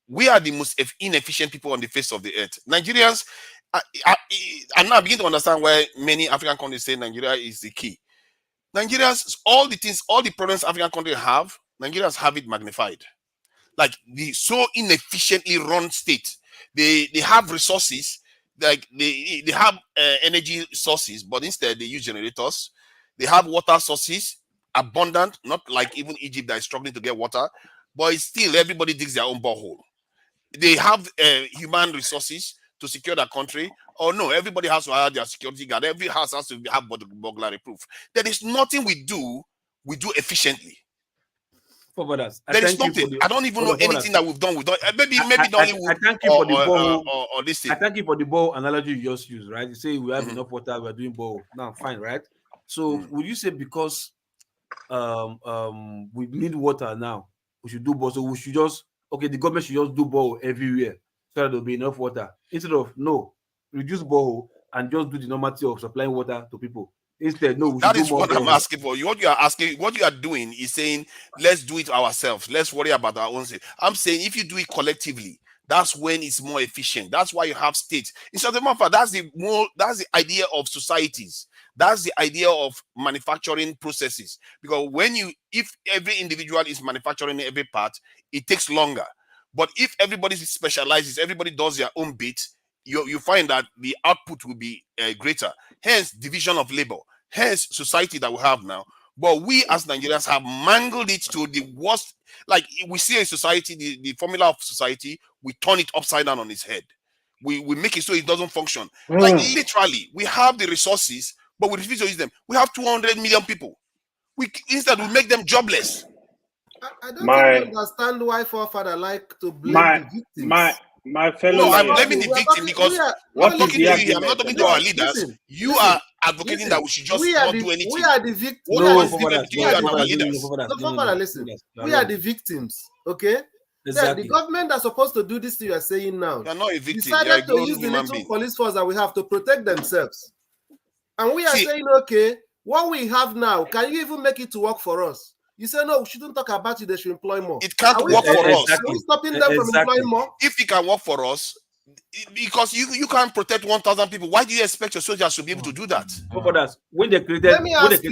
We are the most inefficient people on the face of the earth. Nigerians, I'm now beginning to understand why many African countries say Nigeria is the key. Nigerians, all the problems African countries have, Nigerians have it magnified. Like the so inefficiently run state. They have resources, like they have energy sources, but instead they use generators. They have water sources, abundant, not like even Egypt that is struggling to get water, but it's still everybody digs their own borehole. They have human resources to secure their country. Oh no, everybody has to have their security guard. Every house has to have burglary proof. There is nothing we do efficiently. There is nothing. I don't even know anything that we've done. Maybe Nollywood. I thank you for the ball or this thing. I thank you for the ball analogy you just used, right? You say we have enough water, we're doing ball. Now, fine, right? So would you say because we need water now, we should do ball? So we should just the government should just do ball everywhere so that there'll be enough water instead of reduce ball and just do the normality of supplying water to people. Instead, that is what I'm asking for. What you are doing is saying, let's do it ourselves. Let's worry about our own state. I'm saying if you do it collectively, that's when it's more efficient. That's why you have states. Instead of that's the idea of societies. That's the idea of manufacturing processes. Because if every individual is manufacturing every part, it takes longer. But if everybody specializes, everybody does their own bit, you find that the output will be greater. Hence, division of labor. Hence, society that we have now. But we as Nigerians have mangled it to the worst. Like we see a society, the formula of society, we turn it upside down on its head. We make it so it doesn't function. Like literally, we have the resources, but we refuse to use them. We have 200 million people. Instead, we make them jobless. I don't understand why forefather like to blame the victims. My fellow I'm blaming the victim because I'm talking to you. I'm not talking to our leaders. Listen, you are advocating that we should just not do anything. We are the victims. We are the victims. Okay. Exactly. The government that's supposed to do this thing you are saying now. You're not a victim. Decided to use the little police force that we have to protect themselves. And we are saying, okay, what we have now, can you even make it to work for us? You say, no, we shouldn't talk about it, they should employ more. It can't work for us. Are we stopping them from employing more? If it can work for us, because you can't protect 1,000 people, why do you expect your soldiers to be able to do that? When they created, let me ask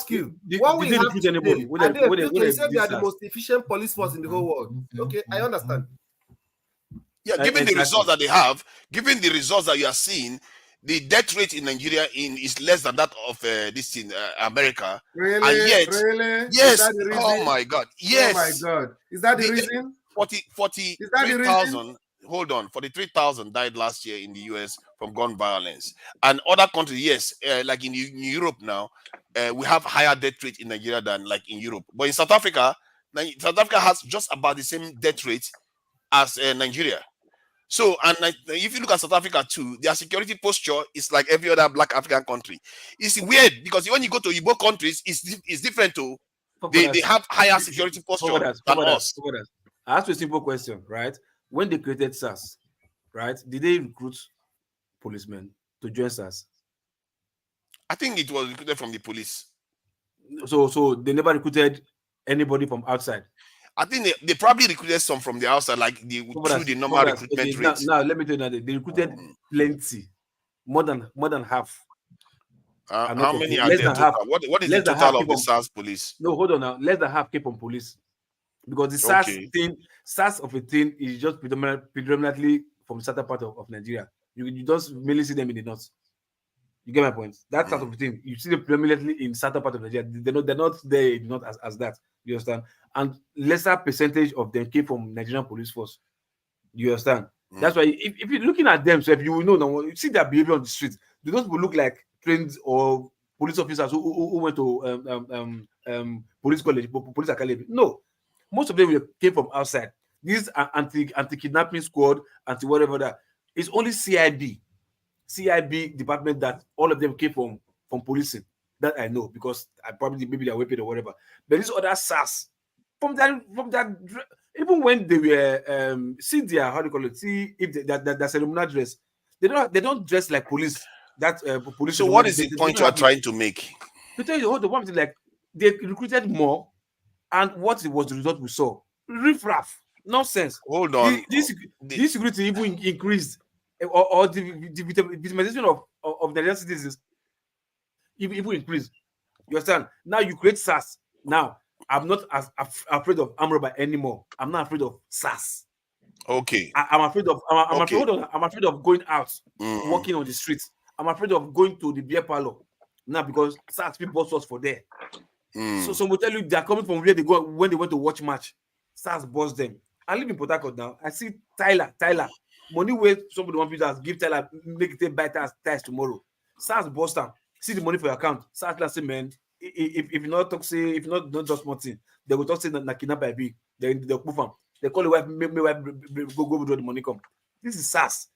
you, what we have today, they said they are the most efficient police force in the whole world. Okay, I understand. Yeah, given the results that they have, given the results that you are seeing, the death rate in Nigeria is less than that of this in America. Really? And yet, really? Yes. Oh my God. Yes. Oh my God. Is that the reason? 43,000. Hold on. 43,000 died last year in the US from gun violence. And other countries, yes, like in Europe now, we have higher death rate in Nigeria than like in Europe. But in South Africa has just about the same death rate as Nigeria. So, and if you look at South Africa too, their security posture is like every other Black African country. It's weird because when you go to Igbo countries, it's different too. They have higher security posture than us. I asked you a simple question, right? When they created SARS, right, did they recruit policemen to join SARS? I think it was recruited from the police. So they never recruited anybody from outside. I think they probably recruited some from the outside, like through the normal recruitment rate. Now let me tell you that they recruited plenty, more than half. How many are there total? What is the total of the SARS police? No, hold on now. Less than half came from police, because the SARS thing, SARS of a thing is just predominantly from the southern part of Nigeria. You just mainly see them in the north. You get my point? That sort of thing, you see them predominantly in southern part of Nigeria. They're not there, not as that. You understand? And lesser percentage of them came from Nigerian police force. You understand? That's why if you're looking at them, so if you will know now, you see their behavior on the streets, they don't look like trained or police officers who went to police college, police academy. No, most of them came from outside. These are anti-kidnapping squad, anti-whatever that. It's only CIB department that all of them came from policing. That I know, because I probably maybe they're weapon or whatever. But these other SARS, from that, even when they were see their, how do you call it, see if that ceremonial dress, they don't dress like police. That police. So what is the point you are trying to make? To tell you the one thing, like they recruited more, and what was the result we saw? Riff-raff, nonsense. Hold on, this security even increased, or the victimization of Nigerian citizens even increased. You understand? Now you create SARS. Now I'm not as afraid of armed robbery anymore. I'm not afraid of SARS. Okay. I'm afraid of I'm afraid of going out, walking on the streets. I'm afraid of going to the beer parlor now, because SARS people bought us for there. So some will tell you they are coming from where they go when they went to watch match. SARS boss them. I live in Port Harcourt now. I see Tyler. Money where somebody want to give Tyler, make it buy ties tomorrow. SARS boss them. See the money for your account. SARS say, man, if you not talk, say, if you not just one thing, they will talk say na kidnap by big. They'll move on. They call the wife, make wife go withdraw the money come. This is SARS.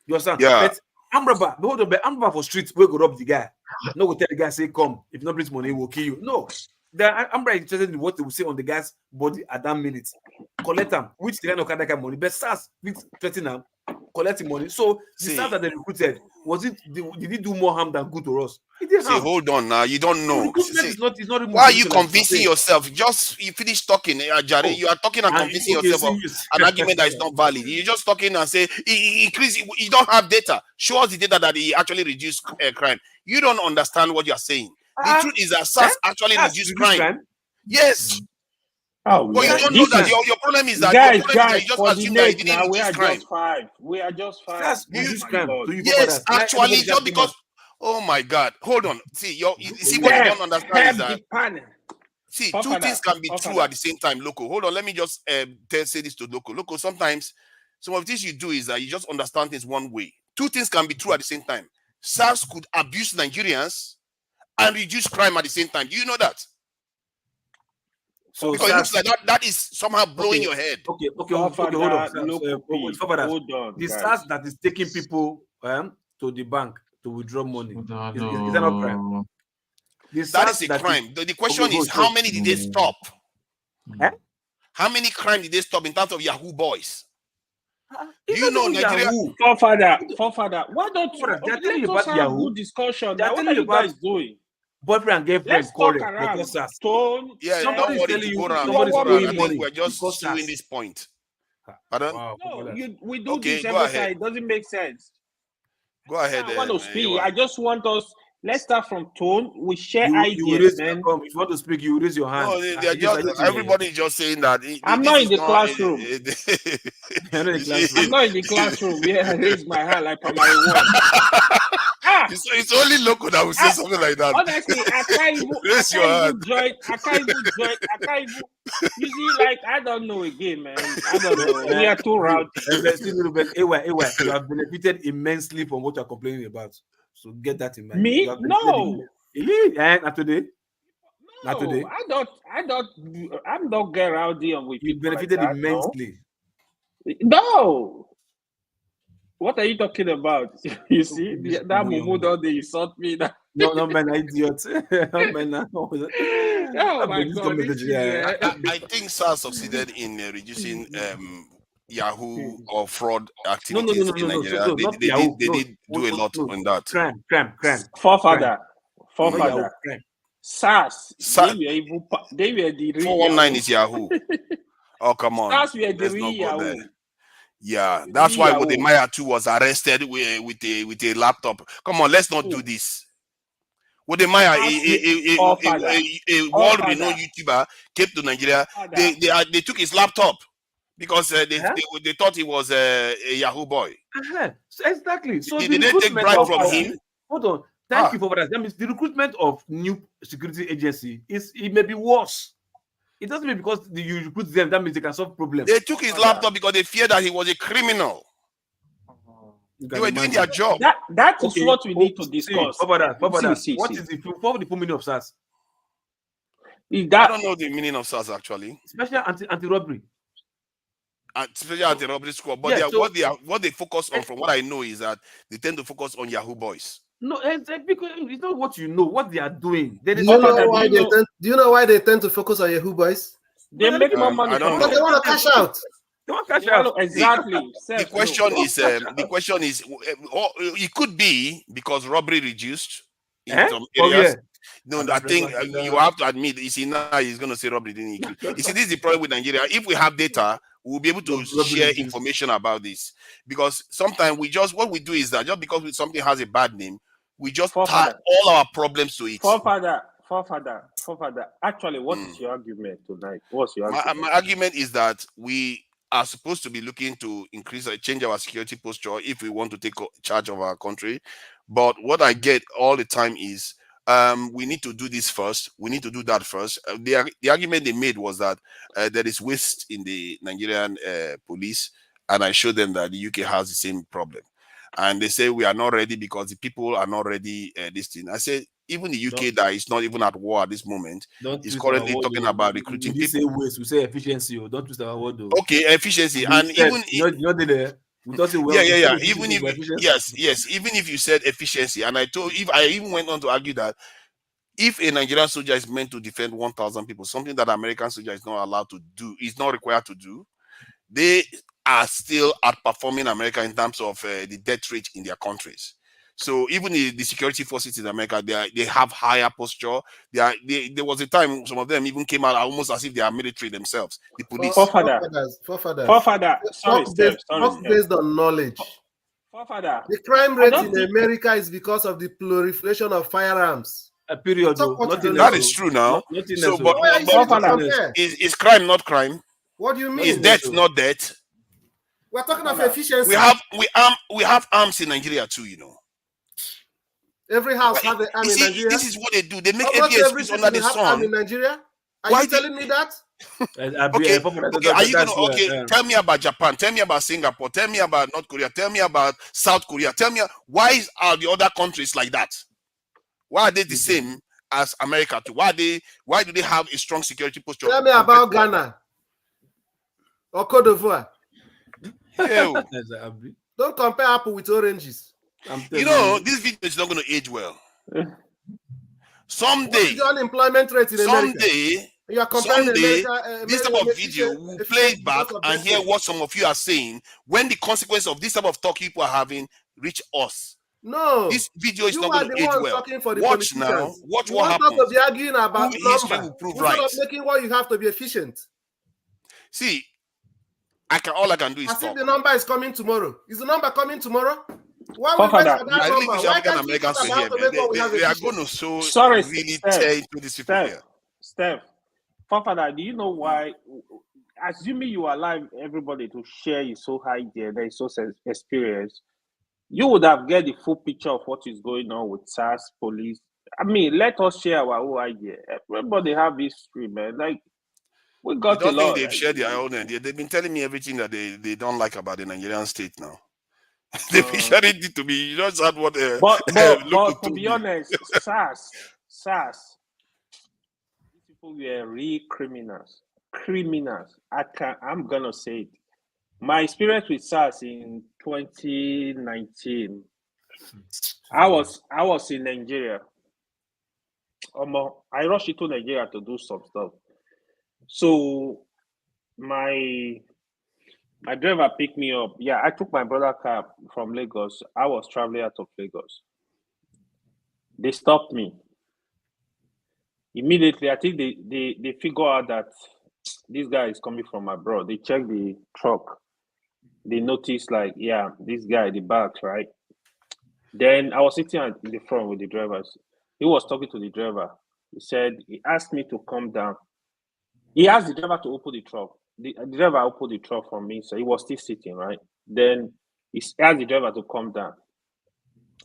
You understand? Yeah. But Amraba, hold on, but Amraba for streets, we go rob the guy. No, go tell the guy, say, come. If you not bring money, we'll kill you. No. The Amraba is interested in what they will say on the guy's body at that minute. Collect them, which they don't kind of money. But SARS, threatening them, collecting money. So the SARS that they recruited, did it do more harm than good to us? Hold on now. You don't know. It's not why are you convincing yourself? You finish talking, Jare. You are talking and convincing yourself of an argument that is not valid. You're just talking and say he increase. You don't have data. Show us the data that he actually reduced crime. You don't understand what you are saying. The truth is that SARS actually reduced crime. Yes. Oh, but you don't know that your problem is that guys, you just assume that he didn't reduce crime. We are just five. Yes, actually, just because. Oh my God! Hold on. See, what you don't understand is that. See, two things can be true at the same time. Loco, hold on. Let me just say this to Loco. Loco, sometimes some of the things you do is that you just understand things one way. Two things can be true at the same time. SARS could abuse Nigerians and reduce crime at the same time. Do you know that? So because it looks like that is somehow blowing your head. Okay, hold on. The SARS that is taking people to the bank to withdraw money. Is that not crime? That is a crime. The question is, how many did they stop? How many crime did they stop in terms of Yahoo boys? Do you know Nigeria? Forefather, why don't you let us have good discussion? Now, what are you guys doing? Boyfriend and girlfriend. Let's talk around. Don't worry, I think we're just suing this point. Pardon? No, we do this every time. It doesn't make sense. Go ahead. I want to speak. I just want us. Let's start from tone. We share ideas, man. If you want to speak, you raise your hand. No, everybody is just saying that. I'm not in the classroom. I'm not in the classroom. Yeah, I raise my hand like primary one. It's only local that will say something like that. Honestly, I can't even join. I can't even. You see, like, I don't know again, man. I don't know. We are too rowdy. You have benefited immensely from what you're complaining about. So get that in mind. Me? No. Not today. No, not today. I'm not get rowdy with you people. Benefited like that, immensely. No. What are you talking about? You see, that Mumu don't they insult me. No, man, idiot. Oh my God. I think SARS succeeded in reducing Yahoo or fraud activities in Nigeria. They did do a lot on that. Crime. Forefather. SARS. They were the real 419 is Yahoo. Oh, come on. SARS were the real Yahoo. Yeah, that's why the Maya 2 was arrested with a laptop. Come on, let's not do this. With the Maya, a world-renowned YouTuber came to Nigeria. They took his laptop because they thought he was a Yahoo boy. So exactly. So did they take bribe from him? Hold on. Thank you for that. That means the recruitment of new security agency it may be worse. It doesn't mean because you recruit them, that means they can solve problems. They took his laptop because they feared that he was a criminal. They were doing their job. That is what we need to discuss. What is the full meaning of SARS? I don't know the meaning of SARS actually. Special anti-robbery. Special anti-robbery squad. But what they focus on, from what I know, is that they tend to focus on Yahoo boys. No, because it's not what you know, what they are doing. Do you know why they tend to focus on Yahoo boys? They make more money. Because they want to cash out. They want to cash out. Exactly. The question is, it could be because robbery reduced in some areas. No, I think you have to admit, you see, now he's going to say robbery didn't increase. You see, this is the problem with Nigeria. If we have data, we'll be able to share information about this. Because sometimes what we do is that just because something has a bad name, we just tie all our problems to it. Forefather. Actually, what is your argument tonight? What's your argument? My argument is that we are supposed to be looking to change our security posture if we want to take charge of our country. But what I get all the time is we need to do this first. We need to do that first. The argument they made was that there is waste in the Nigerian police, and I showed them that the UK has the same problem. And they say we are not ready because the people are not ready. This thing. I said even the UK that is not even at war at this moment is currently talking about recruiting people. Say waste, we say efficiency. Don't twist our word. Okay, efficiency, and even even if you said efficiency, and I even went on to argue that if a Nigerian soldier is meant to defend 1,000 people, something that American soldier is not allowed to do, is not required to do, they are still outperforming America in terms of the death rate in their countries. So even the security forces in America, they have higher posture. There was a time some of them even came out almost as if they are military themselves. The police. Forefather. Sorry, based on knowledge. Forefather. The crime rate in America is because of the proliferation of firearms. A period. That is true now. So, but is crime not crime? What do you mean? Is death not death? We're talking of efficiency. We have arms in Nigeria too, you know. Every house has an arm in Nigeria. This is what they do. They make every excuse under the sun. In Nigeria? Are you telling me that? Okay. Are you gonna tell me about Japan? Tell me about Singapore. Tell me about North Korea. Tell me about South Korea. Tell me why are the other countries like that? Why are they the same as America too? Why do they have a strong security posture? Tell me about Ghana or Cote d'Ivoire. Don't compare apple with oranges. You know, this video is not going to age well. Someday, what is the unemployment rate in America? You are comparing Someday, America, this type of video will play it back and hear what some of you are saying when the consequence of this type of talk people are having reach us. No, this video is you not are going the to age ones well. talking for the Watch now. politicians. Watch You what want us happens. to be arguing about History number will prove instead right. of making what you have to be efficient. See, all I can do is As talk. if the number is coming tomorrow. Is the number coming tomorrow? Why we wait Father, for that I really number? wish Why African can't we talk Americans were here, about to man. make what we have They are efficient? going to so sorry, really Steph, tear into these people here. Steph, Father, do you know why? Assuming you allow everybody to share his so idea, their so experience, you would have get the full picture of what is going on with SARS, police. I mean, let us share our own idea. Everybody have history, man. Like, we got You don't a think lot. they've shared their own idea? They've been telling me everything that they don't like about the Nigerian state now. They've been sharing it to me. You just heard what but Loco to be honest, SARS, these people were real criminals. I'm gonna say it. My experience with SARS in 2019, I was in Nigeria. I rushed into Nigeria to do some stuff. So my driver picked me up. Yeah, I took my brother's car from Lagos. I was traveling out of Lagos. They stopped me. Immediately, I think they figure out that this guy is coming from abroad. They check the truck. They noticed, like, yeah, this guy, the back, right? Then I was sitting in the front with the drivers. He was talking to the driver. He asked me to come down. He asked the driver to open the truck. The driver opened the truck for me, so he was still sitting, right? Then he asked the driver to come down.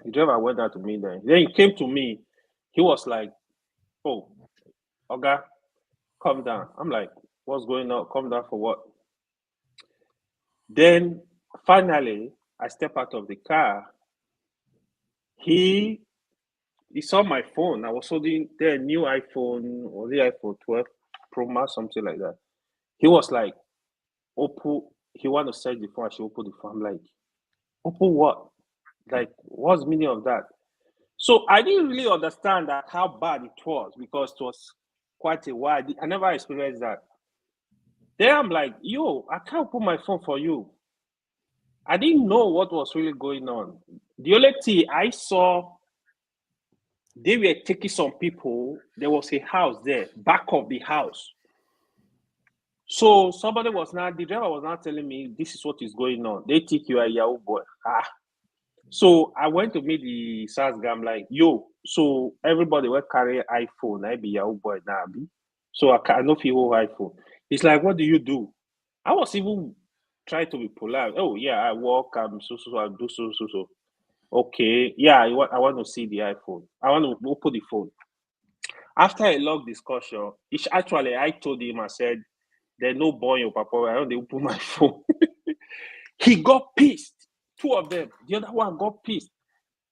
The driver went down to me then. Then he came to me. He was like, "Oh, Oga, come down." I'm like, "What's going on? Come down for what?" Then finally, I step out of the car. He saw my phone. I was holding the new iPhone, or the iPhone 12 Pro Max, something like that. He was like, "Oppo." He want to search the phone. I should open the phone. I'm like, "Oppo what? Like, what's the meaning of that?" So I didn't really understand that how bad it was, because it was quite a while. I never experienced that. Then I'm like, "Yo, I can't put my phone for you." I didn't know what was really going on. The only thing I saw, they were taking some people. There was a house there, back of the house. So the driver was not telling me, "This is what is going on. They think you are a Yahoo boy." So I went to meet the SARS guy. I'm like, "Yo, so everybody will carry iPhone. I be Yahoo boy now, be. So I know people iPhone." He's like, "What do you do?" I was even trying to be polite. "Oh yeah, I work. I'm so I do so. Okay, yeah, I want to see the iPhone. I want to open the phone." After a long discussion, I told him, I said, "There's no boy in your papa. I don't open my phone." He got pissed. Two of them. The other one got pissed.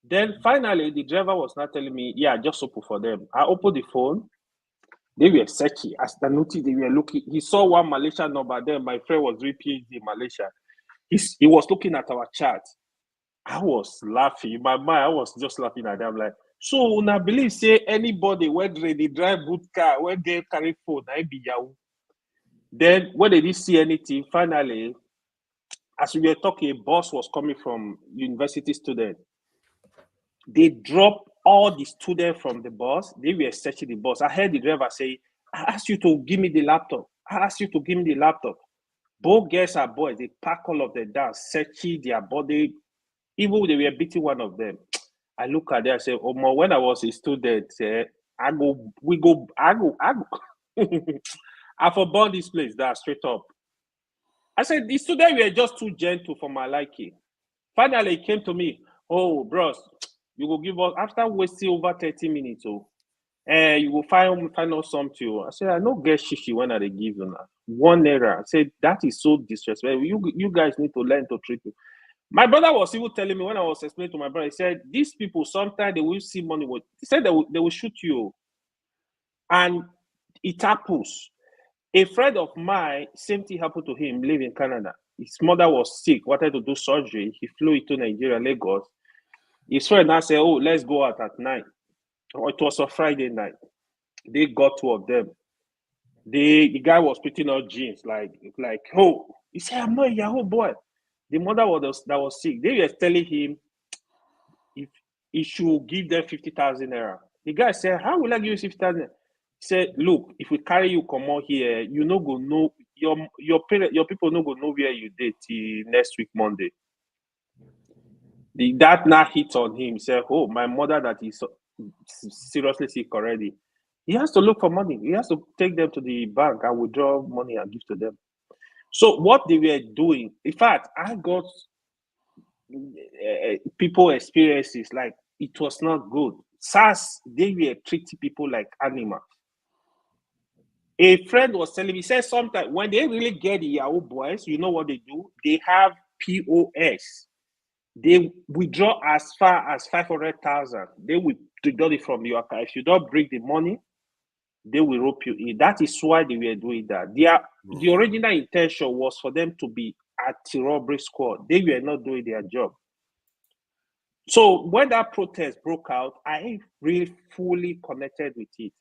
Then finally, the driver was not telling me, "Yeah, just open for them." I opened the phone. They were searching. As I noticed, they were looking. He saw one Malaysian number. Then my friend was doing PhD in Malaysia. He was looking at our chat. I was laughing. In my mind, I was just laughing at them. Like, so I believe, say, anybody when they drive good car, when they carry phone, I be Yahoo. Then when they didn't see anything, finally, as we were talking, a bus was coming from university student. They dropped all the students from the bus. They were searching the bus. I heard the driver say, "I asked you to give me the laptop. I asked you to give me the laptop." Both girls are boys. They pack all of them down, searching their body. Even they were beating one of them. I look at them, I say, "Oh, when I was a student, I go. I for burn this place down straight up." I said, "The students were just too gentle for my liking." Finally, he came to me. "Oh, bros, you will give us, after wasting over 30 minutes, you will find out something." I said, "I no get shishi when I give you now. One error." I said, "That is so disrespectful. You guys need to learn to treat me." My brother was even telling me, when I was explaining to my brother, he said, "These people, sometimes they will see money. He said they will shoot you." And it happens. A friend of mine, same thing happened to him, live in Canada. His mother was sick, wanted to do surgery. He flew into Nigeria, Lagos. His friend now said, "Oh, let's go out at night." It was a Friday night. They got two of them. The guy was putting on jeans, like, oh, he said, I'm not a Yahoo boy. The mother that was sick, they were telling him if he should give them 50,000 naira. The guy said, how will I give you 50,000? He said, look, if we carry you come out here, you no go know your people no go know where you did till next week Monday. That now hit on him. He said, oh, my mother that is seriously sick already. He has to look for money. He has to take them to the bank and withdraw money and give to them. So what they were doing, in fact, I got people experiences like it was not good. SARS, they were treating people like animals. A friend was telling me, he said sometimes when they really get the Yahoo boys, you know what they do? They have POS. They withdraw as far as 500,000. They will withdraw it from your account. If you don't bring the money, they will rope you in. That is why they were doing that. The original intention was for them to be at the robbery squad. They were not doing their job. So when that protest broke out, I really fully connected with it.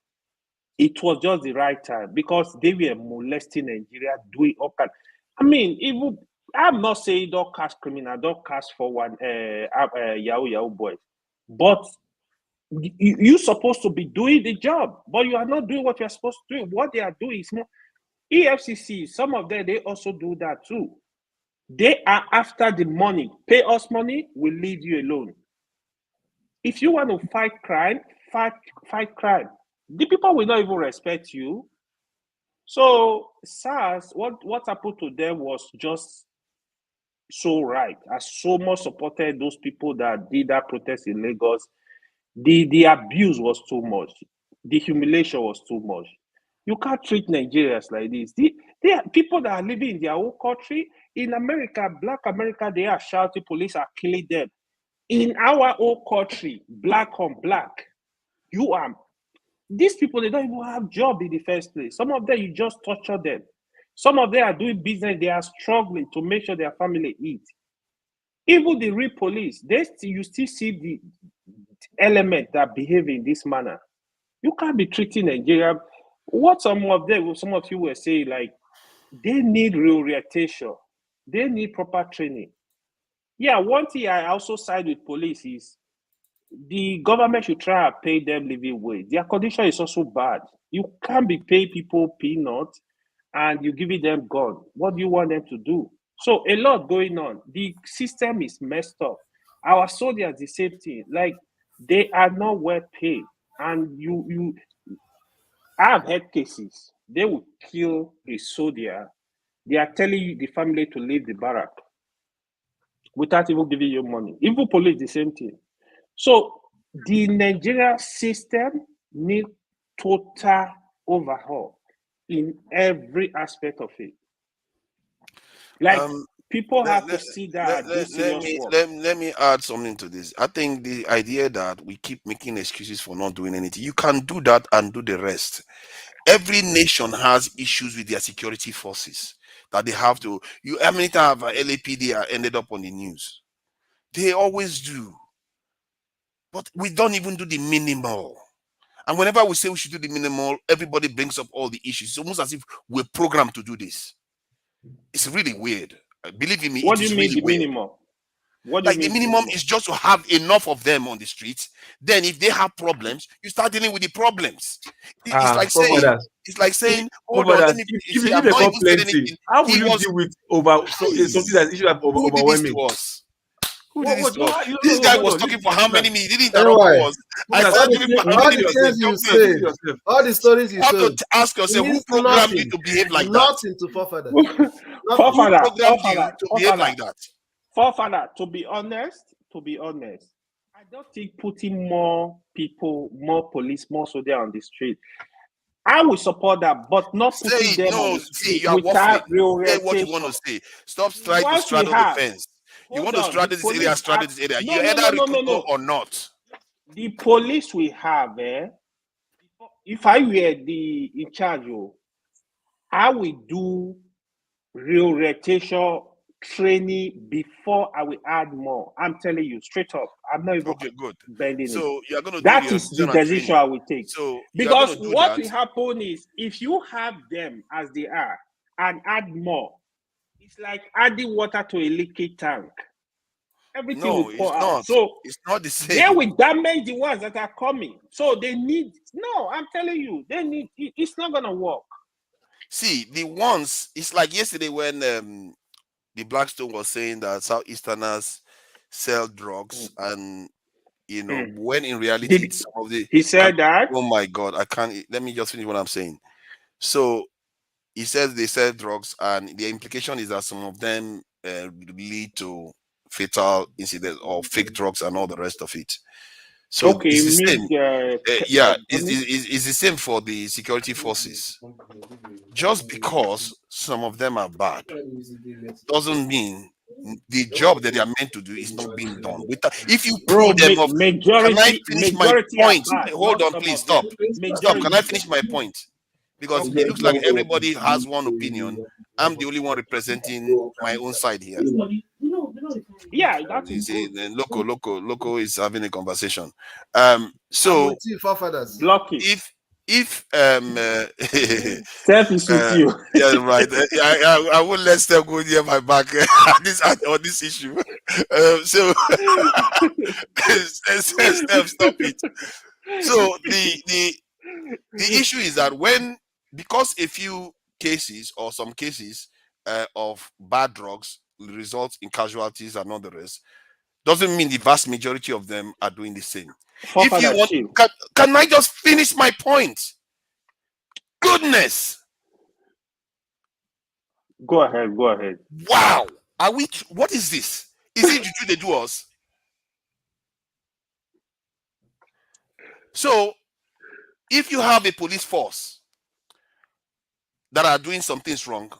It was just the right time because they were molesting Nigeria, doing all kinds. I mean, even I'm not saying don't catch criminal, don't catch for one Yahoo boys, but you're supposed to be doing the job, but you are not doing what you're supposed to do. What they are doing is more EFCC. Some of them, they also do that too. They are after the money. Pay us money, we'll leave you alone. If you want to fight crime, fight crime. The people will not even respect you. So SARS, what happened to them was just so right. I so much supported those people that did that protest in Lagos. The abuse was too much. The humiliation was too much. You can't treat Nigerians like this. They are people that are living in their own country. In America, Black America, they are shouting, police are killing them. In our own country, black on black, these people, they don't even have job in the first place. Some of them, you just torture them. Some of them are doing business. They are struggling to make sure their family eat. Even the real police, you still see the element that behave in this manner. You can't be treating Nigeria. What some of you were saying, like, they need reorientation. They need proper training. Yeah, one thing I also side with police is the government should try and pay them living wage. Their condition is also bad. You can't be paying people peanuts and you giving them gun. What do you want them to do? So a lot going on. The system is messed up. Our soldiers, the same thing. Like, they are not well paid. And I have had cases. They will kill a soldier. They are telling you, the family, to leave the barrack without even giving you money. Even police, the same thing. So the Nigerian system needs total overhaul in every aspect of it. Like, people have to see that. Let me add something to this. I think the idea that we keep making excuses for not doing anything, you can do that and do the rest. Every nation has issues with their security forces that they have to. How many times have LAPD ended up on the news? They always do. But we don't even do the minimal. And whenever we say we should do the minimal, everybody brings up all the issues. It's almost as if we're programmed to do this. It's really weird. Believe me, what it do you is mean really the weird. minimum? What do you mean the minimum is just to have enough of them on the streets. Then if they have problems, you start dealing with the problems. It's like saying, hold on, let me see, I've not even said anything. How will you deal with something that issue that overwhelming? Who did this to us? This guy was talking for how many minutes? He didn't interrupt us. I said all the things you say, all the stories you have to ask yourself, who programmed you to behave like that? Nothing to forefather. Who programmed you to behave like that? Forefather, to be honest, I don't think putting more people, more police, more soldiers on the street, I will support that, but not putting them on the street without reorientation. Say what you want to say. Stop trying to straddle the fence. You want to straddle this area, straddle this area. You either recruit or not. The police we have, if I were in charge, I will do reorientation training before I will add more. I'm telling you straight up. I'm not even bending So it. you're going to do That the is the decision I will take. So because do what that. will happen is if you have them as they are and add more, it's like adding water to a leaky tank. Everything will pour out. Not. So it's not the same. They will damage the ones that are coming. So they need, no, I'm telling you, they need, it's not going to work. See, the ones, it's like yesterday when the Blackstone was saying that Southeasterners sell drugs and, you know, when in reality, it's some of the... He said that? Oh my God, I can't... Let me just finish what I'm saying. So, he says they sell drugs and the implication is that some of them lead to fatal incidents or fake drugs and all the rest of it. So okay, it's the same. It's the same for the security forces. Just because some of them are bad doesn't mean the job that they are meant to do is not being done. If you pull them off, can I finish my point? Hold on, please stop. Stop. Can I finish my point? Because it looks like everybody has one opinion. I'm the only one representing my own side here. Yeah, that's Loco is having a conversation. So if Steph is with you. Yeah, right. I won't let Steph go near my back on this issue. So Steph, stop it. So the issue is that because a few cases or some cases of bad drugs result in casualties and all the rest, doesn't mean the vast majority of them are doing the same. If you want, can I just finish my point? Goodness. Go ahead. Wow. What is this? Is it juju they do us? So, if you have a police force that are doing some things wrong,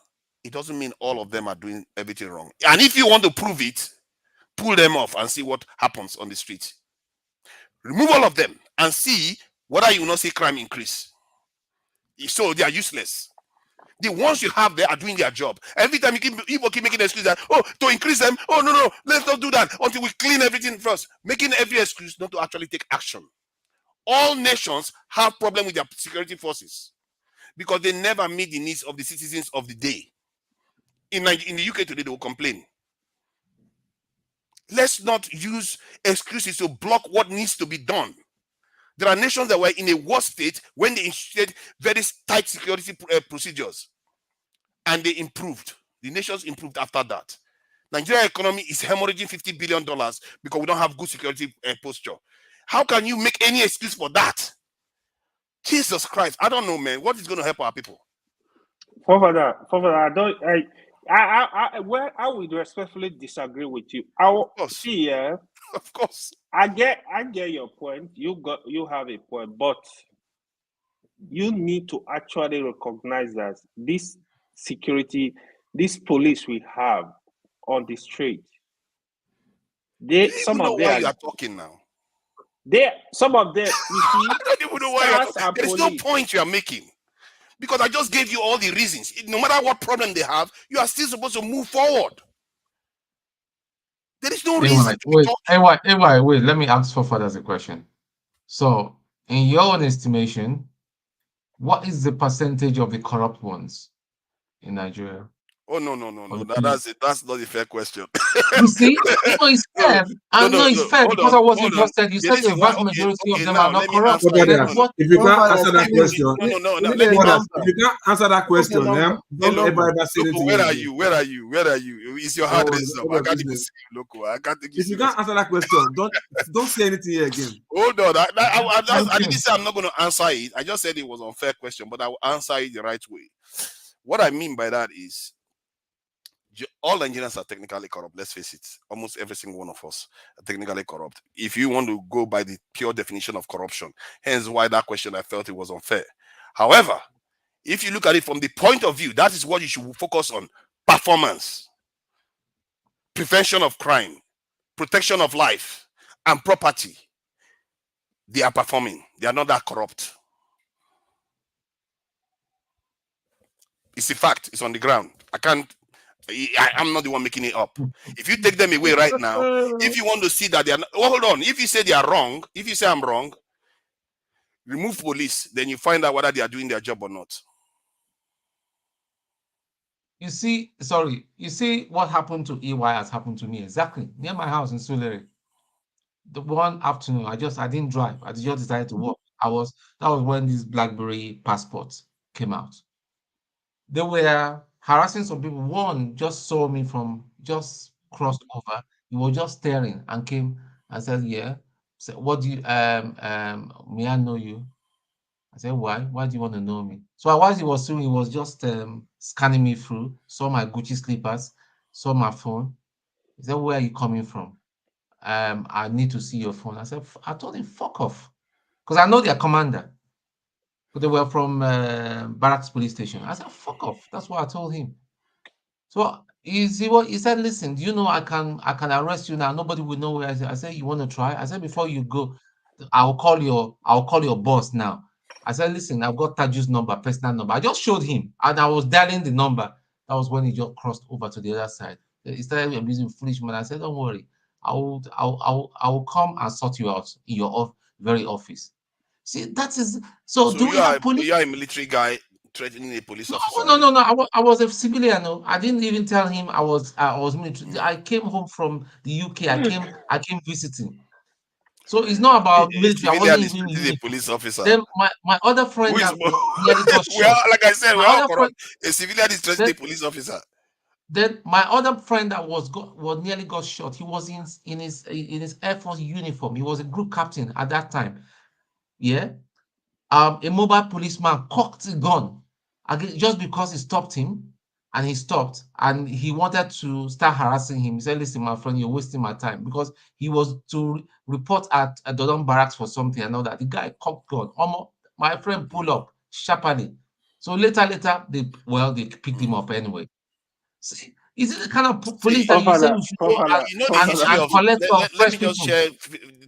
it doesn't mean all of them are doing everything wrong. And if you want to prove it, pull them off and see what happens on the street. Remove all of them and see whether you will not see crime increase. So they are useless. The ones you have there are doing their job. Every time people keep making excuses that, to increase them, no, let's not do that until we clean everything first. Making every excuse not to actually take action. All nations have problem with their security forces because they never meet the needs of the citizens of the day. In the UK today, they will complain. Let's not use excuses to block what needs to be done. There are nations that were in a worse state when they instituted very tight security procedures, and they improved. The nations improved after that. Nigerian economy is hemorrhaging $50 billion because we don't have good security posture. How can you make any excuse for that? Jesus Christ, I don't know, man. What is going to help our people? Father, I would respectfully disagree with you. Of course. I get your point. You have a point, but you need to actually recognize that this security, this police we have on the street, some of them you are talking now. Some of them, you see, I don't even know why you're talking. There is no point you are making. Because I just gave you all the reasons. No matter what problem they have, you are still supposed to move forward. There is no reason. Wait, let me ask Fofadas a question. So, in your own estimation, what is the percentage of the corrupt ones in Nigeria? Oh, no. That's not a fair question. You see, it's fair. I know it's fair because I was interested. You said the vast majority of them are not corrupt. If you can't answer that question, if you can't answer that question, don't ever say anything. Where are you? Is your hand raised up? I can't even see you, Loco. I can't take you. If you can't answer that question, don't say anything here again. Hold on. I didn't say I'm not going to answer it. I just said it was an unfair question, but I will answer it the right way. What I mean by that is, all Nigerians are technically corrupt. Let's face it. Almost every single one of us are technically corrupt. If you want to go by the pure definition of corruption, hence why that question I felt it was unfair. However, if you look at it from the point of view, that is what you should focus on: performance, prevention of crime, protection of life and property. They are performing. They are not that corrupt. It's a fact. It's on the ground. I'm not the one making it up. If you take them away right now, if you want to see that they are not, well, hold on. If you say they are wrong, if you say I'm wrong, remove police, then you find out whether they are doing their job or not. You see, you see what happened to EY has happened to me exactly near my house in Sulere. The one afternoon, I didn't drive. I just decided to walk. That was when these BlackBerry passports came out. They were harassing some people. One just saw me just crossed over. He was just staring and came and said, "Yeah." So what do you may I know you? I said, "Why? Why do you want to know me?" So while he was doing, he was just scanning me through, saw my Gucci slippers, saw my phone. He said, "Where are you coming from?" I need to see your phone. I told him, fuck off. Because I know their commander. But they were from Barracks Police Station. I said, fuck off. That's what I told him. So he said, listen, do you know I can arrest you now? Nobody will know where I said, you want to try? I said, before you go, I'll call your boss now. I said, listen, I've got Taju's number, personal number. I just showed him and I was dialing the number. That was when he just crossed over to the other side. He started abusing foolish man. I said, don't worry. I will come and sort you out in your very office. See, that is so. Do we have police? You are a military guy threatening a police officer. No. I was a civilian. No, I didn't even tell him I was military. I came home from the UK. I came visiting. So it's not about military. I wasn't even a police officer. Then my other friend that nearly got shot. Like I said, we're all corrupt. A civilian is threatening a police officer. Then my other friend that was nearly got shot. He was in his Air Force uniform. He was a group captain at that time. Yeah. A mobile policeman cocked a gun just because he stopped him, and he stopped, and he wanted to start harassing him. He said, listen, my friend, you're wasting my time, because he was to report at Dodon Barracks for something and all that. The guy cocked gun. My friend pulled up sharply. So later, they picked him up anyway. See, is it the kind of police that you say we should go and collect from let me just share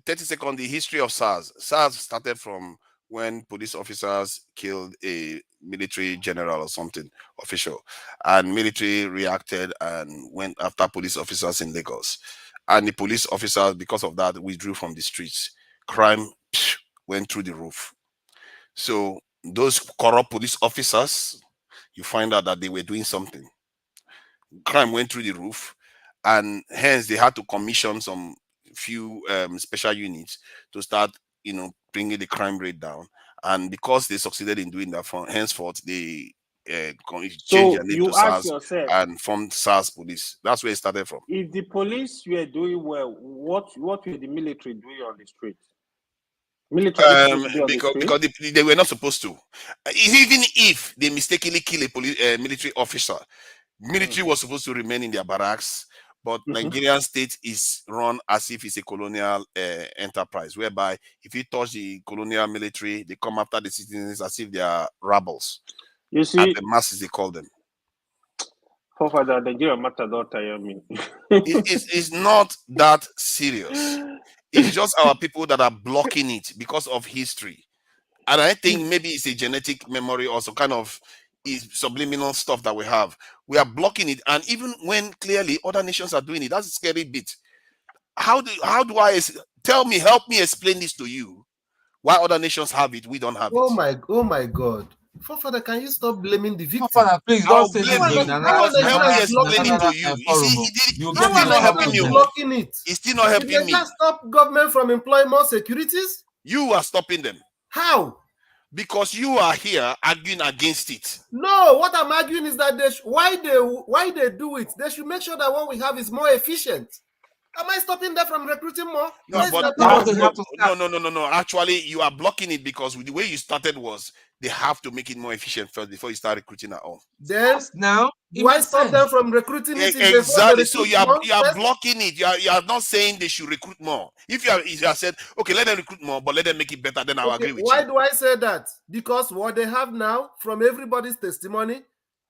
30 seconds the history of SARS. SARS started from when police officers killed a military general or something official, and military reacted and went after police officers in Lagos, and the police officers, because of that, withdrew from the streets. Crime went through the roof. So those corrupt police officers, you find out that they were doing something. Crime went through the roof, and hence they had to commission some few special units to start, bringing the crime rate down. And because they succeeded in doing that, henceforth they changed their name to SARS and formed SARS Police. That's where it started from. If the police were doing well, what were the military doing on the street? Because they were not supposed to. Even if they mistakenly kill a military officer, military was supposed to remain in their barracks. But Nigerian state is run as if it's a colonial enterprise, whereby if you touch the colonial military, they come after the citizens as if they are rebels. You see, and the masses, they call them. Father, Nigeria matter don't tire me. It's not that serious. It's just our people that are blocking it because of history. And I think maybe it's a genetic memory or some kind of subliminal stuff that we have. We are blocking it, and even when clearly other nations are doing it, that's a scary bit. How do I help me explain this to you? Why other nations have it, we don't have it? Oh my God. Father, can you stop blaming the victim? Father, please don't say blame you. Help me explain it to you. It's still not helping me. Just stop government from employing more securities? You are stopping them. How? Because you are here arguing against it. No, what I'm arguing is that why they do it, they should make sure that what we have is more efficient. Am I stopping them from recruiting more? No. Actually, you are blocking it because the way you started was they have to make it more efficient first before you start recruiting at all. Then now, why stop them from recruiting it? Exactly. So you are blocking it. You are not saying they should recruit more. If you have said, okay, let them recruit more, but let them make it better, then I'll agree with you. Why do I say that? Because what they have now, from everybody's testimony,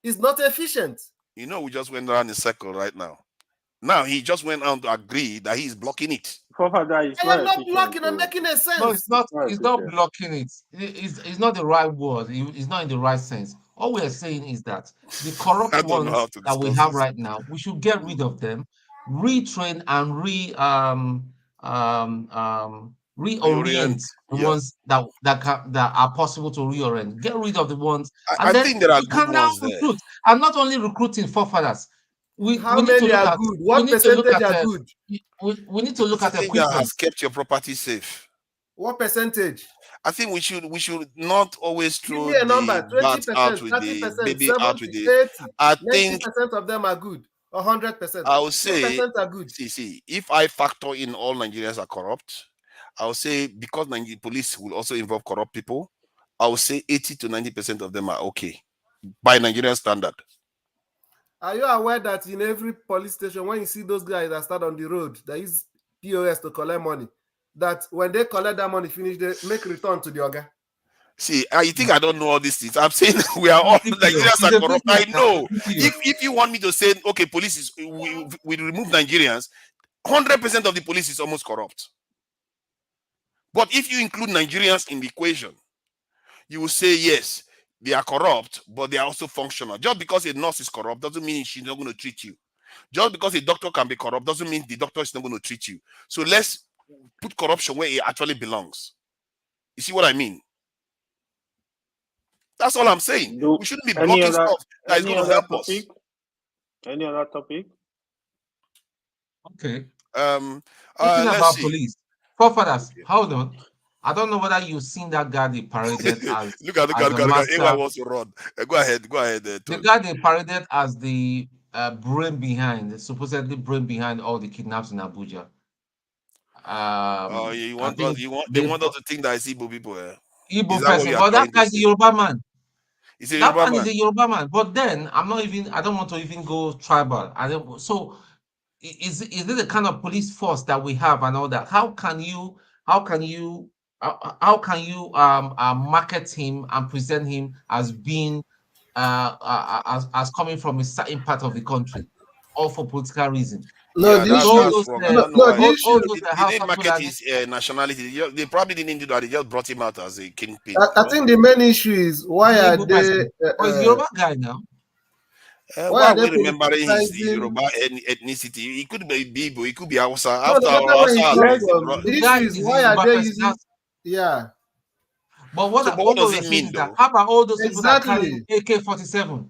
is not efficient. We just went around in a circle right now. Now he just went on to agree that he's blocking it. I am not blocking. I'm making a sense. No, it's not. It's not blocking it. It's not the right word. It's not in the right sense. All we are saying is that the corrupt I don't know how ones to that we discuss have this. right now, we should get rid of them, retrain and reorient the Yeah. ones that are possible to reorient. Get rid of the ones, I and then think there are we good can now ones there. recruit. And not only recruiting forefathers. We How need to many look are at good? we What need to look percentage at are good? we need to look at The thing that equipment. has kept your property safe. What percentage? I think we should not always Give throw me a number. the bat 20%, out with 30%, the baby out 70, with the. 80, I think 90% of them are good. 100%. I would What say, percent are good? see, if I factor in all Nigerians are corrupt, I would say because Nigerian police will also involve corrupt people, I would say 80 to 90% of them are okay by Nigerian standard. Are you aware that in every police station, when you see those guys that start on the road, they use POS to collect money, that when they collect that money finish, they make return to the Oga? See, you think I don't know all these things? I'm saying we are all Nigerians are corrupt. I know. If you want me to say, okay, police is we remove Nigerians, 100% of the police is almost corrupt. But if you include Nigerians in the equation, you will say yes, they are corrupt, but they are also functional. Just because a nurse is corrupt doesn't mean she's not going to treat you. Just because a doctor can be corrupt doesn't mean the doctor is not going to treat you. So let's put corruption where it actually belongs. You see what I mean? That's all I'm saying. We shouldn't be blocking stuff that is going to help us. Any other topic? Okay. Speaking about police, forefathers, hold on. I don't know whether you've seen that guy they paraded as look at AY wants to run. Go ahead. The guy they paraded as the brain behind, the supposedly brain behind all the kidnaps in Abuja. They want us to think that it's Igbo people. Igbo person, but that guy's a Yoruba man. He's a That Yoruba man man. is a Yoruba man. But then I don't want to even go tribal. So is it the kind of police force that we have and all that? How can you market him and present him as being as coming from a certain part of the country, all for political reason? No, that's wrong. I don't know why. He didn't market his nationality. They probably didn't do that. They just brought him out as a kingpin. I think the main issue is why are they? He's Yoruba guy now. Why are we remembering his Yoruba ethnicity? He could be Igbo, he could be Hausa. The issue is why are they using? Yeah. But what does it mean, though? How about all those people that carry AK-47?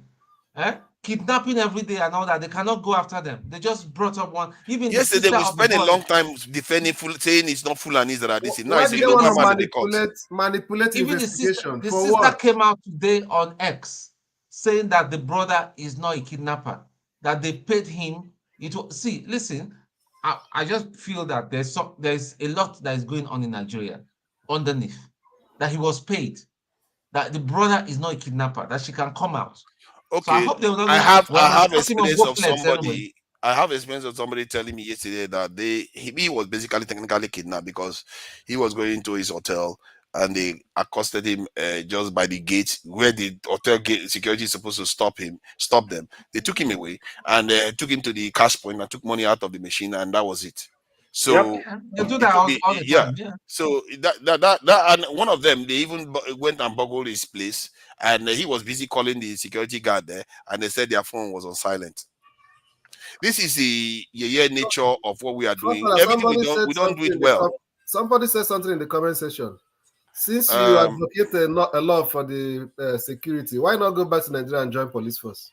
Kidnapping every day and all that. They cannot go after them. They just brought up one. Even yesterday, we spent a long time defending, saying it's not Fulanis that are this. Now it's a Yoruba man they caught. Manipulate even investigation. The sister came out today on X saying that the brother is not a kidnapper, that they paid him. Listen, I just feel that there's a lot that is going on in Nigeria underneath, that he was paid, that the brother is not a kidnapper, that she can come out. Okay, so I hope they will not I have experience of somebody. Anyway. I have experience of somebody telling me yesterday that he was basically technically kidnapped because he was going to his hotel and they accosted him just by the gate where the hotel gate security is supposed to stop them. They took him away and took him to the cash point and took money out of the machine, and that was it. So they do that all the time. Yeah. So that and one of them, they even went and burgled his place, and he was busy calling the security guard there, and they said their phone was on silent. This is the nature of what we are doing. Everything we don't do it well. Somebody said something in the comment section. Since you advocate a law for the security, why not go back to Nigeria and join police force?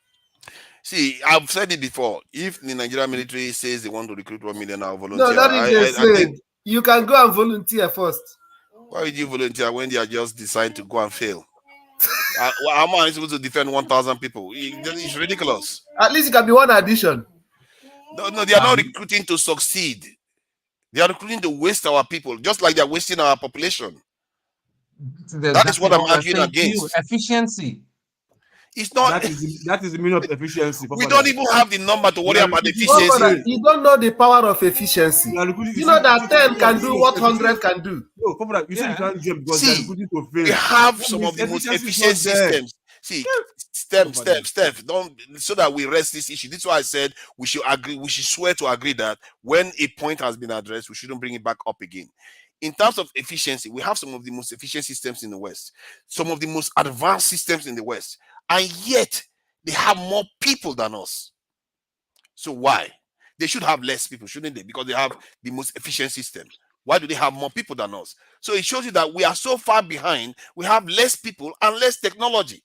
See, I've said it before. If the Nigerian military says they want to recruit 1 million volunteer, no, that is I think you can go and volunteer first. Why would you volunteer when they are just designed to go and fail? How am I supposed to defend 1,000 people? It's ridiculous. At least it can be one addition. No, they are not recruiting to succeed. They are recruiting to waste our people, just like they are wasting our population. That is what I'm arguing against. Efficiency. It's not. That is the meaning of efficiency. We don't even have the number to worry about efficiency. You don't know the power of efficiency. You know that 10 can do what 100 can do. No, you say you can't jump because they are recruiting to fail. We have some of the most efficient systems. See, Steph, don't, so that we rest this issue. This is why I said we should agree. We should swear to agree that when a point has been addressed, we shouldn't bring it back up again. In terms of efficiency, we have some of the most efficient systems in the West, some of the most advanced systems in the West. and yet they have more people than us. So why? They should have less people, shouldn't they? Because they have the most efficient system. Why do they have more people than us? So it shows you that we are so far behind. We have less people and less technology.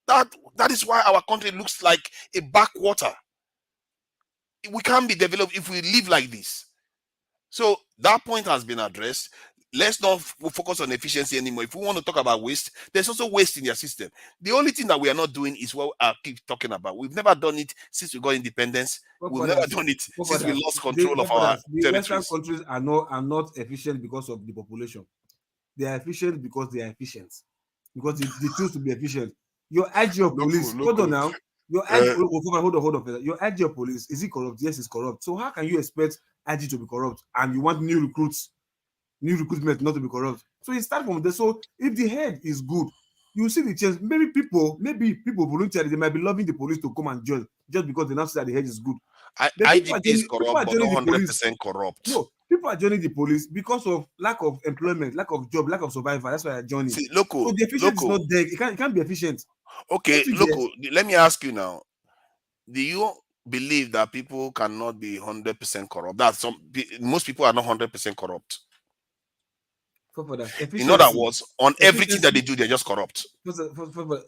That is why our country looks like a backwater. We can't be developed if we live like this. So that point has been addressed. Let's not focus on efficiency anymore. If we want to talk about waste, there's also waste in their system. The only thing that we are not doing is what I keep talking about. We've never done it since we got independence. We've never done it since we lost control of our territories. The Western countries are not efficient because of the population. They are efficient because they are efficient. Because they choose to be efficient. Your IG of police, hold on now. Your IG, hold on. Your IG of police, is it corrupt? Yes, it's corrupt. So how can you expect IG to be corrupt and you want new recruitment not to be corrupt? So it starts from there. So if the head is good, you see the change. Maybe people voluntarily, they might be loving the police to come and judge just because they now say that the head is good. IGP is corrupt, but not 100% corrupt. No, people are joining the police because of lack of employment, lack of job, lack of survival. That's why they're joining. See, local, so the efficiency is not there. It can't be efficient. Okay, local. Let me ask you now. Do you believe that people cannot be 100% corrupt? That most people are not 100% corrupt. In other words, on everything that they do, they're just corrupt.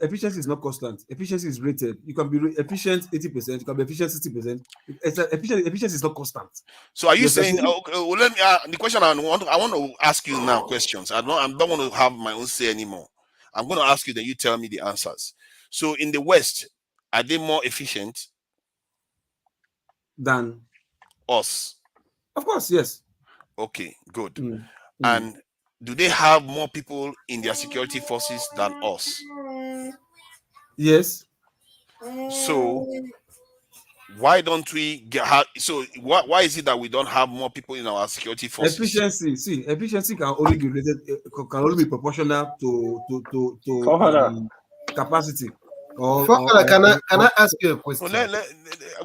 Efficiency is not constant. Efficiency is rated. You can be efficient 80%. You can be efficient 60%. Efficiency is not constant. So are you saying? Okay, well, let me. The question I want to ask you now. Questions. I don't want to have my own say anymore. I'm going to ask you, then you tell me the answers. So in the West, are they more efficient than us? Of course, yes. Okay, good. And do they have more people in their security forces than us? Yes. So why don't we get? Why is it that we don't have more people in our security forces? Efficiency can only be related, can only be proportional to capacity. Can I ask you a question?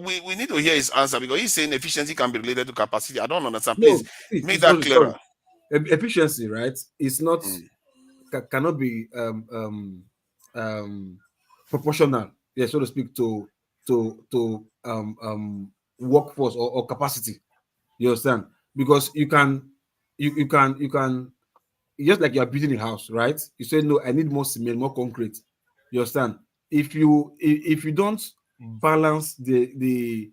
We need to hear his answer, because he's saying efficiency can be related to capacity. I don't understand. Please make that clearer. Efficiency, right? It's not cannot be proportional, so to speak, to workforce or capacity. You understand? Because you can just like you are building a house, right? You say, no, I need more cement, more concrete. You understand? If you don't balance the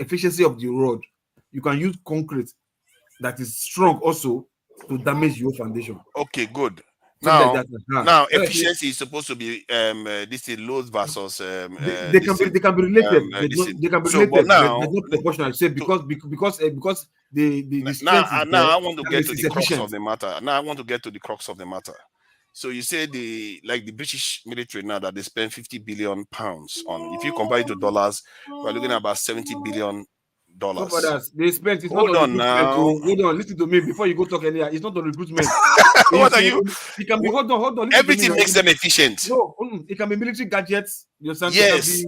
efficiency of the road, you can use concrete that is strong also to damage your foundation. Okay, good. So Now efficiency is supposed to be this is load versus they can be related. They can be related, but not proportional. Say because the now I want to get to the crux of the matter. Now I want to get to the crux of the matter. So you say the British military now that they spend 50 billion pounds on. If you compare it to dollars, we're looking at about $70 billion. They spent. It's Hold not on now. Hold on, listen to me before you go talk anywhere. It's not on recruitment. What are you? It can be. Hold on. Everything makes them efficient. No, it can be military gadgets. Yes,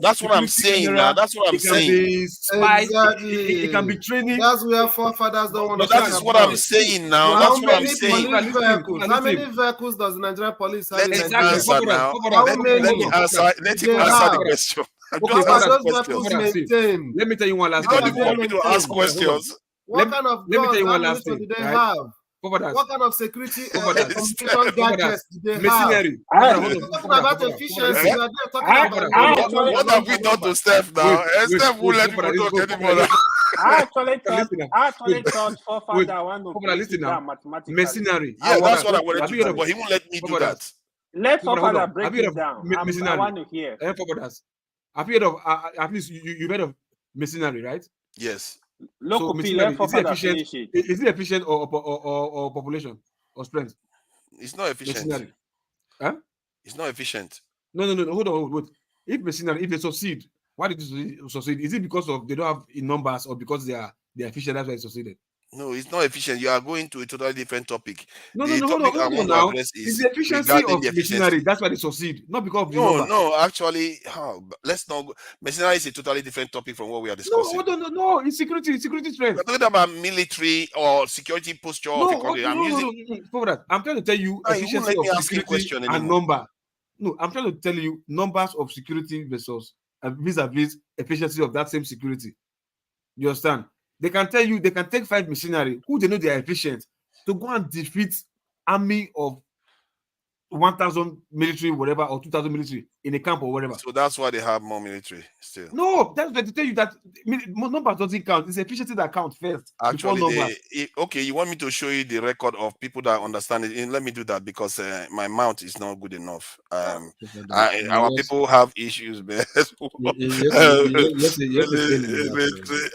that's what I'm saying now. That's what I'm saying. It can be spies. Exactly. It can be training. That's where forefathers don't want to. That is what I'm saying now. That's what I'm saying. How many vehicles does the Nigerian police have? Let him answer now. Let him answer the question. Let me tell you one last thing. You want me to ask questions? What kind of let me tell you one last thing. Do they have? What kind of security communication gadgets do they have? Machinery. Talking about efficiency. What have we done to Steph now? Steph won't let people talk anymore. I actually thought forefather want to break down mathematics. Machinery. Yeah, that's what I wanted to do, but he won't let me do that. Let forefather break it down. I want to hear. I've heard of at least you've heard of machinery, right? Yes. Local is it efficient or population or strength? It's not efficient. Machinery. Huh? It's not efficient. No. Hold on. If machinery, if they succeed, why did they succeed? Is it because of they don't have in numbers or because they are efficient? That's why they succeeded. No, it's not efficient. You are going to a totally different topic. No. Hold on now. It's the efficiency of machinery. That's why they succeed, not because of the number. No. Actually, let's not. Machinery is a totally different topic from what we are discussing. No. It's security strength. We're talking about military or security posture of a country. I'm trying to tell you efficiency of security and number. No, I'm trying to tell you numbers of security versus vis-a-vis efficiency of that same security. You understand? They can tell you they can take 5 missionaries who they know they are efficient to go and defeat army of 1,000 military, whatever, or 2,000 military in a camp or whatever. So that's why they have more military still. No, that's why to tell you that numbers doesn't count. It's efficiency that counts first. Actually, before numbers. Okay, you want me to show you the record of people that understand it? Let me do that because my mouth is not good enough. Our people have issues, man.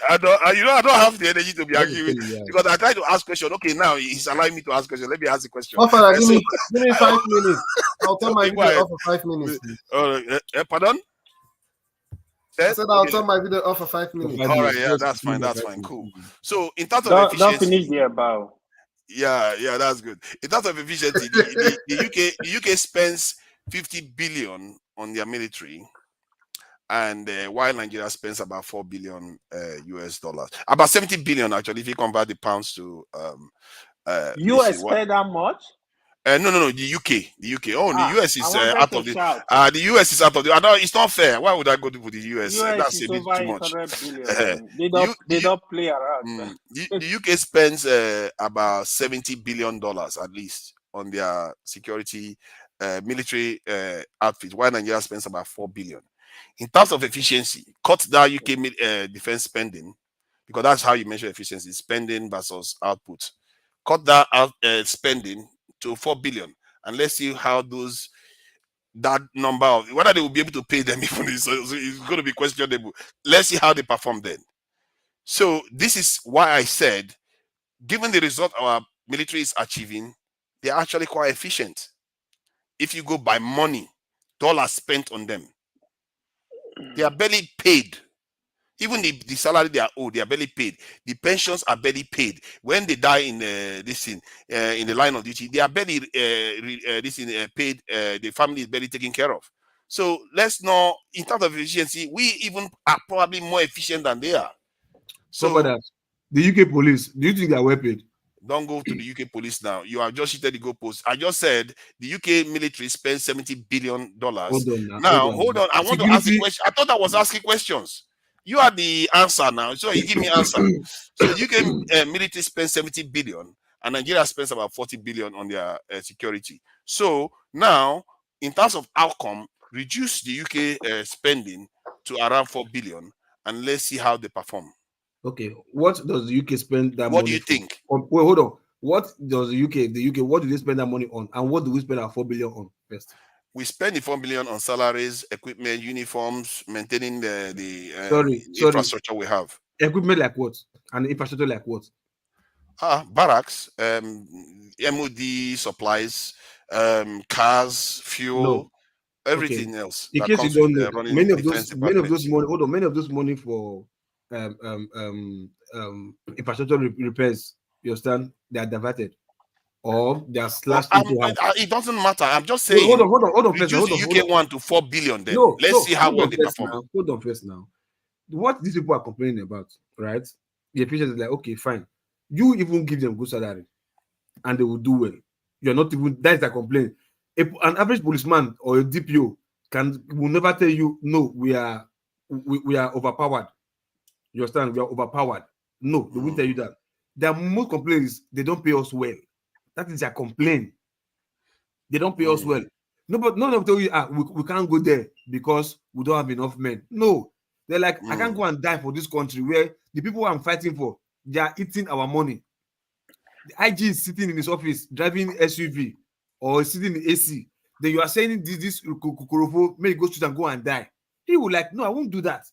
I don't have the energy to be arguing because I try to ask questions. Okay, now he's allowing me to ask questions. Let me ask the question. Father, give me 5 minutes. I'll turn my video off for 5 minutes. Pardon? I said I'll turn my video off for 5 minutes. All right, yeah, that's fine. That's fine. Cool. So in terms of efficiency, don't finish there, Bao. Yeah, that's good. In terms of efficiency, the UK spends 50 billion on their military, and while Nigeria spends about 4 billion US dollars, about 70 billion actually, if you convert the pounds to US spend that much? No, the UK. Oh, the US is out of the. The US is out of the. It's not fair. Why would I go to the US? That's a bit too much. They don't play around. The UK spends about $70 billion at least on their security military outfit, while Nigeria spends about 4 billion. In terms of efficiency, cut that UK defense spending, because that's how you measure efficiency: spending versus output. Cut that spending to 4 billion, and let's see how that number of whether they will be able to pay them even it's going to be questionable. Let's see how they perform then. So this is why I said, given the result our military is achieving, they're actually quite efficient. If you go by money, dollars spent on them, they are barely paid. Even the salary they are owed, they are barely paid. The pensions are barely paid. When they die in in the line of duty, they are barely paid. The family is barely taken care of. So let's not, in terms of efficiency, we even are probably more efficient than they are. So the UK police, do you think they are well paid? Don't go to the UK police now. You have just shifted the goalpost. I just said the UK military spends $70 billion. Hold on. I want to ask a question. I thought I was asking questions. You are the answer now, so you give me answer. So the UK military spends 70 billion, and Nigeria spends about 40 billion on their security. So now, in terms of outcome, reduce the UK spending to around 4 billion, and let's see how they perform. Okay, what does the UK spend that money? What do you think? Wait, hold on. What does the UK? What do they spend that money on, and what do we spend our 4 billion on first? We spend the 4 billion on salaries, equipment, uniforms, maintaining the infrastructure we have. Equipment like what? And infrastructure like what? Barracks, MOD supplies, cars, fuel, everything else. In case you don't know, many of those money. Hold on, many of those money for infrastructure repairs, you understand, they are diverted. Or they are slashed into it doesn't matter. I'm just saying. Hold on. Reduce the UK one to 4 billion. Then let's see how well they perform. Hold on first now. What these people are complaining about, right? The efficiency is like, okay, fine. You even give them good salary, and they will do well. You're not even. That's the complaint. An average policeman or a DPO will never tell you, no, we are overpowered. You understand? We are overpowered. No, they won't tell you that. Their most complaint is they don't pay us well. That is their complaint. They don't pay us well. No, but none of them tell you we can't go there because we don't have enough men. No, they're like, I can't go and die for this country where the people I'm fighting for, they are eating our money. The IG is sitting in his office driving SUV or sitting in AC. Then you are saying this Kukurofo may go shoot and go and die. He will like, no, I won't do that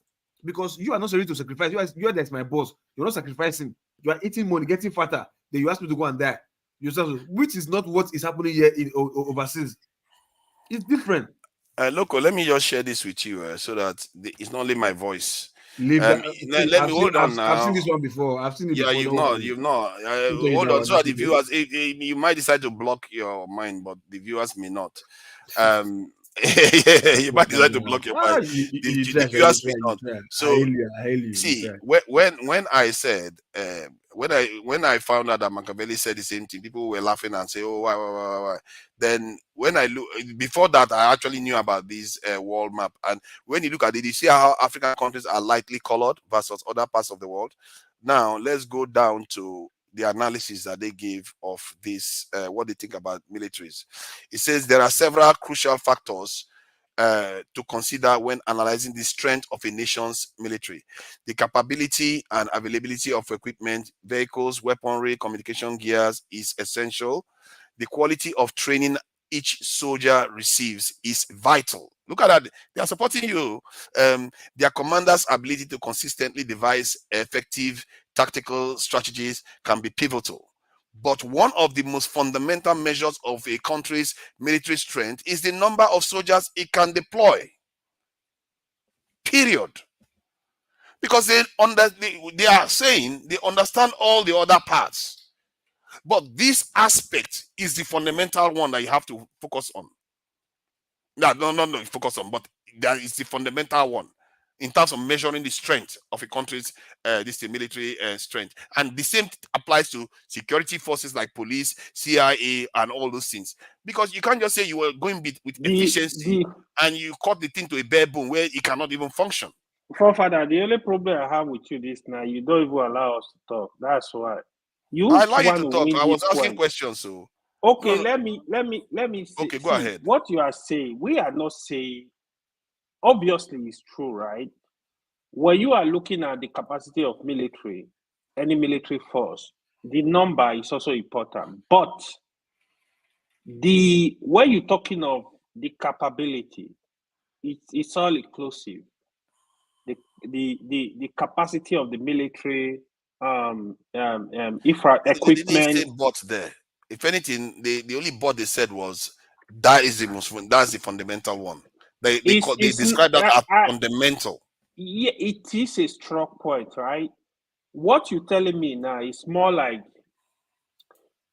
because you are not ready to sacrifice. You are that's my boss. You're not sacrificing. You are eating money, getting fatter. Then you ask me to go and die. Which is not what is happening here in overseas. It's different. Loco, let me just share this with you so that it's not only my voice. Let me hold on now. I've seen this one before. I've seen it before. You've not. Hold on, so that the viewers, you might decide to block your mind, but the viewers may not. You might decide to block your mic. The viewers may not. So I hail you. see, when I said when I found out that Machiavelli said the same thing, people were laughing and say, "Oh, why?" Then when I look before that, I actually knew about this world map. And when you look at it, you see how African countries are lightly colored versus other parts of the world. Now let's go down to the analysis that they gave of this, what they think about militaries. It says there are several crucial factors to consider when analyzing the strength of a nation's military. The capability and availability of equipment, vehicles, weaponry, communication gears is essential. The quality of training each soldier receives is vital. Look at that. They are supporting you. Their commander's ability to consistently devise effective tactical strategies can be pivotal. But one of the most fundamental measures of a country's military strength is the number of soldiers it can deploy. Period. Because they are saying they understand all the other parts. But this aspect is the fundamental one that you have to focus on. No, focus on, but that is the fundamental one in terms of measuring the strength of a country's military strength. And the same applies to security forces like police, CIA, and all those things. Because you can't just say you were going with efficiency and you cut the thing to a bare bone where it cannot even function. Forefather, the only problem I have with you this now, you don't even allow us to talk. That's why. I allow you to talk. I was asking questions, so. Okay, let me see. Okay, go ahead. What you are saying, we are not saying, obviously it's true, right? When you are looking at the capacity of military, any military force, the number is also important. But when you're talking of the capability, it's all inclusive. The capacity of the military, equipment. They didn't say but there. If anything, the only but they said was that's the fundamental one. They describe that as fundamental. Yeah, it is a strong point, right? What you're telling me now is more like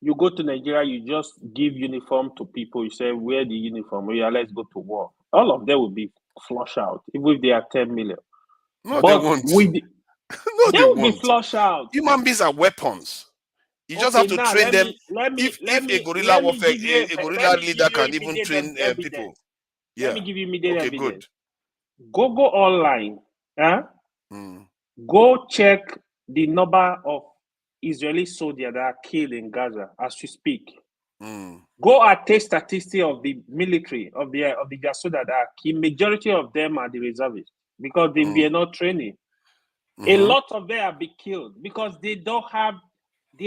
you go to Nigeria, you just give uniform to people, you say, wear the uniform, let's go to war. All of them will be flushed out, even if they are 10 million. No, but they won't. No, they will be flushed out. Human beings are weapons. You just have to train them. If a guerrilla warfare, a guerrilla leader can even train people. Yeah. Let me give you immediate evidence. Good. Go online. Go check the number of Israeli soldiers that are killed in Gaza as we speak. Go and take statistics of the military, of the soldiers that are killed. Majority of them are the reservists because they were not training. A lot of them have been killed because they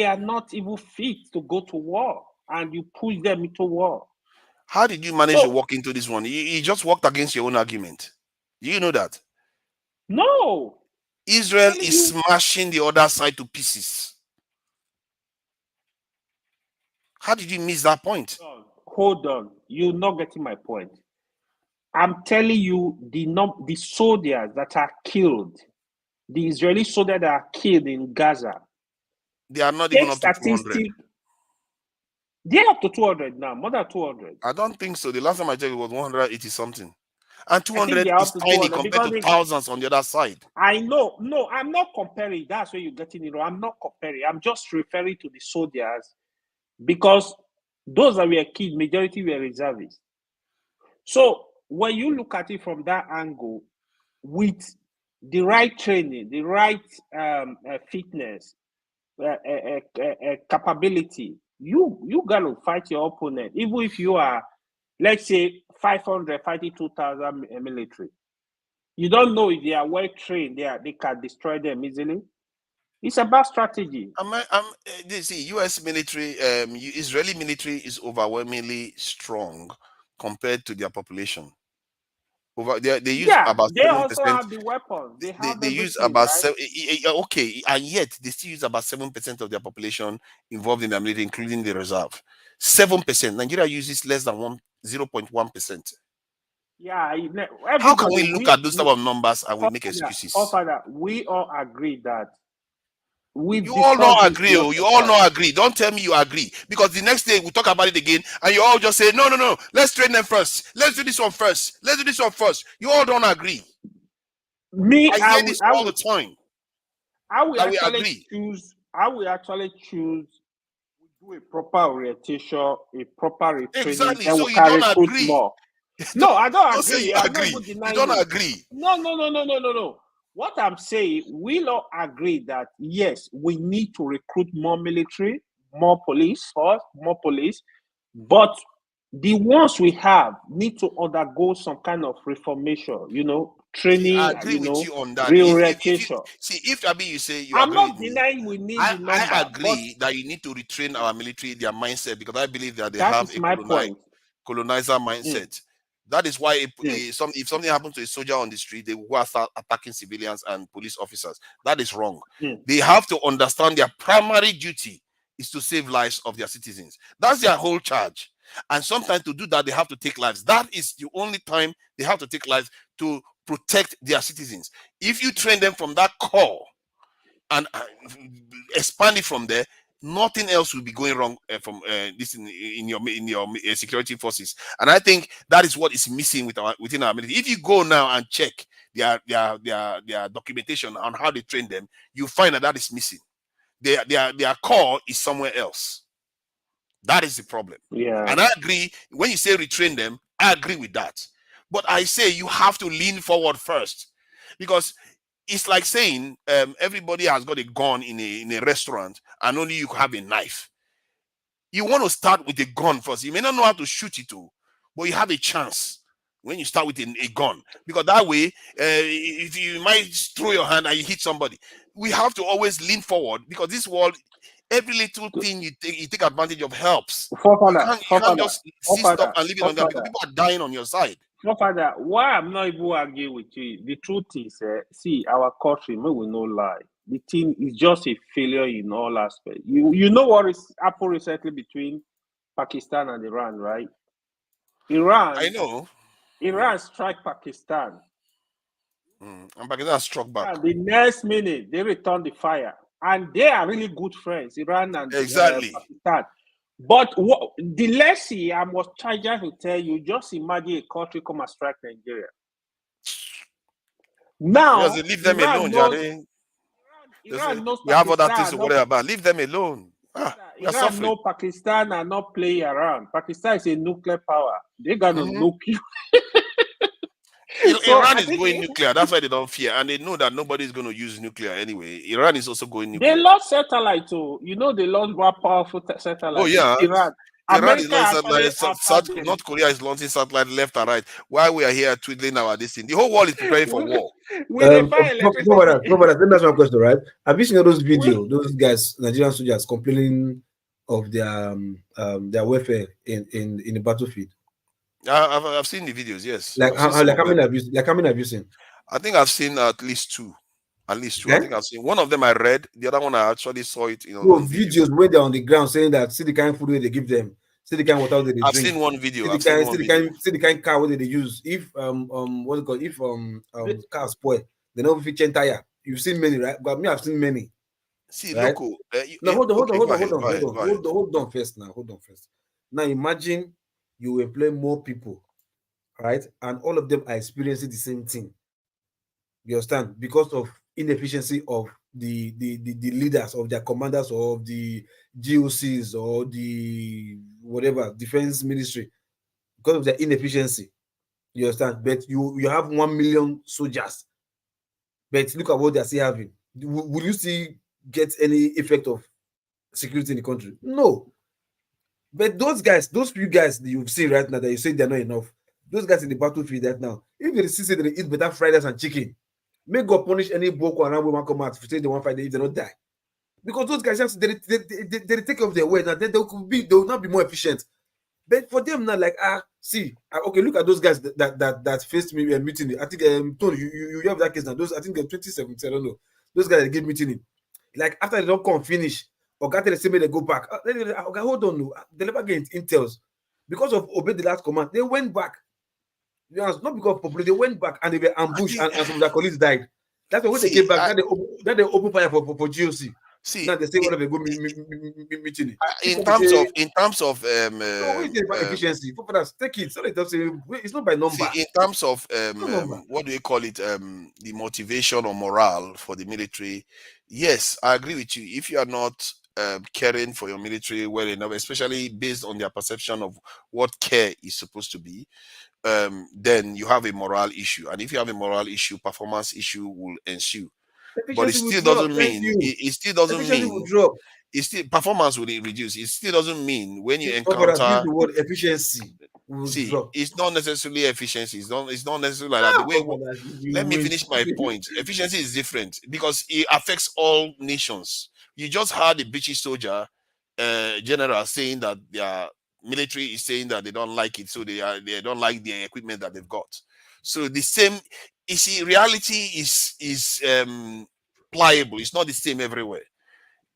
are not even fit to go to war, and you push them into war. How did you manage to walk into this one? You just walked against your own argument. Do you know that? No. Israel is smashing the other side to pieces. How did you miss that point? Hold on. You're not getting my point. I'm telling you the soldiers that are killed, the Israeli soldiers that are killed in Gaza. They are not even up to 200. They're up to 200 now, more than 200. I don't think so. The last time I checked, it was 180 something. And 200 is tiny compared to thousands on the other side. I know. No, I'm not comparing. That's where you're getting it wrong. I'm not comparing. I'm just referring to the soldiers because those that were killed, majority were reservists. So when you look at it from that angle, with the right training, the right fitness, capability, you got to fight your opponent, even if you are, let's say, 500 fighting 2,000 military. You don't know if they are well trained. They can destroy them easily. It's about strategy. See, U.S. military, Israeli military is overwhelmingly strong compared to their population. They use about 7%. They also have the weapons. They use about 7. Okay, and yet they still use about 7% of their population involved in the military, including the reserve. 7%. Nigeria uses less than 0.1%. Yeah. How can we look at those type of numbers and we make excuses? Father, we all agree that we've You all not discussed agree. this You all not agree. Don't tell me you agree, because the next day we talk about it again, and you all just say no. Let's train them first. Let's do this one first. Let's do this one first. You all don't agree. Me, I hear this all the time. I will That we actually agree. choose. I will actually choose. We do a proper orientation, a proper retraining, Exactly. then So we you can don't recruit agree. more. No, I don't Don't say agree. you I'm agree. not even You denying don't it. agree. No. What I'm saying, we all agree that yes, we need to recruit more military, more police, but the ones we have need to undergo some kind of reformation, training, I agree with you on that. reorientation. If Abi, you say you I'm agree not with me, denying we need the number, I but agree that you need to retrain our military, their mindset, because I believe that they that have is a my point. colonizer mindset. That is why if something happens to a soldier on the street, they will go and start attacking civilians and police officers. That is wrong. They have to understand their primary duty is to save lives of their citizens. That's their whole charge. And sometimes to do that, they have to take lives. That is the only time they have to take lives, to protect their citizens. If you train them from that core and expand it from there, nothing else will be going wrong from this in your security forces. And I think that is what is missing within our military. If you go now and check their documentation on how they train them, you find that is missing. Their core is somewhere else. That is the problem. Yeah. And I agree, when you say retrain them, I agree with that. But I say you have to lean forward first, because it's like saying everybody has got a gun in a restaurant and only you have a knife. You want to start with a gun first. You may not know how to shoot it, but you have a chance when you start with a gun, because that way, if you might throw your hand and you hit somebody. We have to always lean forward, because this world, every little thing you take advantage of helps. You can't just see stuff and leave it on them, because people are dying on your side. Father, why I'm not even arguing with you? The truth is, see, our country, we will not lie. The thing is just a failure in all aspects. You know what is happened recently between Pakistan and Iran, right? I know. Iran struck Pakistan. And Pakistan struck back. And the next minute, they returned the fire. And they are really good friends, Iran and Pakistan. But the lesson I was trying to tell you, just imagine a country come and strike Nigeria. Now, leave them alone, Jare. We have other things to worry about. Leave them alone. We are suffering. No, Pakistan are not playing around. Pakistan is a nuclear power. They're gonna nuke you. Iran is going nuclear. That's why they don't fear, and they know that nobody is going to use nuclear anyway. Iran is also going nuclear. They lost satellite too. They lost more powerful satellite. Oh yeah, Iran is launching satellite. North Korea is launting satellite left and right. While we are here twiddling our destiny, the whole world is preparing for war. Let me ask one question, right? Have you seen all those videos? Those guys, Nigerian soldiers, complaining of their welfare in the battlefield. I've seen the videos. Yes. How many have you seen? I think I've seen at least two. Yeah? I think I've seen one of them. I read the other one. I actually saw it. On videos where they're on the ground saying that see the kind of food where they give them, see the kind of water they drink. I've seen one video. See the kind of car where they use. If what's it called? If car spoil, they don't fit change tire. You've seen many, right? But me, I've seen many. See, right? Local. Hold on first. Now imagine you employ more people, right? And all of them are experiencing the same thing. You understand? Because of inefficiency of the leaders, of their commanders, or of the GOCs, or the whatever defense ministry, because of their inefficiency. You understand? But you have 1 million soldiers, but look at what they're still having. Will you see get any effect of security in the country? No. But those few guys that you see right now that you say they're not enough, those guys in the battlefield right now, if they see they eat better fried rice and chicken, may God punish any Boko Haram woman come out if they want to fight if they don't die. Because those guys just they take off their way now, they will not be more efficient. But for them now, okay, look at those guys that faced me mutiny. I think Tony, you have that case now. Those I think 2017, I don't know. Those guys that gave mutiny. Like after they don't come finish, or got the same way they go back. Okay, hold on, they never get intels because of obey the last command. They went back. You know, not because of popular, they went back and they were ambushed and some of their colleagues died. That's why when they came back, that they open fire for GOC. See, now they say what if they go meeting? in terms of no, we say about efficiency. For us, take it. So they don't say it's not by number. see, in terms of number. what do you call it? The motivation or morale for the military. Yes, I agree with you. If you are not caring for your military well enough, especially based on their perception of what care is supposed to be, then you have a morale issue. And if you have a morale issue, performance issue will ensue. But it still doesn't mean it still doesn't mean it still performance will reduce. It still doesn't mean when you encounter the word efficiency. See, it's not necessarily efficiency. It's not necessarily like that. The way, let me finish my point. Efficiency is different because it affects all nations. You just heard a British soldier general saying that their military is saying that they don't like it, so they don't like the equipment that they've got. So the same, you see, reality is pliable. It's not the same everywhere.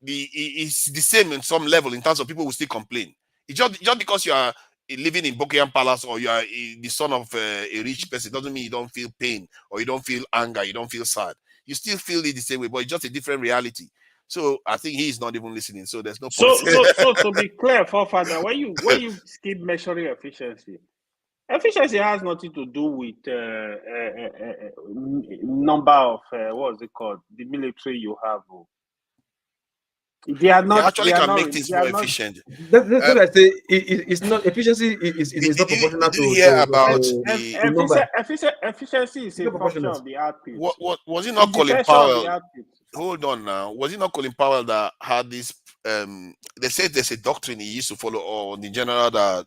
It's the same in some level in terms of people who still complain. It's just because you are living in Buckingham Palace or you are the son of a rich person doesn't mean you don't feel pain or you don't feel anger, you don't feel sad. You still feel it the same way, but it's just a different reality. So I think he is not even listening. So there's no point. So to be clear, forefather, when you keep measuring efficiency has nothing to do with number of what is it called, the military you have. They are not. They actually can make things more efficient. That's what I say. It's not efficiency. Is not proportional to. Hear about efficiency is a function of the output. What was it not Colin Powell? Hold on now. Was it not Colin Powell that had this? They said there's a doctrine he used to follow, or the general that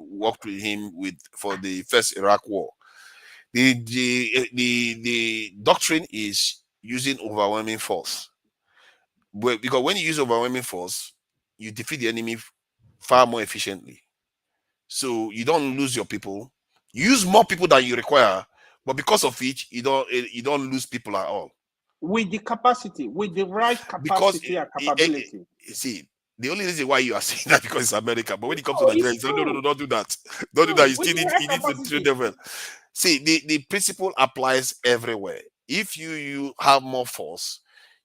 worked with him for the first Iraq war. The doctrine is using overwhelming force. Because when you use overwhelming force, you defeat the enemy far more efficiently. So you don't lose your people. You use more people than you require, but because of it, you don't lose people at all. With the capacity, with the right capacity and capability. See, the only reason why you are saying that because it's America, but when it comes to Nigeria, you say, no, don't do that. Don't do that. You still need to treat them well. See, the principle applies everywhere. If you have more force,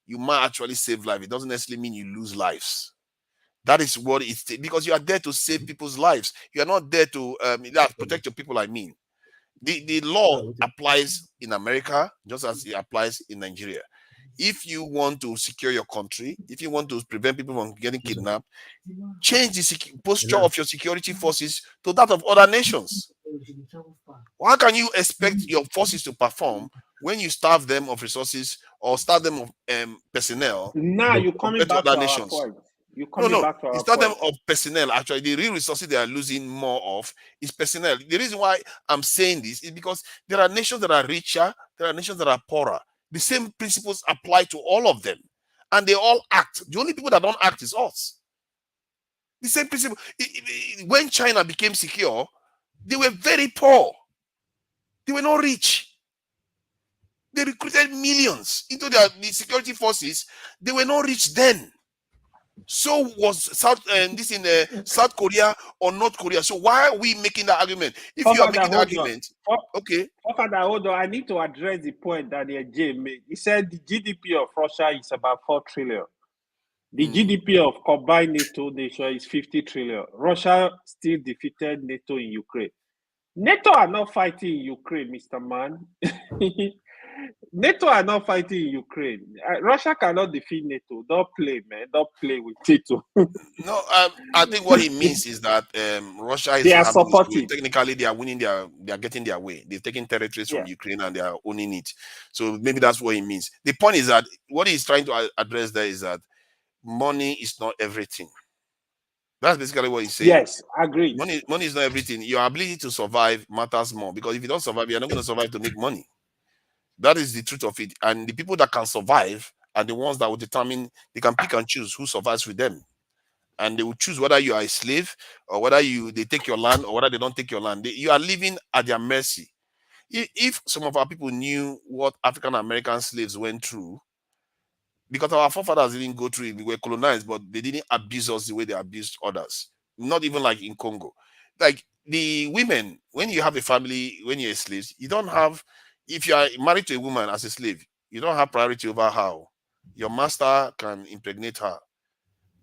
you might actually save life. It doesn't necessarily mean you lose lives. That is what it's because you are there to save people's lives. You are not there to protect your people. I mean, the law applies in America just as it applies in Nigeria. If you want to secure your country, if you want to prevent people from getting kidnapped, change the posture of your security forces to that of other nations. How can you expect your forces to perform when you starve them of resources or starve them of personnel? Now you're coming back to our point. You start them of personnel. Actually, the real resources they are losing more of is personnel. The reason why I'm saying this is because there are nations that are richer, there are nations that are poorer. The same principles apply to all of them, and they all act. The only people that don't act is us. The same principle. When China became secure, they were very poor. They were not rich. They recruited millions into the security forces. They were not rich then. So was South Korea or North Korea. So why are we making that argument? If you are making the argument, okay. Hold on. I need to address the point that Jay made. He said the GDP of Russia is about 4 trillion. The GDP of combined NATO nation is 50 trillion. Russia still defeated NATO in Ukraine. NATO are not fighting in Ukraine, Mr. Man. NATO are not fighting in Ukraine. Russia cannot defeat NATO. Don't play, man. Don't play with NATO. No, I think what he means is that Russia is. They are supporting. Technically, they are winning. They are getting their way. They're taking territories from Ukraine and they are owning it. So maybe that's what he means. The point is that what he's trying to address there is that money is not everything. That's basically what he's saying. Yes, agreed. Money is not everything. Your ability to survive matters more because if you don't survive, you're not going to survive to make money. That is the truth of it. And the people that can survive are the ones that will determine, they can pick and choose who survives with them. And they will choose whether you are a slave or whether they take your land or whether they don't take your land. You are living at their mercy. If some of our people knew what African American slaves went through, because our forefathers didn't go through it, we were colonized, but they didn't abuse us the way they abused others. Not even like in Congo. Like the women, when you have a family, when you're a slave, you don't have, if you are married to a woman as a slave, you don't have priority over her. Your master can impregnate her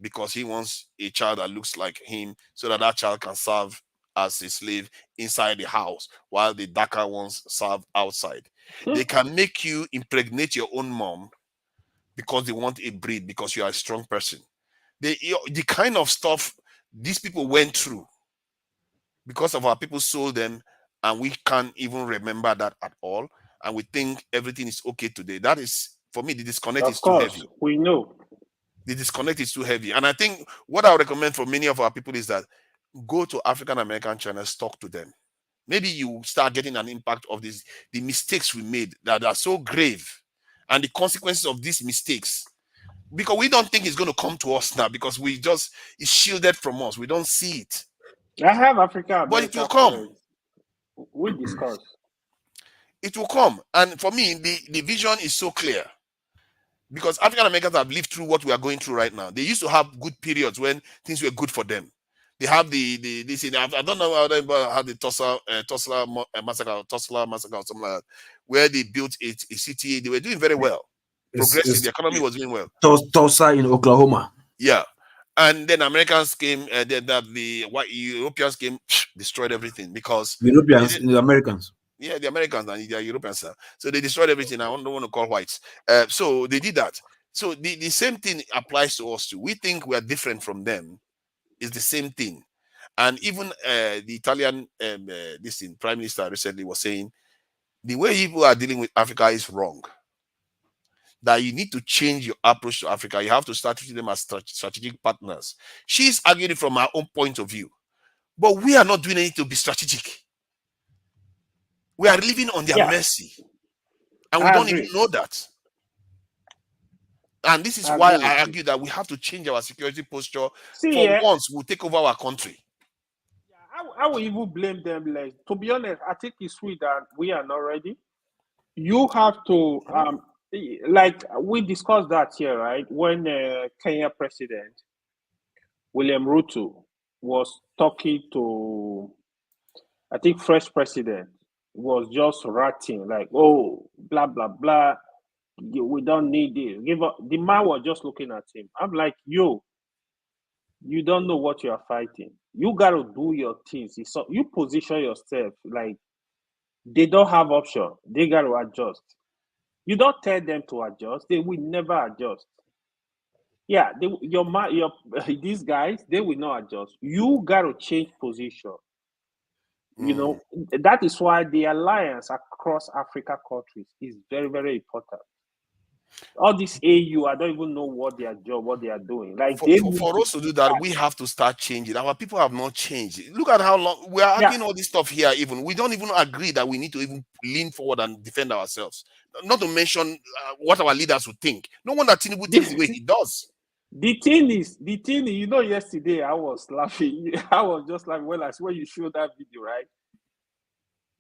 because he wants a child that looks like him so that child can serve as a slave inside the house while the darker ones serve outside. They can make you impregnate your own mom because they want a breed, because you are a strong person. The kind of stuff these people went through because of our people sold them, and we can't even remember that at all, and we think everything is okay today. That is, for me, the disconnect is too heavy. We know. The disconnect is too heavy. And I think what I would recommend for many of our people is that go to African American channels, talk to them. Maybe you start getting an impact of the mistakes we made that are so grave, and the consequences of these mistakes, because we don't think it's going to come to us now, because it's shielded from us. We don't see it. I have Africa, but it will come. We discuss. It will come. And for me, the vision is so clear. Because African Americans have lived through what we are going through right now. They used to have good periods when things were good for them. They have this. I don't know how the Tulsa massacre or something like that, where they built a city. They were doing very well, progressing. The economy was doing well. Tulsa in Oklahoma. Yeah, and then Americans came. The white Europeans came, destroyed everything because the Americans. Yeah, the Americans and the Europeans. So they destroyed everything. I don't want to call whites. So they did that. So the same thing applies to us too. We think we are different from them. It's the same thing. And even the Italian Prime Minister recently was saying the way people are dealing with Africa is wrong. That you need to change your approach to Africa. You have to start treating them as strategic partners. She's arguing from her own point of view. But we are not doing anything to be strategic. We are living on their mercy. And we don't even know that. And this is why I argue that we have to change our security posture. Once, we'll take over our country. I will even blame them less. To be honest, I think it's sweet that we are not ready. You have to, like we discussed that here, right? When Kenya President William Ruto was talking to, I think, Fresh President, was just ratting like, oh, blah, blah, blah. We don't need this. The man was just looking at him. I'm like, yo, you don't know what you are fighting. You got to do your things. So you position yourself like they don't have option. They got to adjust. You don't tell them to adjust. They will never adjust. Yeah, these guys, they will not adjust. You got to change position. You know, that is why the alliance across Africa countries is very, very important. All this AU, I don't even know what they are doing. Like for us to do that, we have to start changing. Our people have not changed. Look at how long we are arguing all this stuff here. Even we don't even agree that we need to even lean forward and defend ourselves. Not to mention what our leaders would think. No wonder Tinubu thinks the way he does. The thing is, you know, yesterday I was laughing. I was just like, well, I swear you showed that video, right?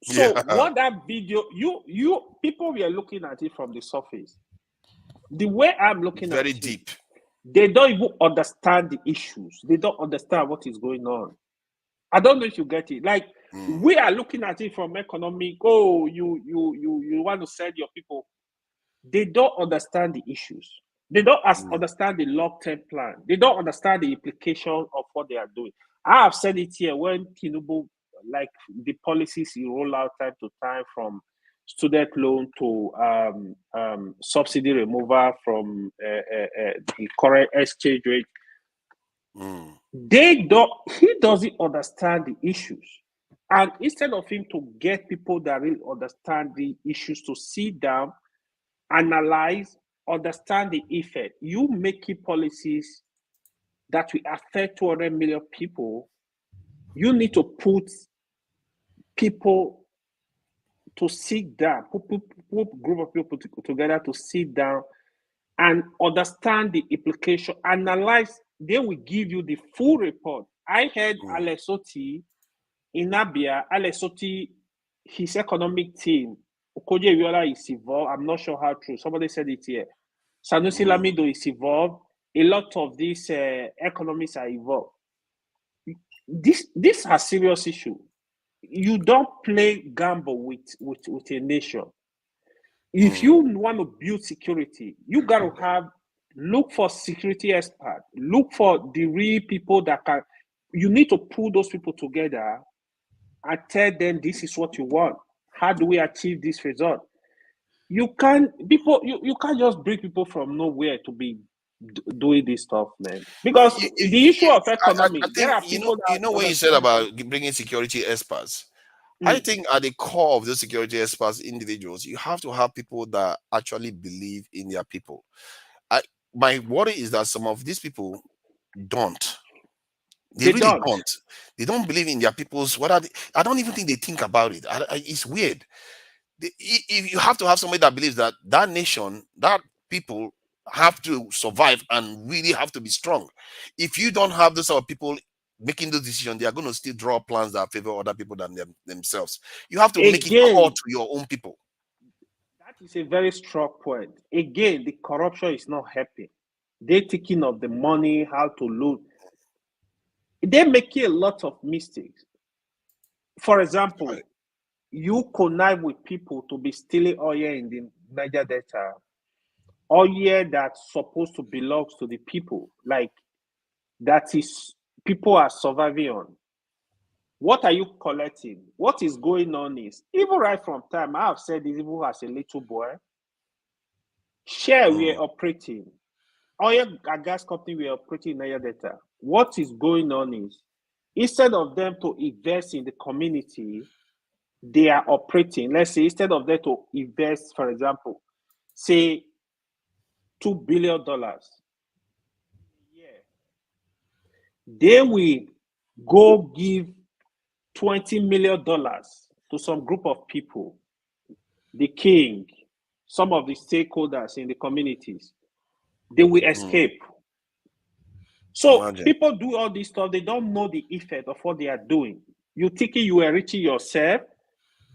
So what that video, you people were looking at it from the surface. The way I'm looking at it, very deep. They don't even understand the issues. They don't understand what is going on. I don't know if you get it. Like we are looking at it from economic. Oh, you want to send your people. They don't understand the issues. They don't understand the long-term plan. They don't understand the implication of what they are doing. I have said it here when Tinubu, like the policies he roll out time to time, from student loan to subsidy removal from the current exchange rate. He doesn't understand the issues. And instead of him to get people that really understand the issues to sit down, analyze, understand the effect, you making policies that will affect 200 million people, you need to put people to sit down, put group of people together to sit down and understand the implication, analyze. They will give you the full report. I heard Alessoti in Abia. Alessoti, his economic team, Okoje Iweala is involved. I'm not sure how true. Somebody said it here. Sanusi Lamido is involved. A lot of these economists are involved. This is a serious issue. You don't play gamble with a nation. If you want to build security, you got to look for security experts, look for the real people that can. You need to pull those people together and tell them this is what you want. How do we achieve this result? You can't just bring people from nowhere to be doing this stuff, man. Because the issue of economy, I there are think people that what you said about bringing security experts. I think at the core of those security experts, individuals, you have to have people that actually believe in their people. My worry is that some of these people don't. They really don't. They don't believe in their people's. I don't even think they think about it. It's weird. If you have to have somebody that believes that that nation, that people have to survive and really have to be strong. If you don't have those sort of people making those decisions, they are going to still draw plans that favor other people than themselves. You have to make it core to your own people. That is a very strong point. Again, the corruption is not helping. They're taking of the money, how to loot. They're making a lot of mistakes. For example, you connive with people to be stealing oil in the Niger Delta, oil that's supposed to belong to the people, like that is people are surviving on. What are you collecting? What is going on is, even right from time, I have said this even as a little boy, share we are operating. Oil and gas company we are operating in Niger Delta. What is going on is, instead of them to invest in the community, they are operating. Let's say instead of them to invest, for example, say $2 billion a year, they will go give $20 million to some group of people, the king, some of the stakeholders in the communities. They will escape. So people do all this stuff. They don't know the effect of what they are doing. You thinking you are reaching yourself,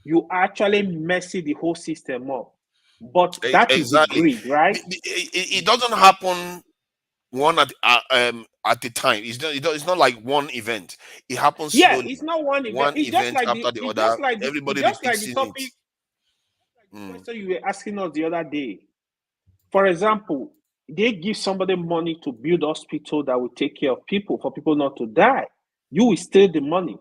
you actually messing the whole system up. But that is the greed, right? It doesn't happen one at the time. It's not like one event. It happens slowly. It's not one event. One It's just event like after the other. Everybody repeats it. Topic question you were asking us the other day. For example, they give somebody money to build hospital that will take care of people, for people not to die. You will steal the money.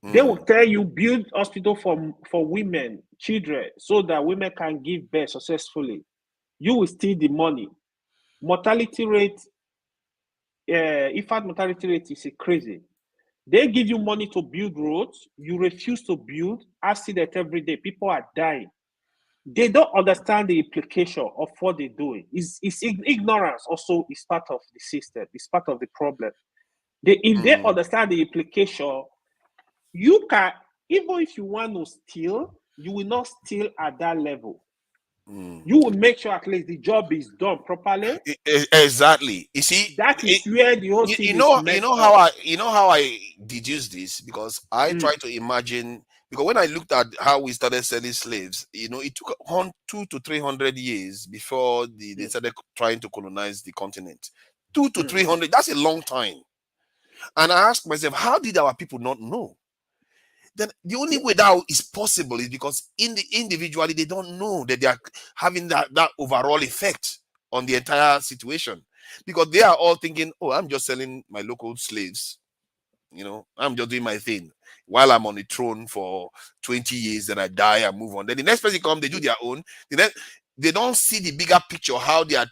They will tell you build hospital for women, children, so that women can give birth successfully. You will steal the money. Mortality rate, infant mortality rate is crazy. They give you money to build roads. You refuse to build. Accident every day. People are dying. They don't understand the implication of what they're doing. It's ignorance also is part of the system. It's part of the problem. If they understand the implication, you can, even if you want to steal, you will not steal at that level. You will make sure at least the job is done properly. Exactly. You see, that is where the whole thing you know how I deduce this, because I try to imagine, because when I looked at how we started selling slaves, it took 200 to 300 years before they started trying to colonize the continent. 200 to 300, that's a long time. And I asked myself, how did our people not know? Then the only way that is possible is because individually they don't know that they are having that overall effect on the entire situation, because they are all thinking, oh, I'm just selling my local slaves, I'm just doing my thing while I'm on the throne for 20 years, then I die and move on. Then the next person comes, they do their own. They don't see the bigger picture, how they are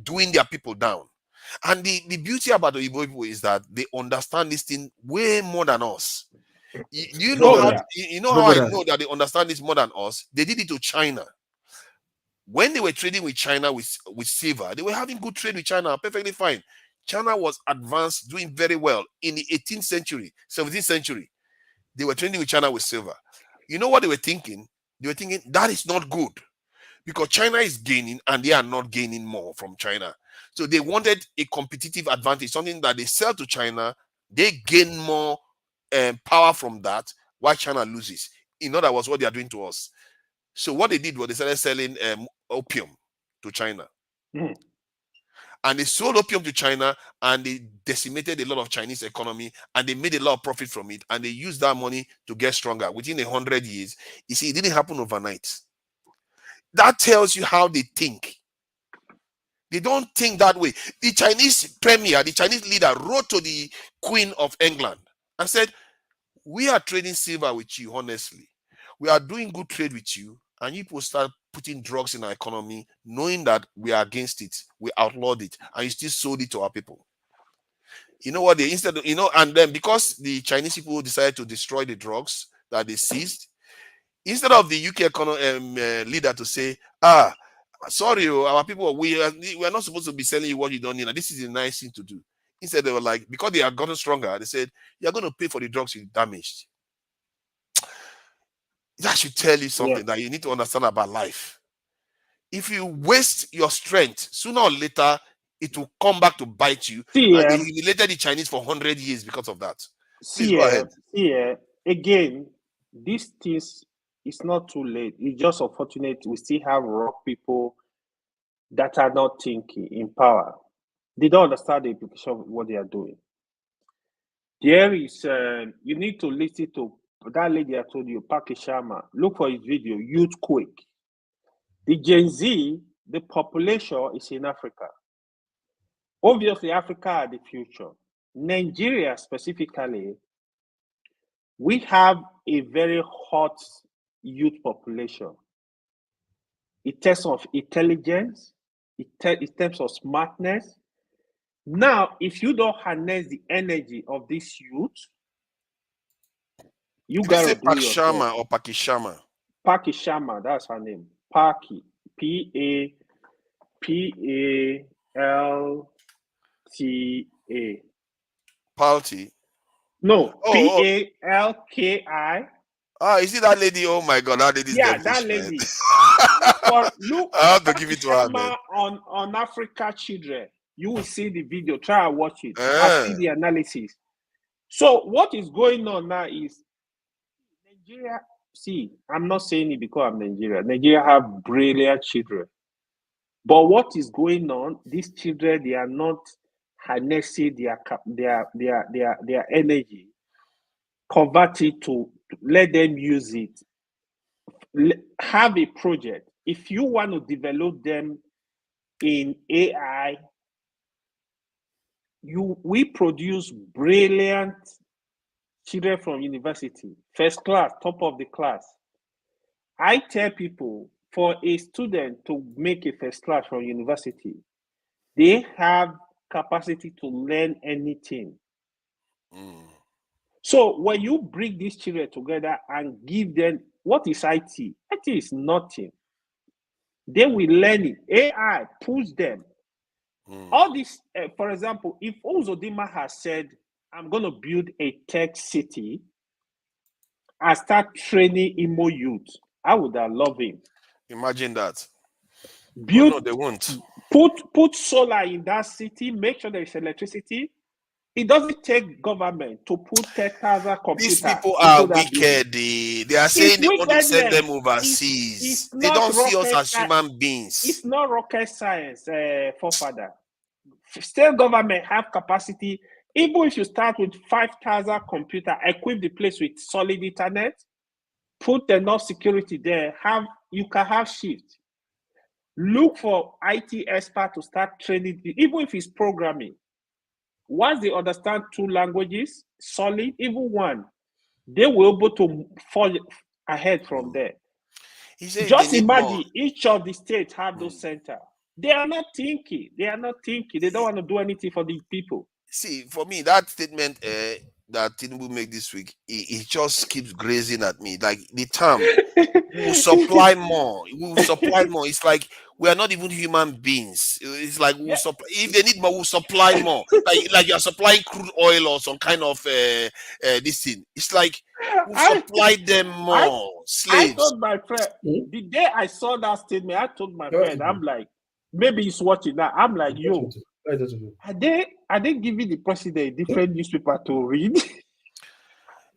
doing their people down. And the beauty about the Igbo people is that they understand this thing way more than us. You know how I know that they understand this more than us? They did it to China. When they were trading with China with silver, they were having good trade with China, perfectly fine. China was advanced, doing very well in the 18th century, 17th century. They were trading with China with silver. You know what they were thinking? They were thinking that is not good, because China is gaining and they are not gaining more from China. So they wanted a competitive advantage, something that they sell to China, they gain more power from that, while China loses. In other words, what they are doing to us. So what they did was they started selling opium to China. And they sold opium to China, and they decimated a lot of Chinese economy, and they made a lot of profit from it, and they used that money to get stronger. Within 100 years, you see, it didn't happen overnight. That tells you how they think. They don't think that way. The Chinese premier, the Chinese leader, wrote to the Queen of England and said, we are trading silver with you, honestly. We are doing good trade with you, and you people start putting drugs in our economy, knowing that we are against it. We outlawed it, and you still sold it to our people. You know what? And then because the Chinese people decided to destroy the drugs that they seized, instead of the UK leader to say, sorry, our people, we are not supposed to be selling you what you don't need, and this is a nice thing to do. Instead, they were like, because they have gotten stronger, they said, you're going to pay for the drugs you damaged. That should tell you something that you need to understand about life. If you waste your strength, sooner or later, it will come back to bite you. And they humiliated the Chinese for 100 years because of that. Please go ahead. Again, these things, it's not too late. It's just unfortunate we still have rock people that are not thinking in power. They don't understand the implication of what they are doing. There is, you need to listen to that lady I told you, Paki Sharma. Look for his video, Youth Quake. The Gen Z, the population is in Africa. Obviously, Africa are the future. Nigeria specifically, we have a very hot youth population. In terms of intelligence, in terms of smartness. Now, if you don't harness the energy of this youth, you gotta do Paki Sharma or Paki Sharma? Paki Sharma, that's her name. Paki, P-A-P-A-L-T-A. Palti? No, P-A-L-K-I. Is it that lady? Oh my God, that lady's devilish, that lady. Look, I have to give it to her, man. On Africa Children. You will see the video. Try and watch it. I see the analysis. So what is going on now is Nigeria. See, I'm not saying it because I'm Nigeria. Nigeria have brilliant children. But what is going on? These children, they are not harnessing their energy, convert it to let them use it. Have a project. If you want to develop them in AI, we produce brilliant children from university, first class, top of the class. I tell people, for a student to make a first class from university, they have capacity to learn anything. So when you bring these children together and give them, what is IT? IT is nothing. They will learn it. AI push them. All this, for example, if Uzodinma has said, I'm going to build a tech city and start training Imo youth, I would have loved him. Imagine that. Build, no, they won't. Put solar in that city, make sure there is electricity. It doesn't take government to put 10,000 computers. These people are wicked. They are saying they want to send them overseas. They don't see us as human beings. It's not rocket science, forefather. State government have capacity. Even if you start with 5,000 computers, equip the place with solid internet, put enough security there, you can have shift. Look for IT expert to start training, even if it's programming. Once they understand 2 languages, solid, even one, they will be able to fall ahead from there. Just imagine each of the states have those centers. They are not thinking. They don't want to do anything for the people. See, for me, that statement that Tinubu made this week, it just keeps grazing at me. Like the term, we'll supply more. We'll supply more. It's like we are not even human beings. It's like we'll supply. If they need more, we'll supply more. Like you're supplying crude oil or some kind of this thing. It's like we'll supply them more slaves. I told my friend the day I saw that statement. I told my friend, I'm like, maybe he's watching that. I'm like, yo, are they giving the president a different newspaper to read?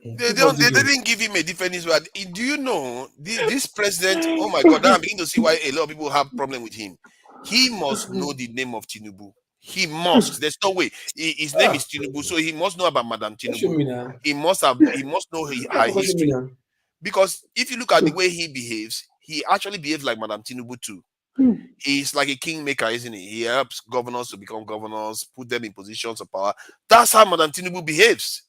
They didn't give him a different newspaper. Do you know this president? Oh my God! Now I'm beginning to see why a lot of people have problem with him. He must know the name of Tinubu. He must. There's no way. His name is Tinubu, so he must know about Madam Tinubu. He must know her history. Because if you look at the way he behaves, he actually behaves like Madam Tinubu too. He's like a kingmaker, isn't he? He helps governors to become governors, put them in positions of power. That's how Madam Tinubu behaves.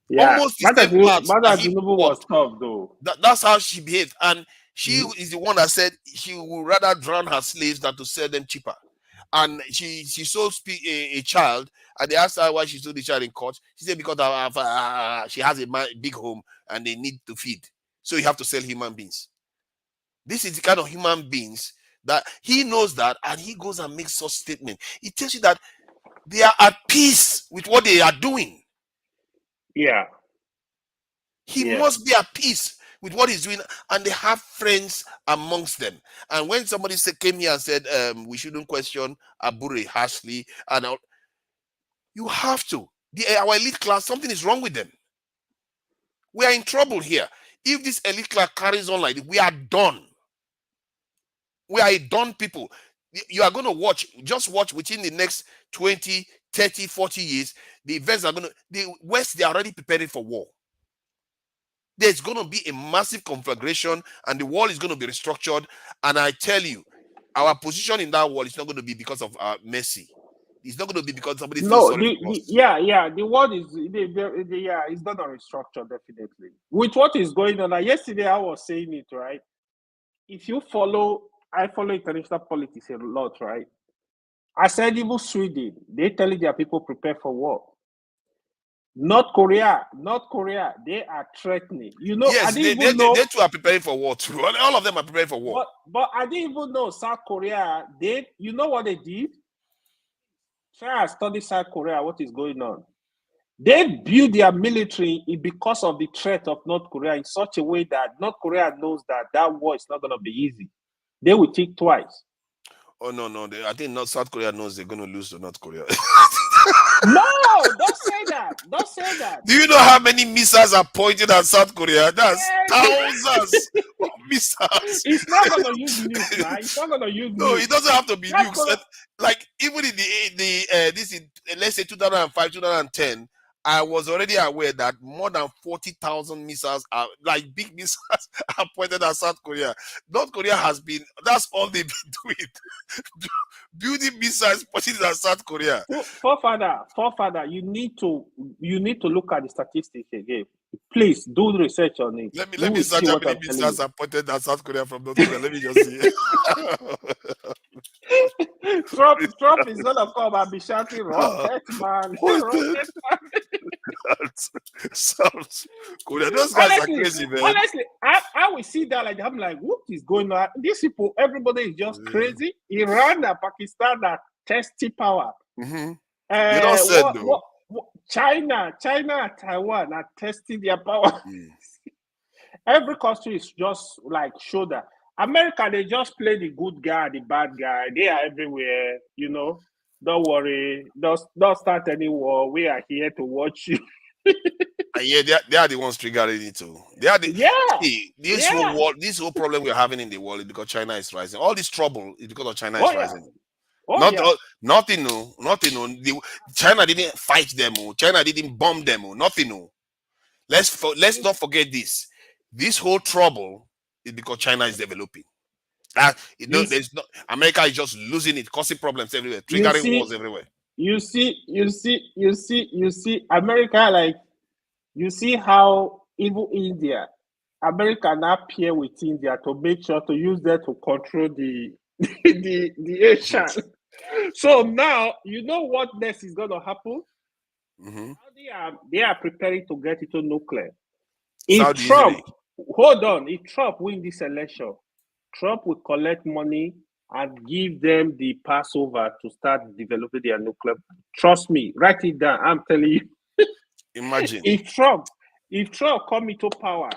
Yeah, Almost the same path that he Tinubu was tough though. That's how she behaved. And she is the one that said she would rather drown her slaves than to sell them cheaper. And she sold a child, and they asked her why she sold the child in court. She said because she has a big home and they need to feed. So you have to sell human beings. This is the kind of human beings that he knows that, and he goes and makes such statement. It tells you that they are at peace with what they are doing. Yeah. He must be at peace with what he's doing, and they have friends amongst them. And when somebody came here and said we shouldn't question Abure harshly, and you have to. Our elite class, something is wrong with them. We are in trouble here. If this elite class carries on like this, we are done. We are a done people. You are going to just watch within the next 20, 30, 40 years, the events are going to, the West, they are already preparing for war. There's going to be a massive conflagration, and the wall is going to be restructured. And I tell you, our position in that wall is not going to be because of mercy. It's not going to be because somebody feels sorry for us. The wall is it's going to restructure definitely. With what is going on, yesterday I was saying it, right? If you I follow international politics a lot, right? I said even Sweden, they telling their people prepare for war. North Korea, they are threatening. You know, yes, they too are preparing for war too. All of them are preparing for war. But I didn't even know South Korea. You know what they did? Try and study South Korea. What is going on? They build their military because of the threat of North Korea in such a way that North Korea knows that war is not going to be easy. They will think twice. Oh no! I think South Korea knows they're going to lose to North Korea. No, don't say that. Don't say that. Do you know how many missiles are pointed at South Korea? That's thousands of missiles. It's not going to use nukes, man. It's not going to use nukes. No, it doesn't have to be nukes. Like even in let's say 2005, 2010, I was already aware that more than 40,000 missiles are like big missiles are pointed at South Korea. North Korea that's all they've been doing. Building missiles pointed at South Korea. Forefather, you need to look at the statistics again. Please do research on it. Let me search how many missiles are pointed at South Korea from North Korea. Let me just see. Trump is gonna come and be shouting rocket man. South Korea. Those guys are crazy, man. Honestly, I will see that like I'm like, what is going on? These people, everybody is just crazy. Iran and Pakistan are testing power. You don't say though. China and Taiwan are testing their power. Every country is just like shoulder. America, they just play the good guy, the bad guy. They are everywhere, you know. Don't worry. Don't start any war. We are here to watch you. They are the ones triggering it too. They are this whole problem we're having in the world is because China is rising. All this trouble is because of China is rising. Nothing new. China didn't fight them. China didn't bomb them. Nothing new. Let's not forget this. This whole trouble is because China is developing. There's not America is just losing it, causing problems everywhere, triggering wars everywhere. You see, America, like you see how even India, America now pair with India to make sure to use that to control the Asian. So now you know what next is gonna happen. They are preparing to get into nuclear. If Trump win this election, Trump will collect money and give them the Passover to start developing their nuclear. Trust me, write it down. I'm telling you. Imagine if Trump come into power,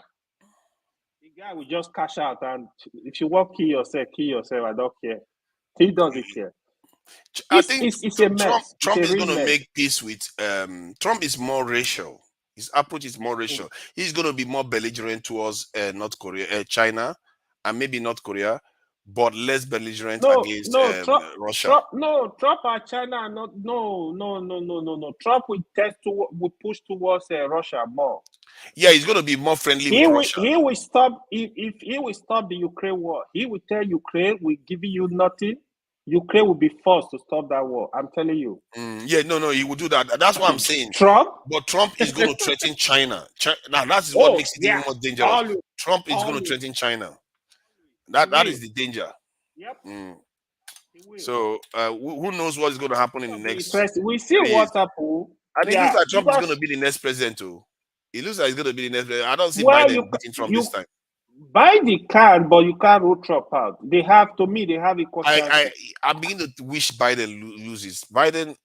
the guy will just cash out, and if you want kill yourself. I don't care. He doesn't care. I think it's a mess. Trump is going to make peace with. Trump is more racial. His approach is more racial. He's going to be more belligerent towards North Korea, China, and maybe North Korea, but less belligerent against Russia. Trump and China are not. No. Trump will push towards Russia more. Yeah, he's going to be more friendly with Russia. He will stop if he will stop the Ukraine war. He will tell Ukraine, "We're giving you nothing." Ukraine will be forced to stop that war. I'm telling you. Yeah, no, he will do that. That's what I'm saying. Trump? But Trump is going to threaten China. Now, that is what makes it even more dangerous. Always. Trump is going to threaten China. That is the danger. Yep. So, who knows what is going to happen in the next... We see what's happening. And it looks like Trump is going to be the next president, too. It looks like he's going to be the next president. I don't see Biden beating Trump this time. Biden can, but you can't rule Trump out. They have equal chances. I begin to wish Biden loses. Biden,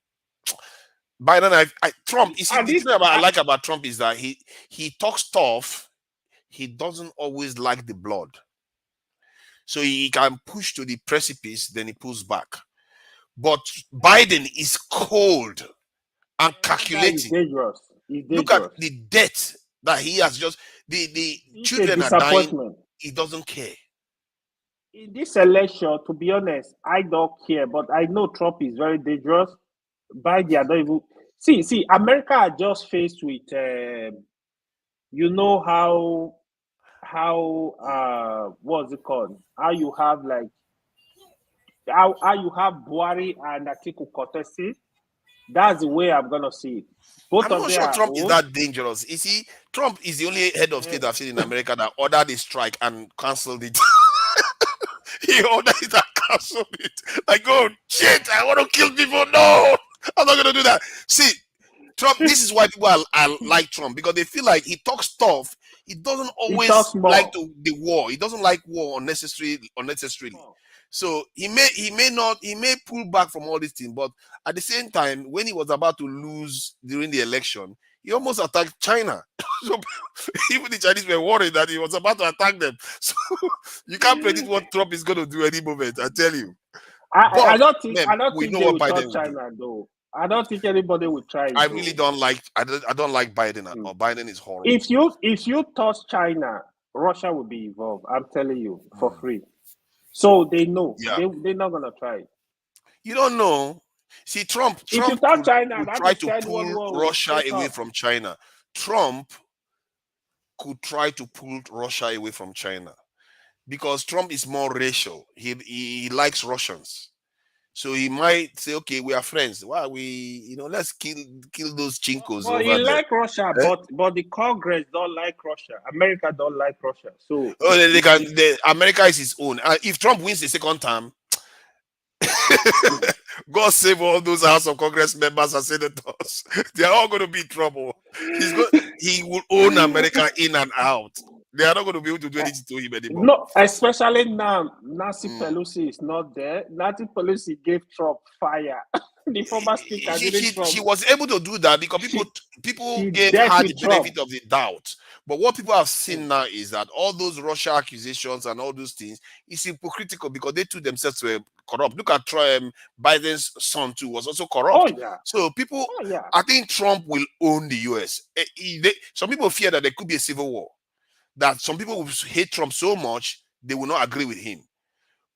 Trump. You see, the thing I like about Trump is that he talks tough. He doesn't always like the blood, so he can push to the precipice, then he pulls back. But Biden is cold and calculating. Dangerous. Look at the debt that he has just. The children are dying. He doesn't care. In this election, to be honest, I don't care. But I know Trump is very dangerous. Biden, I don't even see. America are just faced with, you know how what's it called? How you have how you have Buhari and Atiku contesting. That's the way I'm gonna see it. I'm not sure Trump is that dangerous. You see, Trump is the only head of state I've seen in America that ordered a strike and canceled it. He ordered it and canceled it. Like, oh shit, I want to kill people. No, I'm not gonna do that. See, Trump. This is why people are like Trump, because they feel like he talks tough. He doesn't always like the war. He doesn't like war unnecessarily. So he may pull back from all these things, but at the same time, when he was about to lose during the election, he almost attacked China. So even the Chinese were worried that he was about to attack them. So you can't predict what Trump is going to do any moment. I tell you. I don't think they will touch China though. I don't think anybody will try. I really don't like. I don't like Biden at all. Biden is horrible. If you touch China, Russia will be involved. I'm telling you, for free. So they know. They're not gonna try it. You don't know. See, Trump if you touch China, could try to pull Russia away from China. Trump could try to pull Russia away from China because Trump is more racial. He likes Russians. So he might say, okay, we are friends. Why we, let's kill those chinkos. Well, he like Russia, but the Congress don't like Russia. America don't like Russia. So America is his own. If Trump wins the second term, God save all those House of Congress members and senators. They are all going to be in trouble. He will own America in and out. They are not going to be able to do anything to him anymore. No, especially now, Nancy Pelosi is not there. Nancy Pelosi gave Trump fire. The former speaker she was able to do that because people gave her the benefit of the doubt. But what people have seen now is that all those Russia accusations and all those things is hypocritical because they too themselves were corrupt. Look at Biden's son too was also corrupt. Oh, yeah. So people, I think Trump will own the US. Some people fear that there could be a civil war. That some people will hate Trump so much they will not agree with him.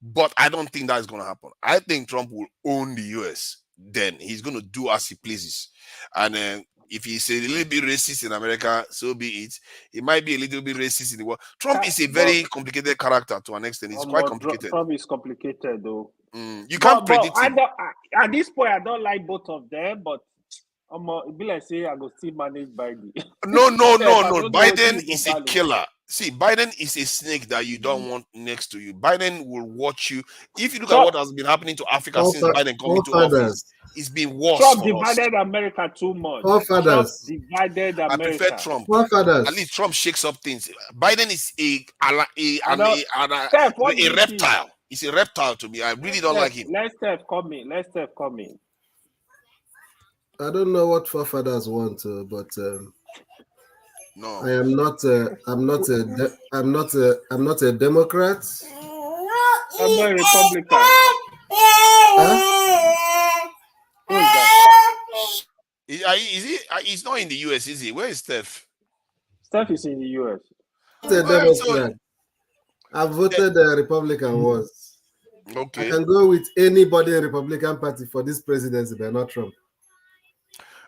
But I don't think that's going to happen. I think Trump will own the US. Then he's going to do as he pleases. And if he's a little bit racist in America, so be it. He might be a little bit racist in the world. Trump is a very complicated character to an extent. It's quite complicated. Trump is complicated, though. You can't predict it. At this point, I don't like both of them, but it be like say I go still manage Biden. No. Biden is a killer. See, Biden is a snake that you don't want next to you. Biden will watch you. If you look at what has been happening to Africa since Biden came into office, it's been worse. Trump divided America too much. Trump divided America. I prefer Trump. At least Trump shakes up things. Biden is a reptile. He's a reptile to me. I really don't like him. Let's Steph come in. I don't know what forefathers want, but no, I am not. I'm not a Democrat. I'm not a Republican. Who is that? Is he? He's not in the US, is he? Where is Steph? Steph is in the US. A Democrat. I voted Republican once. Okay. I can go with anybody in Republican Party for this presidency, but not Trump.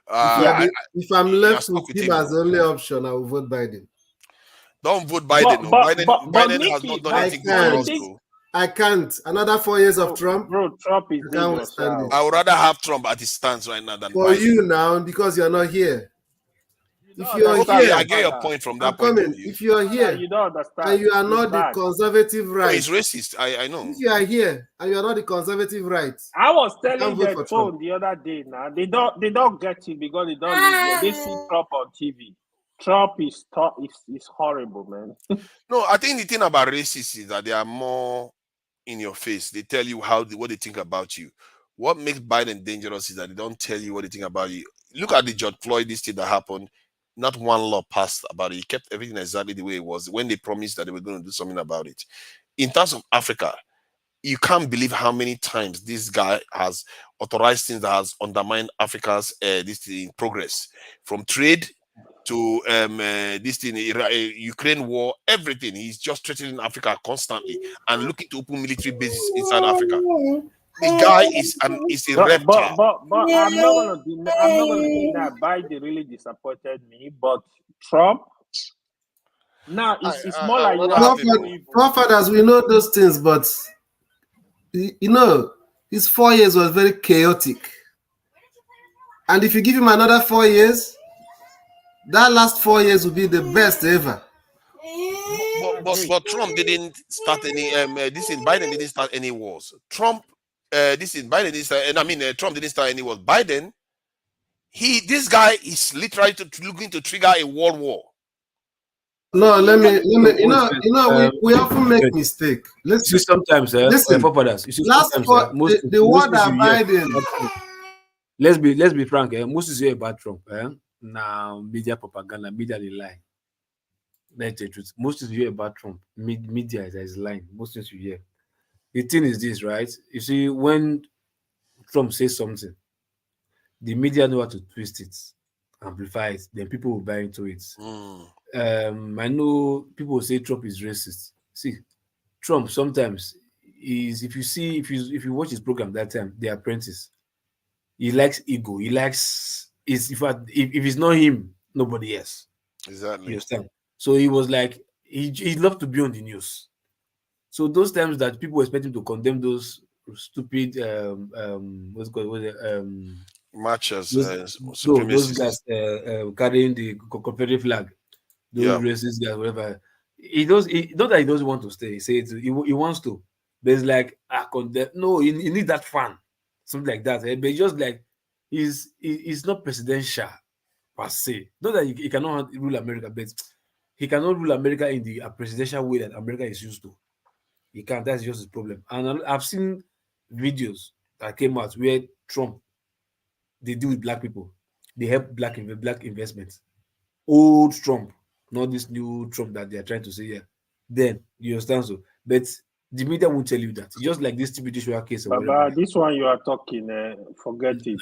If I'm left with him as the only option, I will vote Biden. Don't vote Biden. Biden has not done anything good for us, though. I can't. Another 4 years of Trump. Bro, Trump is dangerous. I would rather have Trump at his stance right now than for Biden. you now, because you're not here. If you're here, I get your point from that I'm point coming. of view. If you're here, you don't understand, and you are it's not bad. the conservative right, it's racist. I know. If you are here and you are not the conservative right, I was telling can't vote the for phone Trump. the other day. Now they don't get it because they don't live here. They see Trump on TV. Trump is horrible, man. No, I think the thing about racists is that they are more in your face. They tell you what they think about you. What makes Biden dangerous is that they don't tell you what they think about you. Look at the George Floyd, this thing that happened. Not one law passed about it. He kept everything exactly the way it was when they promised that they were going to do something about it. In terms of Africa, you can't believe how many times this guy has authorized things that has undermined Africa's progress, from trade to this thing, Ukraine war, everything. He's just threatening Africa constantly and looking to open military bases inside Africa. The guy is a reptile. But I'm not gonna deny Biden really disappointed me. But Trump, now it's more like forefathers, we know those things, but you know, his 4 years was very chaotic. And if you give him another 4 years, that last 4 years will be the best ever. But Trump didn't start any. Biden didn't start any wars. Trump didn't start any wars. Biden, this guy is literally looking to trigger a world war. No, let me. We often make mistake. Let's see sometimes. Listen, for others. The word that Biden. Let's be frank. Most is here about Trump. Now media propaganda, media they lie. That's the truth. Most is here about Trump. Media is lying. Most things you hear. The thing is this, right? You see, when Trump says something, the media know how to twist it, amplify it, then people will buy into it. I know people will say Trump is racist. See, Trump sometimes is, if you watch his program that time, The Apprentice, he likes ego. He likes if it's not him, nobody else. Exactly. You understand? So he was like, he loved to be on the news. So those times that people expect him to condemn those stupid marchers, those guys carrying the Confederate flag, those racist guys, whatever. Not that he doesn't want to stay. He says he wants to, but it's like no, he needs that fan, something like that. But just like he's not presidential per se. Not that he cannot rule America, but he cannot rule America in the presidential way that America is used to. He can't. That's just his problem. And I've seen videos that came out where Trump, they deal with black people. They help black investments. Old Trump, not this new Trump that they are trying to say here. Then you understand so. But the media won't tell you that. Just like this TB Joshua case. Baba, this one you are talking, forget it.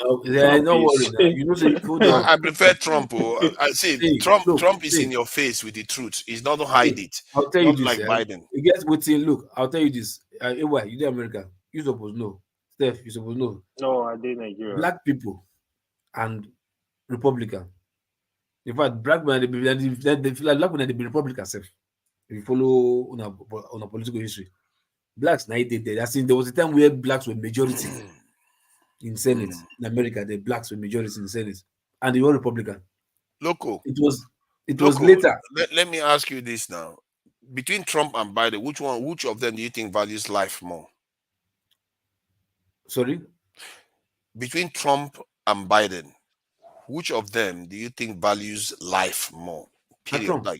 No worry. You know, I prefer Trump. I see Trump is in your face with the truth. He's not to hide it. I'll tell you this, like Biden. You get what saying. Look, I'll tell you this. Why you the American? You supposed to know. Steph, you supposed to know. No, I did Nigeria. Black people and Republican. In fact, black men they be Republican self. If you follow on a political history. Blacks now they there was a time where blacks were majority in Senate in America. The blacks were majority in Senate, and they were Republican. Local. It was later. Let me ask you this now: between Trump and Biden, which of them do you think values life more? Sorry. Between Trump and Biden, which of them do you think values life more? Period. Trump.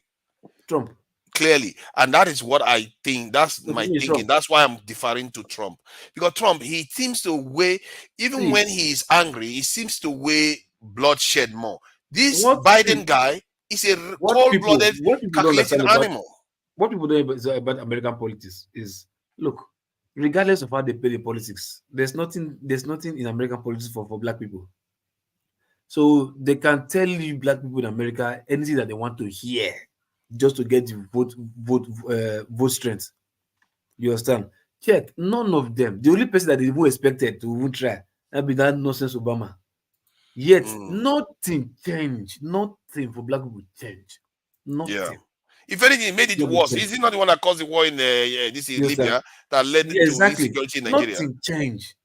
Trump. Clearly, and that is what I think. That's my thinking. Trump. That's why I'm deferring to Trump, because Trump, he seems to weigh, even when he is angry, he seems to weigh bloodshed more. This Biden guy is a cold-blooded, calculating animal. What people don't know about American politics is, look, regardless of how they play the politics, there's nothing in American politics for black people. So they can tell you black people in America anything that they want to hear, just to get the vote strength. You understand? Check, none of them. The only person that they even expected to even try, that be that nonsense Obama. Yet nothing changed. Nothing for black people changed. Nothing. Yeah. If anything, it made it worse. Is he not the one that caused the war in this is Libya that led to insecurity in Nigeria? Nothing changed.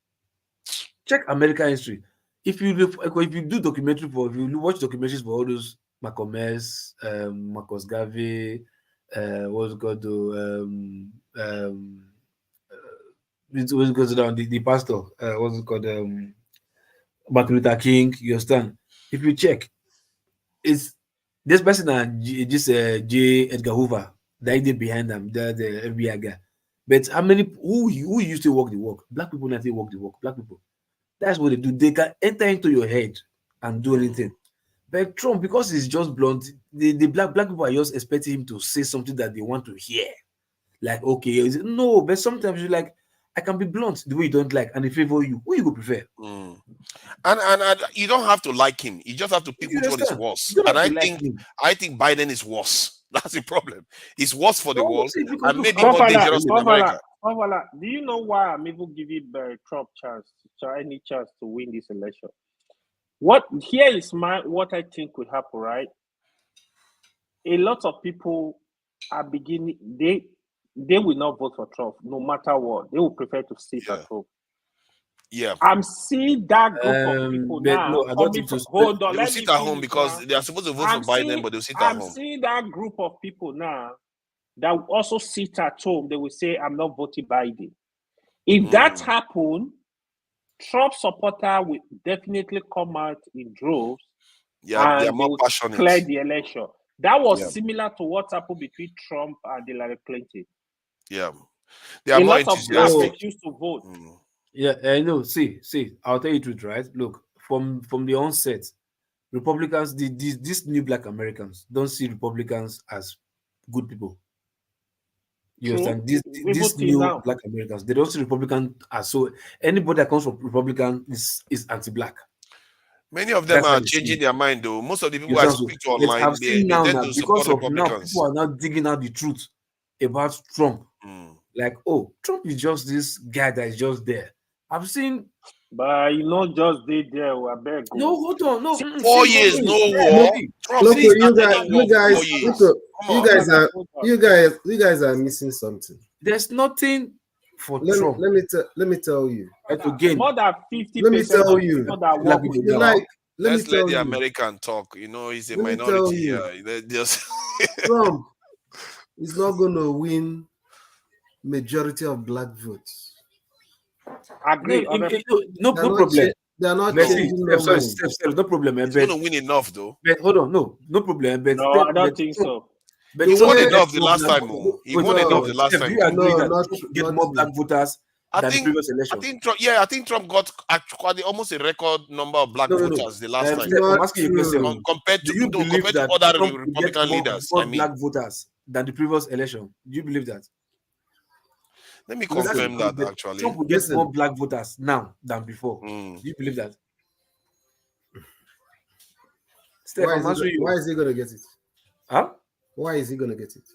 Check American history. If you do documentary if you watch documentaries for all those Malcolm X, Marcus Garvey, what's it called, what's it called, the pastor, what's it called, Martin Luther King, you understand? If you check, it's this person and J. Edgar Hoover, the idea behind them, the FBI guy. But how many who used to walk the walk? Black people never walk the walk. Black people. That's what they do. They can enter into your head and do anything. But Trump, because he's just blunt, the black people are just expecting him to say something that they want to hear. Like, okay, no, but sometimes you're like, I can be blunt the way you don't like, and they favor you. Who you go prefer? And you don't have to like him. You just have to pick which one is worse. And I think Biden is worse. That's the problem. It's worse for the world and maybe more dangerous in America. Do you know why I'm even giving Trump any chance to win this election? What I think will happen, right? A lot of people are beginning. They will not vote for Trump no matter what. They will prefer to sit at home. Yeah, I'm seeing that group of people now. No, I don't think hold on. They will sit at home because they are supposed to vote for Biden, but they'll sit at home. I'm seeing that group of people now that will also sit at home. They will say, I'm not voting Biden. If that happens, Trump supporter will definitely come out in droves. Yeah, and they are more passionate. Clear the election. That was similar to what happened between Trump and Hillary Clinton. Yeah, they are more enthusiastic. Refused to vote. Yeah, I know. See, I'll tell you the truth, right? Look, from the onset, Republicans, these new black Americans don't see Republicans as good people. You understand? These new black Americans, they don't see Republicans as so. Anybody that comes from Republican is anti-black. Many of them are changing their mind, though. Most of the people I speak to online, they tend to support Republicans. People are now digging out the truth about Trump. Like, oh, Trump is just this guy that is just there. I've seen, but you not just there. I beg. No, hold on, no. 4 years, no war. Look, you guys are missing something. There's nothing for Trump. Let me tell you. Again, more than 50%. Let me tell you. Let's let the American talk. You know, he's a minority. Trump is not going to win majority of black votes. Agree. No problem. They are not changing no problem. He's going to win enough, though. But hold on, no problem. But no, I don't think so. But he won enough the last time. He won enough the last time. Do you agree that get more black voters than the previous election? I think Trump got actually almost a record number of black voters the last time. I'm asking you a question. Compared to other Republican leaders, more black voters than the previous election. Do you believe that? Let me confirm that actually. Trump will get more black voters now than before. Do you believe that? Steph, why is he going to get it? Huh? Why is he going to get it?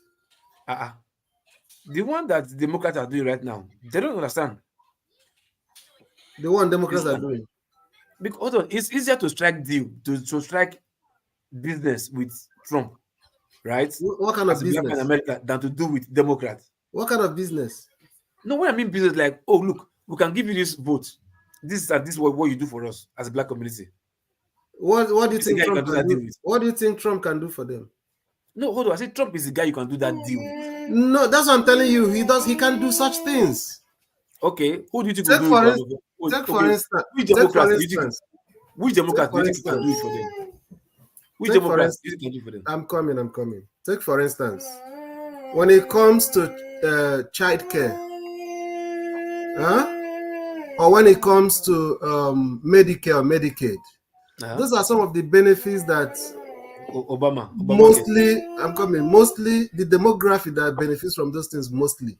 The one that the Democrats are doing right now, they don't understand. The one Democrats are doing. Because hold on, it's easier to strike deal, to strike business with Trump, right? What kind of business? In America than to do with Democrats. What kind of business? No, when I mean business, like, oh, look, we can give you this vote. This is what you do for us as a black community. What do you think Trump can do? What do you think Trump can do for them? No, hold on. I said Trump is the guy you can do that deal with. No, that's what I'm telling you. He can't do such things. Okay, who do you think take will for, do it? Take for instance. Which Democrats do you think can do it for them? Which Democrats do you think can do it for them? I'm coming. Take for instance, when it comes to child care, or when it comes to Medicare or Medicaid, those are some of the benefits that Obama mostly the demographic that benefits from those things mostly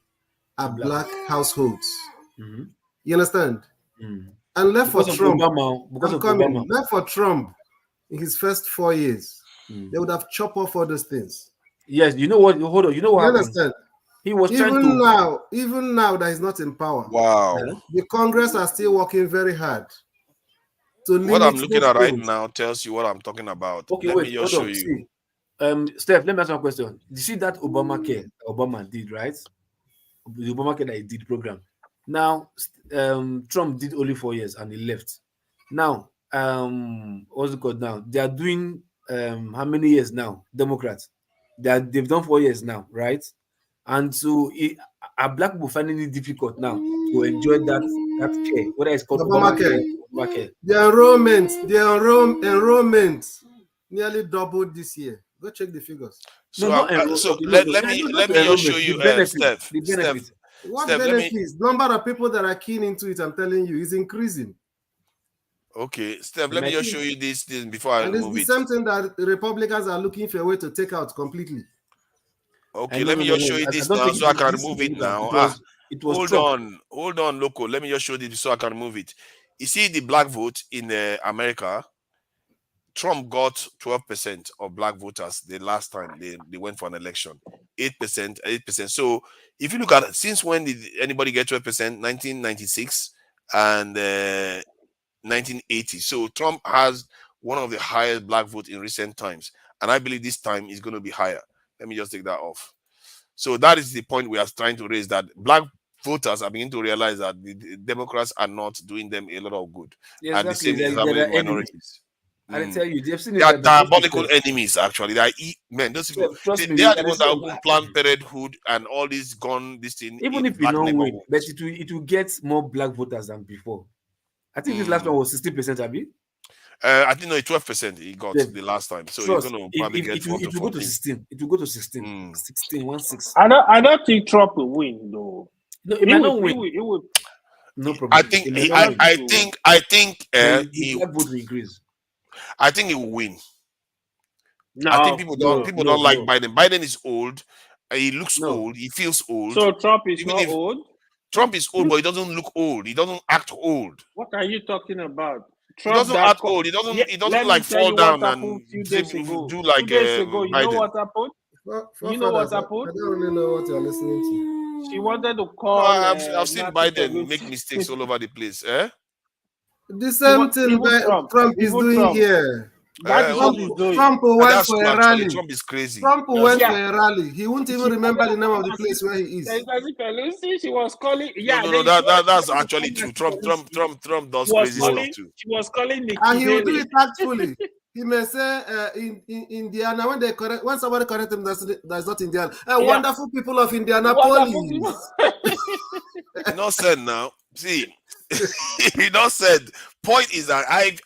are black households. You understand? And left for Trump, left for Trump in his first 4 years, they would have chopped off all those things. Yes, you know what? Hold on, you know what? You understand? He was even now that he's not in power. Wow. The Congress are still working very hard to What I'm looking at right things. now tells you what I'm talking about. Okay, Let wait, me just show you. See, Steph, let me ask you a question. You see that Obamacare Obama did, right? The Obamacare that he did program. Now, Trump did only 4 years and he left. Now, what's it called now? They are doing how many years now? Democrats. They've done 4 years now, right? And so are black people finding it difficult now to enjoy that care, whether it's called Obamacare. The enrollment nearly doubled this year. Go check the figures. So, let me just show you, Steph. What benefits? Number of people that are keen into it, I'm telling you, is increasing. Okay, Steph, let me just show you this thing before I remove it. It's the same thing that the Republicans are looking for a way to take out completely. Okay, let me just show you this now so I can remove it now. Hold on, Loco. Let me just show this so I can remove it. You see the black vote in America? Trump got 12% of black voters the last time they went for an election. 8%. So if you look at it, since when did anybody get 12%? 1996 and 1980. So Trump has one of the highest black votes in recent times. And I believe this time is going to be higher. Let me just take that off. So that is the point we are trying to raise, that black voters are beginning to realize that the Democrats are not doing them a lot of good. Yeah, and the same is happening with minorities. I tell you, they've seen they are diabolical enemies, actually. They are those people. They are the ones that open Planned Parenthood and all this gun, this thing. Even if you don't win, but it will get more black voters than before. I think this last one was 16%, Abi. I think no, 12% he got the last time. So you're going to probably get it will go to 16. It will go to 16. 16. I don't think Trump will win though. No, it might not win. It will. No problem. I think he black vote will increase. I think he will win. No, I think people don't like Biden. Biden is old. He looks old. He feels old. So Trump is not old? Trump is old, but he doesn't look old. He doesn't act old. What are you talking about? Trump he doesn't act old. He doesn't like fall down and do like 2 days ago. You know what happened? You know what happened? I don't really know what you're listening to. She wanted to call. No, I've seen Biden make mistakes all over the place. The same thing Trump is doing here. Trump went for a rally. Trump is crazy. Trump went for a rally. He won't even remember the name of the place where he is. She was calling. No, that's actually true. Trump does crazy stuff too. She was calling Nikki and he will do it tactfully. He may say in Indiana when somebody correct him, that's not Indiana. Wonderful people of Indianapolis. Not said now. See, he not said. Point is that I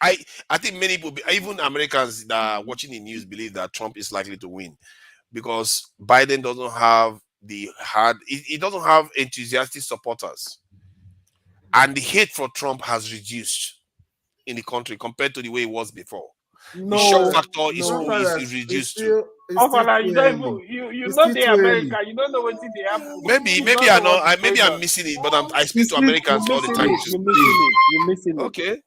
think many people, even Americans that are watching the news, believe that Trump is likely to win because Biden doesn't have he doesn't have enthusiastic supporters, and the hate for Trump has reduced in the country compared to the way it was before. The shock factor is reduced. You know the America. You don't know what they have. Maybe I'm missing it, but I speak to Americans all the time. You're missing it. Okay.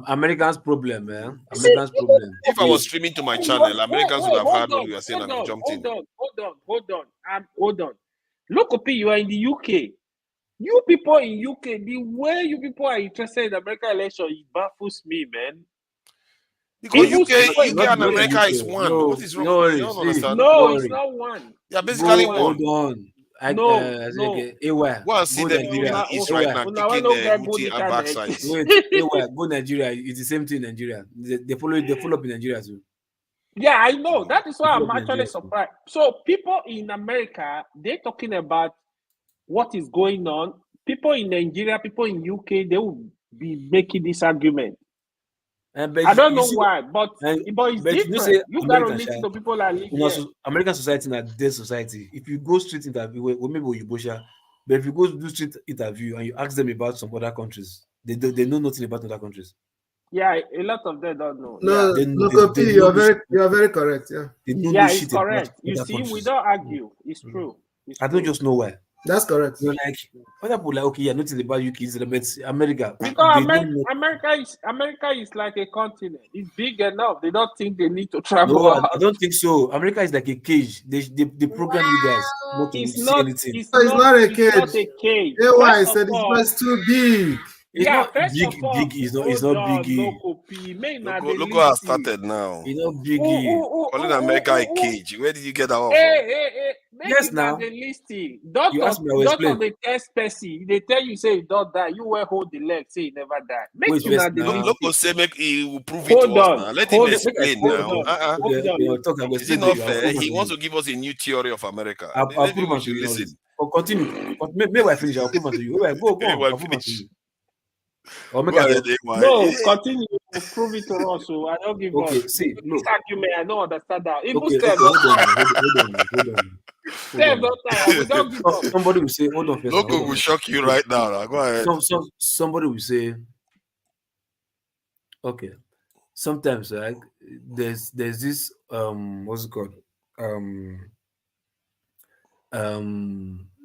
Americans' problem, man. Americans' problem. If I was streaming to my channel, Americans would have heard what we were saying and jumped in. Hold on. Look, you are in the UK. You people in UK, the way you people are interested in the American election, it baffles me, man. Because UK and America is one. What is wrong? No, it's not one. Yeah, basically one. Hold on. Go and see them in East right now, kicking Muti and backside. Go Nigeria. It's the same thing in Nigeria. They follow up in Nigeria too. Yeah, I know. That is why I'm actually surprised. So people in America, they're talking about what is going on. People in Nigeria, people in UK, they will be making this argument. I don't know why, but it's different. You gotta listen to people that live here. American society is a dead society. If you go street interview, maybe you Bosha, but if you go do street interview and you ask them about some other countries, they know nothing about other countries. Yeah, a lot of them don't know. No, you are very correct. Yeah, it's correct. You see, we don't argue. It's true. I don't just know why. That's correct. You're like other people like nothing about UK is about America. Because America is like a continent. It's big enough. They don't think they need to travel. No, I don't think so. America is like a cage. They program you guys not to see anything. It's not a cage. It's not a cage. AY said it's too big. It's Yeah, not first big, of all, big. It's not hold on, biggie. no copy. May not Look, the look what has listing. started now. It's not biggie. Calling America a cage. Where did you get that one from? Hey, make Yes, you not now. the listing. You Doctor, asked me, I will explain. the test person. They tell you say you don't die. You will hold the leg, say you never die. Make Wait you first not the now. Look, listing. say make he will prove it Hold to us on, now. Let hold him on, explain hold now. on, hold Okay, on. I'll talk. I will Is it explain not to you. I'll fair? prove He to wants you. to give us a new theory of America. I'll Maybe prove we to should you all listen. this. Continue. Maybe I finish, I'll prove to you. Go Maybe on. when I'll prove to finish. you. Or make Go I ahead, go. AY. No, continue. Prove it to us. So I don't give Okay, up. see, This look. argument, I don't understand that. Even Okay, Steph hold don't on tire. now. Hold on now. Steph don't tire. We don't give up. Somebody will say, hold on first. Look, Hold will on. shock you right now. Go ahead. Somebody will say, okay. Sometimes like there's this what's it called?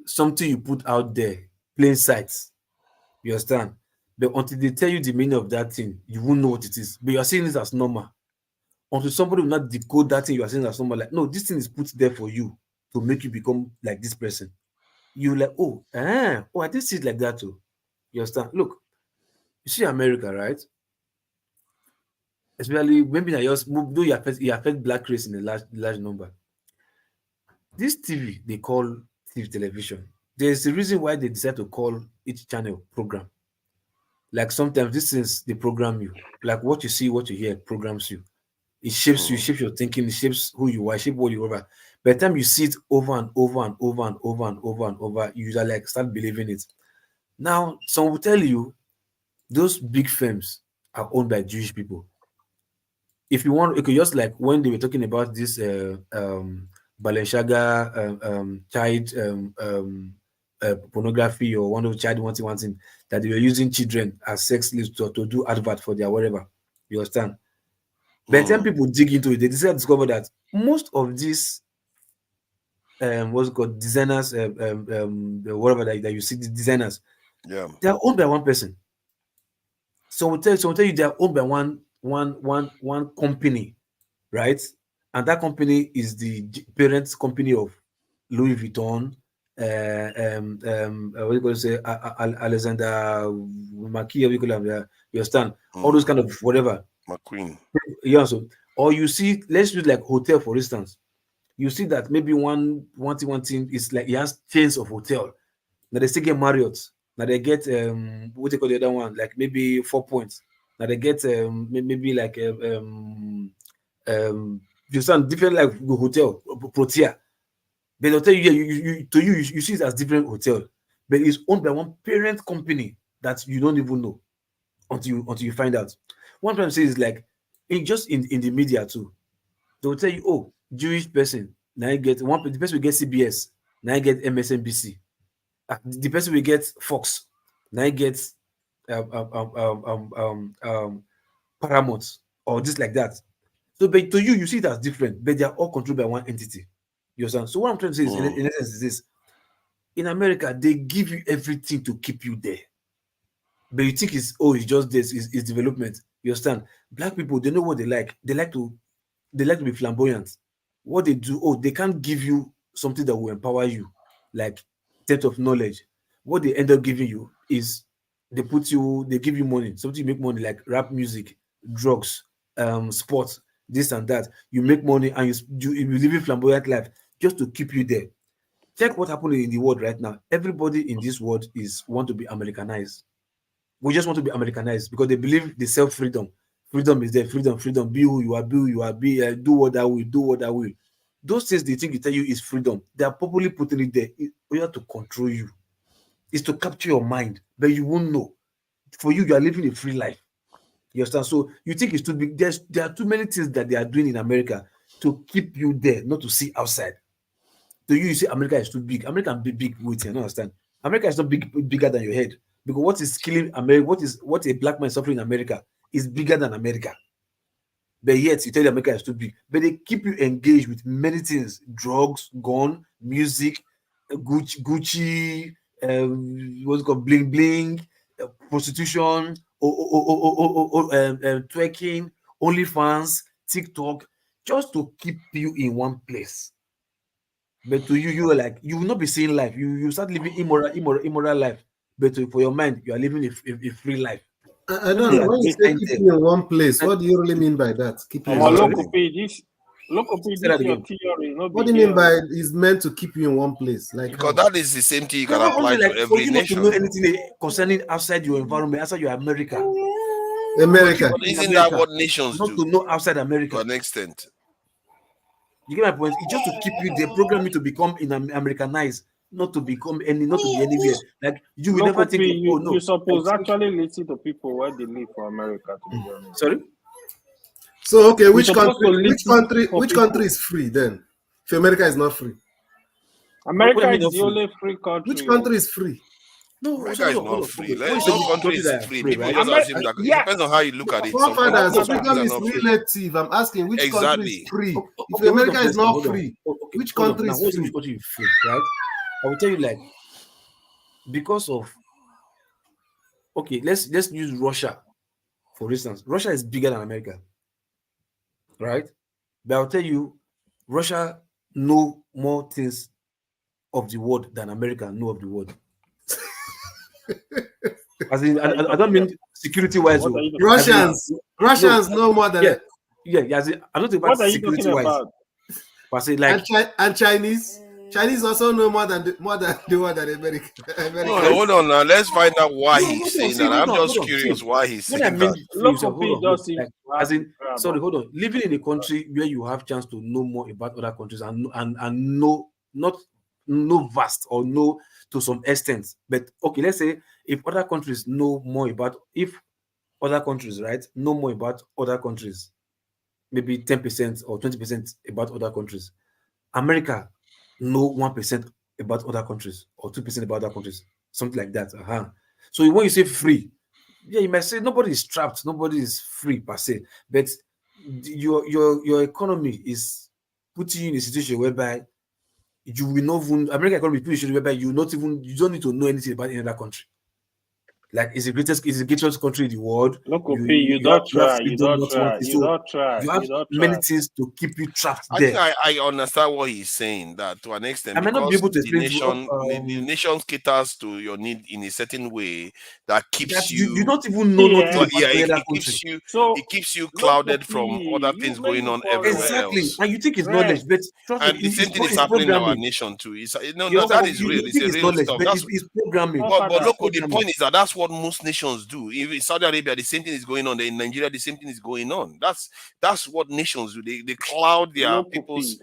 Something you put out there, plain sight. You understand? But until they tell you the meaning of that thing, you won't know what it is. But you are seeing it as normal. Until somebody will not decode that thing you are saying as normal, like, no, this thing is put there for you to make you become like this person. You like, I didn't see it like that too. You understand? Look, you see America, right? Especially maybe I just though you affect black race in a large number. This TV they call TV television. There's a reason why they decide to call each channel program. Like sometimes these things they program you. Like what you see, what you hear programs you. It shapes you, shapes your thinking, it shapes who you are, shape what you are. By the time you see it over and over and over and over and over and over, you just like start believing it. Now, some will tell you those big firms are owned by Jewish people. If you want, okay, just like when they were talking about this Balenciaga child pornography or one of child wanting that they were using children as sex slaves to do advert for their whatever. You understand? By the time people dig into it, they discover that most of these what's it called designers, whatever that you see, the designers, they are owned by one person. So we'll tell you they are owned by one company, right? And that company is the parent company of Louis Vuitton, what you going to say, Alexander McKee, you understand? All those kind of whatever. McQueen. Yeah, so or you see, let's use like hotel for instance. You see that maybe one thing is like he has chains of hotel. Now they still get Marriott. Now they get what they call the other one, like maybe 4 Points. Now they get maybe like you sound different like hotel Protea. But they'll tell you, you see it as different hotel, but it's owned by one parent company that you don't even know until you find out. One time say is like in the media too. They'll tell you, oh, Jewish person, now you get the person will get CBS, now you get MSNBC. The person will get Fox, now you get Paramount or just like that. So, but to you see it as different, but they are all controlled by one entity. You understand? So, what I'm trying to say is, in essence, is this: in America, they give you everything to keep you there, but you think it's just this, it's development. You understand? Black people, they know what they like. They like to be flamboyant. What they do, they can't give you something that will empower you, like depth of knowledge. What they end up giving you is they give you money, something you make money, like rap music, drugs, sports, this and that. You make money and you live a flamboyant life just to keep you there. Check what happened in the world right now. Everybody in this world want to be Americanized. We just want to be Americanized because they believe they sell freedom. Freedom is there. Freedom. Be who you are. Do what I will. Do what I will. Those things they think they tell you is freedom. They are probably putting it there in order to control you. It's to capture your mind, but you won't know. For you are living a free life. You understand? So you think it's too big. There are too many things that they are doing in America to keep you there, not to see outside. To you say America is too big. America can be big. Wait, you understand? America is not bigger than your head. Because what is killing America, what a black man suffering in America is bigger than America. But yet you tell America is too big. But they keep you engaged with many things: drugs, gun, music, Gucci, what's it called, bling bling, prostitution, twerking, OnlyFans, TikTok, just to keep you in one place. But to you, you are like, you will not be seeing life. You start living immoral life. but for your mind, you are living a free life. I don't know. When you say keep you in one place, what do you really mean by that? Keep you in one place. Your theory. What do you mean by is meant to keep you in one place? Like because that is the same thing you can apply to every for you not nation. to know anything concerning outside your environment, outside your America. America. But isn't that what nations not do? to know outside America to an extent? You get my point? It's just to keep you. They program you to become Americanized, not to become not to be anywhere. Like you will never think. You suppose actually listen to people where they live for America. To be honest. Sorry. So okay, which country is free then? If America is not free, America is the only free country. Which country is free? No, America is not free. No country is free. People just assume that it depends on how you look at it. Forefathers, freedom is relative. I'm asking which country is free. If America is not free, which country is free? Which country is free, right? I will tell you, like, because of let's use Russia, for instance. Russia is bigger than America, right? But I'll tell you, Russia know more things of the world than America know of the world. As in, I don't mean security-wise. Russians know more than I don't think about security-wise. But I say like and Chinese also know more than the world than America. No, hold on now. Let's find out why he's saying that. I'm just curious why he's saying that. Hold on. Living in a country where you have chance to know more about other countries and know vast or know to some extent, but okay, let's say if other countries know more about other countries, right, know more about other countries, maybe 10% or 20% about other countries. America know 1% about other countries or 2% about other countries, something like that. So when you say free, you might say nobody is trapped, nobody is free per se, but your economy is putting you in a situation whereby you will not even American economy is situation whereby you don't need to know anything about another country. Like it's the greatest country in the world. You don't try. You have many things to keep you trapped there. I think I understand what he's saying, that to an extent, I may not be able to the nation caters to your need in a certain way that keeps you. You don't even know nothing about it keeps you clouded from other things going on everywhere else. And you think it's knowledge, but the same thing is happening in our nation too. That is real. It's a real stuff. It's programming. But look, the point is that's what most nations do. If in Saudi Arabia, the same thing is going on. In Nigeria, the same thing is going on. That's what nations do. They cloud their people's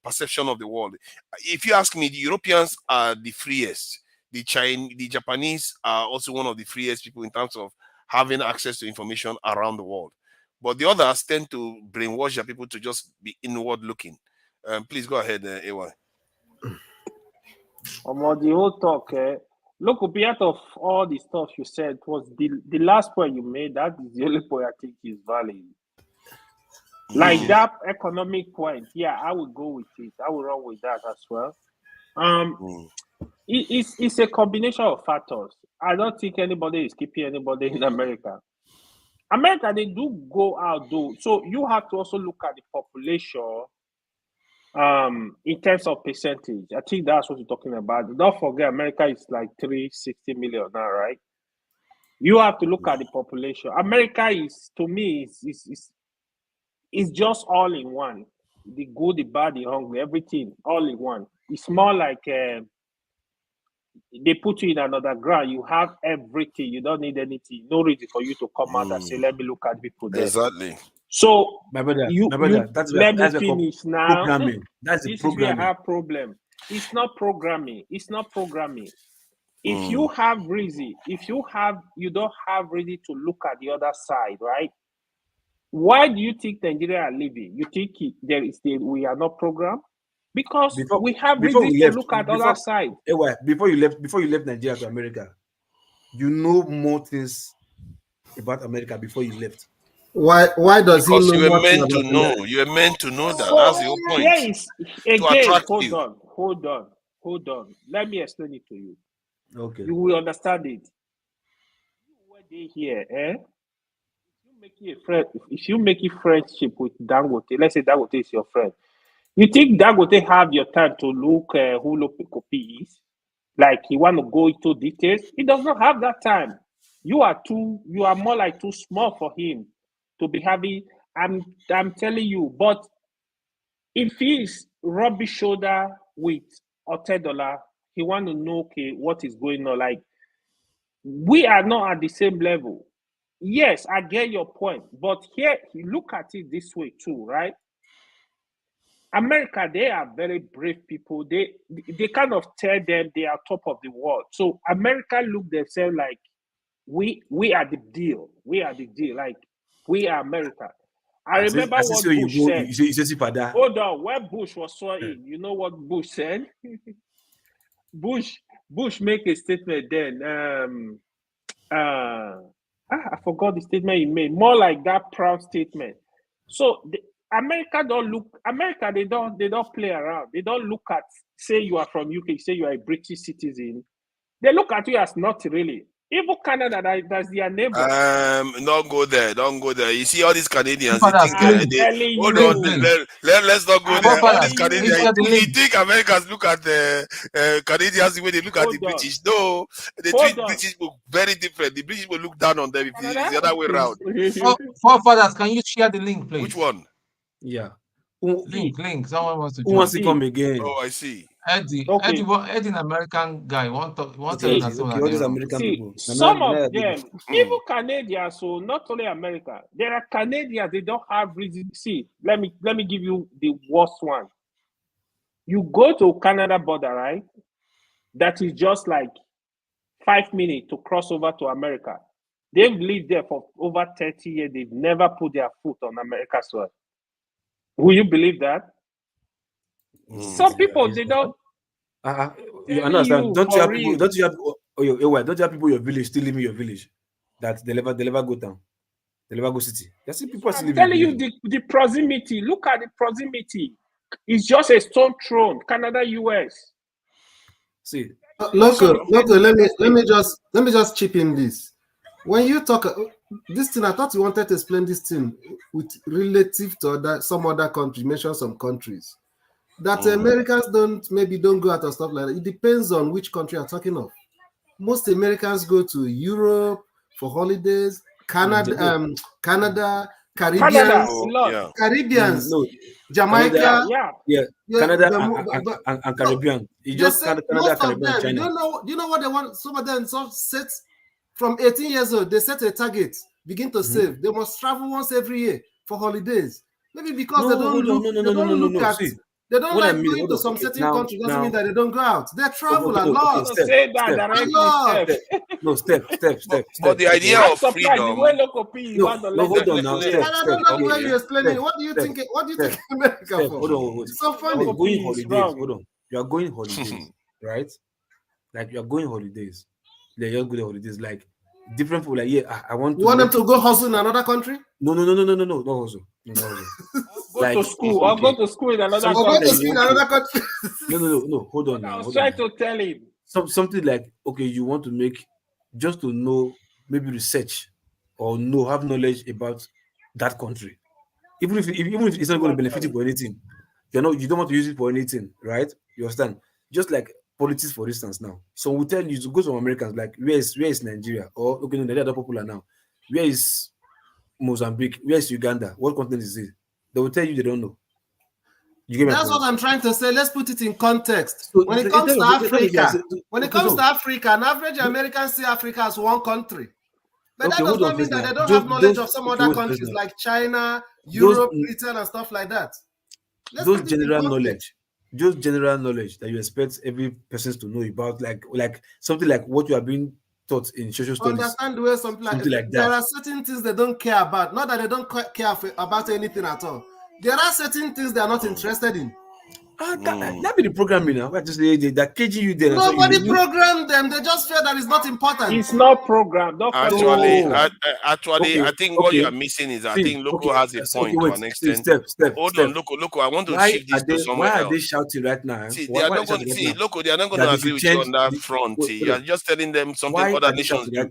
perception of the world. If you ask me, the Europeans are the freest. The Japanese are also one of the freest people in terms of having access to information around the world. But the others tend to brainwash their people to just be inward looking. Please go ahead, AY. The whole talk, look, out of all the stuff you said, was the last point you made. That is the only point I think is valid. Like that economic point, I would go with it. I will run with that as well. It's a combination of factors. I don't think anybody is keeping anybody in America. America, they do go out though. So you have to also look at the population in terms of percentage. I think that's what you're talking about. Don't forget, America is like 360 million now, right? You have to look at the population. America is, to me, is just all in one. The good, the bad, the hungry, everything all in one. It's more like they put you in another ground. You have everything. You don't need anything. No reason for you to come out and say, "Let me look at people there." Exactly. So my brother, that's finish now. Programming. That's the programming. This is where I have problem. It's not programming. If you have reason, you don't have reason to look at the other side, right? Why do you think Nigeria are living? You think we are not programmed? Because we have reason to look at the other side. Before you left Nigeria to America, you know more things about America before you left. Why does because he know? You were meant to know. You were meant to know that. That's the whole point. Hold on. Let me explain it to you. Okay. You will understand it. Where they here, If you make a friendship with Dangote, let's say Dangote is your friend. You think Dangote have your time to look who Lopekopi is? Like he want to go into details. He does not have that time. You are more like too small for him to be having. I'm telling you, but if he's rubbing shoulder with Otedola, he want to know, okay, what is going on. Like, we are not at the same level. Yes, I get your point, but here, look at it this way too, right? America, they are very brave people. They kind of tell them they are top of the world. So America look themselves like, we are the deal. We are the deal. Like, we are America. I remember what Bush said. Hold on, when Bush was sworn in, you know what Bush said? Bush make a statement then. I forgot the statement he made. More like that proud statement. So America, they don't play around. They don't look at, say you are from UK, say you are a British citizen. They look at you as not really. Even Canada, that's their neighbor. Don't go there. Don't go there. You see all these Canadians. Hold on. Let's not go there. All these Canadians. You think Americans look at the Canadians the way they look at the British? No, they treat British people very different. The British will look down on them if it's the other way around. Forefathers, can you share the link, please? Which one? Yeah. Link. Someone wants to. Who wants to come again? Oh, I see. Eddie, an American guy. Some of them, even Canadians, so not only America, there are Canadians, they don't have reason. See, let me give you the worst one. You go to Canada border, right? That is just like 5 minutes to cross over to America. They've lived there for over 30 years. They've never put their foot on America's soil. Will you believe that? Some people, they don't. You understand? Don't you have people in your village still living in your village that they never go down, they never go city? You see people still I'm telling you the proximity. Look at the proximity. It's just a stone thrown. Canada, US. See, local. Let me just chip in this. When you talk this thing, I thought you wanted to explain this thing with relative to some other country. Mention some countries that Americans don't go out or stuff like that. It depends on which country you're talking of. Most Americans go to Europe for holidays. Canada, Caribbeans, Jamaica, Canada and Caribbean. You just Canada, Caribbean, China. Do you know what they want? Some of them set from 18 years old. They set a target, begin to save. They must travel once every year for holidays. Maybe because they don't look at. They don't like going to some certain country. Doesn't mean that they don't go out. They travel a lot. Say that directly. Step. But the idea of freedom. No, hold on now. I don't know why you're explaining. What do you think? What do you think America for? Hold on. It's so funny. You're going holidays. Hold on. You are going holidays, right? Like you are going holidays. They're just good holidays. Like different people. Like I want. You want them to go hustle in another country? No, not hustle. Go to school or go to school in another country. No. Hold on now. I was trying to tell him. Something like, okay, you want to make just to know, maybe research or have knowledge about that country. Even if it's not going to benefit you for anything, you don't want to use it for anything, right? You understand? Just like politics, for instance, now. So we tell you to go to Americans, like where is Nigeria? Or okay, no, they're popular now. Where is Mozambique? Where is Uganda? What continent is it? They will tell you they don't know. That's what I'm trying to say. Let's put it in context. So when it comes to Africa, an average American see Africa as one country. But that does not mean that they don't have knowledge of some other countries like China, Europe, Britain, and stuff like that. Those general knowledge that you expect every person to know about, like something like what you are being taught in social studies. Understand the way something like that. There are certain things they don't care about. Not that they don't care about anything at all. There are certain things they are not interested in. That be the programming now. They're caging you there. Nobody programmed them. They just feel that it's not important. It's not programmed. Actually, I think what you are missing is I think Loco has a point to an extent. Hold on, Loco. I want to shift this to somewhere else. Why are they shouting right now? See, they are not going to agree with you on that front. You are just telling them something other nations do.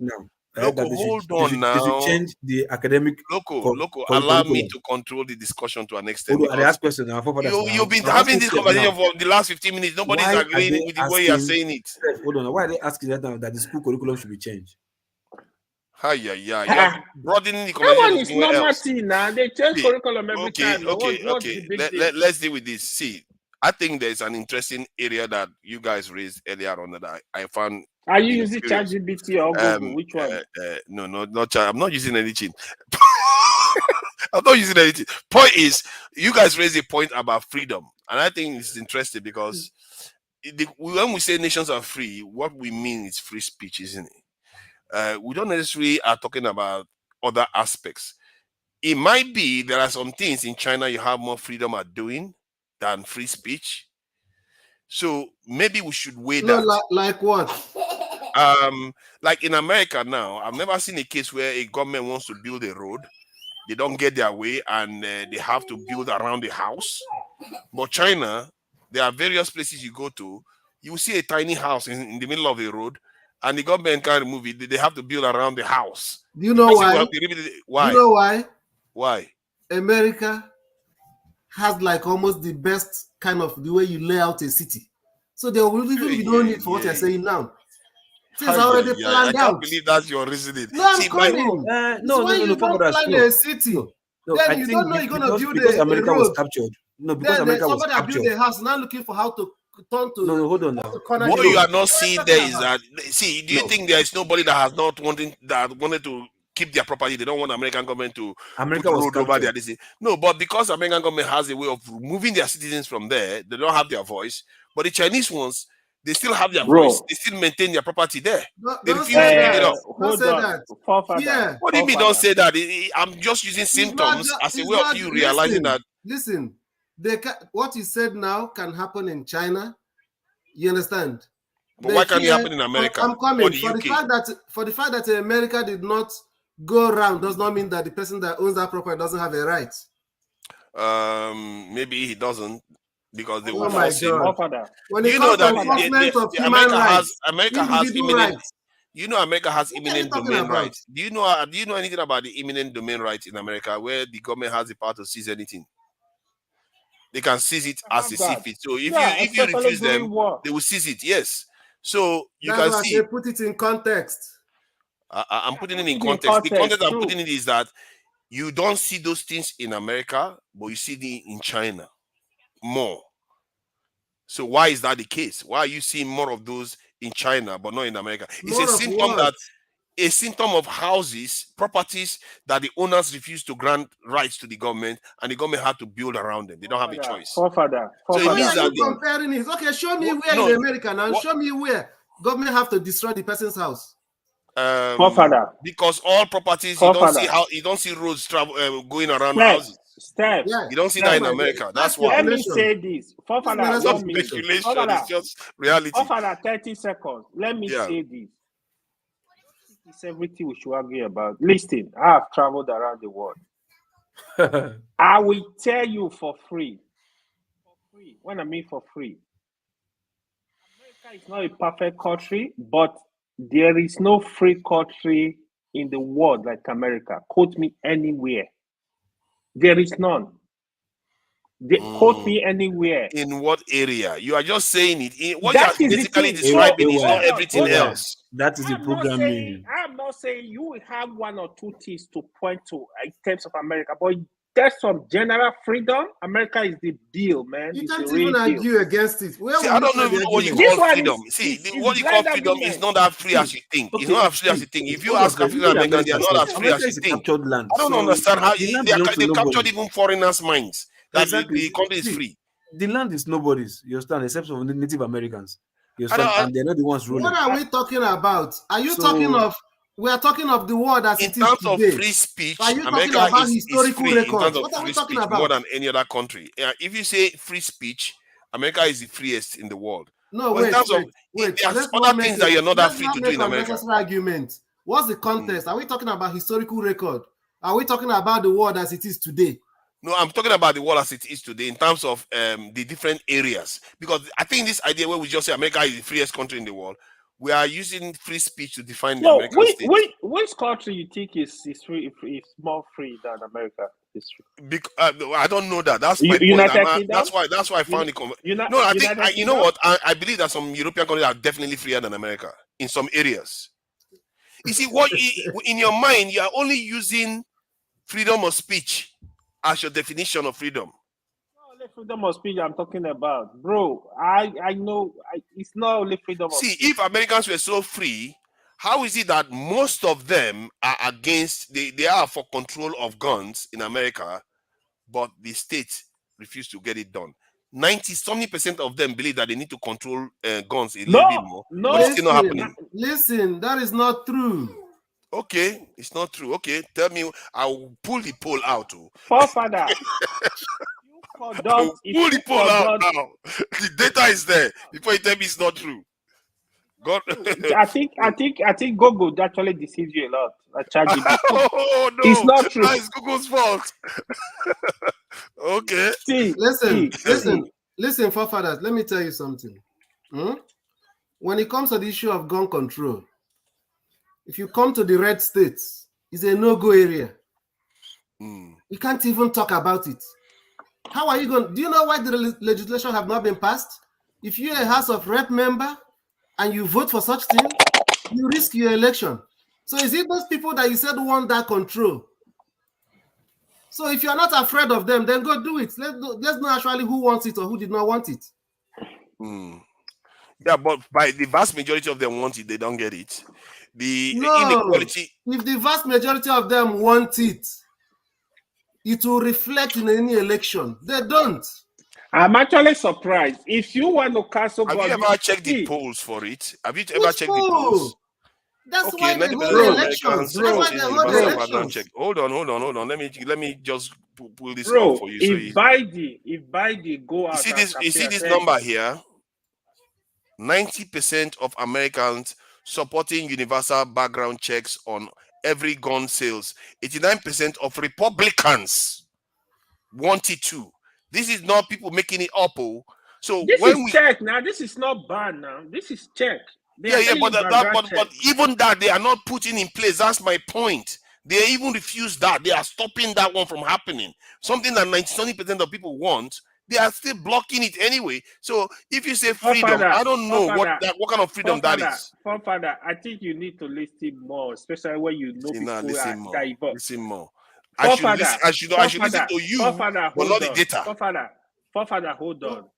Loco, hold on now. They should change the academic. Loco, allow me to control the discussion to an extent. I ask question now. You've been having this conversation for the last 15 minutes. Nobody's agreeing with the way you're saying it. Hold on. Why are they asking that now that the school curriculum should be changed? You're broadening the conversation. That one is normal thing now. They change curriculum every time. Okay. Let's deal with this. See, I think there's an interesting area that you guys raised earlier on that I found. Are you using ChatGPT or Google? Which one? No, not Chat. I'm not using anything. I'm not using anything. Point is, you guys raised a point about freedom, and I think it's interesting because when we say nations are free, what we mean is free speech, isn't it? We don't necessarily are talking about other aspects. It might be there are some things in China you have more freedom at doing than free speech. So maybe we should weigh that. Like what? Like in America now, I've never seen a case where a government wants to build a road, they don't get their way, and they have to build around the house. But China, there are various places you go to, you will see a tiny house in the middle of the road, and the government can't remove it. They have to build around the house. Do you know why? Why? Do you know why? Why? America has like almost the best kind of the way you lay out a city. So there will even be no need for what you're saying now. It's already planned out. I can't believe that's your reasoning. No, I'm coming. No, you don't plan a city. Then you don't know you're going to build because a America road. was captured. No, because then America was somebody captured. build a house now looking for how to turn to. No, hold on now. What you are not seeing there is that. See, do you think there is nobody that has not wanted to keep their property? They don't want American government to put road over there. No, but because American government has a way of removing their citizens from there, they don't have their voice. But the Chinese ones, they still have their voice. They still maintain their property there. They refuse to give it up. Don't say that. Yeah. What do you mean don't say that? I'm just using symptoms as a way of you realizing that. Listen, what you said now can happen in China. You understand? But why can't it happen in America? I'm coming. For the fact that America did not go around does not mean that the person that owns that property doesn't have a right. Maybe he doesn't, because they will force him. When you know that America has imminent. You know, America has imminent domain rights. Do you know anything about the imminent domain rights in America, where the government has the power to seize anything? They can seize it as they see fit. So if you refuse them, they will seize it. Yes. So you can see. They put it in context. I'm putting it in context. The context I'm putting it is that you don't see those things in America, but you see them in China more. So why is that the case? Why are you seeing more of those in China but not in America? It's a symptom of houses, properties that the owners refuse to grant rights to the government, and the government had to build around them. They don't have a choice. So it means that comparing it. Okay, show me where in America now. Show me where government have to destroy the person's house. Because all properties, you don't see roads going around houses. You don't see that in America. That's why. Let me say this. It's not speculation. It's just reality. 30 seconds. Let me say this. It's everything we should argue about. Listen, I have traveled around the world. I will tell you for free. When I mean for free. America is not a perfect country, but there is no free country in the world like America. Quote me anywhere. There is none. Quote me anywhere. In what area? You are just saying it. What you are basically describing is not everything else. That is the programming. I'm not saying you will have one or two things to point to in terms of America, but there's some general freedom. America is the deal, man. You can't even argue against it. I don't know what you call freedom. What you call freedom is not that free as you think. It's not as free as you think. If you ask African Americans, they are not as free as you think. I don't understand how they captured even foreigners' minds. That the country is free. The land is nobody's, you understand, except for the Native Americans. You understand? And they're not the ones ruling. What are we talking about? Are you talking of? We are talking of the world as it is today. In terms of free speech, America is free in terms of free speech more than any other country. If you say free speech, America is the freest in the world. No, wait. There's other things that you're not that free to do in America. Argument. What's the context? Are we talking about historical record? Are we talking about the world as it is today? No, I'm talking about the world as it is today in terms of the different areas. Because I think this idea where we just say America is the freest country in the world, we are using free speech to define the No, American state. which country you think is free, is more free than America? I don't know that. That's my point. United Kingdom? That's why I found it. No, I think you know what? I believe that some European countries are definitely freer than America in some areas. You see, in your mind, you are only using freedom of speech as your definition of freedom. Only freedom of speech I'm talking about, bro. I know it's not only freedom of speech. See, if Americans were so free, how is it that most of them are against? They are for control of guns in America, but the state refused to get it done. 90-something% of them believe that they need to control guns a little bit more, but it's still not happening. Listen, that is not true. Okay, it's not true. Okay, tell me. I'll pull the poll out. Forefather. Pull the poll out now. The data is there. Before you tell me it's not true. God. I think Google actually deceives you a lot. Oh no, it's not true. That is Google's fault. Okay. Listen, forefathers. Let me tell you something. When it comes to the issue of gun control, if you come to the red states, it's a no-go area. You can't even talk about it. How are you going? Do you know why the legislation have not been passed? If you're a House of Rep member and you vote for such thing, you risk your election. So is it those people that you said want that control? So if you're not afraid of them, then go do it. Let's know actually who wants it or who did not want it. Yeah, but by the vast majority of them want it, they don't get it. The inequality. If the vast majority of them want it, it will reflect in any election. They don't. I'm actually surprised. If you want to cancel, have you ever checked the polls for it? Have you ever checked the polls? That's why they hold the elections. That's why they hold the elections. Hold on. Let me just pull this up for you. If Biden go out, you see this number here. 90% of Americans supporting universal background checks on every gun sales. 89% of Republicans wanted to. This is not people making it up. So this is check now. This is not bad now. This is check. But even that they are not putting in place. That's my point. They even refuse that. They are stopping that one from happening. Something that 90% of people want, they are still blocking it anyway. So if you say freedom, I don't know what kind of freedom that is. Father, I think you need to listen more, especially when you know people are diverse. Listen more. I should listen to you, but not the data. Father, hold on.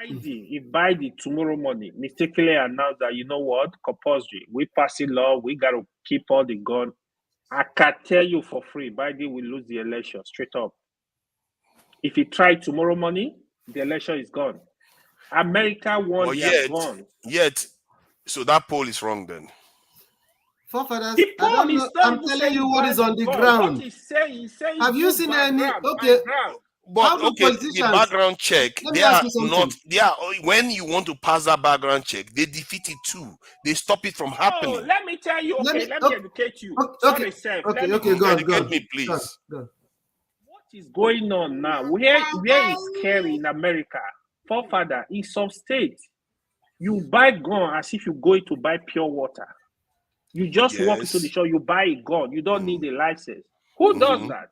If Biden tomorrow morning mistakenly announced that, you know what, compulsory, we passing law, we got to keep all the gun, I can tell you for free, Biden will lose the election straight up. If he tried tomorrow morning, the election is gone. America won their gun. So that poll is wrong then. Forefathers, I'm telling you what is on the ground. Have you seen any? Okay. But the background check, when you want to pass that background check, they defeat it too. They stop it from happening. Oh, let me tell you, let me educate you. Okay, go educate me, please. Go. What is going on now? Where is scary in America? Forefather, in some states, you buy gun as if you go to buy pure water. You just walk into the shop, you buy a gun. You don't need a license. Who does that?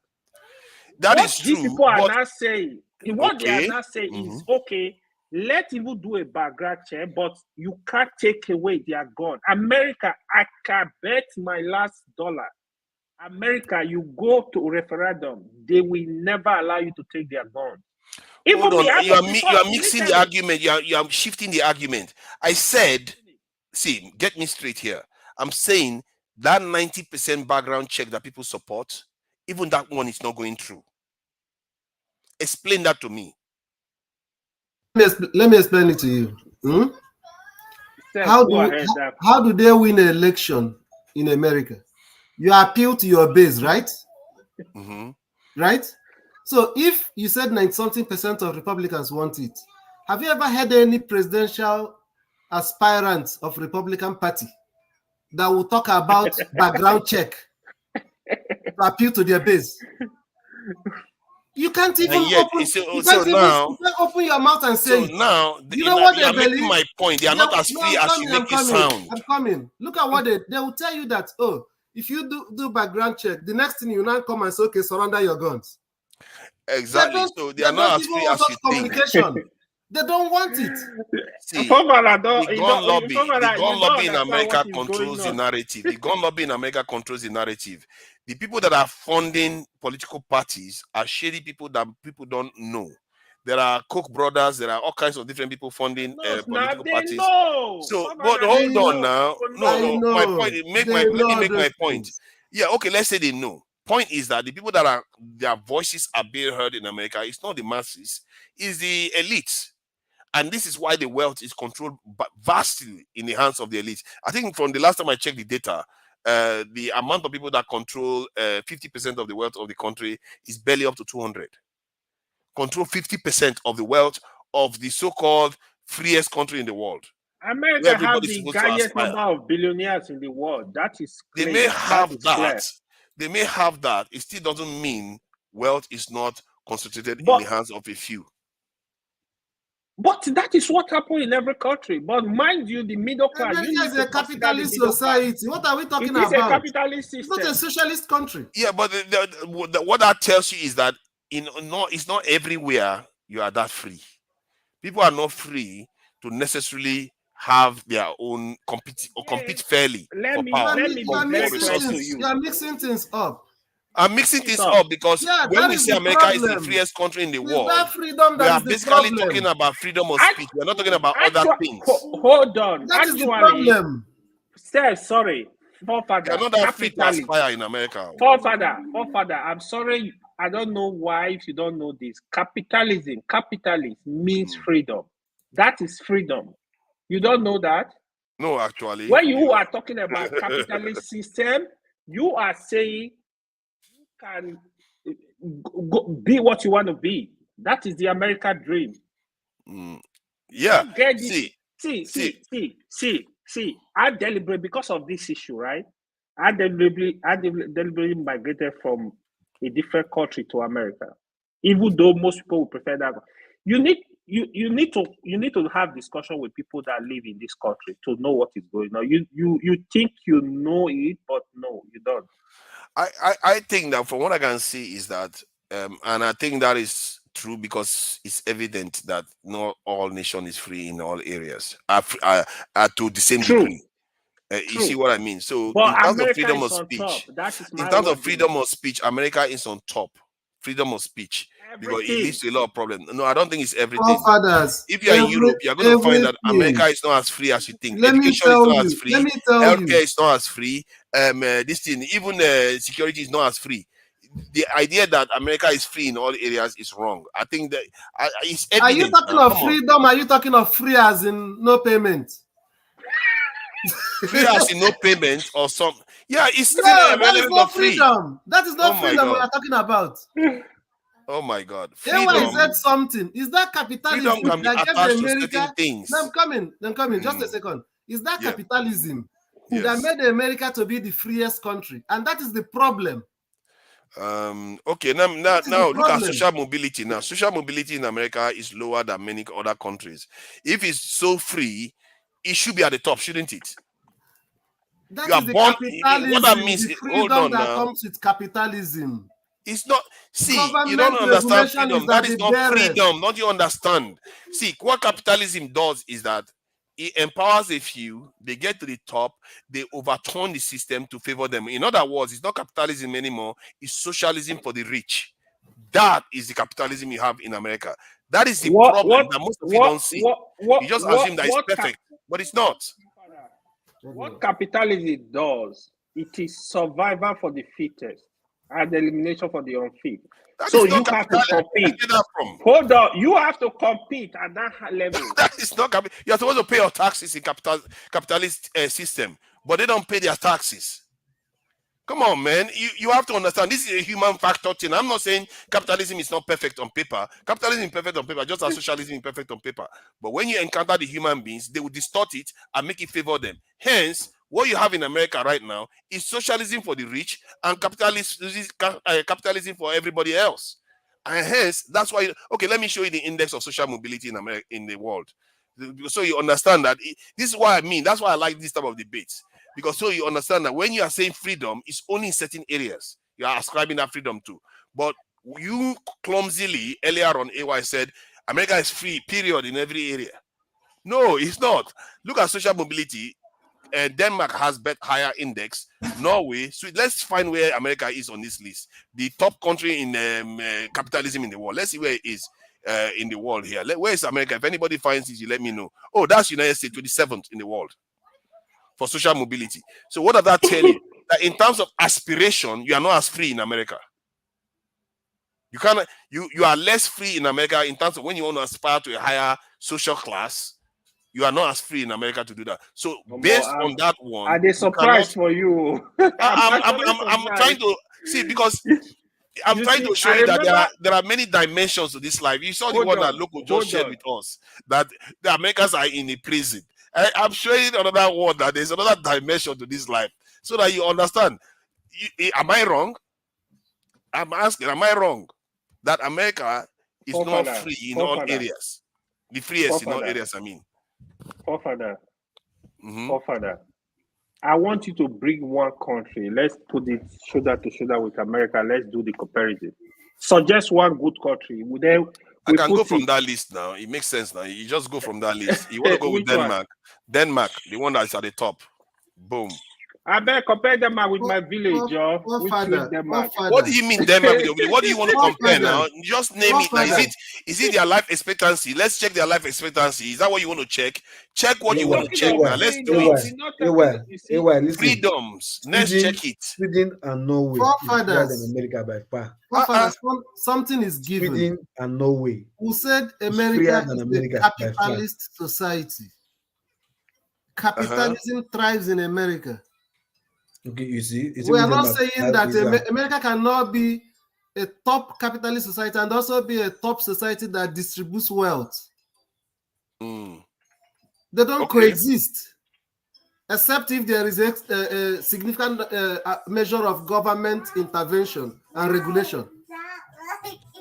That is true. These people are not saying, what they are not saying is, okay, let people do a background check, but you can't take away their gun. America, I can bet my last dollar. America, you go to a referendum, they will never allow you to take their gun. Hold on, you are mixing the argument. You are shifting the argument. I said, see, get me straight here. I'm saying that 90% background check that people support, even that one is not going through. Explain that to me. Let me explain it to you. How do they win an election in America? You appeal to your base, right? Right? So if you said 90-something% of Republicans want it, have you ever had any presidential aspirants of Republican Party that will talk about background check to appeal to their base? You can't even yet, open. so You can't even now, open your mouth and say so it. now, You know what you they are making believe? my point. They are not as free as you make it sound. I'm coming. Look at what they will tell you that, oh, if you do background check, the next thing you now come and say, okay, surrender your guns. Exactly. So they are not as free as you think. They don't want it. See, the gun lobby in America controls the narrative. The gun lobby in America controls the narrative. The people that are funding political parties are shady people that people don't know. There are Koch brothers. There are all kinds of different people funding political parties. So, but hold on now. No. My point. Let me make my point. Yeah. Okay. Let's say they know. Point is that the people that are their voices are being heard in America, it's not the masses, it's the elites. And this is why the wealth is controlled vastly in the hands of the elites. I think from the last time I checked the data, the amount of people that control 50% of the wealth of the country is barely up to 200. Control 50% of the wealth of the so-called freest country in the world. America has the highest number of billionaires in the world. That is clear. They may have that. They may have that. It still doesn't mean wealth is not concentrated in the hands of a few. But that is what happened in every country. But mind you, the middle class. America is a capitalist society. What are we talking about? It's a capitalist system. It's not a socialist country. Yeah, but what that tells you is that it's not everywhere you are that free. People are not free to necessarily have their own compete fairly. You are mixing things up. I'm mixing this up because when we say America is the freest country in the world, we are basically talking about freedom of speech. We're not talking about other things. Hold on. That is the problem. Sir, sorry. Forefather. You're not that free to aspire in America. Forefather, I'm sorry. I don't know why if you don't know this. Capitalism means freedom. That is freedom. You don't know that? No, actually. When you are talking about capitalist system, you are saying can be what you want to be. That is the American dream. Yeah. See. I deliberately, because of this issue, right? I deliberately migrated from a different country to America, even though most people would prefer that. You need to have discussion with people that live in this country to know what is going on. You think you know it, but no, you don't. I think that from what I can see is that, and I think that is true because it's evident that not all nation is free in all areas to the same degree. You see what I mean? So but in terms America of freedom of speech, America is on top. Freedom of speech. Because it leads to a lot of problems. No, I don't think it's everything. If you're in Europe, you're going to find that America is not as free as you think. Education is not as free. Healthcare is not as free. This thing, even security is not as free. The idea that America is free in all areas is wrong. I think that it's evident. Are you talking of freedom? Are you talking of free as in no payment? Free as in no payment or some? Yeah, it's still that is not freedom. That is not freedom we are talking about. Oh my God! Freedom said something. Is that capitalism? Freedom can be attached to certain things. I'm coming. Just a second. Is that capitalism that made America to be the freest country? And that is the problem. Okay. Now look at social mobility. Now, social mobility in America is lower than many other countries. If it's so free, it should be at the top, shouldn't it? That is the capitalism. What that means? The freedom that comes with capitalism. It's not. See, you don't understand freedom. That is not freedom. Don't you understand? See, what capitalism does is that it empowers a few. They get to the top. They overturn the system to favor them. In other words, it's not capitalism anymore. It's socialism for the rich. That is the capitalism you have in America. That is the problem that most people don't see. You just assume that it's perfect, but it's not. What capitalism does, it is survival for the fittest and elimination for the unfit. So you have to compete. Hold on, you have to compete at that level. That is not capital. You're supposed to pay your taxes in capitalist system, but they don't pay their taxes. Come on, man. You have to understand this is a human factor thing. I'm not saying capitalism is not perfect on paper. Capitalism is perfect on paper, just as socialism is perfect on paper. But when you encounter the human beings, they will distort it and make it favor them. Hence, what you have in America right now is socialism for the rich and capitalism for everybody else. And hence, that's why, okay, let me show you the index of social mobility in America, in the world. So you understand that this is what I mean. That's why I like this type of debates. Because so you understand that when you are saying freedom, it's only in certain areas you are ascribing that freedom to. But you clumsily, earlier on, AY said, America is free, period, in every area. No, it's not. Look at social mobility. Denmark has higher index. Norway. So let's find where America is on this list. The top country in capitalism in the world. Let's see where it is in the world here. Where is America? If anybody finds it, you let me know. Oh, that's United States, 27th in the world for social mobility. So what does that tell you? That in terms of aspiration, you are not as free in America. You cannot. You are less free in America in terms of when you want to aspire to a higher social class. You are not as free in America to do that. So based on that one, are they surprised for you? I'm trying to see, because I'm trying to show you that there are many dimensions to this life. You saw the one that Loco just shared with us, that the Americans are in a prison. I'm showing another one that there's another dimension to this life, so that you understand. Am I wrong? I'm asking, am I wrong that America is not free in all areas? The freest in all areas, I mean. Father, I want you to bring one country. Let's put it shoulder to shoulder with America. Let's do the comparison. Suggest one good country. I can go from that list now. It makes sense now. You just go from that list. You want to go with Denmark. Denmark, the one that's at the top. Boom. I better compare Denmark with my village, What do you mean Denmark with your village? What do you want to compare now? Just name it. Now, is it their life expectancy? Let's check their life expectancy. Is that what you want to check? Check what you want to check now. Let's do it. Freedoms. Let's check it. Sweden and Norway is better than America by far. Something is given. Sweden and Norway. Who said America is a capitalist society? Capitalism thrives in America. Okay, you see, we are not saying that America cannot be a top capitalist society and also be a top society that distributes wealth. They don't coexist, except if there is a significant measure of government intervention and regulation.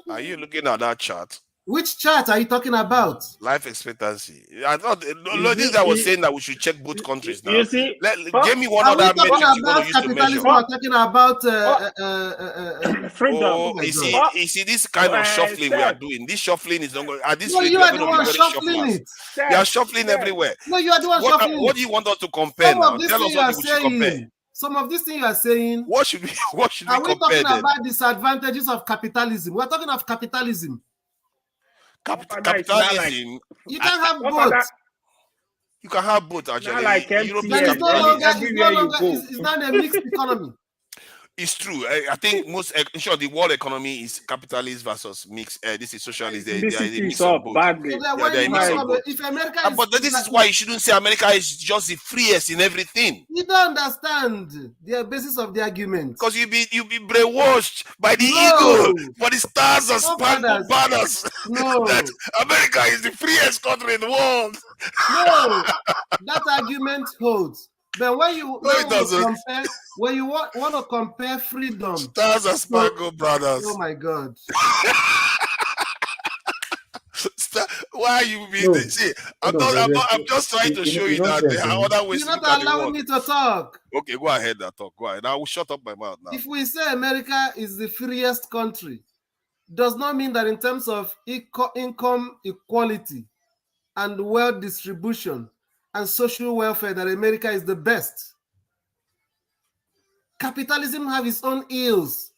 Are you looking at that chart? Which chart are you talking about? Life expectancy. I thought this guy was saying that we should check both countries now. You see, give me one other metric you want to use to measure. We are talking about freedom. Oh, you see this kind of shuffling we are doing. This shuffling is not going. At this rate, you are the one shuffling it. You are shuffling everywhere. No, you are the one shuffling it. What do you want us to compare now? Tell us what we should compare. Some of these things you are saying. What should we compare? Are we talking about disadvantages of capitalism? We are talking of capitalism. Capitalism. You can have both. You can have both, actually. Like it's not a mixed economy. It's true. I think the world economy is capitalist versus mixed. This is socialist. They are a mix of both. But this is why you shouldn't say America is just the freest in everything. You don't understand the basis of the argument. Because you be brainwashed by the ego, for the stars and spangled banners. No. That America is the freest country in the world. No, that argument holds. But when you want to compare freedom, stars and spangled brothers. Oh my God! Why are you being see? I'm just trying to show you that there are other ways. You're not allowing me to talk. Okay, go ahead and talk. Go ahead. I will shut up my mouth now. If we say America is the freest country, does not mean that in terms of income equality and wealth distribution and social welfare that America is the best. Capitalism have its own ills,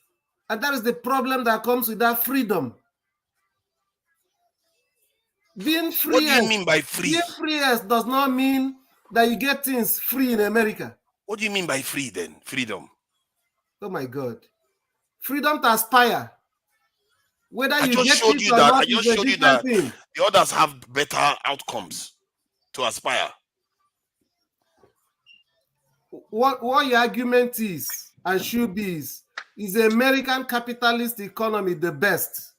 and that is the problem that comes with that freedom. Being free. What do you mean by free? Being free does not mean that you get things free in America. What do you mean by free then? Freedom. Oh my God. Freedom to aspire. Whether I you just get showed it you or that. not I just is a showed you different that thing. the others have better outcomes to aspire. What your argument is and should be is the American capitalist economy the best?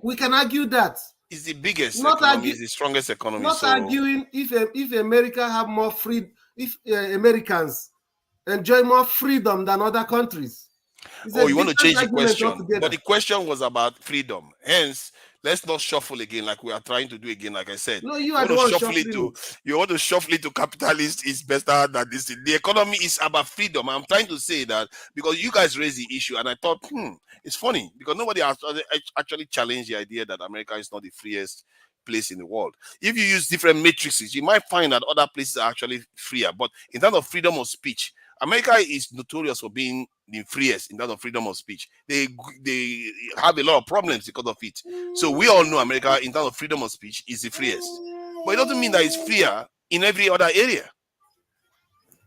We can argue that. It's the biggest economy, it's the strongest economy. Not arguing if America have more free, if Americans enjoy more freedom than other countries. Oh, you want to change the question? But the question was about freedom. Hence, let's not shuffle again like we are trying to do again. Like I said, no, you are the one shuffling. You want to shuffle it to capitalist is better than this. The economy is about freedom. I'm trying to say that because you guys raised the issue, and I thought, it's funny because nobody has actually challenged the idea that America is not the freest place in the world. If you use different matrices, you might find that other places are actually freer. But in terms of freedom of speech, America is notorious for being the freest in terms of freedom of speech. They have a lot of problems because of it. So we all know America in terms of freedom of speech is the freest. But it doesn't mean that it's freer in every other area.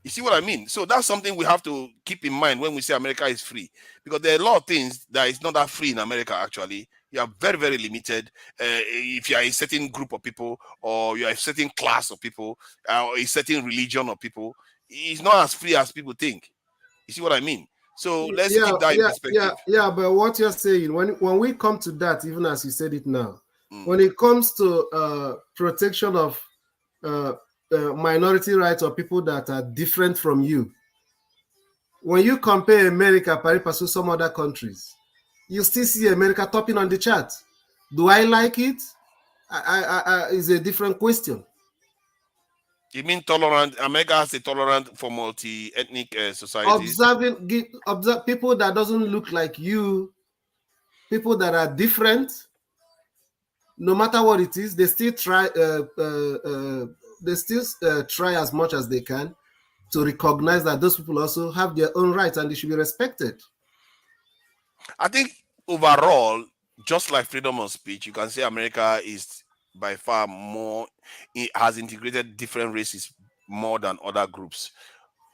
You see what I mean? So that's something we have to keep in mind when we say America is free. Because there are a lot of things that is not that free in America, actually. You are very, very limited. If you are a certain group of people, or you are a certain class of people, or a certain religion of people, it's not as free as people think. You see what I mean? So let's keep that in perspective. Yeah, but what you're saying, when we come to that, even as you said it now, when it comes to protection of minority rights or people that are different from you, when you compare America, perhaps to some other countries, you still see America topping on the chart. Do I like it? Is a different question. You mean tolerant? America has a tolerant for multi-ethnic societies. Observe people that doesn't look like you, people that are different. No matter what it is, they still try. Try as much as they can to recognize that those people also have their own rights and they should be respected. I think overall, just like freedom of speech, you can say America is by far more, it has integrated different races more than other groups.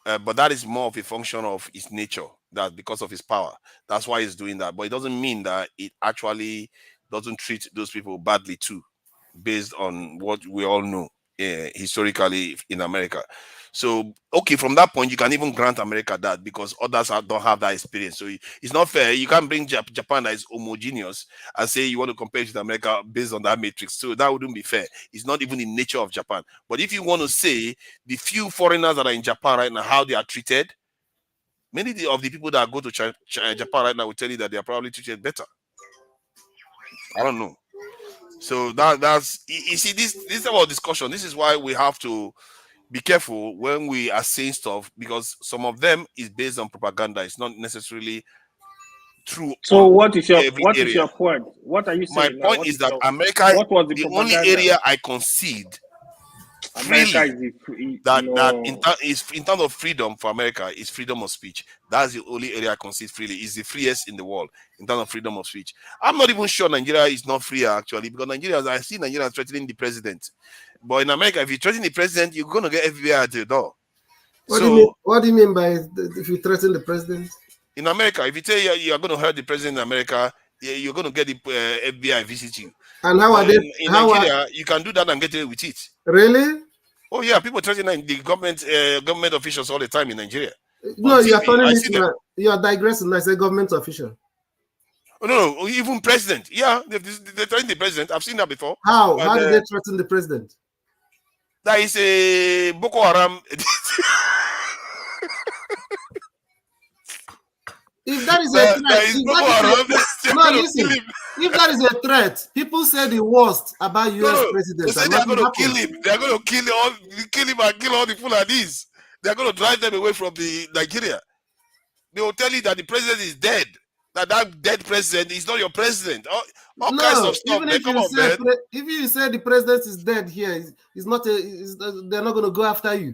But that is more of a function of its nature, that because of its power. That's why it's doing that. But it doesn't mean that it actually doesn't treat those people badly too, based on what we all know historically in America. So, okay, from that point, you can even grant America that because others don't have that experience. So it's not fair. You can't bring Japan that is homogeneous and say you want to compare it with America based on that matrix. So that wouldn't be fair. It's not even the nature of Japan. But if you want to say the few foreigners that are in Japan right now, how they are treated, many of the people that go to Japan right now will tell you that they are probably treated better. I don't know. So that's, you see, this is about discussion. This is why we have to be careful when we are saying stuff, because some of them is based on propaganda. It's not necessarily true. So what is your point? What are you saying? My point is that America, the only area I concede freely in terms of freedom for America is freedom of speech. That's the only area I concede freely. It's the freest in the world in terms of freedom of speech. I'm not even sure Nigeria is not free actually, because I see Nigeria threatening the president. But in America, if you threaten the president, you're going to get FBI at your door. What do you mean by if you threaten the president? In America, if you say you're going to hurt the president in America, you're going to get the FBI visit you. And how are they? In Nigeria, you can do that and get away with it. Really? Oh yeah, people threaten the government officials all the time in Nigeria. No, you are turning it. You are digressing. I say government official. Oh, no, even president. Yeah, they threaten the president. I've seen that before. How? How did they threaten the president? That is a Boko Haram. If that is a threat, if that is a threat, people say the worst about U.S. presidents. They say they are going to kill him. They are going to kill him and kill all the Fulanis. They are going to drive them away from Nigeria. They will tell you that the president is dead. That dead president is not your president. All kinds of stuff. Even if you say the president is dead here, they're not going to go after you.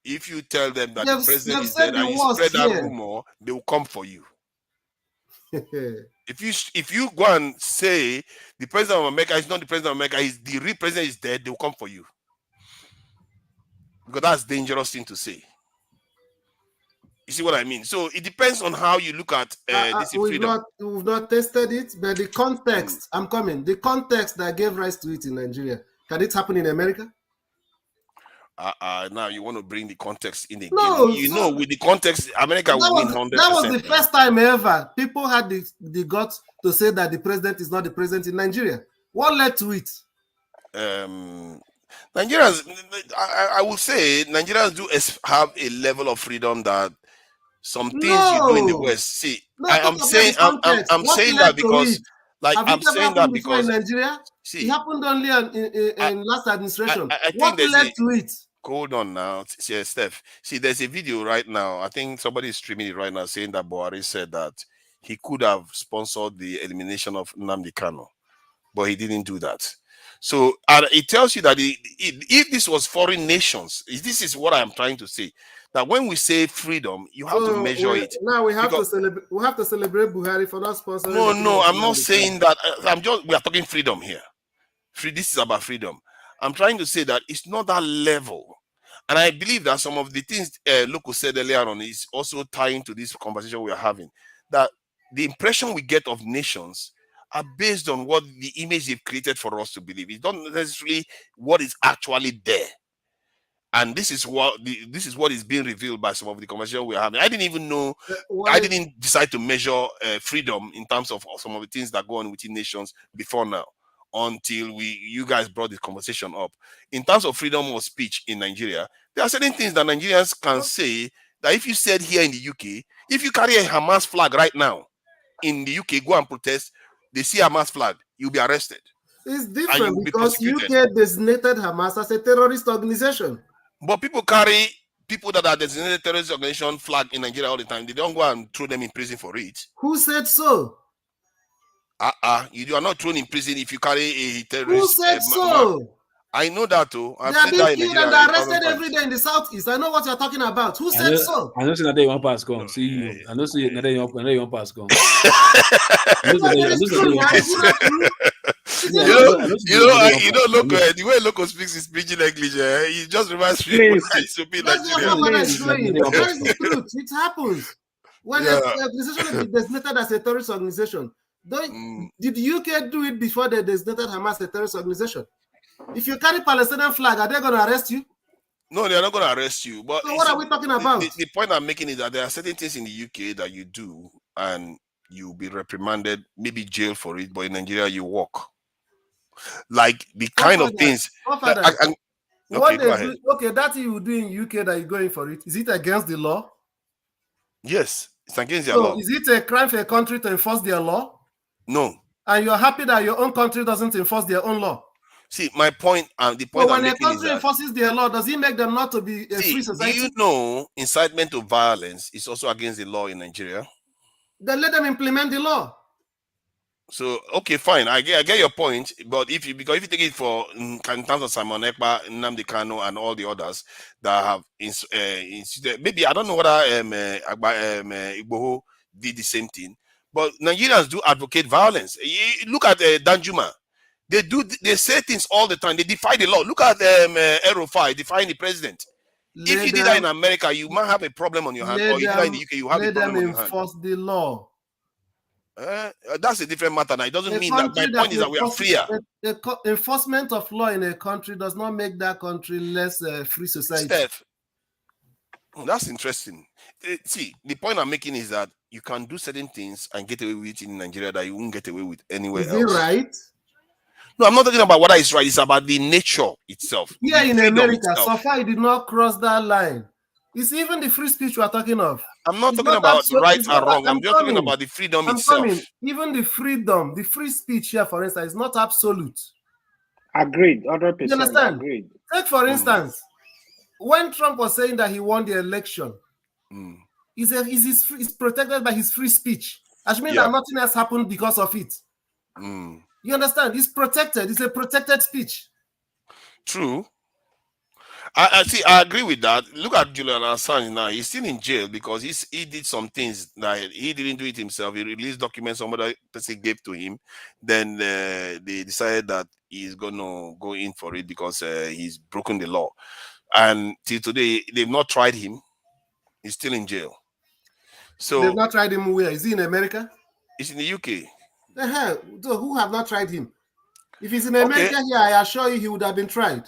If you tell them that the president is dead and you spread that rumor, they will come for you. If you go and say the president of America is not the president of America, the real president is dead, they will come for you. Because that's a dangerous thing to say. You see what I mean? So it depends on how you look at this freedom. We've not tested it, but the context, the context that gave rise to it in Nigeria, can it happen in America? Now you want to bring the context in again. No, with the context, America will win 100%. That was the first time ever people had the guts to say that the president is not the president in Nigeria. What led to it? Nigerians, I will say, Nigerians do have a level of freedom that some things you do in the West. See, I'm saying that because, like, have I'm saying that before in because Nigeria? see, It happened only in last administration. I What think led to it? Hold on now, Steph. See, there's a video right now. I think somebody is streaming it right now saying that Buhari said that he could have sponsored the elimination of Nnamdi Kanu, but he didn't do that. So it tells you that if this was foreign nations, this is what I'm trying to say. That when we say freedom, you have to measure it. Now we have to celebrate. We have to celebrate Buhari for not sponsoring. No, I'm not saying that. We are talking freedom here. This is about freedom. I'm trying to say that it's not that level. And I believe that some of the things Loco said earlier on is also tying to this conversation we are having. That the impression we get of nations are based on what the image they've created for us to believe. It's not necessarily what is actually there. And this is what is being revealed by some of the conversation we're having. I didn't even know. I didn't decide to measure freedom in terms of some of the things that go on within nations before now, until you guys brought this conversation up. In terms of freedom of speech in Nigeria, there are certain things that Nigerians can say that if you said here in the UK, if you carry a Hamas flag right now in the UK, go and protest, they see a Hamas flag, you'll be arrested. It's different because UK designated Hamas as a terrorist organization. But people carry people that are designated terrorist organization flag in Nigeria all the time. They don't go and throw them in prison for it. Who said so? You are not thrown in prison if you carry a terrorist. Who said so? I know that too. They are being killed and arrested every day in the southeast. I know what you're talking about. Who said so? I know that they want pass come. See you. I know that they want pass come. Look, the way Loco speaks is speaking English. He just reminds me when I used to be Nigerian. That is the truth. It happens when an organization is designated as a terrorist organization. Did the UK do it before they designated Hamas a terrorist organization? If you carry Palestinian flag, are they going to arrest you? No, they're not going to arrest you. But so what are we talking about? The point I'm making is that there are certain things in the UK that you do and you'll be reprimanded, maybe jail for it, but in Nigeria you walk. Like the kind of things. Okay, that you do in UK that you're going for it. Is it against the law? Yes, it's against their law. Is it a crime for a country to enforce their law? No. And you're happy that your own country doesn't enforce their own law? See, my point, the point when a country enforces their law, does it make them not to be a free society? Do you know incitement to violence is also against the law in Nigeria? Then let them implement the law. So, okay, fine. I get your point. But if you take it for in terms of Simon Ekpa, Nnamdi Kanu, and all the others that have maybe I don't know whether Igboho did the same thing. But Nigerians do advocate violence. You look at Danjuma. They say things all the time. They defy the law. Look at El-Rufai defying the president. If you did that in America, you might have a problem on your hand. Or if you did that in the UK, you have a problem on your hand. Let them enforce the law. That's a different matter now. It doesn't mean that. My point is that we are freer. The enforcement of law in a country does not make that country less free society. Steph, that's interesting. See, the point I'm making is that you can do certain things and get away with it in Nigeria that you won't get away with anywhere else. Is it right? No, I'm not talking about whether it's right. It's about the nature itself. Here in America, so far it did not cross that line. It's even the free speech we are talking of. I'm not talking about right or wrong. I'm just talking about the freedom itself. Even the freedom, the free speech here, for instance, is not absolute. Agreed, 100%. You understand? Agreed. Take, for instance, when Trump was saying that he won the election, he's protected by his free speach. I mean that nothing else happened because of it. You understand? It's protected. It's a protected speech. True. I see. I agree with that. Look at Julian Assange now. He's still in jail because he did some things that he didn't do it himself. He released documents somebody person gave to him. Then they decided that he's gonna go in for it because he's broken the law. And till today, they've not tried him. He's still in jail. So they've not tried him where? Is he in America? He's in the UK. So who have not tried him? If he's in America here, I assure you he would have been tried.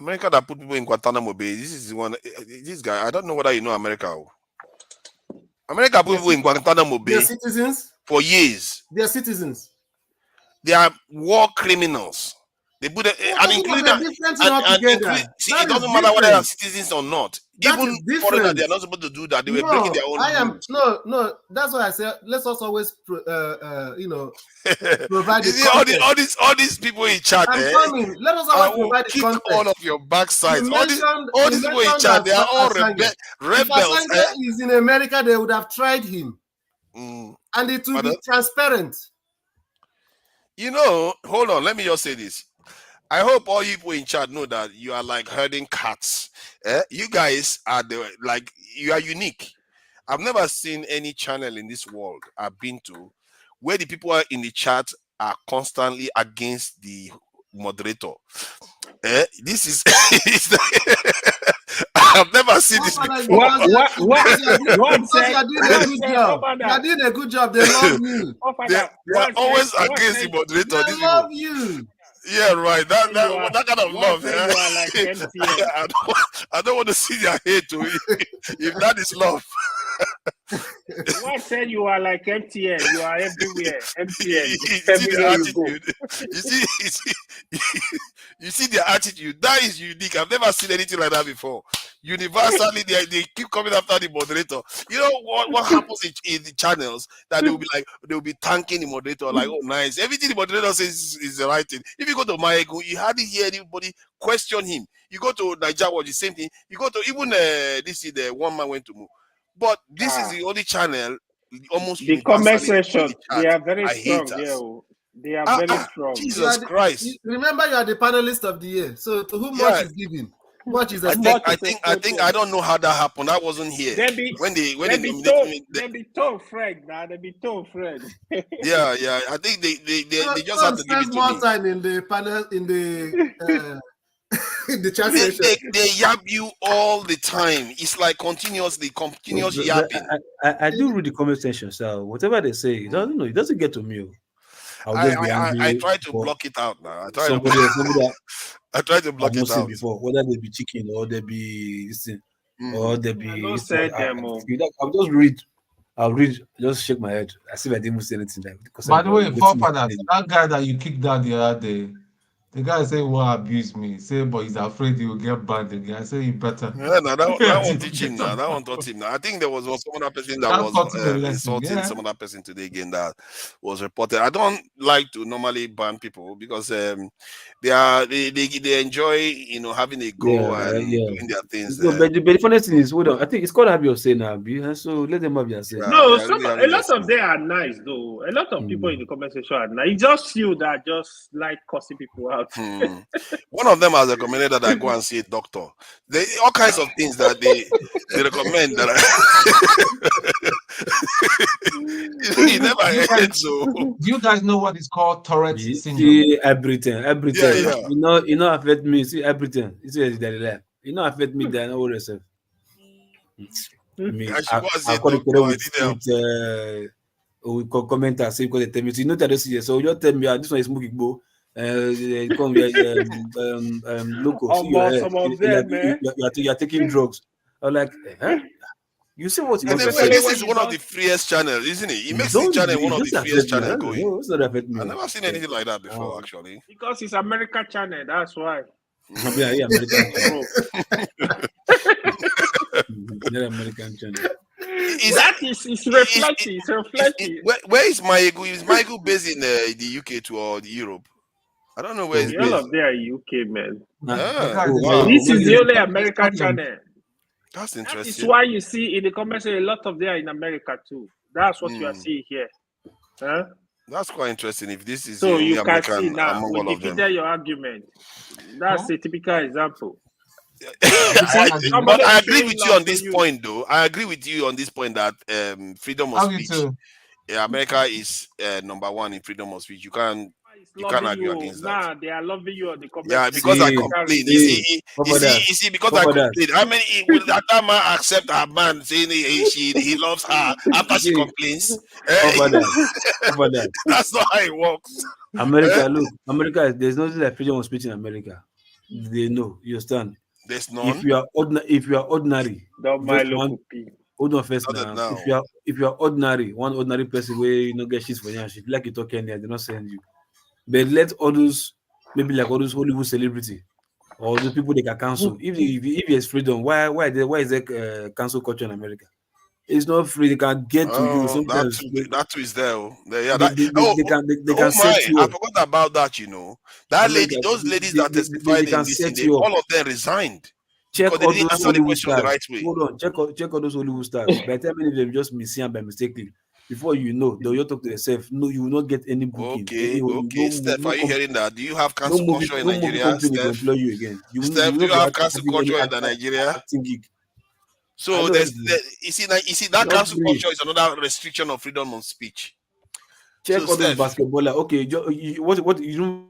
America that put people in Guantanamo Bay. This is one. This guy. I don't know whether you know America. America put people in Guantanamo Bay. They're citizens for years. They're citizens. They are war criminals. They put it, and include that. See, it doesn't matter whether they are citizens or not. Even foreigners, they are not supposed to do that. They were breaking their own rules. No. That's why I said let's also always, provide You the see, context. all these people in chat. I'm coming. Let us always provide the kick context. all of your backsides. All these people in mentioned chat, they are all Assange. rebels. If Assange is in America, they would have tried him, and it will be transparent. You know, hold on. Let me just say this. I hope all you people in chat know that you are like herding cats. You guys are you are unique. I've never seen any channel in this world I've been to where the people in the chat are constantly against the moderator. This is I've never seen this before. You're doing a good job. They love you. They are always against the moderator. They love you. Yeah, right. That kind of love. You are like MTN. I don't want to see their hate to if that is love. What said you are like MTN? You are everywhere. MTN. You see their attitude. That is unique. I've never seen anything like that before. Universally, they keep coming after the moderator. You know what happens in the channels that they'll be thanking the moderator like, oh nice. Everything the moderator says is the right thing. If you go to Maegu, you hardly hear anybody question him. You go to Niger Watch, the same thing. You go to even this is the one man went to move. But this is the only channel almost the comment section. They are very strong. They are very strong. Jesus Christ! Remember, you are the panelist of the year. So to whom much is given, much is expected. I don't know how that happened. I wasn't here They be told Fred now. They be told Fred. Yeah. I think they just have to give it to more me. time in the panel in the. In the chat session. They yap you all the time. It's like continuous yapping. I do read the comment section, so whatever they say, it doesn't get to me. I try to block it out now. I try to block it out before, whether they be chicken or they be or they be. I'll just read. I'll read. Just shake my head. I see if I didn't say anything. By the way, that guy that you kicked down the other day. The guy say, "Well, abuse me." Say, but he's afraid he will get banned again. I say, "You better." Yeah, no, that won't teach him now. That won't taught him now. I think there was some other person that was insulting some other person today again that was reported. I don't like to normally ban people because they enjoy having a go and doing their things. But the funny thing is, hold on. I think it's called Abia saying Abia, so let them have your say. No, a lot of them are nice though. A lot of people in the comment section are nice. It's just you that just like cussing people out. One of them has recommended that I go and see a doctor. All kinds of things that they recommend that he never heard. So do you guys know what is called Tourette's syndrome? See everything. Yeah. You know affect me. See everything. You see that you know affect me. Then all yourself. Me, I comment and say because they tell me. You know that this year, so you tell me this one is smoking bo. Come here, local. You're taking drugs. I'm like, huh? You see what? This is one of the freest channels, isn't it? It makes the channel one of the freest channels going. I've never seen anything like that before, actually. Because it's America channel, that's why. Yeah, American channel. It's reflecting. Where is Maegu? Is Maegu based in the UK too or the Europe? I don't know where it's based. All of them are UK, man. Wow. This is the only American channel. That's interesting. That is why you see in the comments a lot of them are in America too. That's what you are seeing here. Huh? That's quite interesting. If this is so you American can see now, we defeated your argument. That's a typical example. But I agree with you on this point, though. I agree with you on this point that freedom of speech. America is number one in freedom of speech. You can't argue against that. Nah, they are loving you on the comment. Yeah, because I complain. You see, because I complain. How many will that man accept a man saying he loves her after she complains? That's not how it works. America, look, America. There's nothing like freedom of speech in America. They know. You understand? There's none. If you are ordinary, don't mind hold on first now. If you are ordinary, one ordinary person where you don't get shit for you, if like you talk Kenya, they not send you. But let others, maybe like all those Hollywood celebrity, or the people they can cancel. If there's freedom, why is there cancel culture in America? It's not free. They can get to you sometimes. That too is there. They can set you I up. forgot about that. That America, lady, those ladies that testified in this thing, all of them resigned. Check because they all didn't those answer the Hollywood question stars. the right way. Hold on, check all those Hollywood stars. By the time many of them just missing by mistakenly, before you know, they'll talk to themselves. No, you will not get any booking. Okay, Steph, are you hearing that? Do you have no cancel movie, culture in no movie Nigeria, company will Steph? employ you again. Steph, do you have cancel culture in Nigeria? Acting gig. So you see that cancel culture is another restriction of freedom of speech. Check so all those Steph, basketballer. Okay, what you know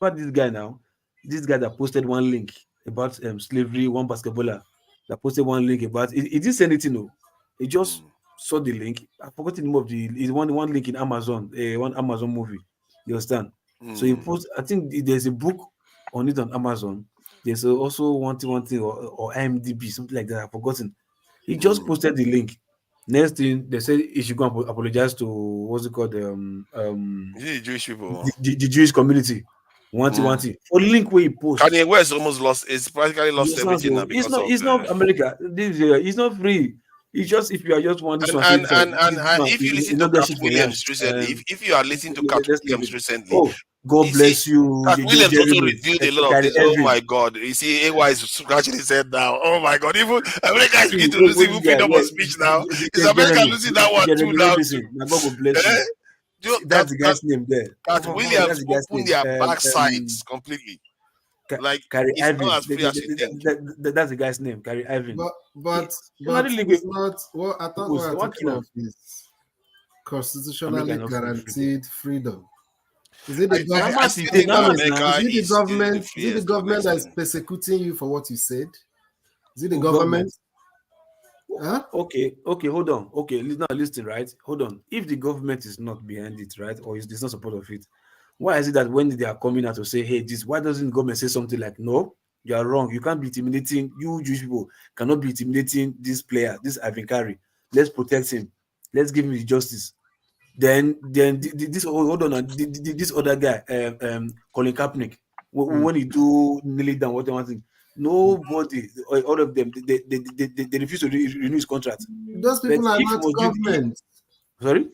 about this guy now? This guy that posted one link about slavery, one basketballer that posted one link about it. He didn't say anything, no. He just saw the link. I forgot the name of the one link in Amazon, one Amazon movie. You understand? So he post. I think there's a book on it on Amazon. There's also one thing or IMDb, something like that. I've forgotten. He just posted the link. Next thing they said he should go and apologize to what's it called the Jewish people, the Jewish community. Want for link where he post. Kanye West almost lost. It's practically lost everything now because it's not America. It's not free. It's just if you are just one. And if you listen to Cat Williams recently, if you are listening to Cat Williams recently, God bless you. Cat Williams also revealed a lot of things. Oh my God! You see, AY is scratching his head now. Oh my God! Even America is beginning to lose even freedom of speech now. Is America losing that one too now? God will bless you. That's the guy's name there. Cat Williams opened their backsides completely. Like Carrie Ivan. not as free as you think. That's the guy's name, Carrie Ivan. But it's not what I thought. What I'm talking of is constitutionally guaranteed freedom. Is it the government that is persecuting you for what you said? Is it the government? Huh? Okay, hold on. Okay, now listen, right? Hold on. If the government is not behind it, right, or is not support of it, why is it that when they are coming out to say, hey, why doesn't the government say something like, no, you are wrong. You can't be intimidating. You Jewish people cannot be intimidating this player, this Ivan Kari. Let's protect him. Let's give him the justice. Then this this other guy, Colin Kaepernick, when he do nearly down what they want to. Nobody, all of them, they refuse to renew his contract. Those people are not government. Sorry?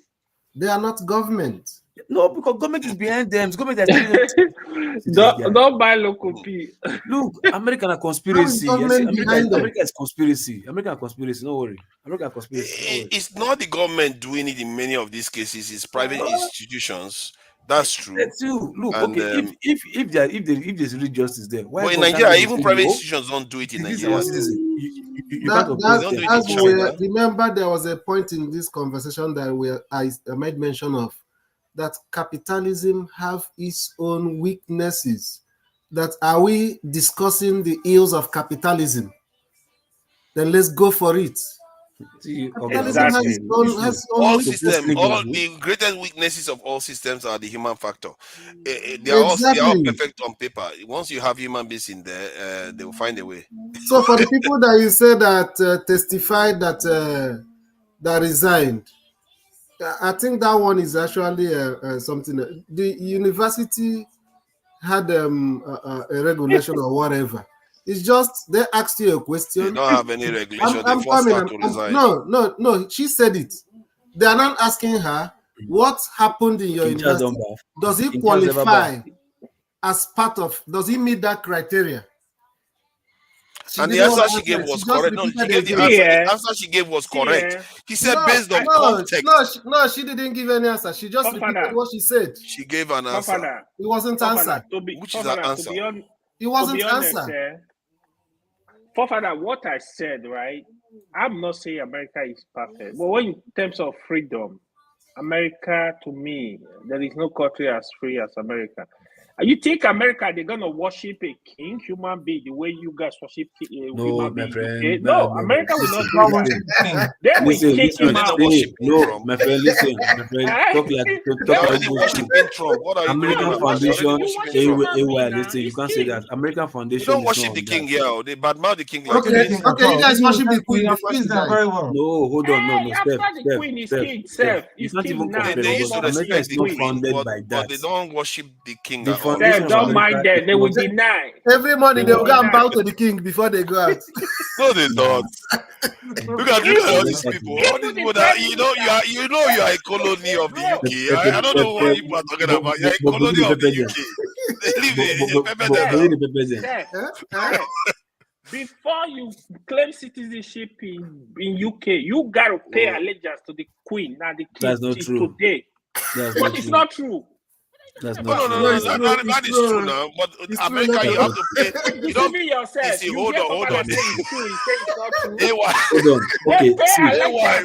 They are not government. No, because government is behind them. Government is don't buy local P. Look, American conspiracy. America is conspiracy. American conspiracy. No worry. American conspiracy. It's not the government doing it in many of these cases. It's private institutions. That's true. That's true. Look, and, okay, if there's real justice there, why? But in Nigeria, even private institutions don't do it in Nigeria. Remember, there was a point in this conversation that I made mention of that capitalism have its own weaknesses. That are we discussing the ills of capitalism? Then let's go for it. Exactly. The greatest weaknesses of all systems are the human factor. They are all perfect on paper. Once you have human beings in there, they will find a way. So for the people that you say that testified that resigned, I think that one is actually something. The university had a regulation or whatever. It's just they asked you a question. They don't have any regulation. They forced her to resign. No. She said it. They are not asking her what happened in your university. Does he qualify as part of? Does he meet that criteria? And the answer she gave was correct. No, the answer she gave was correct. He said based on context. No, she didn't give any answer. She just repeated what she said. She gave an answer. It wasn't answer. Which is an answer? It wasn't answer. Father, what I said, right? I'm not saying America is perfect, but when in terms of freedom, America, to me, there is no country as free as America. You think America, they're gonna worship a king, human being, the way you guys worship human being? Friend, no, America will not do that. They will kick him out. No, my friend, listen, my friend, talk like bullshit. American Foundation, listen, you can't say that. American Foundation. You don't worship the king, yeah. They badmouth the king. Okay, you guys worship the queen. No, hold on, no, Steph. You can't even compare. America is not founded by that. But they don't worship the king. foundation of don't America mind them. is They will not. deny. Every morning they will go and Deny. bow to the king before they go out. No, they don't. Look at all these people. All these people that you are a colony of the UK. I don't know what you are talking about. You're a colony of the UK. They live in before you claim citizenship in UK, you gotta pay allegiance to the Queen and the King. That's not true. Today. But it's not true. That's No, not no, true. no, that is true now. But America, you have to pay. You don't yourself. see. Hold on. It's true. You say it's not true. Hold on. Okay, see.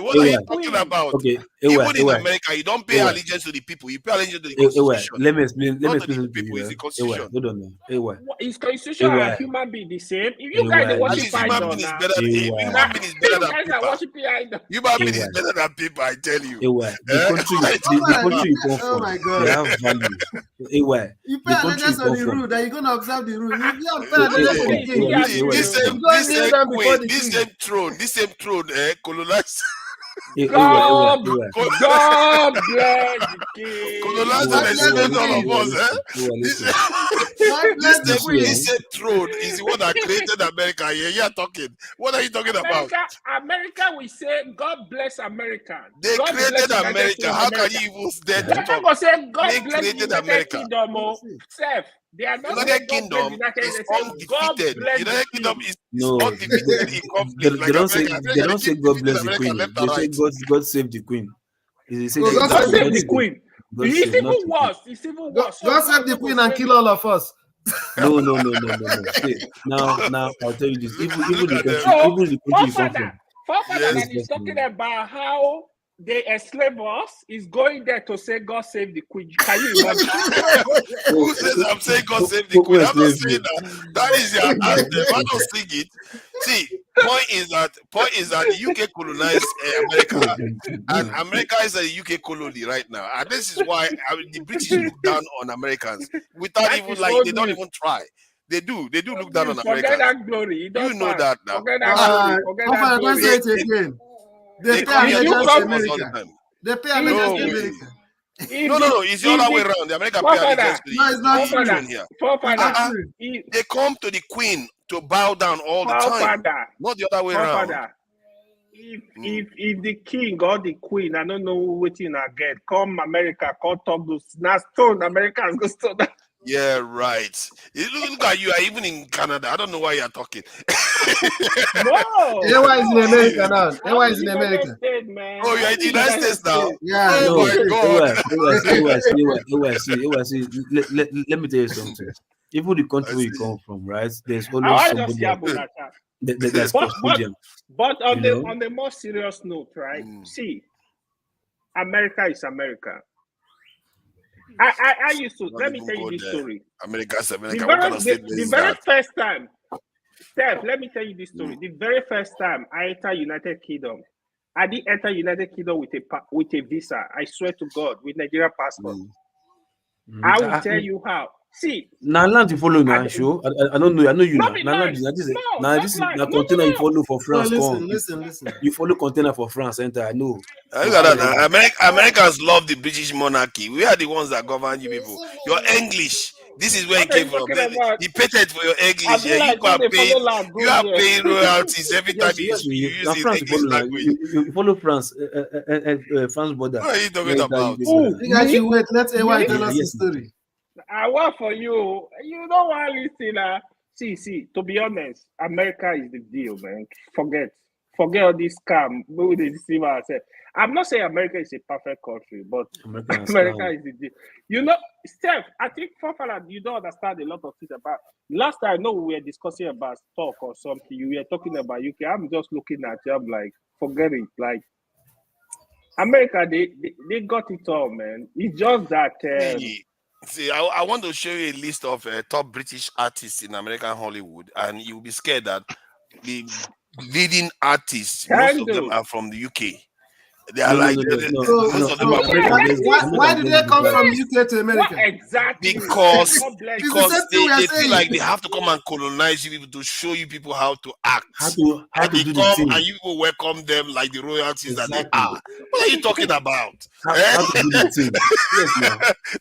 What are you talking about? Okay, even in America, you don't pay allegiance to the people. You pay allegiance to the constitution. Let me explain. Let me explain to the people. It's the constitution. Hold on now. Is constitution and human being the same? If you guys are worship idol now, human being is better than people. Human being is better than people. I tell you. The country you come from. Oh my God. They have value. You pay allegiance on the rule, that you're gonna observe the rule. You don't pay allegiance to the king. This same throne, colonized. God bless the king. Colonized all of us. This same throne is the one that created America. You're talking. What are you talking about? America, we say God bless America. They God created bless America. How can you even dare to talk? They say God They bless created the America. Kingdom. They are not United Kingdom is undefeated. United Kingdom is undefeated in conflict. They don't say God bless the Queen. They say God save the Queen. They say God save the Queen. It's even worse. God save the Queen and kill all of us. No. See, now I'll tell you this. Even the country you come from. Forefather is talking about how they enslave us, is going there to say God save the Queen. Can you imagine? Who says I'm saying God save the Queen? I'm not saying that. That is your anthem. I don't sing it. See, point is that the UK colonized America, and America is a UK colony right now, and this is why the British look down on Americans without even they don't even try. They do look down on Americans. Forget that glory. You know that now. Forget that glory. Say it again. They pay allegiance to America. They pay allegiance to America. No, it's the other way around. The American pay allegiance to the Queen here. They come to the Queen to bow down all the time. Not the other way around. If the king or the queen, I don't know what you get, come America, come talk to now stone Americans go stone. Yeah, right. Look at you. Are even in Canada. I don't know why you're talking. No. Everyone is in America now. Everyone is in America. Oh, you're in the United States now. Yeah. Oh my God. Let me tell you something. Even the country you come from, right? There's always somebody. That's custodian. But on the more serious note, right? See, America is America. I used to let me tell you this story. America's America. The very first time, Steph, let me tell you this story. The very first time I entered United Kingdom, I didn't enter United Kingdom with a visa. I swear to God, with Nigeria passport. I will tell you how. See, now land you follow now, show. I don't know. I know you now. This is the container you follow for France. Listen. You follow container for France. Enter. I know. Americans love the British monarchy. We are the ones that govern you people. Your English. This is where it came from. The patent for your English. You are paying royalties every time you use the English language. You follow France. France border. What are you talking about? You guys should wait. Let's tell us the story. I work for you. You don't want to listen. See, to be honest, America is the deal, man. Forget all this scam. We will deceive ourselves. I'm not saying America is a perfect country, but America is the deal. You know, Steph, I think you don't understand a lot of things about. Last time I know we were discussing about stock or something. You were talking about UK. I'm just looking at you. I'm like, forget it. Like, America, they got it all, man. It's just that. See, I want to show you a list of top British artists in American Hollywood, and you'll be scared that the leading artists, most of them are from the UK. They are most of them are why did they come from UK to America? What exactly? Because they saying. feel like they have to come and colonize you people to show you people how to act. How to do the thing. And you people welcome them like the royalties that they are. What are you talking about? How to do the thing. Yes, no.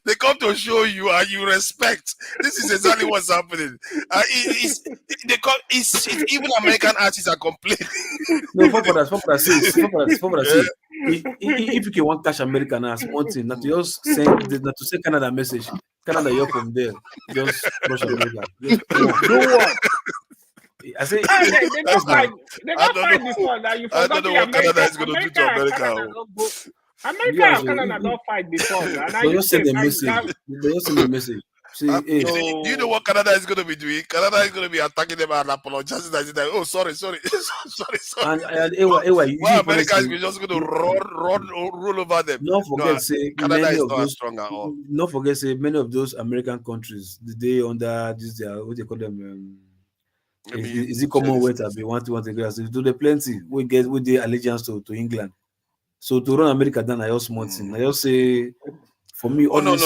They come to show you and you respect. This is exactly what's happening. Even American artists are complaining. No, for that say. If you can want cash America now, one thing, not to just send, not to send Canada message. Canada, you're from there. Just brush America. Just do what? I say, they don't find this one. That you I don't know what Canada is going to do to America. America and Canada don't fight before. They just send a message. They just send a message. See, hey. Do you know what Canada is going to be doing? Canada is going to be attacking them and apologizing. Oh, sorry. And America is just going to roll over them. Don't forget, say Canada is not strong at all. Don't forget, say many of those American countries, they under this, what they call them. Is it Commonwealth? I mean, want to do the plenty. We get with the allegiance to England. So to run America down, I just small thing. I just say. For me, no.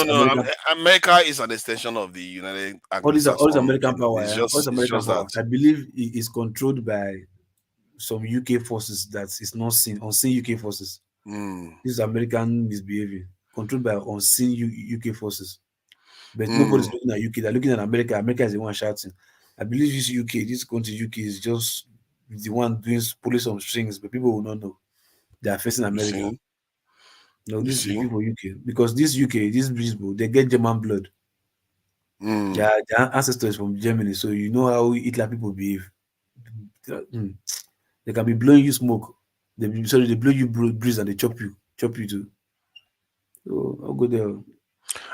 America is an extension of the United. All this American power. American power. I believe it is controlled by some UK forces that is not seen, unseen UK forces. This is American misbehavior, controlled by unseen UK forces. But nobody's looking at UK. They're looking at America. America is the one shouting. I believe this country UK is just the one pulling some strings, but people will not know. They are facing America. No, this is people UK because this British people, they get German blood. Their ancestors from Germany, so you know how Hitler people behave. They can be blowing you smoke. They blow you breeze and they chop you too. So I'll go there.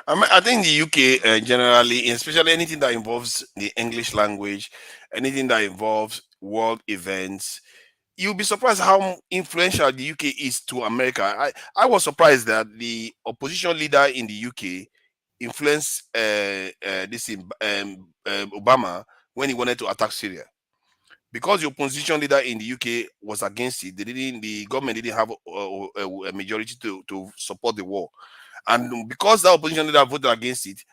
I think the UK generally, especially anything that involves the English language, anything that involves world events. You'll be surprised how influential the UK is to America. I was surprised that the opposition leader in the UK influenced Obama when he wanted to attack Syria. Because the opposition leader in the UK was against it, the government didn't have a majority to support the war. And because the opposition leader voted against it,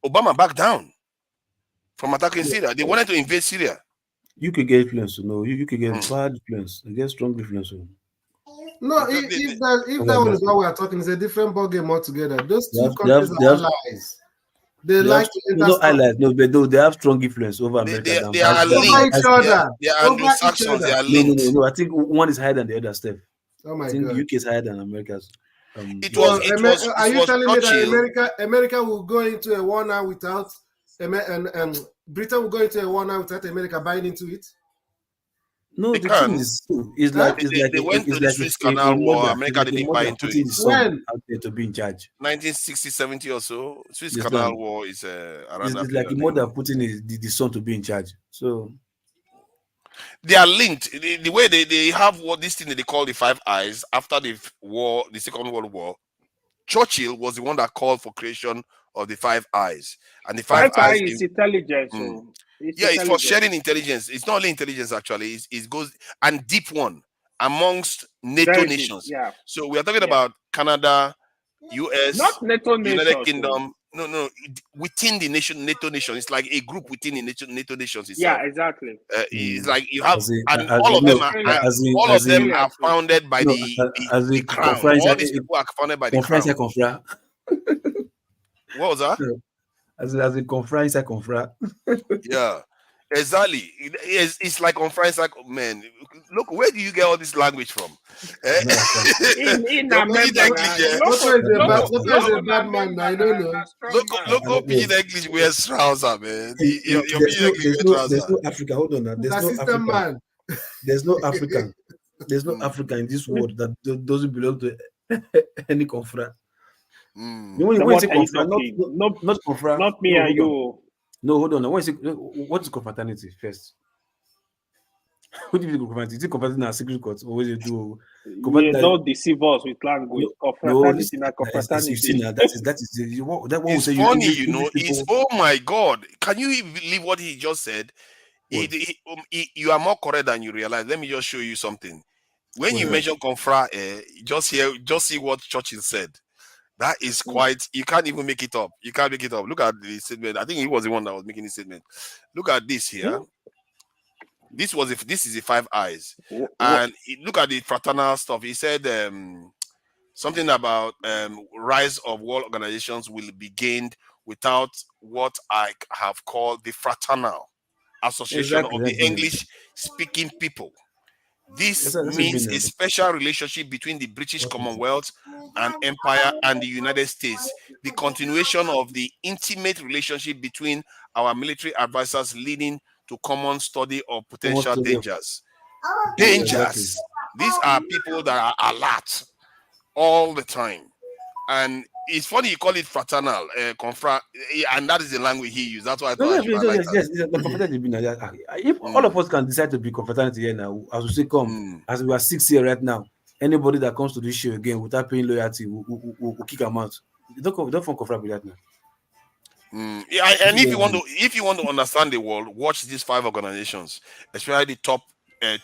Obama backed down from attacking Syria. They wanted to invade Syria. You could get influence, no. You could get bad influence. You get strong influence. No, if that one is what we are talking, it's a different ballgame altogether. Those two countries are allies. They like to no allies, no, but they have strong influence over America. They are linked. They are Anglo-Saxons. They are linked. No. I think one is higher than the other step. Oh my I think God. the UK is higher than America's. Are you telling me that America will go into a war now without Britain will go into a war now without America buying into it? No, the thing is, they went to the Suez Canal War. America didn't buy into it. When out there to be in charge, 1960, 70 or so. Suez Canal War is around that. It's like the mother putting the son to be in charge. So they are linked. The way they have this thing that they call the Five Eyes after the war, the Second World War. Churchill was the one that called for creation of the Five Eyes, and the Five Eyes is intelligence. It's for sharing intelligence. It's not only intelligence, actually. It goes and deep one amongst NATO nations. Yeah. So we are talking about Canada, US, not NATO United Kingdom. No, within the NATO nation. It's like a group within the NATO nations itself. Yeah, exactly. It's like you have, all of them are founded by the crown. All these people are founded by the crown. What was that? As a conference, yeah, exactly. It's like conference, man. Look, where do you get all this language from? In America, local pidgin English wears trouser, man. There's no Africa. Hold on, there's no African. There's no African in this world that doesn't belong to any conference. Not confra. Not me and you. No, hold on. What is confraternity first? What do you mean confraternity? Is it confraternity in a secret court? Or what do you do? You don't deceive us with language. Confraternity in a confraternity. That one it's say funny, It's oh my God! Can you believe what he just said? You are more correct than you realize. Let me just show you something. When you mention confra, just see what Churchill said. That is quite, you can't even make it up. You can't make it up. Look at the statement. I think he was the one that was making the statement. Look at this here. This is the 5 eyes. And look at the fraternal stuff. He said something about rise of world organizations will be gained without what I have called the fraternal association of the English speaking people. This means a special relationship between the British Commonwealth and Empire and the United States, the continuation of the intimate relationship between our military advisors leading to common study of potential dangers. Dangers. These are people that are alert all the time. And it's funny you call it fraternal, confra, and that is the language he used. That's why I thought if all of us can decide to be confraternity here now, as we say, as we are 6 here right now, anybody that comes to this show again without paying loyalty, we'll kick them out. Don't form confra with that now. Yeah, and if you want to understand the world, watch these 5 organizations, especially the top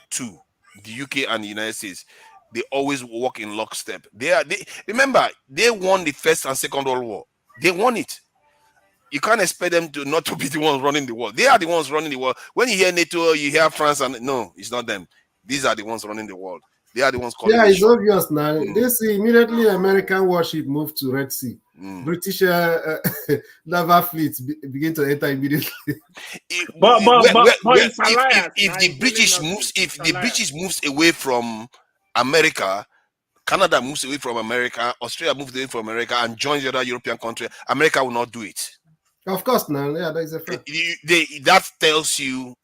2, the UK and the United States. They always work in lockstep. Remember, they won the First and Second World War. They won it. You can't expect them to not to be the ones running the world. They are the ones running the world. When you hear NATO, you hear France, and no, it's not them. These are the ones running the world. They are the ones calling. Yeah, it's obvious now. They see immediately American warship move to Red Sea. British naval fleets begin to enter immediately. If the British moves away from America, Canada moves away from America, Australia moves away from America, and joins the other European country, America will not do it. Of course, now, yeah, that is a fact. That tells you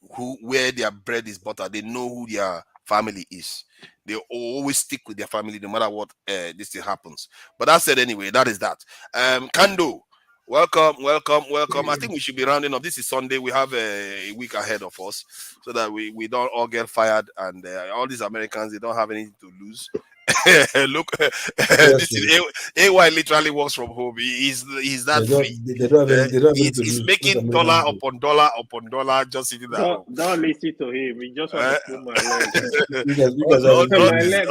where their bread is buttered. They know who their family is. They always stick with their family no matter what this thing happens. But that said, anyway, that is that. Kando, welcome. I think we should be rounding up. This is Sunday. We have a week ahead of us so that we don't all get fired, and all these Americans, they don't have anything to lose. Look, this is AY literally works from home. He's that free. He's making dollar upon dollar just sitting there. Don't listen to him. He just wants to pull my leg.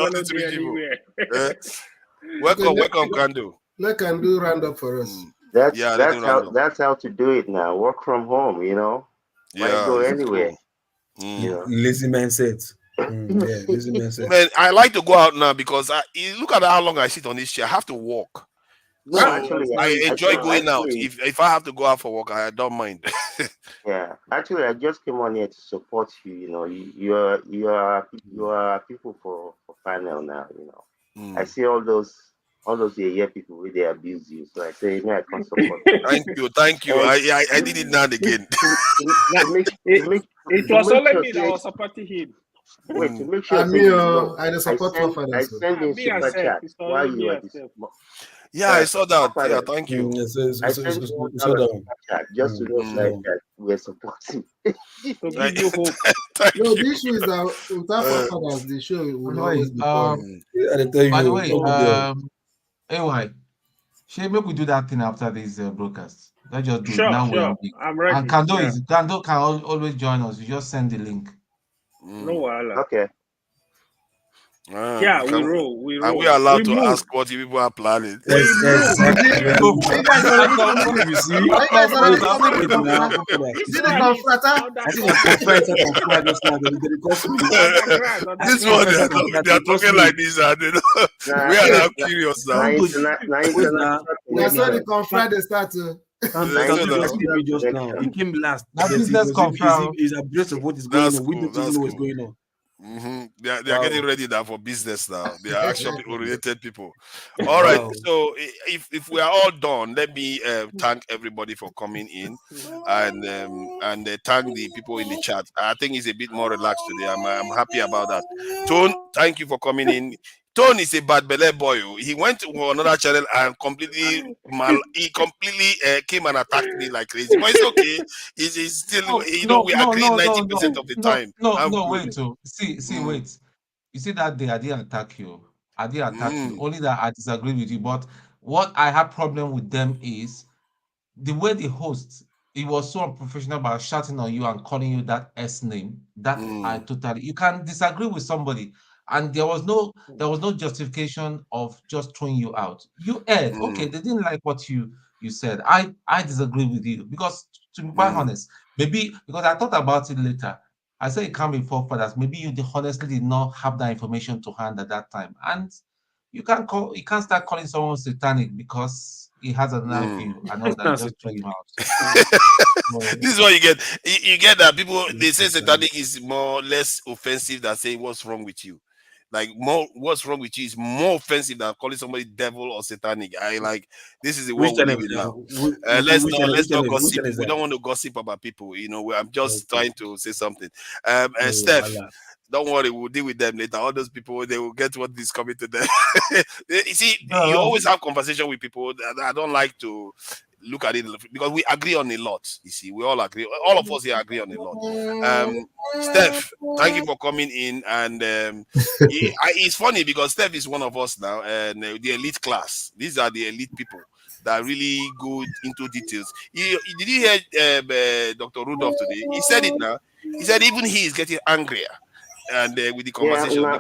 Welcome, Kando. Let Kando round up for us. That's how to do it now. Work from home, you know. Why go anywhere? Yeah. Lazy man said. Man, I like to go out now because look at how long I sit on this chair. I have to walk. No, so actually, I enjoy going out. If I have to go out for walk, I don't mind. Yeah, actually, I just came on here to support you. You know, you are people for panel now. You know, I see all those people where they abuse you. So I say, yeah, I can support. Thank you. I did it now and again. It was only me that was supporting him. Wait, to make sure I send in super chat while you are this. Yeah, I saw that. Yeah, thank you. I sent super chat just to know that we're supporting. To give you hope. No, the issue is that without fathers, the show will always be boring. By the way, AY, shall we do that thing after this broadcast? Let's just do it now. Sure. I'm ready. And Kando can always join us. You just send the link. No, okay. Yeah, we roll. Are we allowed to ask what people are planning? Yes. This one, they are talking like this, and we are now curious now. That's why the confront start to. Just now. He came last. He's abreast of what is going on. We don't know what's going on. They are getting ready now for business now. They are actually oriented people. All right. So if we are all done, let me thank everybody for coming in and thank the people in the chat. I think it's a bit more relaxed today. I'm happy about that. Tone, thank you for coming in. Tone is a bad belly boy. He went to another channel and completely came and attacked me like crazy. But it's okay. He's still, we agree 90% of the time. Wait. Wait. You see that day I didn't attack you. Only that I disagree with you. But what I have problem with them is the way the host, he was so unprofessional about shouting on you and calling you that S name. That I totally, you can disagree with somebody. and there was no justification of just throwing you out. You heard, okay, they didn't like what you said. I disagree with you, because to be quite honest, maybe because I thought about it later. I said it can't be forefathers. Maybe you honestly did not have that information to hand at that time, and you can't start calling someone satanic because he has another view and all that. Just throw him out. This is what you get. You get that people, they say satanic is less offensive than saying what's wrong with you. Like, what's wrong with you is more offensive than calling somebody devil or satanic. This is the world we live in now. Let's not gossip. We don't want to gossip about people. I'm just trying to say something. Steph, don't worry, we'll deal with them later. All those people, they will get what is coming to them. You see, you always have conversation with people. I don't like to look at it because we agree on a lot. You see, we all agree. All of us here agree on a lot. Steph, thank you for coming in. And it's funny because Steph is one of us now, and the elite class. These are the elite people that really go into details. Did you hear Dr. Rudolph today? He said it now. He said even he is getting angrier. And with the conversation, I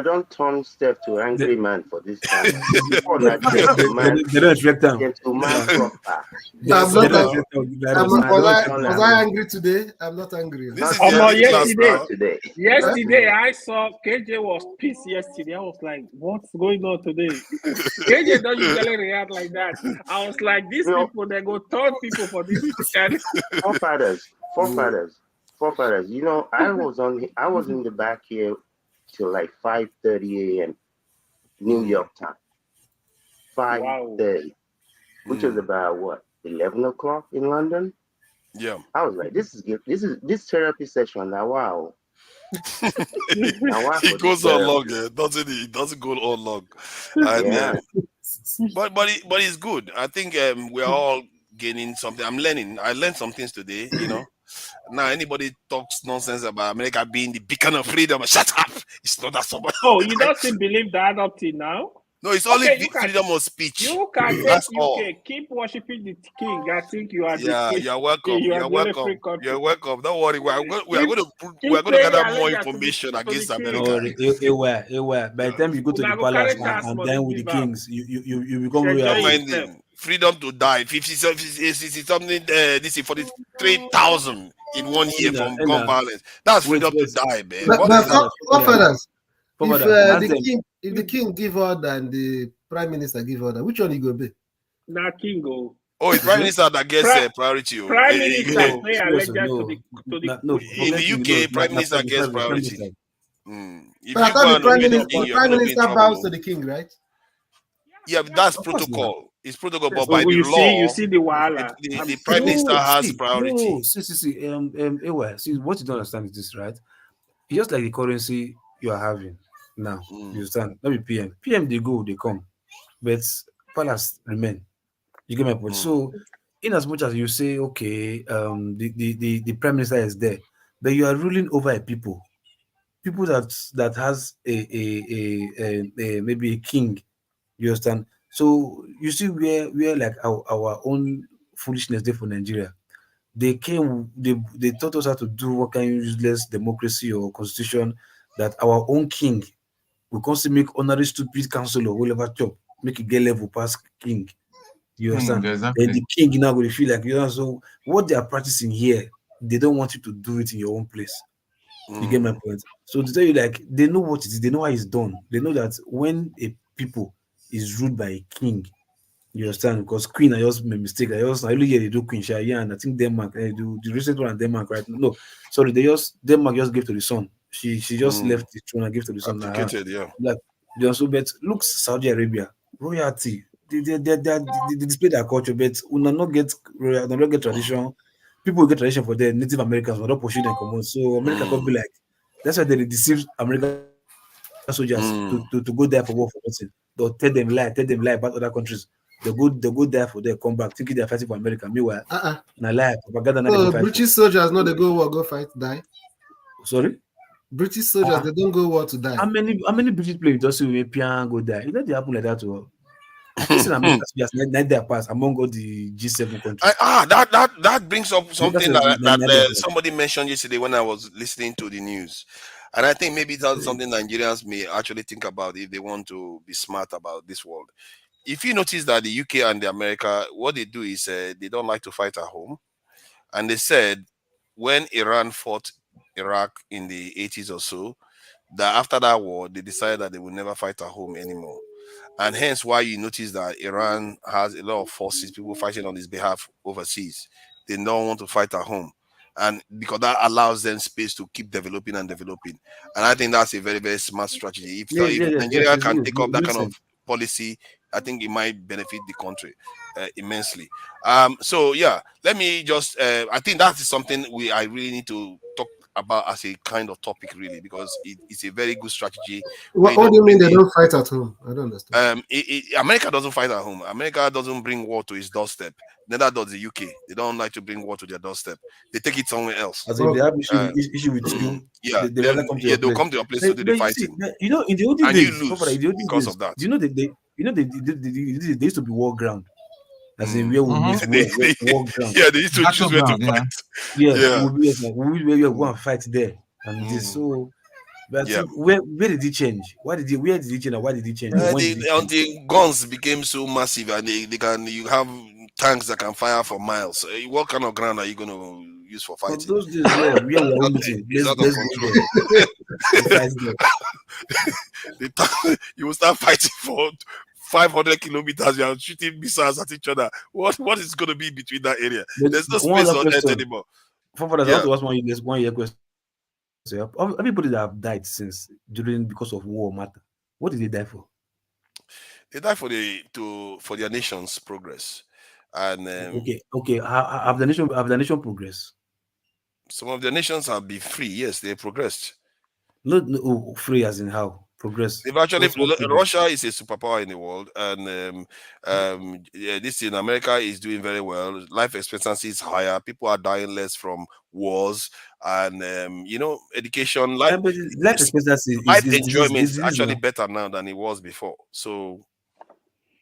don't turn Steph to angry man for this time. They don't expect them. Was I angry today? I'm not angry. Yesterday I saw KJ was pissed yesterday. I was like, what's going on today? KJ don't usually react like that. I was like, these people, they go turn people for this weekend. Forefathers, I was in the back here till like 5:30 a.m. New York time. 5:30, which was about what, 11 o'clock in London. Yeah, I was like, this therapy session now. Wow. It goes on long, doesn't it? It doesn't go on long. And, but it's good. I think we're all gaining something. I learned some things today. Now anybody talks nonsense about America being the beacon of freedom, shut up. It's not that somebody. Oh, you don't still believe that up till now? No, it's only freedom of speech. You can That's take all. UK, keep worshiping the king. I think you are the king. You're welcome. You're welcome. You're welcome. Don't worry. We are going to gather more information against America. By the time you go to the palace and then with the kings, you become real. Freedom to die. 50 something. This is 43,000 in 1 year from gun violence. That's freedom to die, man. If the king give order and the prime minister give order, which one you go be? Nah, king go. Oh, it's prime minister that gets priority. Prime minister pay allegiance to the in the UK, prime minister gets priority. But I thought the prime minister bows to the king, right? Yeah, but that's protocol. It's protocol, but by the law, you see the wahala. The prime minister has priority. See, what you don't understand is this, right? It's just like the currency you are having now. You understand? Not be PM. PM, they go, they come. But palace remain. You get my point? So, in as much as you say, okay, the prime minister is there, but you are ruling over a people that has a maybe a king. You understand? So you see where like our own foolishness there for Nigeria. They taught us how to do what kind of useless democracy or constitution that our own king will constantly make honorary stupid councillor whoever chop, make it get level past king. You understand? Exactly. And the king now will feel like, so what they are practicing here, they don't want you to do it in your own place. You get my point? So to tell you, like, they know what it is, they know how it's done. They know that when a people is ruled by a king, you understand? Because queen, I just made a mistake. I only hear they do queen Shaya, and I think Denmark, the recent one in Denmark, right? No, sorry, Denmark just gave to the son. She just left the throne and gave to the son. Like, but look, Saudi Arabia, royalty, they display their culture, but we not get royal, not get tradition. People get tradition for their Native Americans, but not pursue them common. So America could be like, that's why they deceive American soldiers to go there for war for nothing. They'll tell them lie about other countries. They go there for their come back, thinking they're fighting for America. Meanwhile, lie. British soldiers know they go war, go fight, die. Sorry? British soldiers, they don't go war to die. How many British players just see piano go die? It doesn't happen like that to all. I think America just let their pass among all the G7 countries. That brings up something that somebody mentioned yesterday when I was listening to the news. And I think maybe that's something Nigerians may actually think about if they want to be smart about this world. If you notice that the UK and the America, what they do is they don't like to fight at home. And they said when Iran fought Iraq in the 80s or so, that after that war, they decided that they would never fight at home anymore. And hence why you notice that Iran has a lot of forces, people fighting on his behalf overseas. They don't want to fight at home. And because that allows them space to keep developing and developing. And I think that's a very, very smart strategy. If Nigeria can take up that kind of policy, I think it might benefit the country immensely. So yeah, let me just, I think that is something I really need to talk about as a kind of topic, really, because it's a very good strategy. What do you mean they don't fight at home? I don't understand. America doesn't fight at home. America doesn't bring war to its doorstep. Neither does the UK. They don't like to bring war to their doorstep. They take it somewhere else. As if they have issue with you, they'll come to your place to do the fighting. You know, in the olden and days, you lose because of that. You know, they used to be war ground. As in where we war ground. Yeah, they used to choose where to fight. Yeah, we go and fight there. And this so. But where did it change? Where did it change and why did it change? The guns became so massive and you have tanks that can fire for miles. What kind of ground are you going to use for fighting? Those days, we are it's out of control. You will start fighting for 500 kilometers. You are shooting missiles at each other. What is going to be between that area? There's no space on Earth anymore. I want to ask one year question. So everybody that have died because of war matter. What did they die for? They died for their nation's progress. And okay. Have the nation progressed? Some of the nations have been free. Yes, they progressed. No, free as in how? Progress. They've actually, Russia is a superpower in the world, and this in America is doing very well. Life expectancy is higher. People are dying less from wars, and education, life expectancy, enjoyment is actually better now than it was before. So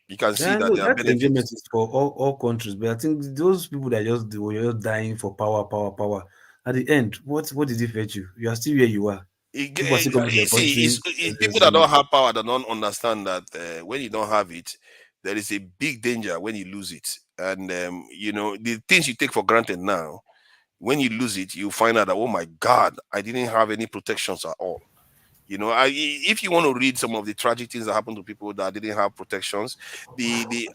you can see that there are benefits. Enjoyment is for all countries, but I think those people that were just dying for power. At the end, what did it fetch you? You are still where you are. People that don't have power that don't understand that when you don't have it, there is a big danger when you lose it. And the things you take for granted now, when you lose it, you find out that, oh my God, I didn't have any protections at all. If you want to read some of the tragic things that happened to people that didn't have protections, the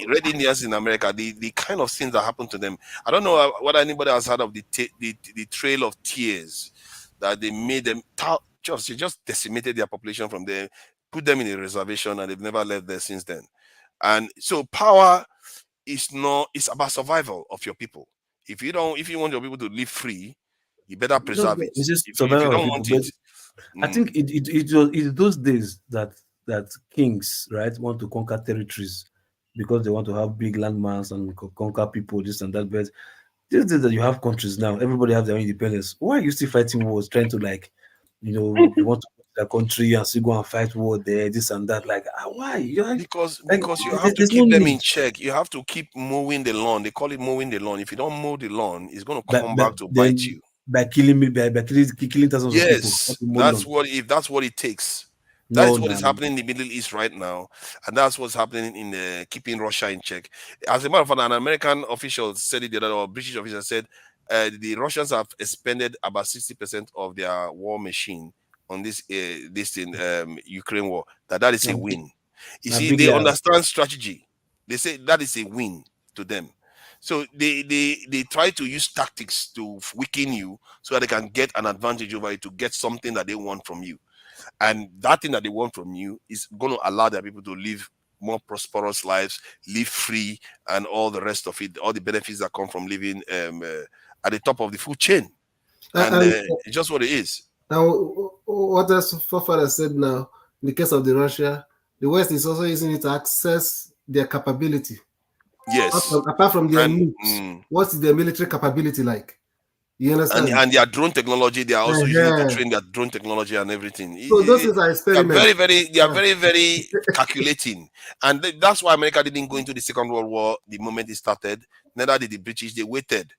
Red Indians in America, the kind of things that happened to them. I don't know whether anybody has heard of the Trail of Tears, that they made them just decimated their population from there, put them in a reservation, and they've never left there since then. And so power is about survival of your people. If you want your people to live free, you better preserve it. If you don't want it. I think it was those days that kings, right, want to conquer territories because they want to have big landmass and conquer people, this and that. But these days that you have countries now, everybody have their own independence. Why are you still fighting wars, trying to you want to go to the country and still go and fight war there, this and that? Why? Because you have to keep them in check. You have to keep mowing the lawn. They call it mowing the lawn. If you don't mow the lawn, it's going to come back to bite you. By killing thousands of people. Yes, that's what it takes. That's what is happening in the Middle East right now, and that's what's happening in keeping Russia in check. As a matter of fact, an American official said it the other day, or British official said the Russians have expended about 60% of their war machine on this Ukraine war. That is a win. You see, they understand strategy. They say that is a win to them. So they try to use tactics to weaken you so that they can get an advantage over you, to get something that they want from you. And that thing that they want from you is going to allow their people to live more prosperous lives, live free, and all the rest of it, all the benefits that come from living at the top of the food chain. And it's just what it is. Now, what else Fafara said now, in the case of the Russia, the West is also using it to access their capability. Yes. Apart from their nukes, what's their military capability like? You understand? And their drone technology, they are also using it to train their drone technology and everything. So those things are experiments. They are very, very calculating. And that's why America didn't go into the Second World War the moment it started. Neither did the British. They waited.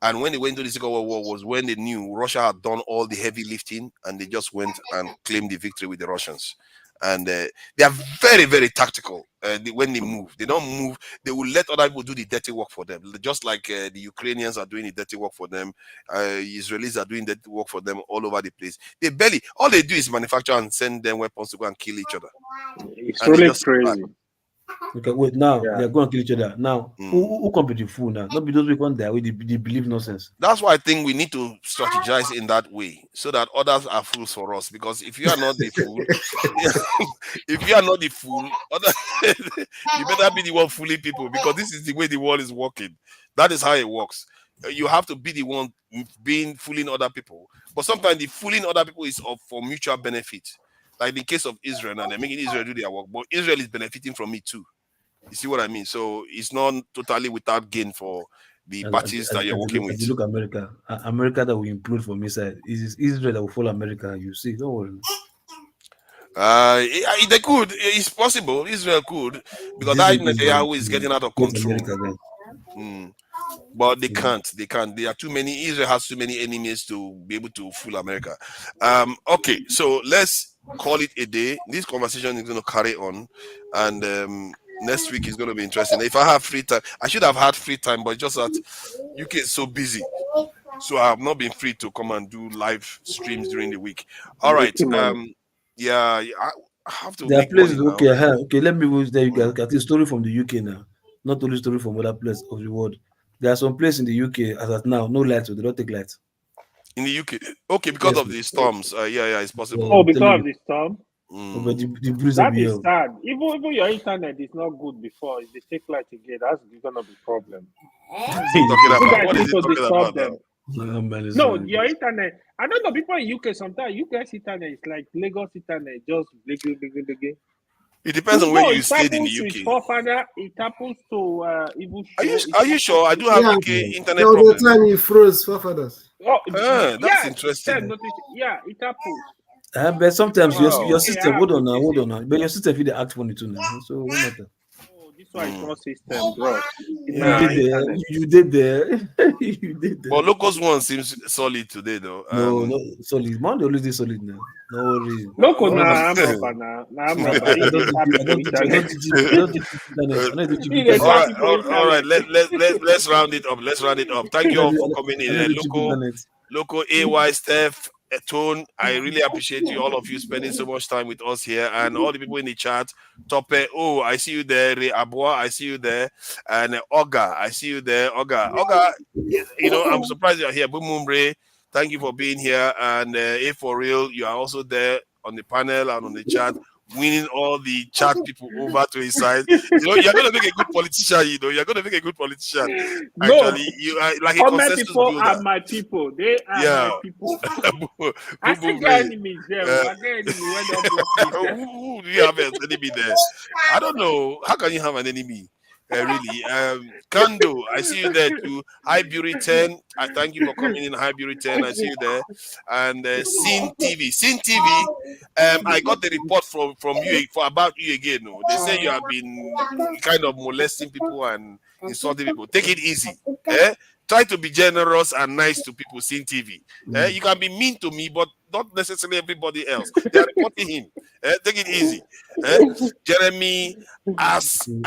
And when they went to the Second World War was when they knew Russia had done all the heavy lifting, and they just went and claimed the victory with the Russians. And they are very, very tactical. When they move, they don't move. They will let other people do the dirty work for them. Just like the Ukrainians are doing the dirty work for them. Israelis are doing dirty work for them all over the place. All they do is manufacture and send them weapons to go and kill each other. It's really crazy. Okay, wait, now they're going to kill each other. Now, who come with the fool now? Not be those people there with they believe nonsense. That's why I think we need to strategize in that way so that others are fools for us. Because if you are not the fool, if you are not the fool, you better be the one fooling people, because this is the way the world is working. That is how it works. You have to be the one fooling other people. But sometimes the fooling other people is for mutual benefit. Like the case of Israel, and they're making Israel do their work, but Israel is benefiting from it too. You see what I mean? So it's not totally without gain for the parties that you're working with. You look at America that will implode from inside. It's Israel that will follow America. You see, don't worry. They could. It's possible. Israel could, because that Netanyahu is getting out of control. But they can't. They can't. There are too many. Israel has too many enemies to be able to fool America. Okay, so let's call it a day. This conversation is going to carry on, and next week is going to be interesting. If I have free time, I should have had free time, but just that UK is so busy, so I have not been free to come and do live streams during the week. All right. Yeah, I have to. There are places. Okay, okay. Let me go there. You guys got a story from the UK now, not only story from other places of the world. There are some places in the UK as of now, no lights, so they don't take lights. In the UK, okay, because of the storms. Yeah, it's possible. Oh, because of the storm. But the that is sad. Even your internet is not good before. If they take light again, that's gonna be a problem. What is he talking about now? No, your internet. I don't know. People in UK sometimes UK's internet is like Lagos internet, just big. It depends on where you stayed in the UK. It happens to even. Are you sure? I do have UK internet There problem. was a time you froze forefathers. Oh, that's interesting. Yeah, it happens. But sometimes your system, hold on now. But your system feel the act funny too now. So what matter? Oh, this one is not system, bro. You did there. You did there. But Locos one seems solid today, though. No, solid. Man, they always solid now. No worries. Loco, I'm rubber now. All right. Let's round it up. Thank you all for coming in. Loco, AY, Steph, Tone, I really appreciate you, all of you, spending so much time with us here, and all the people in the chat. Tope, I see you there. Abua, I see you there, and Oga, I see you there. Oga, I'm surprised you're here. Bumumbre, thank you for being here, and if for real, you are also there on the panel and on the chat, winning all the chat people over to his side. You're going to make a good politician. You're going to make a good politician. Actually, you are like a consensus people builder. are my people. They are my people. I still get enemies there. I get enemies when who do you have an enemy there? I don't know. How can you have an enemy? Really. Kando, I see you there too. Hi, Beauty 10. I thank you for coming in. Hi, Beauty 10. I see you there. And Sin TV. I got the report from you about you again. No? They say you have been kind of molesting people and insulting people. Take it easy. Try to be generous and nice to people. Sin TV. You can be mean to me, but not necessarily everybody else. They are reporting him. Take it easy. Jeremy Robinson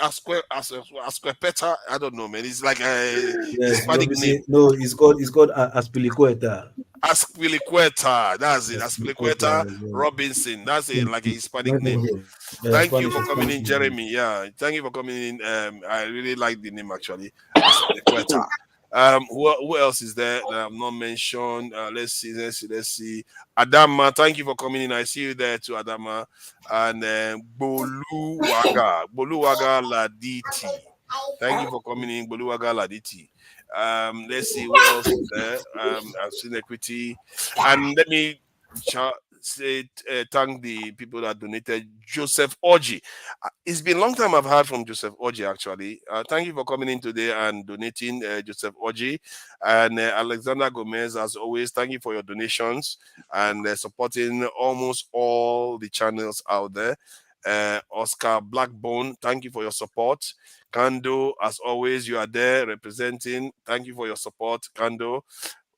Asquepeta. I don't know, man. It's like a Hispanic name. No, it's called Aspilicueta. Aspilicueta. That's it. Aspilicueta Robinson. That's it, like a Hispanic name. Thank you for coming in, Jeremy. Yeah, thank you for coming in. I really like the name actually. Aspilicueta. Who else is there that I've not mentioned? Let's see. Adama, thank you for coming in. I see you there too, Adama. And Boluwaga Laditi. Thank you for coming in, Boluwaga Laditi. Let's see what else is there. I've seen equity. And let me thank the people that donated. Joseph Oji. It's been a long time I've heard from Joseph Oji, actually. Thank you for coming in today and donating, Joseph Oji. And Alexander Gomez, as always, thank you for your donations and supporting almost all the channels out there. Oscar Blackbone, thank you for your support. Kando, as always, you are there representing. Thank you for your support, Kando.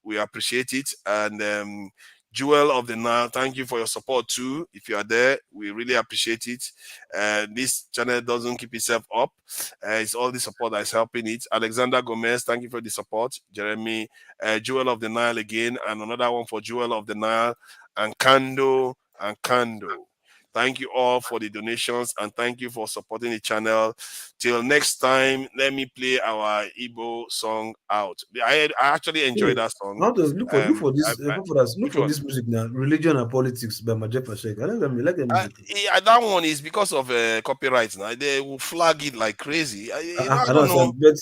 We appreciate it. And Jewel of the Nile, thank you for your support too. If you are there, we really appreciate it. This channel doesn't keep itself up. It's all the support that is helping it. Alexander Gomez, thank you for the support. Jeremy, Jewel of the Nile again, and another one for Jewel of the Nile, and Kando. Thank you all for the donations, and thank you for supporting the channel. Till next time, let me play our Igbo song out. I actually enjoyed that song. Look for this music now. Religion and Politics by Majek Pashek. I like that music. That one is because of copyright. Now they will flag it like crazy. I don't know. But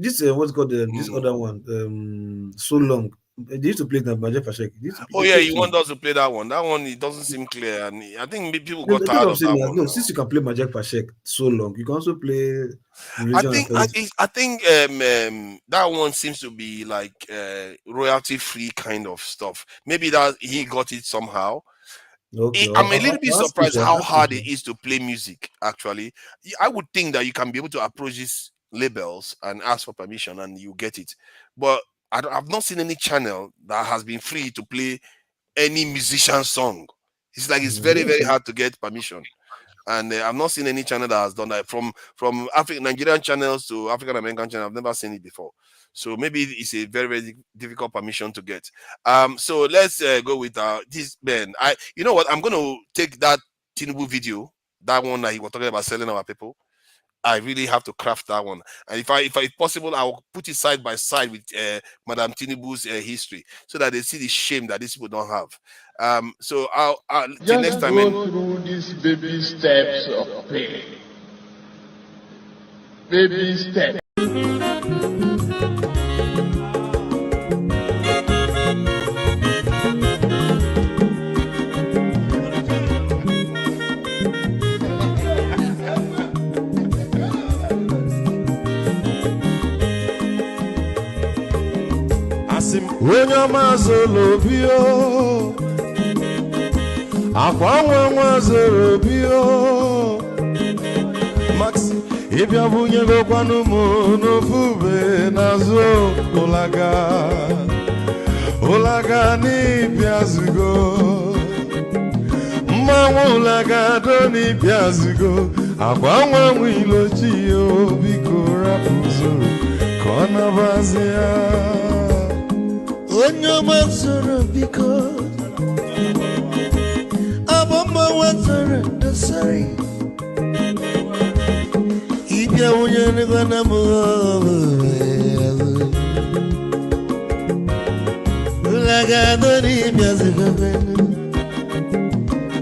this what's called this other one. So long. They used to play that Majek Pashek. You want us to play that one? That one, it doesn't seem clear, and I think people got tired of that one. No, since you can play Majek Pashek so long, you can also play. I think that one seems to be like royalty free kind of stuff. Maybe that he got it somehow. Okay, I'm a little bit surprised how hard it is to play music. Actually, I would think that you can be able to approach these labels and ask for permission, and you get it, but I've not seen any channel that has been free to play any musician song. It's like it's very, very hard to get permission. And I've not seen any channel that has done that. From Nigerian channels to African American channels, I've never seen it before. So maybe it's a very, very difficult permission to get. So let's go with this man. You know what? I'm going to take that Tinubu video, that one that he was talking about selling our people. I really have to craft that one, and if possible, I will put it side by side with Madam Tinubu's history, so that they see the shame that these people don't have. So I'll till next time. Go through these baby steps of pain. Baby steps. Onye ọma zoro obi o, akwa nwa zoro obi o, Max ịbịa bunye gokwanụ m n'ofube n'azụ ụlaga n'ịbịa zugo, mmanwụ ụlaga do n'ịbịa zugo, akwa nwa ilochi o, biko rapụ zoro ka ọ nabazi ya. Onye ọma zoro biko, abọmma nwatara ndasari, ịbịa wunye n'ịgwana m ụlagado n'ịbịa zigo,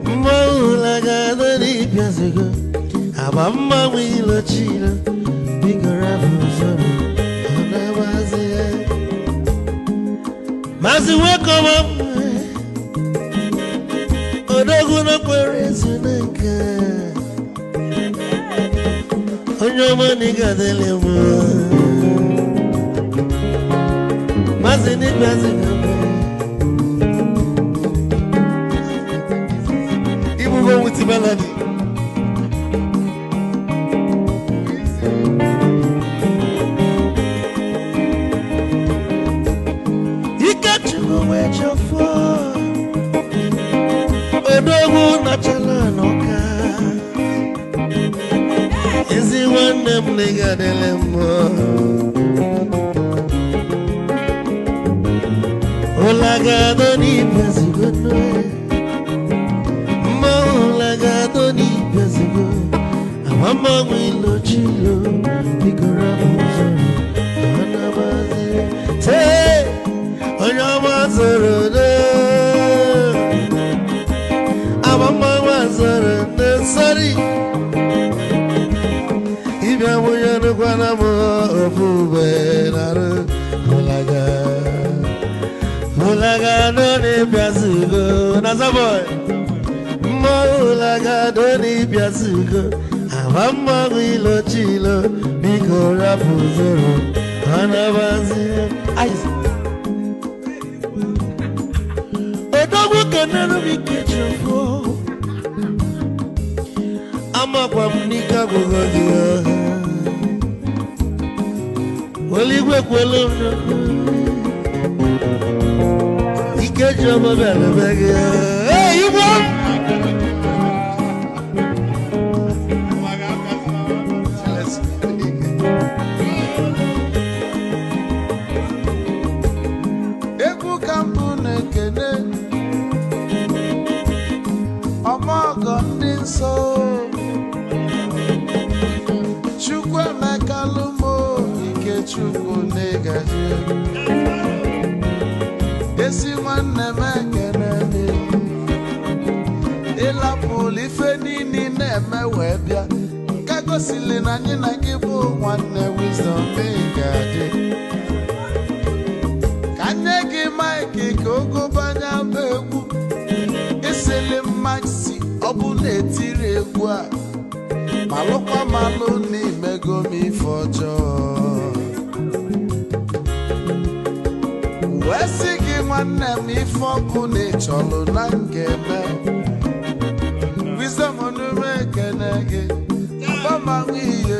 mma ụlagado n'ịbịa zigo, abọmma nwa ilochila, biko rapụ zoro ọ na-abazi ya. Mazi wekọba odogwu no kwere ezineke, onye ọma n'ịgadele m mazi n'ịbịazigame ibugo with melody. Odogwu nachala n'ọka, ezi nwanne m n'ịgadele m ụlagado n'ịbịazigo, mma ụlagado n'ịbịazigo, amama nwa ilochilo, biko rapụ zoro ọ nabazi ya. Onye ọma zoro Zara Nesari Ibia Muyanu Guanamo Ofube Naru Mulaga Doni Biazugo Nazaboy Mulaga Doni Biazugo Avama Wilo Chilo Biko Rapuzoro Anabazi Odogu Kanano Bikechofo amakwa m n'ike agwụgwọ gị weligwe kwelu ike ji ọbọbịa n'ebe gị Igbo egwu ka mbụ na-ekene ọmọgọ ndị nsọ Chukwu Emeka Lumo ike Chukwu na-egaji ezi nwanne m ekene ịlapụlụ ife niile na-eme wee bịa nke gosili na anyị na gị bụ nwanne Wisdom ga-adị ka nye gị maịkị ka ogobanya bụ egwu isili mmaksi ọ bụ na-etiri egwu a malụkwa malụ n'imego m ife ọjọọ wee sị gị nwanne m ife ọkụ na ịchọlụ na ngeme Wisdom onume ekene gị ọgbamanwụ ihe